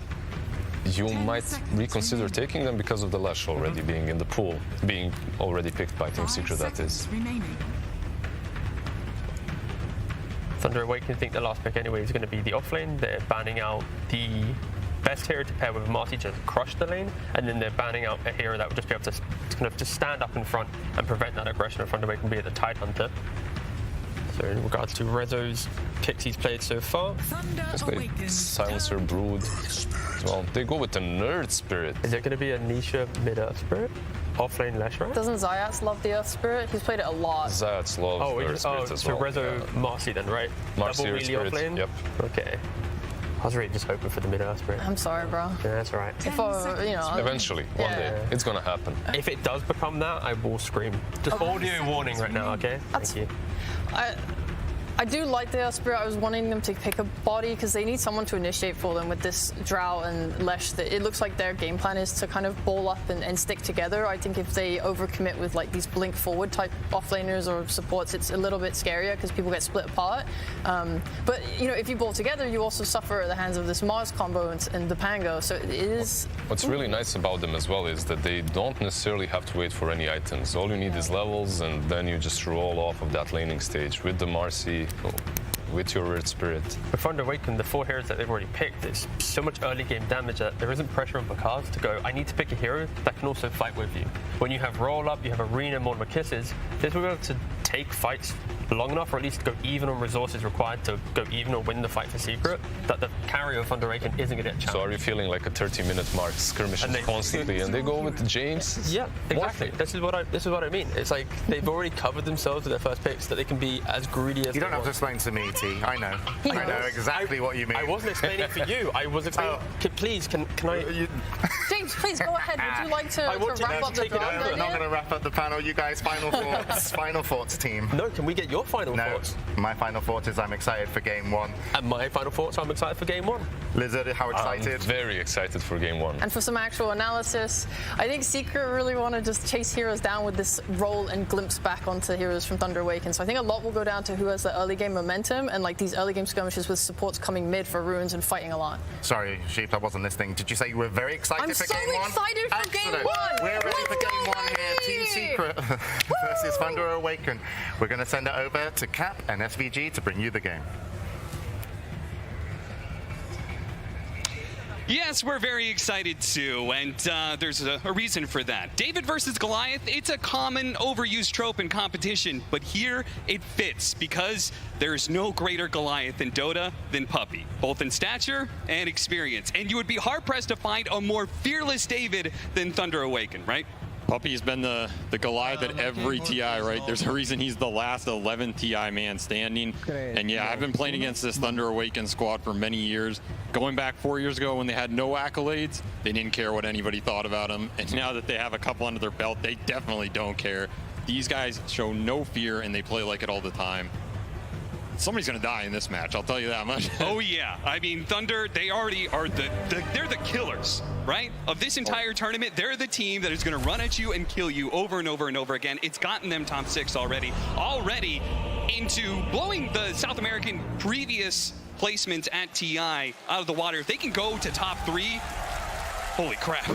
you might reconsider taking them because of the Lash already being in the pool, being already picked by Team Secret, that is. Thunder Awaken think the last pick anyway is going to be the offlane. They're banning out the best hero to pair with Marcy to crush the lane, and then they're banning out a hero that would just be able to kind of just stand up in front and prevent that aggression of Thunder Awaken, be it the Tidehunter. So in regards to Rezo's picks he's played so far, Silencer, Brood. Well, they go with the Nerd Spirit. Is there going to be a Nisha mid-Earth Spirit? Offlane Leshrac? Doesn't Zayats love the Earth Spirit? He's played it a lot. Zayats loves Earth Spirit as well. So Rezo, Marcy then, right? Marcy, Double Earth Spirit, offlane? Yep. Okay. I was really just hoping for the mid-Earth Spirit. I'm sorry, bro. Yeah, that's all right. If eventually, one day, it's gonna happen. If it does become that, I will scream. Just audio warning right now, okay? Thank you. I do like the Earth Spirit. I was wanting them to pick a body because they need someone to initiate for them with this Drow and Lesh. It looks like their game plan is to kind of ball up and stick together. I think if they overcommit with like these blink forward type offlaners or supports, it's a little bit scarier because people get split apart. But you know, if you ball together, you also suffer at the hands of this Mars combo and the Pango. So it is. What's really nice about them as well is that they don't necessarily have to wait for any items. All you need is levels, and then you just roll off of that laning stage with the Marcy, with your Earth Spirit. With Thunder Awaken, the 4 heroes that they've already picked, there's so much early game damage that there isn't pressure on Pakaz to go, I need to pick a hero that can also fight with you. When you have Roll Up, you have Arena, Mortimer Kisses, this will be able to take fights long enough, or at least go even on resources required to go even or win the fight for Secret, that the carry of Thunder Awaken isn't going to get challenged. So are you feeling like a 30-minute mark skirmishing constantly, and they go with James? Yeah, exactly. This is what I mean. It's like they've already covered themselves with their first picks, that they can be as greedy as you don't have to explain to me, T. I know. I know exactly what you mean. I wasn't explaining for you. I was explaining. Please, can I? James, please go ahead. Would you like to wrap up the draft? I'm not going to wrap up the panel. You guys, final thoughts. Final thoughts, team. No, can we get your final thoughts? My final thought is I'm excited for Game 1. And my final thoughts, I'm excited for Game 1. Lizard, how excited? I'm very excited for Game 1. And for some actual analysis, I think Secret really want to just chase heroes down with this roll and glimpse back onto heroes from Thunder Awaken. So I think a lot will go down to who has the early game momentum and like these early game skirmishes with supports coming mid for runes and fighting a lot. Sorry, Sheep, I wasn't listening. Did you say you were very excited for Game 1? I'm so excited for Game 1! We're ready for Game 1 here. Team Secret versus Thunder Awaken. We're going to send it over to Cap and SVG to bring you the game. Yes, we're very excited too, and there's a reason for that. David versus Goliath, it's a common overused trope in competition, but here it fits because there's no greater Goliath in Dota than Puppey, both in stature and experience. And you would be hard-pressed to find a more fearless David than Thunder Awaken, right? Puppey's been the Goliath at every TI, right? There's a reason he's the last 11 TI man standing. And yeah, I've been playing against this Thunder Awakened squad for many years. Going back 4 years ago when they had no accolades, they didn't care what anybody thought about them. And now that they have a couple under their belt, they definitely don't care. These guys show no fear and they play like it all the time. Somebody's going to die in this match, I'll tell you that much. Oh, yeah. I mean, Thunder, they already are they're the killers, right? Of this entire tournament, they're the team that is going to run at you and kill you over and over and over again. It's gotten them top 6 already into blowing the South American previous placements at TI out of the water. If they can go to top 3, holy crap.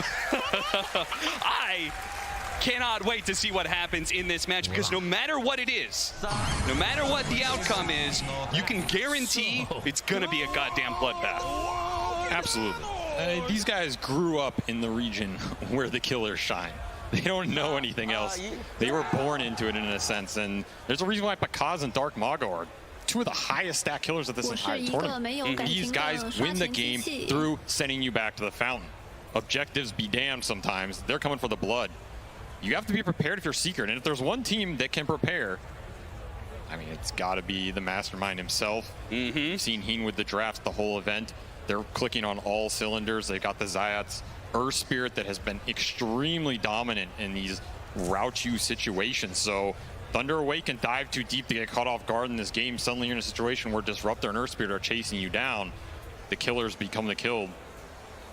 I cannot wait to see what happens in this match, because no matter what it is, no matter what the outcome is, you can guarantee it's gonna be a goddamn bloodbath. Absolutely. These guys grew up in the region where the killers shine. They don't know anything else. They were born into it in a sense, and there's a reason why Pakaz and Dark Mago are two of the highest stat killers of this entire tournament. These guys win the game through sending you back to the fountain. Objectives be damned sometimes. They're coming for the blood. You have to be prepared if you're Secret, and if there's one team that can prepare, I mean, it's got to be the mastermind himself. We've seen Heen with the drafts the whole event. They're clicking on all cylinders. They've got the Zayats Earth Spirit that has been extremely dominant in these route you situations. So Thunder Awakened dive too deep to get caught off guard in this game. Suddenly you're in a situation where Disruptor and Earth Spirit are chasing you down. The killers become the killed.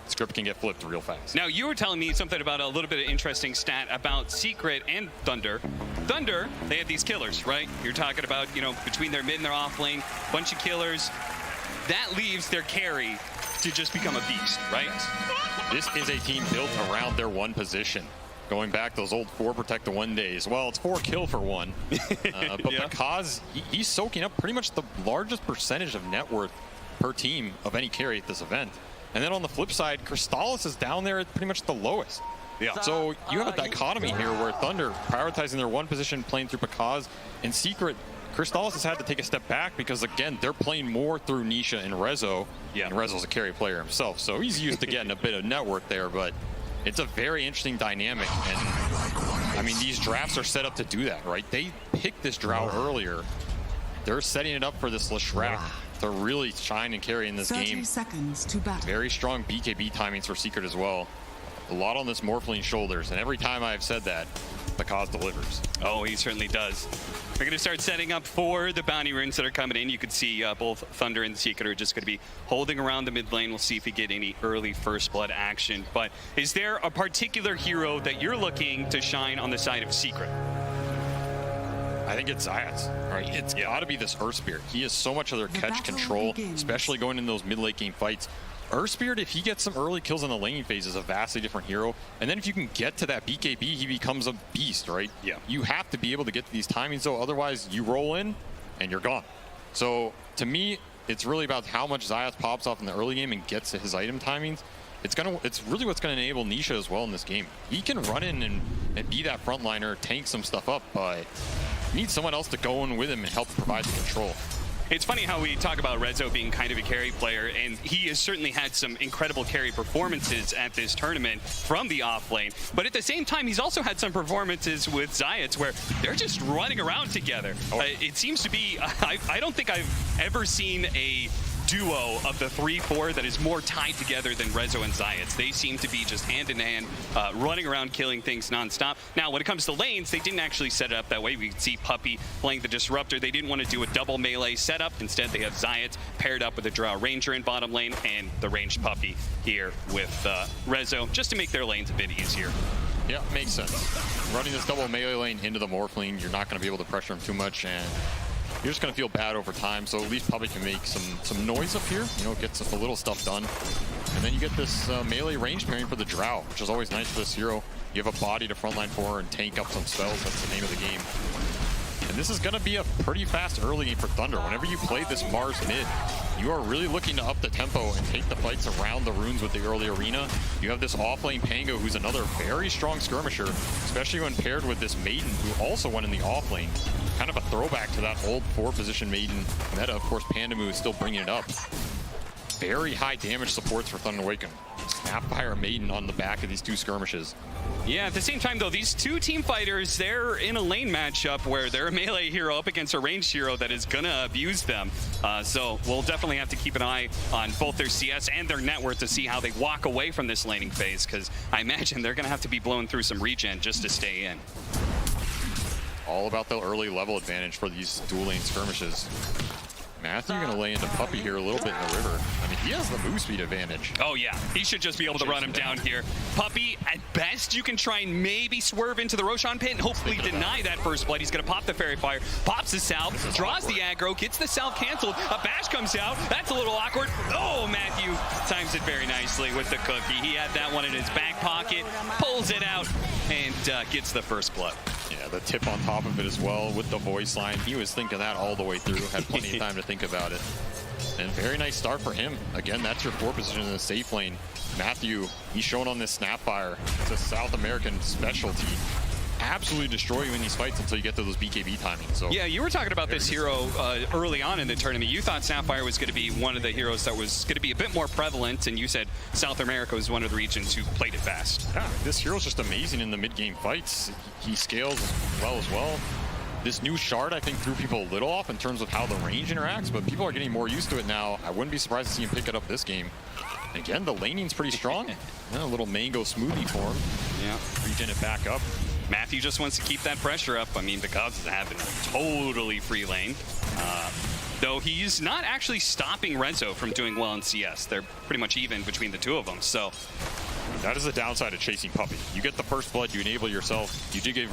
Script can get flipped real fast. Now, you were telling me something about a little bit of interesting stat about Secret and Thunder. Thunder, they have these killers, right? You're talking about, you know, between their mid and their off lane, bunch of killers. That leaves their carry to just become a beast, right? This is a team built around their one position. Going back those old 4 protect the 1 days. Well, it's 4 kill for 1. But because he's soaking up pretty much the largest percentage of net worth per team of any carry at this event. And then on the flip side, Crystallis is down there at pretty much the lowest. Yeah. So you have a dichotomy here where Thunder prioritizing their one position, playing through Pakaz. In Secret, Crystallis has had to take a step back because, again, they're playing more through Nisha and Rezo. Yeah. And Rezo's a carry player himself, so he's used to getting a bit of net worth there, but it's a very interesting dynamic. And, I mean, these drafts are set up to do that, right? They picked this drought earlier. They're setting it up for this Leshrac to really shine and carry in this 30 game. seconds to battle. Very strong BKB timings for Secret as well. A lot on this Morphling shoulders, and every time I've said that, Pakaz delivers. Oh, he certainly does. We're going to start setting up for the bounty runes that are coming in. You can see both Thunder and Secret are just going to be holding around the mid lane. We'll see if we get any early first blood action. But is there a particular hero that you're looking to shine on the side of Secret? I think it's Zayats, right? It's got to be this Earth Spirit. He has so much of their catch control, especially going in those mid-late game fights. Earth Spirit, if he gets some early kills in the laning phase, is a vastly different hero. And then if you can get to that BKB, he becomes a beast, right? Yeah. You have to be able to get to these timings, though. Otherwise, you roll in and you're gone. So to me, it's really about how much Zayats pops off in the early game and gets to his item timings. It's really what's going to enable Nisha as well in this game. He can run in and be that frontliner, tank some stuff up, but need someone else to go in with him and help provide the control. It's funny how we talk about Rezo being kind of a carry player, and he has certainly had some incredible carry performances at this tournament from the off lane. But at the same time, he's also had some performances with Zayats where they're just running around together. It seems to be, I don't think I've ever seen a duo of the 3-4 that is more tied together than Rezo and Zayats. They seem to be just hand in hand, running around killing things nonstop. Now, when it comes to lanes, they didn't actually set it up that way. We can see Puppey playing the Disruptor. They didn't want to do a double melee setup. Instead, they have Zayats paired up with a Drow Ranger in bottom lane and the ranged Puppey here with Rezo, just to make their lanes a bit easier. Yeah, makes sense. Running this double melee lane into the Morphling, you're not going to be able to pressure him too much, and you're just going to feel bad over time, so at least Puppey can make some noise up here, you know, get the little stuff done. And then you get this melee range pairing for the Drow, which is always nice for this hero. You have a body to frontline for and tank up some spells. That's the name of the game. And this is going to be a pretty fast early game for Thunder. Whenever you play this Mars mid, you are really looking to up the tempo and take the fights around the runes with the early arena. You have this offlane Pango, who's another very strong skirmisher, especially when paired with this Maiden, who also went in the offlane. Kind of a throwback to that old 4-position Maiden meta. Of course, Pandamu is still bringing it up. Very high damage supports for Thunder Awakened. Snapfire Maiden on the back of these two skirmishes. Yeah, at the same time, though, these two team fighters, they're in a lane matchup where they're a melee hero up against a ranged hero that is going to abuse them. So we'll definitely have to keep an eye on both their CS and their net worth to see how they walk away from this laning phase, because I imagine they're going to have to be blown through some regen just to stay in. All about the early level advantage for these dual lane skirmishes. Matthew going to lay into Puppey here a little bit in the river. I mean, he has the move speed advantage. Oh, yeah. He should just be able to run him down here. Puppey, at best, you can try and maybe swerve into the Roshan pit and hopefully deny that first blood. He's going to pop the Fairy Fire, pops the salve, draws the aggro, gets the salve canceled. A bash comes out. That's a little awkward. Oh, Matthew times it very nicely with the cookie. He had that one in his back pocket, pulls it out, and gets the first blood. Yeah, the tip on top of it as well with the voice line. He was thinking that all the way through, had plenty of time to think about it. And very nice start for him. Again, that's your 4 position in the safe lane. Matthew, he's shown on this Snapfire. It's a South American specialty. Absolutely destroy you in these fights until you get to those BKB timings. So yeah, you were talking about this hero early on in the tournament. You thought Snapfire was going to be one of the heroes that was going to be a bit more prevalent, and you said South America was one of the regions who played it fast. Yeah, this hero's just amazing in the mid-game fights. He scales well as well. This new shard, I think, threw people a little off in terms of how the range interacts, but people are getting more used to it now. I wouldn't be surprised to see him pick it up this game. Again, the laning's pretty strong. Yeah, a little mango smoothie for him. Yeah. Regen it back up. Matthew just wants to keep that pressure up. I mean, because is having a totally free lane. Though he's not actually stopping Rezo from doing well in CS. They're pretty much even between the two of them, so. That is the downside of chasing Puppey. You get the first blood, you enable yourself. You do give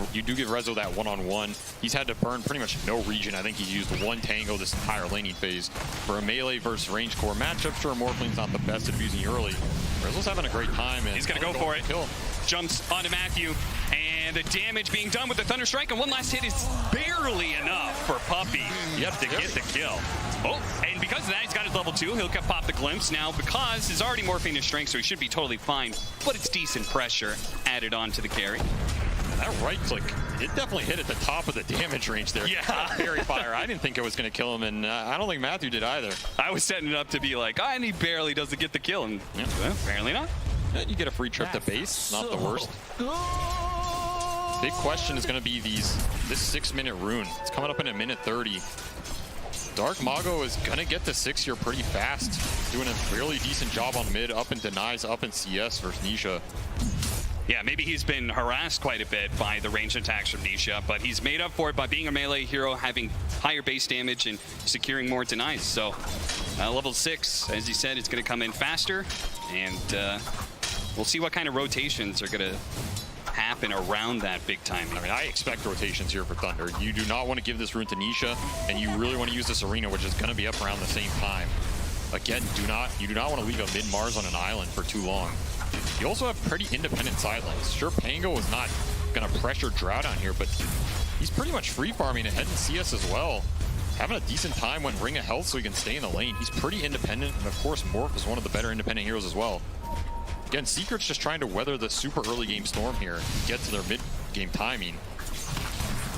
Rezo that one-on-one. He's had to burn pretty much no regen. I think he's used 1 tango this entire laning phase. For a melee versus range core matchup, sure, Morphling's not the best at abusing you early. Rezo's having a great time. And he's going to go for it. Kill. Jumps onto Matthew, and the damage being done with the Thunder Strike, and one last hit is barely enough for Puppey. You have to get the kill. Oh, and because of that, he's got his level 2. He'll pop the glimpse now because he's already morphing his strength, so he should be totally fine. But it's decent pressure added on to the carry. And that right click, it definitely hit at the top of the damage range there. Yeah. Fairy Fire. I didn't think it was going to kill him, and I don't think Matthew did either. I was setting it up to be like, and he barely doesn't get the kill, and apparently not. You get a free trip to base, not the worst. Big question is going to be this 6-minute rune. It's coming up in 1:30. Dark Mago is going to get to 6 here pretty fast. Doing a fairly decent job on mid, up in denies, up in CS versus Nisha. Yeah, maybe he's been harassed quite a bit by the ranged attacks from Nisha, but he's made up for it by being a melee hero, having higher base damage and securing more denies. So level 6, as you said, it's going to come in faster, and we'll see what kind of rotations are going to happen around that big time. I mean, I expect rotations here for Thunder. You do not want to give this rune to Nisha, and you really want to use this arena, which is going to be up around the same time. Again, you do not want to leave a mid-Mars on an island for too long. You also have pretty independent side lanes. Sure, Pango is not going to pressure Drought on here, but he's pretty much free farming ahead in CS as well. Having a decent time when Ring of Health so he can stay in the lane. He's pretty independent, and of course, Morph is one of the better independent heroes as well. Again, Secret's just trying to weather the super early game storm here, get to their mid-game timing.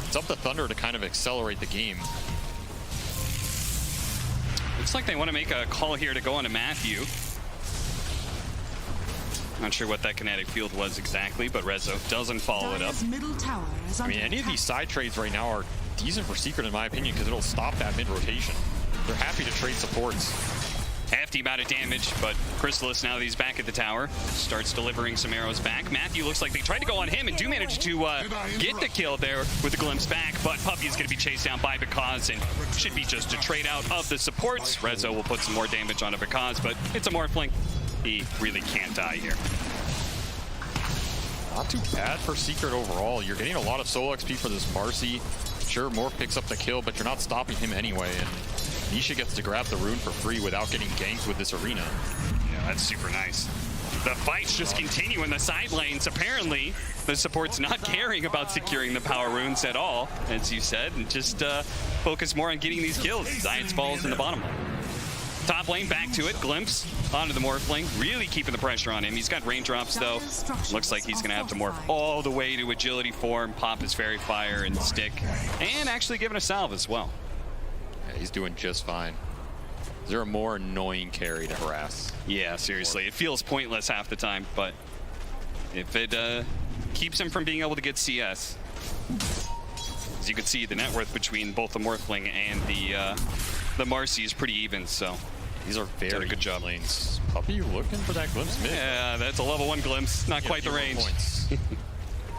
It's up to Thunder to kind of accelerate the game. Looks like they want to make a call here to go on to Matthew. Not sure what that kinetic field was exactly, but Rezo doesn't follow it up. I mean, any of these side trades right now are decent for Secret in my opinion, because it'll stop that mid-rotation. They're happy to trade supports. Hefty amount of damage, but Chrysalis, now that he's back at the tower, starts delivering some arrows back. Matthew looks like they tried to go on him and do manage to get the kill there with the glimpse back, but Puppey is going to be chased down by Because and should be just a trade out of the supports. Rezo will put some more damage onto Because, but it's a Morphling. He really can't die here. Not too bad for Secret overall. You're getting a lot of solo XP for this Marcy. Sure, Morph picks up the kill, but you're not stopping him anyway. And Nisha gets to grab the rune for free without getting ganked with this arena. Yeah, that's super nice. The fights just continue in the side lanes. Apparently, the support's not caring about securing the power runes at all, as you said, and just focus more on getting these kills. Zayat's falls in the bottom lane. Top lane, back to it. Glimpse onto the Morphling, really keeping the pressure on him. He's got raindrops, though. Looks like he's going to have to morph all the way to agility form, pop his Fairy Fire and stick, and actually give it a salve as well. Yeah, he's doing just fine. Is there a more annoying carry to harass? Yeah, seriously. It feels pointless half the time, but if it keeps him from being able to get CS, as you can see, the net worth between both the Morphling and the Marcy is pretty even, so these are very good job. lanes. Puppey looking for that glimpse mid. Yeah, that's a level 1 glimpse. Not quite the range.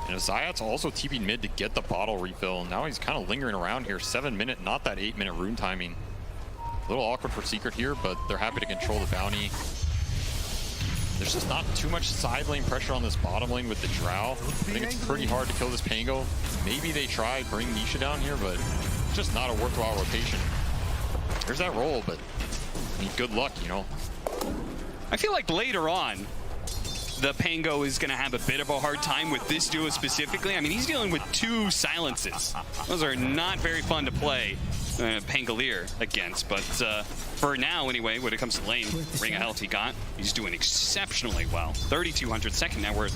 And Zayat's also TP'd mid to get the bottle refill. Now he's kind of lingering around here. 7 minute, not that 8 minute rune timing. A little awkward for Secret here, but they're happy to control the bounty. There's just not too much side lane pressure on this bottom lane with the Drow. I think it's pretty hard to kill this Pango. Maybe they try bring Nisha down here, but it's just not a worthwhile rotation. There's that roll, but I mean, good luck, you know. I feel like later on, the Pango is going to have a bit of a hard time with this duo specifically. I mean, he's dealing with 2 silences. Those are not very fun to play Pangolier against, but for now anyway, when it comes to lane, Ring of Health he got, he's doing exceptionally well. 3,200 second net worth.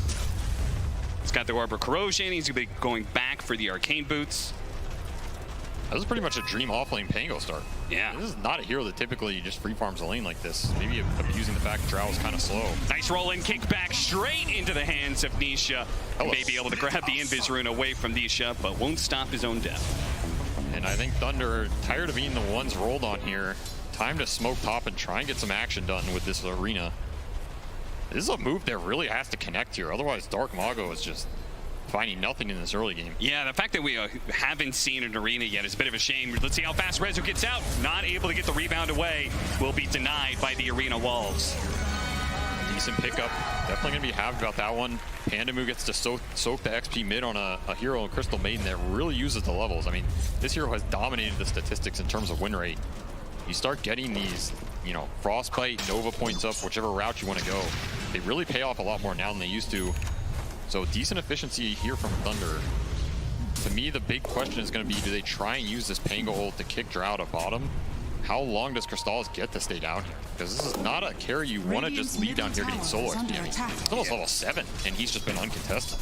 He's got the Orb of Corrosion, he's going to be going back for the Arcane Boots. That was pretty much a dream off-lane Pango start. Yeah. This is not a hero that typically just free farms a lane like this. Maybe abusing the fact Drow is kind of slow. Nice roll and kick back straight into the hands of Nisha. May be able to grab the Invis rune away from Nisha, but won't stop his own death. And I think Thunder, tired of being the ones rolled on here, time to smoke top and try and get some action done with this arena. This is a move that really has to connect here. Otherwise, Dark Mago is just finding nothing in this early game. Yeah, the fact that we haven't seen an arena yet is a bit of a shame. Let's see how fast Rezo gets out. Not able to get the rebound away. Will be denied by the arena walls. Decent pickup. Definitely going to be happy about that one. Pandamu gets to soak the XP mid on a hero, Crystal Maiden, that really uses the levels. I mean, this hero has dominated the statistics in terms of win rate. You start getting these, you know, Frostbite, Nova points up, whichever route you want to go. They really pay off a lot more now than they used to. So decent efficiency here from Thunder. To me, the big question is going to be, do they try and use this Pango ult to kick Drow to bottom? How long does Crystallis get to stay down here? Because this is not a carry you want to just leave down here getting solo XP. I mean, he's almost level 7, and he's just been uncontested.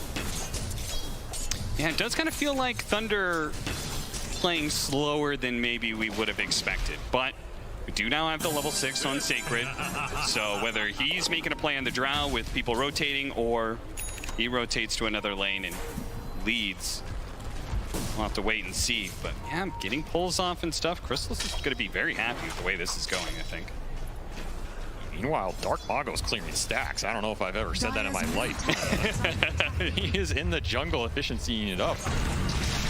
Yeah, it does kind of feel like Thunder playing slower than maybe we would have expected. But we do now have the level 6 on Sacred. So whether he's making a play on the Drow with people rotating, or he rotates to another lane and leads, we'll have to wait and see. But yeah, getting pulls off and stuff. Crystallis is going to be very happy with the way this is going, I think. Meanwhile, Dark Mago is clearing stacks. I don't know if I've ever said that in my life. He is in the jungle efficiencying it up.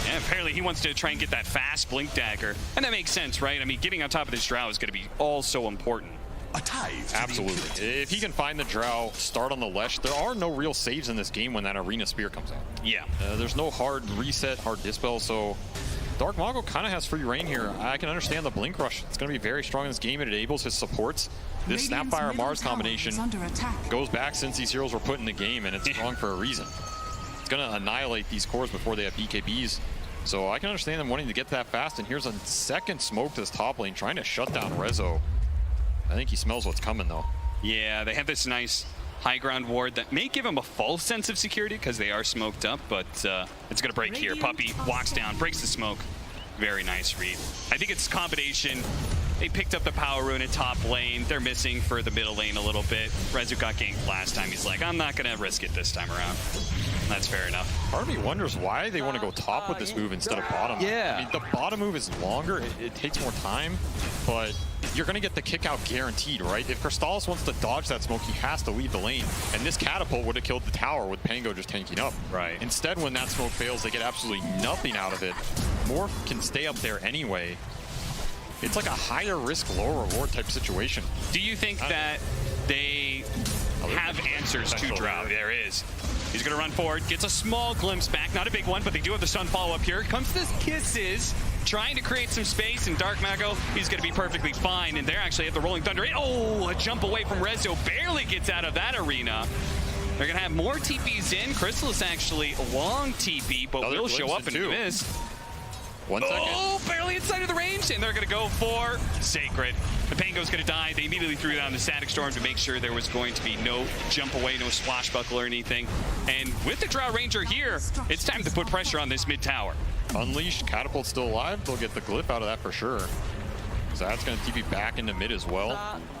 Yeah, apparently he wants to try and get that fast Blink Dagger. And that makes sense, right? I mean, getting on top of this Drow is going to be all so important. Absolutely. If he can find the Drow, start on the Lesh, there are no real saves in this game when that Arena Spear comes out. Yeah. There's no hard reset, hard dispel, so Dark Mago kind of has free reign here. I can understand the Blink Rush. It's going to be very strong in this game. It enables his supports. This Snapfire Mars combination goes back since these heroes were put in the game, and it's strong for a reason. It's going to annihilate these cores before they have BKBs. So I can understand them wanting to get that fast, and here's a second smoke to this top lane, trying to shut down Rezo. I think he smells what's coming, though. Yeah, they have this nice high ground ward that may give him a false sense of security because they are smoked up, but it's going to break here. Puppey walks down, breaks the smoke. Very nice read. I think it's a combination. They picked up the power rune at top lane. They're missing for the middle lane a little bit. Rezo got ganked last time. He's like, I'm not going to risk it this time around. That's fair enough. Part of me wonders why they want to go top with this move instead of bottom. Yeah. I mean, the bottom move is longer. It takes more time, but you're going to get the kick out guaranteed, right? If Crystallis wants to dodge that smoke, he has to leave the lane. And this catapult would have killed the tower with Pango just tanking up. Right. Instead, when that smoke fails, they get absolutely nothing out of it. Morph can stay up there anyway. It's like a higher risk, lower reward type situation. Do you think that they have answers to Drow? There is. He's going to run forward, gets a small glimpse back, not a big one, but they do have the stun follow-up here. Comes this Kisses, trying to create some space, and Dark Mago, he's going to be perfectly fine, and they're actually at the Rolling Thunder. Oh, a jump away from Rezo, barely gets out of that arena. They're going to have more TPs in. Crystallis actually a long TP, but will show up and miss. 1 second. Oh, barely inside of the range, and they're going to go for Sacred. The Pango's going to die. They immediately threw down the Static Storm to make sure there was going to be no jump away, no swashbuckle or anything. And with the Drow Ranger here, it's time to put pressure on this mid tower. Unleashed, Catapult's still alive. They'll get the glyph out of that for sure. Zayat's going to TP back into mid as well.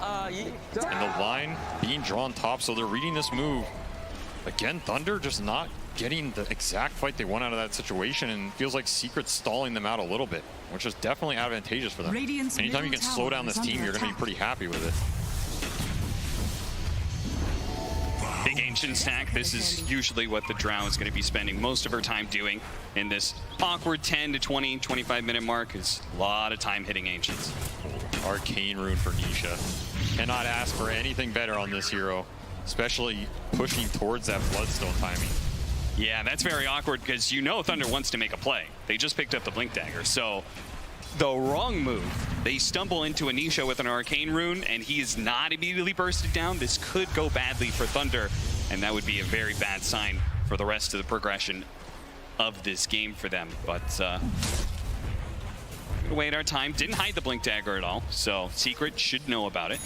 And the line being drawn top, so they're reading this move. Again, Thunder just not getting the exact fight they want out of that situation, and feels like Secret's stalling them out a little bit, which is definitely advantageous for them. Anytime you can slow down this team, you're going to be pretty happy with it. Big Ancient stack. This is usually what the Drow is going to be spending most of her time doing in this awkward 10 to 20, 25 minute mark. Is a lot of time hitting Ancients. Arcane Rune for Nisha. Cannot ask for anything better on this hero, especially pushing towards that Bloodstone timing. Yeah, that's very awkward because you know Thunder wants to make a play. They just picked up the Blink Dagger, so the wrong move. They stumble into Anisha with an Arcane Rune, and he is not immediately bursted down. This could go badly for Thunder, and that would be a very bad sign for the rest of the progression of this game for them. But gonna wait our time. Didn't hide the Blink Dagger at all, so Secret should know about it.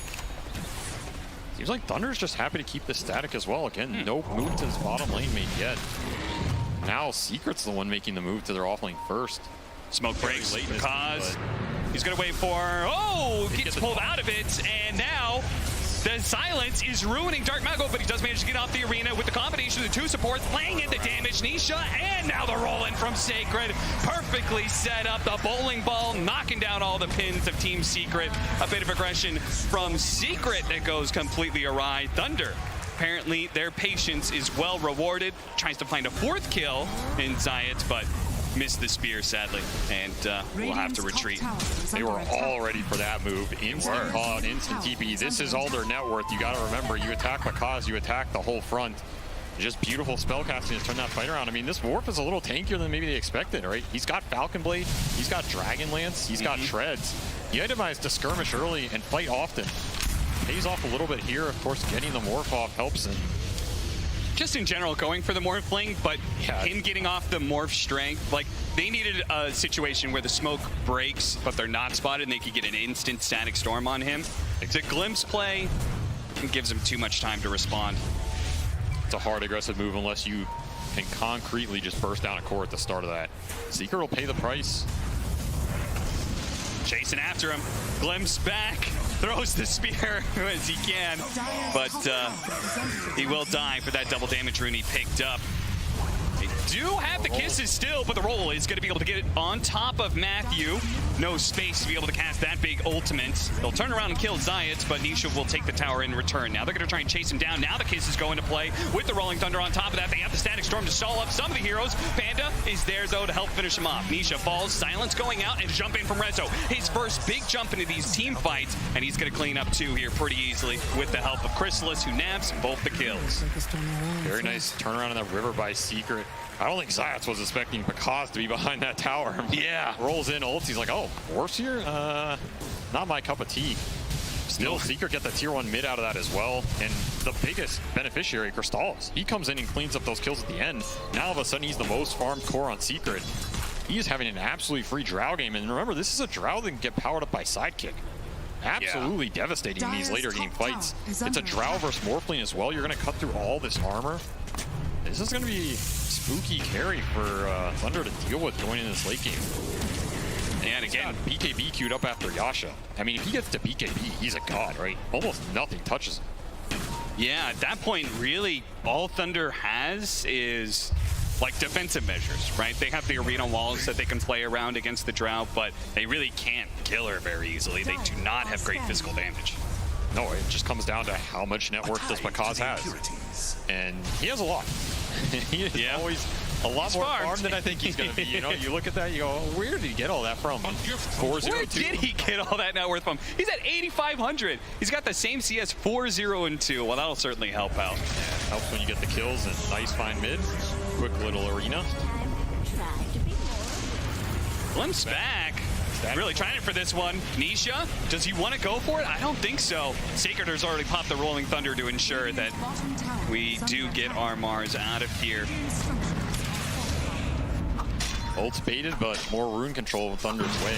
Seems like Thunder's just happy to keep this static as well. Again, no move to his bottom lane made yet. Now Secret's the one making the move to their offlane first. Smoke breaks because he's going to wait for, oh, gets pulled out of it, and now the silence is ruining Dark Mago, but he does manage to get off the arena with the combination of the two supports, laying in the damage, Nisha, and now the roll-in from Sacred. Perfectly set up, the bowling ball, knocking down all the pins of Team Secret. A bit of aggression from Secret that goes completely awry. Thunder, apparently their patience is well rewarded. Tries to find a fourth kill in Zayat, but missed the spear, sadly, and we'll have to retreat. They were all ready for that move. Instant call out, instant TP. This is all their net worth. You got to remember, you attack Bakaz, you attack the whole front. Just beautiful spellcasting to turn that fight around. I mean, this Warp is a little tankier than maybe they expected, right? He's got Falcon Blade, he's got Dragon Lance, he's got Shreds. He itemized to skirmish early and fight often. Pays off a little bit here. Of course, getting the Morph off helps him. Just in general, going for the Morphling, but him getting off the Morph strength, like, they needed a situation where the smoke breaks, but they're not spotted, and they could get an instant Static Storm on him. It's a Glimpse play, and gives him too much time to respond. It's a hard, aggressive move unless you can concretely just burst down a core at the start of that. Secret will pay the price. Chasing after him. Glimpse back. Throws the spear as he can. But he will die for that double damage rune he picked up. They do have the kisses still, but the roll is going to be able to get it on top of Matthew. No space to be able to cast that big ultimate. They'll turn around and kill Zayat, but Nisha will take the tower in return. Now they're going to try and chase him down. Now the kisses go into play with the Rolling Thunder on top of that. They have the Static Storm to stall up some of the heroes. Panda is there, though, to help finish him off. Nisha falls, Silence going out, and jump in from Rezo. His first big jump into these team fights, and he's going to clean up two here pretty easily with the help of Chrysalis, who naps both the kills. Very nice turnaround in that river by Secret. I don't think Zayat was expecting Bakaz to be behind that tower. Yeah. Rolls in, ults, he's like, oh, Warp's here? Not my cup of tea. Still, Secret get the tier 1 mid out of that as well. And the biggest beneficiary, Crystals. He comes in and cleans up those kills at the end. Now, all of a sudden, he's the most farmed core on Secret. He is having an absolutely free Drow game. And remember, this is a Drow that can get powered up by Sidekick. Absolutely devastating in these later game fights. It's a Drow versus Morphling as well. You're going to cut through all this armor. This is going to be spooky carry for Thunder to deal with going in this late game. And again, BKB queued up after Yasha. I mean, if he gets to BKB, he's a god, right? Almost nothing touches him. Yeah, at that point, really, all Thunder has is like defensive measures, right? They have the arena walls that they can play around against the Drow, but they really can't kill her very easily. They do not have great physical damage. No, it just comes down to how much net worth does Bakaz has. And he has a lot. He is always a lot more farmed than I think he's going to be. You know, you look at that, you go, where did he get all that from? 4-0-2. Where did he get all that net worth from? He's at 8,500. He's got the same CS 4-0-2. Well, that'll certainly help out. Yeah, helps when you get the kills and nice fine mid. Quick little arena. Glimpse back. Really trying it for this one. Nisha, does he want to go for it? I don't think so. Sacred has already popped the Rolling Thunder to ensure that we do get our Mars out of here. Ult's baited, but more rune control with Thunder's way.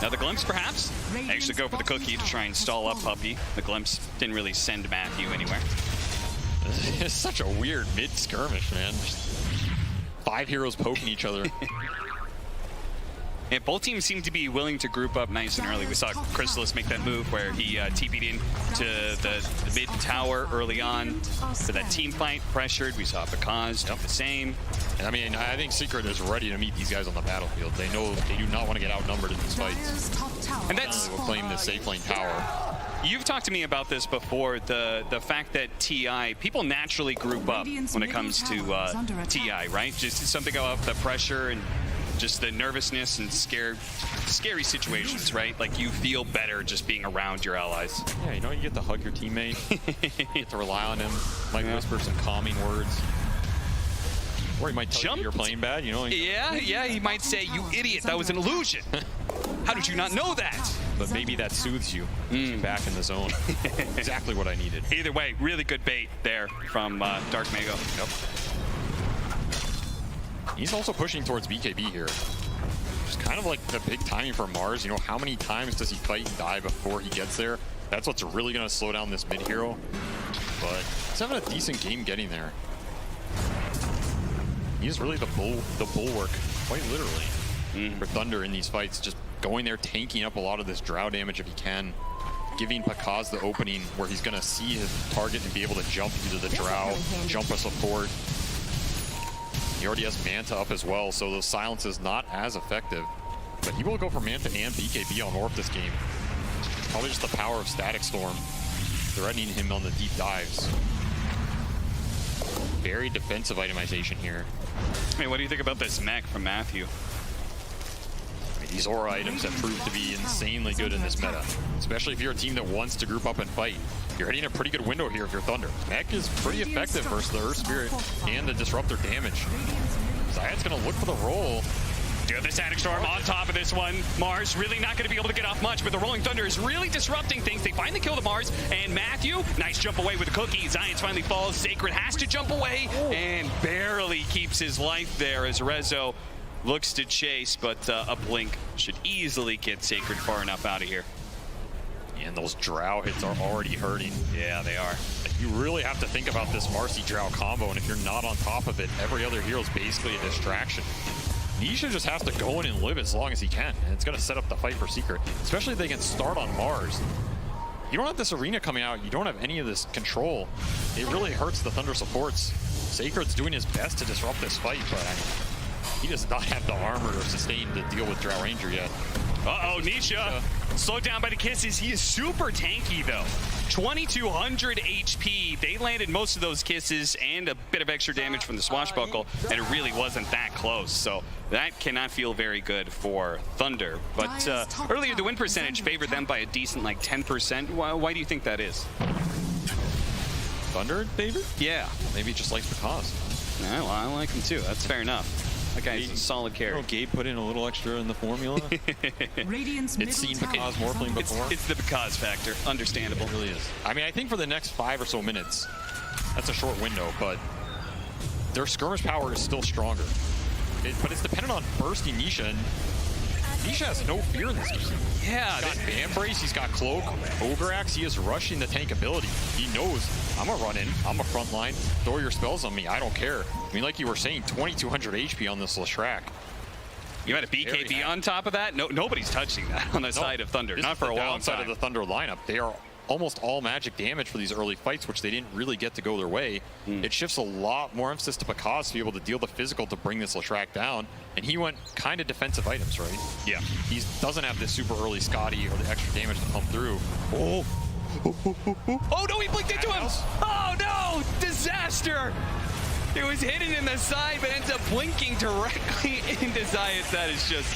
Now the Glimpse, perhaps? They actually go for the cookie to try and stall up Puppey. The Glimpse didn't really send Matthew anywhere. It's such a weird mid-skirmish, man. Just 5 heroes poking each other. And both teams seem to be willing to group up nice and early. We saw Crystallis make that move where he TP'd in to the mid tower early on for that team fight, pressured. We saw Pakaz do the same. And I mean, I think Secret is ready to meet these guys on the battlefield. They know they do not want to get outnumbered in these fights. And that's will claim the safe lane power. You've talked to me about this before, the fact that TI, people naturally group up when it comes to TI, right? Just something about the pressure and just the nervousness and scary situations, right? Like you feel better just being around your allies. Yeah, you know, you get to hug your teammate, you get to rely on him, might whisper some calming words. Or he might tell you you're playing bad, you know? Yeah, he might say, you idiot, that was an illusion. How did you not know that? But maybe that soothes you, puts you back in the zone. Exactly what I needed. Either way, really good bait there from Dark Mago. Yep. He's also pushing towards BKB here. Just kind of like the big timing for Mars. You know, how many times does he fight and die before he gets there? That's what's really going to slow down this mid hero. But he's having a decent game getting there. He's really the bulwark, quite literally, for Thunder in these fights. Just going there, tanking up a lot of this drow damage if he can. Giving Pakaz the opening where he's going to see his target and be able to jump either the drow, jump a support. He already has Manta up as well, so the silence is not as effective. But he will go for Manta and BKB on Orb this game. Probably just the power of Static Storm threatening him on the deep dives. Very defensive itemization here. Hey, what do you think about this mech from Matthew? I mean, these aura items have proved to be insanely good in this meta, especially if you're a team that wants to group up and fight. You're hitting a pretty good window here if you're Thunder. Mech is pretty effective versus the Earth Spirit and the Disruptor damage. Zayat's going to look for the roll. Do the Static Storm on top of this one. Mars really not going to be able to get off much, but the Rolling Thunder is really disrupting things. They finally kill the Mars, and Matthew, nice jump away with the cookie. Zions finally falls. Sacred has to jump away and barely keeps his life there as Rezo looks to chase, but a blink should easily get Sacred far enough out of here. And those drow hits are already hurting. Yeah, they are. You really have to think about this Marcy drow combo, and if you're not on top of it, every other hero is basically a distraction. Nisha just has to go in and live as long as he can, and it's going to set up the fight for Secret, especially if they can start on Mars. You don't have this arena coming out, you don't have any of this control. It really hurts the Thunder supports. Sacred's doing his best to disrupt this fight, but I mean, he does not have the armor or sustain to deal with Drow Ranger yet. Uh-oh, Nisha slowed down by the kisses. He is super tanky, though. 2,200 HP. They landed most of those kisses and a bit of extra damage from the swashbuckle, and it really wasn't that close. So that cannot feel very good for Thunder. But earlier, the win percentage favored them by a decent, like, 10%. Why do you think that is? Thunder favored? Yeah. Maybe just likes Pakaz. Yeah, well, I like him, too. That's fair enough. That guy's a solid carry. You know, Gabe put in a little extra in the formula. It's seen Pakaz Morphling before. It's the Pakaz factor. Understandable. It really is. I mean, I think for the next 5 or so minutes, that's a short window, but their skirmish power is still stronger. But it's dependent on bursting Nisha, and Nisha has no fear in this game. Yeah. He's got Band Brace, he's got Cloak, Ogre Axe, he is rushing the tank ability. He knows, I'm gonna run in, I'm a front line, throw your spells on me, I don't care. I mean, like you were saying, 2,200 HP on this Leshrac. You had a BKB on top of that? Nobody's touching that on the side of Thunder, not for a long time. Of the Thunder lineup, they are almost all magic damage for these early fights, which they didn't really get to go their way. It shifts a lot more emphasis to Pakaz to be able to deal the physical to bring this Leshrac down, and he went kind of defensive items, right? Yeah. He doesn't have this super early Scotty or the extra damage to pump through. Oh no, he blinked into him! Oh no! Disaster! It was hidden in the side, but ends up blinking directly into Zayat. That is just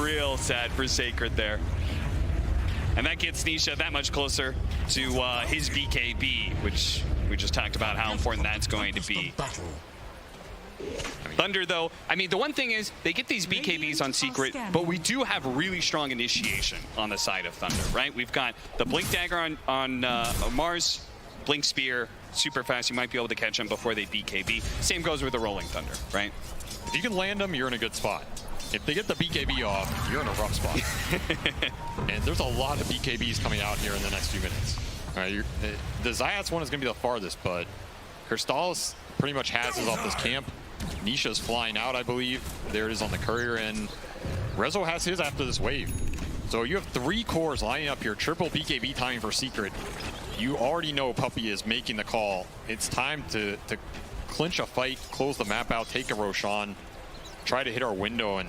real sad for Sacred there. And that gets Nisha that much closer to his BKB, which we just talked about how important that's going to be. Thunder, though, I mean, the one thing is they get these BKBs on Secret, but we do have really strong initiation on the side of Thunder, right? We've got the Blink Dagger on Mars, Blink Spear, super fast. You might be able to catch them before they BKB. Same goes with the Rolling Thunder, right? If you can land them, you're in a good spot. If they get the BKB off, you're in a rough spot. And there's a lot of BKBs coming out here in the next few minutes. All right, the Zayat's one is going to be the farthest, but Crystallis pretty much has his off this camp. Nisha's flying out, I believe. There it is on the courier, and Rezo has his after this wave. So you have 3 cores lining up here, triple BKB timing for Secret. You already know Puppey is making the call. It's time to clinch a fight, close the map out, take a Roshan, try to hit our window and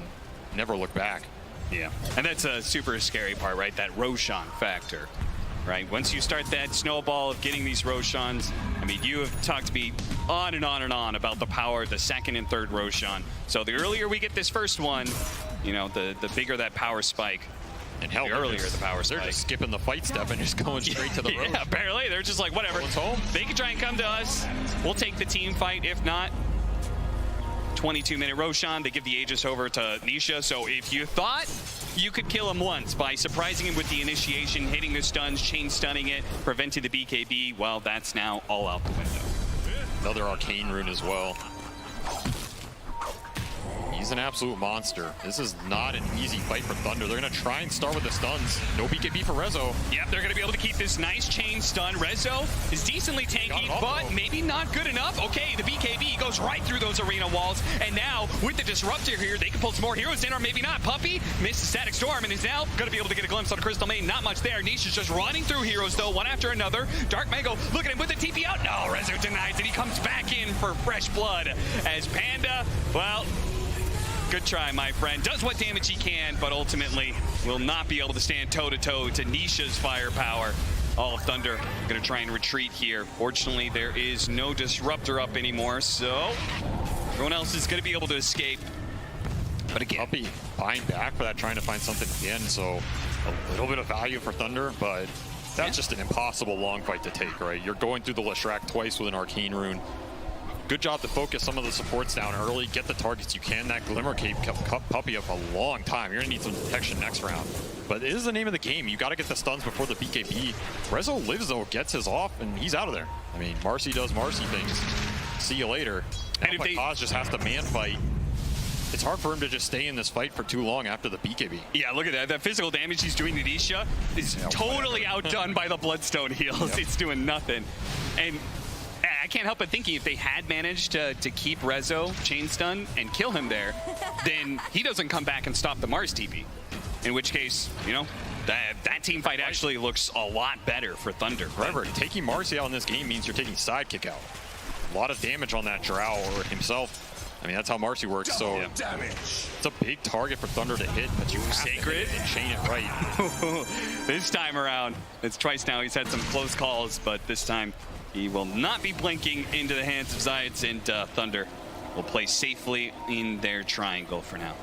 never look back. Yeah, and that's a super scary part, right? That Roshan factor, right? Once you start that snowball of getting these Roshans, I mean, you have talked to me on and on and on about the power of the second and third Roshan. So the earlier we get this first one, you know, the bigger that power spike. And hell, earlier the power spike. They're just skipping the fight step and just going straight to the road. Yeah, apparently. They're just like, whatever. Home. They can try and come to us. We'll take the team fight. If not, 22-minute Roshan. They give the Aegis over to Nisha. So if you thought you could kill him once by surprising him with the initiation, hitting the stuns, chain stunning it, preventing the BKB, well, that's now all out the window. Another Arcane Rune as well. He's an absolute monster. This is not an easy fight for Thunder. They're going to try and start with the stuns. No BKB for Rezo. Yep, they're going to be able to keep this nice chain stun. Rezo is decently tanky, but maybe not good enough. Okay, the BKB goes right through those arena walls. And now, with the Disruptor here, they can pull some more heroes in, or maybe not. Puppey missed Static Storm and is now going to be able to get a glimpse on Crystal Maiden. Not much there. Niche is just running through heroes, though, one after another. Dark Mango, look at him with the TP out. No, Rezo denies it. He comes back in for fresh blood as Panda, well, good try, my friend. Does what damage he can, but ultimately will not be able to stand toe-to-toe to Nisha's firepower. All of Thunder going to try and retreat here. Fortunately, there is no Disruptor up anymore, so everyone else is going to be able to escape. But again, Puppey buying back for that, trying to find something again, so a little bit of value for Thunder, but that's just an impossible long fight to take, right? You're going through the Leshrac twice with an Arcane Rune. Good job to focus some of the supports down early, get the targets you can. That Glimmer Cape kept Puppey up a long time. You're gonna need some detection next round. But it is the name of the game. You gotta get the stuns before the BKB. Rezo lives though, gets his off, and he's out of there. I mean, Marcy does Marcy things. See you later. And if Kaz just has to man fight, it's hard for him to just stay in this fight for too long after the BKB. Yeah, look at that. That physical damage he's doing to Nisha is totally outdone by the Bloodstone heals. Yep. It's doing nothing. And I can't help but thinking if they had managed to keep Rezo chain stun and kill him there, then he doesn't come back and stop the Mars TP. In which case, you know, that team fight actually looks a lot better for Thunder. Remember, taking Marcy out in this game means you're taking Sidekick out. A lot of damage on that Drow or himself. I mean, that's how Marcy works, so it's a big target for Thunder to hit, but you have to hit it and chain it right. This time around, it's twice now he's had some close calls, but this time he will not be blinking into the hands of Zayac, and Thunder will play safely in their triangle for now.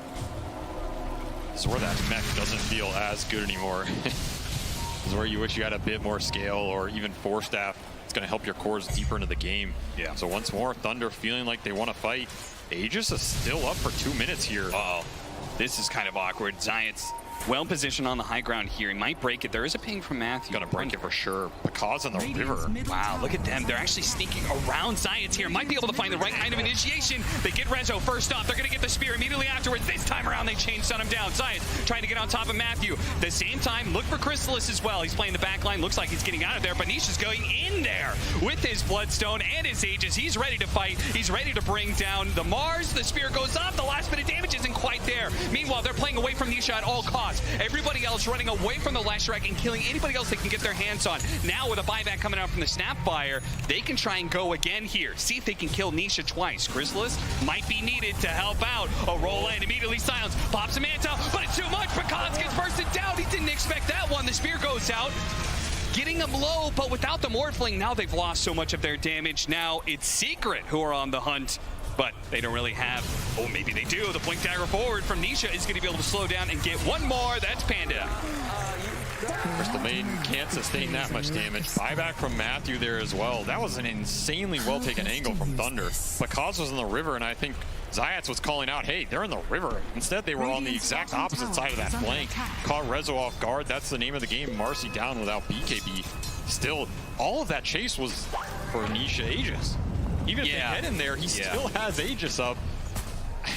This is where that mech doesn't feel as good anymore. This is where you wish you had a bit more scale or even Force Staff. It's going to help your cores deeper into the game. Yeah. So once more, Thunder feeling like they want to fight. Aegis is still up for 2 minutes here. Uh-oh. This is kind of awkward. Zayac well positioned on the high ground here. He might break it. There is a ping from Matthew. Gonna break it for sure. Pakaz in the river. Wow, look at them. They're actually sneaking around Zayac here. Might be able to find the right kind of initiation. They get Rezo first off. They're gonna get the spear immediately afterwards. This time around, they chain stun him down. Zayac trying to get on top of Matthew. At the same time, look for Chrysalis as well. He's playing the back line. Looks like he's getting out of there, but Nisha's going in there with his Bloodstone and his Aegis. He's ready to fight. He's ready to bring down the Mars. The spear goes up. The last bit of damage isn't quite there. Meanwhile, they're playing away from Nisha at all costs. Everybody else running away from the Leshrac and killing anybody else they can get their hands on. Now with a buyback coming out from the Snapfire, they can try and go again here. See if they can kill Nisha twice. Chrysalis might be needed to help out. Arola and immediately silence. Pops a Manta, but it's too much. Pakaz gets bursted down. He didn't expect that one. The spear goes out. Getting them low, but without the Morphling, now they've lost so much of their damage. Now it's Secret who are on the hunt, but they don't really have, oh, maybe they do. The Blink Dagger forward from Nisha is going to be able to slow down and get one more. That's Panda. Crystal Maiden can't sustain that much damage. Buyback from Matthew there as well. That was an insanely well-taken angle from Thunder. Pakaz was in the river, and I think Zayac was calling out, hey, they're in the river. Instead, they were on the exact opposite side of that flank. Caught Rezo off guard. That's the name of the game. Marcy down without BKB. Still, all of that chase was for Nisha Aegis. Even if they get in there, he still has Aegis up.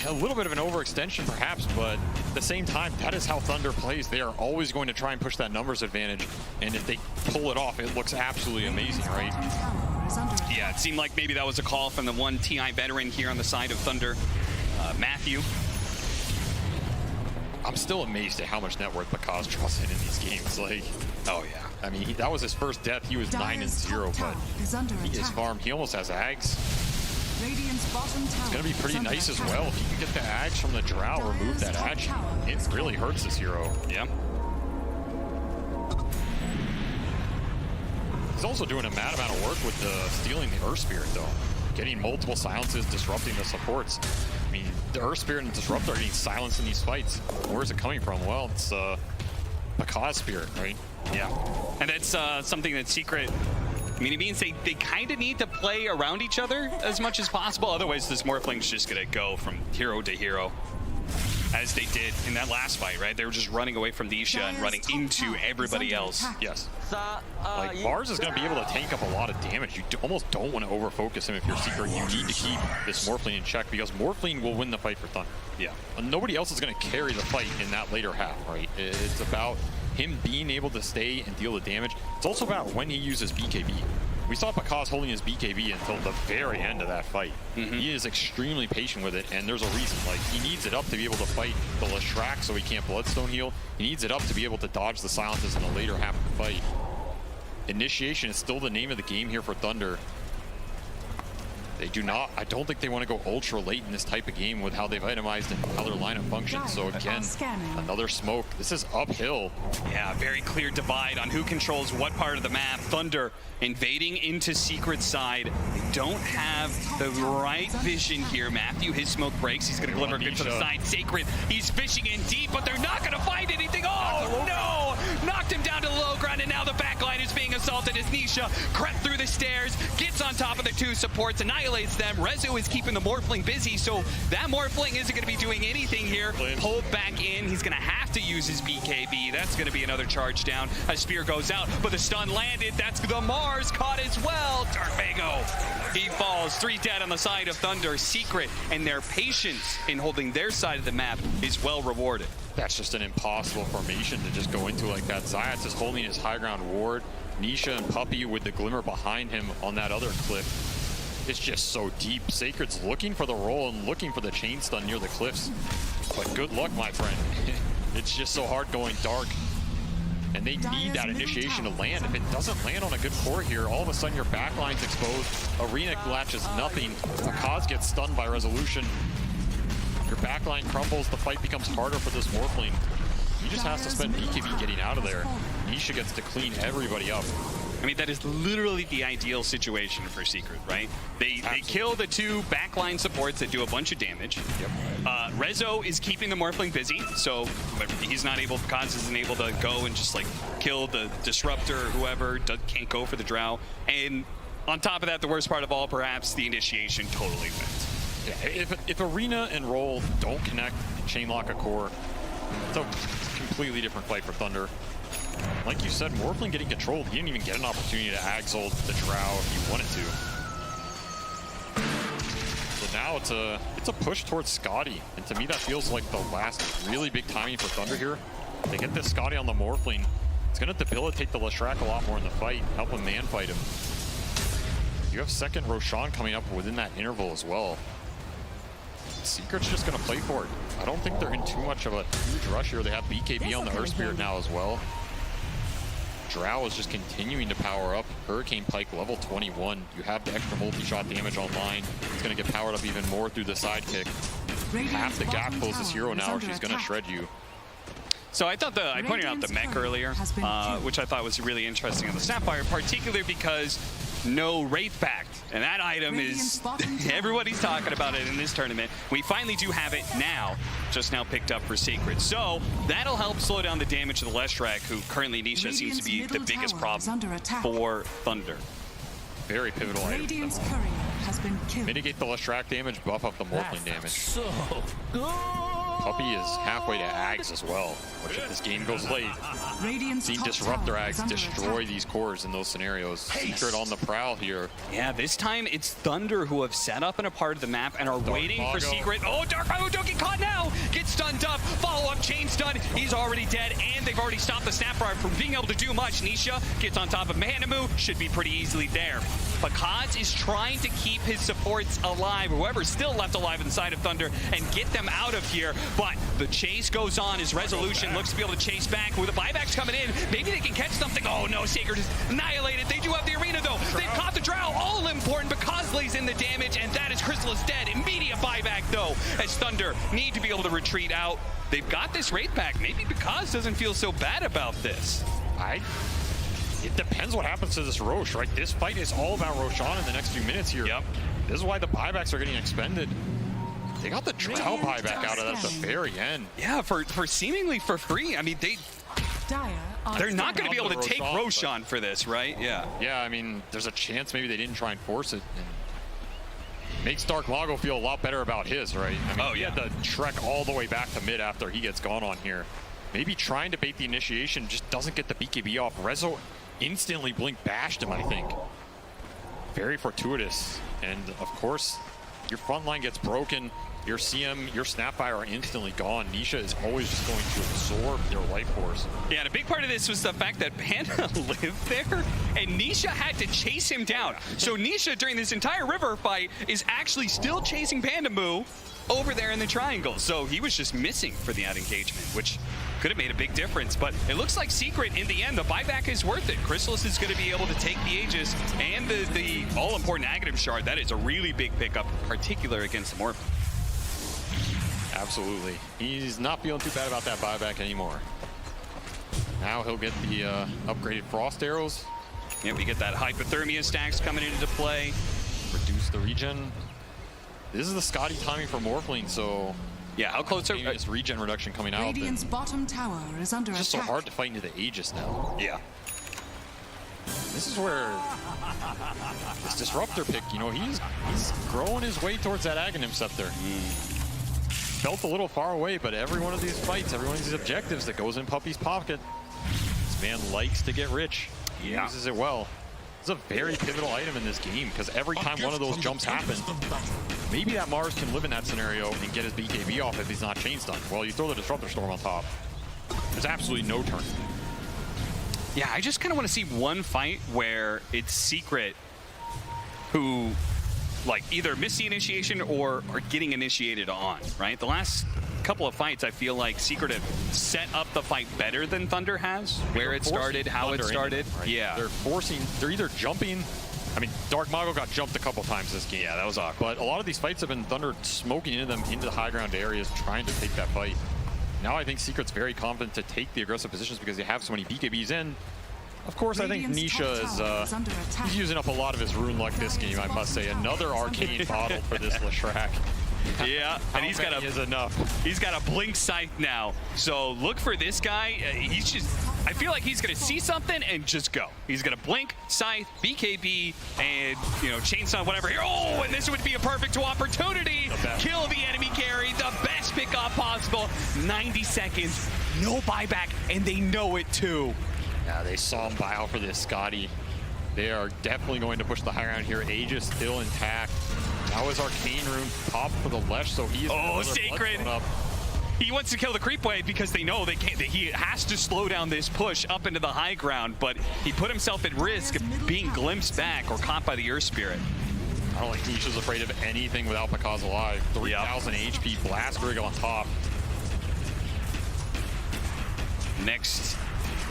A little bit of an overextension perhaps, but at the same time, that is how Thunder plays. They are always going to try and push that numbers advantage, and if they pull it off, it looks absolutely amazing, right? Yeah, it seemed like maybe that was a call from the one TI veteran here on the side of Thunder, Matthew. I'm still amazed at how much net worth Pakaz trusts in these games. Like, oh yeah. I mean, that was his first death. He was 9-0, but he is farmed. He almost has Ags. It's going to be pretty nice as well. If you can get the Ags from the Drow, remove that Ag, it really hurts this hero. Yeah. He's also doing a mad amount of work with stealing the Earth Spirit, though. Getting multiple silences, disrupting the supports. I mean, the Earth Spirit and Disruptor are getting silenced in these fights. Where is it coming from? Well, it's Pakaz Spirit, right? Yeah. And that's something that Secret... I mean, it means they kind of need to play around each other as much as possible. Otherwise, this Morphling's just going to go from hero to hero, as they did in that last fight, right? They were just running away from Nisha and running into everybody else. Yes. Like, Mars is going to be able to tank up a lot of damage. You almost don't want to over-focus him if you're Secret. You need to keep this Morphling in check, because Morphling will win the fight for Thunder. Yeah. And nobody else is going to carry the fight in that later half, right? It's about him being able to stay and deal the damage. It's also about when he uses BKB. We saw Pakaz holding his BKB until the very end of that fight. He is extremely patient with it, and there's a reason. Like, he needs it up to be able to fight the Leshrac so he can't Bloodstone heal. He needs it up to be able to dodge the silences in the later half of the fight. Initiation is still the name of the game here for Thunder. They do not, I don't think they want to go ultra late in this type of game with how they've itemized and how their lineup functions. So again, another smoke. This is uphill. Yeah, very clear divide on who controls what part of the map. Thunder invading into Secret side. They don't have the right vision here. Matthew, his smoke breaks. He's going to deliver good to the side. Sacred, he's fishing in deep, but they're not going to find anything. Oh, no! Knocked him down to the low ground, and now the backline is being assaulted as Nisha crept through the stairs, gets on top of the two supports, annihilates them. Rezo is keeping the Morphling busy, so that Morphling isn't going to be doing anything here. Pulled back in. He's going to have to use his BKB. That's going to be another charge down. A spear goes out, but the stun landed. That's the Mars caught as well. Darkmago, he falls. 3 dead on the side of Thunder. Secret and their patience in holding their side of the map is well rewarded. That's just an impossible formation to just go into like that. Zayats is holding his high ground ward. Nisha and Puppey with the Glimmer behind him on that other cliff. It's just so deep. Sacred's looking for the roll and looking for the chain stun near the cliffs. But good luck, my friend. It's just so hard going dark. And they need that initiation to land. If it doesn't land on a good core here, all of a sudden your backline's exposed. Arena latches nothing. Pakaz gets stunned by Resolution. Your backline crumbles, the fight becomes harder for this Morphling. He just has to spend BKB getting out of there. Nisha gets to clean everybody up. I mean, that is literally the ideal situation for Secret, right? They kill the 2 backline supports that do a bunch of damage. Yep. Rezo is keeping the Morphling busy, so he's not able, Pakaz isn't able to go and just like kill the Disruptor or whoever, can't go for the Drow. And on top of that, the worst part of all, perhaps, the initiation totally wins. Yeah, if Arena and Roll don't connect, chainlock a core, it's a completely different fight for Thunder. Like you said, Morphling getting controlled, he didn't even get an opportunity to Axel the Drow if he wanted to. So now it's a push towards Scotty, and to me that feels like the last really big timing for Thunder here. They get this Scotty on the Morphling, it's going to debilitate the Leshrac a lot more in the fight, help him man fight him. You have second Roshan coming up within that interval as well. Secret's just going to play for it. I don't think they're in too much of a huge rush here. They have BKB on the Earth Spirit now as well. Drow is just continuing to power up. Hurricane Pike level 21. You have the extra multi-shot damage online. It's going to get powered up even more through the sidekick. Half the gap closes this hero now, or she's going to shred you. So I thought I pointed out the mech earlier, which I thought was really interesting on the Sapphire, particularly because no Wraith Pact. And that item is, everybody's talking about it in this tournament. We finally do have it now, just now picked up for Sacred. So that'll help slow down the damage of the Leshrac, who currently Nisha seems to be the biggest problem for Thunder. Very pivotal item. Has been killed. Mitigate the Leshrac damage, buff up the Morphling damage. So good. Puppey is halfway to Ags as well, which if this game goes late, see Disruptor Ags destroy these cores in those scenarios. Secret on the prowl here. Yeah, this time it's Thunder who have set up in a part of the map and are waiting for Secret. Oh, Darkmago don't get caught now! Gets stunned up, follow-up chain stun, he's already dead, and they've already stopped the Snapfire from being able to do much. Nisha gets on top of Mahanamu, should be pretty easily there. Pakaz is trying to keep his supports alive, whoever's still left alive inside of Thunder, and get them out of here. But the chase goes on as Resolution looks to be able to chase back. With the buybacks coming in, maybe they can catch something. Oh no, Sacred is annihilated. They do have the arena though. They've caught the Drow, all important. Pakaz lays in the damage, and that is Crystallis dead. Immediate buyback though, as Thunder need to be able to retreat out. They've got this Wraith back. Maybe Pakaz doesn't feel so bad about this. It depends what happens to this Rosh, right? This fight is all about Roshan in the next few minutes here. Yep. This is why the buybacks are getting expended. They got the Drow buyback out of that at the very end. Yeah, for seemingly for free. I mean, they're not going to be able to take Roshan for this, right? Yeah. Yeah, I mean, there's a chance maybe they didn't try and force it. And makes Dark Mago feel a lot better about his, right? I mean, he had to trek all the way back to mid after he gets gone on here. Maybe trying to bait the initiation, just doesn't get the BKB off. Rezo instantly blink bashed him, I think. Very fortuitous. And of course, your front line gets broken. Your CM, your Snapfire are instantly gone. Nisha is always just going to absorb their life force. Yeah, and a big part of this was the fact that Panda lived there, and Nisha had to chase him down. So Nisha, during this entire river fight, is actually still chasing Panda Moo over there in the triangle. So he was just missing for the out engagement, which could have made a big difference. But it looks like Secret, in the end, the buyback is worth it. Crystallis is going to be able to take the Aegis and the all-important Aghanim Shard. That is a really big pickup, particularly against the Morphin. Absolutely. He's not feeling too bad about that buyback anymore. Now he'll get the upgraded Frost Arrows. Yeah, we get that Hypothermia stacks coming into play. Reduce the regen. This is the Scotty timing for Morphling, so... Yeah, how close are this regen reduction coming out? Radiant's bottom tower is under It's just attack. so hard to fight into the Aegis now. Yeah. This is where this Disruptor pick, you know, he's growing his way towards that Aghanim Scepter. Felt a little far away, but every one of these fights, every one of these objectives that goes in Puppy's pocket, this man likes to get rich. He uses it well. It's a very pivotal item in this game, because every time one of those jumps happen, maybe that Mars can live in that scenario and get his BKB off if he's not chain stunned. Well, you throw the Disruptor Storm on top. There's absolutely no turn. Yeah, I just kind of want to see one fight where it's Secret who, like, either miss the initiation or are getting initiated on, right? The last couple of fights, I feel like Secret have set up the fight better than Thunder has. Where it started, how it started. Right? Yeah. They're either jumping. I mean, Dark Mago got jumped a couple times this game. Yeah, that was awkward. But a lot of these fights have been Thunder smoking into them into the high ground areas, trying to take that fight. Now I think Secret's very confident to take the aggressive positions because they have so many BKBs in. Of course, I think Nisha is he's using up a lot of his rune luck this game, I must say. Another arcane bottle for this Leshrac. Yeah, and he's got a blink scythe now. So look for this guy. I feel like he's gonna see something and just go. He's gonna blink, scythe, BKB, and chainsaw, whatever. Oh, and this would be a perfect opportunity. Kill the enemy carry, the best pickup possible. 90 seconds, no buyback, and they know it too. Yeah, they saw him buy out for this Scotty. They are definitely going to push the high ground here. Aegis still intact. Now his Arcane Rune popped for the Lesh, so he's Sacred. He wants to kill the creep wave because they know they can't. He has to slow down this push up into the high ground, but he put himself at risk of being glimpsed back or caught by the Earth Spirit. I don't think Nisha's afraid of anything without Pakaz alive. 3,000 HP, Blast Rig on top. Next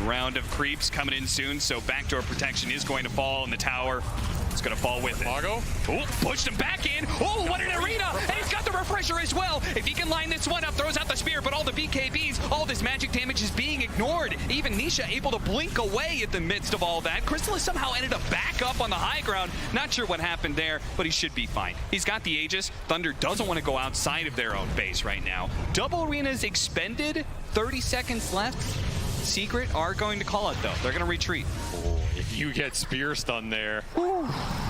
round of creeps coming in soon, so backdoor protection is going to fall in the tower. It's going to fall with it. Mago? Oh, pushed him back in. Oh, what an arena! And he's got the refresher as well. If he can line this one up, throws out the spear, but all the BKBs, all this magic damage is being ignored. Even Nisha able to blink away in the midst of all that. Crystallis somehow ended up back up on the high ground. Not sure what happened there, but he should be fine. He's got the Aegis. Thunder doesn't want to go outside of their own base right now. Double arenas expended. 30 seconds left. Secret are going to call it though. They're going to retreat. Oh, if you get spear stun there,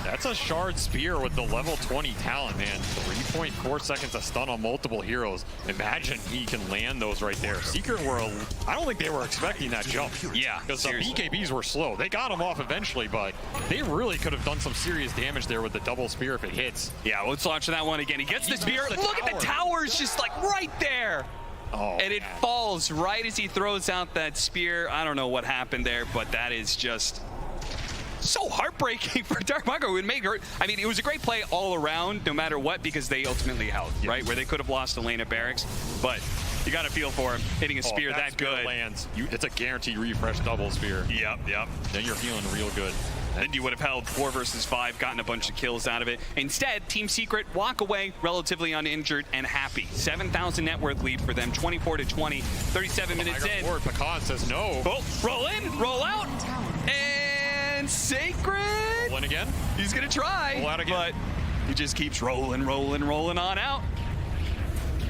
that's a shard spear with the level 20 talent, man. 3.4 seconds of stun on multiple heroes. Imagine he can land those right there. Secret I don't think they were expecting that jump. Yeah, because the BKBs were slow. They got him off eventually, but they really could have done some serious damage there with the double spear if it hits. Yeah, let's launch that one again. He gets the spear. Look at the towers just like right there. Oh, and it falls right as he throws out that spear. I don't know what happened there, but that is just so heartbreaking for Dark Mago. It made her. I mean, it was a great play all around, no matter what, because they ultimately held, right? Where they could have lost the lane of Barracks, but you got to feel for him hitting a spear that good. Lands. It's a guaranteed refresh double spear. Yep. Then you're feeling real good. And you would have held 4 versus 5, gotten a bunch of kills out of it. Instead, Team Secret walk away relatively uninjured and happy. 7,000 net worth lead for them, 24-20, 37 minutes in. Pakaz says no. Oh, roll in, roll out, and Sacred. Roll in again. He's gonna try, roll out again. But he just keeps rolling on out.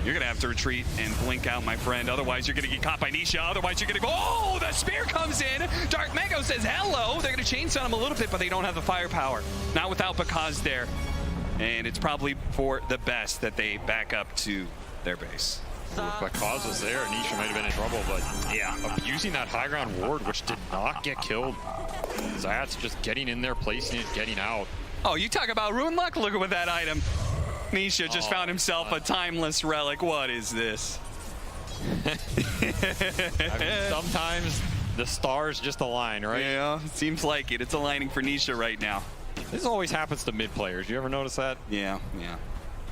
You're gonna have to retreat and blink out, my friend. Otherwise, you're gonna get caught by Nisha. Otherwise, you're gonna go, oh, the spear comes in. Dark Mago says hello. They're gonna chainsaw him a little bit, but they don't have the firepower. Not without Pakaz there. And it's probably for the best that they back up to their base. If Pakaz was there, Nisha might have been in trouble, but yeah, abusing that high ground ward, which did not get killed. Zayat's just getting in there, placing it, getting out. Oh, you talk about ruin luck. Look at that item. Nisha just found himself a timeless relic. What is this? I mean, sometimes the stars just align, right? Yeah, seems like it. It's aligning for Nisha right now. This always happens to mid players. You ever notice that? Yeah.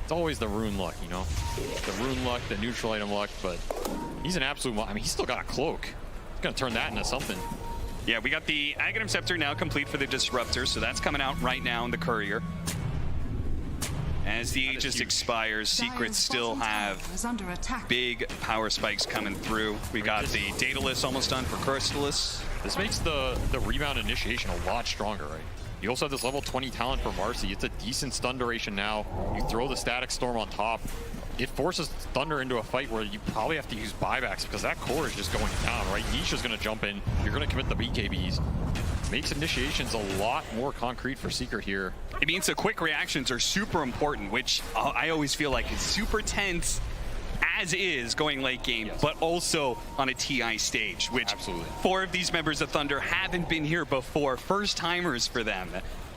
It's always the rune luck, you know? The rune luck, the neutral item luck, but he's an absolute... I mean, he's still got a cloak. He's going to turn that into something. Yeah, we got the Aghanim Scepter now complete for the Disruptor, so that's coming out right now in the Courier. As the Aegis expires, Secrets still have big power spikes coming through. We got the Daedalus almost done for Crystallis. This makes the rebound initiation a lot stronger, right? You also have this level 20 talent for Marcy. It's a decent stun duration now. You throw the Static Storm on top. It forces Thunder into a fight where you probably have to use buybacks because that core is just going down, right? Nisha's going to jump in. You're going to commit the BKBs. Makes initiations a lot more concrete for Secret here. It means the quick reactions are super important, which I always feel like is super tense as is going late game, but also on a TI stage, which 4 of these members of Thunder haven't been here before. First timers for them.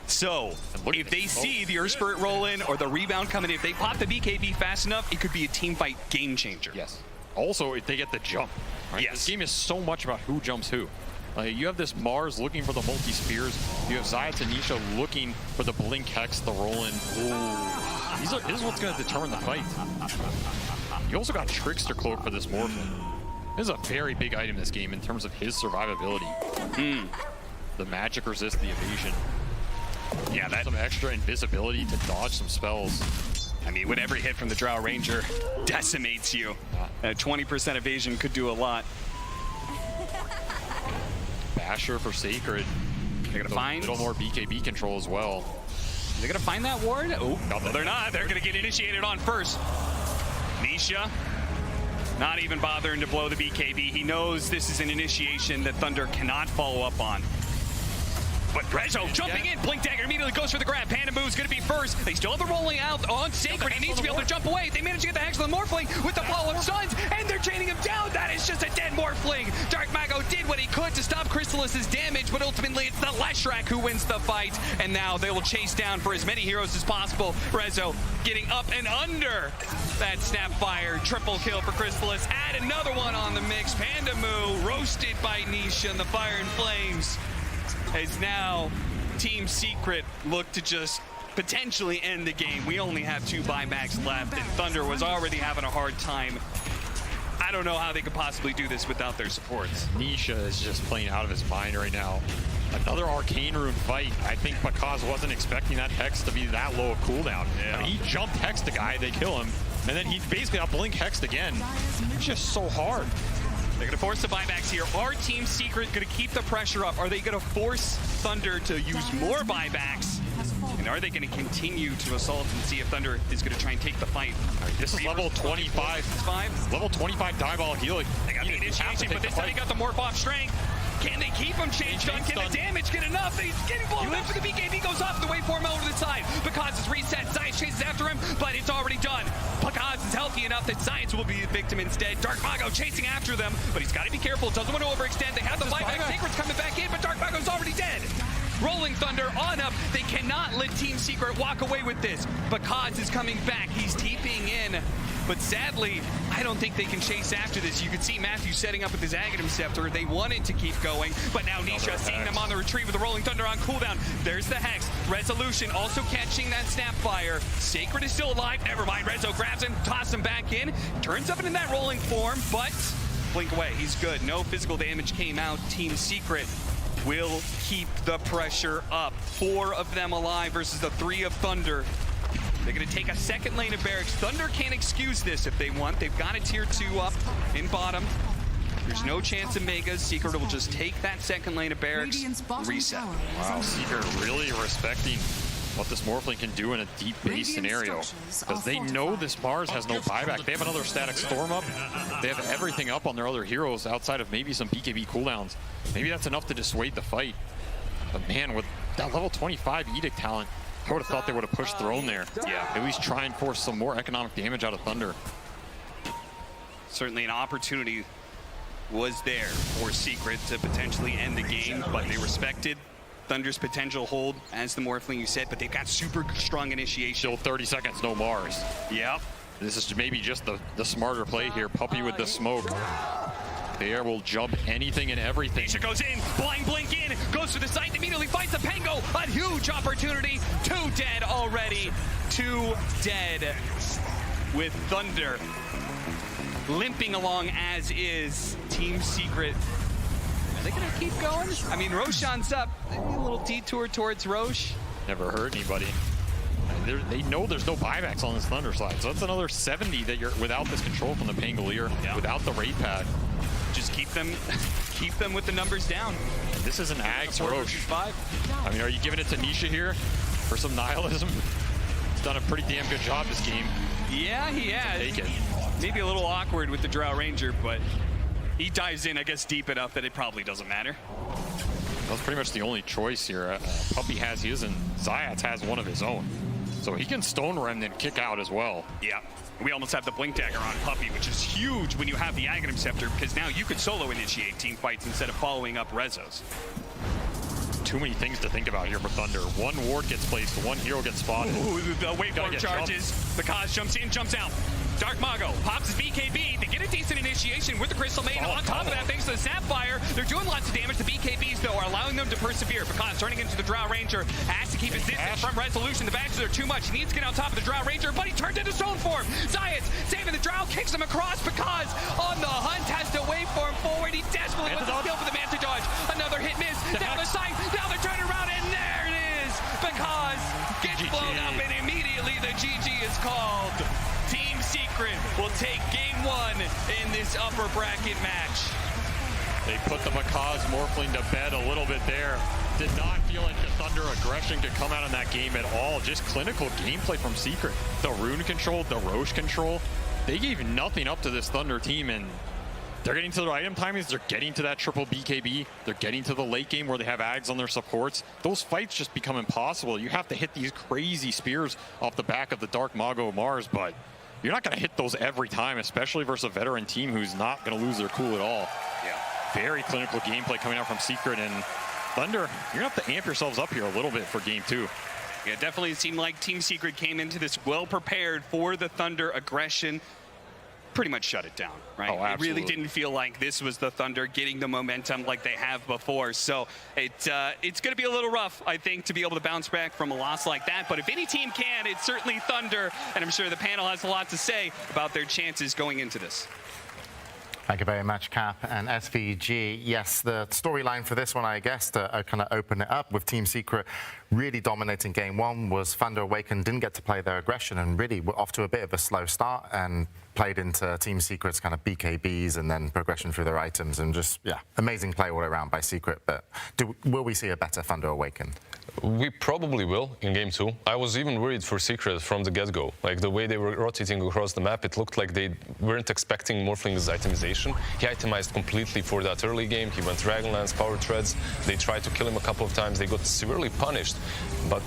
So if they see the Earth Spirit roll in or the rebound coming in, if they pop the BKB fast enough, it could be a team fight game changer. Yes. Also, if they get the jump. Right? Yes. This game is so much about who jumps who. You have this Mars looking for the multi-spears. You have Zayat and Nisha looking for the Blink Hex, the roll-in. This is what's going to determine the fight. You also got Trickster Cloak for this Morphin. This is a very big item in this game in terms of his survivability. The magic resist, the evasion. Yeah, that's some extra invisibility to dodge some spells. I mean, when every hit from the Drow Ranger decimates you, 20% evasion could do a lot. Basher for Sacred. They're gonna find a little more BKB control as well. They're gonna find that ward? Oh, no, they're not. They're gonna get initiated on first. Nisha, not even bothering to blow the BKB. He knows this is an initiation that Thunder cannot follow up on. But Rezo jumping in, Blink Dagger immediately goes for the grab. Panda Moo's gonna be first. They still have the rolling out on Sacred. He needs to be able to jump away. They manage to get the Hex of the Morphling with the follow-up stuns, and they're chaining him down. That is just a dead Morphling. Dark Mago did what he could to stop Crystallis' damage, but ultimately it's the Leshrac who wins the fight, and now they will chase down for as many heroes as possible. Rezo getting up and under that Snapfire. Triple kill for Crystallis. Add another one on the mix. Panda Moo roasted by Nisha in the Fire and Flames. As now Team Secret look to just potentially end the game. We only have 2 buybacks left, and Thunder was already having a hard time. I don't know how they could possibly do this without their supports. Nisha is just playing out of his mind right now. Another Arcane Rune fight. I think Pakaz wasn't expecting that Hex to be that low of cooldown. Yeah. I mean, he jumped Hex the guy, they kill him, and then he basically got Blink Hexed again. It's just so hard. They're going to force the buybacks here. Are Team Secret going to keep the pressure up? Are they going to force Thunder to use more buybacks? And are they going to continue to assault and see if Thunder is going to try and take the fight? This is level 25. Level 25 Diabolic Healing. They got the initiation, but this time he got the Morph off strength. Can they keep him chain stun? Can the damage get enough? He's getting blown up for the BKB goes off the waveform over the side. Pakaz is reset. Science chases after him, but it's already done. Pakaz is healthy enough that Science will be the victim instead. Dark Mago chasing after them, but he's got to be careful. Doesn't want to overextend. They have the buyback. Sacred's coming back in, but Dark Mago's already dead. Rolling Thunder on up. They cannot let Team Secret walk away with this. Bakaz is coming back. He's TPing in. But sadly, I don't think they can chase after this. You could see Matthew setting up with his Aghanim Scepter. They wanted to keep going, but now Nisha seeing them on the retreat with the Rolling Thunder on cooldown. There's the Hex. Resolution also catching that Snapfire. Sacred is still alive. Never mind. Rezo grabs him, tosses him back in. Turns up into that rolling form, but blink away. He's good. No physical damage came out. Team Secret will keep the pressure up. 4 of them alive versus the 3 of Thunder. They're going to take a second lane of Barracks. Thunder can't excuse this if they want. They've got a tier 2 up in bottom. There's no chance of Megas. Secret will just take that second lane of Barracks, reset. Wow, Secret really respecting what this Morphling can do in a deep base scenario. Because they know this Mars has no buyback. They have another static Storm up. They have everything up on their other heroes outside of maybe some BKB cooldowns. Maybe that's enough to dissuade the fight. But man, with that level 25 Edict talent, I would have thought they would have pushed Throne there. Yeah. At least try and force some more economic damage out of Thunder. Certainly an opportunity was there for Secret to potentially end the game, but they respected Thunder's potential hold as the Morphling, you said, but they've got super strong initiation. Still 30 seconds, no Mars. Yep. This is maybe just the smarter play here. Puppey with the smoke. There will jump anything and everything. Nisha goes in, blind blink in, goes to the site, immediately fights the Pango. A huge opportunity. 2 dead already. 2 dead with Thunder limping along as is. Team Secret. Are they gonna keep going? I mean, Roshan's up. Maybe a little detour towards Roche. Never hurt anybody. They know there's no buybacks on this Thunder side, so that's another 70 that you're without this control from the Pangolier, without the raid pad. Just keep them with the numbers down. And this is an Ags 4 Roche. versus 5. I mean, are you giving it to Nisha here for some nihilism? He's done a pretty damn good job this game. Yeah, he has. Take it. Maybe a little awkward with the Drow Ranger, but he dives in, I guess, deep enough that it probably doesn't matter. That's pretty much the only choice here. Puppey has his, and Zayats has one of his own. So he can Stone Remnant kick out as well. Yeah. We almost have the Blink Dagger on Puppey, which is huge when you have the Aghanim Scepter, because now you could solo initiate team fights instead of following up Rezos. Too many things to think about here for Thunder. 1 ward gets placed, 1 hero gets spotted. Ooh, the waveform charges. Bakaz jumps in, jumps out. Dark Mago pops his BKB. They get a decent initiation with the Crystal Maiden. On top of that, thanks to the Sapphire, they're doing lots of damage. The BKBs, though, are allowing them to persevere. Bakaz turning into the Drow Ranger, has to keep his distance from Resolution. The bashes are too much. He needs to get on top of the Drow Ranger, but he turns into Stone Form. Zayats saving the Drow, kicks him across. Bakaz on the hunt, has to waveform forward. He desperately wants to kill for the Manta Dodge. Another hit miss. Down the side. Now they're turning around, and there it is. Bakaz gets blown up, and immediately the GG is called. Team Secret will take game 1 in this upper bracket match. They put the Bakaz Morphling to bed a little bit there. Did not feel like the Thunder aggression could come out in that game at all. Just clinical gameplay from Secret. The Rune control, the Roche control. They gave nothing up to this Thunder team, and they're getting to their item timings. They're getting to that triple BKB. They're getting to the late game where they have Ags on their supports. Those fights just become impossible. You have to hit these crazy spears off the back of the Dark Mago Mars, but you're not going to hit those every time, especially versus a veteran team who's not going to lose their cool at all. Yeah. Very clinical gameplay coming out from Secret, and Thunder, you're going to have to amp yourselves up here a little bit for game 2. Yeah, definitely it seemed like Team Secret came into this well prepared for the Thunder aggression. Pretty much shut it down, right? Oh, it really didn't feel like this was the Thunder getting the momentum like they have before. So it's going to be a little rough, I think, to be able to bounce back from a loss like that. But if any team can, it's certainly Thunder. And I'm sure the panel has a lot to say about their chances going into this. Thank you very much, Cap and SVG. Yes, the storyline for this one, I guess, to kind of open it up with Team Secret really dominating game 1 was Thunder Awakened didn't get to play their aggression and really were off to a bit of a slow start and played into Team Secret's kind of BKBs and then progression through their items and just, yeah, amazing play all around by Secret. But will we see a better Thunder Awakened? We probably will in game 2. I was even worried for Secret from the get-go. Like the way they were rotating across the map, it looked like they weren't expecting Morphling's itemization. He itemized completely for that early game. He went Dragonlance, Power Treads. They tried to kill him a couple of times. They got severely punished. But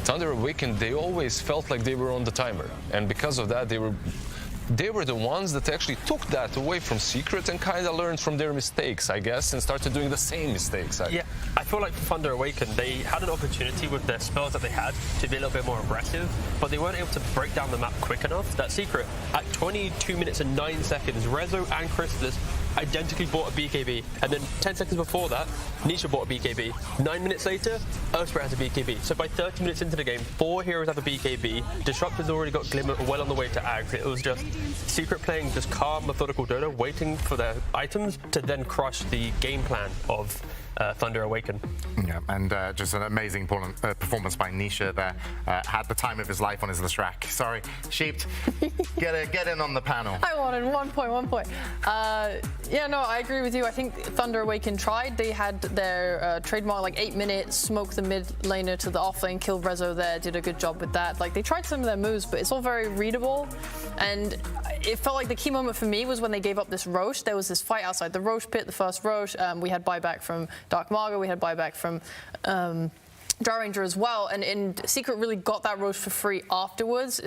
Thunder Awakened, they always felt like they were on the timer. And because of that, they were the ones that actually took that away from Secret and kind of learned from their mistakes, I guess, and started doing the same mistakes. Yeah, I feel like Thunder Awakened, they had an opportunity with their spells that they had to be a little bit more aggressive, but they weren't able to break down the map quick enough. That Secret, at 22 minutes and 9 seconds, Rezo and Crystallis identically bought a BKB, and then 10 seconds before that, Nisha bought a BKB. 9 minutes later, Earthspray has a BKB. So by 30 minutes into the game, 4 heroes have a BKB. Disruptor's already got Glimmer well on the way to Ags. It was just Secret playing just calm, methodical Dota, waiting for their items to then crush the game plan of Thunder Awaken. Yeah, and just an amazing performance by Nisha there. Had the time of his life on his Leshrac. Sorry, Sheep, get in on the panel. I wanted 1 point. Yeah, no, I agree with you. I think Thunder Awaken tried. They had their trademark, like 8 minutes, smoke the mid laner to the off lane, killed Rezo there, did a good job with that. Like, they tried some of their moves, but it's all very readable. And it felt like the key moment for me was when they gave up this Roche. There was this fight outside the Roche pit, the first Roche. We had buyback from Dark Margo, we had buyback from Dry Ranger as well, and Secret really got that Roche for free afterwards.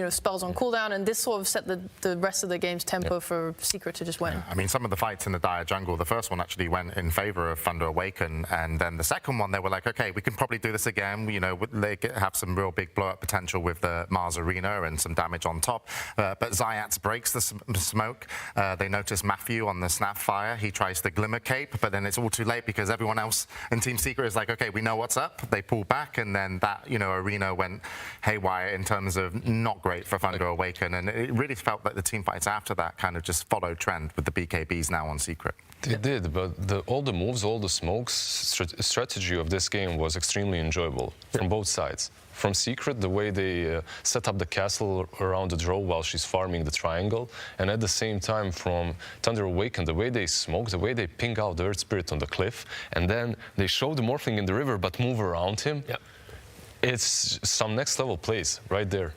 Spells on cooldown, and this sort of set the rest of the game's tempo for Secret to just win. Yeah, I mean, some of the fights in the Dire jungle, the first one actually went in favor of Thunder Awaken, and then the second one they were like, okay, we can probably do this again. They have some real big blow-up potential with the Mars Arena and some damage on top. But Zayats breaks the smoke. They notice Matthew on the Snapfire. He tries to Glimmer Cape, but then it's all too late because everyone else in Team Secret is like, okay, we know what's up. They pull back, and then that arena went haywire in terms of not great for Thunder Awaken, and it really felt like the team fights after that kind of just followed trend with the BKBs now on Secret. They did, but all the moves, all the smokes, strategy of this game was extremely enjoyable from both sides. From Secret, the way they set up the castle around the Drow while she's farming the triangle, and at the same time from Thunder Awaken, the way they smoke, the way they ping out the Earth Spirit on the cliff, and then they show the Morphling in the river but move around him. Yep. It's some next level plays right there.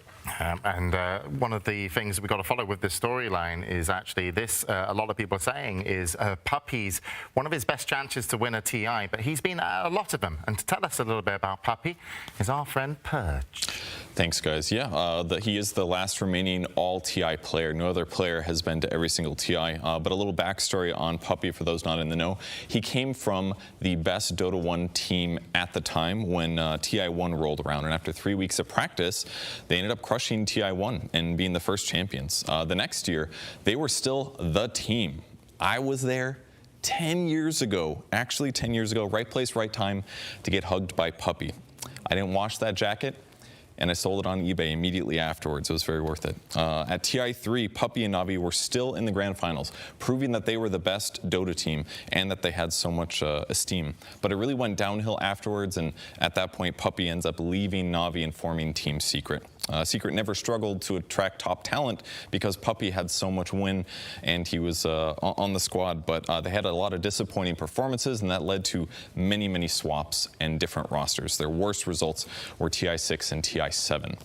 And one of the things we've got to follow with this storyline is actually this, a lot of people are saying, is Puppey's one of his best chances to win a TI, but he's been at a lot of them. And to tell us a little bit about Puppey is our friend Purge. Thanks, guys. Yeah, he is the last remaining all-TI player. No other player has been to every single TI. But a little backstory on Puppey, for those not in the know. He came from the best Dota 1 team at the time when TI1 rolled around. And after 3 weeks of practice, they ended up crushing TI1 and being the first champions. The next year, they were still the team. I was there 10 years ago, actually 10 years ago, right place, right time to get hugged by Puppey. I didn't wash that jacket, and I sold it on eBay immediately afterwards. It was very worth it. At TI3, Puppey and Navi were still in the grand finals, proving that they were the best Dota team and that they had so much esteem. But it really went downhill afterwards, and at that point, Puppey ends up leaving Navi and forming Team Secret. Secret never struggled to attract top talent because Puppey had so much win and he was on the squad, but they had a lot of disappointing performances, and that led to many, many swaps and different rosters. Their worst results were TI6 and TI7.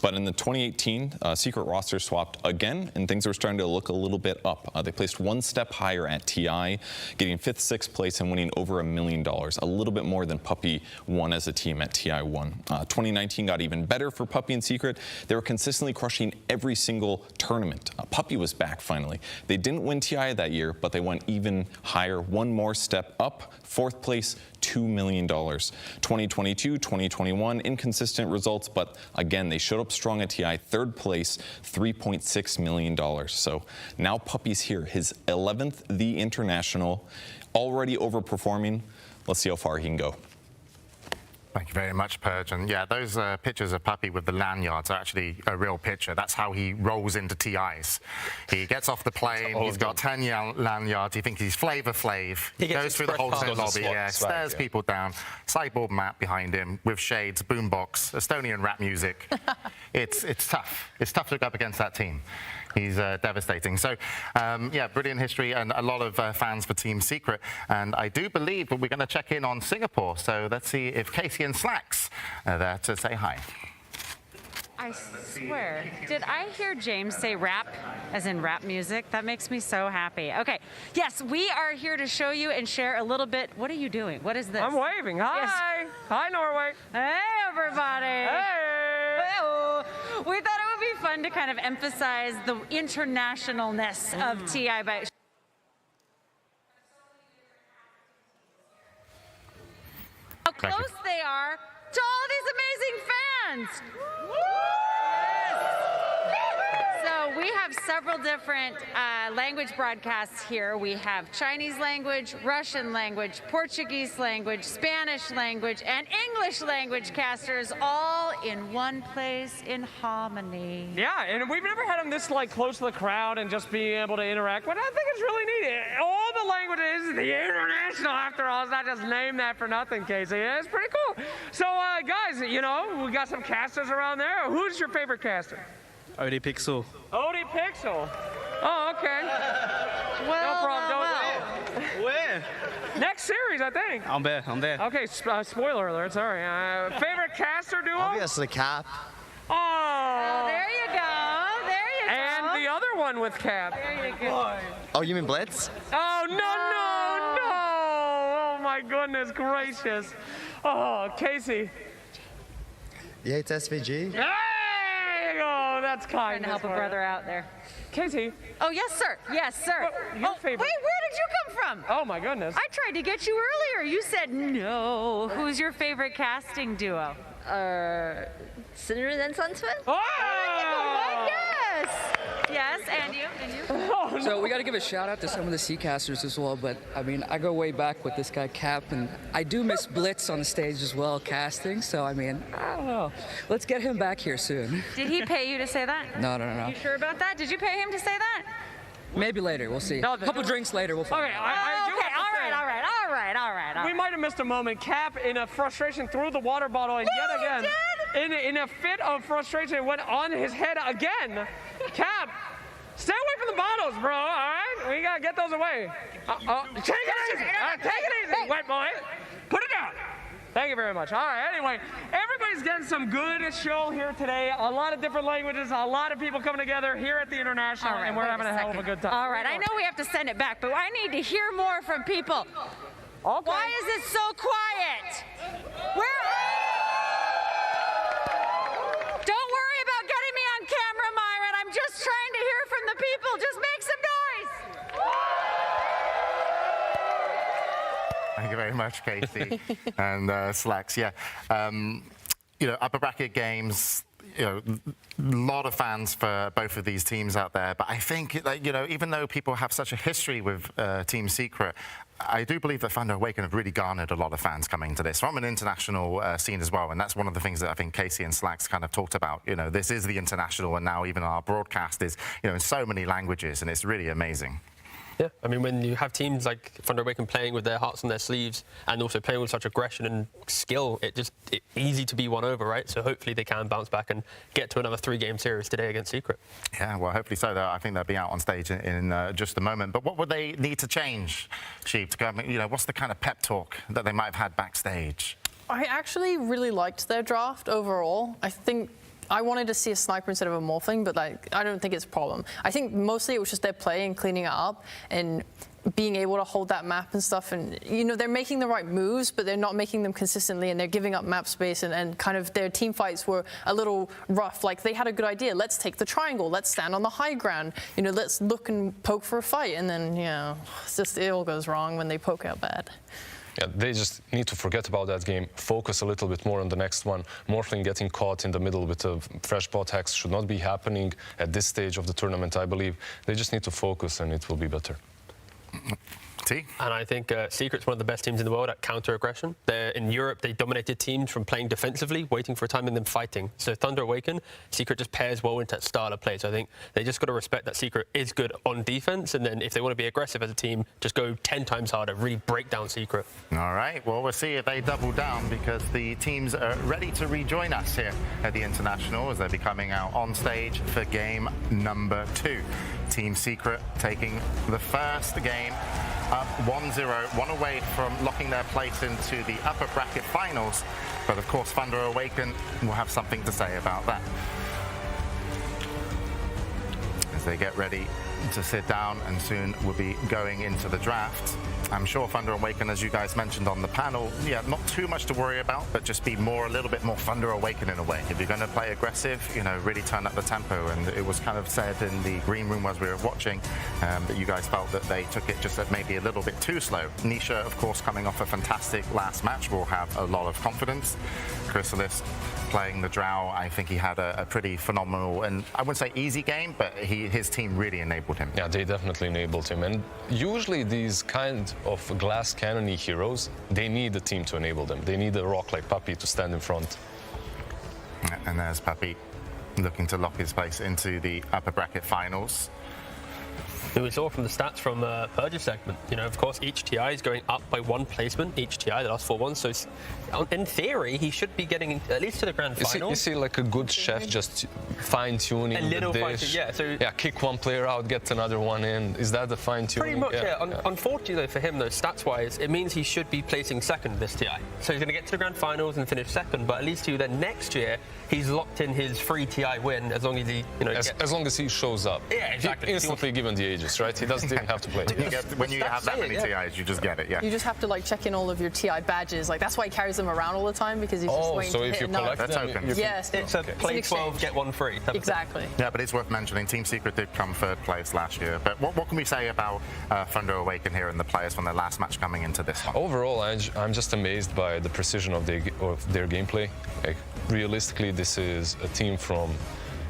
But in the 2018, Secret roster swapped again, and things were starting to look a little bit up. They placed one step higher at TI, getting 5th, 6th place and winning over $1 million, a little bit more than Puppey won as a team at TI1. 2019 got even better for Puppey and Secret. They were consistently crushing every single tournament. Puppey was back finally. They didn't win TI that year, but they went even higher, one more step up, 4th place, $2 million. 2022, 2021, inconsistent results, but again, they showed up strong at TI, 3rd place, $3.6 million. So now Puppey's here, his 11th, the international, already overperforming. Let's see how far he can go. Thank you very much, Purge. And yeah, those pictures of Puppey with the lanyards are actually a real picture. That's how he rolls into TIs. He gets off the plane, he's got 10 lanyards, you think he's Flavor Flav. He goes through the whole lobby, stares people down, sideboard map behind him with shades, boombox, Estonian rap music. It's tough. It's tough to go up against that team. He's devastating. So, yeah, brilliant history and a lot of fans for Team Secret. And I do believe that we're going to check in on Singapore. So let's see if Casey and Slacks are there to say hi. I swear, did I hear James say rap, as in rap music? That makes me so happy. Okay, yes, we are here to show you and share a little bit. What are you doing? What is this? I'm waving. Hi. Yes. Hi, Norway. Hey, everybody. Hey. Hello. We thought it would be fun to kind of emphasize the internationalness of TI by close they are to all these amazing fans. So we have several different language broadcasts here. We have Chinese language, Russian language, Portuguese language, Spanish language, and English language casters all in one place in harmony. Yeah, and we've never had them this close to the crowd and just being able to interact. But I think it's really neat. All the languages, the international after all, it's not just named that for nothing, Casey. Yeah, it's pretty cool. So guys, we got some casters around there. Who's your favorite caster? ODPixel. ODPixel. Oh, okay. Well, no problem. Where? Next series, I think. I'm there. Okay, spoiler alert, sorry. Favorite caster duo? Obviously Cap. Oh. There you go. There you go. And the other one with Cap. There you go. Oh, you mean Blitz? Oh, no. Oh, my goodness gracious. Oh, Casey. Yeah, it's SVG. There you go. That's kind. Trying to help a brother out there. Casey. Oh, yes, sir. Yes, sir. Your favorite. Wait, where did you come from? Oh, my goodness. I tried to get you earlier. You said no. Who's your favorite casting duo? Cinnamon and Sunsman? Oh! Yes. Yes, and you? Oh, no. So we got to give a shout out to some of the Seacasters as well, but I mean, I go way back with this guy Cap, and I do miss Blitz on the stage as well, casting, so I mean, I don't know. Let's get him back here soon. Did he pay you to say that? No. You sure about that? Did you pay him to say that? Maybe later, we'll see. No, a couple drinks later, we'll find Okay, out. I do Okay, have to say, all right. we might have missed a moment. Cap, in a frustration, threw the water bottle, and yet again, in a fit of frustration, it went on his head again. Cap, stay away from the bottles, bro, all right? We got to get those away. Take it easy. Take it easy, white boy. Put it down. Thank you very much. All right, anyway, everybody's getting some good show here today. A lot of different languages, a lot of people coming together here at the International, and we're having a hell of a good time. All right, I know we have to send it back, but I need to hear more from people. Okay. Why is it so quiet? Don't worry about getting me on camera, Myron. I'm just trying to hear from the people. Just make some noise. Thank you very much, Casey and Slacks. Yeah, upper bracket games. A lot of fans for both of these teams out there. But I think, even though people have such a history with Team Secret, I do believe that Thunder Awaken have really garnered a lot of fans coming to this from an international scene as well. And that's one of the things that I think Casey and Slacks kind of talked about. This is the international, and now even our broadcast is, in so many languages, and it's really amazing. Yeah, I mean, when you have teams like Thunder Awaken playing with their hearts on their sleeves and also playing with such aggression and skill, it's easy to be won over, right? So hopefully they can bounce back and get to another 3-game series today against Secret. Yeah, well, hopefully so. I think they'll be out on stage in just a moment. But what would they need to change, Sheep, to go? What's the kind of pep talk that they might have had backstage? I actually really liked their draft overall. I think I wanted to see a sniper instead of a morphling, but I don't think it's a problem. I think mostly it was just their play and cleaning it up and being able to hold that map and stuff. And, they're making the right moves, but they're not making them consistently, and they're giving up map space, and kind of their team fights were a little rough. Like, they had a good idea. Let's take the triangle. Let's stand on the high ground. Let's look and poke for a fight. And then, it all goes wrong when they poke out bad. Yeah, they just need to forget about that game, focus a little bit more on the next one. Morphling getting caught in the middle with a fresh bot hex should not be happening at this stage of the tournament, I believe. They just need to focus and it will be better. And I think Secret's one of the best teams in the world at counter-aggression. In Europe, they dominated teams from playing defensively, waiting for a time, and then fighting. So Thunder Awaken, Secret just pairs well into that style of play. So I think they just got to respect that Secret is good on defense, and then if they want to be aggressive as a team, just go 10 times harder, really break down Secret. All right, well, we'll see if they double down, because the teams are ready to rejoin us here at the International as they'll be coming out on stage for game number 2. Team Secret taking the first game up 1-0, one away from locking their place into the upper bracket finals. But of course, Thunder Awaken will have something to say about that as they get ready to sit down and soon we'll be going into the draft. I'm sure Thunder Awaken, as you guys mentioned on the panel, yeah, not too much to worry about, but just be a little bit more Thunder Awaken in a way. If you're going to play aggressive, really turn up the tempo. And it was kind of said in the green room as we were watching that you guys felt that they took it just maybe a little bit too slow. Nisha, of course, coming off a fantastic last match, will have a lot of confidence. Chrysalis playing the Drow, I think he had a pretty phenomenal, and I wouldn't say easy game, but his team really enabled him. Yeah, they definitely enabled him. And usually these kind of glass cannony heroes, they need a team to enable them. They need a rock like Puppey to stand in front. And there's Puppey looking to lock his place into the upper bracket finals. We saw from the stats from Purge's segment, of course, each TI is going up by 1 placement, each TI, the last 4 ones. So in theory, he should be getting at least to the grand final. You see like a good chef just fine-tuning a little the dish. Kick one player out, get another one in. Is that the fine-tuning? Pretty much, yeah. Unfortunately, though, for him, though, stats-wise, it means he should be placing second this TI. So he's going to get to the grand finals and finish second, but at least then next year, he's locked in his free TI win as long as he, as long as he shows up. Yeah, exactly. He instantly given the ages, right? He doesn't even have to play. When you have that many TIs, you just get it, yeah. You just have to check in all of your TI badges. That's why he carries them around all the time, because he's just waiting to hit collect that's open. Yes, it's a play 12, get 1 free. Exactly. Yeah, but it's worth mentioning, Team Secret did come 3rd place last year. But what can we say about Thunder Awaken here and the players from their last match coming into this one? Overall, I'm just amazed by the precision of their gameplay. Realistically, this is a team from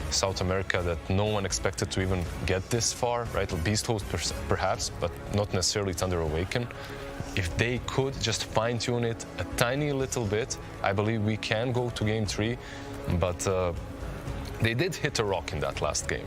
South America that no one expected to even get this far, right? Beast Host perhaps, but not necessarily Thunder Awaken. If they could just fine-tune it a tiny little bit, I believe we can go to game 3, but they did hit a rock in that last game.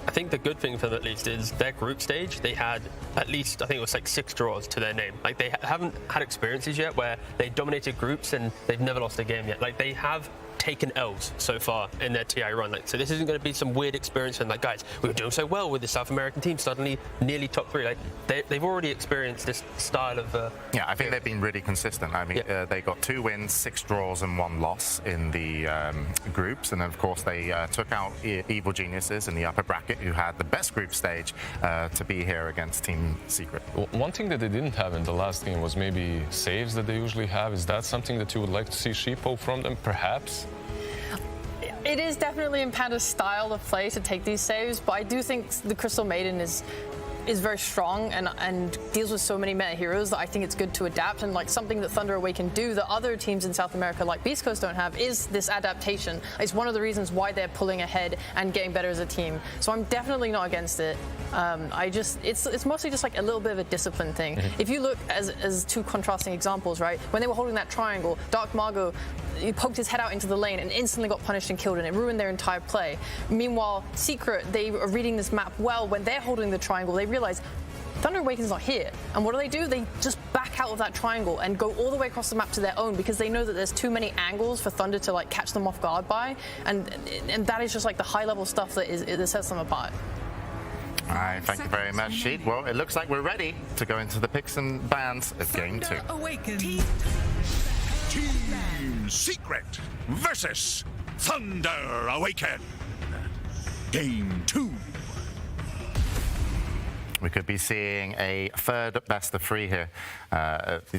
I think the good thing for them, at least, is their group stage, they had at least, I think it was 6 draws to their name. They haven't had experiences yet where they dominated groups and they've never lost a game yet. They have taken L's so far in their TI run. So this isn't going to be some weird experience and guys, we were doing so well with the South American team, suddenly nearly top 3. They've already experienced this style of... I think they've been really consistent. I mean, they got 2 wins, 6 draws and 1 loss in the groups. And of course, they took out Evil Geniuses in the upper bracket, who had the best group stage to be here against Team Secret. One thing that they didn't have in the last game was maybe saves that they usually have. Is that something that you would like to see Sheepo from them, perhaps? It is definitely in Panda's style of play to take these saves, but I do think the Crystal Maiden is very strong and deals with so many meta heroes that I think it's good to adapt. And something that Thunder Awaken do that other teams in South America like Beast Coast don't have is this adaptation. It's one of the reasons why they're pulling ahead and getting better as a team. So I'm definitely not against it. It's mostly just a little bit of a discipline thing. If you look as 2 contrasting examples, right? When they were holding that triangle, Dark Margot, he poked his head out into the lane and instantly got punished and killed, and it ruined their entire play. Meanwhile, Secret, they are reading this map well. When they're holding the triangle, they realize Thunder Awaken's not here. And what do? They just back out of that triangle and go all the way across the map to their own, because they know that there's too many angles for Thunder to catch them off guard by. And that is just the high-level stuff that sets them apart. All right, thank you very much, Sheet. Well, it looks like we're ready to go into the picks and bans of Game 2. Team Secret versus Thunder Awaken. Game 2. We could be seeing a 3rd best of 3 here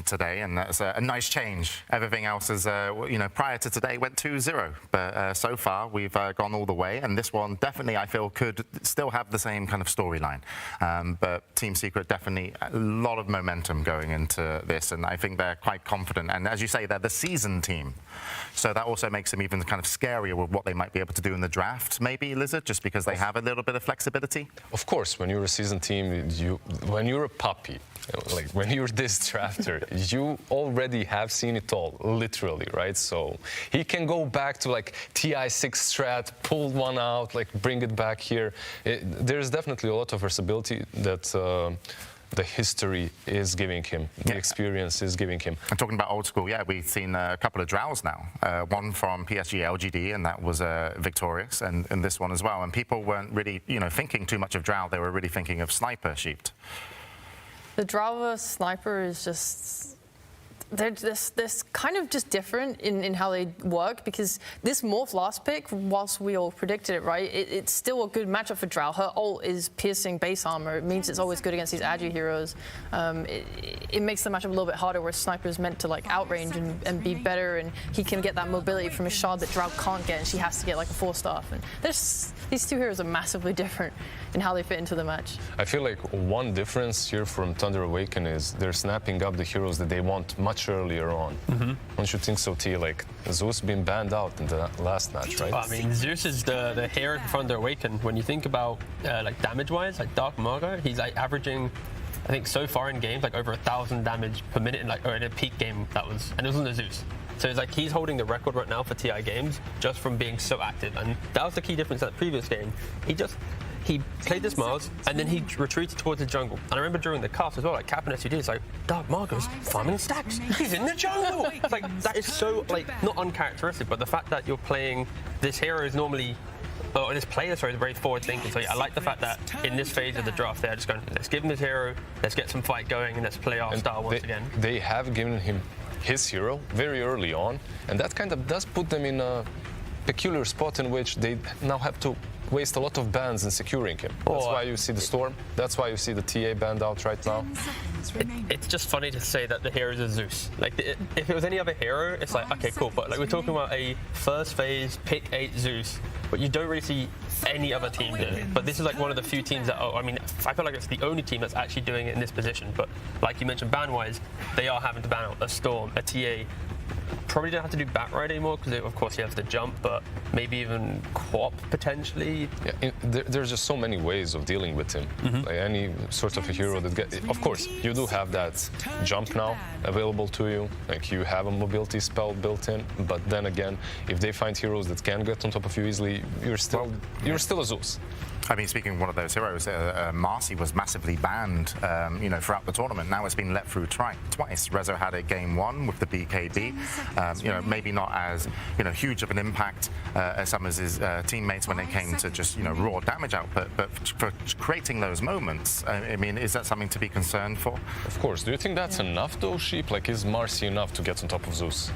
today, and that's a nice change. Everything else is, prior to today went 2-0, but so far we've gone all the way, and this one definitely, I feel, could still have the same kind of storyline. But Team Secret definitely a lot of momentum going into this, and I think they're quite confident. And as you say, they're the seasoned team, so that also makes them even kind of scarier with what they might be able to do in the draft, maybe, Lizard, just because they have a little bit of flexibility. Of course, when you're a seasoned team, when you're a puppy, when you're this drafter, you already have seen it all, literally, right? So he can go back to TI6 strat, pull one out, bring it back here. There's definitely a lot of versatility that the history is giving him, the experience is giving him. And talking about old school, we've seen a couple of Drows now. One from PSG LGD, and that was victorious, and this one as well. And people weren't really, thinking too much of Drow. They were really thinking of Sniper Sheep. The Drow Sniper is just... they're kind of just different in how they work, because this Morph last pick, whilst we all predicted it, right, it's still a good matchup for Drow. Her ult is piercing base armor. It means it's always good against these Agi heroes. It makes the matchup a little bit harder, where Sniper is meant to like outrange and be better, and he can get that mobility from his shard that Drow can't get, and she has to get like a 4-staff. And these two heroes are massively different in how they fit into the match. I feel like one difference here from Thunder Awaken is they're snapping up the heroes that they want much earlier on. Don't you think so, T? Like, Zeus being banned out in the last match, right? Well, I mean, Zeus is the hero for Thunder Awaken. When you think about like damage-wise, like Dark Margot, he's like averaging, I think so far in games, like over 1,000 damage per minute, or in a peak game that was, and it was on the Zeus. So it's like he's holding the record right now for TI games just from being so active, and that was the key difference at the previous game. He played this Mars, and then he retreated towards the jungle. And I remember during the cast as well, like Cap and SUD, it's like, Dark Margot's farming stacks. He's in the jungle. It's like, that is so, like, not uncharacteristic, but the fact that you're playing this hero is normally, or this player, sorry, is very forward thinking. So yeah, I like the fact that in this phase of the draft, they're just going, let's give him this hero, let's get some fight going, and let's play our style once again. They have given him his hero very early on, and that kind of does put them in a peculiar spot in which they now have to waste a lot of bans in securing him. That's why you see the Storm. That's why you see the TA banned out right now. It's just funny to say that the hero is a Zeus. Like, if it was any other hero, it's like, okay, cool. But like, we're talking about a first phase pick 8 Zeus, but you don't really see any other team doing it. But this is like one of the few teams that, I mean, I feel like it's the only team that's actually doing it in this position. But like you mentioned, ban-wise, they are having to ban out a Storm, a TA. Probably don't have to do Bat Ride anymore, because of course he has to jump, but maybe even Quap potentially. Yeah, there's just so many ways of dealing with him. Like any sort of a hero that gets, of course, you do have that jump now available to you. Like you have a mobility spell built in, but then again, if they find heroes that can get on top of you easily, you're still a Zeus. I mean, speaking of one of those heroes, Marcy was massively banned, throughout the tournament. Now it's been let through twice. Rezo had it game 1 with the BKB. Maybe not as, huge of an impact as some of his teammates when they came to just, raw damage output. But for creating those moments, I mean, is that something to be concerned for? Of course. Do you think that's enough, though, Sheep? Like, is Marcy enough to get on top of Zeus?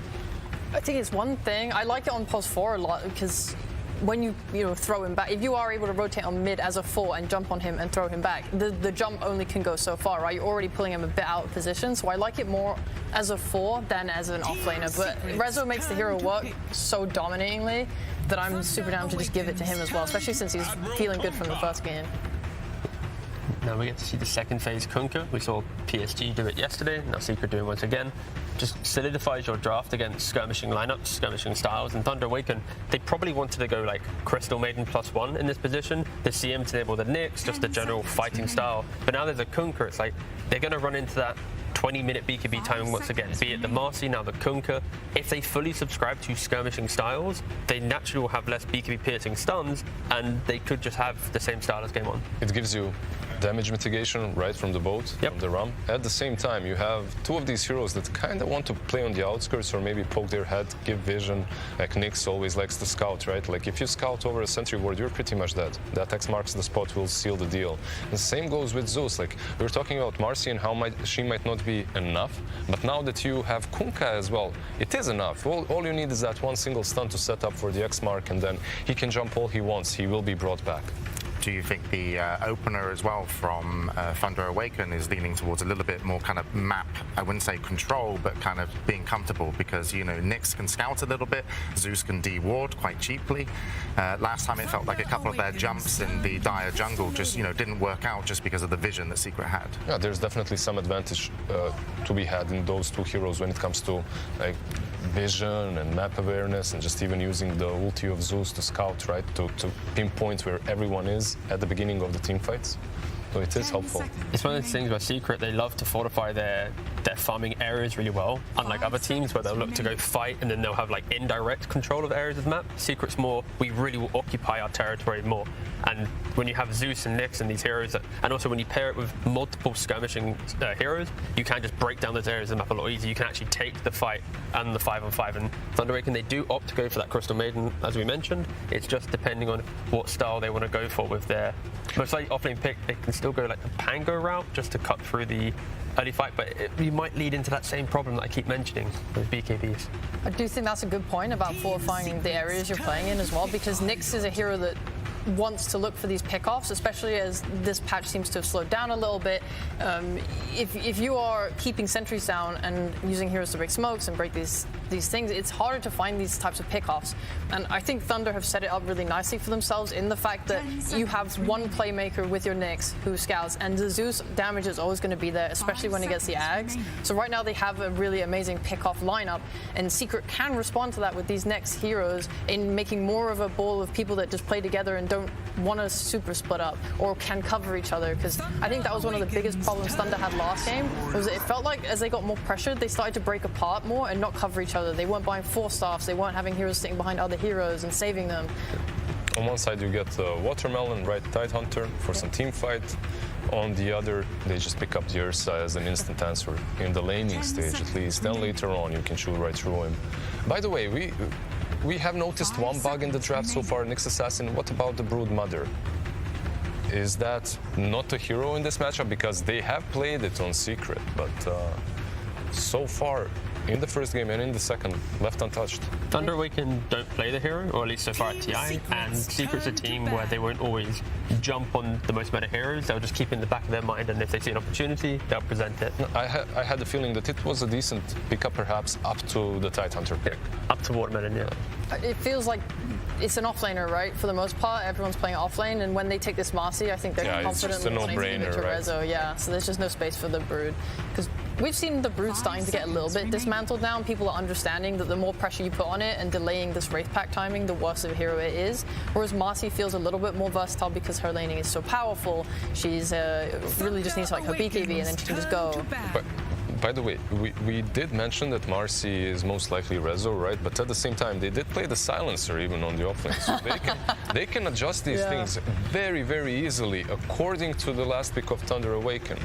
I think it's one thing. I like it on pos 4 a lot, because when you throw him back, if you are able to rotate on mid as a 4 and jump on him and throw him back, the jump only can go so far, right? You're already pulling him a bit out of position, so I like it more as a 4 than as an offlaner. But Rezo makes the hero work so dominatingly that I'm super down to just give it to him as well, especially since he's feeling good from the first game. Now we get to see the second phase Kunkka. We saw PSG do it yesterday, now Secret doing it once again. Just solidifies your draft against skirmishing lineups, skirmishing styles. And Thunder Awaken, they probably wanted to go like Crystal Maiden +1 in this position, the CM to enable the Nyx, just the general fighting style. But now there's a Kunkka, it's like they're going to run into that 20-minute BKB timing once again, be it the Marcy, now the Kunkka. If they fully subscribe to skirmishing styles, they naturally will have less BKB piercing stuns, and they could just have the same style as game 1. It gives you damage mitigation right from the boat, from the Ram. At the same time, you have 2 of these heroes that kind of want to play on the outskirts or maybe poke their head, give vision. Like Nyx always likes to scout, right? Like if you scout over a sentry ward, you're pretty much dead. That X marks the spot will seal the deal. And the same goes with Zeus. Like we were talking about Marcy and how she might not be enough, but now that you have Kunkka as well, it is enough. All you need is that one single stun to set up for the X mark, and then he can jump all he wants. He will be brought back. Do you think the opener as well from Thunder Awaken is leaning towards a little bit more kind of map, I wouldn't say control, but kind of being comfortable? Because, Nyx can scout a little bit, Zeus can de-ward quite cheaply. Last time it felt like a couple of their jumps in the Dire jungle just, didn't work out just because of the vision that Secret had. Yeah, there's definitely some advantage to be had in those 2 heroes when it comes to like vision and map awareness, and just even using the ulti of Zeus to scout, right, to pinpoint where everyone is at the beginning of the team fights. So it is helpful. It's one of those things where Secret, they love to fortify their farming areas really well. Unlike other teams where they'll look to go fight and then they'll have like indirect control of areas of the map. Secret's more, we really will occupy our territory more. And when you have Zeus and Nyx and these heroes, and also when you pair it with multiple skirmishing heroes, you can just break down those areas of the map a lot easier. You can actually take the fight and the 5-on-5. And Thunder Awaken, they do opt to go for that Crystal Maiden, as we mentioned. It's just depending on what style they want to go for with their most likely offlane pick. They can still go like the Pango route just to cut through the early fight, but you might lead into that same problem that I keep mentioning with BKBs. I do think that's a good point about fortifying the areas you're playing in as well, because Nyx is a hero that wants to look for these pickoffs, especially as this patch seems to have slowed down a little bit. If you are keeping sentries down and using heroes to break smokes and break these things, it's harder to find these types of pickoffs. And I think Thunder have set it up really nicely for themselves in the fact that you have one playmaker with your Nyx who scouts, and the Zeus damage is always going to be there, especially when he gets the Ags. So right now they have a really amazing pickoff lineup, and Secret can respond to that with these next heroes in making more of a ball of people that just play together and don't want to super split up or can cover each other, because I think that was one of the biggest problems Thunder had last game, was that it felt like as they got more pressured, they started to break apart more and not cover each other. They weren't buying 4-staffs, they weren't having heroes sitting behind other heroes and saving them. On one side you get Watermelon, right, Tidehunter for some team fight. On the other, they just pick up the Ursa as an instant answer in the laning stage at least. Then later on you can shoot right through him. By the way, we have noticed one bug in the draft so far, Nyx Assassin. What about the Brood Mother? Is that not a hero in this matchup? Because they have played it on Secret, but so far, in the first game and in the second, left untouched. Thunder Awaken don't play the hero, or at least so far at TI, and Secret's a team where they won't always jump on the most meta heroes. They'll just keep in the back of their mind, and if they see an opportunity, they'll present it. No, I had the feeling that it was a decent pickup, perhaps, up to the Tidehunter pick. Up to Watermelon, yeah. It feels like it's an offlaner, right? For the most part, everyone's playing offlane, and when they take this Marcy, I think they're confidently wanting to give it to Rezo. Yeah, so there's just no space for the Brood. Because we've seen the Brood starting to get a little bit dismantled now. People are understanding that the more pressure you put on it and delaying this Wraith Pack timing, the worse of a hero it is. Whereas Marcy feels a little bit more versatile because her laning is so powerful. She's really just needs like her BKB and then she can just go. But by the way, we did mention that Marcy is most likely Rezo, right? But at the same time, they did play the Silencer even on the offlane. So they can adjust these things very, very easily according to the last pick of Thunder Awaken.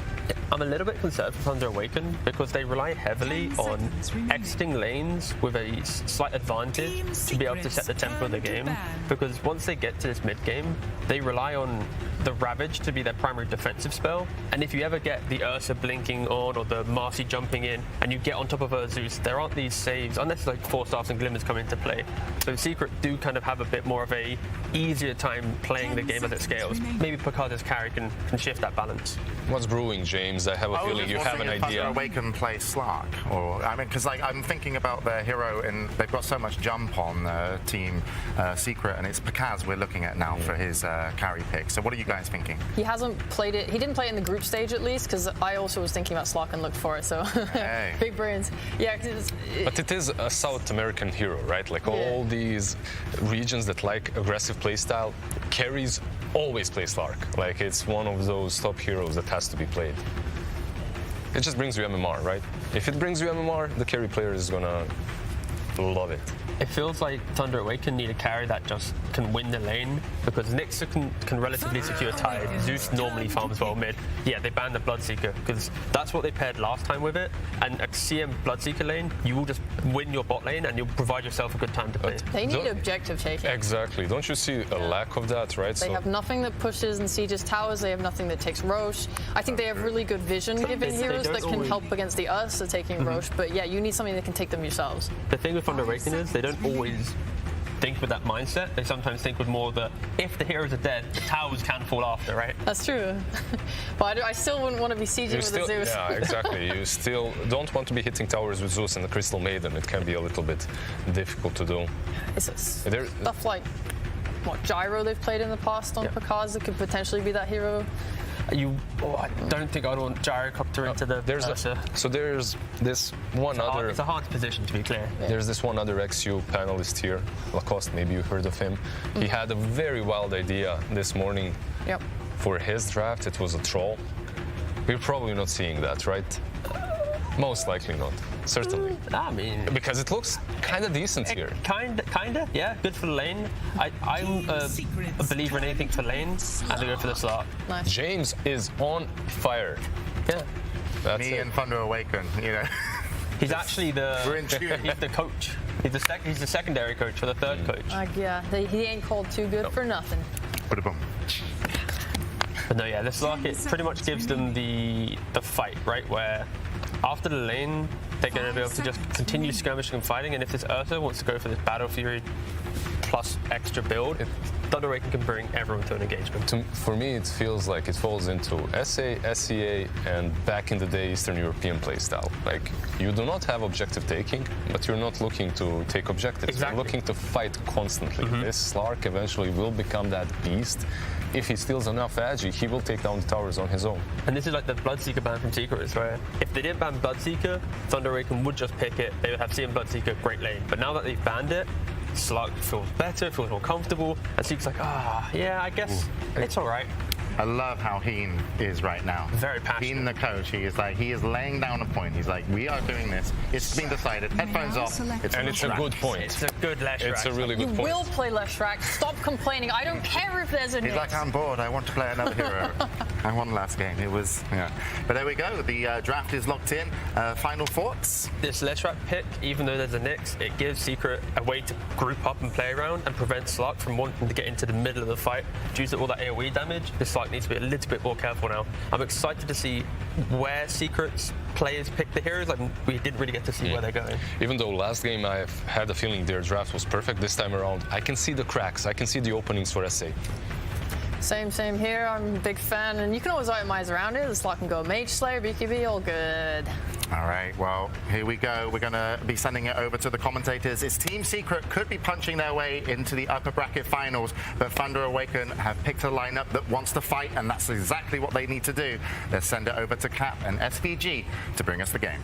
I'm a little bit concerned for Thunder Awaken because they rely heavily on exiting lanes with a slight advantage to be able to set the tempo of the game. Because once they get to this mid game, they rely on the Ravage to be their primary defensive spell. And if you ever get the Ursa blinking on or the Marcy jumping in and you get on top of her Zeus, there aren't these saves unless like 4-staffs and Glimmers come into play. So Secret do kind of have a bit more of a easier time playing the game as it scales. Maybe Picard's carry can shift that balance. What's brewing, James? I have a feeling you have an idea. Thunder Awaken play Slark, or I mean, because like I'm thinking about their hero, and they've got so much jump on Team Secret, and it's Picaz we're looking at now for his carry pick. So what are you guys thinking? He hasn't played it. He didn't play it in the group stage at least, because I also was thinking about Slark and looked for it. So hey. Big brains. Yeah. But it is a South American hero, right? Like all these regions that like aggressive playstyle, carries always play Slark. Like it's one of those top heroes that has to be played. It just brings you MMR, right? If it brings you MMR, the carry player is gonna love it. It feels like Thunder Awaken need a carry that just can win the lane, because Nyx can relatively secure Tide. Zeus normally farms well mid. Yeah, they banned the Bloodseeker because that's what they paired last time with it. And a CM Bloodseeker lane, you will just win your bot lane and you'll provide yourself a good time to play. They need objective taking. Exactly. Don't you see a lack of that, right? They have nothing that pushes and sieges towers. They have nothing that takes Roche. I think they have really good vision given heroes that can help against the Ursa taking Roche. But yeah, you need something that can take them yourselves. The thing with Thunder Awaken is they don't always think with that mindset. They sometimes think with more that if the heroes are dead, the towers can fall after, right? That's true. But I still wouldn't want to be sieging with a Zeus. Yeah, exactly. You still don't want to be hitting towers with Zeus and the Crystal Maiden. It can be a little bit difficult to do. It's stuff like what Gyro they've played in the past on Picaz that could potentially be that hero. I don't think I'd want Gyrocopter into the Ursa. So there's this one other... It's a hard position, to be clear. Yeah. There's this one other XU panelist here, Lacoste, maybe you heard of him. He had a very wild idea this morning for his draft. It was a troll. We're probably not seeing that, right? Most likely not. Certainly. I mean... Because it looks kind of decent here. Kinda, yeah. Good for the lane. I'm a believer in anything for lane, and I go for the slot. Nice. James is on fire. Yeah. That's Me and Thunder Awaken, you know. He's actually he's the coach. He's the secondary coach for the third coach. Yeah, he ain't called too good for nothing. Boom. But no, yeah, this Slark, it pretty much gives them the fight, right? Where after the lane, they're going to be able to just continue skirmishing and fighting, and if this Ursa wants to go for this Battle Fury plus extra build, Thunder Awaken can bring everyone to an engagement. For me, it feels like it falls into SA, SEA, and back in the day Eastern European playstyle. Like, you do not have objective taking, but you're not looking to take objectives. Exactly. You're looking to fight constantly. This Slark eventually will become that beast. If he steals enough agi, he will take down the towers on his own. And this is like the Bloodseeker ban from Secrets, where if they didn't ban Bloodseeker, Thunder Awaken would just pick it. They would have CM Bloodseeker, great lane. But now that they've banned it, Slark feels better, feels more comfortable, and Seek's like, yeah, I guess it's all right. I love how Heen is right now. Very passionate. Heen, the coach, he is laying down a point. He's like, we are doing this. It's been decided. Headphones off. It's a good point. It's a good Leshrac. It's a really good You point. will play Leshrac. Stop complaining. I don't care if there's a He's like, I'm bored. I want to play another hero. I won last game. It was, yeah. But there we go. The draft is locked in. Final thoughts? This Leshrac pick, even though there's a Nyx, it gives Secret a way to group up and play around and prevent Slark from wanting to get into the middle of the fight due to all that AoE damage. This Slark needs to be a little bit more careful now. I'm excited to see where Secret's players pick the heroes. Like, we didn't really get to see where they're going. Even though last game I had the feeling their draft was perfect, this time around I can see the cracks. I can see the openings for SA. Same here. I'm a big fan, and you can always optimize around it. This Slark can go Mage Slayer, BKB, all good. All right, well, here we go. We're going to be sending it over to the commentators. It's Team Secret could be punching their way into the upper bracket finals, but Thunder Awaken have picked a lineup that wants to fight, and that's exactly what they need to do. Let's send it over to Cap and SVG to bring us the game.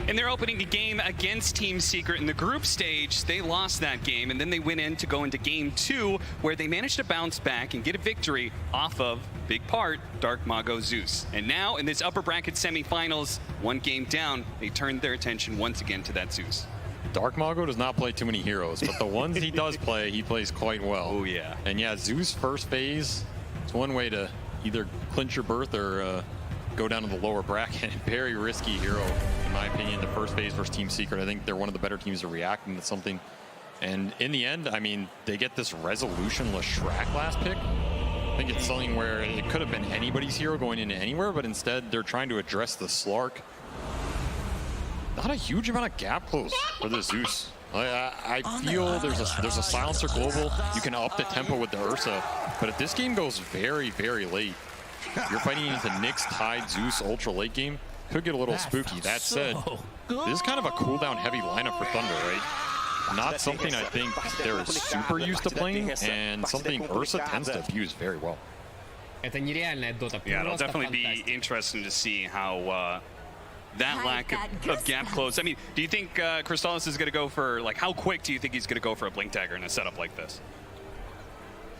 In their opening game against Team Secret in the group stage, they lost that game, and then they went in to go into game 2, where they managed to bounce back and get a victory off of, big part, Dark Mago Zeus. And now, in this upper bracket semifinals, one game down, they turned their attention once again to that Zeus. Dark Mago does not play too many heroes, but the ones he does play, he plays quite well. Oh, yeah. And yeah, Zeus first phase, it's one way to either clinch your berth or go down to the lower bracket. Very risky hero, in my opinion, the first phase versus Team Secret. I think they're one of the better teams to react into something. And in the end, I mean, they get this Resolution Leshrac last pick. I think it's something where it could have been anybody's hero going into anywhere, but instead they're trying to address the Slark. Not a huge amount of gap close for the Zeus. I feel there's a Silencer global. You can up the tempo with the Ursa, but if this game goes very, very late, you're fighting into Nyx, Tide, Zeus, ultra late game, could get a little spooky. That said, this is kind of a cooldown heavy lineup for Thunder, right? Not something I think they're super used to playing, and something Ursa tends to abuse very well. Yeah, it'll definitely be interesting to see how that lack of gap close. I mean, do you think Crystallis is going to go for, like, how quick do you think he's going to go for a Blink Dagger in a setup like this?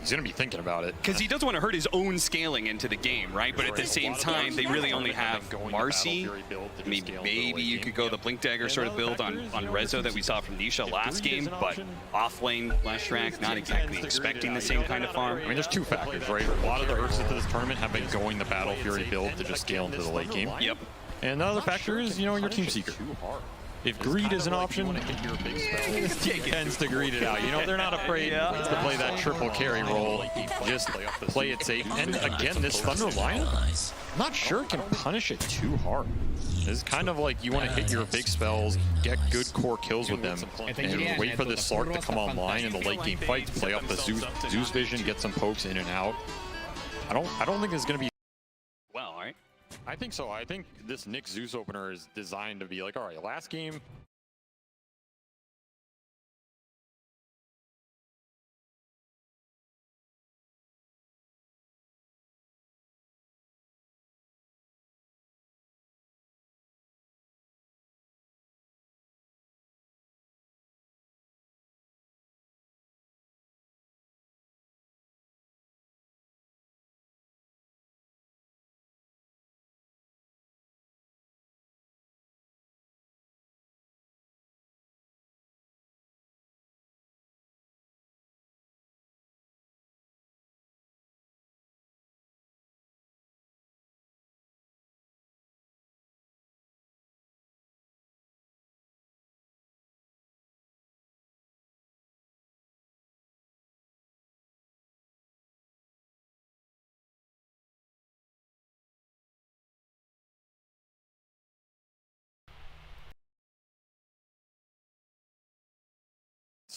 He's going to be thinking about it. Because he doesn't want to hurt his own scaling into the game, right? But at the same time, they really only have Marcy. I mean, maybe you could go the Blink Dagger sort of build on Rezo that we saw from Nisha last game, but off-lane Leshrac, not exactly expecting the same kind of farm. I mean, there's two factors, right? A lot of the Ursas to this tournament have been going the Battle Fury build to just scale into the late game. Yep. And the other factor is, you know, your Team Secret. If greed is an option, Jake tends to greed it out. You know, they're not afraid to play that triple carry role. Just play it safe. And again, this Thunder lineup, I'm not sure it can punish it too hard. It's kind of like you want to hit your big spells, get good core kills with them, and wait for this Slark to come online in the late game fights, play up the Zeus vision, get some pokes in and out. I don't think it's going to be well, all right? I think so. I think this Nyx Zeus opener is designed to be like, all right, last game,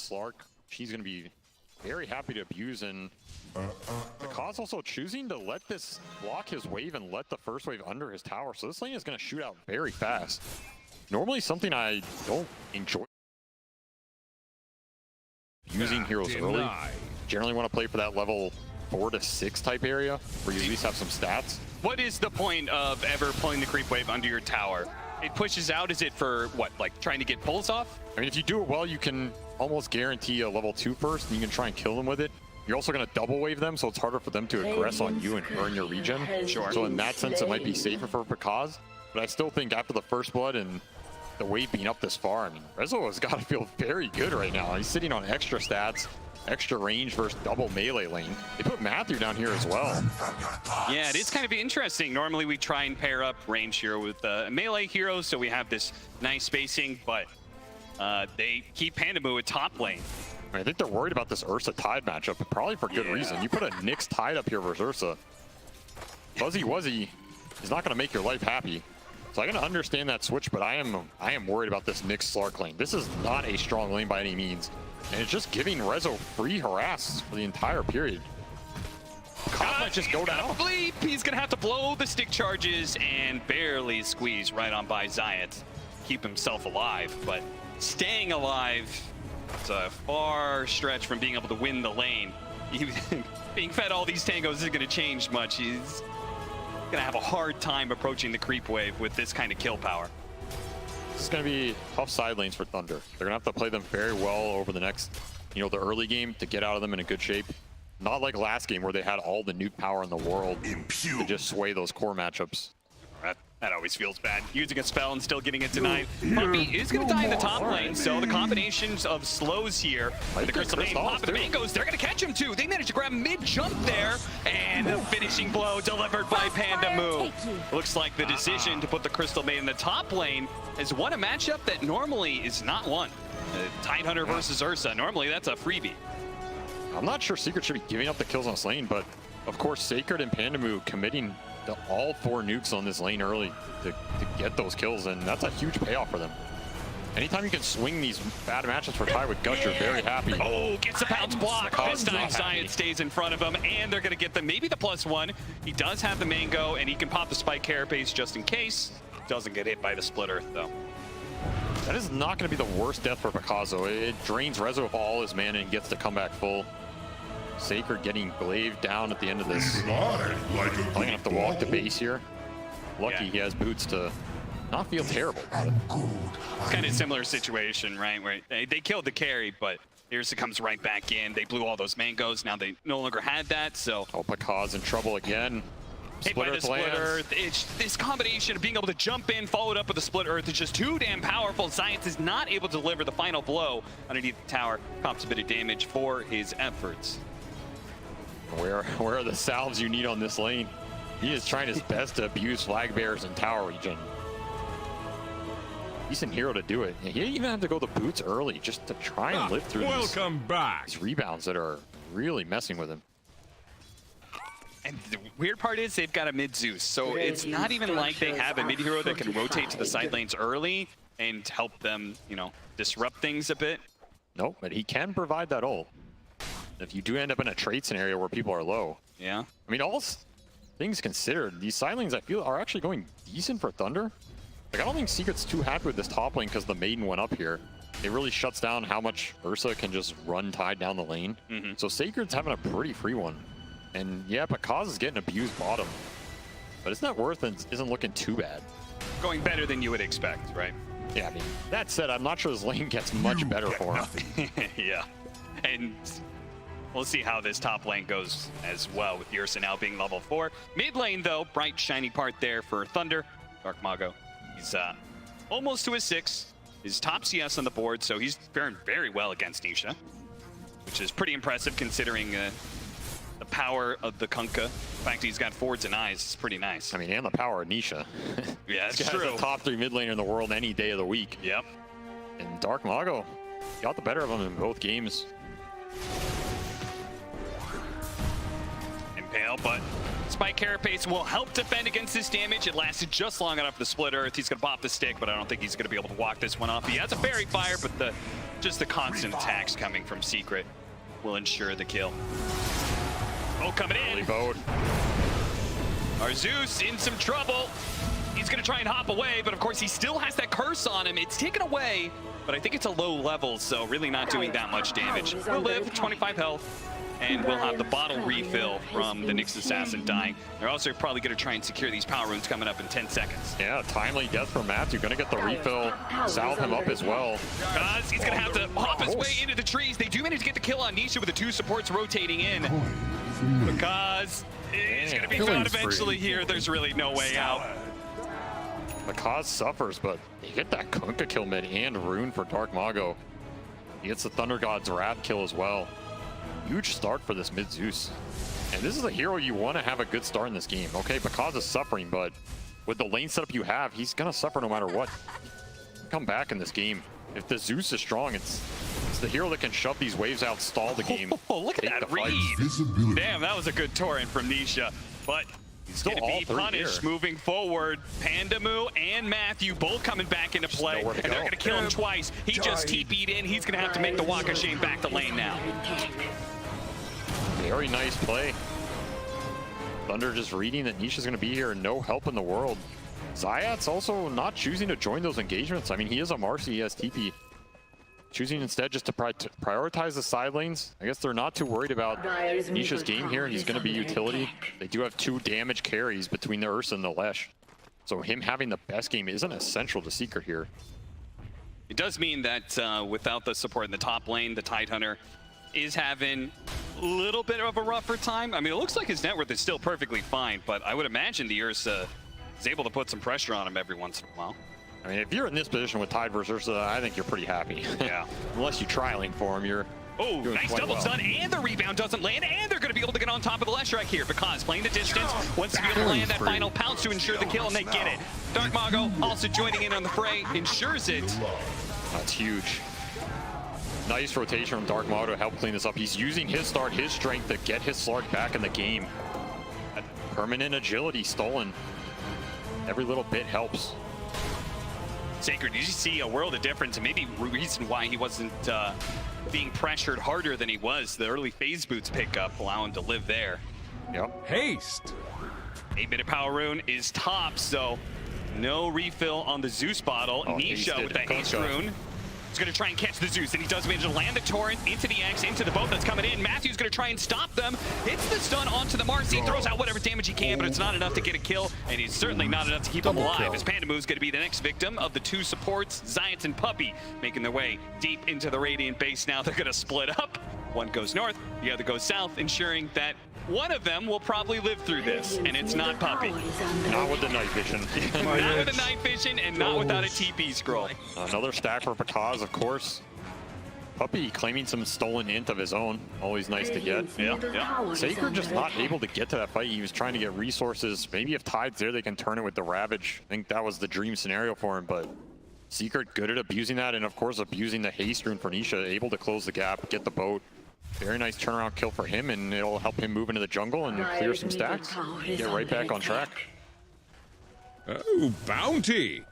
Slark, she's going to be very happy to abuse, and Pakaz also choosing to let this block his wave and let the first wave under his tower. So this lane is going to shoot out very fast. Normally something I don't enjoy using heroes early. Generally want to play for that level 4 to 6 type area where you at least have some stats. What is the point of ever pulling the creep wave under your tower? It pushes out, is it for what, like trying to get pulls off? I mean, if you do it well, you can almost guarantee a level 2 first, and you can try and kill them with it. You're also going to double wave them, so it's harder for them to aggress on you and earn your regen. Sure. So in that sense, it might be safer for Pakaz. But I still think after the first blood and the wave being up this far, I mean, Rezo has got to feel very good right now. He's sitting on extra stats, extra range versus double melee lane. They put Matthew down here as well. Yeah, it is kind of interesting. Normally we try and pair up range hero with melee heroes, so we have this nice spacing, but they keep Pandamu at top lane. I think they're worried about this Ursa Tide matchup, but probably for good reason. You put a Nyx Tide up here versus Ursa. Fuzzy Wuzzy is not going to make your life happy. So I'm going to understand that switch, but I am worried about this Nyx Slark lane. This is not a strong lane by any means. And it's just giving Rezo free harass for the entire period. Kaz might just go down. Bleep. He's going to have to blow the stick charges and barely squeeze right on by Zayat. Keep himself alive, but staying alive is a far stretch from being able to win the lane. Being fed all these tangos isn't going to change much. He's going to have a hard time approaching the creep wave with this kind of kill power. This is going to be tough side lanes for Thunder. They're going to have to play them very well over the next, the early game to get out of them in a good shape. Not like last game where they had all the nuke power in the world to just sway those core matchups. That always feels bad. Using a spell and still getting it denied. Puppey is going to die in the top lane, so the combinations of slows here. The Crystal Main, pop the mangoes, they're going to catch him too. They managed to grab mid-jump there, and the finishing blow delivered by Pandamu. Looks like the decision to put the Crystal Main in the top lane has won a matchup that normally is not won. Tidehunter versus Ursa, normally that's a freebie. I'm not sure Secret should be giving up the kills on this lane, but of course Sacred and Pandamu committing to all 4 nukes on this lane early to get those kills, and that's a huge payoff for them. Anytime you can swing these bad matchups for Tide with Gush, you're very happy. Oh, gets the pounce block. This time Zayat stays in front of him, and they're going to get the maybe the +1. He does have the mango, and he can pop the spike carapace just in case. Doesn't get hit by the split earth, though. That is not going to be the worst death for Picasso. It drains Rezo of all his mana and gets to come back full. Sacred getting glaved down at the end of this. Probably gonna have to walk to base here. Lucky he has boots to not feel terrible. Kind of similar situation, right? Where they killed the carry, but Ursa comes right back in. They blew all those mangoes. Now they no longer had that, so. Oh, Pakaz in trouble again. Hit by the split earth. This combination of being able to jump in, followed up with the split earth, is just too damn powerful. Zayat is not able to deliver the final blow underneath the tower. Cops a bit of damage for his efforts. Where are the salves you need on this lane? He is trying his best to abuse flag bearers in tower region. Decent hero to do it. And he didn't even have to go the boots early just to try and live through these rebounds that are really messing with him. And the weird part is they've got a mid Zeus, so it's not even like they have a mid hero that can rotate to the side lanes early and help them, disrupt things a bit. Nope, but he can provide that ult. If you do end up in a trade scenario where people are low. Yeah. I mean, all things considered, these side lanes I feel are actually going decent for Thunder. Like, I don't think Secret's too happy with this top lane because the Maiden went up here. It really shuts down how much Ursa can just run Tide down the lane. So Sacred's having a pretty free one. And yeah, Pakaz is getting abused bottom. But it's not worth and isn't looking too bad. Going better than you would expect, right? Yeah, I mean, that said, I'm not sure this lane gets much better for him. Yeah. And we'll see how this top lane goes as well with Ursa now being level 4. Mid lane, though, bright, shiny part there for Thunder. Dark Mago, he's almost to his 6. His top CS on the board, so he's faring very well against Nisha, which is pretty impressive considering the power of the Kunkka. The fact that he's got forwards and eyes is pretty nice. I mean, and the power of Nisha. Yeah, it's this true. guy's the top 3 mid laner in the world any day of the week. Yep. And Dark Mago got the better of him in both games. Impale, but it's by Carapace will help defend against this damage. It lasted just long enough for the split earth. He's going to pop the stick, but I don't think he's going to be able to walk this one off. He has a fairy fire, but just the constant attacks coming from Secret will ensure the kill. Oh, coming in. Our Zeus in some trouble. He's going to try and hop away, but of course he still has that curse on him. It's taken away, but I think it's a low level, so really not doing that much damage. We'll live 25 health, and we'll have the bottle refill from the Nyx Assassin dying. They're also probably going to try and secure these power runes coming up in 10 seconds. Yeah, timely death from Matthew. Going to get the refill, salve him up as well. Because he's going to have to hop his way into the trees. They do manage to get the kill on Nisha with the 2 supports rotating in. Because he's going to be found eventually here. There's really no way out. Makaz suffers, but he get that Kunkka kill mid and rune for Dark Mago. He gets the Thunder God's Wrath kill as well. Huge start for this mid Zeus. And this is a hero you want to have a good start in this game. Okay, Makaz is suffering, but with the lane setup you have, he's going to suffer no matter what. Come back in this game. If the Zeus is strong, it's the hero that can shove these waves out, stall the game. Oh, look at that read. Damn, that was a good torrent from Nisha. But he's going to be punished moving forward. Pandamoo and Matthew both coming back into play, and they're going to kill him twice. He just TP'd in. He's going to have to make the walk of shame back to lane now. Very nice play. Thunder just reading that Nisha's going to be here and no help in the world. Zayat's also not choosing to join those engagements. I mean, he is a Marcy, he has TP. Choosing instead just to prioritize the side lanes. I guess they're not too worried about Nisha's game here. He's going to be utility. They do have 2 damage carries between the Ursa and the Lesh. So him having the best game isn't essential to Secret here. It does mean that without the support in the top lane, the Tidehunter is having a little bit of a rougher time. I mean, it looks like his net worth is still perfectly fine, but I would imagine the Ursa is able to put some pressure on him every once in a while. I mean, if you're in this position with Tide versus Ursa, I think you're pretty happy. Yeah. Unless you're trialing for him, you're nice double stun, and the rebound doesn't land, and they're going to be able to get on top of the Leshrac here because playing the distance, wants to be able to land that final pounce to ensure the kill, and they get it. Dark Mago also joining in on the fray, ensures it. That's huge. Nice rotation from Dark Mago to help clean this up. He's using his start, his strength to get his Slark back in the game. That permanent agility stolen. Every little bit helps. Sacred, you see a world of difference, and maybe reason why he wasn't being pressured harder than he was. The early phase boots pickup allow him to live there. Yep. Haste. 8-minute power rune is top, so no refill on the Zeus bottle. Nisha with the haste rune. He's going to try and catch the Zeus, and he does manage to land the torrent into the X, into the boat that's coming in. Matthew's going to try and stop them. Hits the stun onto the Marcy, throws out whatever damage he can, but it's not enough to get a kill, and he's certainly not enough to keep him alive. As Pandamoo's going to be the next victim of the 2 supports, Zayat and Puppey, making their way deep into the Radiant base now. They're going to split up. One goes north, the other goes south, ensuring that one of them will probably live through this, and it's not Puppey. Not with the night vision. Not with the night vision, and not without a TP scroll. Another stack for Pakaz, of course. Puppey claiming some stolen int of his own. Always nice to get. Yeah. Sacred just not able to get to that fight. He was trying to get resources. Maybe if Tide's there, they can turn it with the Ravage. I think that was the dream scenario for him, but Secret good at abusing that, and of course abusing the haste rune for Nisha, able to close the gap, get the boat. Very nice turnaround kill for him, and it'll help him move into the jungle and clear some stacks. Get right back on track. Oh, bounty!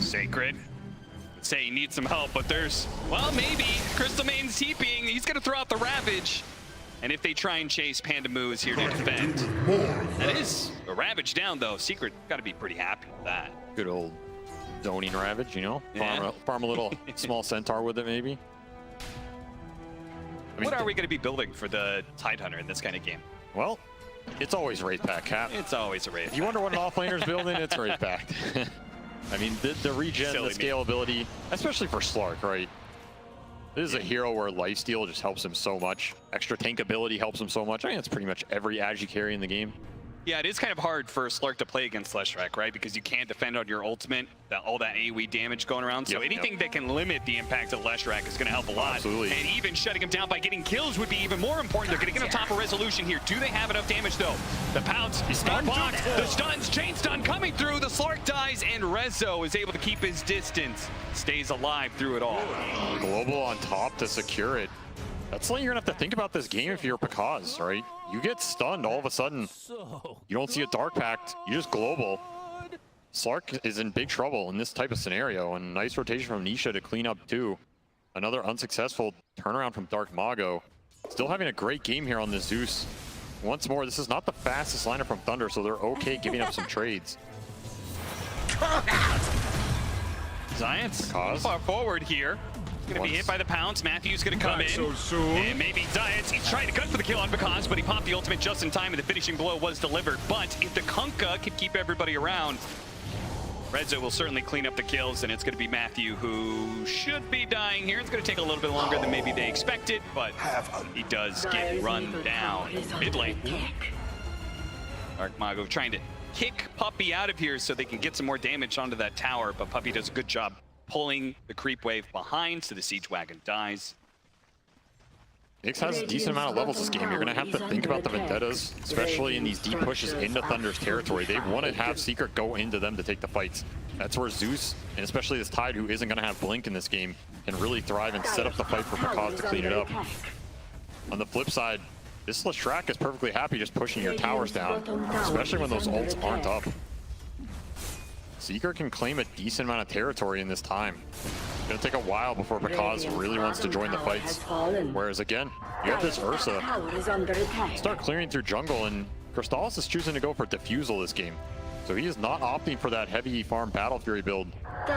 Sacred. Say he needs some help, but there's, well, maybe. Crystal Main's TPing. He's going to throw out the Ravage. And if they try and chase, Pandamoo is here to defend. That is a Ravage down, though. Secret got to be pretty happy with that. Good old zoning Ravage, you know? Yeah. Farm a little small Centaur with it, maybe. I mean, what are we going to be building for the Tidehunter in this kind of game? Well, it's always Wraith Pact, Cap. It's always a Wraith. If you wonder what an offlaner's building, it's Wraith Pact. I mean, the regen, the scalability, especially for Slark, right? This is a hero where lifesteal just helps him so much. Extra tank ability helps him so much. I mean, it's pretty much every agi carry in the game. Yeah, it is kind of hard for Slark to play against Leshrac, right? Because you can't defend on your ultimate, all that AoE damage going around. So anything that can limit the impact of Leshrac is going to help a lot. Absolutely. And even shutting him down by getting kills would be even more important. They're going to get on top of Resolution here. Do they have enough damage, though? The pounce, stun box, the stuns, chain stun coming through. The Slark dies, and Rezo is able to keep his distance. Stays alive through it all. Global on top to secure it. That's something you're gonna have to think about this game if you're Pakaz, right? You get stunned all of a sudden. You don't see a Dark Pact, you just global. Slark is in big trouble in this type of scenario, and nice rotation from Nisha to clean up too. Another unsuccessful turnaround from Dark Mago. Still having a great game here on the Zeus. Once more, this is not the fastest lineup from Thunder, so they're okay giving up some trades. Giants far forward here. Gonna be hit by the pounce. Matthew's gonna come in. So soon. And maybe Giants, he's trying to gun for the kill on Pakaz, but he popped the ultimate just in time and the finishing blow was delivered. But if the Kunkka could keep everybody around, Redzo will certainly clean up the kills, and it's gonna be Matthew who should be dying here. It's gonna take a little bit longer than maybe they expected, but he does get run down mid lane. Dark Mago trying to kick Puppey out of here so they can get some more damage onto that tower, but Puppey does a good job pulling the creep wave behind, so the siege wagon dies. Nyx has a decent amount of levels this game. You're going to have to think about the Vendettas, especially in these deep pushes into Thunder's territory. They want to have Secret go into them to take the fights. That's where Zeus, and especially this Tide, who isn't going to have Blink in this game, can really thrive and set up the fight for Pakaz to clean it up. On the flip side, this Leshrac is perfectly happy just pushing your towers down, especially when those ults aren't up. Secret can claim a decent amount of territory in this time. It's gonna take a while before Pakaz really wants to join the fights. Whereas again, you have this Ursa start clearing through jungle, and Crystallis is choosing to go for Diffusal this game. So he is not opting for that heavy farm Battle Fury build.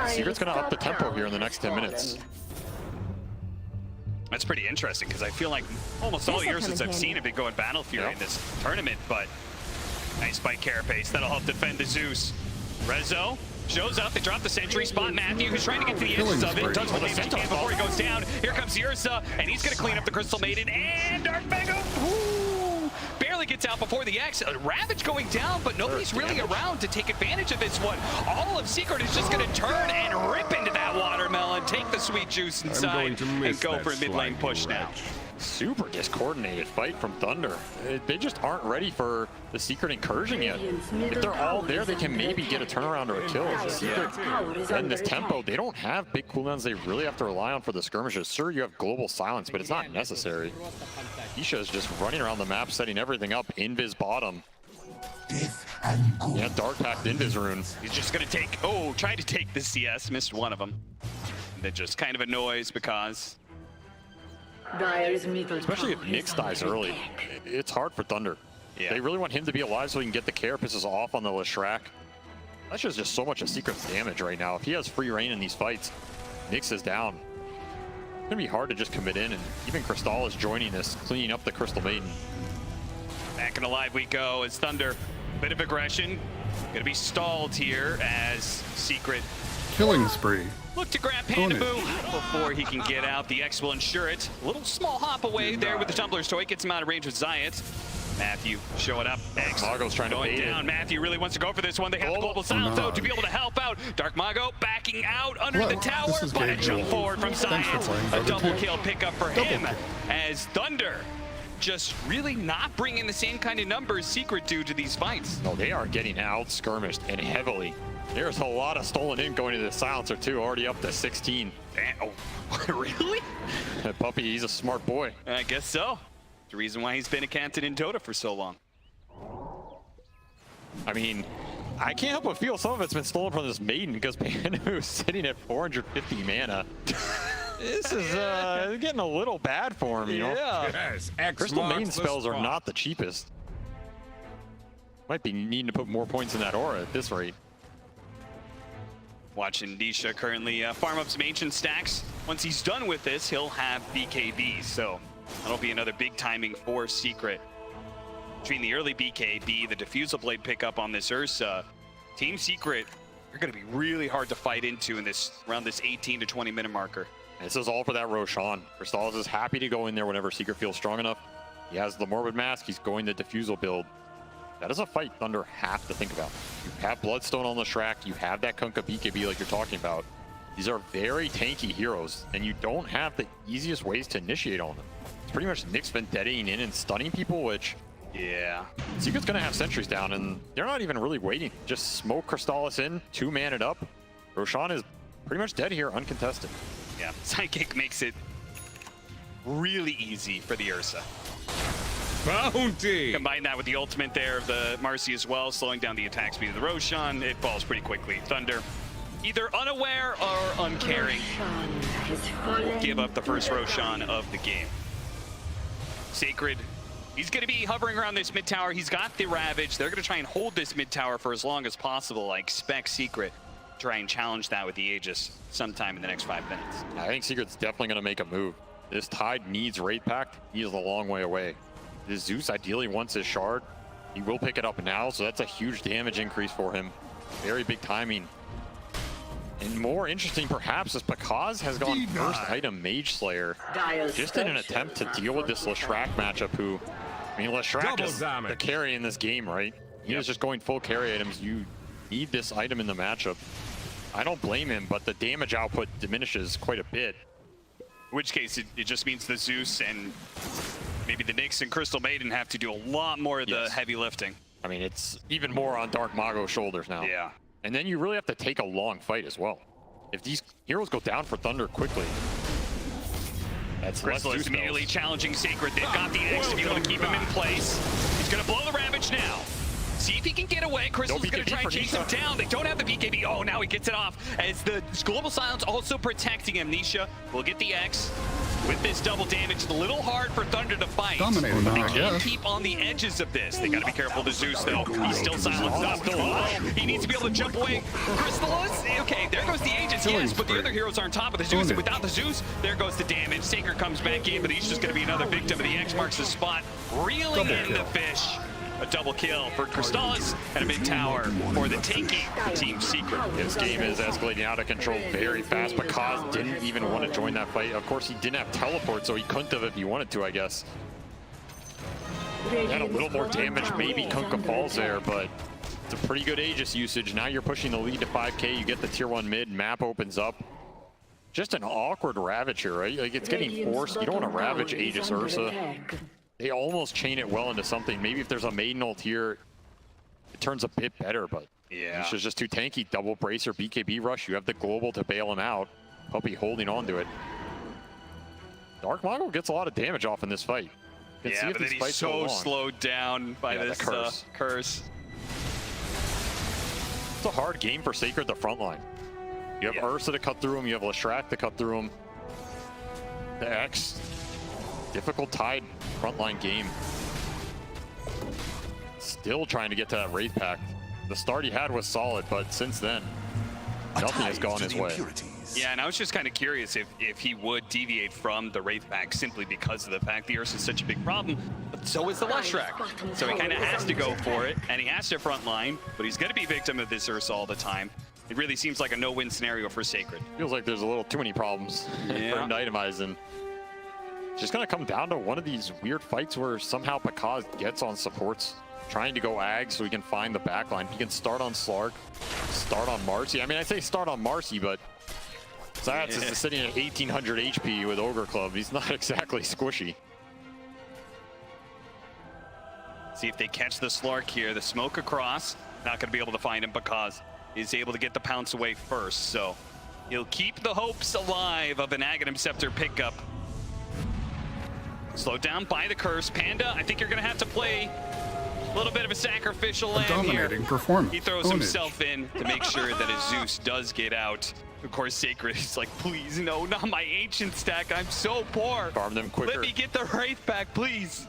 Secret's gonna up the tempo here in the next 10 minutes. That's pretty interesting, because I feel like almost all years since I've seen have been going Battle Fury in this tournament, but nice spike Carapace. That'll help defend the Zeus. Rezo shows up, they drop the sentry, spot Matthew, who's trying to get to the edges of it, does what he can before he goes down. Here comes Ursa, and he's gonna clean up the Crystal Maiden, and Dark Mago, barely gets out before the X. Ravage going down, but nobody's really around to take advantage of this one. All of Secret is just gonna turn and rip into that watermelon, take the sweet juice inside, and go for a mid lane push now. Super discoordinated fight from Thunder. They just aren't ready for the Secret incursion yet. If they're all there, they can maybe get a turnaround or a kill. The Secret, and this tempo, they don't have big cooldowns they really have to rely on for the skirmishes. Sure, you have global silence, but it's not necessary. Isha is just running around the map, setting everything up. Invis bottom. Yeah, Dark Pact Invis rune. He's just gonna take, tried to take the CS, missed one of them. And then just kind of a noise because especially if Nyx dies early, it's hard for Thunder. Yeah. They really want him to be alive so he can get the Carapaces off on the Leshrac. That's just so much of Secret's damage right now. If he has free reign in these fights, Nyx is down. It's gonna be hard to just commit in, and even Crystal is joining this, cleaning up the Crystal Maiden. Back and alive we go as Thunder, bit of aggression, gonna be stalled here as Secret killing spree. Look to grab Pandaboo before he can get out. The X will ensure it. A little small hop away there with the Tumbler's Toy. Gets him out of range with Zayat. Matthew showing up. X Mago's trying to bait down. it. Matthew really wants to go for this one. They have the global silence though to be able to help out. Dark Mago backing out under the tower, but a jump forward from Zayat. A double kill pickup for him as Thunder just really not bringing the same kind of numbers Secret do to these fights. No, they are getting out skirmished and heavily. There's a lot of stolen in going to the silencer too, already up to 16. Oh, really? Puppey, he's a smart boy. I guess so. The reason why he's been a captain in Dota for so long. I mean, I can't help but feel some of it's been stolen from this Maiden because Pandaboo's sitting at 450 mana. This is getting a little bad for him, you know? Yes, Crystal Maiden spells are not the cheapest. Might be needing to put more points in that aura at this rate. Watching Nisha currently farm up some ancient stacks. Once he's done with this, he'll have BKB, so that'll be another big timing for Secret. Between the early BKB, the Diffusal Blade pickup on this Ursa, Team Secret are going to be really hard to fight into in this around this 18 to 20 minute marker. This is all for that Roshan. Crystallis is happy to go in there whenever Secret feels strong enough. He has the Morbid Mask, he's going the Diffusal build. That is a fight Thunder have to think about. You have Bloodstone on the Leshrac, you have that Kunkka BKB like you're talking about. These are very tanky heroes, and you don't have the easiest ways to initiate on them. It's pretty much Nyx Vendettaing in and stunning people, which, yeah. Secret's gonna have sentries down, and they're not even really waiting. Just smoke Crystallis in, 2-man it up. Roshan is pretty much dead here, uncontested. Yeah, Sidekick makes it really easy for the Ursa. Bounty! Combine that with the ultimate there of the Marcy as well, slowing down the attack speed of the Roshan. It falls pretty quickly. Thunder, either unaware or uncaring, will give up the first Roshan of the game. Sacred, he's going to be hovering around this mid tower. He's got the Ravage. They're going to try and hold this mid tower for as long as possible. I expect Secret to try and challenge that with the Aegis sometime in the next 5 minutes. I think Secret's definitely going to make a move. This Tide needs Wraith Pact. He is a long way away. This Zeus ideally wants his shard. He will pick it up now, so that's a huge damage increase for him. Very big timing. And more interesting perhaps is Pakaz has gone first item Mage Slayer, just in an attempt to deal with this Leshrac matchup who, I mean, Leshrac is the carry in this game, right? He was just going full carry items. You need this item in the matchup. I don't blame him, but the damage output diminishes quite a bit. In which case, it just means the Zeus and maybe the Nyx and Crystal Maiden have to do a lot more of the heavy lifting. I mean, it's even more on Dark Mago's shoulders now. Yeah. And then you really have to take a long fight as well. If these heroes go down for Thunder quickly, that's Crystal is immediately challenging Sacred. They've got the X to be able to keep him in place. He's going to blow the Ravage now. See if he can get away. Crystal's going to try and chase him down. They don't have the BKB. Oh, now he gets it off. As the Global Silence also protecting him. Nisha will get the X. With this double damage, it's a little hard for Thunder to fight. Dominating But now, they can keep on the edges of this. They got to be careful to Zeus, though. He's still silenced up. Oh, he needs to be able to jump away. Crystallis, okay, there goes the Aegis, yes, but the other heroes are on top of the Zeus. And without the Zeus, there goes the damage. Sacred comes back in, but he's just going to be another victim, and the X marks the spot. Reeling in the fish. A double kill for Crystallis and a mid tower for the Tanky Team Secret. This game is escalating out of control very fast. Pakaz didn't even want to join that fight. Of course, he didn't have teleport, so he couldn't have if he wanted to, I guess. He had a little more damage. Maybe Kunkka falls there, but it's a pretty good Aegis usage. Now you're pushing the lead to 5K. You get the tier 1 mid. Map opens up. Just an awkward Ravage here, right? Like, it's getting forced. You don't want to Ravage Aegis Ursa. They almost chain it well into something. Maybe if there's a Maiden ult here, it turns a bit better, but it's just too tanky. Double Bracer, BKB rush. You have the global to bail him out. Puppey holding on to it. Dark Mago gets a lot of damage off in this fight. Yeah, but then he's so slowed down by this curse. It's a hard game for Sacred the front line. You have Ursa to cut through him. You have Leshrac to cut through him. The X. Difficult Tide frontline game. Still trying to get to that Wraith Pact. The start he had was solid, but since then, nothing has gone his way. Yeah, and I was just kind of curious if he would deviate from the Wraith Pact simply because of the fact the Ursa is such a big problem, but so is the Leshrac. So he kind of has to go for it, and he has to frontline, but he's going to be victim of this Ursa all the time. It really seems like a no-win scenario for Sacred. Feels like there's a little too many problems for him to itemize, and it's just going to come down to one of these weird fights where somehow Pakaz gets on supports, trying to go Ag so he can find the backline. He can start on Slark, start on Marcy. I mean, I say start on Marcy, but Zayats is sitting at 1800 HP with Ogre Club. He's not exactly squishy. See if they catch the Slark here. The smoke across. Not going to be able to find him. Pakaz is able to get the pounce away first, so he'll keep the hopes alive of an Aghanim Scepter pickup. Slowed down by the curse. Panda, I think you're going to have to play a little bit of a sacrificial lamb here. Performance. He throws himself in to make sure that his Zeus does get out. Of course, Sacred is like, please, no, not my ancient stack. I'm so poor. Farm them quicker. Let me get the Wraith back, please.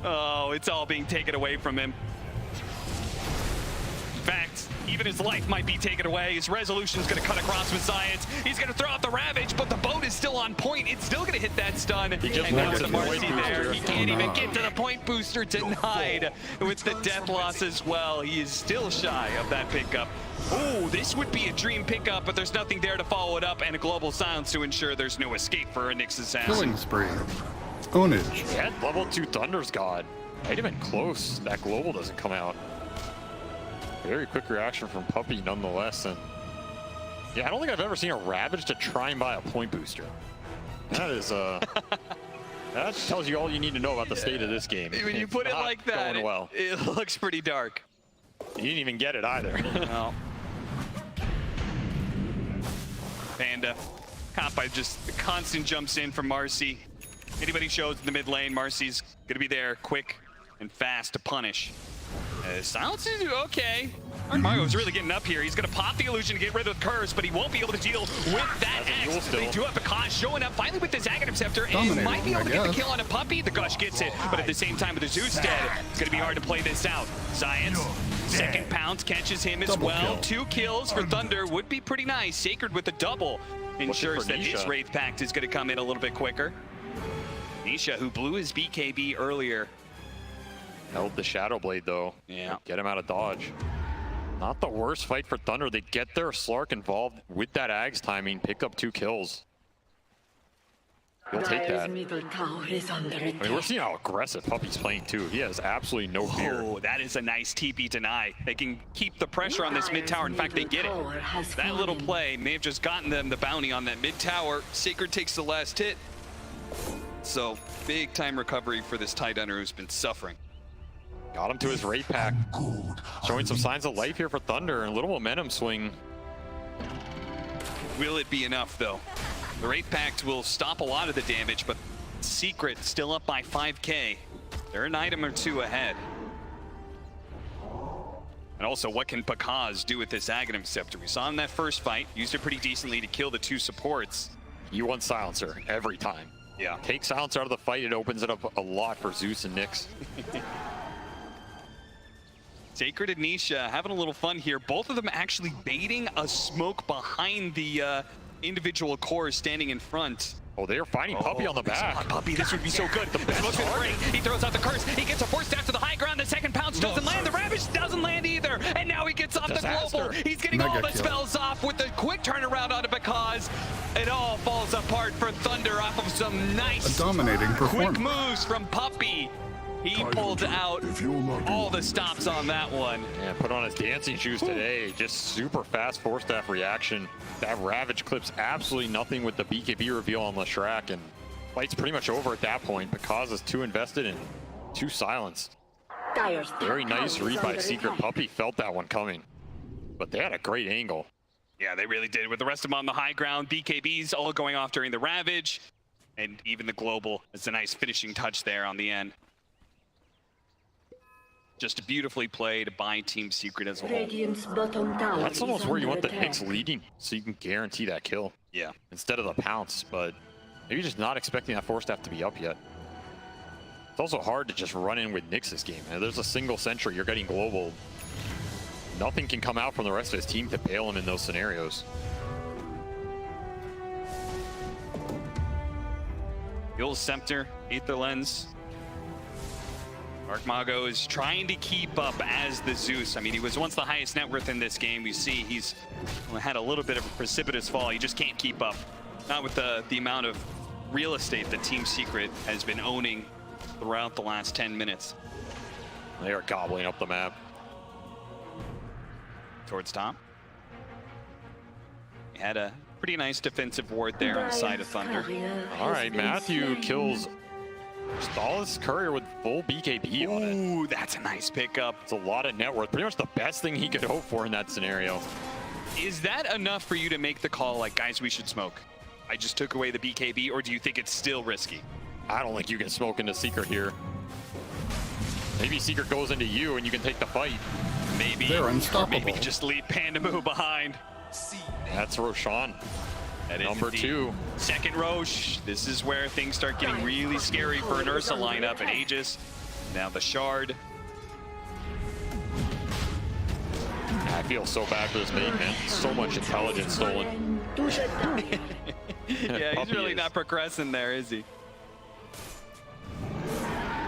Oh, it's all being taken away from him. In fact, even his life might be taken away. His resolution is going to cut across with Zayats. He's going to throw out the Ravage, but the boat is still on point. It's still going to hit that stun. He just and wants the the Marcy point there. booster. He can't even get to the point booster. Denied with the death loss as well. He is still shy of that pickup. Oh, this would be a dream pickup, but there's nothing there to follow it up, and a global silence to ensure there's no escape for a Nyx assassin. Killing spree. Ownage. Yeah, level 2 Thunder's God. Might have been close. That global doesn't come out. Very quick reaction from Puppey nonetheless. And yeah, I don't think I've ever seen a Ravage to try and buy a point booster. That is that tells you all you need to know about the state of this game. When you put it like that, going well. it looks pretty dark. You didn't even get it either. No. Panda Caught by just the constant jumps in from Marci. Anybody shows in the mid lane, Marci's gonna be there quick and fast to punish. Silence is okay. Mario's really getting up here. He's gonna pop the illusion to get rid of the curse, but he won't be able to deal with that X. They do have Bakaaz showing up finally with this Aghanim Scepter, and he might be able to get the kill on a Puppey. The Gush gets it, but at the same time with the Zeus dead, it's gonna be hard to play this out. Science, second pounce catches him as well. 2 kills for Thunder would be pretty nice. Sacred with the double ensures that his Wraith Pact is gonna come in a little bit quicker. Nisha, who blew his BKB earlier. Held the Shadow Blade though. Yeah. Get him out of dodge. Not the worst fight for Thunder. They get their Slark involved with that Ags timing, pick up 2 kills. He'll take that. I mean, we're seeing how aggressive Puppey's playing too. He has absolutely no fear. Oh, that is a nice TP deny. They can keep the pressure on this mid tower. In fact, they get it. That little play may have just gotten them the bounty on that mid tower. Sacred takes the last hit. So, big time recovery for this Tidehunter who's been suffering. Got him to his Wraith Pact. Showing some signs of life here for Thunder, and a little momentum swing. Will it be enough though? The Wraith Pact will stop a lot of the damage, but Secret still up by 5k. They're an item or 2 ahead. And also, what can Bakaaz do with this Aghanim Scepter? We saw in that first fight, used it pretty decently to kill the 2 supports. You want Silencer every time. Yeah. Take Silencer out of the fight, it opens it up a lot for Zeus and Nyx. Sacred and Nisha having a little fun here. Both of them actually baiting a smoke behind the individual cores standing in front. Oh, they are fighting Puppey on the back. Puppey, this would be so good. He throws out the curse. He gets a force staff to the high ground. The second pounce doesn't land. The Ravage doesn't land either. And now he gets off the global. He's getting all the spells off with the quick turnaround onto Bakaaz. It all falls apart for Thunder off of some nice dominating performance. Quick moves from Puppey. He pulled out all the stops on that one. Yeah, put on his dancing shoes today. Just super fast force staff reaction. That Ravage clips absolutely nothing with the BKB reveal on Leshrac, and fight's pretty much over at that point. Bakaaz is 2 invested and 2 silenced. Very nice read by Secret. Puppey felt that one coming, but they had a great angle. Yeah, they really did. With the rest of them on the high ground, BKBs all going off during the Ravage, and even the global. It's a nice finishing touch there on the end. Just beautifully played by Team Secret as a whole. That's almost where you want the Nyx leading, so you can guarantee that kill. Yeah. Instead of the pounce, but maybe just not expecting that force staff to be up yet. It's also hard to just run in with Nyx this game. There's a single sentry, you're getting global. Nothing can come out from the rest of his team to bail him in those scenarios. Yule's Scepter, Aether Lens. Dark Mago is trying to keep up as the Zeus. I mean, he was once the highest net worth in this game. You see he's had a little bit of a precipitous fall. He just can't keep up. Not with the amount of real estate that Team Secret has been owning throughout the last 10 minutes. They are gobbling up the map. Towards top. He had a pretty nice defensive ward there on the side of Thunder. All right, Matthew kills Stalis Courier with full BKB on it. Ooh, that's a nice pickup. It's a lot of net worth. Pretty much the best thing he could hope for in that scenario. Is that enough for you to make the call like, guys, we should smoke? I just took away the BKB, or do you think it's still risky? I don't think you can smoke into Secret here. Maybe Secret goes into you and you can take the fight. Maybe. They're unstoppable. Maybe just leave Pandamu behind. That's Roshan. Number 2. Second Roche. This is where things start getting really scary for an Ursa lineup and Aegis. Now the Shard. I feel so bad for this main, man. So much intelligence stolen. Yeah, he's really not progressing there, is he?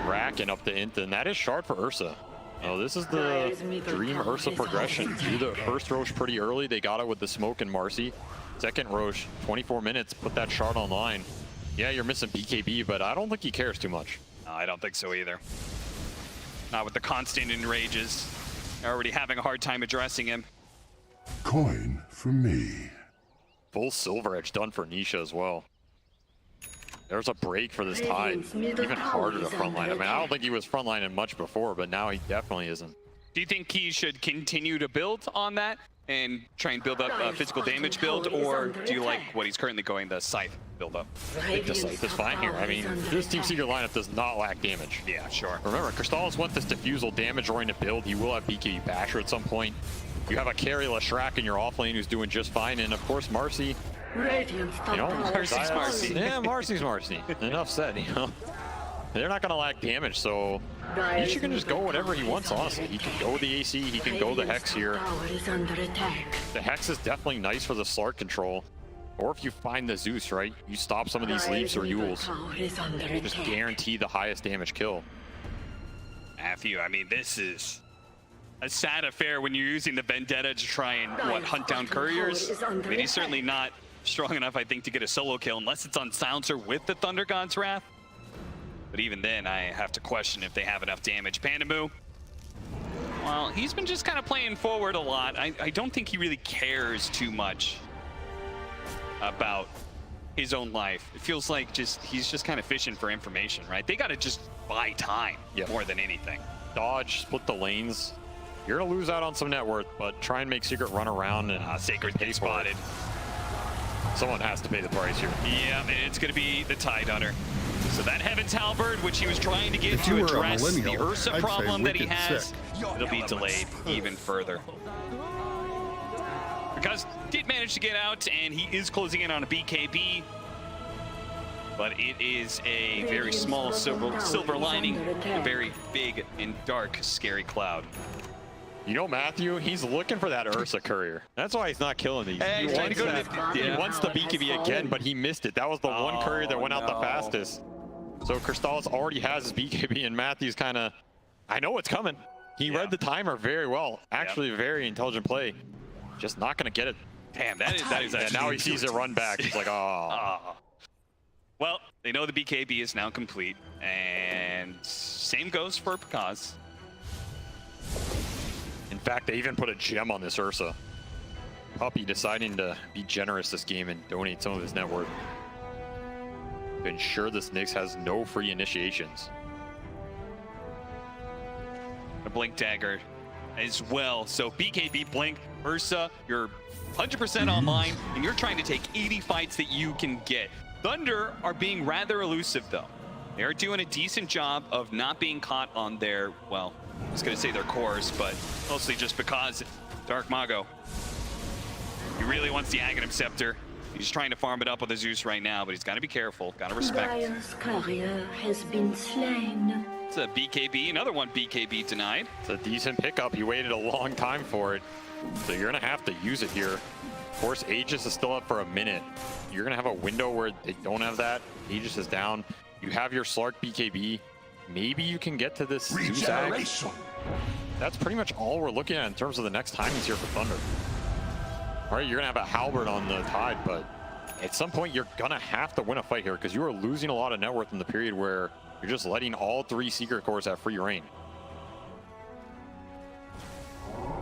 Racking up the int, and that is Shard for Ursa. Oh, this is the Dream Ursa progression. Do the first Roche pretty early. They got it with the smoke and Marci. Second Roche, 24 minutes, put that Shard online. Yeah, you're missing BKB, but I don't think he cares too much. No, I don't think so either. Not with the constant enrages. They're already having a hard time addressing him. Coin for me. Full Silver Edge done for Nisha as well. There's a break for this Tide. Even harder to frontline. I mean, I don't think he was frontlining much before, but now he definitely isn't. Do you think he should continue to build on that? and try and build up a physical damage build, or do you like what he's currently going, the Scythe build up? I think the Scythe is fine here. I mean, this Team Secret lineup does not lack damage. Yeah, sure. Remember, Crystallis wants this diffusal damage-oriented build. He will have BKB Basher at some point. You have a carry Leshrac in your offlane who's doing just fine, and of course Marci. You know, Marcy's Marcy. Yeah, Marcy's Marcy. Enough said, you know. They're not going to lack damage, so Nisha can just go whatever he wants, honestly. He can go the AC, he can go the Hex here. The Hex is definitely nice for the Slark control. Or if you find the Zeus, right, you stop some of these leaps or Euls. Just guarantee the highest damage kill. Matthew, I mean, this is a sad affair when you're using the Vendetta to try and, hunt down couriers. I mean, he's certainly not strong enough, I think, to get a solo kill unless it's on Silencer with the Thunder God's Wrath. But even then, I have to question if they have enough damage. Pandamu, well, he's been just kind of playing forward a lot. I don't think he really cares too much about his own life. It feels like he's just kind of fishing for information, right? They got to just buy time more than anything. Dodge, split the lanes. You're going to lose out on some net worth, but try and make Secret run around and Sacred pay spotted. Someone has to pay the price here. Yeah, and it's going to be the Tidehunter. So that Heaven's Halberd, which he was trying to get to address the Ursa problem that he has, it'll be delayed even further. Because did manage to get out, and he is closing in on a BKB. But it is a very small silver lining, a very big and dark, scary cloud. You know, Matthew, he's looking for that Ursa courier. That's why he's not killing these. Hey, he wants the BKB again, but he missed it. That was the one courier that went out the fastest. So Crystallis already has his BKB, and Matthew's kind of, I know what's coming. He read the timer very well. Actually, a very intelligent play. Just not going to get it. Damn, that is actually. And now he sees it run back. He's like, oh. Well, they know the BKB is now complete, and same goes for Pakaz. In fact, they even put a gem on this Ursa. Puppey deciding to be generous this game and donate some of his net worth to ensure this Nyx has no free initiations. A Blink Dagger as well. So BKB, Blink, Ursa, you're 100% online, and you're trying to take 80 fights that you can get. Thunder are being rather elusive, though. They're doing a decent job of not being caught on their, well, I was going to say their cores, but mostly just because Dark Mago, he really wants the Aghanim Scepter. He's trying to farm it up with a Zeus right now, but he's got to be careful. Got to respect. Dire's courier has been slain. It's a BKB, another one BKB denied. It's a decent pickup. He waited a long time for it, so you're going to have to use it here. Of course, Aegis is still up for a minute. You're going to have a window where they don't have that. Aegis is down. You have your Slark BKB. Maybe you can get to this Zeus Ag. That's pretty much all we're looking at in terms of the next timings here for Thunder. All right, you're going to have a Halberd on the Tide, but at some point you're going to have to win a fight here because you are losing a lot of net worth in the period where you're just letting all 3 Secret Cores have free reign.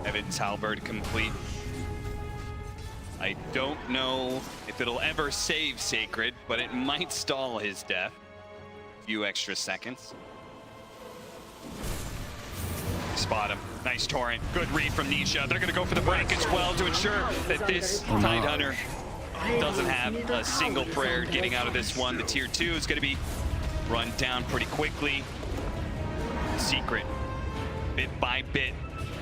Heaven's Halberd complete. I don't know if it'll ever save Sacred, but it might stall his death. A few extra seconds. Spot him. Nice torrent. Good read from Nisha. They're going to go for the break as well to ensure that this Tidehunter doesn't have a single prayer getting out of this one. The tier 2 is going to be run down pretty quickly. Secret, bit by bit,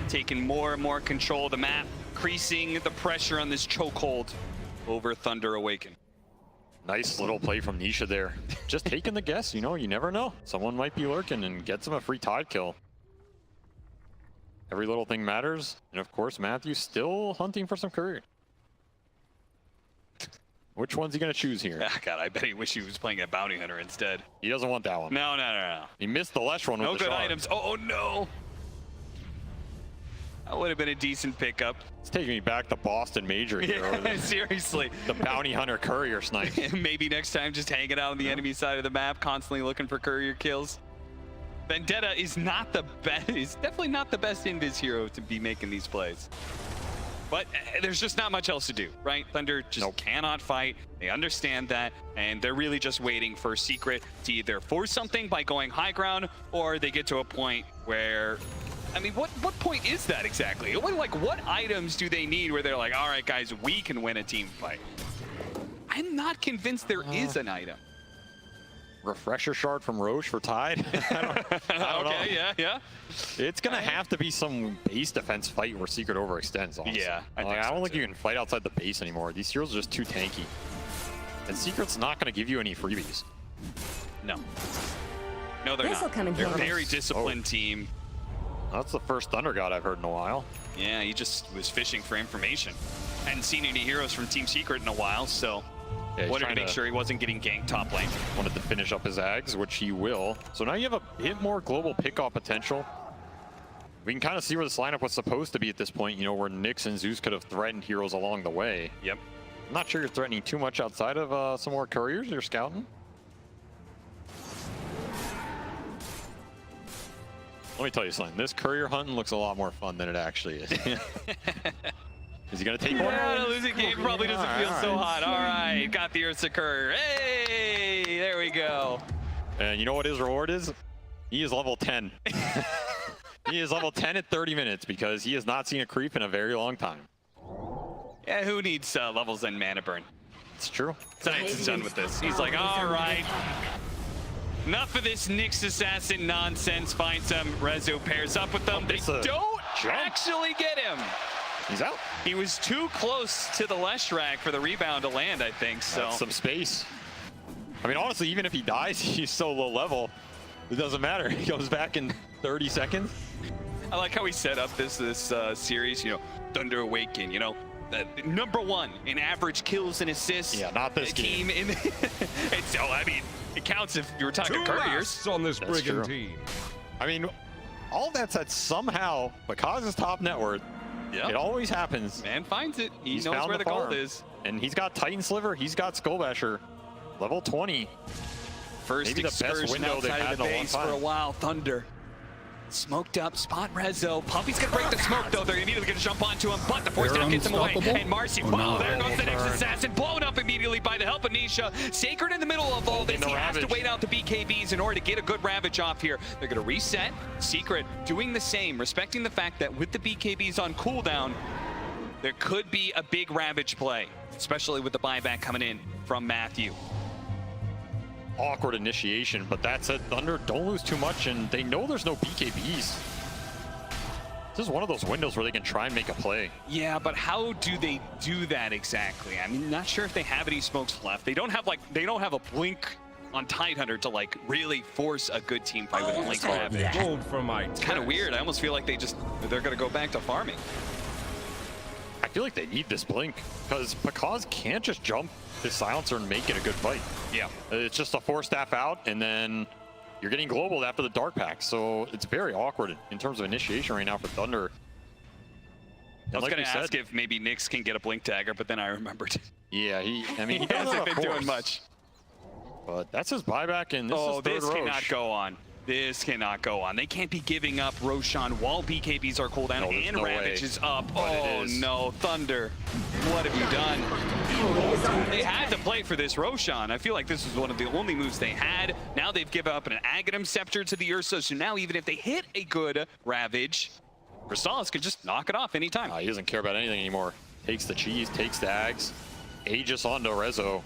taking more and more control of the map, increasing the pressure on this chokehold over Thunder Awaken. Nice little play from Nisha there. Just taking the guess, you know, you never know. Someone might be lurking and gets him a free Tide kill. Every little thing matters. And of course, Matthew's still hunting for some courier. Which one's he going to choose here? Ah, God, I bet he wish he was playing a Bounty Hunter instead. He doesn't want that one. No. He missed the Lesh one with no the good shard. items. Oh, no. That would have been a decent pickup. It's taking me back to Boston Major here. Yeah, seriously. The Bounty Hunter courier snipe. Maybe next time just hanging out on the enemy side of the map, constantly looking for courier kills. Vendetta is not the best. Is definitely not the best invis hero to be making these plays. But there's just not much else to do, right? Thunder just cannot fight. They understand that, and they're really just waiting for Secret to either force something by going high ground, or they get to a point where I mean, what point is that exactly? What items do they need where they're like, all right, guys, we can win a team fight? I'm not convinced there is an item. Refresher shard from Roche for Tide? I don't know. Yeah. It's going to have to be some base defense fight where Secret overextends, honestly. Yeah, I don't think you can fight outside the base anymore. These heroes are just too tanky. And Secret's not going to give you any freebies. No. No, they're This'll not. come in They're a handy. very disciplined team. That's the first Thunder God I've heard in a while. Yeah, he just was fishing for information. Hadn't seen any heroes from Team Secret in a while, so Yeah, he's wanted to trying make sure he wasn't getting ganked top lane. Wanted to finish up his Ags, which he will. So now you have a bit more global pickoff potential. We can kind of see where this lineup was supposed to be at this point, you know, where Nyx and Zeus could have threatened heroes along the way. Yep. I'm not sure you're threatening too much outside of some more couriers you're scouting. Let me tell you something. This courier hunting looks a lot more fun than it actually is. Is he going to take one? Yeah, the losing game probably doesn't feel so hot. All right, got the Ursa courier. Hey, there we go. And you know what his reward is? He is level 10. He is level 10 at 30 minutes because he has not seen a creep in a very long time. Yeah, who needs levels in mana burn? It's true. Science is done with this. He's like, all right. Enough of this Nyx assassin nonsense. Find some Rezo pairs up with them. They don't actually get him. He's out. He was too close to the Leshrac for the rebound to land, I think. So That's some space. I mean, honestly, even if he dies, he's so low level. It doesn't matter. He comes back in 30 seconds. I like how he set up this series. You know, Thunder Awaken. You know, #1 in average kills and assists. Yeah, not this team. game. It's, I mean, it counts if you were talking couriers. on this That's brigand true. team. I mean, all that said, somehow, because his top net worth, it always happens. Man finds it. He He's knows found where the gold farm. is. And he's got Titan Sliver. He's got Skullbasher. Level 20. First Maybe the best excursion window they've outside had of the in a long base for a time. while. Thunder. Smoked up, spot Rezo. Puppy's gonna break the smoke though. They're immediately gonna jump onto him, but the force down gets him away. And Marcy, wow, there goes the next assassin, blown up immediately by the help of Nisha. Sacred in the middle of all this. He has to wait out the BKBs in order to get a good Ravage off here. They're gonna reset. Secret doing the same, respecting the fact that with the BKBs on cooldown, there could be a big Ravage play, especially with the buyback coming in from Matthew. Awkward initiation, but that said, Thunder don't lose too much, and they know there's no BKBs. This is one of those windows where they can try and make a play. Yeah, but how do they do that exactly? I mean, not sure if they have any smokes left. They don't have a blink on Tidehunter to like really force a good team fight with a blink Ravage. Gold for my It's kind of weird. I almost feel like they're gonna go back to farming. I feel like they need this blink because Pakaz can't just jump his silencer and make it a good fight. Yeah. It's just a 4-staff out, and then you're getting global after the Dark Pack, so it's very awkward in terms of initiation right now for Thunder. I was gonna ask if maybe Nyx can get a blink dagger, but then I remembered. Yeah, he he hasn't been doing much. But that's his buyback, and this is third this cannot Roche. go on. This cannot go on. They can't be giving up Roshan while BKBs are cooldown and no Ravage way. is up. But it Oh is. no, Thunder. What have you done? They had to play for this Roshan. I feel like this was one of the only moves they had. Now they've given up an Aghanim Scepter to the Ursa, so now even if they hit a good Ravage, Rosales could just knock it off anytime. He doesn't care about anything anymore. Takes the cheese, takes the Ags. Aegis onto Rezo.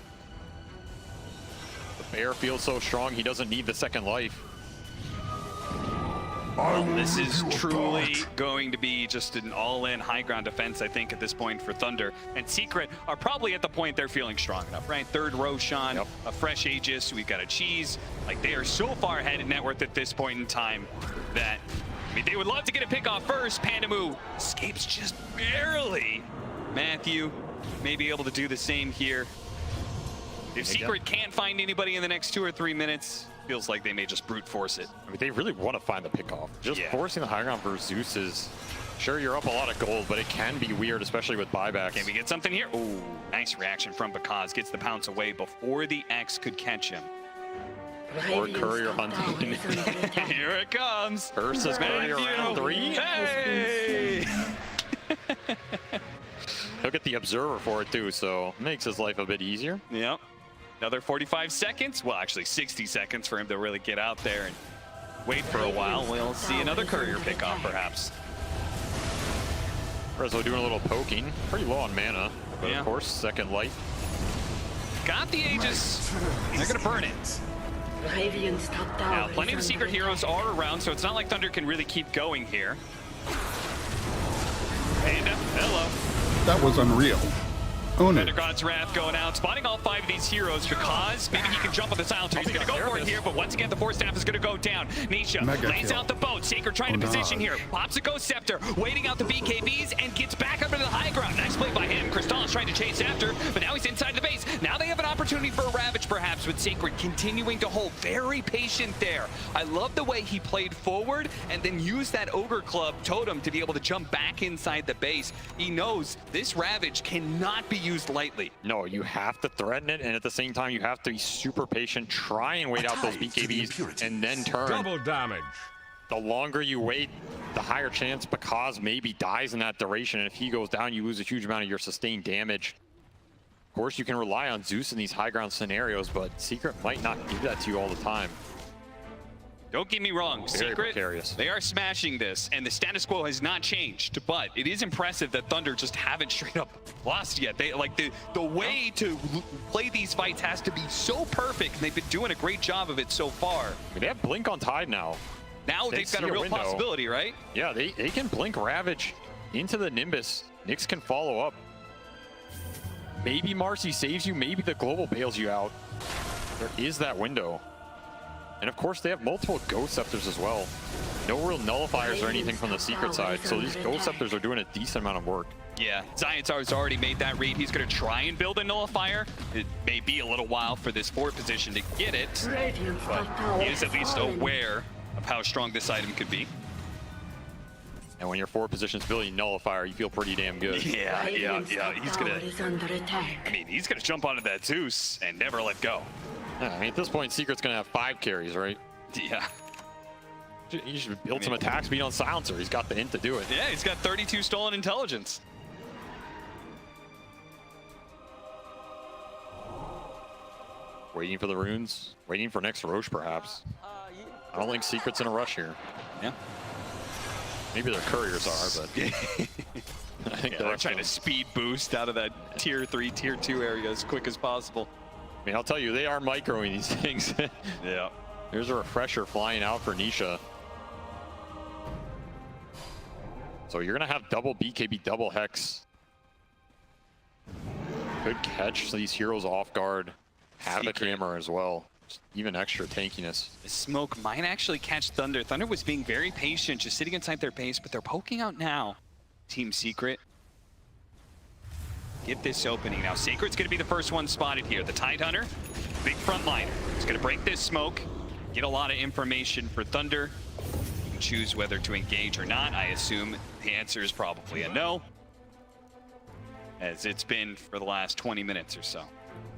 The bear feels so strong, he doesn't need the second life. This is truly going to be just an all-in high ground defense, I think, at this point for Thunder. And Secret are probably at the point they're feeling strong enough, right? Third Roshan, a fresh Aegis, we've got a cheese. Like, they are so far ahead in net worth at this point in time that, I mean, they would love to get a pick off first. Pandamu escapes just barely. Matthew may be able to do the same here. If Secret can't find anybody in the next 2 or 3 minutes, feels like they may just brute force it. I mean, they really want to find the pickoff. Just forcing the high ground for Zeus is, sure, you're up a lot of gold, but it can be weird, especially with buybacks. Can we get something here? Oh, nice reaction from Pakaz. Gets the pounce away before the X could catch him. Or courier hunting. Here it comes. Ursa's courier round 3. Hey! He'll get the observer for it too, so makes his life a bit easier. Yep. Another 45 seconds. Well, actually 60 seconds for him to really get out there and wait for a while. We'll see another courier pick off, perhaps. Rezo doing a little poking. Pretty low on mana, but of course, second life. Got the Aegis. They're going to burn it. Radiant's top tower Now, plenty of is secret under heroes are around, so it's not like Thunder can really keep going here. And hello. That was unreal. Own it. God's Wrath going out, spotting all 5 of these heroes because maybe he can jump on the silencer. He's going to go for it here, but once again, the Force Staff is going to go down. Nisha lays out the boat. Sacred trying to position here. Pops a Ghost Scepter, waiting out the BKBs, and gets back up into the high ground. Nice play by him. Crystal is trying to chase after, but now he's inside the base. Now they have an opportunity for a Ravage, perhaps, with Sacred continuing to hold. Very patient there. I love the way he played forward and then used that Ogre Club totem to be able to jump back inside the base. He knows this Ravage cannot be used lightly. No, you have to threaten it, and at the same time, you have to be super patient, try and wait out those BKBs, and then turn. Double damage. The longer you wait, the higher chance Bakaz maybe dies in that duration, and if he goes down, you lose a huge amount of your sustained damage. Of course, you can rely on Zeus in these high ground scenarios, but Secret might not give that to you all the time. Don't get me wrong, Very Secret, precarious. they are smashing this, and the status quo has not changed, but it is impressive that Thunder just haven't straight up lost yet. They like the way to play these fights has to be so perfect, and they've been doing a great job of it so far. I mean, they have Blink on Tide now. Now they've got a real possibility, right? Yeah, they can Blink Ravage into the Nimbus. Nyx can follow up. Maybe Marcy saves you, maybe the Global bails you out. There is that window. And of course, they have multiple Ghost Scepters as well. No real nullifiers or anything from the Secret side, so these Ghost Scepters are doing a decent amount of work. Yeah, Zion's already made that read. He's going to try and build a nullifier. It may be a little while for this forward position to get it, but he is at least aware of how strong this item could be. And when your forward position's building nullifier, you feel pretty damn good. Yeah. He's going to, I mean, he's going to jump onto that Zeus and never let go. Yeah, I mean, at this point, Secret's going to have 5 carries, right? Yeah. You should build some attack speed on Silencer. He's got the hint to do it. Yeah, he's got 32 stolen intelligence. Waiting for the runes. Waiting for next Roche, perhaps. I don't think Secret's in a rush here. Yeah. Maybe their couriers are, but I think they're trying to speed boost out of that tier 3, tier 2 area as quick as possible. I mean, I'll tell you, they are microing these things. Yeah. Here's a refresher flying out for Nisha. So you're going to have double BKB, double Hex. Could catch these heroes off guard. Havoc Hammer as well. Just even extra tankiness. The smoke might actually catch Thunder. Thunder was being very patient, just sitting inside their base, but they're poking out now. Team Secret. Get this opening. Now, Sacred's going to be the first one spotted here. The Tidehunter, big front liner. He's going to break this smoke, get a lot of information for Thunder. You can choose whether to engage or not. I assume the answer is probably a no, as it's been for the last 20 minutes or so.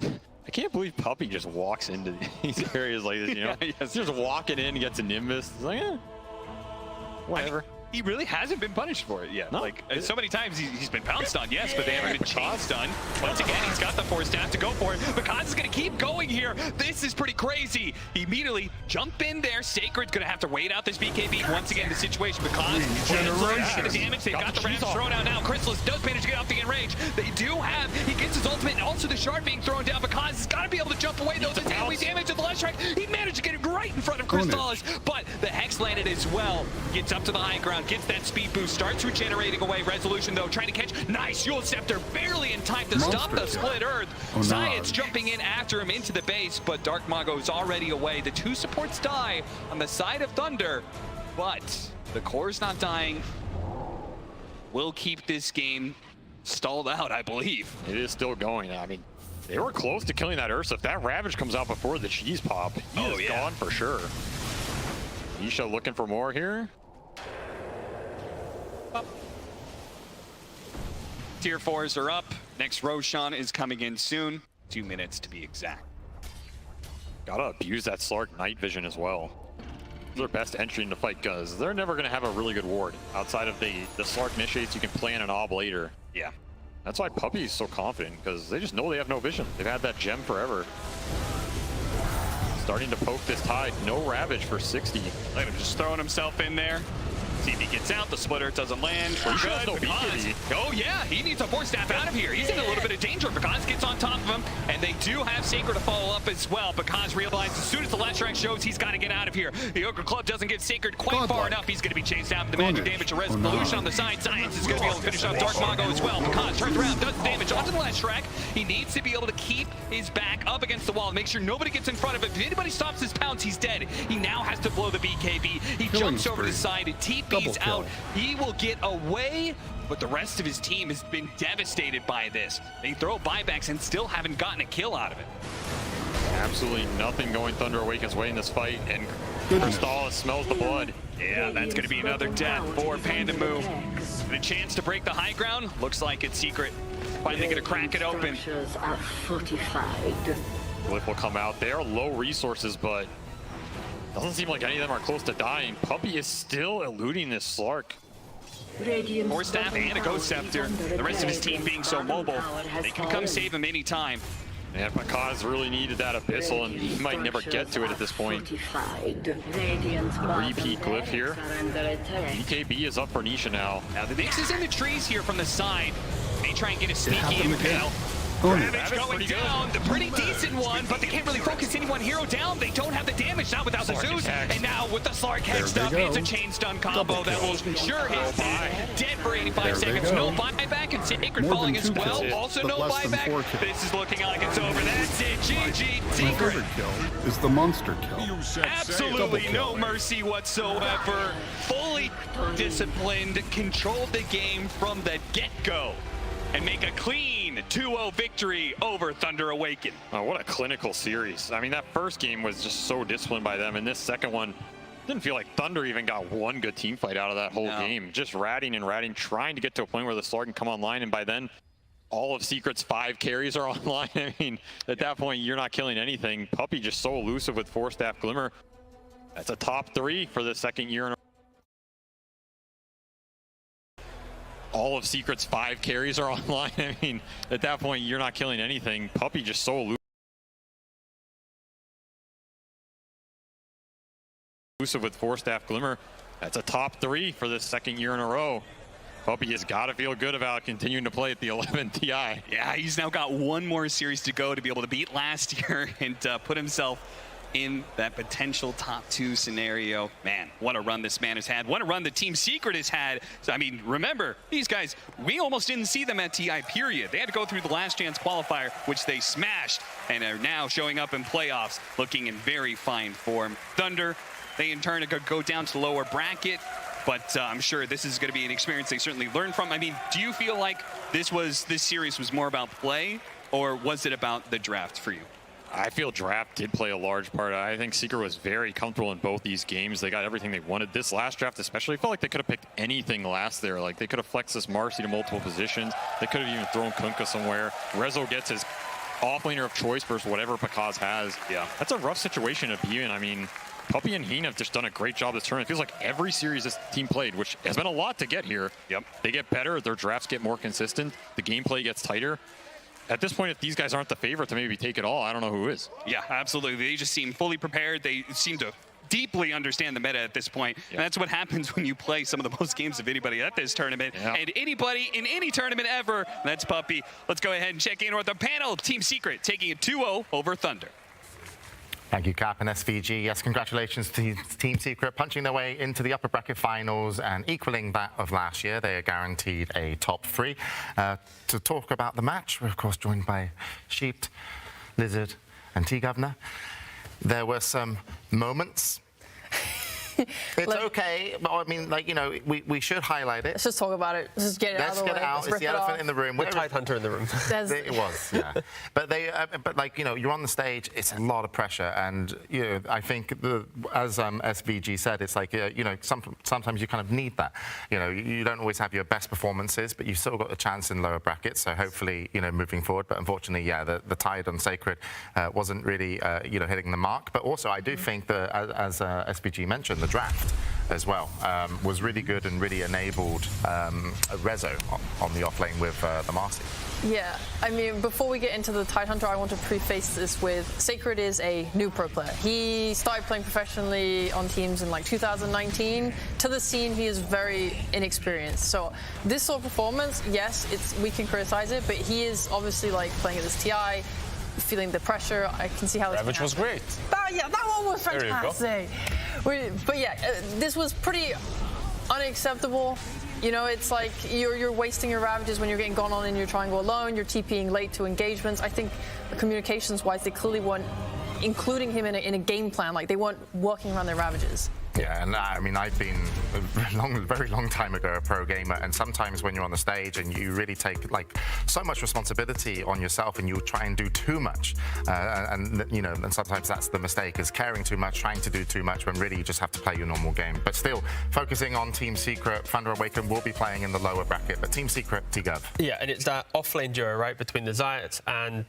I can't believe Puppey just walks into these areas like this, you know? Yeah, He's just walking in, gets a Nimbus. It's like, whatever. I mean, he really hasn't been punished for it yet. No. Like, so many times he's been pounced on, yes, but they haven't been chased on. Once again, he's got the Force Staff to go for it. Bakaz is going to keep going here. This is pretty crazy. He immediately jump in there. Sacred's going to have to wait out this BKB. Once again, the situation, Bakaz, the damage. They've got the Rams thrown out now. Chrysalis does manage to get off the enrage. They do have, he gets his ultimate, and also the shard being thrown down. Bakaz has got to be able to jump away, though. The AoE damage at the last track. He managed to get it right in front of Crystallis, but the Hex landed as well. Gets up to the high ground, gets that speed boost, starts regenerating away. Resolution, though, trying to catch. Nice Yule Scepter, barely in time to stop the split Earth. Science jumping in after him into the base, but Dark Mago's already away. The 2 supports die on the side of Thunder, but the core's not dying. We'll keep this game stalled out, I believe. It is still going. I mean, they were close to killing that Ursa. If that Ravage comes out before the cheese pop, he is gone for sure. Nisha looking for more here. Tier 4s are up. Next Roshan is coming in soon. 2 minutes to be exact. Gotta abuse that Slark night vision as well. It's their best entry into fight because they're never gonna have a really good ward. Outside of the Slark initiates, you can plan an ob later. Yeah. That's why Puppey is so confident, because they just know they have no vision. They've had that gem forever. starting to poke this Tide. No Ravage for 60. Look at him just throwing himself in there. See if he gets out. The splitter doesn't land. We're good. No Because, oh yeah, he needs a Force Staff out of here. He's in a little bit of danger. Because gets on top of him, and they do have Sacred to follow up as well. Because realizes as soon as the last strike shows, he's got to get out of here. The Ogre Club doesn't get Sacred quite far enough. He's going to be chased out. The magic damage, a resolution on the side. Science is going to be able to finish off Dark Mago as well. Because turns around, does the damage onto the last strike. He needs to be able to keep his back up against the wall and make sure nobody gets in front of him. If anybody stops his pounce, he's dead. He now has to blow the BKB. He jumps over to the side. TP's out. He will get away, but the rest of his team has been devastated by this. They throw buybacks and still haven't gotten a kill out of it. Absolutely nothing going Thunder Awaken's way in this fight, and Crystallis smells the blood. Yeah, that's going to be another death for Pandamoo. The chance to break the high ground looks like it's Secret. Finally going to crack it open. Glyph will come out. They are low resources, but doesn't seem like any of them are close to dying. Puppey is still eluding this Slark. Force Staff and a Ghost Scepter. The rest of his team being so mobile, they can come save him anytime. And Pakaz really needed that Abyssal, and he might never get to it at this point. Repeat Glyph here. BKB is up for Nisha now. Now the Nyx is in the trees here from the side. They try and get a sneaky intel. Ravage going down, the pretty decent one, but they can't really focus any one hero down. They don't have the damage, not without the Zeus. And now with the Slark hexed up, it's a chain stun combo that will ensure his dead for 85 seconds. No buyback, and Sacred falling as well. Also no buyback. This is looking like it's over. That's it. GG. Secret. Kill is the monster kill. Absolutely no mercy whatsoever. Fully disciplined, controlled the game from the get-go, and make a clean 2-0 victory over Thunder Awaken. Oh, what a clinical series. I mean, that first game was just so disciplined by them, and this second one didn't feel like Thunder even got one good team fight out of that whole game. Just ratting and ratting, trying to get to a point where the Slark can come online, and by then, all of Secret's 5 carries are online. I mean, at that point, you're not killing anything. Puppey just so elusive with Force Staff Glimmer. That's a top 3 for the second year in a row. All of Secret's 5 carries are online. I mean, at that point, you're not killing anything. Puppey just so elusive with Force Staff Glimmer. That's a top 3 for the second year in a row. Puppey has got to feel good about continuing to play at the 11 TI. Yeah, he's now got one more series to go to be able to beat last year and put himself in that potential top 2 scenario. Man, what a run this man has had. What a run the Team Secret has had. So, I mean, remember, these guys, we almost didn't see them at TI, period. They had to go through the last chance qualifier, which they smashed, and are now showing up in playoffs, looking in very fine form. Thunder, they in turn go down to the lower bracket, but I'm sure this is going to be an experience they certainly learn from. I mean, do you feel like this series was more about play, or was it about the draft for you? I feel draft did play a large part. I think Secret was very comfortable in both these games. They got everything they wanted. This last draft especially, I felt like they could have picked anything last there. Like, they could have flexed this Marcy to multiple positions. They could have even thrown Kunkka somewhere. Rezo gets his offlaner of choice versus whatever Pakaz has. Yeah, that's a rough situation to be in. I mean, Puppey and Heen have just done a great job this tournament. It feels like every series this team played, which has been a lot to get here. Yep. They get better. Their drafts get more consistent. The gameplay gets tighter. At this point, if these guys aren't the favorite to maybe take it all, I don't know who is. Yeah, absolutely. They just seem fully prepared. They seem to deeply understand the meta at this point. And that's what happens when you play some of the most games of anybody at this tournament. And anybody in any tournament ever. That's Puppey. Let's go ahead and check in with the panel. Team Secret taking it 2-0 over Thunder. Thank you, Cap and SVG. Yes, congratulations to Team Secret, punching their way into the upper bracket finals and equaling that of last year. They are guaranteed a top 3. To talk about the match, we're of course joined by Sheep, Lizard, and T-Governor. There were some moments. It's okay, but I mean, like, you know, we should highlight it. Let's just talk about it. Let's just get it out of the way. Let's get it out. It's the elephant in the room. The Tide Hunter in the room. It was, yeah. But but like, you know, you're on the stage. It's a lot of pressure, and you know, I think as SVG said, it's like you know, sometimes you kind of need that. You know, you don't always have your best performances, but you've still got a chance in lower brackets. So hopefully, you know, moving forward. But unfortunately, yeah, the Tide on Sacred wasn't really, you know, hitting the mark. But also, I do think that, as SVG mentioned, the draft as well, was really good and really enabled Rezo on the offlane with the Marcy. Yeah, I mean, before we get into the Tidehunter, I want to preface this with Sacred is a new pro player. He started playing professionally on teams in like 2019. To the scene, he is very inexperienced. So this sort of performance, yes, we can criticize it, but he is obviously like playing at this TI, feeling the pressure. I can see how this Ravage was great. Yeah, that one was fantastic. But yeah, this was pretty unacceptable. You know, it's like you're wasting your Ravages when you're getting gone on in your triangle alone. You're TPing late to engagements. I think communications-wise, they clearly weren't including him in a game plan. Like, they weren't working around their Ravages. Yeah, and I mean, I've been a very long time ago a pro gamer, and sometimes when you're on the stage and you really take like so much responsibility on yourself and you try and do too much, and you know, and sometimes that's the mistake, is caring too much, trying to do too much, when really you just have to play your normal game. But still, focusing on Team Secret, Thunder Awaken will be playing in the lower bracket, but Team Secret, T-Gov. Yeah, and it's that offlane duo, right, between the Zayats and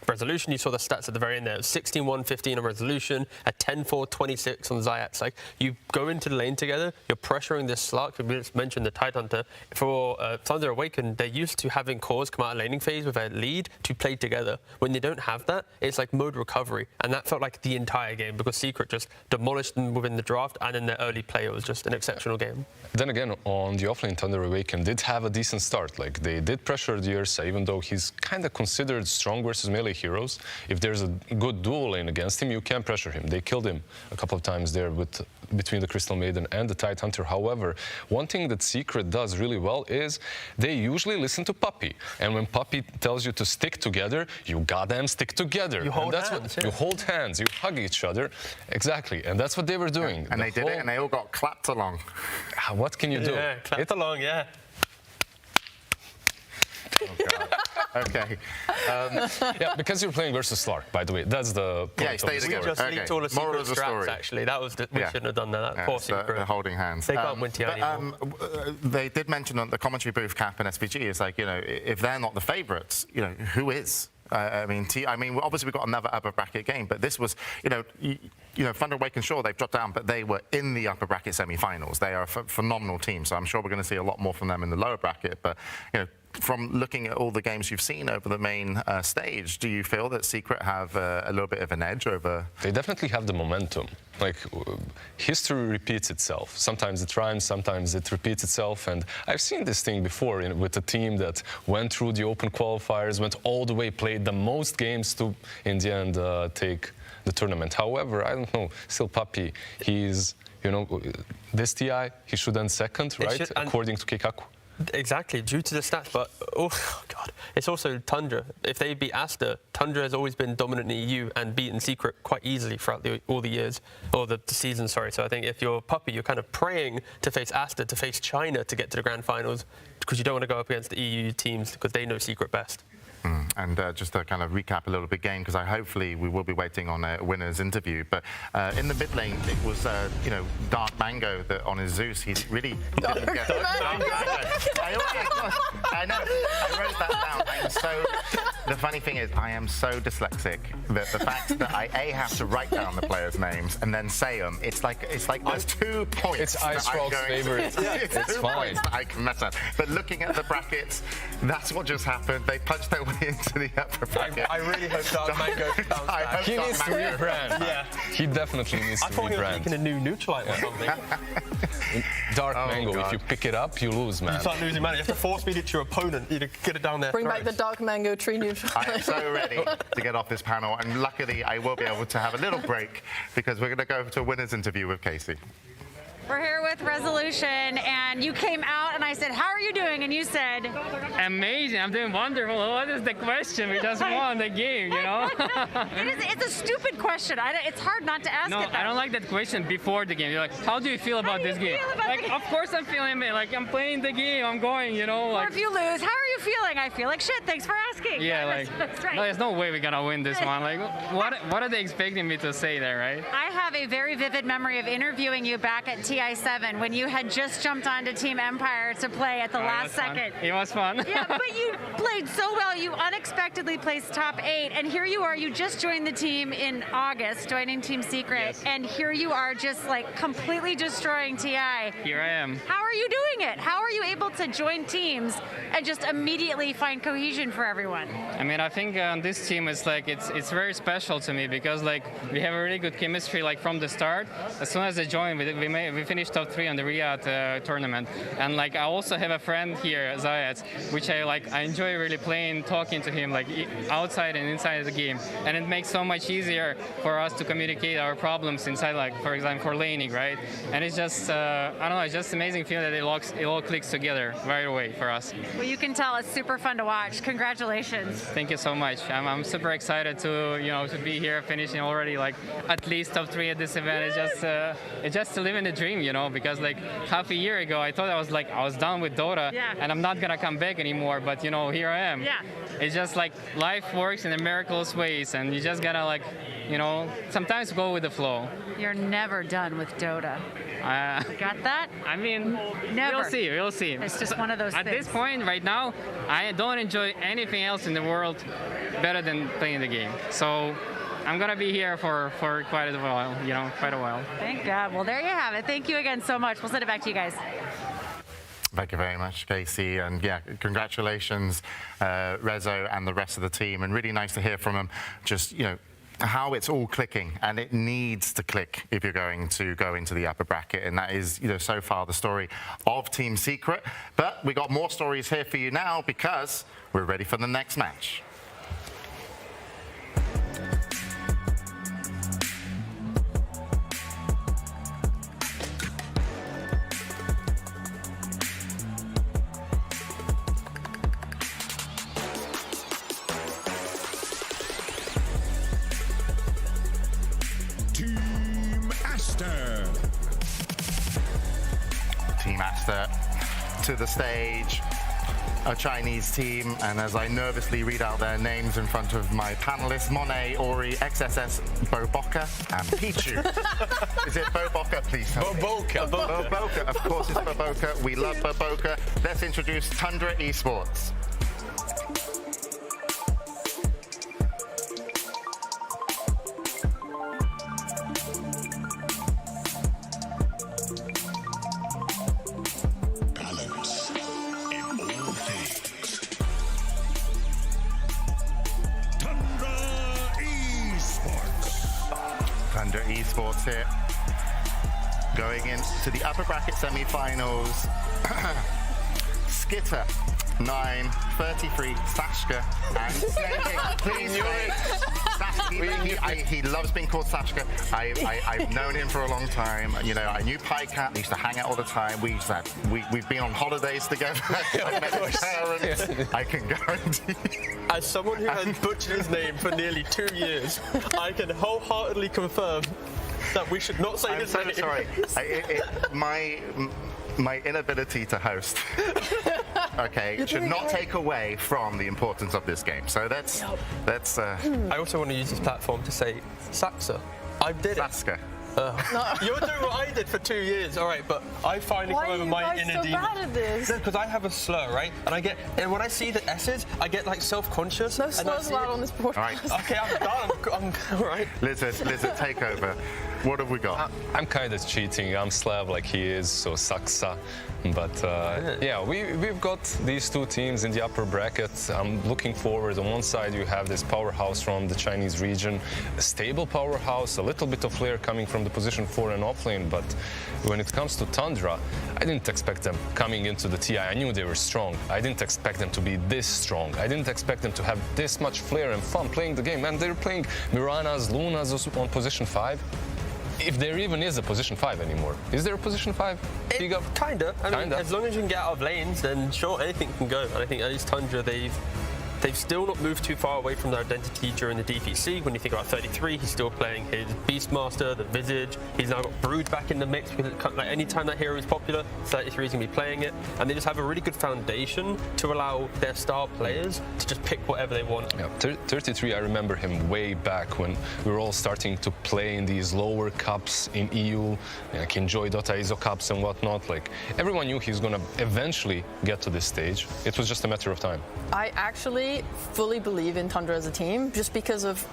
Resolution. You saw the stats at the very end there. 16-1-15 on Resolution, a 10-4-26 on Zayats. Like, you go into the lane together, you're pressuring this Slark. We just mentioned the Tidehunter. For Thunder Awaken, they're used to having cores come out of laning phase with a lead to play together. When they don't have that, it's like mode recovery. And that felt like the entire game, because Secret just demolished them within the draft, and in their early play, it was just an exceptional game. Then again, on the offlane, Thunder Awaken did have a decent start. Like, they did pressure the Ursa, even though he's kind of considered strong versus melee heroes. If there's a good dual lane against him, you can pressure him. They killed him a couple of times there between the Crystal Maiden and the Tidehunter. However, one thing that Secret does really well is they usually listen to Puppey. And when Puppey tells you to stick together, you goddamn stick together. You hold hands. You hold hands, you hug each other. Exactly. And that's what they were doing. And they did it, and they all got clapped along. What can you do? Yeah, clapped along, yeah. Oh, God. Okay. Yeah, because you're playing versus Slark, by the way. That's the point of the story. We just leaked all the Secret strats, actually. That was we shouldn't have done that. Poor Secret. They're holding hands. They can't win TI anymore. They did mention on the commentary booth, Cap and SVG, is like, you know, if they're not the favourites, you know, who is? I mean, obviously we've got another upper bracket game, but this was, you know, Thunder Awaken, sure, they've dropped down, but they were in the upper bracket semi-finals. They are a phenomenal team, so I'm sure we're going to see a lot more from them in the lower bracket. But, you know, from looking at all the games you've seen over the main stage, do you feel that Secret have a little bit of an edge over? They definitely have the momentum. Like, history repeats itself. Sometimes it rhymes, sometimes it repeats itself. And I've seen this thing before with a team that went through the open qualifiers, went all the way, played the most games to, in the end, take the tournament. However, I don't know, still Puppey, he's, you know, this TI, he should end second, right? According to Keikaku. Exactly, due to the stats, but oh God, it's also Tundra. If they beat Aster, Tundra has always been dominant in EU and beaten Secret quite easily throughout all the years, or the season, sorry. So I think if you're Puppey, you're kind of praying to face Aster, to face China to get to the grand finals, because you don't want to go up against the EU teams because they know Secret best. And just to kind of recap a little bit game, because hopefully we will be waiting on a winner's interview. But in the mid lane, it was, you know, Dark Mango that on his Zeus, he really didn't get Dark Mango. I know, I wrote that down. The funny thing is, I am so dyslexic that the fact that I have to write down the players' names and then say them, it's like there's 2 points. It's Ice-Frog's favorite. It's fine. I can mess up. But looking at the brackets, that's what just happened. They punched their way into the upper bracket. I really hope Dark Mango bounce back. He needs to rebrand. Yeah. He definitely needs to rebrand. I thought he was making a new Neutralite or something. Dark Mango, God. If you pick it up, you lose, man. You start losing, man. You have to force feed it to your opponent. You get it down there. Bring back the Dark Mango tree Neutralite. I am so ready to get off this panel, and luckily I will be able to have a little break because we're going to go to a winner's interview with Casey. We're here with Resolution, and you came out, and I said, how are you doing? And you said... Amazing. I'm doing wonderful. What is the question? We just won the game, you know? It's a stupid question. It's hard not to ask it. No, I don't like that question before the game. You're like, how do you feel about this game? Like, of course I'm feeling it. Like, I'm playing the game. I'm going, you know? Or like, if you lose, how are you you feeling? I feel like shit. Thanks for asking. Yeah, that's right. no, there's no way we're gonna win this one. Like, what are they expecting me to say there, right? I have a very vivid memory of interviewing you back at TI7 when you had just jumped onto Team Empire to play at the last second. It was fun. Yeah, but you played so well. You unexpectedly placed top 8, and here you are. You just joined the team in August, joining Team Secret, and here you are just like completely destroying TI. Here I am. How are you doing it? How are you able to join teams and just immediately find cohesion for everyone? I mean, I think this team is like it's very special to me because like we have a really good chemistry like from the start. As soon as I joined, we finished top 3 on the Riyadh tournament, and like I also have a friend here, Zayed, which I enjoy really playing, talking to him like outside and inside the game, and it makes so much easier for us to communicate our problems inside, like for example for laning, right? And it's just I don't know, it's just amazing feeling that it all clicks together right away for us. Well, you can tell it's super fun to watch. Congratulations. Thank you so much. I'm super excited to be here, finishing already like at least top 3 at this event. It's just to live in the dream, because like half a year ago I thought I was done with Dota and I'm not gonna come back anymore, but here I am. Yeah. It's just like life works in miraculous ways, and you just gotta sometimes go with the flow. You're never done with Dota. Got that? I mean, never. We'll see. It's just one of those At things. this point, right now, I don't enjoy anything else in the world better than playing the game. So I'm gonna be here for quite a while. Thank God. Well, there you have it. Thank you again so much. We'll send it back to you guys. Thank you very much, Casey. And yeah, congratulations, Rezo and the rest of the team. And really nice to hear from them. Just, how it's all clicking, and it needs to click if you're going to go into the upper bracket, and that is so far the story of Team Secret. But we got more stories here for you now because we're ready for the next match. Team Aster to the stage, a Chinese team, and as I nervously read out their names in front of my panelists, Monet, Ori, XSS, Boboka, and Pichu. Is it Boboka, please? Boboka. Boboka, of course it's Boboka. We love Boboka. Let's introduce Tundra Esports. Tundra Esports here, going into the upper bracket semi-finals. Skitter, 9, 33, Sashka, and Snaking. Please wait. He loves being called Sashka. I've known him for a long time. I knew PyCat. We used to hang out all the time. We've been on holidays together. I met his parents. I can guarantee. As someone who has butchered his name for nearly 2 years, I can wholeheartedly confirm that we should not say his name. I'm so sorry. My inability to host, should not take away from the importance of this game. So that's. I also want to use this platform to say Saxa. I did it. Saska. You're doing what I did for 2 years, all right, but I finally come over my inner demon. Why are you guys so bad at this? Because I have a slur, right? And when I see the S's, I get like self-conscious. No slurs allowed on this board. All right. Okay, I'm done. I'm all right. Lizard, take over. What have we got? I'm kind of cheating. I'm Slav like he is, so Saksa. But yeah, we've got these two teams in the upper bracket. I'm looking forward. On one side, you have this powerhouse from the Chinese region, a stable powerhouse, a little bit of flair coming from the position 4 and offlane. But when it comes to Tundra, I didn't expect them coming into the TI. I knew they were strong. I didn't expect them to be this strong. I didn't expect them to have this much flair and fun playing the game. And they're playing Miranas, Lunas on position 5. If there even is a position 5 anymore. Is there a position 5? Kinda. I mean, as long as you can get out of lanes, then sure, anything can go. And I think at least Tundra, they've they've still not moved too far away from their identity during the DPC. When you think about 33, he's still playing his Beastmaster, the Visage. He's now got Brood back in the mix because like any time that hero is popular, 33 is going to be playing it. And they just have a really good foundation to allow their star players to just pick whatever they want. Yeah, 33, I remember him way back when we were all starting to play in these lower cups in EU, like enjoy Dota ISO cups and whatnot. Like everyone knew he's going to eventually get to this stage. It was just a matter of time. I actually fully believe in Tundra as a team just because of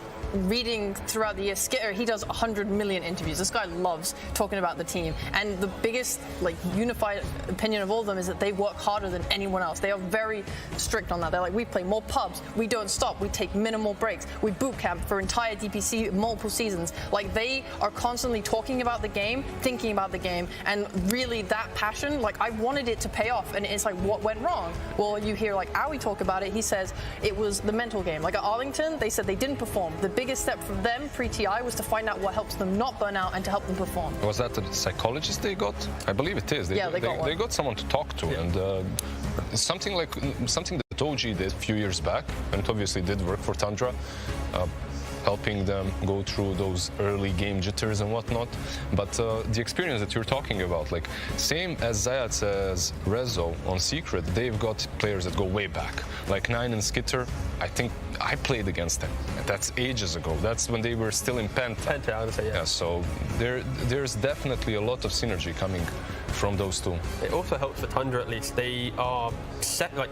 reading throughout the year. Skitter, he does 100 million interviews. This guy loves talking about the team. And the biggest like unified opinion of all of them is that they work harder than anyone else. They are very strict on that. They're like, we play more pubs, we don't stop, we take minimal breaks, we boot camp for entire DPC multiple seasons. Like they are constantly talking about the game, thinking about the game, and really that passion, like I wanted it to pay off. And it's like, what went wrong? Well, you hear like Owie talk about it. He says it was the mental game. Like at Arlington, they said they didn't perform. The biggest step for them pre-TI was to find out what helps them not burn out and to help them perform. Was that the psychologist they got? I believe it is. They got someone to talk to, and something that OG did a few years back, and it obviously did work for Tundra. Helping them go through those early game jitters and whatnot. But the experience that you're talking about, like same as Zayat says, Rezo on Secret, they've got players that go way back. Like Nine and Skitter, I think I played against them. That's ages ago. That's when they were still in Penta. I would say, yeah. So there's definitely a lot of synergy coming from those two. It also helps for Tundra at least. They are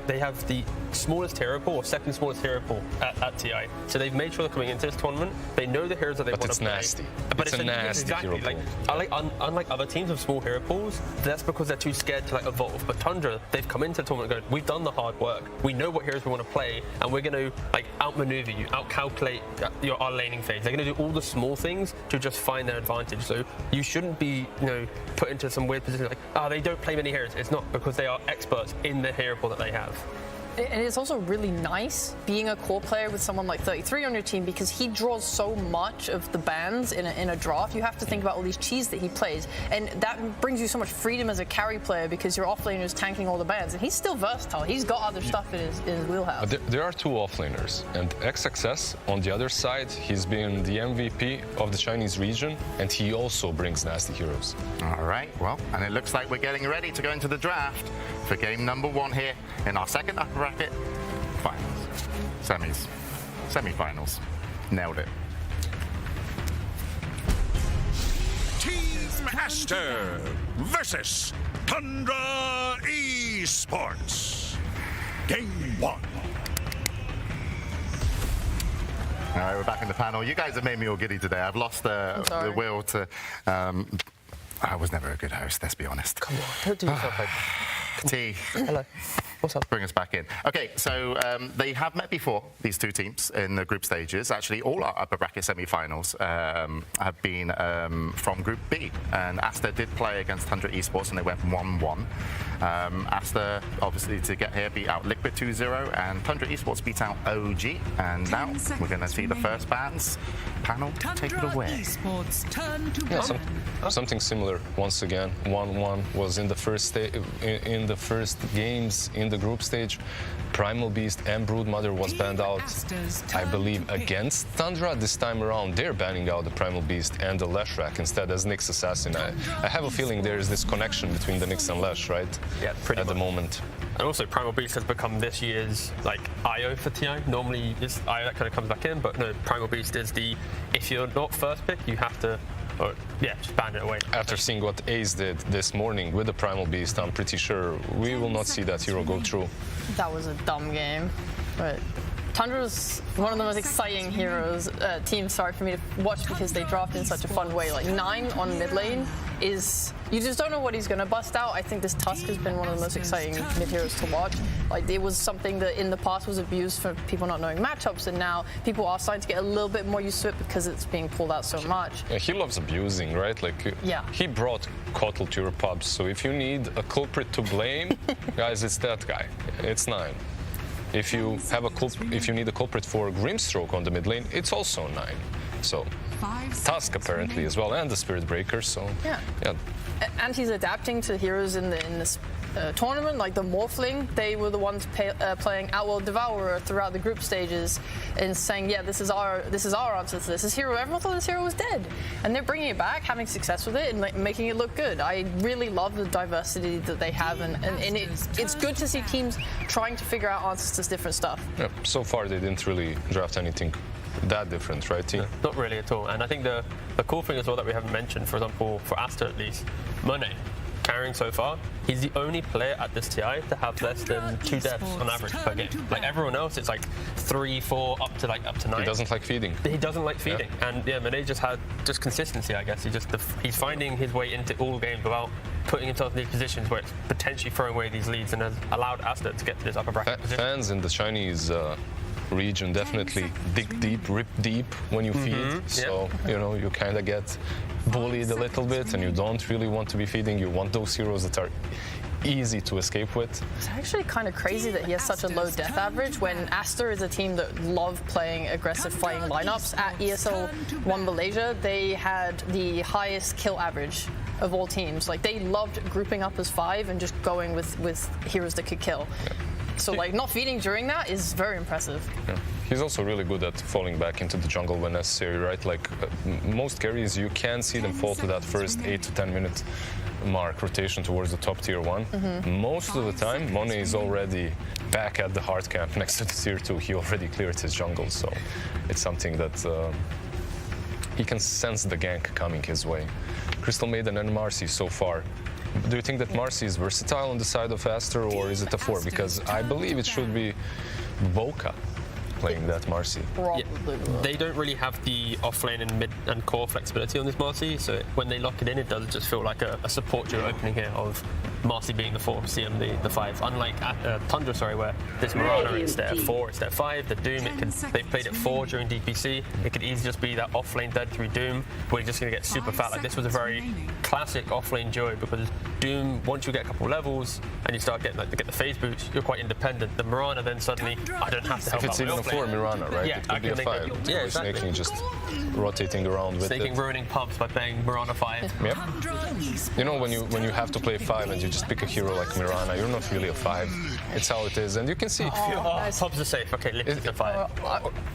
they have the smallest hero pool or second smallest hero pool at TI. So they've made sure they're coming into this tournament. They know the heroes that they want to play. Nasty. But it's a nasty hero pool. Unlike other teams with small hero pools, that's because they're too scared to evolve. But Tundra, they've come into the tournament going, we've done the hard work. We know what heroes we want to play, and we're going to outmaneuver you, outcalculate our laning phase. They're going to do all the small things to just find their advantage. So you shouldn't be put into some weird position like, they don't play many heroes. It's not, because they are experts in the hero pool that they have. And it's also really nice being a core player with someone like 33 on your team because he draws so much of the bans in a draft. You have to think about all these cheese that he plays, and that brings you so much freedom as a carry player because your offlaner is tanking all the bans, and he's still versatile. He's got other stuff in his wheelhouse. There are two offlaners, and XXS on the other side, he's been the MVP of the Chinese region, and he also brings nasty heroes. All right, well, and it looks like we're getting ready to go into the draft for game number 1 here in our second upper bracket. Finals. Semi-finals. Nailed it. Team Aster versus Tundra Esports. Game 1. All right, we're back in the panel. You guys have made me all giddy today. I've lost the will to... I was never a good host, let's be honest. Come on, don't do yourself like T. Hello. What's up? Bring us back in. Okay, so they have met before, these two teams, in the group stages. Actually, all our upper bracket semi-finals have been from Group B. And Aster did play against Tundra Esports, and they went 1-1. Aster, obviously, to get here, beat out Liquid 2-0, and Tundra Esports beat out OG. And now we're going to see the first bans. Panel, take it away. Esports turn to something similar once again. 1-1 was in the first in the first games in the group stage. Primal Beast and Broodmother was banned out, I believe, against Tundra. This time around, they're banning out the Primal Beast and the Leshrac instead as Nyx Assassin. I have a feeling there is this connection between the Nyx and Lesh, right? Yeah, pretty at the moment. And also, Primal Beast has become this year's IO for TI. Normally, it's IO that kind of comes back in, but no, Primal Beast is the, if you're not first pick, you have to, just ban it away. After seeing what Ace did this morning with the Primal Beast, I'm pretty sure we will not see that hero go through. That was a dumb game, but Tundra's one of the most exciting teams for me to watch because they draft in such a fun way. Like 9 on mid lane is, you just don't know what he's going to bust out. I think this Tusk has been one of the most exciting mid heroes to watch. Like it was something that in the past was abused for people not knowing matchups, and now people are starting to get a little bit more used to it because it's being pulled out so much. Yeah, he loves abusing, right? He brought Kotl to your pubs, so if you need a culprit to blame, guys, it's that guy. It's 9. If you need a culprit for Grimstroke on the mid lane, it's also 9. So Tusk apparently as well, and the Spirit Breaker. So yeah. And he's adapting to heroes in this tournament, like the Morphling, they were the ones playing Outworld Devourer throughout the group stages and saying, yeah, this is our answer to this. This hero, everyone thought this hero was dead. And they're bringing it back, having success with it, and making it look good. I really love the diversity that they have, and it's good to see teams trying to figure out answers to different stuff. Yeah, so far they didn't really draft anything that different, right, team? No, not really at all. And I think the cool thing as well that we haven't mentioned, for example, for Aster at least, Monet, carrying so far, he's the only player at this TI to have less than 2 deaths on average per game. Like everyone else, it's like 3, 4, up to 9. He doesn't like feeding. He doesn't like feeding, and yeah, Monet just had consistency, I guess. He's finding his way into all games without putting himself in these positions where it's potentially throwing away these leads, and has allowed Aster to get to this upper bracket position. Fans in the Chinese region definitely dig deep, rip deep when you feed. So, you know, you kind of get bullied a little bit and you don't really want to be feeding. You want those heroes that are easy to escape with. It's actually kind of crazy that he has such a low death average when Aster is a team that love playing aggressive fighting lineups. At ESL 1 Malaysia, they had the highest kill average of all teams. Like, they loved grouping up as 5 and just going with heroes that could kill. So, like, not feeding during that is very impressive. Yeah. He's also really good at falling back into the jungle when necessary, right? Like, most carries, you can see them fall to that first 8 to 10 minute mark, rotation towards the top tier 1. Most of the time, Monet is already back at the hard camp next to the tier 2. He already cleared his jungle, so it's something that he can sense the gank coming his way. Crystal Maiden and Marci so far. Do you think that Marci is versatile on the side of Aster, or is it a 4? Because I believe it should be Boca playing that Marci. Yeah, they don't really have the offlane and mid and core flexibility on this Marci, so when they lock it in, it does just feel like a support duo opening here of Marci being the 4, CM the 5. Unlike Tundra, where this Mirana, it's their 4, it's their 5. The Doom, they played it 4 during DPC. It could easily just be that offlane dead through Doom, where you're just going to get super fat. Like, this was a very classic offlane duo, because Doom, once you get a couple levels and you start getting to get the phase boots, you're quite independent. The Mirana then suddenly, I don't have to help out. If it's even a 4 Mirana, right? Yeah, it could be a 5. Yeah, exactly. Snaking, just rotating around with Snaking, ruining pubs by playing Mirana 5. Yep. You know, when you have to play 5 and you just pick a hero like Mirana, you're not really a 5. It's how it is, and you can see. Pubs are safe. Okay, Lift is a 5.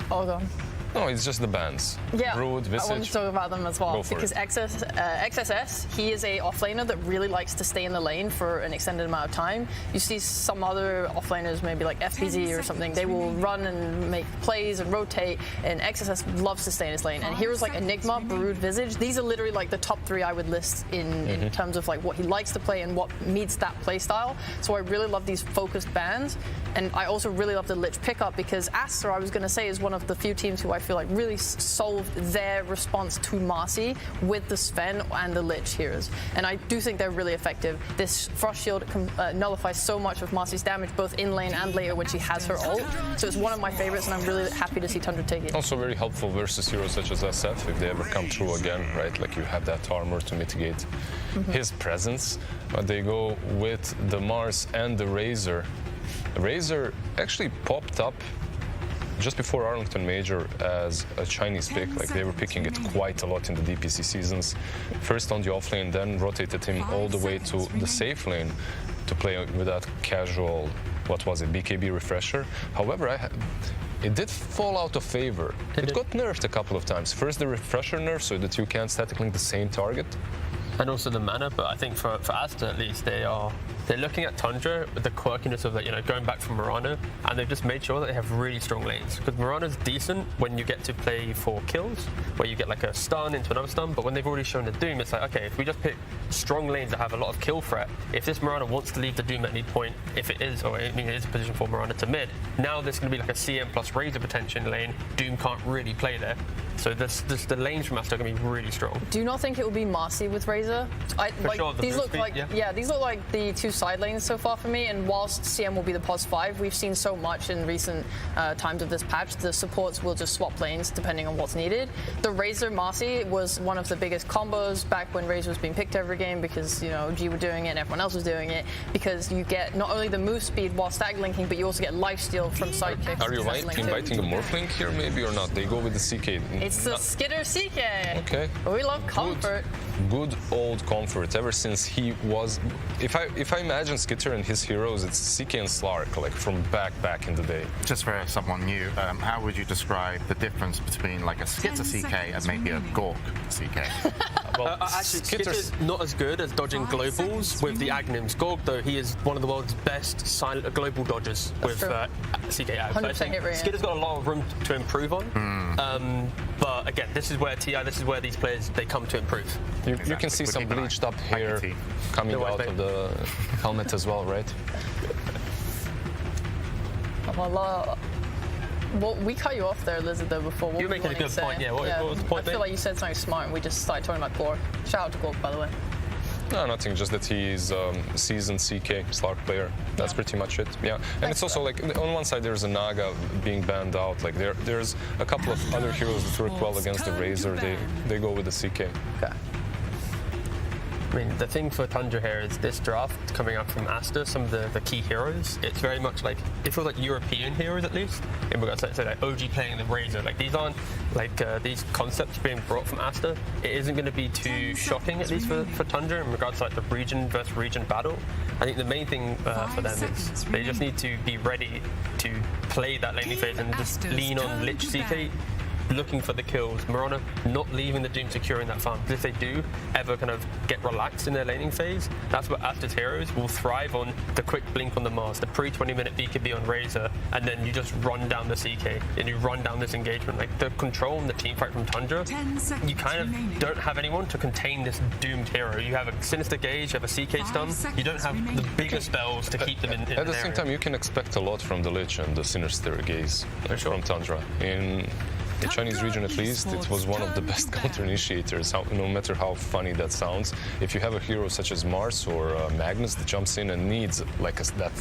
Hold on. No, it's just the bands. Yeah, Brood, Visage. I want to talk about them as well, because XSS, he is a offlaner that really likes to stay in the lane for an extended amount of time. You see some other offlaners, maybe like FBZ or something, they will run and make plays and rotate, and XSS loves to stay in his lane. And heroes like Enigma, Brood, Visage, these are literally like the top 3 I would list in terms of like what he likes to play and what meets that play style. So I really love these focused bans, and I also really love the Lich pickup, because Aster, I was going to say, is one of the few teams who I feel like really solved their response to Marci with the Sven and the Lich heroes. And I do think they're really effective. This Frost Shield nullifies so much of Marci's damage, both in lane and later when she has her ult. So it's one of my favorites, and I'm really happy to see Tundra take it. Also very helpful versus heroes such as SF, if they ever come through again, right? Like, you have that armor to mitigate his presence. But they go with the Mars and the Razor. Razor actually popped up just before Arlington Major as a Chinese pick. Like, they were picking it quite a lot in the DPC seasons. First on the offlane, then rotated him all the way to the safe lane to play with that casual, what was it, BKB refresher. However, it did fall out of favor. It got nerfed a couple of times. First the refresher nerf, so that you can't static link the same target. And also the mana, but I think for Aster at least, they're looking at Tundra with the quirkiness of, going back from Mirana, and they've just made sure that they have really strong lanes. Because Mirana's decent when you get to play for kills, where you get like a stun into another stun, but when they've already shown the Doom, it's like, okay, if we just pick strong lanes that have a lot of kill threat, if this Mirana wants to leave the Doom at any point, if it is, or it is a position for Mirana to mid, now there's going to be like a CM plus Razor potential in lane. Doom can't really play there. So the lanes from Aster are going to be really strong. Do you not think it will be Marci with Razor? These look like the 2 side lanes so far for me, and whilst CM will be the pos 5, we've seen so much in recent times of this patch, the supports will just swap lanes depending on what's needed. The Razor Marci was one of the biggest combos back when Razor was being picked every game, because G were doing it and everyone else was doing it, because you get not only the move speed while stag linking, but you also get lifesteal from sidekicks. Are you inviting a Morphling here maybe or not? They go with the CK. It's the Skitter CK. Okay. We love comfort. good old comfort ever since he was. If I imagine Skitter and his heroes, it's CK and Slark, like from back in the day. Just for someone new, how would you describe the difference between like a Skitter CK and maybe a Gork CK? Well, actually, Skitter's not as good as dodging globals with the Aghanim's. Gork, though, he is one of the world's best silent global dodgers with CK Ag. 100% hit rate. Skitter's got a lot of room to improve on. But again, this is where TI, this is where these players, they come to improve. You can see some bleached up hair coming out of the helmet as well, right? Well, we cut you off there, Lizard, though, before. You're making a good point, yeah. What was the point I feel like you said something smart and we just started talking about Gork. Shout out to Gork, by the way. No, nothing, just that he's a seasoned CK Slark player. That's pretty much it, yeah. And it's also like, on one side there's a Naga being banned out, like there's a couple of other heroes that work well against the Razor, they go with the CK. Okay. I mean, the thing for Tundra here is this draft coming up from Aster, some of the key heroes, it's very much like, it feels like European heroes at least, in regards to, say, like OG playing the Razor. Like, these aren't, like, these concepts being brought from Aster, it isn't going to be too shocking, at least for Tundra, in regards to, like, the region versus region battle. I think the main thing for them is they just need to be ready to play that laning phase and just lean on Lich CK, looking for the kills. Mirana not leaving the Doom, securing that farm. Because if they do ever kind of get relaxed in their laning phase, that's what Aster's heroes will thrive on. The quick blink on the Mars, the pre-20-minute BKB on Razor, and then you just run down the CK and you run down this engagement. Like the control and the team fight from Tundra, you kind of don't have anyone to contain this doomed hero. You have a Sinister Gauge, you have a CK stun, you don't have the bigger spells to keep them in At the same time, you can expect a lot from the Lich and the Sinister Gaze from Tundra. In the Chinese region, at least, it was one of the best counter initiators, no matter how funny that sounds. If you have a hero such as Mars or Magnus that jumps in and needs like that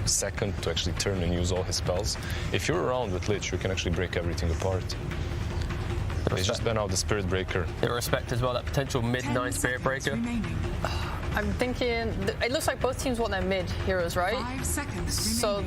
second to actually turn and use all his spells, if you're around with Lich, you can actually break everything apart. They just ban out the Spirit Breaker. In respect as well, that potential mid-9 Spirit Breaker. I'm thinking, it looks like both teams want their mid heroes, right? 5 seconds so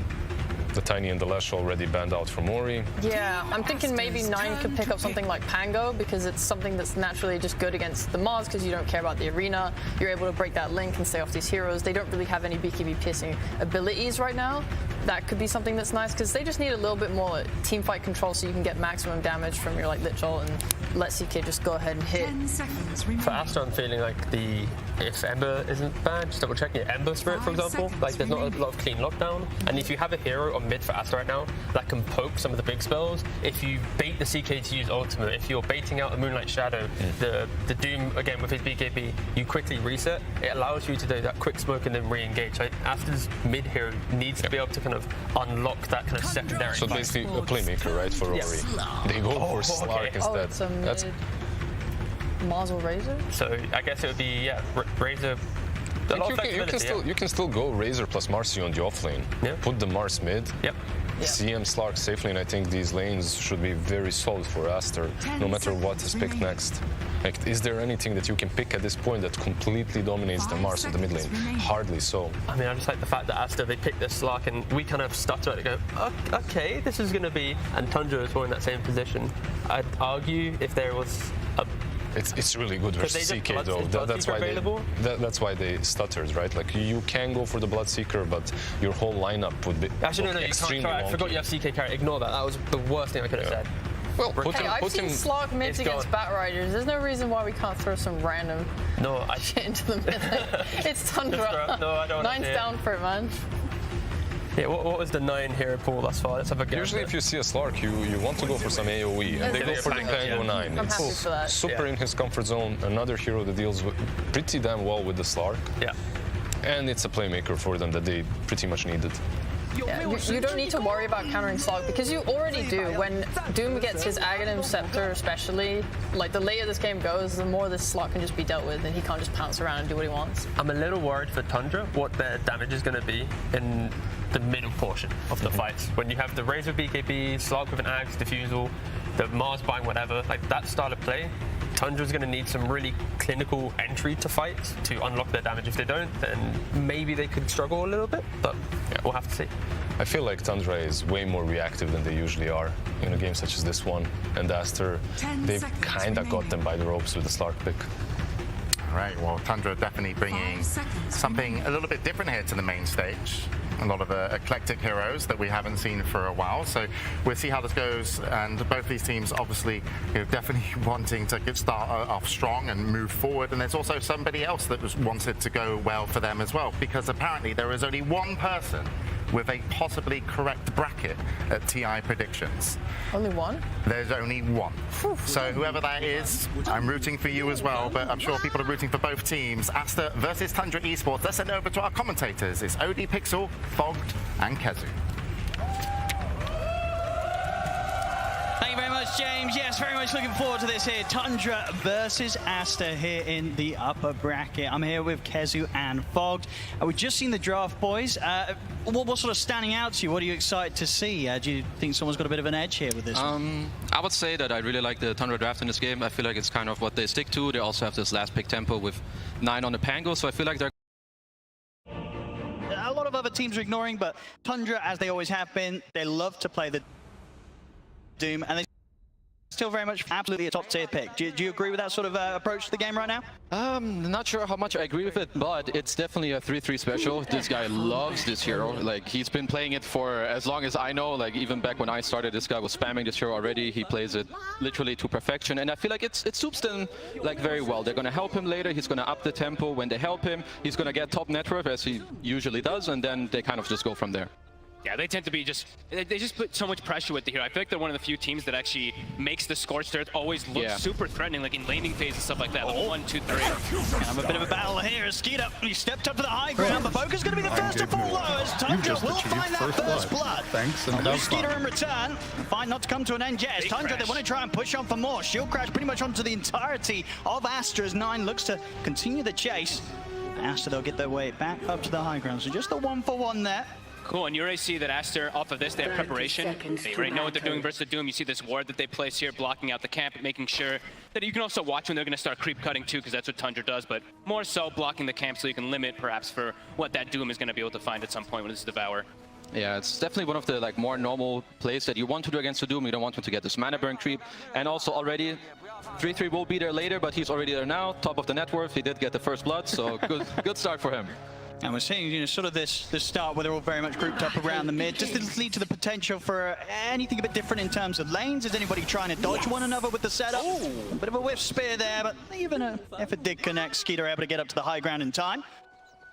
the Tiny and the Lash already banned out from Ori. Yeah, I'm thinking maybe 9 could pick up something like Pango because it's something that's naturally just good against the Mars because you don't care about the arena. You're able to break that link and stay off these heroes. They don't really have any BKB piercing abilities right now. That could be something that's nice because they just need a little bit more team fight control so you can get maximum damage from your like Lich ult and let CK just go ahead and hit. 10 seconds remaining. For Aster, I'm feeling like if Ember isn't banned, just double checking it. Ember Spirit, for example, like there's not a lot of clean lockdown. And if you have a hero on mid for Aster right now that can poke some of the big spells, if you bait the CK to use ultimate, if you're baiting out the Moonlight Shadow, the Doom again with his BKB, you quickly reset. It allows you to do that quick smoke and then re-engage. So Aster's mid hero needs to be able to kind of unlock that kind of secondary. So basically a playmaker, right, for Ori. They go for Slark instead. That's Mars or Razor? So I guess it would be, Razor. You can still go Razor plus Marcy on the offlane. Yeah. Put the Mars mid. Yep. CM Slark safely, and I think these lanes should be very solid for Aster, no matter what is picked next. Like, is there anything that you can pick at this point that completely dominates the Mars of the mid lane? Hardly so. I mean, I just like the fact that Aster, they picked this Slark, and we kind of stutter at it and go, okay, this is going to be, and Tundra is more in that same position. I'd argue if there was a It's really good versus CK though. That's why they stuttered, right? Like you can go for the Bloodseeker, but your whole lineup would be actually no, you can't. Sorry, I forgot you have CK carry. Ignore that. That was the worst thing I could have said. Well, I've seen Slark mids against Battriders. There's no reason why we can't throw some random shit into the mid lane. It's Tundra. No, I don't. 9's down for it, man. Yeah, what was the 9 hero pool thus far? Let's have a go. Usually if you see a Slark, you want to go for some AoE, and they go for the Pango 9. I'm happy for that. Super in his comfort zone, another hero that deals pretty damn well with the Slark. Yeah. And it's a playmaker for them that they pretty much needed. Yeah, you don't need to worry about countering Slark because you already do. When Doom gets his Aghanim Scepter especially, like the later this game goes, the more this Slark can just be dealt with and he can't just pounce around and do what he wants. I'm a little worried for Tundra what their damage is going to be in the middle portion of the fights. When you have the Razor BKB, Slark with an Axe, Diffusal, the Mars buying whatever, like that style of play, Tundra's going to need some really clinical entry to fights to unlock their damage. If they don't, then maybe they could struggle a little bit, but we'll have to see. I feel like Tundra is way more reactive than they usually are in a game such as this one, and Aster, they've kind of got them by the ropes with the Slark pick. Right, well, Tundra definitely bringing something a little bit different here to the main stage. A lot of eclectic heroes that we haven't seen for a while. So we'll see how this goes. And both these teams obviously definitely wanting to start off strong and move forward. And there's also somebody else that was wanted to go well for them as well, because apparently there is only one person with a possibly correct bracket at TI predictions. Only one? There's only one. So whoever that is, I'm rooting for you as well, but I'm sure people are rooting for both teams. Aster versus Tundra Esports. Let's send over to our commentators. It's ODPixel, Fogged, and Kezu. Thank you very much, James. Yes, very much looking forward to this here. Tundra versus Aster here in the upper bracket. I'm here with Kezu and Fogged. We've just seen the draft, boys. What's sort of standing out to you? What are you excited to see? Do you think someone's got a bit of an edge here with this one? I would say that I really like the Tundra draft in this game. I feel like it's kind of what they stick to. They also have this last pick tempo with 9 on the Pango, so I feel like they're a lot of other teams are ignoring, but Tundra, as they always have been, they love to play the Doom, and they still very much absolutely a top tier pick. Do you agree with that sort of approach to the game right now? Not sure how much I agree with it, but it's definitely a 3-3 special. This guy loves this hero. Like, he's been playing it for as long as I know. Like, even back when I started, this guy was spamming this hero already. He plays it literally to perfection, and I feel like it suits them like very well. They're gonna help him later. He's gonna up the tempo. When they help him, he's gonna get top net worth, as he usually does, and then they kind of just go from there. Yeah, they tend to be they just put so much pressure with the hero. I feel like they're one of the few teams that actually makes the Scorched Earth always look super threatening, like in laning phase and stuff like that. Level 1, 2, 3. Have a bit of a battle here. Skeeter, he stepped up to the high ground, but Boka's going to be the first to fall low as Tundra will find that first blood. Thanks. And Skeeter in return, fine not to come to an end yet. Tundra, they want to try and push on for more. Shield crash pretty much onto the entirety of Aster as 9 looks to continue the chase. Aster, they'll get their way back up to the high ground. So just the 1-for-1 there. Cool, and you already see that Aster, off of this, they have preparation. They already know what they're doing versus the Doom. You see this ward that they place here, blocking out the camp, making sure that you can also watch when they're going to start creep cutting too, because that's what Tundra does, but more so blocking the camp so you can limit perhaps for what that Doom is going to be able to find at some point when it's Devour. Yeah, it's definitely one of the more normal plays that you want to do against the Doom. You don't want him to get this mana burn creep. And also already, 3-3 will be there later, but he's already there now, top of the net worth. He did get the first blood, so good start for him. And we're seeing, sort of this start where they're all very much grouped up around the mid. Does this lead to the potential for anything a bit different in terms of lanes? Is anybody trying to dodge one another with the setup? A bit of a whiff spear there, but even if it did connect, Skeeter able to get up to the high ground in time.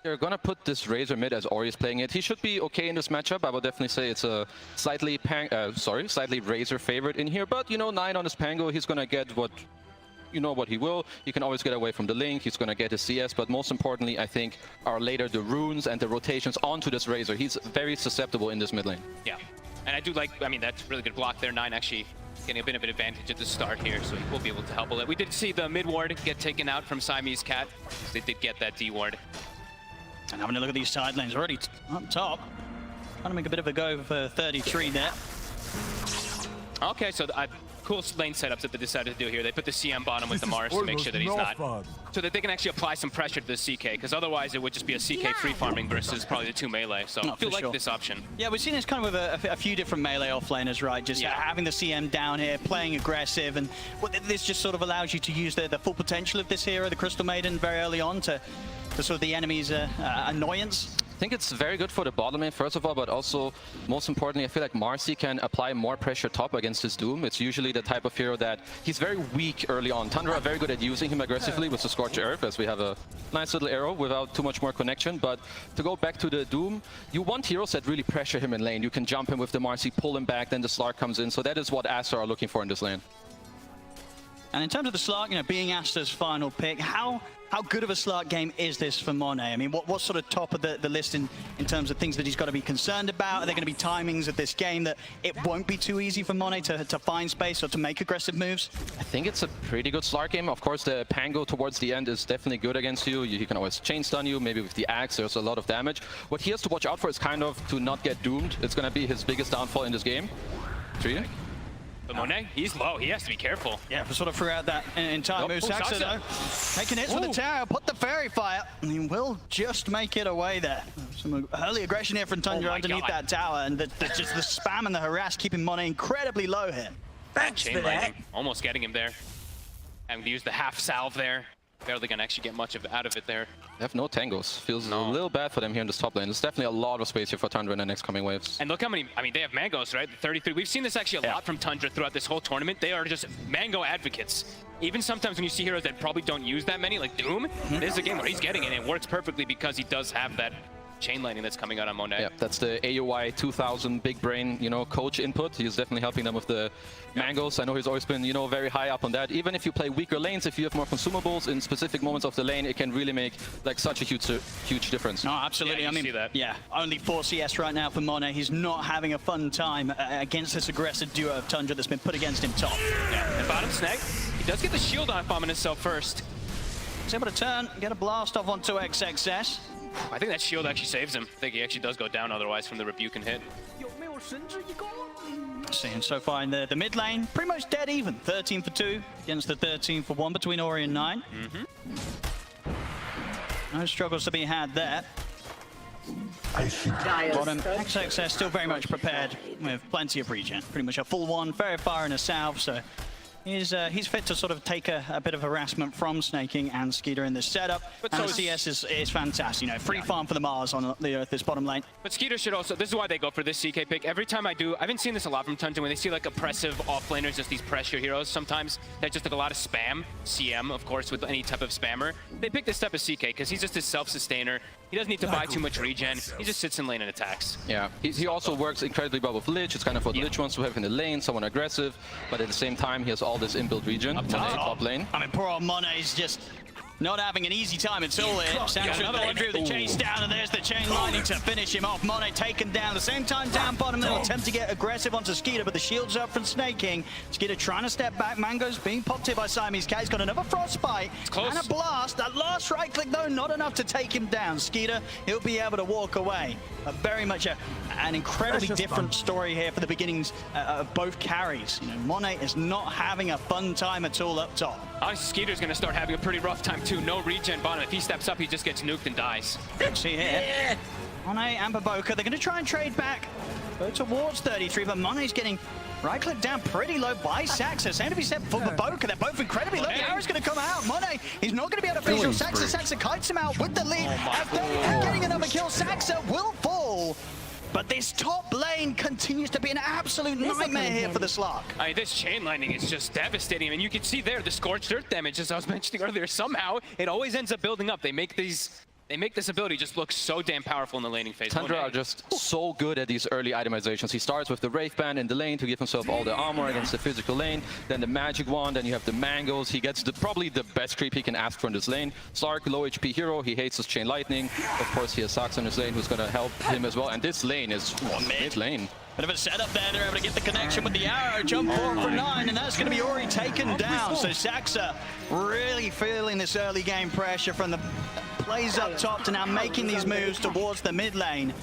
They're gonna put this Razor mid as Ori is playing it. He should be okay in this matchup. I would definitely say it's a slightly Razor favorite in here, but 9 on his Pango, he's gonna get what he will. He can always get away from the link. He's going to get his CS, but most importantly, I think, are later the runes and the rotations onto this Razor. He's very susceptible in this mid lane. Yeah, and I do like, that's really good block there. 9 actually getting a bit of an advantage at the start here, so he will be able to help a little. We did see the mid ward get taken out from Siamese Cat. They did get that D ward. And having a look at these side lanes, already up top. Trying to make a bit of a go for 33 there. Okay, so cool lane setups that they decided to do here. They put the CM bottom with the Mars to make sure that he's not, so that they can actually apply some pressure to the CK, because otherwise it would just be a CK free farming versus probably the 2 melee. So I feel like this option. Yeah, we've seen this kind of with a few different melee offlaners, right? Just having the CM down here, playing aggressive, and this just sort of allows you to use the full potential of this hero, the Crystal Maiden, very early on to sort of the enemy's annoyance. I think it's very good for the bottom lane, first of all, but also, most importantly, I feel like Marci can apply more pressure top against his Doom. It's usually the type of hero that he's very weak early on. Tundra are very good at using him aggressively with the Scorched Earth, as we have a nice little arrow without too much more connection. But to go back to the Doom, you want heroes that really pressure him in lane. You can jump him with the Marci, pull him back, then the Slark comes in. So that is what Aster are looking for in this lane. And in terms of the Slark, being Aster's final pick, how good of a Slark game is this for Monet? I mean, what's sort of top of the list in terms of things that he's got to be concerned about? Are there going to be timings of this game that it won't be too easy for Monet to find space or to make aggressive moves? I think it's a pretty good Slark game. Of course, the Pango towards the end is definitely good against you. He can always chain stun you. Maybe with the axe, there's a lot of damage. What he has to watch out for is kind of to not get doomed. It's going to be his biggest downfall in this game. 3. But Monet, he's low. He has to be careful. Yeah, sort of throughout that entire move. Saxo, though, taking hits with the tower, put the fairy fire, and he will just make it away there. Some early aggression here from Tundra underneath that tower, and just the spam and the harass keeping Monet incredibly low here. Thanks for that. Almost getting him there. Having to use the half salve there. barely gonna actually get much out of it there. They have no tangos. Feels a little bad for them here in this top lane. There's definitely a lot of space here for Tundra in the next coming waves. And look how many, I mean, they have Mangos, right? 33. We've seen this actually a lot from Tundra throughout this whole tournament. They are just Mango advocates. Even sometimes when you see heroes that probably don't use that many, like Doom, this is a game where he's getting it and it works perfectly because he does have that chain lightning that's coming out on Monet. Yeah, that's the AUI 2000 big brain, you know, coach input. He's definitely helping them with the Mangos. I know he's always been, you know, very high up on that. Even if you play weaker lanes, if you have more consumables in specific moments of the lane, it can really make like such a huge difference. No, absolutely. Yeah, I mean, see that. yeah, only 4 CS right now for Monet. He's not having a fun time against this aggressive duo of Tundra that's been put against him top. Yeah, and bottom snag, he does get the shield off on himself first. He's able to turn, get a blast off onto XXS. I think that shield actually saves him. I think he actually does go down otherwise from the rebuke and hit. Seeing so far in the mid lane, pretty much dead even. 13 for 2 against the 13 for 1 between Ori and 9. No struggles to be had there. Bottom, XXS still very much prepared with plenty of regen. Pretty much a full one, very far in the south, so he's fit to sort of take a bit of harassment from Snaking and Skeeter in this setup. But and so CS is fantastic, you know, free farm for the Mars on this bottom lane. But Skeeter should also, this is why they go for this CK pick. Every time I do, I've been seeing this a lot from Tundra when they see like oppressive offlaners, just these pressure heroes sometimes that just have a lot of spam, CM of course with any type of spammer. They pick this type of CK because he's just a self-sustainer. He doesn't need to buy too much regen. He just sits in lane and attacks. Yeah, he also works incredibly well with Lich. It's kind of what Lich wants to have in the lane, someone aggressive, but at the same time he has all this inbuilt regen on the top lane. I mean, poor old Monet's just not having an easy time at all here. Sancho going through the chase down, and there's the chain lightning to finish him off. Monet taken down. At the same time, down bottom, they'll attempt to get aggressive onto Skeeter, but the shield's up from Snaking. Skeeter trying to step back. Mango's being popped here by Siamese Cat. He's got another Frostbite and a blast. That last right click, though, not enough to take him down. Skeeter, he'll be able to walk away. Very much an incredibly different story here for the beginnings of both carries. You know, Monet is not having a fun time at all up top. Honestly, Skeeter's going to start having a pretty rough time too. No regen bottom. If he steps up, he just gets nuked and dies. See here. Monet and Baboka, they're going to try and trade back. Go towards 33, but Monet's getting right click down pretty low by Saxa. Same to be said for Baboka. They're both incredibly low. The arrow's going to come out. Monet, he's not going to be able to finish off Saxa. Saxa kites him out with the lead. Getting another kill. Saxa will fall. But this top lane continues to be an absolute nightmare here for the Slark. I mean, this chain lightning is just devastating. And you can see there the scorched earth damage, as I was mentioning earlier. Somehow, it always ends up building up. They make this ability just look so damn powerful in the laning phase. Tundra are just so good at these early itemizations. He starts with the Wraith Band in the lane to give himself all the armor against the physical lane, then the magic wand, then you have the Mangos. He gets probably the best creep he can ask for in this lane. Slark, low HP hero, he hates his chain lightning. Of course, he has Sax in his lane who's going to help him as well. And this lane is mid lane. Bit of a setup there. They're able to get the connection with the arrow. Jump forward for 9, and that's going to be Ori taken down. So Saxa really feeling this early game pressure from the plays up top to now making these moves towards the mid lane.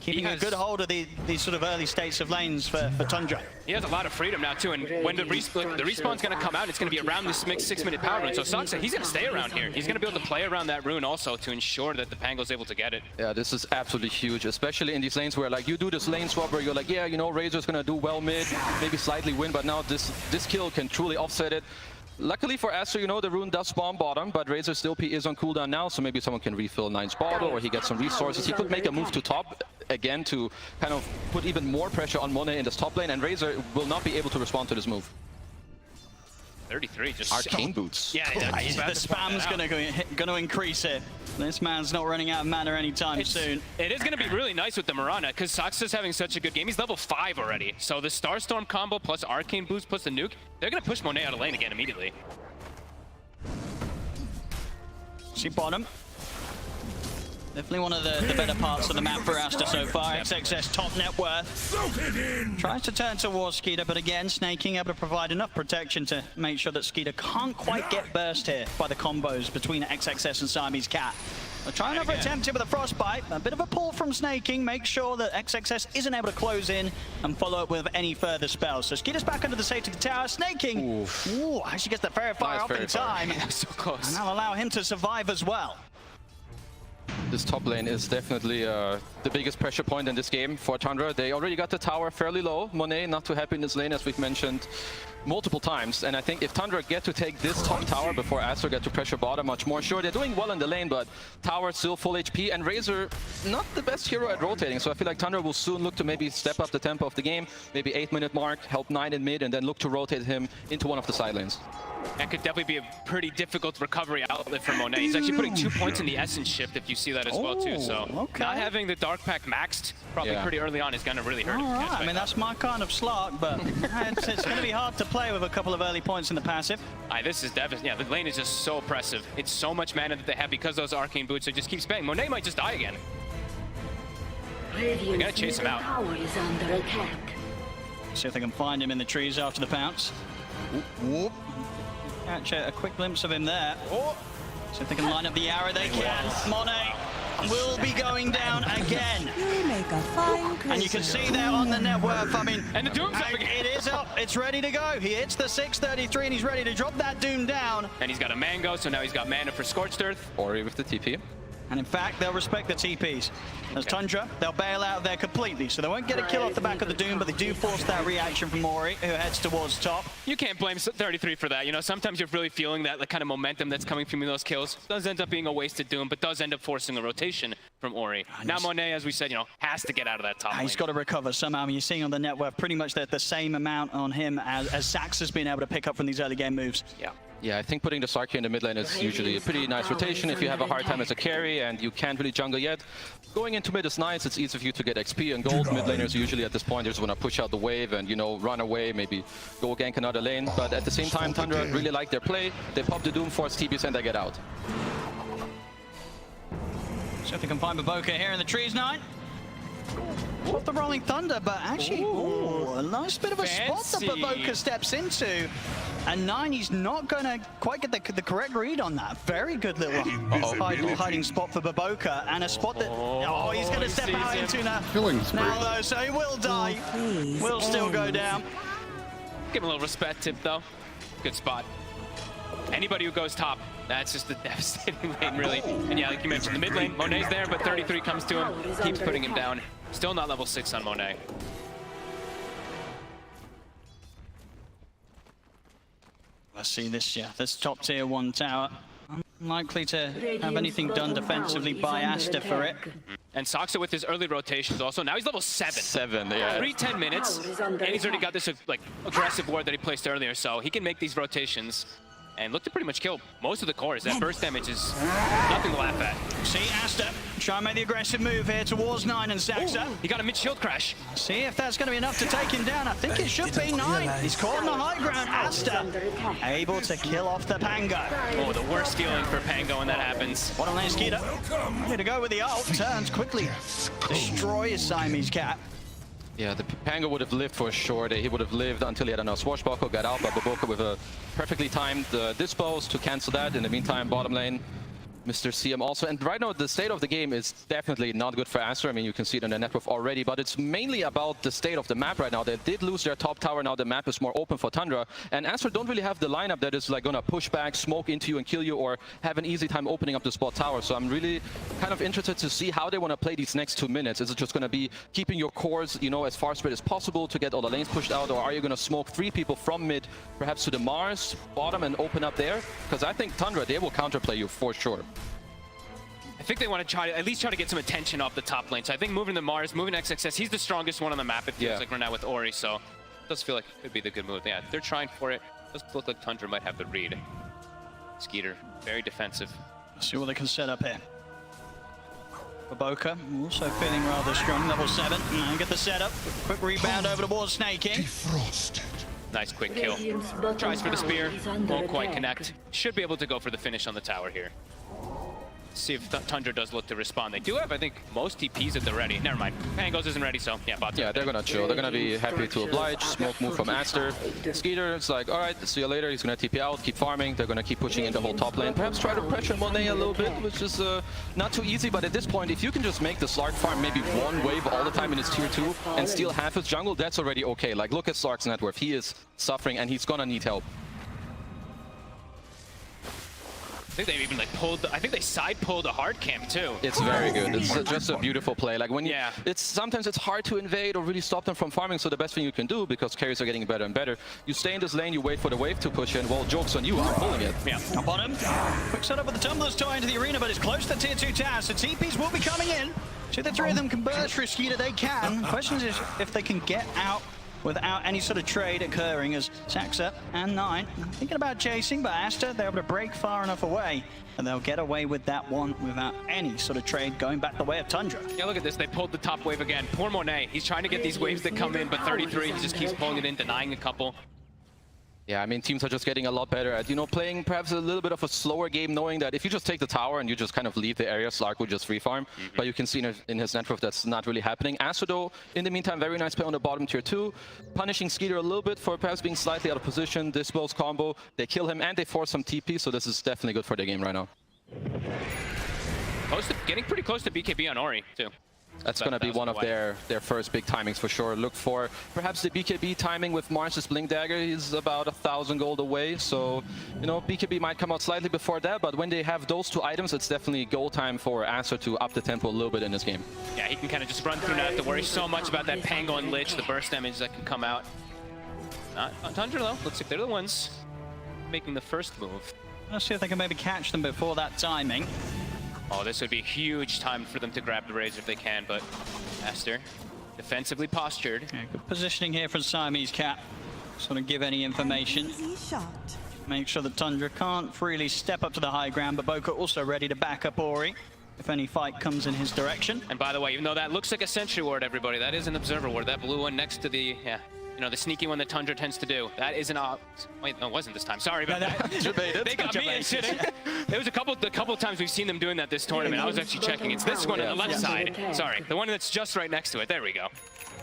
Keeping a good hold of these sort of early states of lanes for Tundra. He has a lot of freedom now, too, and when the respawn's going to come out, it's going to be around this 6-minute power rune. So Saxa, he's going to stay around here. He's going to be able to play around that rune also to ensure that the Pango's able to get it. Yeah, this is absolutely huge, especially in these lanes where, like, you do this lane swap where you're like, yeah, you know, Razor's going to do well mid, maybe slightly win, but now this kill can truly offset it. Luckily for Aster, you know, the rune does spawn bottom, but Razor still is on cooldown now, so maybe someone can refill 9's bottle or he gets some resources. He could make a move to top again to kind of put even more pressure on Monet in this top lane, and Razor will not be able to respond to this move. 33 just arcane boots. Yeah, the spam's going to increase it. This man's not running out of mana anytime soon. It is going to be really nice with the Mirana because Saxa's having such a good game. He's level 5 already. So the Starstorm combo plus arcane boost plus the nuke, they're going to push Monet out of lane again immediately. See bottom. Definitely one of the better parts of the map for Aster so far. XXS top net worth. Tries to turn towards Skeeter, but again, Snaking able to provide enough protection to make sure that Skeeter can't quite get burst here by the combos between XXS and Siamese Cat. We'll try another attempt here with a Frostbite. A bit of a pull from Snaking. Make sure that XXS isn't able to close in and follow up with any further spells. So Skeeter's back under the safety of the tower. Snaking actually gets the Fairy Fire off in time. So close. And that'll allow him to survive as well. this top lane is definitely the biggest pressure point in this game for Tundra. They already got the tower fairly low. Monet not too happy in this lane, as we've mentioned multiple times. And I think if Tundra get to take this top tower before Aster get to pressure bottom much more, sure, they're doing well in the lane, but tower still full HP, and Razor not the best hero at rotating. So I feel like Tundra will soon look to maybe step up the tempo of the game, maybe 8-minute mark, help 9 in mid, and then look to rotate him into one of the side lanes. That could definitely be a pretty difficult recovery outlet for Monet. He's actually putting 2 points in the Essence Shift, if you see that as well too. So not having the Dark Pack maxed probably pretty early on is going to really hurt him. Right. I mean, that's my kind of slot, but it's going to be hard to play with a couple of early points in the passive. This is devastating. Yeah, the lane is just so oppressive. It's so much mana that they have because those Arcane Boots. So just keep spamming. Monet might just die again. They gotta chase him out. See if they can find him in the trees after the pounce. Whoop. Catch a quick glimpse of him there. See if they can line up the arrow. They can. Monet will be going down again. And you can see there on the net worth, I mean, and the Doom's up again. It is up, it's ready to go. He hits the 633 and he's ready to drop that Doom down. And he's got a Mango, so now he's got mana for Scorched Earth. Ori with the TP. And in fact, they'll respect the TPs. As Tundra, they'll bail out there completely. So they won't get a kill off the back of the Doom, but they do force that reaction from Ori, who heads towards top. You can't blame 33 for that. You know, sometimes you're really feeling that kind of momentum that's coming from those kills. Does end up being a wasted Doom, but does end up forcing a rotation from Ori. Now Monet, as we said, you know, has to get out of that top lane. He's got to recover somehow. I mean, you're seeing on the net worth pretty much the same amount on him as Zax has been able to pick up from these early game moves. Yeah, I think putting the Sarky in the mid lane is usually a pretty nice rotation if you have a hard time as a carry and you can't really jungle yet. Going into mid is nice, it's easy for you to get XP and gold. Mid laners usually at this point they just want to push out the wave and, you know, run away, maybe go gank another lane. But at the same time, Tundra really like their play. They pop the Doom, force TPs, and they get out. So if they can find Baboka here in the trees, 9. Off the Rolling Thunder, but actually, a nice bit of a spot that Baboka steps into. And 9, he's not going to quite get the correct read on that. Very good little hiding spot for Baboka, and a spot that, he's going to step out into now. Now though, so he will die. Will still go down. Give him a little respect tip though. Good spot. Anybody who goes top, that's just a devastating lane, really. And yeah, like you mentioned, the mid lane, Monet's there, but 33 comes to him, keeps putting him down. Still not level 6 on Monet. Let's see this top tier 1 tower. Unlikely to have anything done defensively by Aster for it. And Saksa with his early rotations also. Now he's level 7. 7, yeah. 10 minutes, and he's already got this like aggressive ward that he placed earlier, so he can make these rotations and look to pretty much kill most of the cores. That burst damage is nothing to laugh at. See Aster try and make the aggressive move here towards 9 and Zaxa. He got a mid-shield crash. See if that's going to be enough to take him down. I think it should be 9. He's caught on the high ground. Aster able to kill off the Pango. Oh, the worst feeling for Pango when that happens. What on lane, Skeeter? Here to go with the ult. Turns quickly. Destroys Siamese Cat. Yeah, the Pango would have lived for sure. He would have lived until he had enough Swashbuckle, got out, but Baboka with a perfectly timed dispose to cancel that. In the meantime, bottom lane, Mr. CM also. And right now, the state of the game is definitely not good for Aster. I mean, you can see it on the network already, but it's mainly about the state of the map right now. They did lose their top tower. Now the map is more open for Tundra. And Aster don't really have the lineup that is like gonna push back, smoke into you and kill you, or have an easy time opening up the spot tower. So I'm really kind of interested to see how they want to play these next 2 minutes. Is it just gonna be keeping your cores, you know, as far spread as possible to get all the lanes pushed out, or are you gonna smoke 3 people from mid, perhaps to the Mars bottom and open up there? Because I think Tundra, they will counterplay you for sure. I think they want to at least try to get some attention off the top lane. So I think moving the Mars, moving XXS, he's the strongest one on the map, it feels like right now with Ori. So it does feel like it could be the good move. Yeah, they're trying for it. It does look like Tundra might have the read. Skeeter, very defensive. Let's see what they can set up here. Baboka also feeling rather strong, level 7. And get the setup. Quick rebound over towards Snake King. Nice quick kill. Tries for the spear, won't quite connect. Should be able to go for the finish on the tower here. See if Tundra does look to respond. They do have, I think, most TPs at the ready. Never mind. Pangos isn't ready, so yeah, bot. Yeah, they're gonna chill. They're gonna be happy to oblige. Smoke move from Aster. Skeeter, it's like, all right, see you later. He's gonna TP out, keep farming. They're gonna keep pushing in the whole top lane. Perhaps try to pressure Monet a little bit, which is not too easy. But at this point, if you can just make the Slark farm maybe 1 wave all the time in his tier 2 and steal half his jungle, that's already okay. Like, look at Slark's net worth. He is suffering and he's gonna need help. I think they even like pulled. I think they side pulled a hard camp too. It's very good. It's just a beautiful play. Like when you, Yeah. sometimes it's hard to invade or really stop them from farming. So the best thing you can do, because carries are getting better and better, you stay in this lane, you wait for the wave to push in. Well, joke's on you, I'm pulling it. Yeah. Up on him. Quick setup with the tumblers tie into the arena, but it's close to tier 2 Taz. The TPs will be coming in. 2 to 3 of them can burst for Skeeter. They can. The question is if they can get out without any sort of trade occurring, as Saxa and 9 thinking about chasing, but Aster, they're able to break far enough away, and they'll get away with that one without any sort of trade going back the way of Tundra. Yeah, look at this. They pulled the top wave again. Poor Monet. He's trying to get these waves that come in, but 33, he just keeps pulling it in, denying a couple. Yeah, I mean, teams are just getting a lot better at, playing perhaps a little bit of a slower game, knowing that if you just take the tower and you just kind of leave the area, Slark will just free farm. But you can see in his network that's not really happening. Aster, though, in the meantime, very nice play on the bottom tier 2, punishing Skeeter a little bit for perhaps being slightly out of position. Dispose combo, they kill him and they force some TP, so this is definitely good for the game right now. Getting pretty close to BKB on Ori, too. That's going to be one of their first big timings for sure. Look for perhaps the BKB timing with Mars's Blink Dagger. He's about 1,000 gold away, so BKB might come out slightly before that, but when they have those 2 items, it's definitely goal time for Aster to up the tempo a little bit in this game. Yeah, he can kind of just run through, not have to worry so much about that Pango and Lich, the burst damage that can come out. Not on Tundra though. Looks like they're the ones making the first move. Let's see if they can maybe catch them before that timing. Oh, this would be a huge time for them to grab the Razor if they can, but Aster, defensively postured. Yeah, good positioning here from Siamese Cat. Sort of give any information. Make sure that Tundra can't freely step up to the high ground, but Boca also ready to back up Ori if any fight comes in his direction. And by the way, even though that looks like a Sentry Ward, everybody, that is an Observer Ward. That blue one next to the, the sneaky one that Tundra tends to do. That is an wait, no, it wasn't this time. Sorry about that. They got me in shitting. There was a couple of times we've seen them doing that this tournament. I was actually checking. It's this one on the left side. Sorry, the one that's just right next to it. There we go.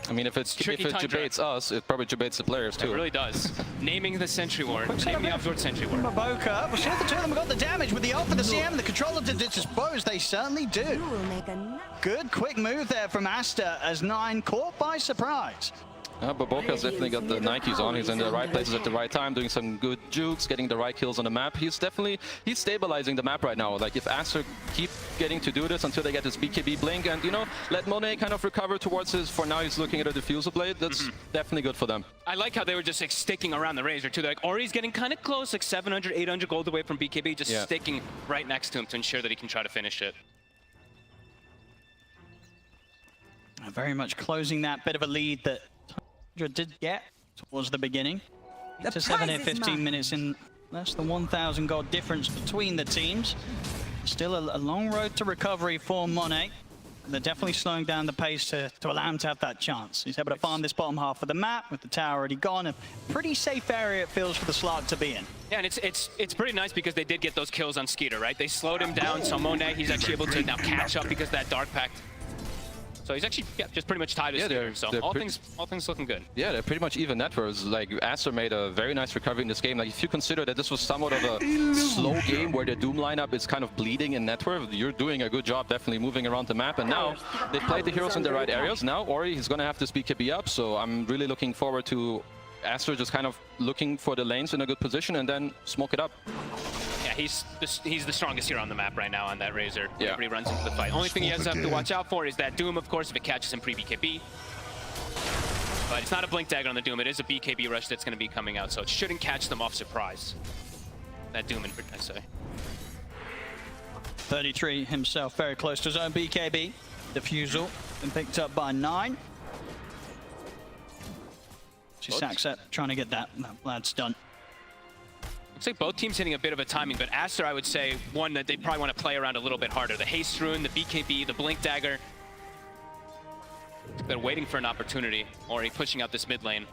I mean, if it debates us, it probably debates the players too. It really does. Naming the Sentry Ward. Naming the Absorbed Sentry Ward. Boca, we'll see if the 2 of them got the damage with the ult for the CM and the controller to dispose. They certainly do. Good quick move there from Aster as 9 caught by surprise. But Boca's definitely got the Nikes on. He's in the right places at the right time, doing some good jukes, getting the right kills on the map. He's stabilizing the map right now. Like, if Aster keep getting to do this until they get his BKB blink and, let Monet kind of recover towards his, for now he's looking at a diffusal blade, that's definitely good for them. I like how they were just like sticking around the Razor too. They're like, Ori's getting kind of close, like 700, 800 gold away from BKB, just sticking right next to him to ensure that he can try to finish it. Very much closing that bit of a lead that Tundra did get towards the beginning. To 7 here, 15 minutes in, less than 1,000 gold difference between the teams. Still a long road to recovery for Monet. They're definitely slowing down the pace to allow him to have that chance. He's able to farm this bottom half of the map with the tower already gone. A pretty safe area it feels for the Slark to be in. Yeah, and it's pretty nice because they did get those kills on Skeeter, right? They slowed him down, so Monet, he's actually able to now catch up because of that Dark Pact. So he's actually just pretty much tied with Skeeter, so all things looking good. Yeah, they're pretty much even networks. Like, Aster made a very nice recovery in this game. Like, if you consider that this was somewhat of a slow game where the Doom lineup is kind of bleeding in network, you're doing a good job definitely moving around the map. And now they played the heroes in the right areas. Now Ori, he's going to have this BKB up, so I'm really looking forward to Aster just kind of looking for the lanes in a good position and then smoke it up. Yeah, he's the strongest hero on the map right now on that Razor. Whenever he runs into the fight. Only thing he has to watch out for is that Doom, of course, if it catches him pre-BKB. But it's not a Blink Dagger on the Doom. It is a BKB rush that's going to be coming out, so it shouldn't catch them off surprise. That Doom, I say. 33 himself, very close to his own BKB. Diffusal, been picked up by 9. Saxa trying to get that lad's done. Looks like both teams hitting a bit of a timing, but Aster, I would say, one that they probably want to play around a little bit harder. The Haste Rune, the BKB, the Blink Dagger. They're waiting for an opportunity, or pushing out this mid lane.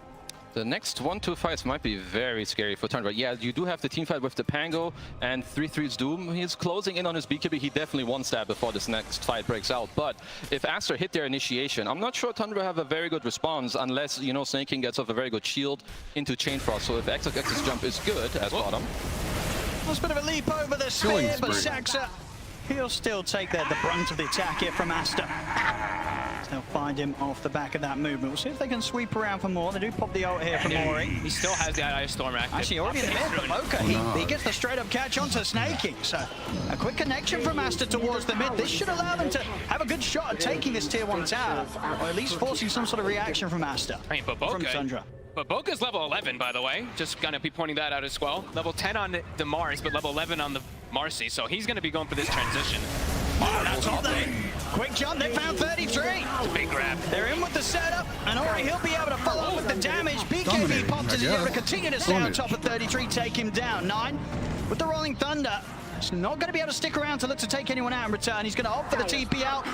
The next 1-2 fights might be very scary for Tundra. Yeah, you do have the team fight with the Pango and 3-3's Doom. He's closing in on his BKB. He definitely wants that before this next fight breaks out. But if Aster hit their initiation, I'm not sure Tundra have a very good response unless, Snake King gets off a very good shield into Chain Frost. So if XX's jump is good as bottom. That's a bit of a leap over the spear, but Saxa, he'll still take the brunt of the attack here from Aster. They'll find him off the back of that movement. We'll see if they can sweep around for more. They do pop the ult here from Mori. He still has the Ice Storm active. Actually, already in the mid for Boca. He gets the straight up catch onto Snaking. So a quick connection from Aster towards the mid. This should allow them to have a good shot at taking this tier 1 tower, or at least forcing some sort of reaction from Aster. I mean, but Boca, from Tundra. But Boca's level 11, by the way. Just gonna be pointing that out as well. Level 10 on the Mars, but level 11 on the Marcy. So he's gonna be going for this transition. That's all they. Quick jump, they found 33. Big grab. They're in with the setup, and Ori, he'll be able to follow up with the damage. BKB popped as he's able to continue to stay on top of 33, take him down. 9 with the Rolling Thunder. He's not going to be able to stick around to look to take anyone out in return. He's going to opt for the TP out.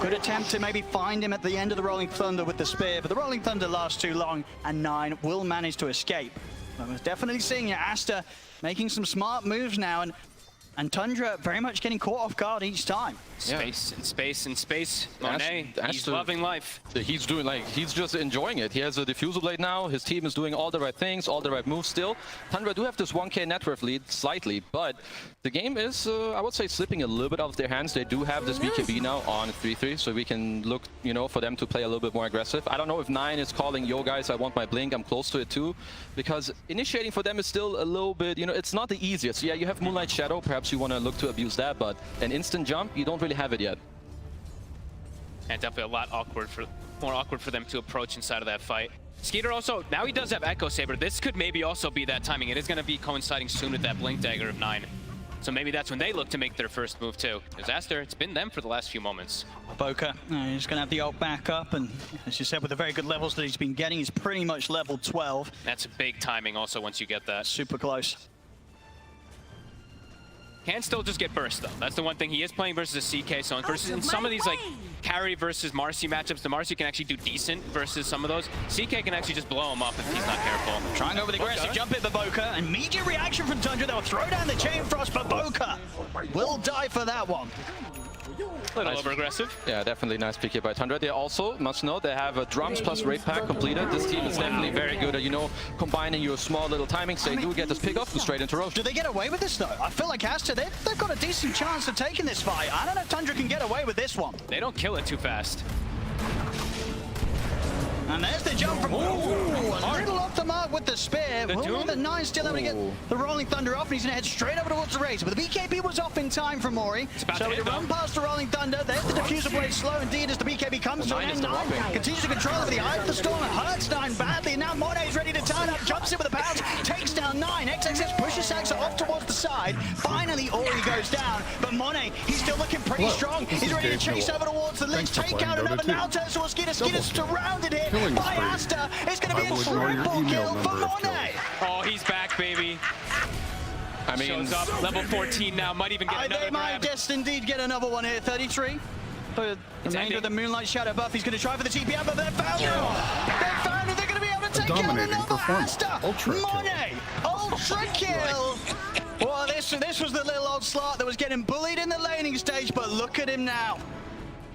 Good attempt to maybe find him at the end of the Rolling Thunder with the spear, but the Rolling Thunder lasts too long, and 9 will manage to escape. But we're definitely seeing Aster making some smart moves now, and Tundra very much getting caught off guard each time. Space and space and space. Monet, he's loving life. He's doing he's just enjoying it. He has a Diffusal Blade now. His team is doing all the right things, all the right moves still. Tundra do have this 1k net worth lead slightly, but the game is, I would say, slipping a little bit out of their hands. They do have this BKB now on 3-3, so we can look, for them to play a little bit more aggressive. I don't know if 9 is calling, yo guys, I want my blink. I'm close to it too, because initiating for them is still a little bit, it's not the easiest. Yeah, you have Moonlight Shadow. Perhaps you want to look to abuse that, but an instant jump, you don't really have it yet. And definitely a lot more awkward for them to approach inside of that fight. Skeeter also, now he does have Echo Saber. This could maybe also be that timing. It is going to be coinciding soon with that Blink Dagger of 9. So maybe that's when they look to make their first move too. Because Aster, it's been them for the last few moments. Boca, he's going to have the ult back up, and as you said, with the very good levels that he's been getting, he's pretty much level 12. That's big timing also once you get that. Super close. Can still just get burst though. That's the one thing. He is playing versus a CK, so in some of these like carry versus Marcy matchups, the Marcy can actually do decent versus some of those. CK can actually just blow him up if he's not careful. Trying over the aggressive jump hit for Boca. Immediate reaction from Tundra. They'll throw down the Chain Frost, but Boca will die for that one. A little over aggressive. Yeah, definitely nice PK by Tundra. They also must know they have a drums plus raid pack completed. This team is definitely very good at, combining your small little timings. They do get this pick off and straight into Roche. Do they get away with this though? I feel like Aster, they've got a decent chance of taking this fight. I don't know if Tundra can get away with this one. They don't kill it too fast. And there's the jump from... Ooh, a little off the mark with the spear. Will the 9 still able to get the Rolling Thunder off, and he's going to head straight over towards the Razor. But the BKB was off in time from Mori. So he run past the Rolling Thunder. There's the Diffuser Blade slow indeed as the BKB comes to an end. 9 continues to control over the Eye of the Storm. It hurts 9 badly. Now Monet's ready to turn up, jumps in with a pounce, takes down 9. XXS pushes Saxa off towards the side. Finally, Ori goes down. But Monet, he's still looking pretty strong. He's ready to chase over towards the Lich, take out another now turns towards Skeeter. Skeeter's surrounded here by Aster. It's going to be a triple kill for Monet. Oh, he's back, baby. I mean, shows up level 14 now. Might even get another They might just indeed get another one here. 33. The remainder of the Moonlight Shadow buff. He's going to try for the TP out, but they're found him. They're found him. They're going to be able to take out another Aster. Monet, ultra kill. Well, this was the little old slut that was getting bullied in the laning stage, but look at him now.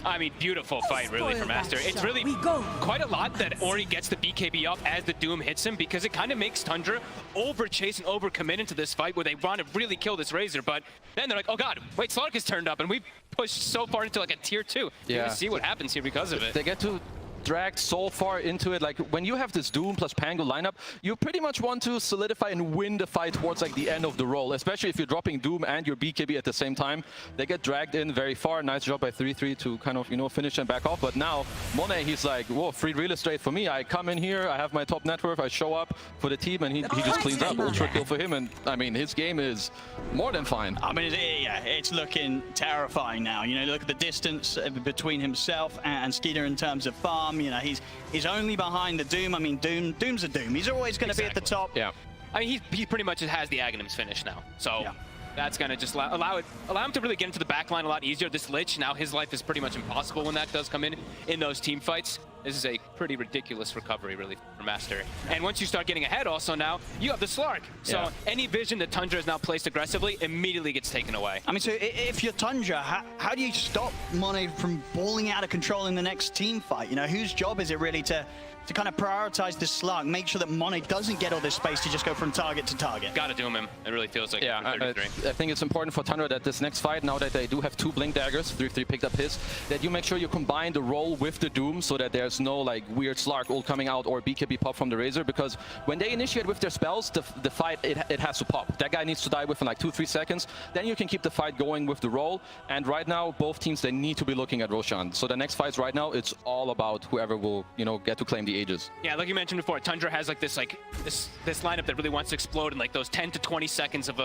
I mean, beautiful fight, really, from Aster. It's really quite a lot that Ori gets the BKB up as the Doom hits him, because it kind of makes Tundra over-chase and over-commit into this fight where they want to really kill this Razor, but then they're like, oh god, wait, Slark is turned up, and we've pushed so far into like a tier 2. You're gonna see what happens here because of it. They get to dragged so far into it. Like, when you have this Doom plus Pango lineup, you pretty much want to solidify and win the fight towards like the end of the roll, especially if you're dropping Doom and your BKB at the same time. They get dragged in very far. Nice job by 3-3 to kind of, finish and back off. But now, Monet, he's like, whoa, free real estate for me. I come in here, I have my top net worth, I show up for the team, and he just cleans up. Ultra kill for him, and I mean, his game is more than fine. I mean, yeah, it's looking terrifying now. Look at the distance between himself and Skeeter in terms of farm. He's only behind the Doom. I mean, Doom's a Doom. He's always going to be at the top. Yeah. I mean, he pretty much has the Aghanims finish now. So that's going to just allow him to really get into the backline a lot easier. This Lich, now his life is pretty much impossible when that does come in those team fights. This is a pretty ridiculous recovery, really, for Master. And once you start getting ahead also now, you have the Slark. So any vision that Tundra is now placed aggressively immediately gets taken away. I mean, so if you're Tundra, how do you stop Monet from balling out of control in the next team fight? Whose job is it really to to kind of prioritize this slug, make sure that Monet doesn't get all this space to just go from target to target. Gotta doom him. It really feels like Yeah, I think it's important for Tundra that this next fight, now that they do have 2 Blink Daggers, 3-3 picked up his, that you make sure you combine the roll with the Doom so that there's no like weird Slark ult coming out or BKB pop from the Razor, because when they initiate with their spells, the fight, it has to pop. That guy needs to die within like 2-3 seconds. Then you can keep the fight going with the roll. And right now, both teams, they need to be looking at Roshan. So the next fights right now, it's all about whoever will, you know, get to claim the Aegis. Yeah, like you mentioned before, Tundra has like this lineup that really wants to explode in like those 10 to 20 seconds of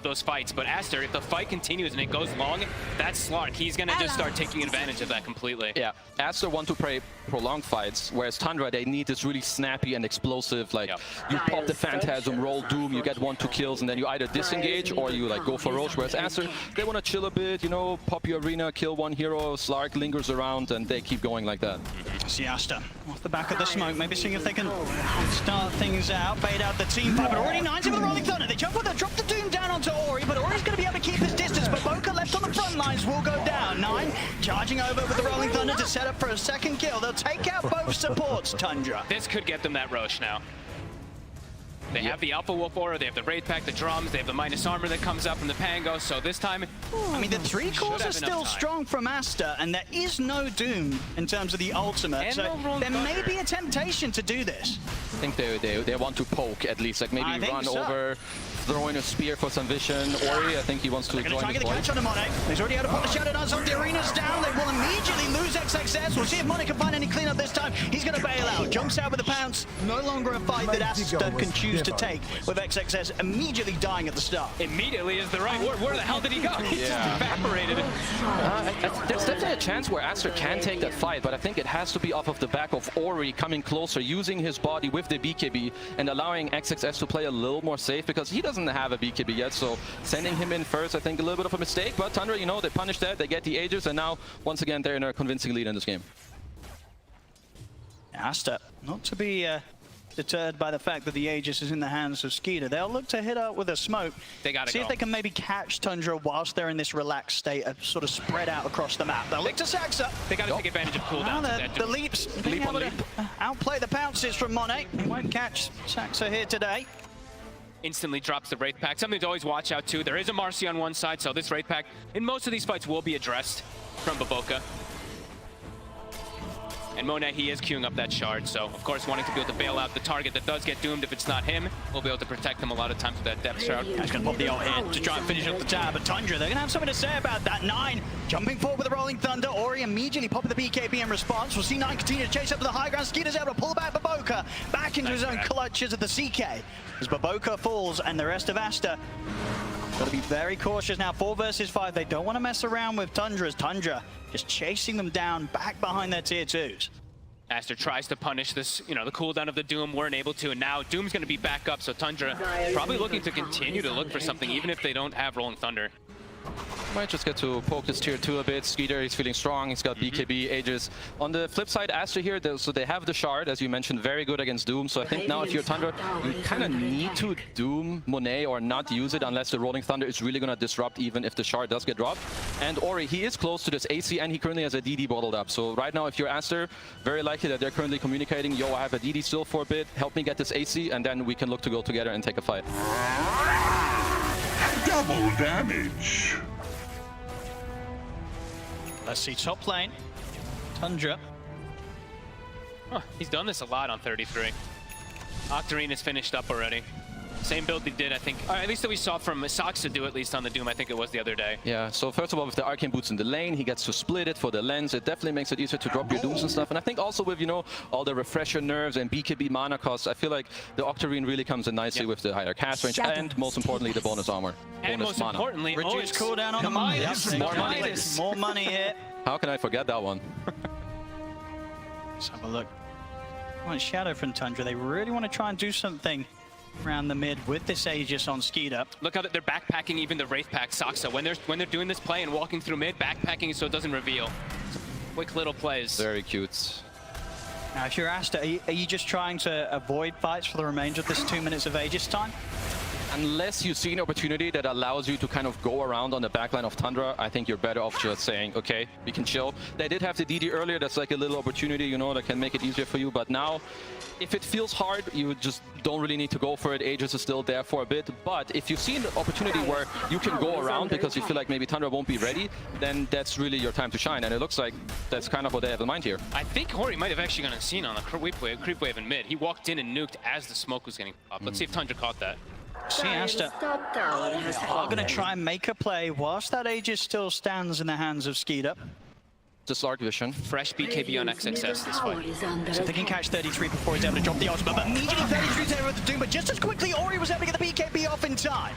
those fights. But Aster, if the fight continues and it goes long, that's Slark. He's gonna just start taking advantage of that completely. Yeah, Aster want to play prolonged fights, whereas Tundra, they need this really snappy and explosive, like you pop the Phantasm, roll Doom, you get 1-2 kills, and then you either disengage or you like go for Roche. Whereas Aster, they want to chill a bit, you know, pop your arena, kill 1 hero, Slark lingers around, and they keep going like that. See Aster off the back of the smoke, maybe seeing if they can start things out, bait out the team fight, but already 90 with the Rolling Thunder. They jump with it, drop the Doom down onto Ori, but Ori's going to be able to keep his distance, but Boca left on the front lines will go down. 9 charging over with the Rolling Thunder to set up for a second kill. They'll take out both supports, Tundra. This could get them that Roche now. They have the Alpha Wolf Aura, they have the Wraith Pack, the drums, they have the minus armor that comes up from the Pango, so this time... I mean, the 3 cores are still strong from Aster, and there is no Doom in terms of the ultimate, and so there may be a temptation to do this. I think they want to poke at least, like maybe run over, throw in a spear for some vision. Ori, I think he wants to join try and get the catch on Monet. He's already out of the Shadow Dance on the arena's down. They will immediately lose XXS. We'll see if Monet can find any cleanup this time. He's going to bail out. Jumps out with the pounce. No longer a fight that Aster can choose to take, with XXS immediately dying at the start. Immediately is the right word. Where the hell did he go? He just evaporated. There's definitely a chance where Aster can take that fight, but I think it has to be off of the back of Ori coming closer, using his body with the BKB and allowing XXS to play a little more safe, because he doesn't have a BKB yet, so sending him in first, I think a little bit of a mistake, but Tundra, you know, they punish that, they get the Aegis, and now, once again, they're in a convincing lead in this game. Aster, not to be deterred by the fact that the Aegis is in the hands of Skeeter. They'll look to hit out with a smoke. They gotta see go. if they can maybe catch Tundra whilst they're in this relaxed state of sort of spread out across the map. They'll look to Saxa. They gotta take advantage of cooldowns. The leaps, being able to outplay the pounces from Monet. He won't catch Saxa here today. Instantly drops the Wraith Pack. Something to always watch out too. There is a Marcy on one side, so this Wraith Pack in most of these fights will be addressed from Baboka. And Monet, he is queuing up that shard, so of course wanting to be able to bail out the target that does get doomed if it's not him. We'll be able to protect him a lot of times with that depth shard. He's going to pop the ult here to try and finish up the tab, but Tundra, they're going to have something to say about that. 9 jumping forward with the Rolling Thunder. Ori immediately popping the BKB in response. We'll see 9 continue to chase up to the high ground. Skeeter's able to pull back Baboka back into his own clutches of the CK. As Baboka falls and the rest of Aster got to be very cautious now. 4 versus 5. They don't want to mess around with Tundra, as Tundra just chasing them down back behind their tier 2s. Aster tries to punish this, you know, the cooldown of the Doom, weren't able to, and now Doom's going to be back up, so Tundra probably looking to continue to look for something, even if they don't have Rolling Thunder. Might just get to poke this tier 2 a bit. Skeeter, he's feeling strong. He's got BKB, Aegis. On the flip side, Aster here, so they have the shard, as you mentioned, very good against Doom. So I think now if you're Tundra, you kind of need to Doom Monet or not use it unless the Rolling Thunder is really going to disrupt, even if the shard does get dropped. And Ori, he is close to this AC, and he currently has a DD bottled up. So right now, if you're Aster, very likely that they're currently communicating, yo, I have a DD still for a bit, help me get this AC, and then we can look to go together and take a fight. Double damage. Let's see top lane. Tundra. Huh, he's done this a lot on 33. Octarine is finished up already. Same build he did, I think, or at least that we saw from Saxa do, at least on the Doom, I think it was the other day. Yeah, so first of all, with the Arcane Boots in the lane, he gets to split it for the lens. It definitely makes it easier to drop your Dooms and stuff. And I think also with, you know, all the refresher nerves and BKB mana costs, I feel like the Octarine really comes in nicely with the higher cast range and, most importantly, the bonus armor. And bonus most importantly, reduce cooldown on the Midas. More money. More money here. How can I forget that one? Let's have a look. On Shadow from Tundra, they really want to try and do something around the mid with this Aegis on Skeeter. Look how they're backpacking even the Wraith Pack Saxa. When they're doing this play and walking through mid, backpacking so it doesn't reveal. Quick little plays. Very cute. Now, if you're Aster, are you just trying to avoid fights for the remainder of this 2 minutes of Aegis time? unless you see an opportunity that allows you to kind of go around on the backline of Tundra, I think you're better off just saying, okay, we can chill. They did have the DD earlier. That's like a little opportunity, you know, that can make it easier for you. But now, if it feels hard, you just don't really need to go for it. Aegis is still there for a bit. But if you've seen the opportunity where you can go around because you feel like maybe Tundra won't be ready, then that's really your time to shine. And it looks like that's kind of what they have in mind here. I think Hori might have actually gone unseen on a creep wave in mid. He walked in and nuked as the smoke was getting popped. Let's see if Tundra caught that. See, Aster are going to try and make a play whilst that Aegis still stands in the hands of Skeeter. The Slark vision. Fresh BKB on XXS this fight. So if they can catch 33 before he's able to drop the ultimate, but immediately 33's able to do, but just as quickly Ori was able to get the BKB off in time.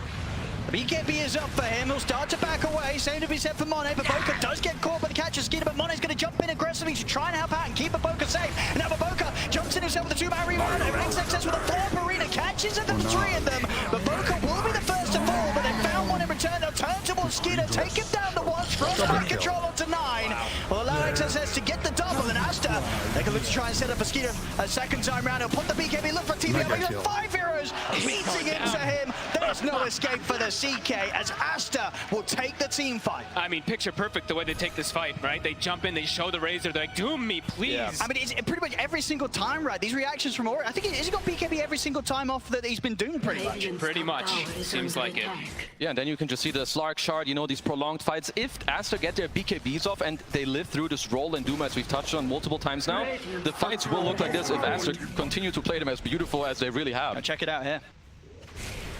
The BKB is up for him. He'll start to back away. Same to be said for Monet, but Boca does get caught by the catch of Skeeter, but Monet's going to jump in aggressively to try and help out and keep Boca safe. And now Boca jumps in himself with a 2-man rebound. XXS with a 4-up arena catches it for the 3 of them, but Boca will be the first to fall, but they found one in return. They'll turn towards Skeeter, take him down to 1, frostbite control onto 9. Will allow XXS to get the double, and Aster, they can look to try and set up for Skeeter a second time round. He'll put the BKB, look for TBL, but he's got 5 heroes beating into him. There's no escape for the CK as Aster will take the team fight. I mean, picture perfect the way they take this fight, right? They jump in, they show the Razor, they're like, doom me, please. Yeah. I mean, it's pretty much every single time, right? These reactions from Ori, I think has he got BKB every single time off that he's been doing pretty much. Pretty much, seems like it. Yeah, and then you can just see the Slark shard, you know, these prolonged fights. If Aster get their BKBs off and they live through this roll and Doom, as we've touched on multiple times now, the fights will look like this if Aster continue to play them as beautiful as they really have. Now check it out here.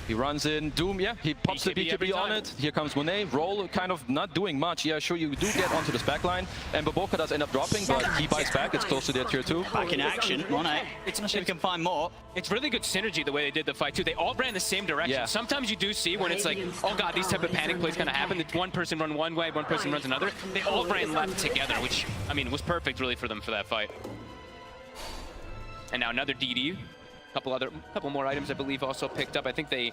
He runs in, Doom, yeah, he pops the BKB on it. Here comes Monet, roll kind of not doing much. Yeah, sure, you do get onto this backline, and Boboka does end up dropping, but he bites back. It's close to their tier 2. Back in action, Monet. Let's see if we can find more. It's really good synergy the way they did the fight too. They all ran the same direction. Yeah. Sometimes you do see when it's like, oh god, these type of panic plays kind of happen. That one person run one way, one person runs another. They all ran left together, which, I mean, was perfect really for them for that fight. And now another DD. Couple more items I believe also picked up. I think they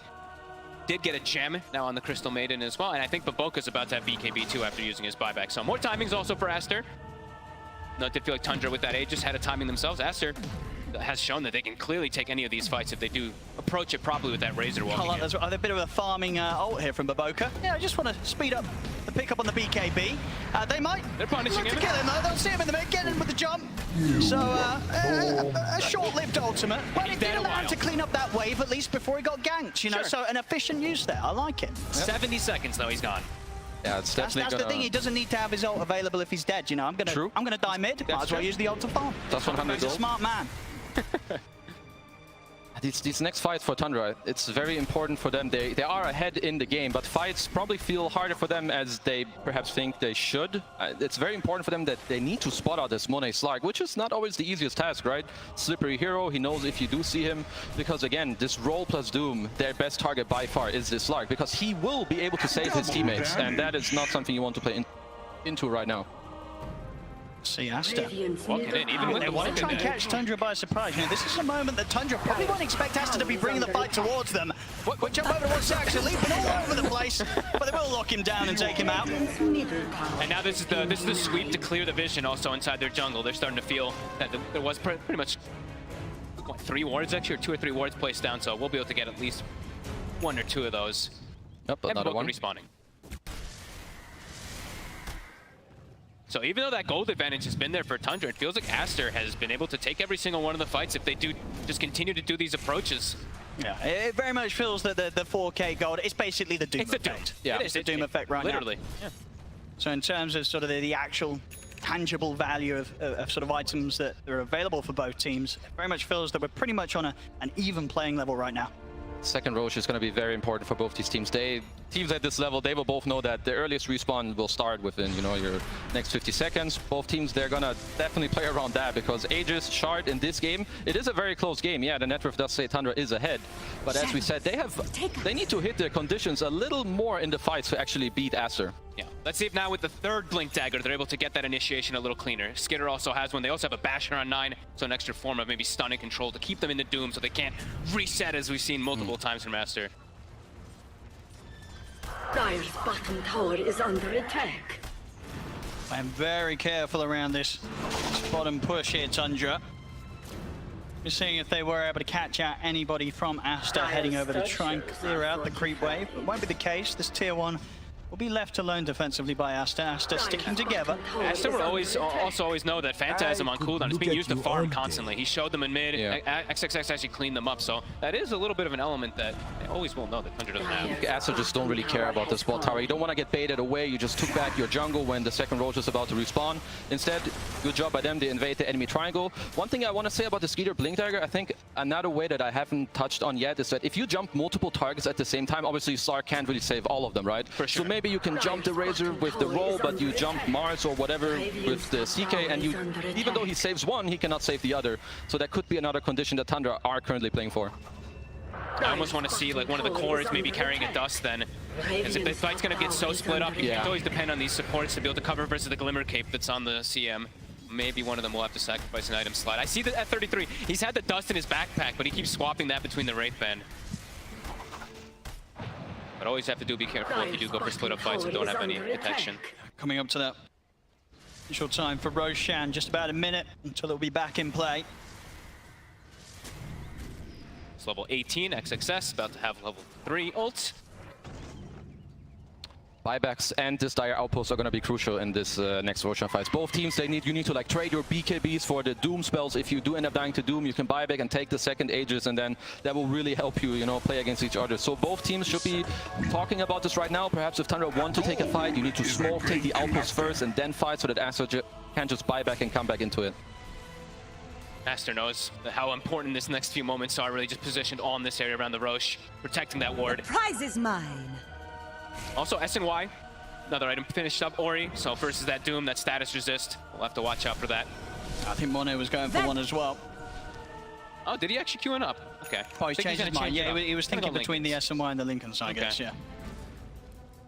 did get a gem now on the Crystal Maiden as well, and I think Boboka's about to have BKB too after using his buyback. So more timings also for Aster. No, it did feel like Tundra with that Aegis had a timing themselves. Aster has shown that they can clearly take any of these fights if they do approach it properly with that Razor walking in. There's a bit of a farming ult here from Boboka. Yeah, I just want to speed up the pickup on the BKB. They might. They're punishing him. To kill him though. They'll see him in the mid, get in with the jump. So a short-lived ultimate. Well, he did allow him to clean up that wave at least before he got ganked. You know, so an efficient use there. I like it. 70 seconds though, he's gone. Yeah, it's definitely that's the thing. He doesn't need to have his ult available if he's dead. You know, I'm gonna die mid. Might as well use the ult to farm. That's 100 He's a smart man. These next fights for Tundra, it's very important for them. They are ahead in the game, but fights probably feel harder for them as they perhaps think they should. It's very important for them that they need to spot out this Monet Slark, which is not always the easiest task, right? Slippery hero, he knows if you do see him, because again, this roll plus Doom, their best target by far is this Slark, because he will be able to save his teammates, and that is not something you want to play into right now. See Aster. Walking in, even with they want to try and catch Tundra by surprise. You know, this is a moment that Tundra probably won't expect Aster to be bringing the fight towards them. Which moment wants to actually leaping all over the place, but they will lock him down and take him out. And now this is the sweep to clear the vision also inside their jungle. They're starting to feel that there was pretty much 3 wards actually, or 2 or 3 wards placed down, so we'll be able to get at least 1 or 2 of those. Yep, another one. Respawning. So even though that gold advantage has been there for Tundra, it feels like Aster has been able to take every single one of the fights if they do just continue to do these approaches. Yeah, it very much feels that the 4K gold is basically the Doom effect. Doom. Yeah, it's the Doom effect right literally. now. Yeah. So in terms of sort of the actual tangible value of sort of items that are available for both teams, it very much feels that we're pretty much on an even playing level right now. Second Roche is going to be very important for both these teams. Teams at this level, they will both know that the earliest respawn will start within, you know, your next 50 seconds. Both teams, they're going to definitely play around that because Aegis, Shard in this game, it is a very close game. Yeah, the network does say Tundra is ahead. But as we said, they need to hit their conditions a little more in the fights to actually beat Aster. Yeah, let's see if now with the 3rd Blink Dagger, they're able to get that initiation a little cleaner. Skitter also has one. They also have a Basher on 9, so an extra form of maybe stunning control to keep them in the Doom so they can't reset as we've seen multiple times from Aster. Dire's bottom tower is under attack. I'm very careful around this bottom push here, Tundra. We're seeing if they were able to catch out anybody from Aster heading over to try and clear out the creep wave. But won't be the case. This tier 1 will be left alone defensively by Aster. Aster sticking together. Aster will always know that Phantasm on cooldown is being used to farm constantly. He showed them in mid. XXX actually cleaned them up, so that is a little bit of an element that they always will know that Tundra doesn't have. Aster just don't really care about the spot tower. You don't want to get baited away. You just took back your jungle when the second Roach is about to respawn. Instead, good job by them. They invade the enemy triangle. One thing I want to say about the Skeeter Blink Dagger, I think another way that I haven't touched on yet is that if you jump multiple targets at the same time, obviously Slark can't really save all of them, right? For sure. So maybe you can jump the Razor with the roll, but you jump Mars or whatever with the CK, and you, even though he saves one, he cannot save the other. So that could be another condition that Tundra are currently playing for. I almost want to see like one of the cores maybe carrying a Dust then, because if the fight's going to get so split up, you can't always depend on these supports to be able to cover versus the Glimmer Cape that's on the CM. Maybe one of them will have to sacrifice an item slot. I see that at 33, he's had the Dust in his backpack, but he keeps swapping that between the Wraith Band. But always have to be careful if you do go for split up fights and don't have any protection. Coming up to that initial time for Roshan, just about a minute until it'll be back in play. It's level 18, XXS, about to have level 3 ult. Buybacks and this Dire Outpost are going to be crucial in this next Roshan fights. Both teams, you need to like trade your BKBs for the Doom spells. If you do end up dying to Doom, you can buy back and take the second Aegis, and then that will really help you, play against each other. So both teams should be talking about this right now. Perhaps if Tundra want to take a fight, you need to smoke, take the Outpost first, and then fight so that Aster can just buy back and come back into it. Aster knows how important this next few moments are, really just positioned on this area around the Roche, protecting that ward. The prize is mine. Also, SNY, another item finished up. Ori, so versus that Doom, that status resist. We'll have to watch out for that. I think Mono was going for one as well. Oh, did he actually queue it up? Okay. Oh, he's changed his mind. Yeah, he was thinking between the SNY and the Linken's, I guess, yeah.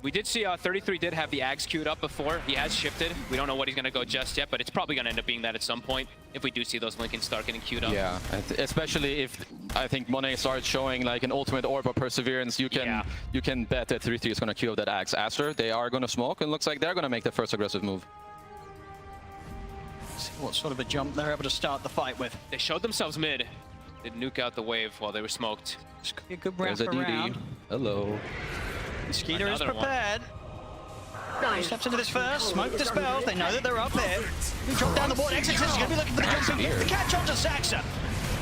We did see 33 did have the Ags queued up before. He has shifted. We don't know what he's going to go just yet, but it's probably going to end up being that at some point if we do see those Linken's start getting queued up. Yeah, especially if I think Monet starts showing like an ultimate orb of perseverance, you can bet that 33 is going to queue up that Axe. Aster, they are going to smoke, and looks like they're going to make the first aggressive move. See what sort of a jump they're able to start the fight with. They showed themselves mid. They nuke out the wave while they were smoked. This could be a good wrap There's a around. DD. Hello. Skeeter is prepared. Steps into this first, smoke dispels, they know that they're up there. He dropped down the board, XXS is going to be looking for the jump. The catch onto Saxa.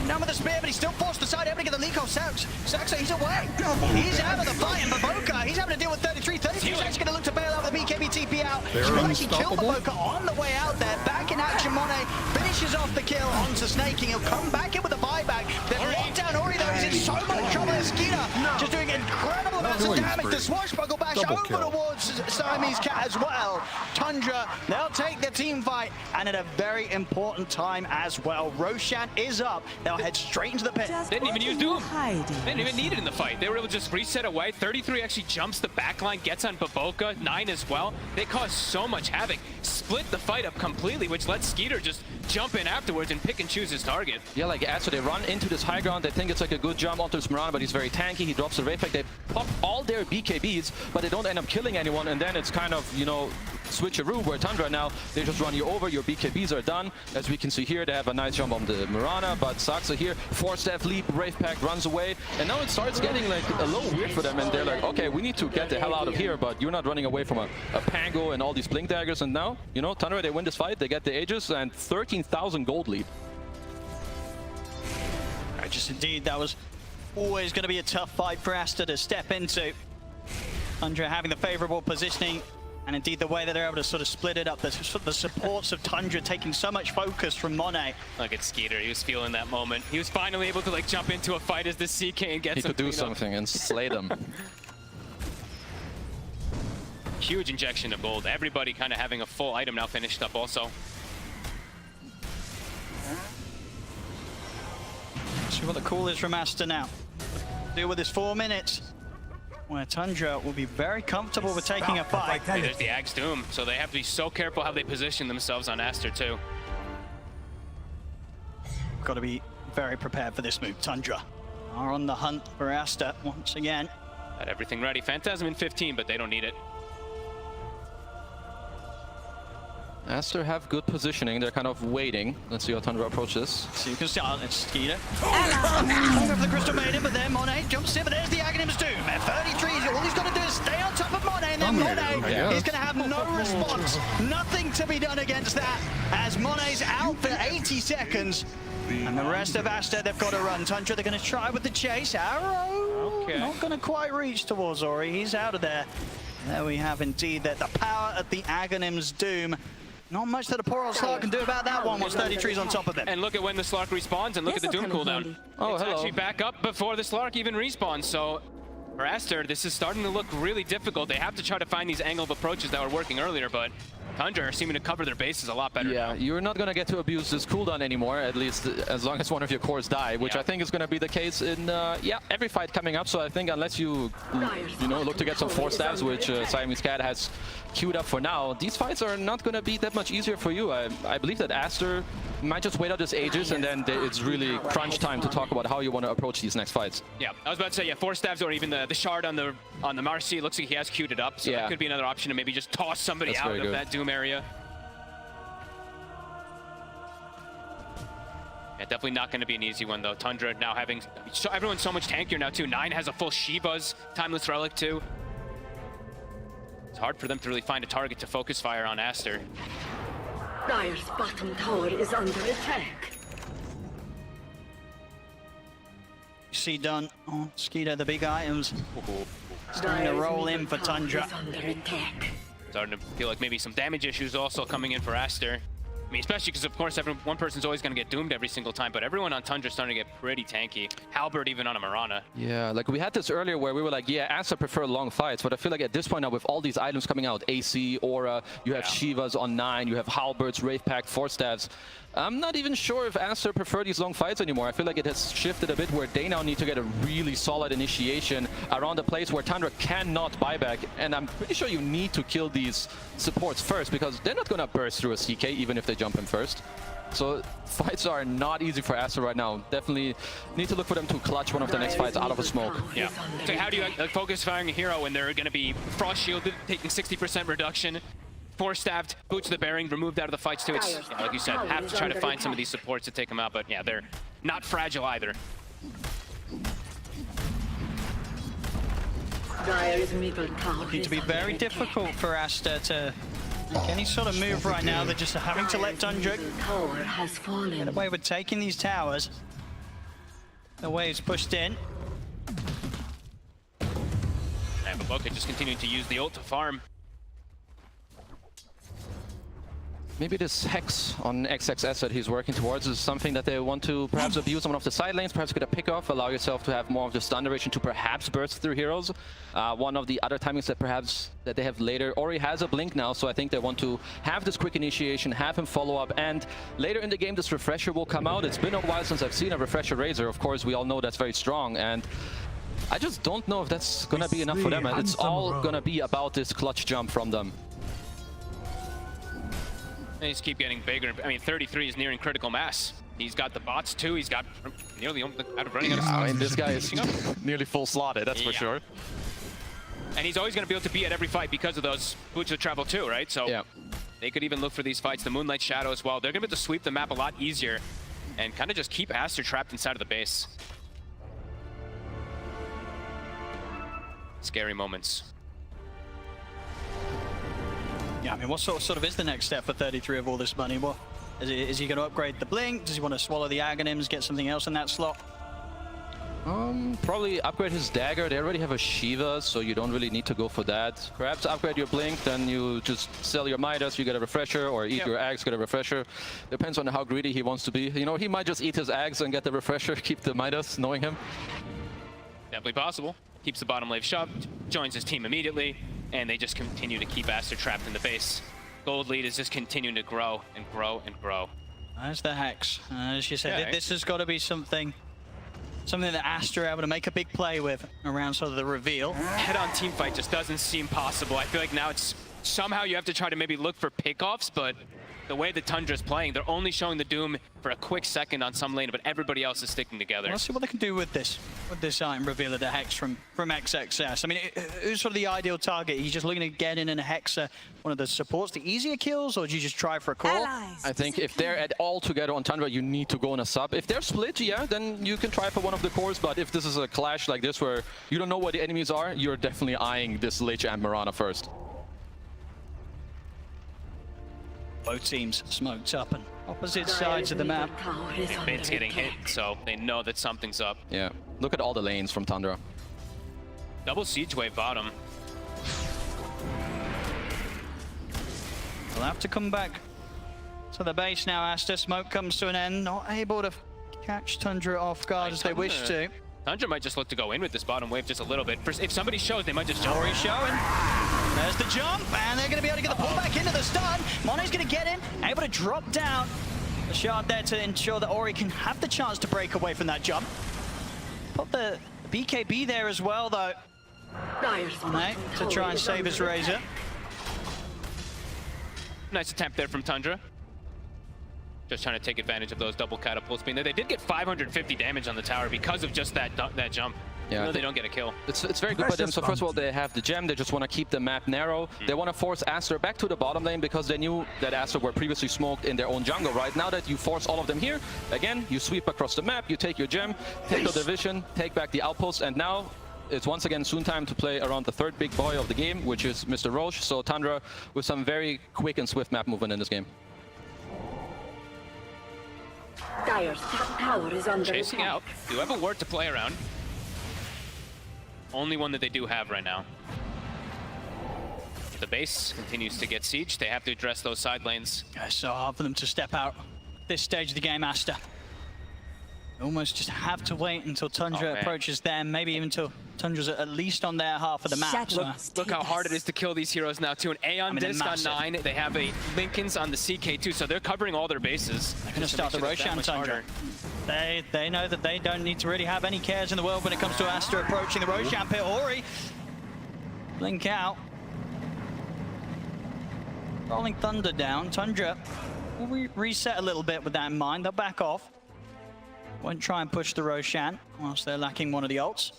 Now with the spear, but he's still forced aside, able to get the leak off Saxa, he's away. He's out of the fight, and Baboka, he's having to deal with 33. 33 is actually going to look to bail out with the BKB TP out. He'll actually kill Baboka on the way out there. Back in action, Monet finishes off the kill onto Snaking. He'll come back in with a buyback. They've locked down Ori though, he's in so much trouble as Skeeter. Just doing incredible amounts of damage. The swashbuckle bash over towards Siamese Cat as well. Tundra, they'll take the team fight, and at a very important time as well. Roshan is up. They'll head straight into the pit. They didn't even use Doom. They didn't even need it in the fight. They were able to just reset away. 33 actually jumps the backline, gets on Baboka, 9 as well. They cause so much havoc. Split the fight up completely, which lets Skeeter just jump in afterwards and pick and choose his target. Yeah, like Aster, they run into this high ground. They think it's like a good jump onto Smarana, but he's very tanky. He drops the Wraith Pack. They pop all their BKBs, but they don't end up killing anyone. And then it's kind of, switcheroo where Tundra now, they just run you over. Your BKBs are done. As we can see here, they have a nice jump on the Mirana, but Saxa here, 4-step leap, Wraith Pack runs away. And now it starts getting like a little weird for them. And they're like, okay, we need to get the hell out of here, but you're not running away from a Pango and all these Blink Daggers. And now, Tundra, they win this fight. They get the Aegis and 13,000 gold lead. Just indeed, that was always going to be a tough fight for Aster to step into. Tundra having the favorable positioning, and indeed the way that they're able to sort of split it up. The supports of Tundra taking so much focus from Monet. Look at Skeeter, he was feeling that moment. He was finally able to jump into a fight as the CK and get He could do something and slay them. Huge injection of gold. Everybody kind of having a full item now finished up also. See what the call is from Aster now. Deal with this 4 minutes, where Tundra will be very comfortable with taking a fight. Hey, there's the Axe Doom, so they have to be so careful how they position themselves on Aster too. Got to be very prepared for this move. Tundra are on the hunt for Aster once again. Got everything ready. Phantasm in 15, but they don't need it. Aster have good positioning. They're kind of waiting. Let's see how Tundra approaches. So you can see it's Skeeter. Going over the Crystal Maiden, but then Monet jumps in, but there's the Aghanim's Doom. At 33, all he's got to do is stay on top of Monet, and then Monet is going to have no response. Nothing to be done against that, as Monet's out for 80 seconds. And the rest of Aster, they've got to run. Tundra, they're going to try with the chase. Arrow, not going to quite reach towards Ori. He's out of there. There we have indeed that the power of the Aghanim's Doom. Not much that a poor old Slark can do about that one once 33's on top of it. And look at when the Slark respawns, and look at the Doom cooldown. Oh, it's hello. actually back up before the Slark even respawns, so for Aster, this is starting to look really difficult. They have to try to find these angle of approaches that were working earlier, but Tundra are seeming to cover their bases a lot better now. You're not going to get to abuse this cooldown anymore, at least as long as one of your cores die, which I think is going to be the case in every fight coming up. So I think unless you look to get some 4 stabs, which Siamese Cat has queued up for now, these fights are not going to be that much easier for you. I believe that Aster might just wait out his Aegis, and then it's really crunch time to talk about how you want to approach these next fights. Yeah, I was about to say, 4 stabs or even the shard on the Marci. Looks like he has queued it up, so that could be another option to maybe just toss somebody out of that Doom area. Yeah, definitely not going to be an easy one, though. Tundra now having... everyone's so much tankier now, too. 9 has a full Shiva's Timeless Relic, too. It's hard for them to really find a target to focus fire on Aster. Dire's bottom tower is under attack. See done on Skeeter, the big items. Starting to roll in for Tundra. Starting to feel like maybe some damage issues also coming in for Aster. I mean, especially because, of course, one person's always going to get doomed every single time, but everyone on Tundra is starting to get pretty tanky. Halberd even on a Mirana. Yeah, like we had this earlier where we were like, yeah, Aster prefer long fights, but I feel like at this point now with all these items coming out, AC, Aura, you have Shivas on 9, you have Halberds, Wraith Pact, 4 staves. I'm not even sure if Aster prefer these long fights anymore. I feel like it has shifted a bit where they now need to get a really solid initiation around a place where Tundra cannot buyback. And I'm pretty sure you need to kill these supports first because they're not going to burst through a CK even if they jump in first. So fights are not easy for Aster right now. Definitely need to look for them to clutch one of the next fights out of a smoke. Yeah. So how do you focus firing a hero when they're going to be frost shielded, taking 60% reduction? 4-stabbed, boots the bearing, removed out of the fights too. It's, like you said, have to try to find some of these supports to take them out, but yeah, they're not fragile either. Looking to be very difficult for Aster to make any sort of move right now. They're just having to let Tundra get away with taking these towers. The wave's pushed in. And Baboka just continuing to use the ult to farm. Maybe this Hex on XXS that he's working towards is something that they want to perhaps abuse on one of the side lanes, perhaps get a pick off, allow yourself to have more of the stun duration to perhaps burst through heroes. One of the other timings that perhaps that they have later. Ori has a blink now, so I think they want to have this quick initiation, have him follow up, and later in the game this refresher will come out. It's been a while since I've seen a refresher Razor. Of course, we all know that's very strong, and I just don't know if that's gonna be enough for them. It's all gonna be about this clutch jump from them. They just keep getting bigger. I mean, 33 is nearing critical mass. He's got the bots too. He's got nearly running out of slots. I mean, this guy is nearly full slotted, that's for sure. And he's always going to be able to be at every fight because of those boots of travel too, right? So they could even look for these fights. The Moonlight Shadow as well. They're going to be able to sweep the map a lot easier and kind of just keep Aster trapped inside of the base. Scary moments. Yeah, I mean, what sort of is the next step for 33 of all this money? What is he going to upgrade the blink? Does he want to swallow the Aghanims, get something else in that slot? Probably upgrade his dagger. They already have a Shiva, so you don't really need to go for that. Perhaps upgrade your blink, then you just sell your Midas, you get a refresher, or eat your Aghs, get a refresher. Depends on how greedy he wants to be. You know, he might just eat his Aghs and get the refresher, keep the Midas, knowing him. Definitely possible. Keeps the bottom lane shoved, joins his team immediately, and they just continue to keep Aster trapped in the base. Gold lead is just continuing to grow and grow and grow. There's the Hex. As you said, this has got to be something that Aster are able to make a big play with around sort of the reveal. Head-on team fight just doesn't seem possible. I feel like now it's somehow you have to try to maybe look for pickoffs, but the way the Tundra's playing, they're only showing the Doom for a quick second on some lane, but everybody else is sticking together. Let's see what they can do with this item reveal of the Hex from XXS. I mean, who's sort of the ideal target? Are you just looking to get in and Hex one of the supports, the easier kills, or do you just try for a call? I think if they're at all together on Tundra, you need to go on a sub. If they're split, yeah, then you can try for one of the cores, but if this is a clash like this where you don't know what the enemies are, you're definitely eyeing this Lich and Mirana first. Both teams smoked up and opposite sides of the map. Mid's getting hit, so they know that something's up. Yeah, look at all the lanes from Tundra. Double siege wave bottom. They'll have to come back to the base now. Aster, smoke comes to an end, not able to catch Tundra off guard as they wish to. Tundra might just look to go in with this bottom wave just a little bit. If somebody shows, they might just jump. Ori's showing. There's the jump, and they're going to be able to get the pull back into the stun. Mone's going to get in, able to drop down the shard there to ensure that Ori can have the chance to break away from that jump. Put the BKB there as well, though. To try and save his Razor. Nice attempt there from Tundra. Just trying to take advantage of those double catapults being there. They did get 550 damage on the tower because of just that jump. Yeah, no, they don't get a kill. It's very good by them. So first of all, they have the gem. They just want to keep the map narrow. They want to force Aster back to the bottom lane because they knew that Aster were previously smoked in their own jungle. Right now that you force all of them here, again, you sweep across the map, you take your gem, take the division, take back the outpost, and now it's once again soon time to play around the third big boy of the game, which is Mr. Roche. So Tundra with some very quick and swift map movement in this game. Dire's top tower is under Chasing attack. out. Do have a ward to play around. Only one that they do have right now. The base continues to get sieged. They have to address those side lanes. It's so hard for them to step out this stage of the game, Aster. Almost just have to wait until Tundra approaches them, maybe even until Tundra's at least on their half of the map. Look how hard it is to kill these heroes now too. An Aeon Disc on 9. They have a Linken's on the CK2, so they're covering all their bases. They're going to start the Roshan Tundra. They know that they don't need to really have any cares in the world when it comes to Aster approaching the Roshan pit. Ori, blink out. Rolling Thunder down. Tundra will reset a little bit with that in mind. They'll back off. Won't try and push the Roshan whilst they're lacking one of the ults.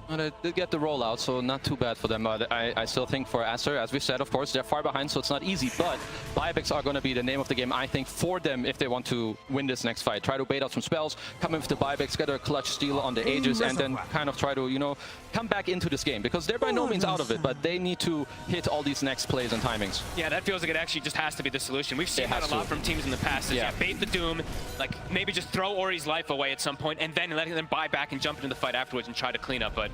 Well, they did get the rollout, so not too bad for them. I still think for Aster, as we said, of course, they're far behind, so it's not easy. But buybacks are going to be the name of the game, I think, for them if they want to win this next fight. Try to bait out some spells, come in with the buybacks, get a clutch steal on the Aegis, and then kind of try to, you know, come back into this game. Because they're by no means out of it, but they need to hit all these next plays and timings. Yeah, that feels like it actually just has to be the solution. We've seen that a lot from teams in the past. Is bait the Doom, like maybe just throw Ori's life away at some point, and then letting them buy back and jump into the fight afterwards and try to clean up. But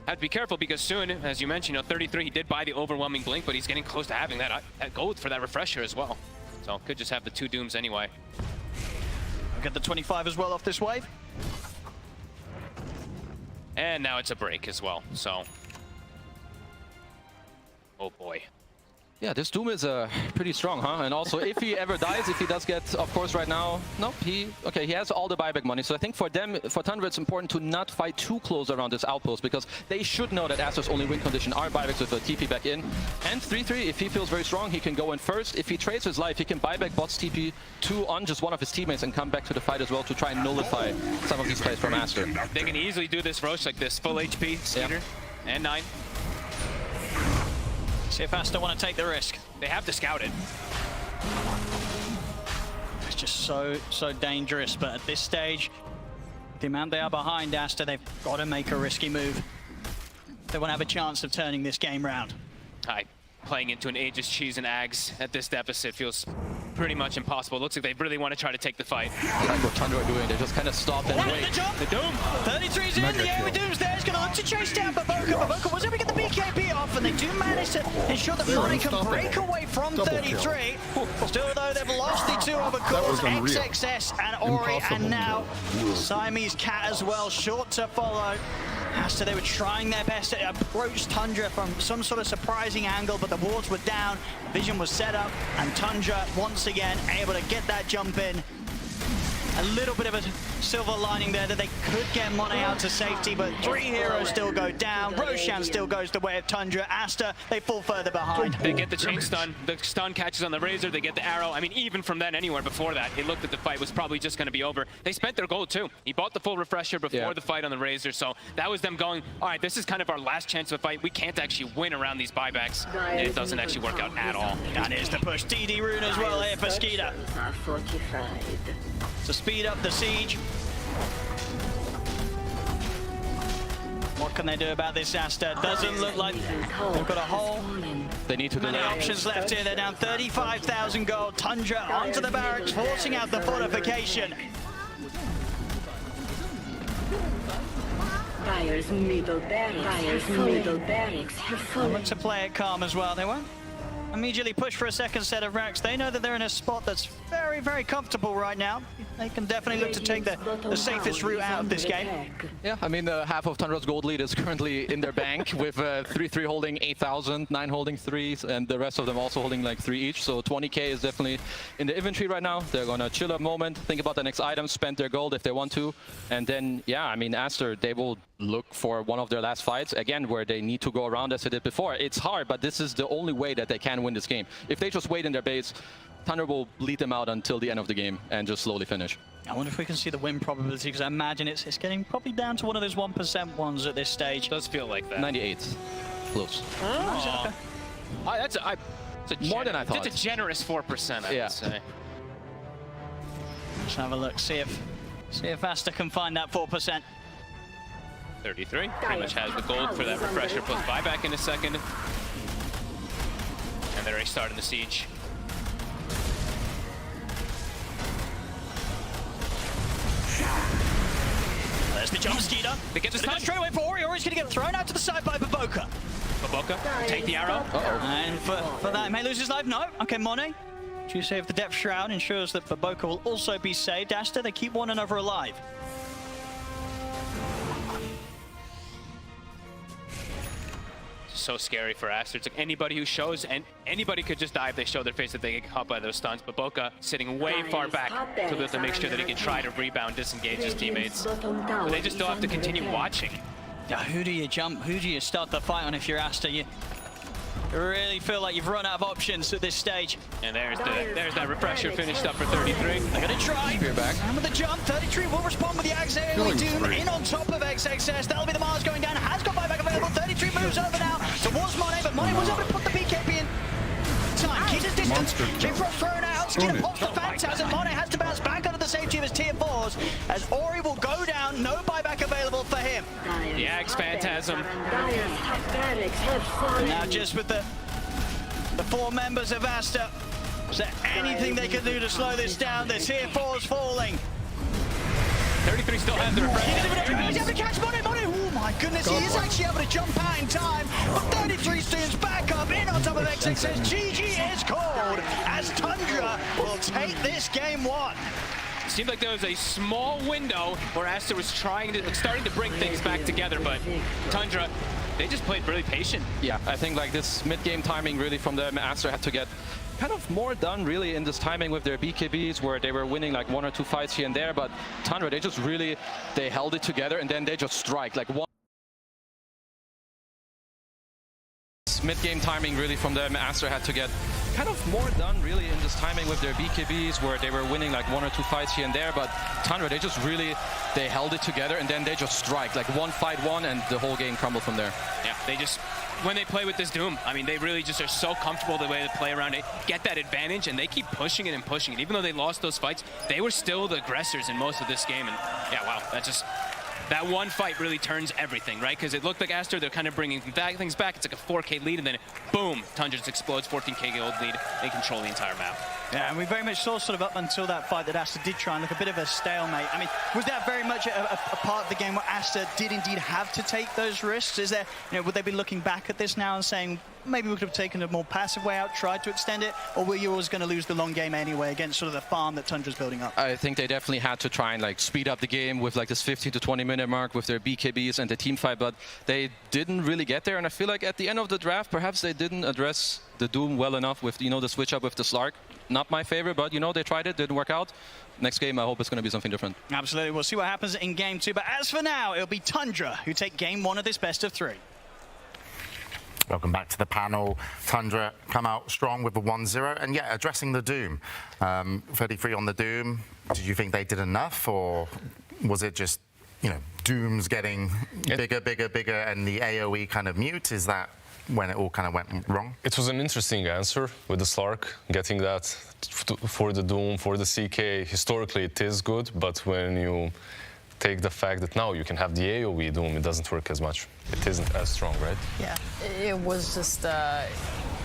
have to be careful because soon, as you mentioned, 33, he did buy the overwhelming blink, but he's getting close to having that gold for that refresher as well. So could just have the 2 Dooms anyway. I'll get the 25 as well off this wave. And now it's a break as well, so. Oh boy. Yeah, this Doom is pretty strong, huh? And also, if he ever dies, if he does get, of course, right now, nope, he has all the buyback money. So I think for them, for Tundra, it's important to not fight too close around this outpost because they should know that Aster's only win condition are buybacks with a TP back in. And 3-3, if he feels very strong, he can go in first. If he trades his life, he can buyback bots TP 2 on just one of his teammates and come back to the fight as well to try and nullify some of these plays from Aster. They can easily do this Roche like this, full HP, Skeeter, and 9. See if Aster want to take the risk. They have to scout it. It's just so dangerous, but at this stage, the amount they are behind Aster, they've got to make a risky move. They want to have a chance of turning this game round. Playing into an Aegis Cheese and Ags at this deficit feels pretty much impossible. It looks like they really want to try to take the fight. Like what Tundra are doing, they just kind of stop and wait. The Doom! 33's in, the AoE Doom's there, he's going to look to chase down Baboka. Baboka was able to get the BKB off, and they do manage to ensure that Mori can break away from 33. Still, though, they've lost the 2 other cores, XXS and Ori, and now Siamese Cat as well, short to follow. Aster, they were trying their best to approach Tundra from some sort of surprising angle, but the wards were down, vision was set up, and Tundra once again able to get that jump in. a little bit of a silver lining there that they could get Monet out to safety, but 3 heroes still go down. Roshan still goes the way of Tundra. Aster, they fall further behind. They get the chain stun. The stun catches on the Razor. They get the arrow. I mean, even from then, anywhere before that, it looked that the fight was probably just going to be over. They spent their gold, too. He bought the full refresher before the fight on the Razor, so that was them going, all right, this is kind of our last chance of a fight. We can't actually win around these buybacks, and it doesn't actually work out at all. And here's the push. DD Rune as well here for Skeeter. To speed up the siege. What can they do about this, Aster? Doesn't look like they've got a whole They need to many delay. options left here. They're down 35,000 gold. Tundra onto the barracks, forcing out the fortification. Dire's middle barracks have fallen. Look to play it calm as well. They won't immediately push for a second set of racks. They know that they're in a spot that's very, very comfortable right now. They can definitely look to take the safest route out of this game. Yeah, I mean, half of Tundra's gold lead is currently in their bank with 3-3 holding 8,000, 9 holding 3s, and the rest of them also holding like 3 each. So 20k is definitely in the inventory right now. They're going to chill a moment, think about the next item, spend their gold if they want to. And then, yeah, I mean, Aster, they will look for one of their last fights, again, where they need to go around as they did before. It's hard, but this is the only way that they can win this game. If they just wait in their base, Tundra will lead them out until the end of the game and just slowly finish. I wonder if we can see the win probability, because I imagine it's getting probably down to one of those 1% ones at this stage. Does feel like that. 98. Close. Oh. That's more than I thought. It's a generous 4%, I would say. Let's have a look, see if Aster can find that 4%. 33. Pretty much has the gold for that refresher plus buyback in a second. And they're already starting the siege. There's the jump, Skeeter. They get the stun straight away for Ori. Ori's going to get thrown out to the side by Baboka. Baboka, take the arrow. And for that, he may lose his life. No. Okay, Monet. You save the Depth Shroud, ensures that Baboka will also be saved. Aster, they keep one another alive. So scary for Aster. It's like anybody who shows, and anybody could just die if they show their face that they get caught by those stuns. But Boca sitting way far back to be able to make sure that he can try to rebound, disengage his teammates. But they just still have to continue watching. Now, who do you jump? Who do you start the fight on if you're Aster? You really feel like you've run out of options at this stage. And there's that refresher finished up for 33. They're gonna try. Spear back. And with the jump, 33 will respond with the Axe AoE Doom in on top of XXS. That'll be the Mars going down. Has got buyback available. 33 moves over now towards Monet, but Monet was able to put the BKB in time. Keeps his distance. Jimfrost thrown out. Skeeter pops the Phantasm. Monet has to bounce back under the safety of his tier 4s as Ori will go down. No buyback available for him. The Axe Phantasm. Now just with the 4 members of Aster, is there anything they can do to slow this down? The tier 4's falling. 33 still has the refresher. He's able to catch Monet. Monet, oh my goodness, he is actually able to jump out in time. But 33 stands back up in on top of XXS. GG is called as Tundra will take this game 1. It seemed like there was a small window where Aster was starting to bring things back together, but Tundra, they just played really patient. Yeah, I think like this mid-game timing really from them, Aster had to get kind of more done really in this timing with their BKBs where they were winning like 1 or 2 fights here and there, but Tundra, they just really, they held it together and then they just strike like one. Mid-game timing really from them, Aster had to get kind of more done really in this timing with their BKBs where they were winning like 1 or 2 fights here and there, but Tundra, they just really, they held it together and then they just strike like 1 fight 1 and the whole game crumbled from there. Yeah, they just, when they play with this Doom, I mean, they really just are so comfortable the way they play around it, get that advantage, and they keep pushing it and pushing it. Even though they lost those fights, they were still the aggressors in most of this game, and yeah, wow, that's just, that one fight really turns everything, right? Because it looked like Aster, they're kind of bringing things back. It's like a 4K lead, and then boom, Tundra just explodes, 14K gold lead. They control the entire map. Yeah, and we very much saw sort of up until that fight that Aster did try and look a bit of a stalemate. I mean, was that very much a part of the game where Aster did indeed have to take those risks? Is there, would they be looking back at this now and saying, maybe we could have taken a more passive way out, tried to extend it, or were you always going to lose the long game anyway against sort of the farm that Tundra's building up? I think they definitely had to try and like speed up the game with like this 15 to 20 minute mark with their BKBs and the team fight, but they didn't really get there. And I feel like at the end of the draft, perhaps they didn't address the Doom well enough with, the switch up with the Slark. Not my favorite, but they tried it, didn't work out. Next game, I hope it's going to be something different. Absolutely. We'll see what happens in game 2. But as for now, it'll be Tundra who take game 1 of this best of 3. Welcome back to the panel. Tundra come out strong with the 1-0. And yeah, addressing the Doom. 33 on the Doom. Did you think they did enough, or was it just, Doom's getting bigger, and the AoE kind of mute? Is that when it all kind of went wrong? It was an interesting answer with the Slark, getting that for the Doom, for the CK. Historically, it is good, but when you take the fact that now you can have the AoE Doom, it doesn't work as much. It isn't as strong, right? Yeah, it was just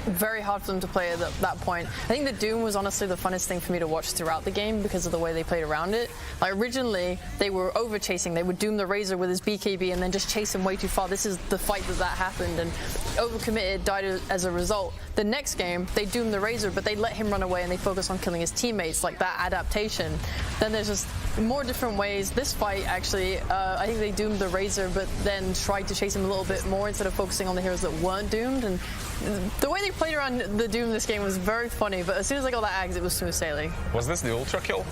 very hard for them to play at that point. I think the Doom was honestly the funnest thing for me to watch throughout the game because of the way they played around it. Like originally, they were over-chasing. They would Doom the Razor with his BKB and then just chase him way too far. This is the fight that happened, and overcommitted, died as a result. The next game, they Doom the Razor, but they let him run away and they focus on killing his teammates, like that adaptation. Then there's just more different ways. This fight, actually, I think they doomed the Razor, but then tried to chase him a little bit more instead of focusing on the heroes that weren't doomed. And the way they played around the Doom this game was very funny, but as soon as I got that Ags, it was smooth sailing. Was this the ultra kill?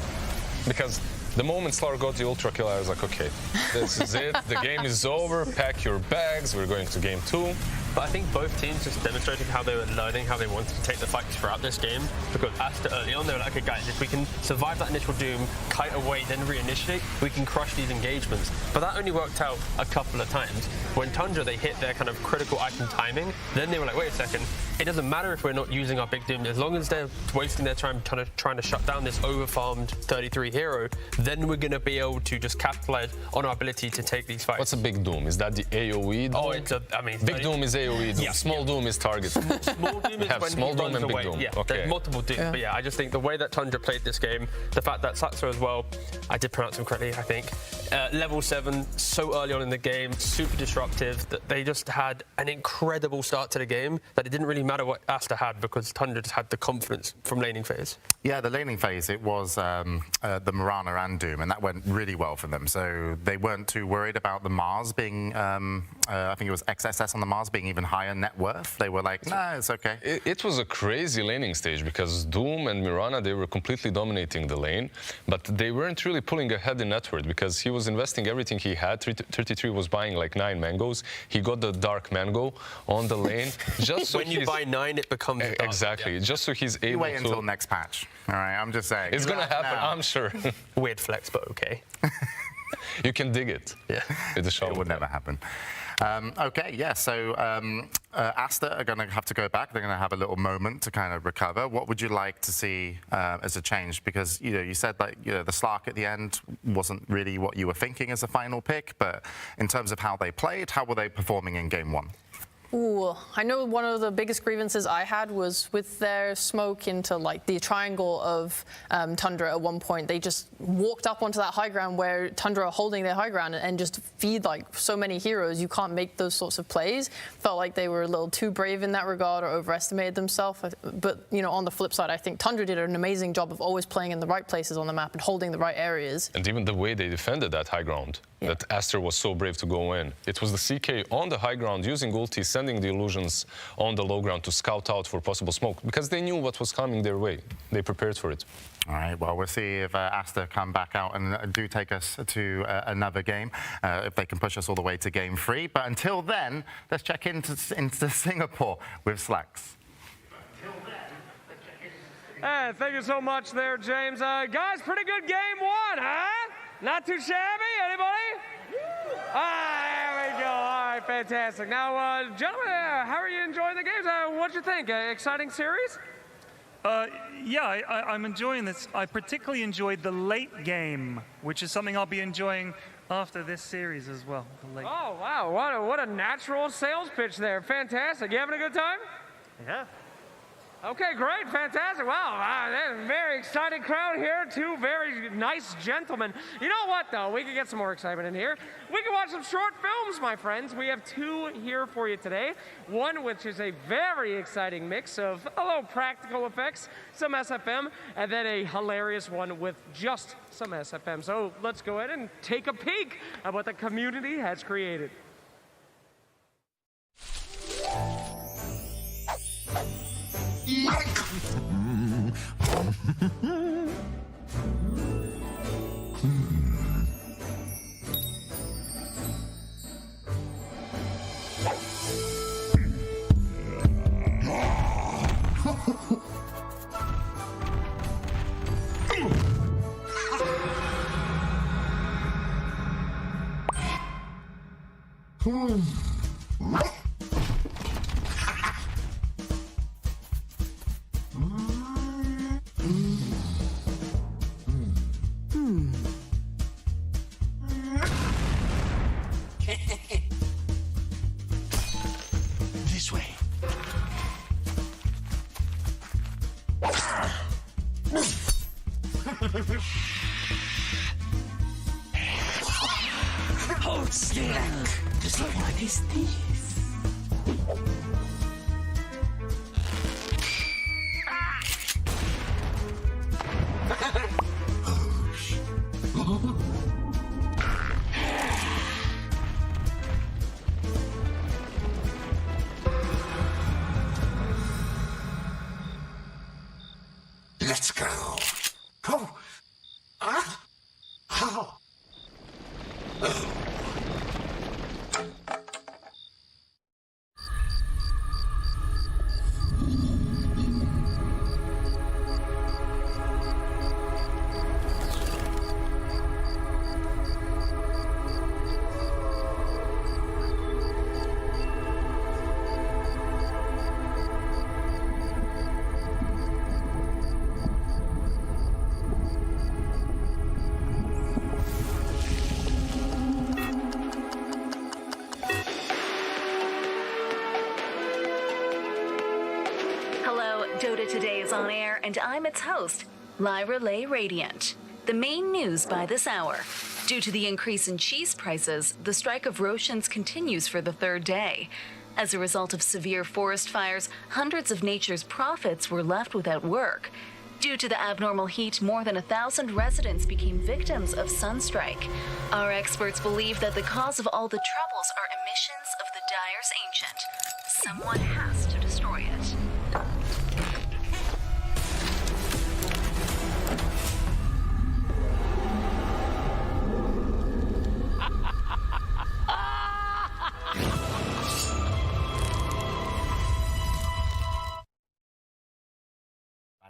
Because the moment Slark got the ultra kill, I was like, okay, this is it. The game is over. Pack your bags. We're going to game 2. But I think both teams just demonstrated how they were learning, how they wanted to take the fight throughout this game. Because Aster early on, they were like, okay, guys, if we can survive that initial Doom, kite away, then reinitiate, we can crush these engagements. But that only worked out a couple of times. When Tundra, they hit their kind of critical item timing, then they were like, wait a second, it doesn't matter if we're not using our big Doom. As long as they're wasting their time trying to shut down this over-farmed 33 hero, then we're going to be able to just capitalize on our ability to take these fights. What's a big Doom? Is that the AoE Doom? Oh, it's big Doom is AoE Doom. Yeah, small Doom is target. Small Doom is when small he Doom runs and away. big Doom. Yeah, okay. There's multiple Dooms. Yeah. But yeah, I just think the way that Tundra played this game, the fact that Satsu as well, I did pronounce him correctly, I think. Level 7, so early on in the game, super disruptive. That they just had an incredible start to the game that it didn't really matter what Aster had because Tundra just had the confidence from laning phase. Yeah, the laning phase, it was the Mirana and Doom, and that went really well for them. So they weren't too worried about the Mars being, I think it was XSS on the Mars being even higher net worth. They were like, nah, it's okay. It was a crazy laning stage because Doom and Mirana, they were completely dominating the lane, but they weren't really pulling ahead in net worth because he was investing everything he had. 33 was buying like 9 mangoes. He got the Dark Mango on the lane. Just so when you buy 9, it becomes dark. Exactly. Yeah. Just so he's able to... Wait until next patch. All right, I'm just saying. It's going to happen, I'm sure. Weird flex, but okay. You can dig it. Yeah. It would never happen. Okay, yeah, so Aster are going to have to go back. They're going to have a little moment to kind of recover. What would you like to see as a change? Because, you said that the Slark at the end wasn't really what you were thinking as a final pick, but in terms of how they played, how were they performing in Game 1? Ooh, I know one of the biggest grievances I had was with their smoke into like the triangle of Tundra at one point. They just walked up onto that high ground where Tundra are holding their high ground and just feed like so many heroes. You can't make those sorts of plays. Felt like they were a little too brave in that regard or overestimated themselves. But, on the flip side, I think Tundra did an amazing job of always playing in the right places on the map and holding the right areas. And even the way they defended that high ground, that Aster was so brave to go in. It was the CK on the high ground using ulti, sending the illusions on the low ground to scout out for possible smoke because they knew what was coming their way. They prepared for it. All right, well, we'll see if Aster come back out and do take us to another game, if they can push us all the way to Game 3. But until then, let's check into Singapore with Slacks. Hey, thank you so much there, James. Guys, pretty good Game 1, huh? Not too shabby, anybody? There we go. All right, fantastic. Now, gentlemen, how are you enjoying the games? What'd you think? Exciting series? Yeah, I'm enjoying this. I particularly enjoyed the late game, which is something I'll be enjoying after this series as well. Oh, wow. What a natural sales pitch there. Fantastic. You having a good time? Yeah. Okay, great, fantastic. Wow, that's a very excited crowd here. Two very nice gentlemen. You know what, though? We can get some more excitement in here. We can watch some short films, my friends. We have two here for you today. One which is a very exciting mix of a little practical effects, some SFM, and then a hilarious one with just some SFM. So let's go ahead and take a peek at what the community has created. This way. Hold still. Just like what is this? Let's go. Oh. Ah. Oh. Dota Today is on air, and I'm its host, Lyra Lay Radiant. The main news by this hour. Due to the increase in cheese prices, the strike of Rotians continues for the third day. As a result of severe forest fires, hundreds of Nature's prophets were left without work. Due to the abnormal heat, more than 1,000 residents became victims of sunstrike. Our experts believe that the cause of all the troubles are emissions of the Dyer's Ancient. Someone has to destroy it.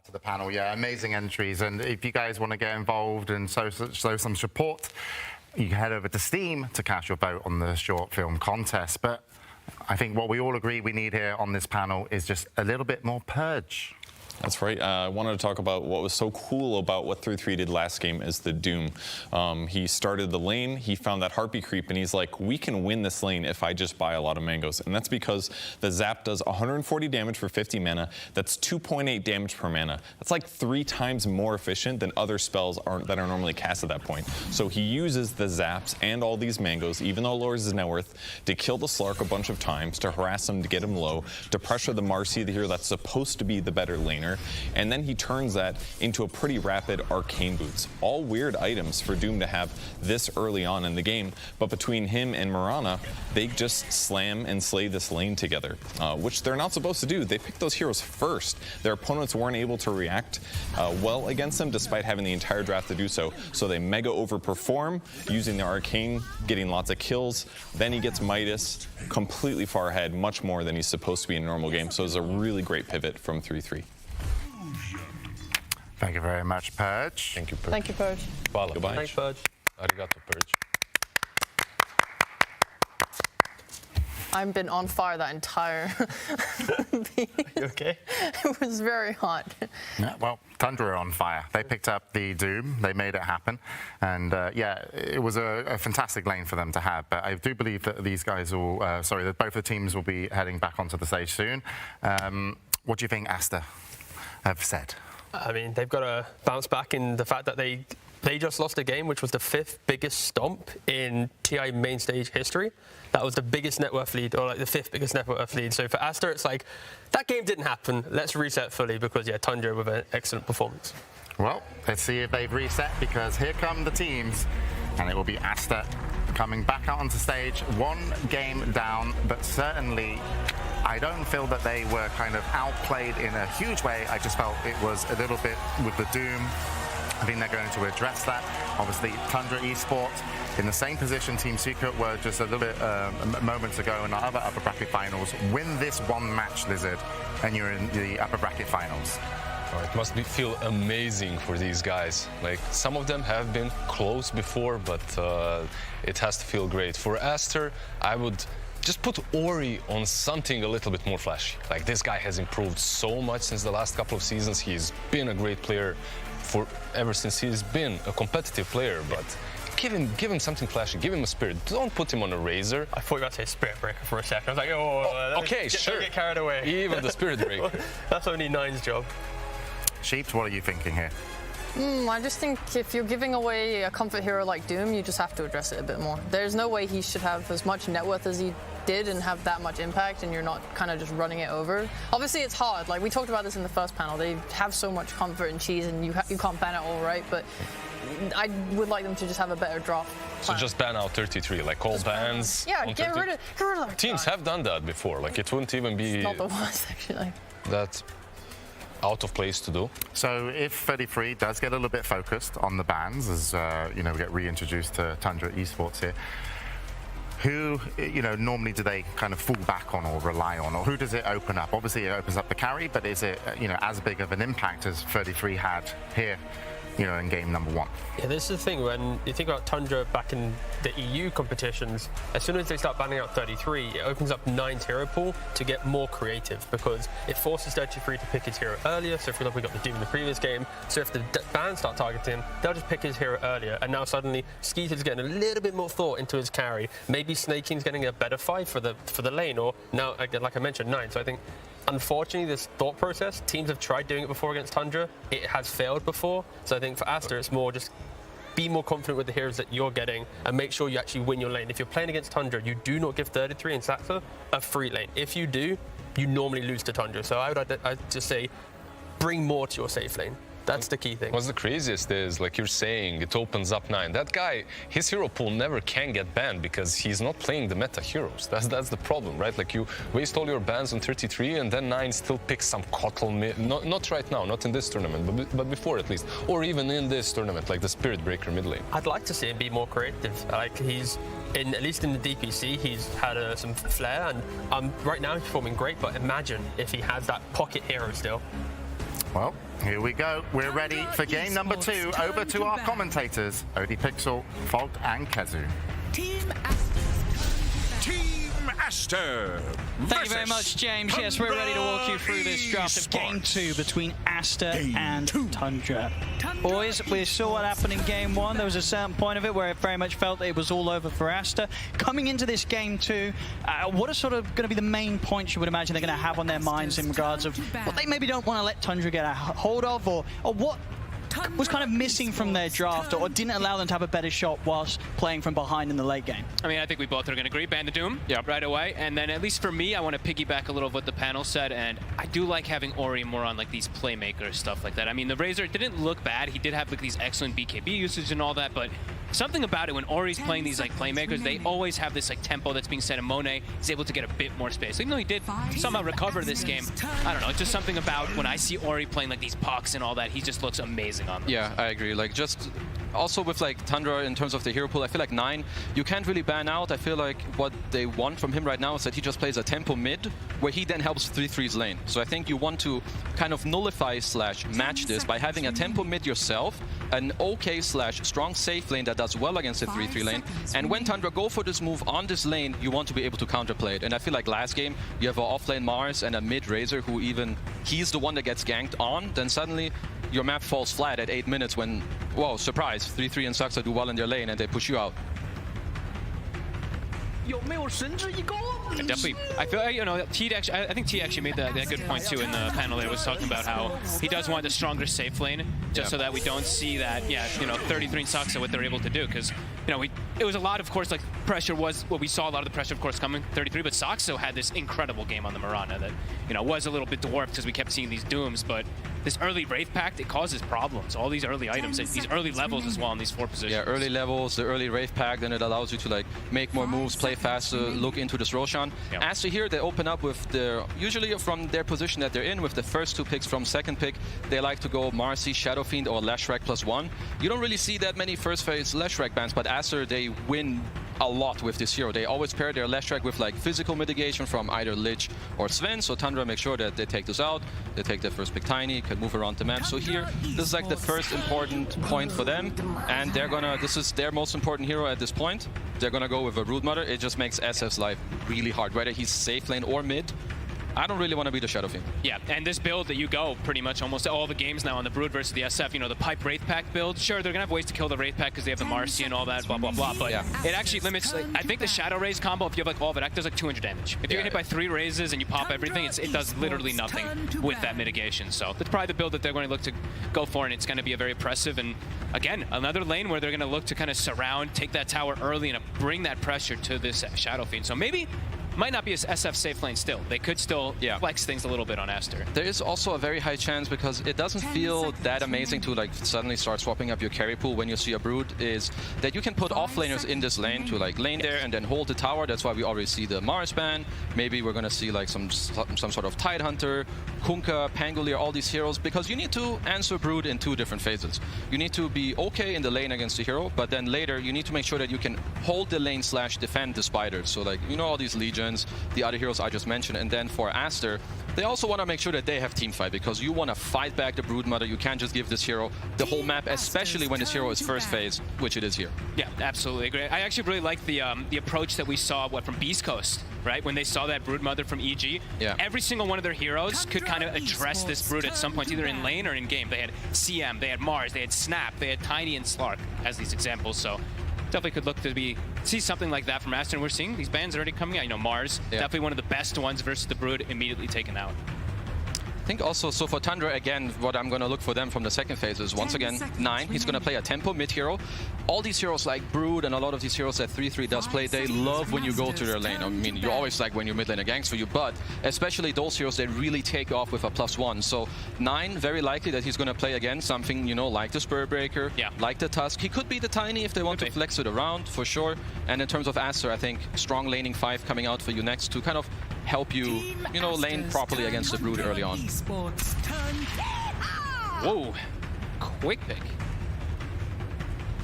To the panel, yeah, amazing entries. And if you guys want to get involved and show some support, you can head over to Steam to cast your vote on the short film contest. But I think what we all agree we need here on this panel is just a little bit more Purge. That's right. I wanted to talk about what was so cool about what 3-3 did last game is the Doom. He started the lane, he found that Harpy creep, and he's like, we can win this lane if I just buy a lot of mangoes. And that's because the Zap does 140 damage for 50 mana. That's 2.8 damage per mana. That's like 3 times more efficient than other spells that are normally cast at that point. So he uses the Zaps and all these mangoes, even though it lowers his net worth, to kill the Slark a bunch of times, to harass him, to get him low, to pressure the Marcy, the hero that's supposed to be the better laner. And then he turns that into a pretty rapid Arcane Boots. All weird items for Doom to have this early on in the game, but between him and Mirana, they just slam and slay this lane together, which they're not supposed to do. They picked those heroes first. Their opponents weren't able to react well against them, despite having the entire draft to do so. So they mega overperform, using the Arcane, getting lots of kills. Then he gets Midas, completely far ahead, much more than he's supposed to be in a normal game. So it's a really great pivot from 3-3. Thank you very much, Purge. Thank you, Purge. Thank you, Purge. Goodbye. Thanks, Purge. Arigato, Purge. I've been on fire that entire You okay? It was very hot. Yeah, well, Tundra are on fire. They picked up the Doom. They made it happen. And yeah, it was a fantastic lane for them to have. But I do believe that these guys will, that both the teams will be heading back onto the stage soon. What do you think Aster have said? I mean, they've got to bounce back in the fact that they just lost a game, which was the 5th biggest stomp in TI main stage history. That was the biggest net worth lead, or like the 5th biggest net worth lead. So for Aster, it's like, that game didn't happen. Let's reset fully because, yeah, Tundra with an excellent performance. Well, let's see if they've reset, because here come the teams, and it will be Aster coming back out onto stage, 1 game down, but certainly I don't feel that they were kind of outplayed in a huge way. I just felt it was a little bit with the Doom. I think they're going to address that. Obviously, Tundra Esports in the same position Team Secret were just a little bit moments ago in our other upper bracket finals. Win this 1 match, Lizard, and you're in the upper bracket finals. It must feel amazing for these guys. Like, some of them have been close before, but it has to feel great. For Aster, I would just put Ori on something a little bit more flashy. Like, this guy has improved so much since the last couple of seasons. He's been a great player ever since he's been a competitive player, but give him something flashy, give him a spirit. Don't put him on a razor. I thought you were about to say Spirit Breaker for a second. I was like, oh, okay, sure. Don't get carried away. Even the Spirit Breaker. That's only Nine's job. Sheeps, what are you thinking here? I just think if you're giving away a comfort hero like Doom, you just have to address it a bit more. There's no way he should have as much net worth as he did and have that much impact, and you're not kind of just running it over. Obviously, it's hard. Like, we talked about this in the first panel. They have so much comfort and cheese, and you can't ban it all, right? But I would like them to just have a better draft plan. So just ban out 33, like all bans. Yeah, get rid of that. Teams have done that before. Like, it wouldn't even be It's not the worst, actually. that out of place to do. So if 33 does get a little bit focused on the bans, as we get reintroduced to Tundra Esports here, who normally do they kind of fall back on or rely on, or who does it open up? Obviously, it opens up the carry, but is it as big of an impact as 33 had here? In game number 1. Yeah, this is the thing, when you think about Tundra back in the EU competitions, as soon as they start banning out 33, it opens up 9's hero pool to get more creative, because it forces 33 to pick his hero earlier. So for example, we got the Doom in the previous game, so if the bans start targeting him, they'll just pick his hero earlier, and now suddenly Skeeter's getting a little bit more thought into his carry. Maybe Snaking's getting a better fight for the lane, or now, again, like I mentioned, 9. So I think, unfortunately, this thought process, teams have tried doing it before against Tundra. It has failed before. So I think for Aster, it's more just be more confident with the heroes that you're getting and make sure you actually win your lane. If you're playing against Tundra, you do not give 33 and Saxo a free lane. If you do, you normally lose to Tundra. So I'd just say bring more to your safe lane. That's the key thing. What's the craziest is, like you're saying, it opens up 9. That guy, his hero pool never can get banned because he's not playing the meta heroes. That's the problem, right? Like, you waste all your bans on 33 and then 9 still picks some Kotl, not right now, not in this tournament, but before at least. Or even in this tournament, like the Spirit Breaker mid lane. I'd like to see him be more creative. Like, he's, at least in the DPC, he's had some flair, and right now he's performing great, but imagine if he has that pocket hero still. Well, here we go. We're ready for game number 2. Over to our commentators, ODPixel, Fogged, and Kezu. Team Aster. Thank you very much, James. Yes, we're ready to walk you through this draft of Game 2 between Aster and Tundra. Boys, we saw what happened in Game 1. There was a certain point of it where it very much felt that it was all over for Aster. Coming into this Game 2, what are sort of going to be the main points you would imagine they're going to have on their minds in regards of what they maybe don't want to let Tundra get a hold of, or what was kind of missing from their draft, or didn't allow them to have a better shot whilst playing from behind in the late game? I mean, I think we both are going to agree. Ban the Doom right away. And then at least for me, I want to piggyback a little of what the panel said. And I do like having Ori more on like these playmakers, stuff like that. I mean, the Razor didn't look bad. He did have like these excellent BKB usage and all that. But something about it when Ori's playing these like playmakers, they always have this like tempo that's being set. And Monet is able to get a bit more space. Even though he did somehow recover this game, I don't know. It's just something about when I see Ori playing like these pucks and all that, he just looks amazing on them. Yeah, I agree. Like, just also with like Tundra in terms of the hero pool, I feel like 9, you can't really ban out. I feel like what they want from him right now is that he just plays a tempo mid, where he then helps 33's lane. So I think you want to kind of nullify / match this by having a tempo mid yourself, an okay / strong safe lane that does well against the 3-3 lane. And when Tundra go for this move on this lane, you want to be able to counterplay it. And I feel like last game, you have an off-lane Mars and a mid Razor who even, he's the one that gets ganked on, then suddenly your map falls flat at 8 minutes when, whoa, surprise, 3-3 and Saxo do well in their lane and they push you out. Definitely. I feel you know T actually. I think T actually made that good point too in the panel. There was talking about how he does want the stronger safe lane, just so that we don't see that. Yeah, you know, 33 and Saksa what they're able to do, because you know it was a lot of course like pressure was what we saw a lot of the pressure of course coming 33, but Saksa had this incredible game on the Mirana that you know was a little bit dwarfed because we kept seeing these dooms, but this early Wraith Pact, it causes problems. All these early items, these early levels as well in these 4 positions. Yeah, early levels, the early Wraith Pact, then it allows you to like make more moves, play faster, look into this Roshan. Yeah. As to here, they open up with their, usually from their position that they're in, with the first 2 picks from second pick, they like to go Marci, Shadow Fiend, or Leshrac +1. You don't really see that many first phase Leshrac bans, but Aster, they win a lot with this hero. They always pair their Leshrac with like physical mitigation from either Lich or Sven, so Tundra makes sure that they take this out, they take their first pick Tiny, can move around the map. So here, this is like the first important point for them, and they're gonna, this is their most important hero at this point. They're gonna go with a Broodmother. It just makes SF's life really hard, whether he's safe lane or mid. I don't really want to be the Shadow Fiend. Yeah, and this build that you go pretty much almost all the games now on the Brood versus the SF, you know, the Pipe Wraith Pact build, sure, they're going to have ways to kill the Wraith Pact because they have the Marci and all that, blah, blah, blah, but it actually limits, like, I think the Shadow Raise combo, if you have like all of it, does like 200 damage. If you get hit by 3 raises and you pop everything, it does literally nothing with that mitigation. So that's probably the build that they're going to look to go for, and it's going to be a very oppressive, and again, another lane where they're going to look to kind of surround, take that tower early, and bring that pressure to this Shadow Fiend. So maybe might not be a SF safe lane still. They could still flex things a little bit on Aster. There is also a very high chance, because it doesn't feel that amazing to like suddenly start swapping up your carry pool when you see a Brood, is that you can put offlaners in this lane to like lane there and then hold the tower. That's why we already see the Mars ban. Maybe we're gonna see like some sort of Tidehunter, Kunkka, Pangolier, all these heroes, because you need to answer Brood in 2 different phases. You need to be okay in the lane against the hero, but then later you need to make sure that you can hold the lane / defend the spiders. So like, you know, all these Legions, the other heroes I just mentioned, and then for Aster, they also want to make sure that they have team fight, because you want to fight back the Broodmother. You can't just give this hero the whole map, especially when this hero is first phase, which it is here. Yeah, absolutely agree. I actually really like the approach that we saw from Beast Coast, right? When they saw that Broodmother from EG, every single one of their heroes could kind of address this Brood at some point, either in lane or in game. They had CM, they had Mars, they had Snap, they had Tiny and Slark as these examples. So definitely could look to see something like that from Aster, and we're seeing these bans already coming out. You know, Mars, definitely one of the best ones versus the Brood, immediately taken out. I think also, so for Tundra, again, what I'm going to look for them from the second phase is, once again, 9. He's going to play a tempo mid-hero. All these heroes like Brood and a lot of these heroes that 3-3 does play, they love when you go to their lane. I mean, you always like when your mid laner ganks for you, but especially those heroes, they really take off with a +1. So 9, very likely that he's going to play again something, you know, like the Spellbreaker, like the Tusk. He could be the Tiny if they want to flex it around, for sure. And in terms of Aster, I think strong laning 5 coming out for you next to kind of help you, you know, lane properly against the Brood early on. Whoa, quick pick.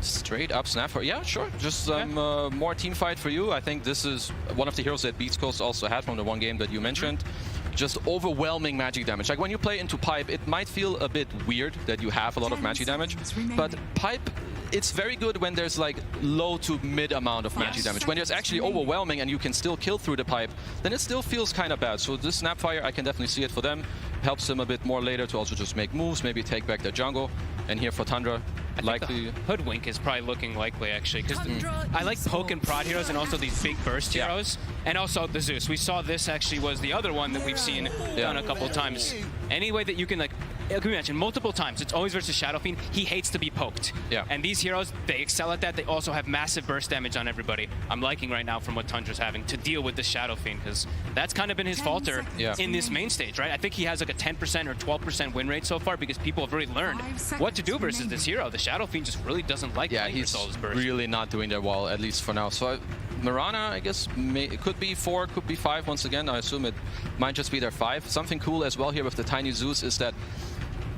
Straight up snap for, yeah, sure. Just some more team fight for you. I think this is one of the heroes that Beast Coast also had from the one game that you mentioned. Just overwhelming magic damage. Like when you play into Pipe, it might feel a bit weird that you have a lot of magic damage, but Pipe, it's very good when there's like low to mid amount of magic damage. When there's actually overwhelming and you can still kill through the Pipe, then it still feels kind of bad. So this Snapfire, I can definitely see it for them. Helps them a bit more later to also just make moves, maybe take back their jungle. And here for Tundra, likely Hoodwink is probably looking likely, actually, because I like poke and prod heroes and also these big burst heroes, and also the Zeus. We saw this actually was the other one that we've seen done a couple of times. Any way that you can, like we mentioned multiple times, it's always versus Shadow Fiend. He hates to be poked. And these heroes, they excel at that. They also have massive burst damage on everybody. I'm liking right now from what Tundra's having to deal with the Shadow Fiend, because that's kind of been his falter in this main stage, right? I think he has like a 10% or 12% win rate so far, because people have really learned what to do versus this hero. The Shadow Fiend just really doesn't like he's all his burst. really not doing that well, at least for now. So Mirana, I guess, it could be 4, could be 5 once again. I assume it might just be their 5. Something cool as well here with the Tiny Zeus is that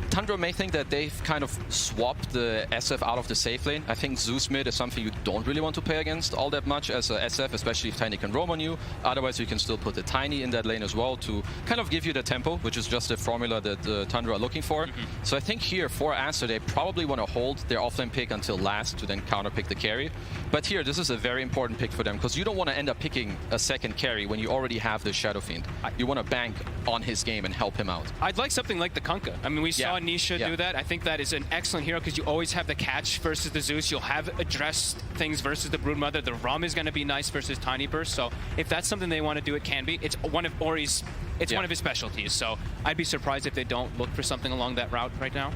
Tundra may think that they've kind of swapped the SF out of the safe lane. I think Zeus mid is something you don't really want to play against all that much as a SF, especially if Tiny can roam on you. Otherwise, you can still put the Tiny in that lane as well to kind of give you the tempo, which is just the formula that Tundra are looking for. So I think here for Aster, they probably want to hold their offlane pick until last to then counter pick the carry. But here, this is a very important pick for them, because you don't want to end up picking a second carry when you already have the Shadow Fiend. You want to bank on his game and help him out. I'd like something like the Kunkka. I mean, we saw Nisha do that. I think that is an excellent hero because you always have the catch versus the Zeus. You'll have addressed things versus the Broodmother. The Rum is going to be nice versus Tiny Burst. So if that's something they want to do, it can be. It's one of Ori's. It's one of his specialties. So I'd be surprised if they don't look for something along that route right now.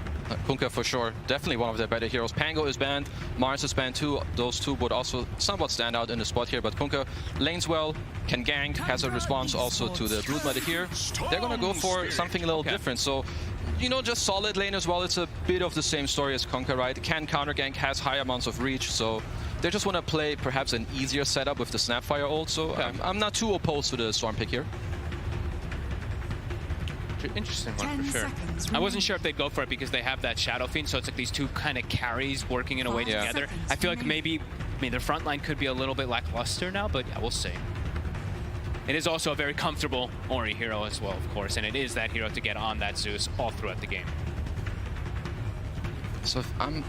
Kunkka for sure, definitely one of their better heroes. Pango is banned, Mars is banned too. Those two would also somewhat stand out in the spot here, but Kunkka lanes well, can gank, has a response also to the Broodmother here. They're gonna go for something a little different. So, you know, just solid lane as well. It's a bit of the same story as Kunkka, right? Can counter gank, has high amounts of reach, so they just want to play perhaps an easier setup with the Snapfire ult. So I'm not too opposed to the Storm pick here. Interesting one for sure. I wasn't sure if they'd go for it because they have that Shadow Fiend, so it's like these two kind of carries working in a way together. I feel like maybe, their front line could be a little bit lackluster now, but yeah, we'll see. It is also a very comfortable Ori hero as well, of course, and it is that hero to get on that Zeus all throughout the game. So if I'm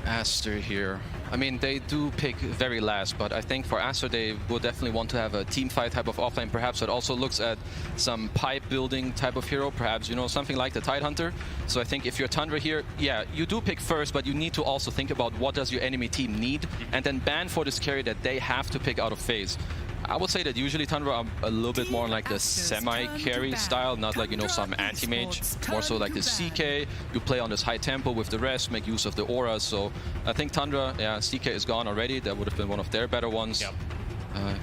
Aster here, I mean, they do pick very last, but I think for Aster, they will definitely want to have a team fight type of offlane, perhaps that also looks at some pipe building type of hero, perhaps, you know, something like the Tidehunter. So I think if you're Tundra here, yeah, you do pick first, but you need to also think about what does your enemy team need, and then ban for this carry that they have to pick out of phase. I would say that usually Tundra are a little bit more like the semi-carry style, not like, you know, some anti-mage, more so like the CK. You play on this high tempo with the rest, make use of the auras. So I think Tundra, yeah, CK is gone already. That would have been one of their better ones. Yep.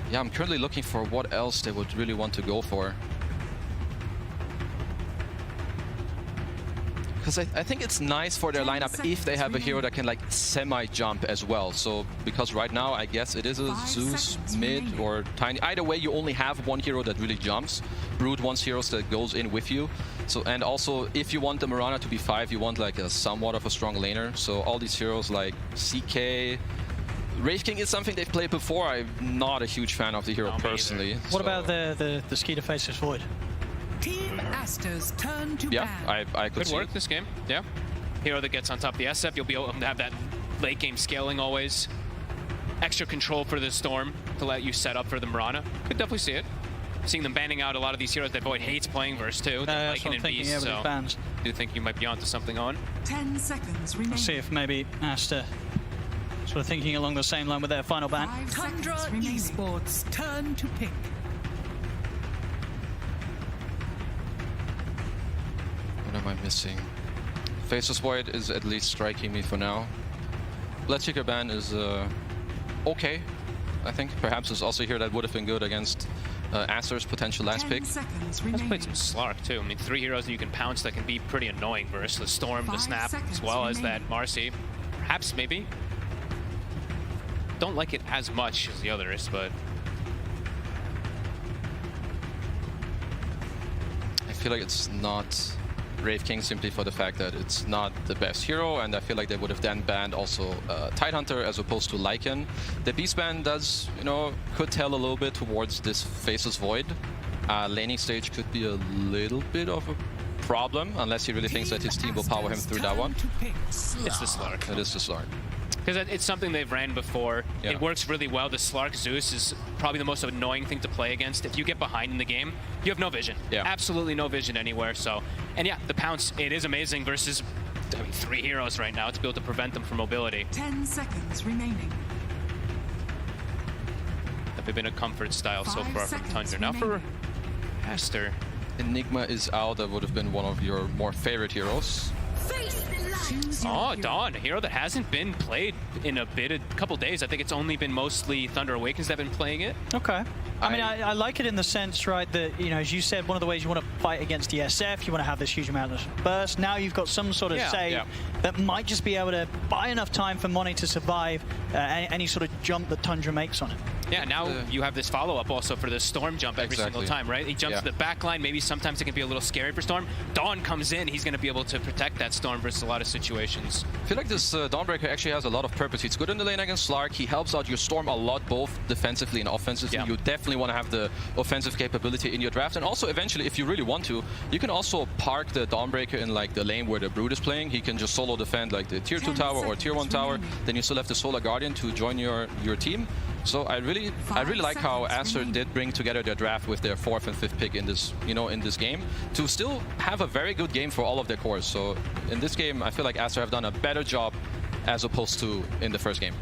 Yeah, I'm currently looking for what else they would really want to go for. Because I think it's nice for their lineup if they have a hero that can like semi-jump as well. So because right now I guess it is a Zeus mid or Tiny. Either way, you only have one hero that really jumps. Brood wants heroes that goes in with you. So and also if you want the Mirana to be 5, you want like a somewhat of a strong laner. So all these heroes like CK, Wraith King is something they've played before. I'm not a huge fan of the hero personally. What about the Skeeter Faceless Void? Team Aster's turn to ban. I could work this game. Yeah. Hero that gets on top of the SF, you'll be able to have that late game scaling always. Extra control for the Storm to let you set up for the Mirana. Could definitely see it. Seeing them banning out a lot of these heroes that Void hates playing versus too. That's what I'm thinking, yeah, with his bans. Do you think you might be onto something on? 10 seconds remaining. Let's see if maybe Aster sort of thinking along the same line with their final ban. Tundra Esports turn to pick. What am I missing? Faceless Void is at least striking me for now. Bloodseeker ban is okay, I think. Perhaps it's also here that would have been good against Aster's potential last pick. Let's play some Slark too. I mean, 3 heroes that you can pounce that can be pretty annoying versus the Storm, the Snap, as well as that Marcy. Perhaps, maybe. Don't like it as much as the others, but I feel like it's not Wraith King simply for the fact that it's not the best hero, and I feel like they would have then banned also Tidehunter as opposed to Lycan. The Beast ban does, you know, could tell a little bit towards this Faceless Void. Laning stage could be a little bit of a problem, unless he really thinks that his team will power him through that one. It's the Slark. It is the Slark. Because it's something they've ran before. Yeah. It works really well. The Slark Zeus is probably the most annoying thing to play against. If you get behind in the game, you have no vision. Yeah. Absolutely no vision anywhere. So, and yeah, the pounce, it is amazing versus 3 heroes right now to be able to prevent them from mobility. 10 seconds remaining. They've been a comfort style so far from Tundra. Now for Aster. Enigma is out. That would have been one of your more favorite heroes. Oh, Dawn, a hero that hasn't been played in a couple days. I think it's only been mostly Thunder Awakens that have been playing it. Okay. I mean, I like it in the sense, right, that, you know, as you said, one of the ways you want to fight against the SF, you want to have this huge amount of burst. Now you've got some sort of save that might just be able to buy enough time for Moni to survive any sort of jump that Tundra makes on it. Yeah, now you have this follow-up also for the Storm jump every single time, right? He jumps to the back line. Maybe sometimes it can be a little scary for Storm. Dawn comes in. He's going to be able to protect that Storm versus a lot of situations. I feel like this Dawnbreaker actually has a lot of purpose. He's good in the lane against Slark. He helps out your Storm a lot, both defensively and offensively. You definitely want to have the offensive capability in your draft. And also, eventually, if you really want to, you can also park the Dawnbreaker in like the lane where the Brood is playing. He can just solo defend like the tier 2 tower or tier 1 tower. Then you still have the Solar Guardian to join your team. So I really like how Aster did bring together their draft with their 4th and 5th pick in this, in this game, to still have a very good game for all of their cores. So in this game, I feel like Aster have done a better job as opposed to in the first game.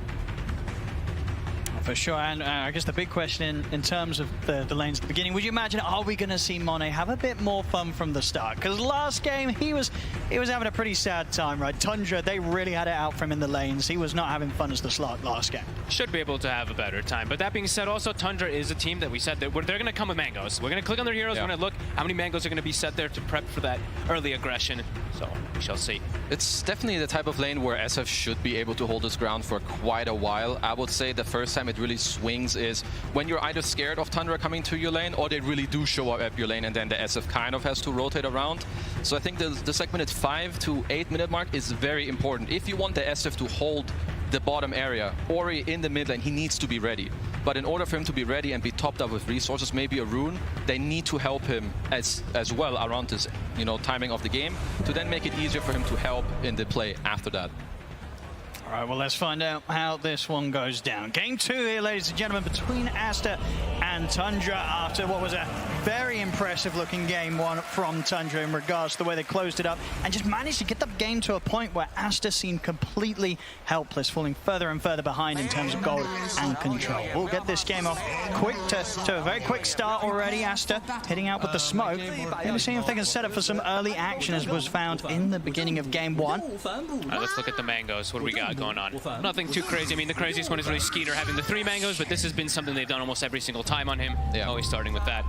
For sure, and I guess the big question in terms of the lanes at the beginning, would you imagine, are we going to see Monet have a bit more fun from the start? Because last game, he was having a pretty sad time, right? Tundra, they really had it out for him in the lanes. He was not having fun as the slot last game. Should be able to have a better time. But that being said, also, Tundra is a team that we said that they're going to come with mangoes. We're going to click on their heroes, we're going to look how many mangoes are going to be set there to prep for that early aggression. So we shall see. It's definitely the type of lane where SF should be able to hold its ground for quite a while. I would say the first time it really swings is when you're either scared of Tundra coming to your lane, or they really do show up at your lane, and then the SF kind of has to rotate around. So I think the segmented 5 to 8 minute mark is very important. If you want the SF to hold the bottom area, Ori in the mid lane, he needs to be ready. But in order for him to be ready and be topped up with resources, maybe a rune, they need to help him as well around this, timing of the game, to then make it easier for him to help in the play after that. All right, well, let's find out how this one goes down. Game 2 here, ladies and gentlemen, between Aster and Tundra after what was a very impressive looking game 1 from Tundra in regards to the way they closed it up and just managed to get the game to a point where Aster seemed completely helpless, falling further and further behind in terms of gold and control. We'll get this game off quick to a very quick start already. Aster hitting out with the smoke. Maybe seeing if they can set up for some early action as was found in the beginning of game 1. All right, let's look at the mangoes. What do we got going on? Nothing too crazy. I mean, the craziest one is really Skeeter having the 3 mangoes, but this has been something they've done almost every single time on him. Yeah. Always starting with that.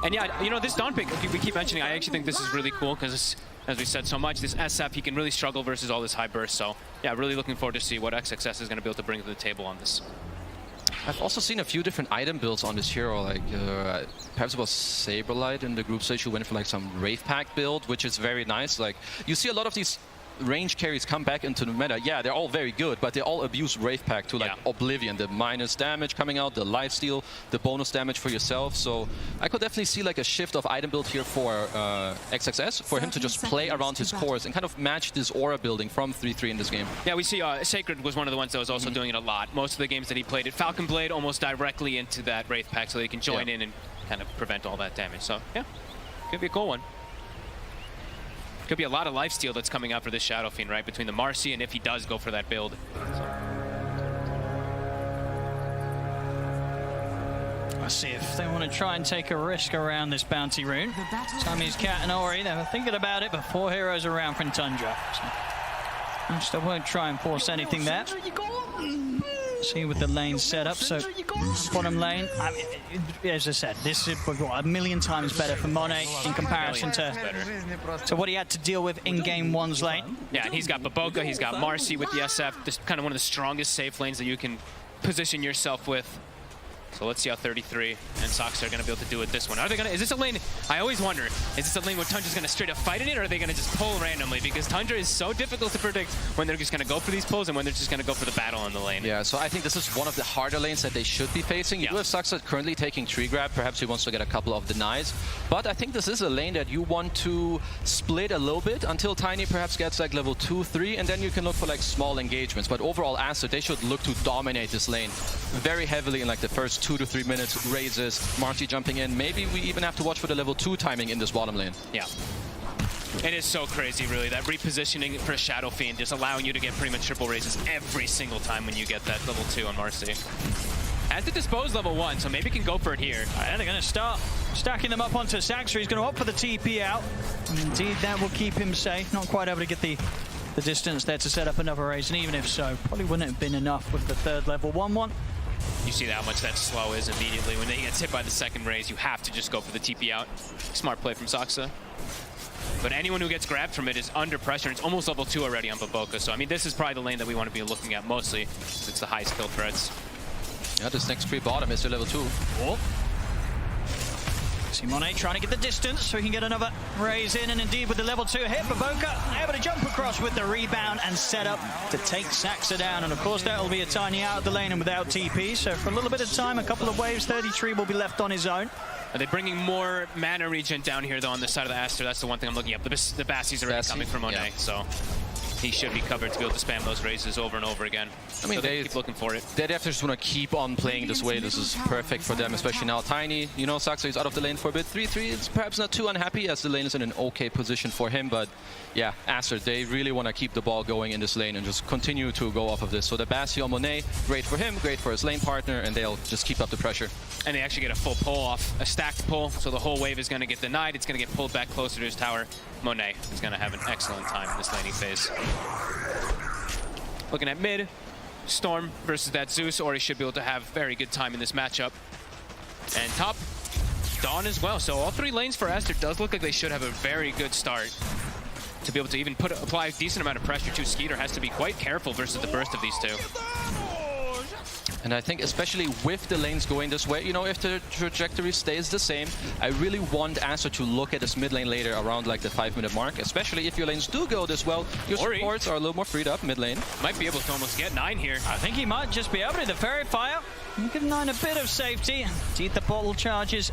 And yeah, this Dawn pick, we keep mentioning, I actually think this is really cool because, as we said so much, this SF, he can really struggle versus all this high burst. So yeah, really looking forward to see what XXS is going to be able to bring to the table on this. I've also seen a few different item builds on this hero, like perhaps it was Saberlight in the group stage who went for like some Wraith Pact build, which is very nice. Like, you see a lot of these range carries come back into the meta. Yeah, they're all very good, but they all abuse Wraith Pact to like oblivion. The minus damage coming out, the lifesteal, the bonus damage for yourself. So I could definitely see like a shift of item build here for XXS, for him to just play around his cores and kind of match this aura building from 3-3 in this game. Yeah, we see Sacred was one of the ones that was also doing it a lot. Most of the games that he played it, Falcon Blade almost directly into that Wraith Pact so they can join in and kind of prevent all that damage. So yeah, could be a cool one. Could be a lot of lifesteal that's coming out for this Shadow Fiend, right? Between the Marcy and if he does go for that build. Let's see if they want to try and take a risk around this bounty rune. Tommy's Cat and Ori, they were thinking about it, but 4 heroes around from Tundra. So I won't try and force anything there. See with the lane set up, so bottom lane, I mean, as I said, this is a million times better for Monet in comparison to what he had to deal with in game 1's lane. Yeah, and he's got Baboka, he's got Marcy with the SF, this kind of one of the strongest safe lanes that you can position yourself with. So let's see how 33 and Sox are going to be able to do with this one. Are they going to, is this a lane, I always wonder, is this a lane where Tundra's going to straight up fight in it, or are they going to just pull randomly? Because Tundra is so difficult to predict when they're just going to go for these pulls and when they're just going to go for the battle on the lane. Yeah, so I think this is one of the harder lanes that they should be facing. You do have Sox currently taking tree grab, perhaps he wants to get a couple of denies. But I think this is a lane that you want to split a little bit until Tiny perhaps gets like level 2, 3, and then you can look for like small engagements. But overall, Aster, they should look to dominate this lane very heavily in like the first 2 to 3 minutes. Raises, Marcy jumping in. Maybe we even have to watch for the level 2 timing in this bottom lane. Yeah. It is so crazy, really, that repositioning for a Shadow Fiend just allowing you to get pretty much triple raises every single time when you get that level 2 on Marcy. Has to dispose level 1, so maybe can go for it here. And they're going to start stacking them up onto Saxer. He's going to opt for the TP out. And indeed, that will keep him safe. Not quite able to get the distance there to set up another raise, and even if so, probably wouldn't have been enough with the 3rd level 1-1. You see how much that slow is immediately. When they get hit by the 2nd raise, you have to just go for the TP out. Smart play from Soxa. But anyone who gets grabbed from it is under pressure. It's almost level 2 already on Baboka. So, I mean, this is probably the lane that we want to be looking at mostly. It's the highest kill threats. Yeah, this next creep bottom is your level 2. Oh. See Monet trying to get the distance so he can get another raise in, and indeed with the level 2 hit, Baboka able to jump across with the rebound and set up to take Saxa down. And of course that will be a Tiny out of the lane and without TP, so for a little bit of time, a couple of waves, 33 will be left on his own. Are they bringing more mana regen down here though on this side of the Aster? That's the one thing I'm looking at. The Bassie's already coming from Monet, so he should be covered to be able to spam those raises over and over again. I mean, so they keep looking for it. They definitely just want to keep on playing this way. This is perfect for them, especially now. Tiny, you know, Saxo is out of the lane for a bit. 3-3 is perhaps not too unhappy as the lane is in an okay position for him. But yeah, Aster, they really want to keep the ball going in this lane and just continue to go off of this. So the Bastion Monet, great for him, great for his lane partner, and they'll just keep up the pressure. And they actually get a full pull off, a stacked pull, so the whole wave is going to get denied. It's going to get pulled back closer to his tower. Monet is going to have an excellent time in this laning phase. Looking at mid, Storm versus that Zeus. Ori should be able to have very good time in this matchup. And top, Dawn as well. So all three lanes for Aster does look like they should have a very good start. To be able to even apply a decent amount of pressure to Skeeter has to be quite careful versus the burst of these two. And I think especially with the lanes going this way, you know, if the trajectory stays the same, I really want Aster to look at this mid lane later around like the 5-minute mark, especially if your lanes do go this well. Your supports are a little more freed up mid lane. Might be able to almost get 9 here. I think he might just be able to. The Fairy Fire give 9 a bit of safety. Eat the bottle charges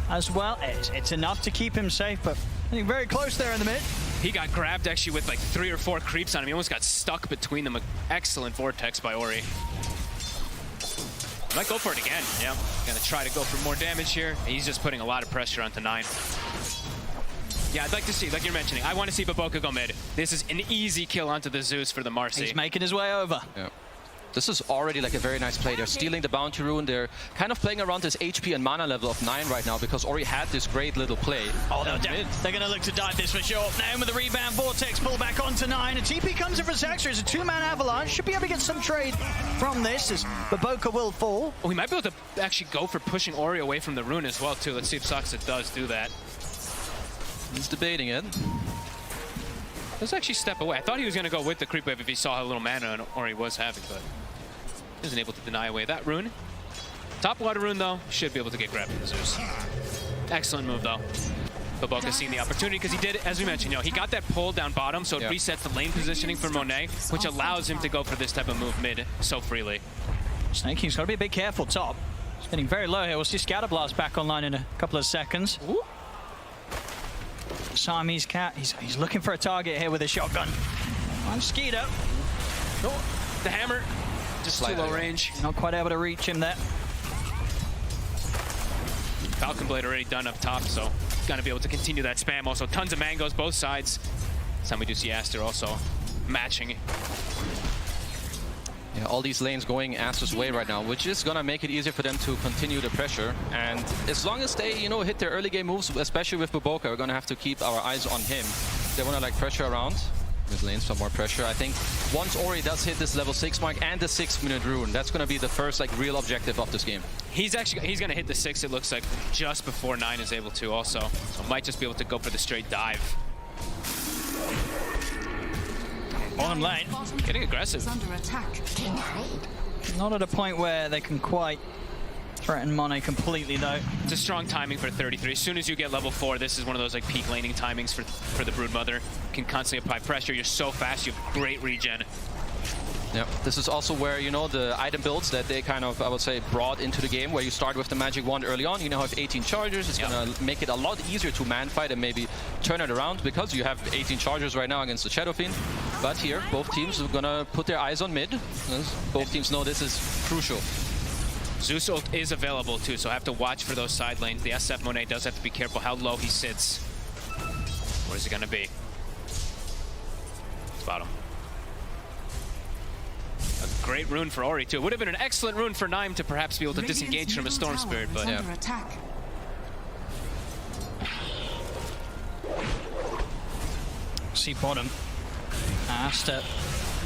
as well. It's enough to keep him safe, but I think very close there in the mid. He got grabbed actually with like 3 or 4 creeps on him. He almost got stuck between them. An excellent vortex by Ori. Might go for it again. Yeah, gonna try to go for more damage here. He's just putting a lot of pressure onto 9. Yeah, I'd like to see, like you're mentioning, I want to see Baboka go mid. This is an easy kill onto the Zeus for the Marcy. He's making his way over. Yeah. This is already like a very nice play. They're stealing the Bounty Rune. They're kind of playing around this HP and mana level of 9 right now because Ori had this great little play. Oh, they're going to look to dive this for sure. Now with the rebound, Vortex pull back onto 9. A TP comes in for Saxo. It's a 2-man avalanche. Should be able to get some trade from this as Baboka will fall. Oh, he might be able to actually go for pushing Ori away from the rune as well, too. Let's see if Saxo does do that. He's debating it. Let's actually step away. I thought he was going to go with the creep wave if he saw how little mana Ori was having, but he wasn't able to deny away that rune. Top water rune, though, should be able to get grabbed with Zeus. Excellent move, though. Baboka seeing the opportunity because he did, as we mentioned, you know, he got that pull down bottom, so it resets the lane positioning for Monet, which allows him to go for this type of move mid so freely. Snake King's got to be a bit careful top. He's getting very low here. We'll see Scatterblast back online in a couple of seconds. Ooh. Siamese Cat, he's looking for a target here with a shotgun. On Skeeter. Oh, the hammer, just too low range. Not quite able to reach him there. Falcon Blade already done up top, so gonna be able to continue that spam. Also, tons of mangoes both sides. This time we do see Aster also matching. Yeah, all these lanes going Aster's way right now, which is gonna make it easier for them to continue the pressure. And as long as they, you know, hit their early game moves, especially with Baboka, we're gonna have to keep our eyes on him. They wanna like pressure around. Mid lane, some more pressure. I think once Ori does hit this level 6 mark and the 6-minute rune, that's gonna be the first like real objective of this game. He's gonna hit the 6, it looks like, just before 9 is able to also. So might just be able to go for the straight dive. Bottom lane. Getting aggressive. Under attack. Not at a point where they can quite threaten Monet completely, though. It's a strong timing for 33. As soon as you get level 4, this is one of those like peak laning timings for the Broodmother. You can constantly apply pressure. You're so fast. You have great regen. Yeah, this is also where, you know, the item builds that they kind of, I would say, brought into the game, where you start with the magic wand early on. You now have 18 chargers. It's gonna make it a lot easier to man fight and maybe turn it around because you have 18 chargers right now against the Shadow Fiend. But here, both teams are gonna put their eyes on mid. Both teams know this is crucial. Zeus ult is available too, so have to watch for those side lanes. The SF Monet does have to be careful how low he sits. Where is it gonna be? It's bottom. A great rune for Ori too. It would have been an excellent rune for Naim to perhaps be able to disengage from a Storm Spirit, but yeah. See bottom. Aster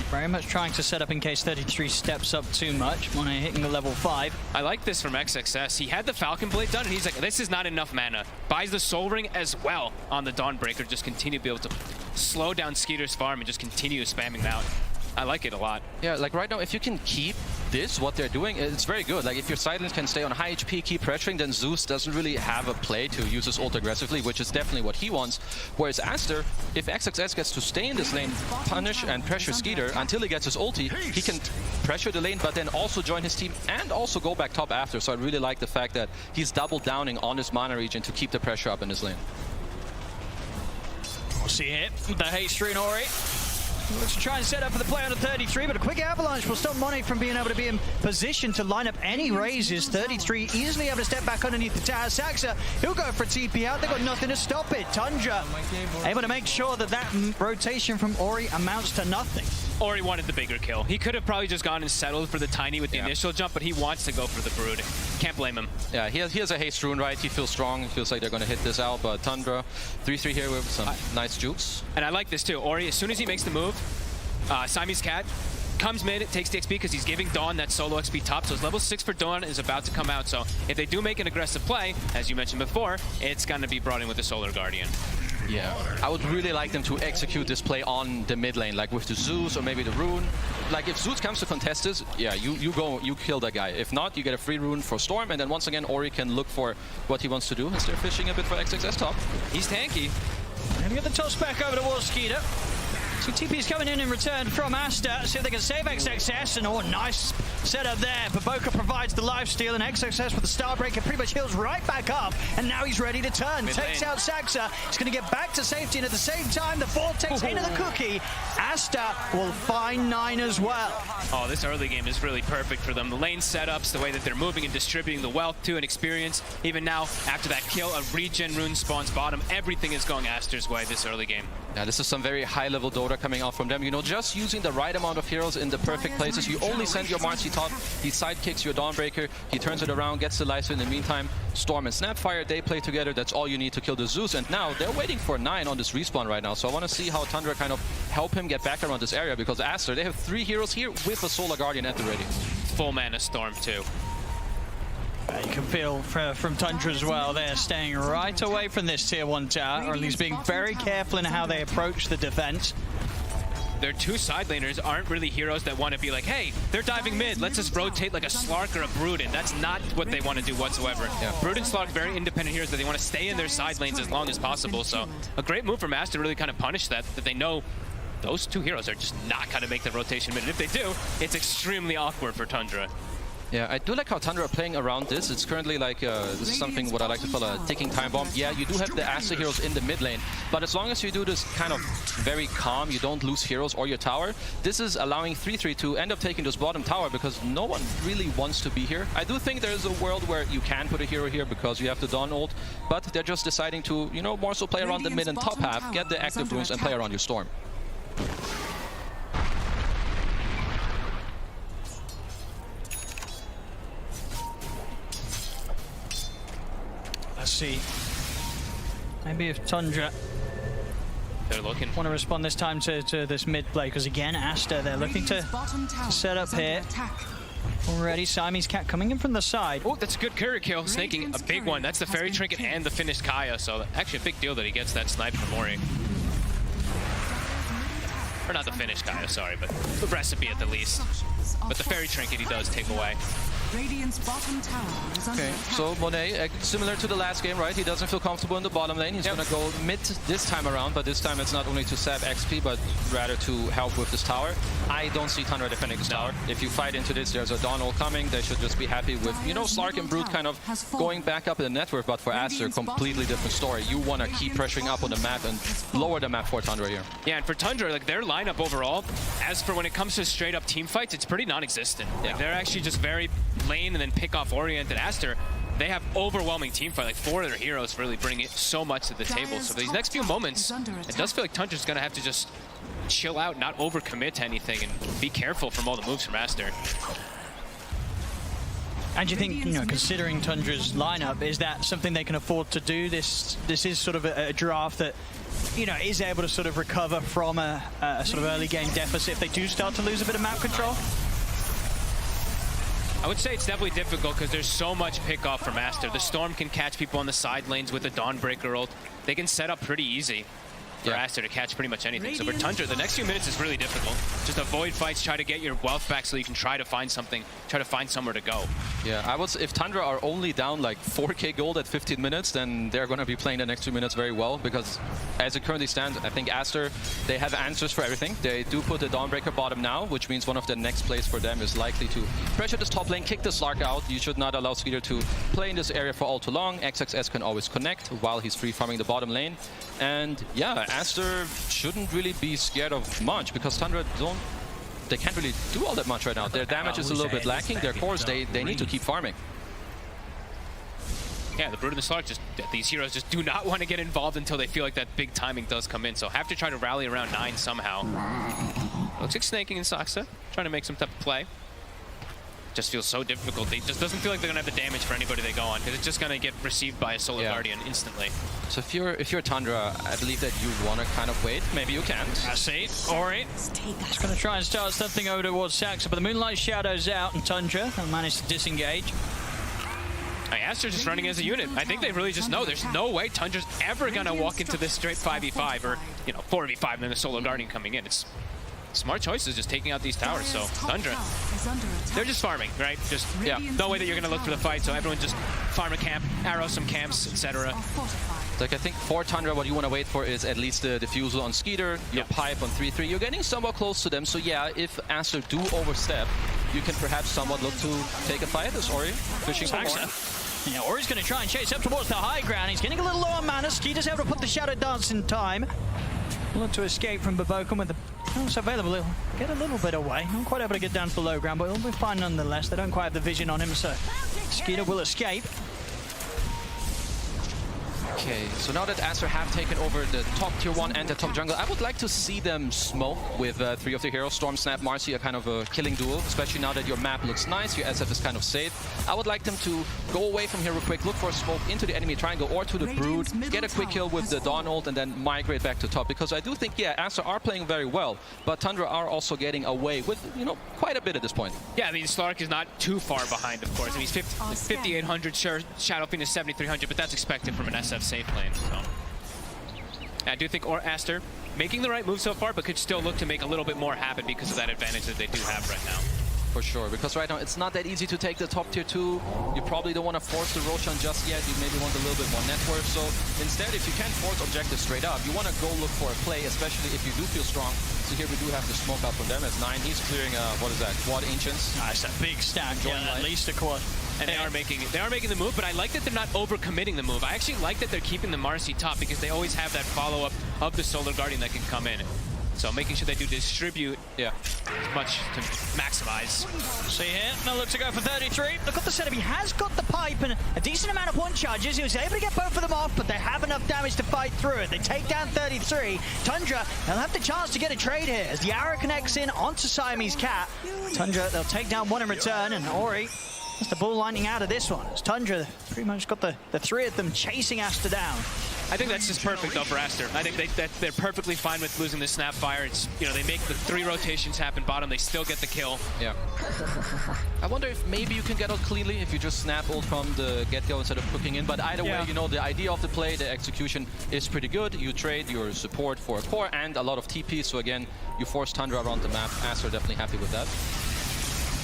very much trying to set up in case 33 steps up too much. Monet hitting the level 5. I like this from XXS. He had the Falcon Blade done, and he's like, this is not enough mana. Buys the Soul Ring as well on the Dawnbreaker. Just continue to be able to slow down Skeeter's farm and just continue spamming out. I like it a lot. Yeah, like right now, if you can keep this, what they're doing, it's very good. Like if your sidelines can stay on high HP, keep pressuring, then Zeus doesn't really have a play to use his ult aggressively, which is definitely what he wants. Whereas Aster, if XXS gets to stay in this lane, punish and pressure Skeeter until he gets his ulti, he can pressure the lane, but then also join his team and also go back top after. So I really like the fact that he's double downing on his mana regen to keep the pressure up in his lane. We'll see here, the haste rune Ori. Let's try and set up for the play on the 33, but a quick avalanche will stop Monet from being able to be in position to line up any raises. 33 easily able to step back underneath the tower. Saxa, he'll go for a TP out. They've got nothing to stop it. Tundra able to make sure that that rotation from Ori amounts to nothing. Ori wanted the bigger kill. He could have probably just gone and settled for the Tiny with the initial jump, but he wants to go for the Brood. Can't blame him. Yeah, he has a haste rune, right? He feels strong. He feels like they're going to hit this out, but Tundra, 3-3 here with some nice jukes. And I like this too. Ori, as soon as he makes the move, Siamese Cat comes mid, takes the XP because he's giving Dawn that solo XP top. So his level 6 for Dawn is about to come out. So if they do make an aggressive play, as you mentioned before, it's going to be brought in with the Solar Guardian. Yeah, I would really like them to execute this play on the mid lane, like with the Zeus or maybe the rune. Like if Zeus comes to contest this, yeah, you go, you kill that guy. If not, you get a free rune for Storm, and then once again Ori can look for what he wants to do as they're fishing a bit for XXS top. He's tanky. And we get the toss back over to Warskeeter. So TP's coming in return from Asta. See if they can save XXS. And oh, nice setup there. Baboka provides the lifesteal, and XXS with the Starbreaker pretty much heals right back up. And now he's ready to turn. Takes out Saxa. He's going to get back to safety, and at the same time, the Vortex into the cookie. Asta will find 9 as well. Oh, this early game is really perfect for them. The lane setups, the way that they're moving and distributing the wealth to and experience. Even now, after that kill, a regen rune spawns bottom. Everything is going Aster's way this early game. Yeah, this is some very high-level Dota coming out from them. You know, just using the right amount of heroes in the perfect places. You only send your Marcy top, he sidekicks your Dawnbreaker, he turns it around, gets the Lysa. In the meantime, Storm and Snapfire, they play together. That's all you need to kill the Zeus. And now they're waiting for 9 on this respawn right now. So I want to see how Tundra kind of help him get back around this area, because Aster, they have 3 heroes here with a Solar Guardian at the ready. Full mana Storm too. You can feel from Tundra as well, they're staying right away from this tier 1 tower, or at least being very careful in how they approach the defense. Their 2 side laners aren't really heroes that want to be like, hey, they're diving mid, let's just rotate like a Slark or a Brood in. That's not what they want to do whatsoever. Yeah. Brood and Slark, very independent heroes that they want to stay in their side lanes as long as possible. So a great move from Master to really kind of punish that they know those 2 heroes are just not going to make the rotation mid. And if they do, it's extremely awkward for Tundra. Yeah, I do like how Tundra are playing around this. It's currently like, this is something what I like to call a ticking time bomb. Yeah, you do have the Aster heroes in the mid lane, but as long as you do this kind of very calm, you don't lose heroes or your tower, this is allowing 3-3 to end up taking this bottom tower because no one really wants to be here. I do think there's a world where you can put a hero here because you have the Dawn ult, but they're just deciding to, you know, more so play around the mid and top half, get the active runes and play around your Storm. Let's see. Maybe if Tundra they're looking want to respond this time to this mid play, because again, Asta, they're looking to set up here. Already, Siamese Cat coming in from the side. Oh, that's a good courier kill. Snaking a big one. That's the Fairy Trinket and the finished Kaya. So actually a big deal that he gets that snipe from Ori. Or not the finished Kaya, sorry, but the recipe at the least. But the Fairy Trinket he does take away. Radiant's bottom tower is under Okay, so Monet, similar to the last game, right? He doesn't feel comfortable in the bottom lane. He's gonna go mid this time around, but this time it's not only to save XP, but rather to help with this tower. I don't see Tundra defending this tower. If you fight into this, there's a Dawn ult coming. They should just be happy with, you know, Slark and Brood kind of going back up in the network, but for Aster, completely different story. You want to keep pressuring up on the map and lower the map for Tundra here. Yeah, and for Tundra, like their lineup overall, as for when it comes to straight up team fights, it's pretty non-existent. Yeah. Like, they're actually just very lane and then pick off oriented. Aster, they have overwhelming team fight. Like 4 of their heroes really bring it so much to the table. So these next few moments, it does feel like Tundra's gonna have to just chill out, not overcommit to anything, and be careful from all the moves from Aster. And do you think, you know, considering Tundra's lineup, is that something they can afford to do? This is sort of a draft that, you know, is able to sort of recover from a sort of early game deficit if they do start to lose a bit of map control? I would say it's definitely difficult because there's so much pick-off from Aster. The Storm can catch people on the side lanes with the Dawnbreaker ult. They can set up pretty easy for Aster to catch pretty much anything. So for Tundra, the next few minutes is really difficult. Just avoid fights, try to get your wealth back so you can try to find something, try to find somewhere to go. Yeah, if Tundra are only down like 4k gold at 15 minutes, then they're going to be playing the next 2 minutes very well, because as it currently stands, I think Aster, they have answers for everything. They do put the Dawnbreaker bottom now, which means one of the next plays for them is likely to pressure this top lane, kick the Slark out. You should not allow Skeeter to play in this area for all too long. XXS can always connect while he's free farming the bottom lane. And yeah, Aster shouldn't really be scared of much, because Tundra they can't really do all that much right now. Their damage is a little bit lacking. Their cores, they need to keep farming. Yeah, the Brood and the Slark, these heroes just do not want to get involved until they feel like that big timing does come in. So have to try to rally around 9 somehow. Looks like Snaking and Saksa trying to make some type of play. Just feels so difficult. It just doesn't feel like they're gonna have the damage for anybody they go on, because it's just gonna get received by a Solar Guardian instantly. So if you're Tundra, I believe that you want to kind of wait. Maybe you can't. I see. Ori just going to try and start something over towards Saksa, but the Moonlight Shadow's out, and Tundra managed to disengage. Aster just running as a unit. I think they really just know there's no way Tundra's ever gonna walk into this straight 5v5 or 4v5 and then the Solar Guardian coming in. It's smart choices, just taking out these towers. So Tundra, they're just farming, right? Just no way that you're gonna look for the fight. So everyone just farm a camp, arrow some camps, etc. Like, I think for Tundra, what you want to wait for is at least the Diffusal on Skeeter, your pipe on 3-3. You're getting somewhat close to them, so yeah, if Aster do overstep, you can perhaps somewhat look to take a fight as Ori, fishing for more. Yeah, Ori's going to try and chase up towards the high ground. He's getting a little low on mana. Skeeter's able to put the Shadow Dance in time. Look to escape from Baboken with the house available. He'll get a little bit away. Not quite able to get down to the low ground, but he'll be fine nonetheless. They don't quite have the vision on him, so Skeeter will escape. Okay, so now that Aster have taken over the top tier 1 and the top jungle, I would like to see them smoke with 3 of the heroes. Storm, Snap, Marci, a kind of a killing duel, especially now that your map looks nice, your SF is kind of safe. I would like them to go away from here real quick, look for a smoke into the enemy triangle or to the Brood, get a quick kill with the Dawn ult, and then migrate back to top. Because I do think, yeah, Aster are playing very well, but Tundra are also getting away with, quite a bit at this point. Yeah, I mean, Slark is not too far behind, of course. I mean, he's 5,800, sure, Shadow Fiend is 7,300, but that's expected from an SF safe lane. So I do think Aster making the right move so far, but could still look to make a little bit more happen because of that advantage that they do have right now. For sure, because right now it's not that easy to take the top tier 2. You probably don't want to force the Roshan just yet. You maybe want a little bit more net worth. So instead, if you can't force objectives straight up, you want to go look for a play, especially if you do feel strong. So here we do have the smoke out from them as 9. He's clearing, what is that, quad Ancients. Nice, a big stack, at least a quad. And they are making the move, but I like that they're not overcommitting the move. I actually like that they're keeping the Marci top, because they always have that follow-up of the Solar Guardian that can come in. So making sure they do distribute as much to maximize. See here, now looks to go for 33. Look at the setup, he has got the pipe and a decent amount of one charges. He was able to get both of them off, but they have enough damage to fight through it. They take down 33. Tundra, they'll have the chance to get a trade here as the arrow connects in onto Siamese Cat. Tundra, they'll take down one in return, and Ori, that's the ball lining out of this one. As Tundra pretty much got the 3 of them chasing Aster down. I think that's just perfect though for Aster. I think they're perfectly fine with losing the Snapfire. It's, they make the 3 rotations happen bottom, they still get the kill. Yeah. I wonder if maybe you can get out cleanly if you just snap ult from the get-go instead of cooking in, but either way, the idea of the play, the execution is pretty good. You trade your support for a core and a lot of TP, so again, you force Tundra around the map. Aster definitely happy with that.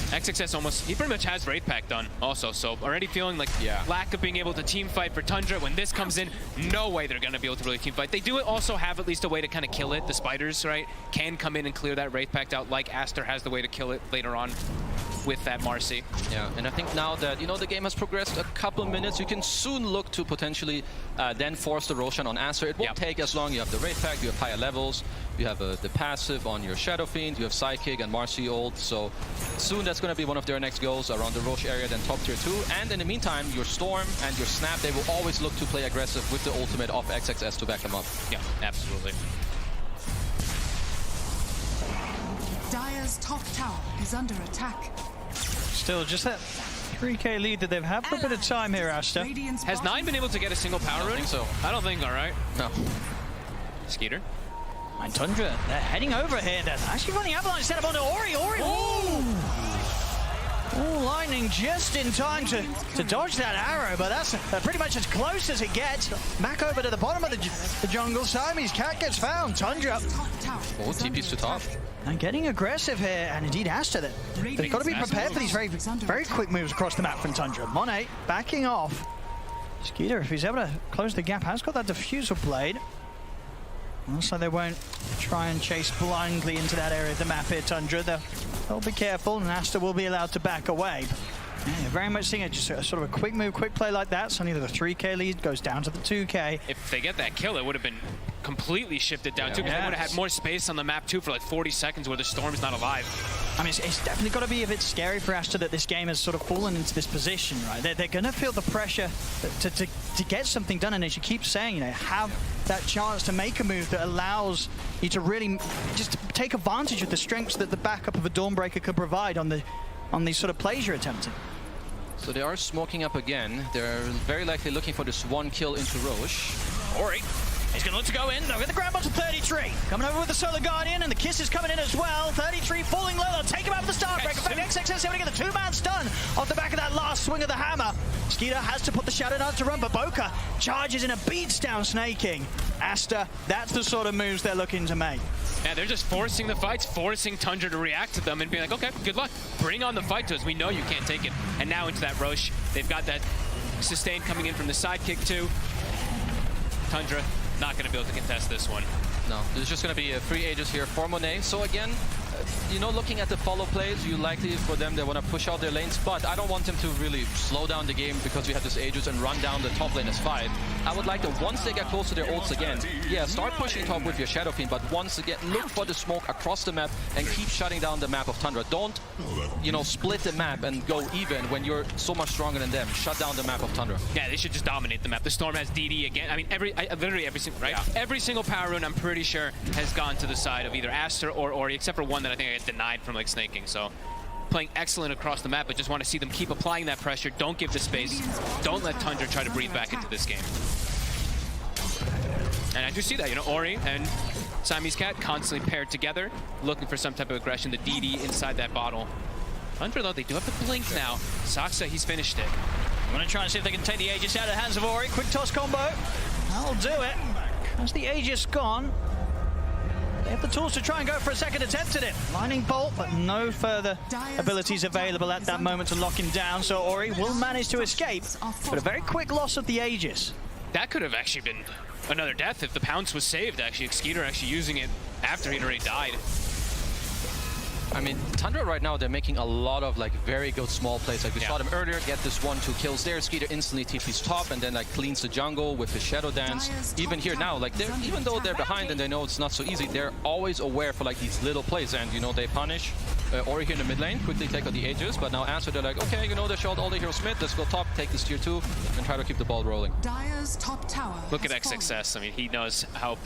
XXS he pretty much has Wraith Pact done also, so already feeling like lack of being able to team fight for Tundra. When this comes in, no way they're going to be able to really team fight. They do also have at least a way to kind of kill it. The spiders, right, can come in and clear that Wraith Pact out, like Aster has the way to kill it later on with that Marci. Yeah, and I think now that, the game has progressed a couple minutes, you can soon look to potentially then force the Roshan on Aster. It won't take as long. You have the Wraith Pact, you have higher levels, you have the passive on your Shadow Fiend, you have Psychic and Marci ult, so soon that's going to be one of their next goals around the Roche area, then top tier 2. And in the meantime, your Storm and your Snap, they will always look to play aggressive with the ultimate of XXS to back them up. Yeah, absolutely. Dire's top tower is under attack. Still just that 3k lead that they've had for a bit of time here, Aster. Has 9 been able to get a single power rune? I think so. I don't think, all right. No. Skeeter. And Tundra, they're heading over here. They're actually running Avalanche setup onto Ori. Ori, all Lightning just in time to dodge that arrow, but that's pretty much as close as it gets. Back over to the bottom of the jungle. Siamese Cat gets found. Tundra. Oh, TP's to top. And getting aggressive here, and indeed Aster. They've got to be prepared for these very quick moves across the map from Tundra. Monet backing off. Skeeter, if he's able to close the gap, has got that diffusal blade. Also, they won't try and chase blindly into that area of the map here, Tundra. They'll be careful, and Aster will be allowed to back away. But, yeah, very much seeing it just sort of a quick move, quick play like that. Suddenly the 3K lead goes down to the 2K. If they get that kill, it would have been completely shifted down too, because they would have had more space on the map too for like 40 seconds where the Storm's not alive. I mean, it's definitely got to be a bit scary for Aster that this game has sort of fallen into this position, right? They're going to feel the pressure to get something done, and as you keep saying, you know, have that chance to make a move that allows you to really just take advantage of the strengths that the backup of a Dawnbreaker could provide on these sort of plays you're attempting. So they are smoking up again. They're very likely looking for this one kill into Roche. Ori. He's going to look to go in. They'll get the grab onto 33. Coming over with the Solar Guardian, and the Kiss is coming in as well. 33 falling low. They'll take him out with the Starbreaker. Back XXS able to get the two-man stun off the back of that last swing of the hammer. Skeeter has to put the Shadow Dance to run, but Boca charges in and beats down Snaking. Aster, that's the sort of moves they're looking to make. Yeah, they're just forcing the fights, forcing Tundra to react to them and being like, okay, good luck. Bring on the fight to us. We know you can't take it. And now into that Roche. They've got that sustain coming in from the sidekick too. Tundra not going to be able to contest this one. No, there's just going to be a free Aegis here for Monet. So again, you know, looking at the follow plays, you likely for them, they want to push out their lanes, but I don't want them to really slow down the game because we have this Aegis and run down the top lane as 5. I would like to, once they get close to their ults again, yeah, start pushing top with your Shadow Fiend, but once again, look for the smoke across the map and keep shutting down the map of Tundra. Don't, you know, split the map and go even when you're so much stronger than them. Shut down the map of Tundra. Yeah, they should just dominate the map. The Storm has DD again. I mean, literally every single, right? Yeah. Every single power rune, I'm pretty sure, has gone to the side of either Aster or Ori, except for one that I think I get denied from like snaking. So playing excellent across the map, but just want to see them keep applying that pressure. Don't give the space. Don't let Tundra try to breathe back into this game. And I do see that, you know, Ori and Siamese Cat constantly paired together, looking for some type of aggression. The DD inside that bottle. Tundra, though, they do have the blink now. Saksa, he's finished it. I'm going to try and see if they can take the Aegis out of the hands of Ori. Quick toss combo. That'll do it. As the Aegis gone, they have the tools to try and go for a second attempt at it. Lightning Bolt, but no further abilities available at that moment to lock him down. So Ori will manage to escape, but a very quick loss of the Aegis. That could have actually been another death if the Pounce was saved, actually. Skeeter actually using it after he'd already died. I mean, Tundra right now, they're making a lot of like very good small plays. Like we saw them earlier, get this 1-2 kills there. Skeeter instantly TP's top and then like cleans the jungle with his Shadow Dance. Even here now, like even though they're behind and they know it's not so easy, they're always aware for like these little plays. And you know, they punish Ori here in the mid lane, quickly take out the Aegis. But now Aster, they're like, okay, you know, they showed all the heroes mid, let's go top, take this tier 2 and try to keep the ball rolling. Dire's top tower. Look at XXS. I mean, he knows how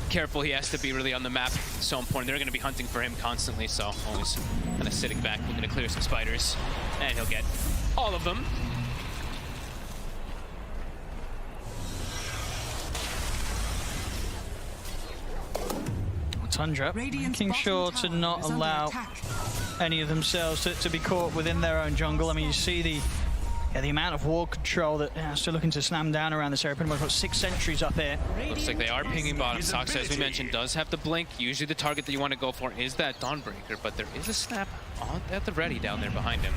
careful he has to be really on the map. So important. They're going to be hunting for him constantly, so always kind of sitting back, looking to clear some spiders, and he'll get all of them. Tundra making sure to not allow any of themselves to be caught within their own jungle. I mean, you see the amount of ward control that still looking to slam down around this area. Pretty much got 6 sentries up here. Looks like they are pinging bottom. Saksa, as we mentioned, does have the blink. Usually the target that you want to go for is that Dawnbreaker, but there is a snap at the ready down there behind him.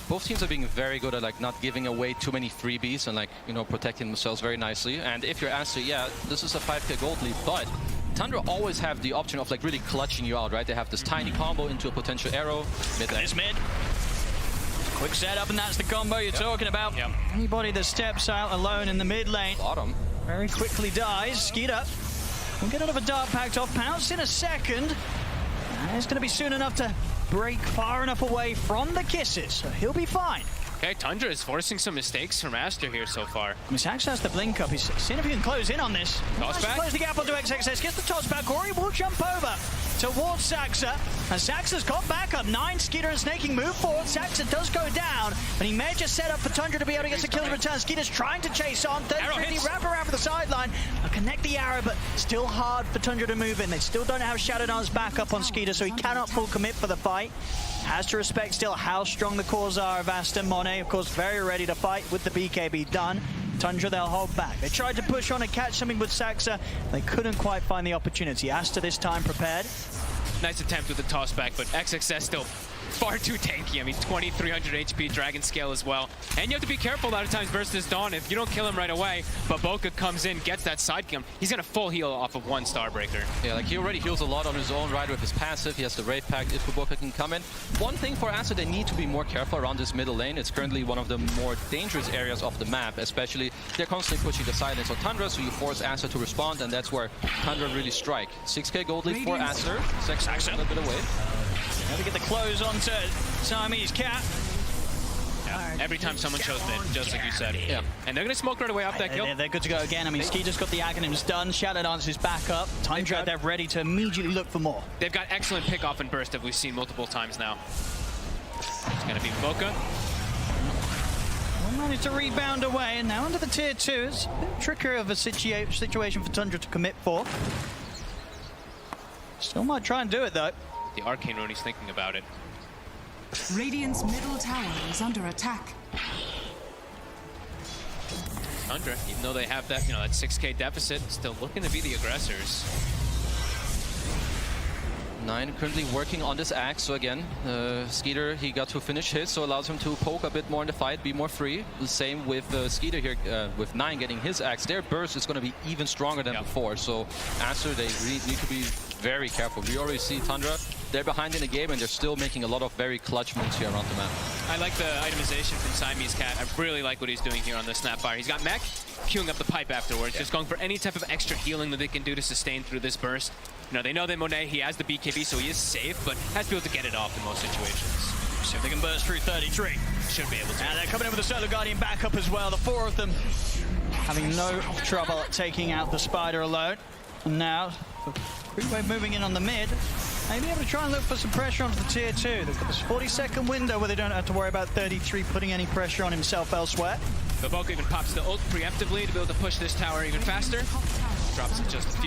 Both teams are being very good at like not giving away too many freebies and like, you know, protecting themselves very nicely. And if you're Aster, yeah, this is a 5k gold lead, but Tundra always have the option of like really clutching you out, right? They have this tiny combo into a potential arrow. Mid lane. It's mid. Quick setup, and that's the combo you're talking about. Anybody that steps out alone in the mid lane bottom very quickly dies. Skeeter will get out of a Dark Pact off. Pounce in a second. And it's going to be soon enough to break far enough away from the kisses, so he'll be fine. Okay, Tundra is forcing some mistakes from Aster here so far. Sax has the blink up. He's seeing if he can close in on this. Toss back. Close the gap onto XXS. Gets the toss back. Ori will jump over towards Saksa. And Saxa's got back up. 9 Skeeter and Snaking move forward. Saksa does go down, but he may just set up for Tundra to be able to get the kill in return. Skeeter's trying to chase on. 33 wrap around for the sideline. connect the arrow, but still hard for Tundra to move in. They still don't have Shadow Dance back up on Skeeter, so he cannot full commit for the fight. Has to respect still how strong the cores are of Asta. Monet, of course, very ready to fight with the BKB done. Tundra, they'll hold back. They tried to push on and catch something with Saxa. They couldn't quite find the opportunity. Asta this time prepared. Nice attempt with the toss back, but XXS still far too tanky. I mean, 2300 HP, Dragon Scale as well. And you have to be careful a lot of times versus Dawn. If you don't kill him right away, but Boca comes in, gets that side kill, he's gonna full heal off of one Starbreaker. Yeah, like he already heals a lot on his own right with his passive. He has the Wraith Pact if Boca can come in. One thing for Asta, they need to be more careful around this middle lane. It's currently one of the more dangerous areas of the map, especially they're constantly pushing the silence on Tundra, so you force Asta to respond, and that's where Tundra really strike. 6k gold lead for Asta. Saxa a little bit away. Never get the close onto Siamese Cat. Yeah, every time someone shows mid, just like you said. Yeah. And they're going to smoke right away off that kill. They're good to go again. I mean, Skeeter's got the Aghanims done. Shadow Dance is back up. Tundra, they're ready to immediately look for more. They've got excellent pick off and burst that we've seen multiple times now. It's going to be Boca. Well, managed to rebound away, and now under the tier 2. It's a bit trickier of a situation for Tundra to commit for. Still might try and do it, though. The Arcane Rune, he's thinking about it. Radiant's middle tower is under attack. Tundra, even though they have that, that 6k deficit, still looking to be the aggressors. 9 currently working on this axe, so again, Skeeter, he got to finish his, so allows him to poke a bit more in the fight, be more free. The same with Skeeter here, with 9 getting his axe. Their burst is going to be even stronger than before, so Asta, they really need to be very careful. We already see Tundra, they're behind in the game, and they're still making a lot of very clutch moves here around the map. I like the itemization from Siamese Cat. I really like what he's doing here on the Snapfire. He's got mech, queuing up the pipe afterwards, just going for any type of extra healing that they can do to sustain through this burst. They know that Monet, he has the BKB, so he is safe, but has to be able to get it off in most situations. See if they can burst through 33. Should be able to. And they're coming in with the Solar Guardian backup as well. The 4 of them having no trouble taking out the Spider alone. And now, Creepwave moving in on the mid. Maybe able to try and look for some pressure onto the tier 2. They've got this 40-second window where they don't have to worry about 33 putting any pressure on himself elsewhere. But Boca even pops the ult preemptively to be able to push this tower even faster. Drops it just a few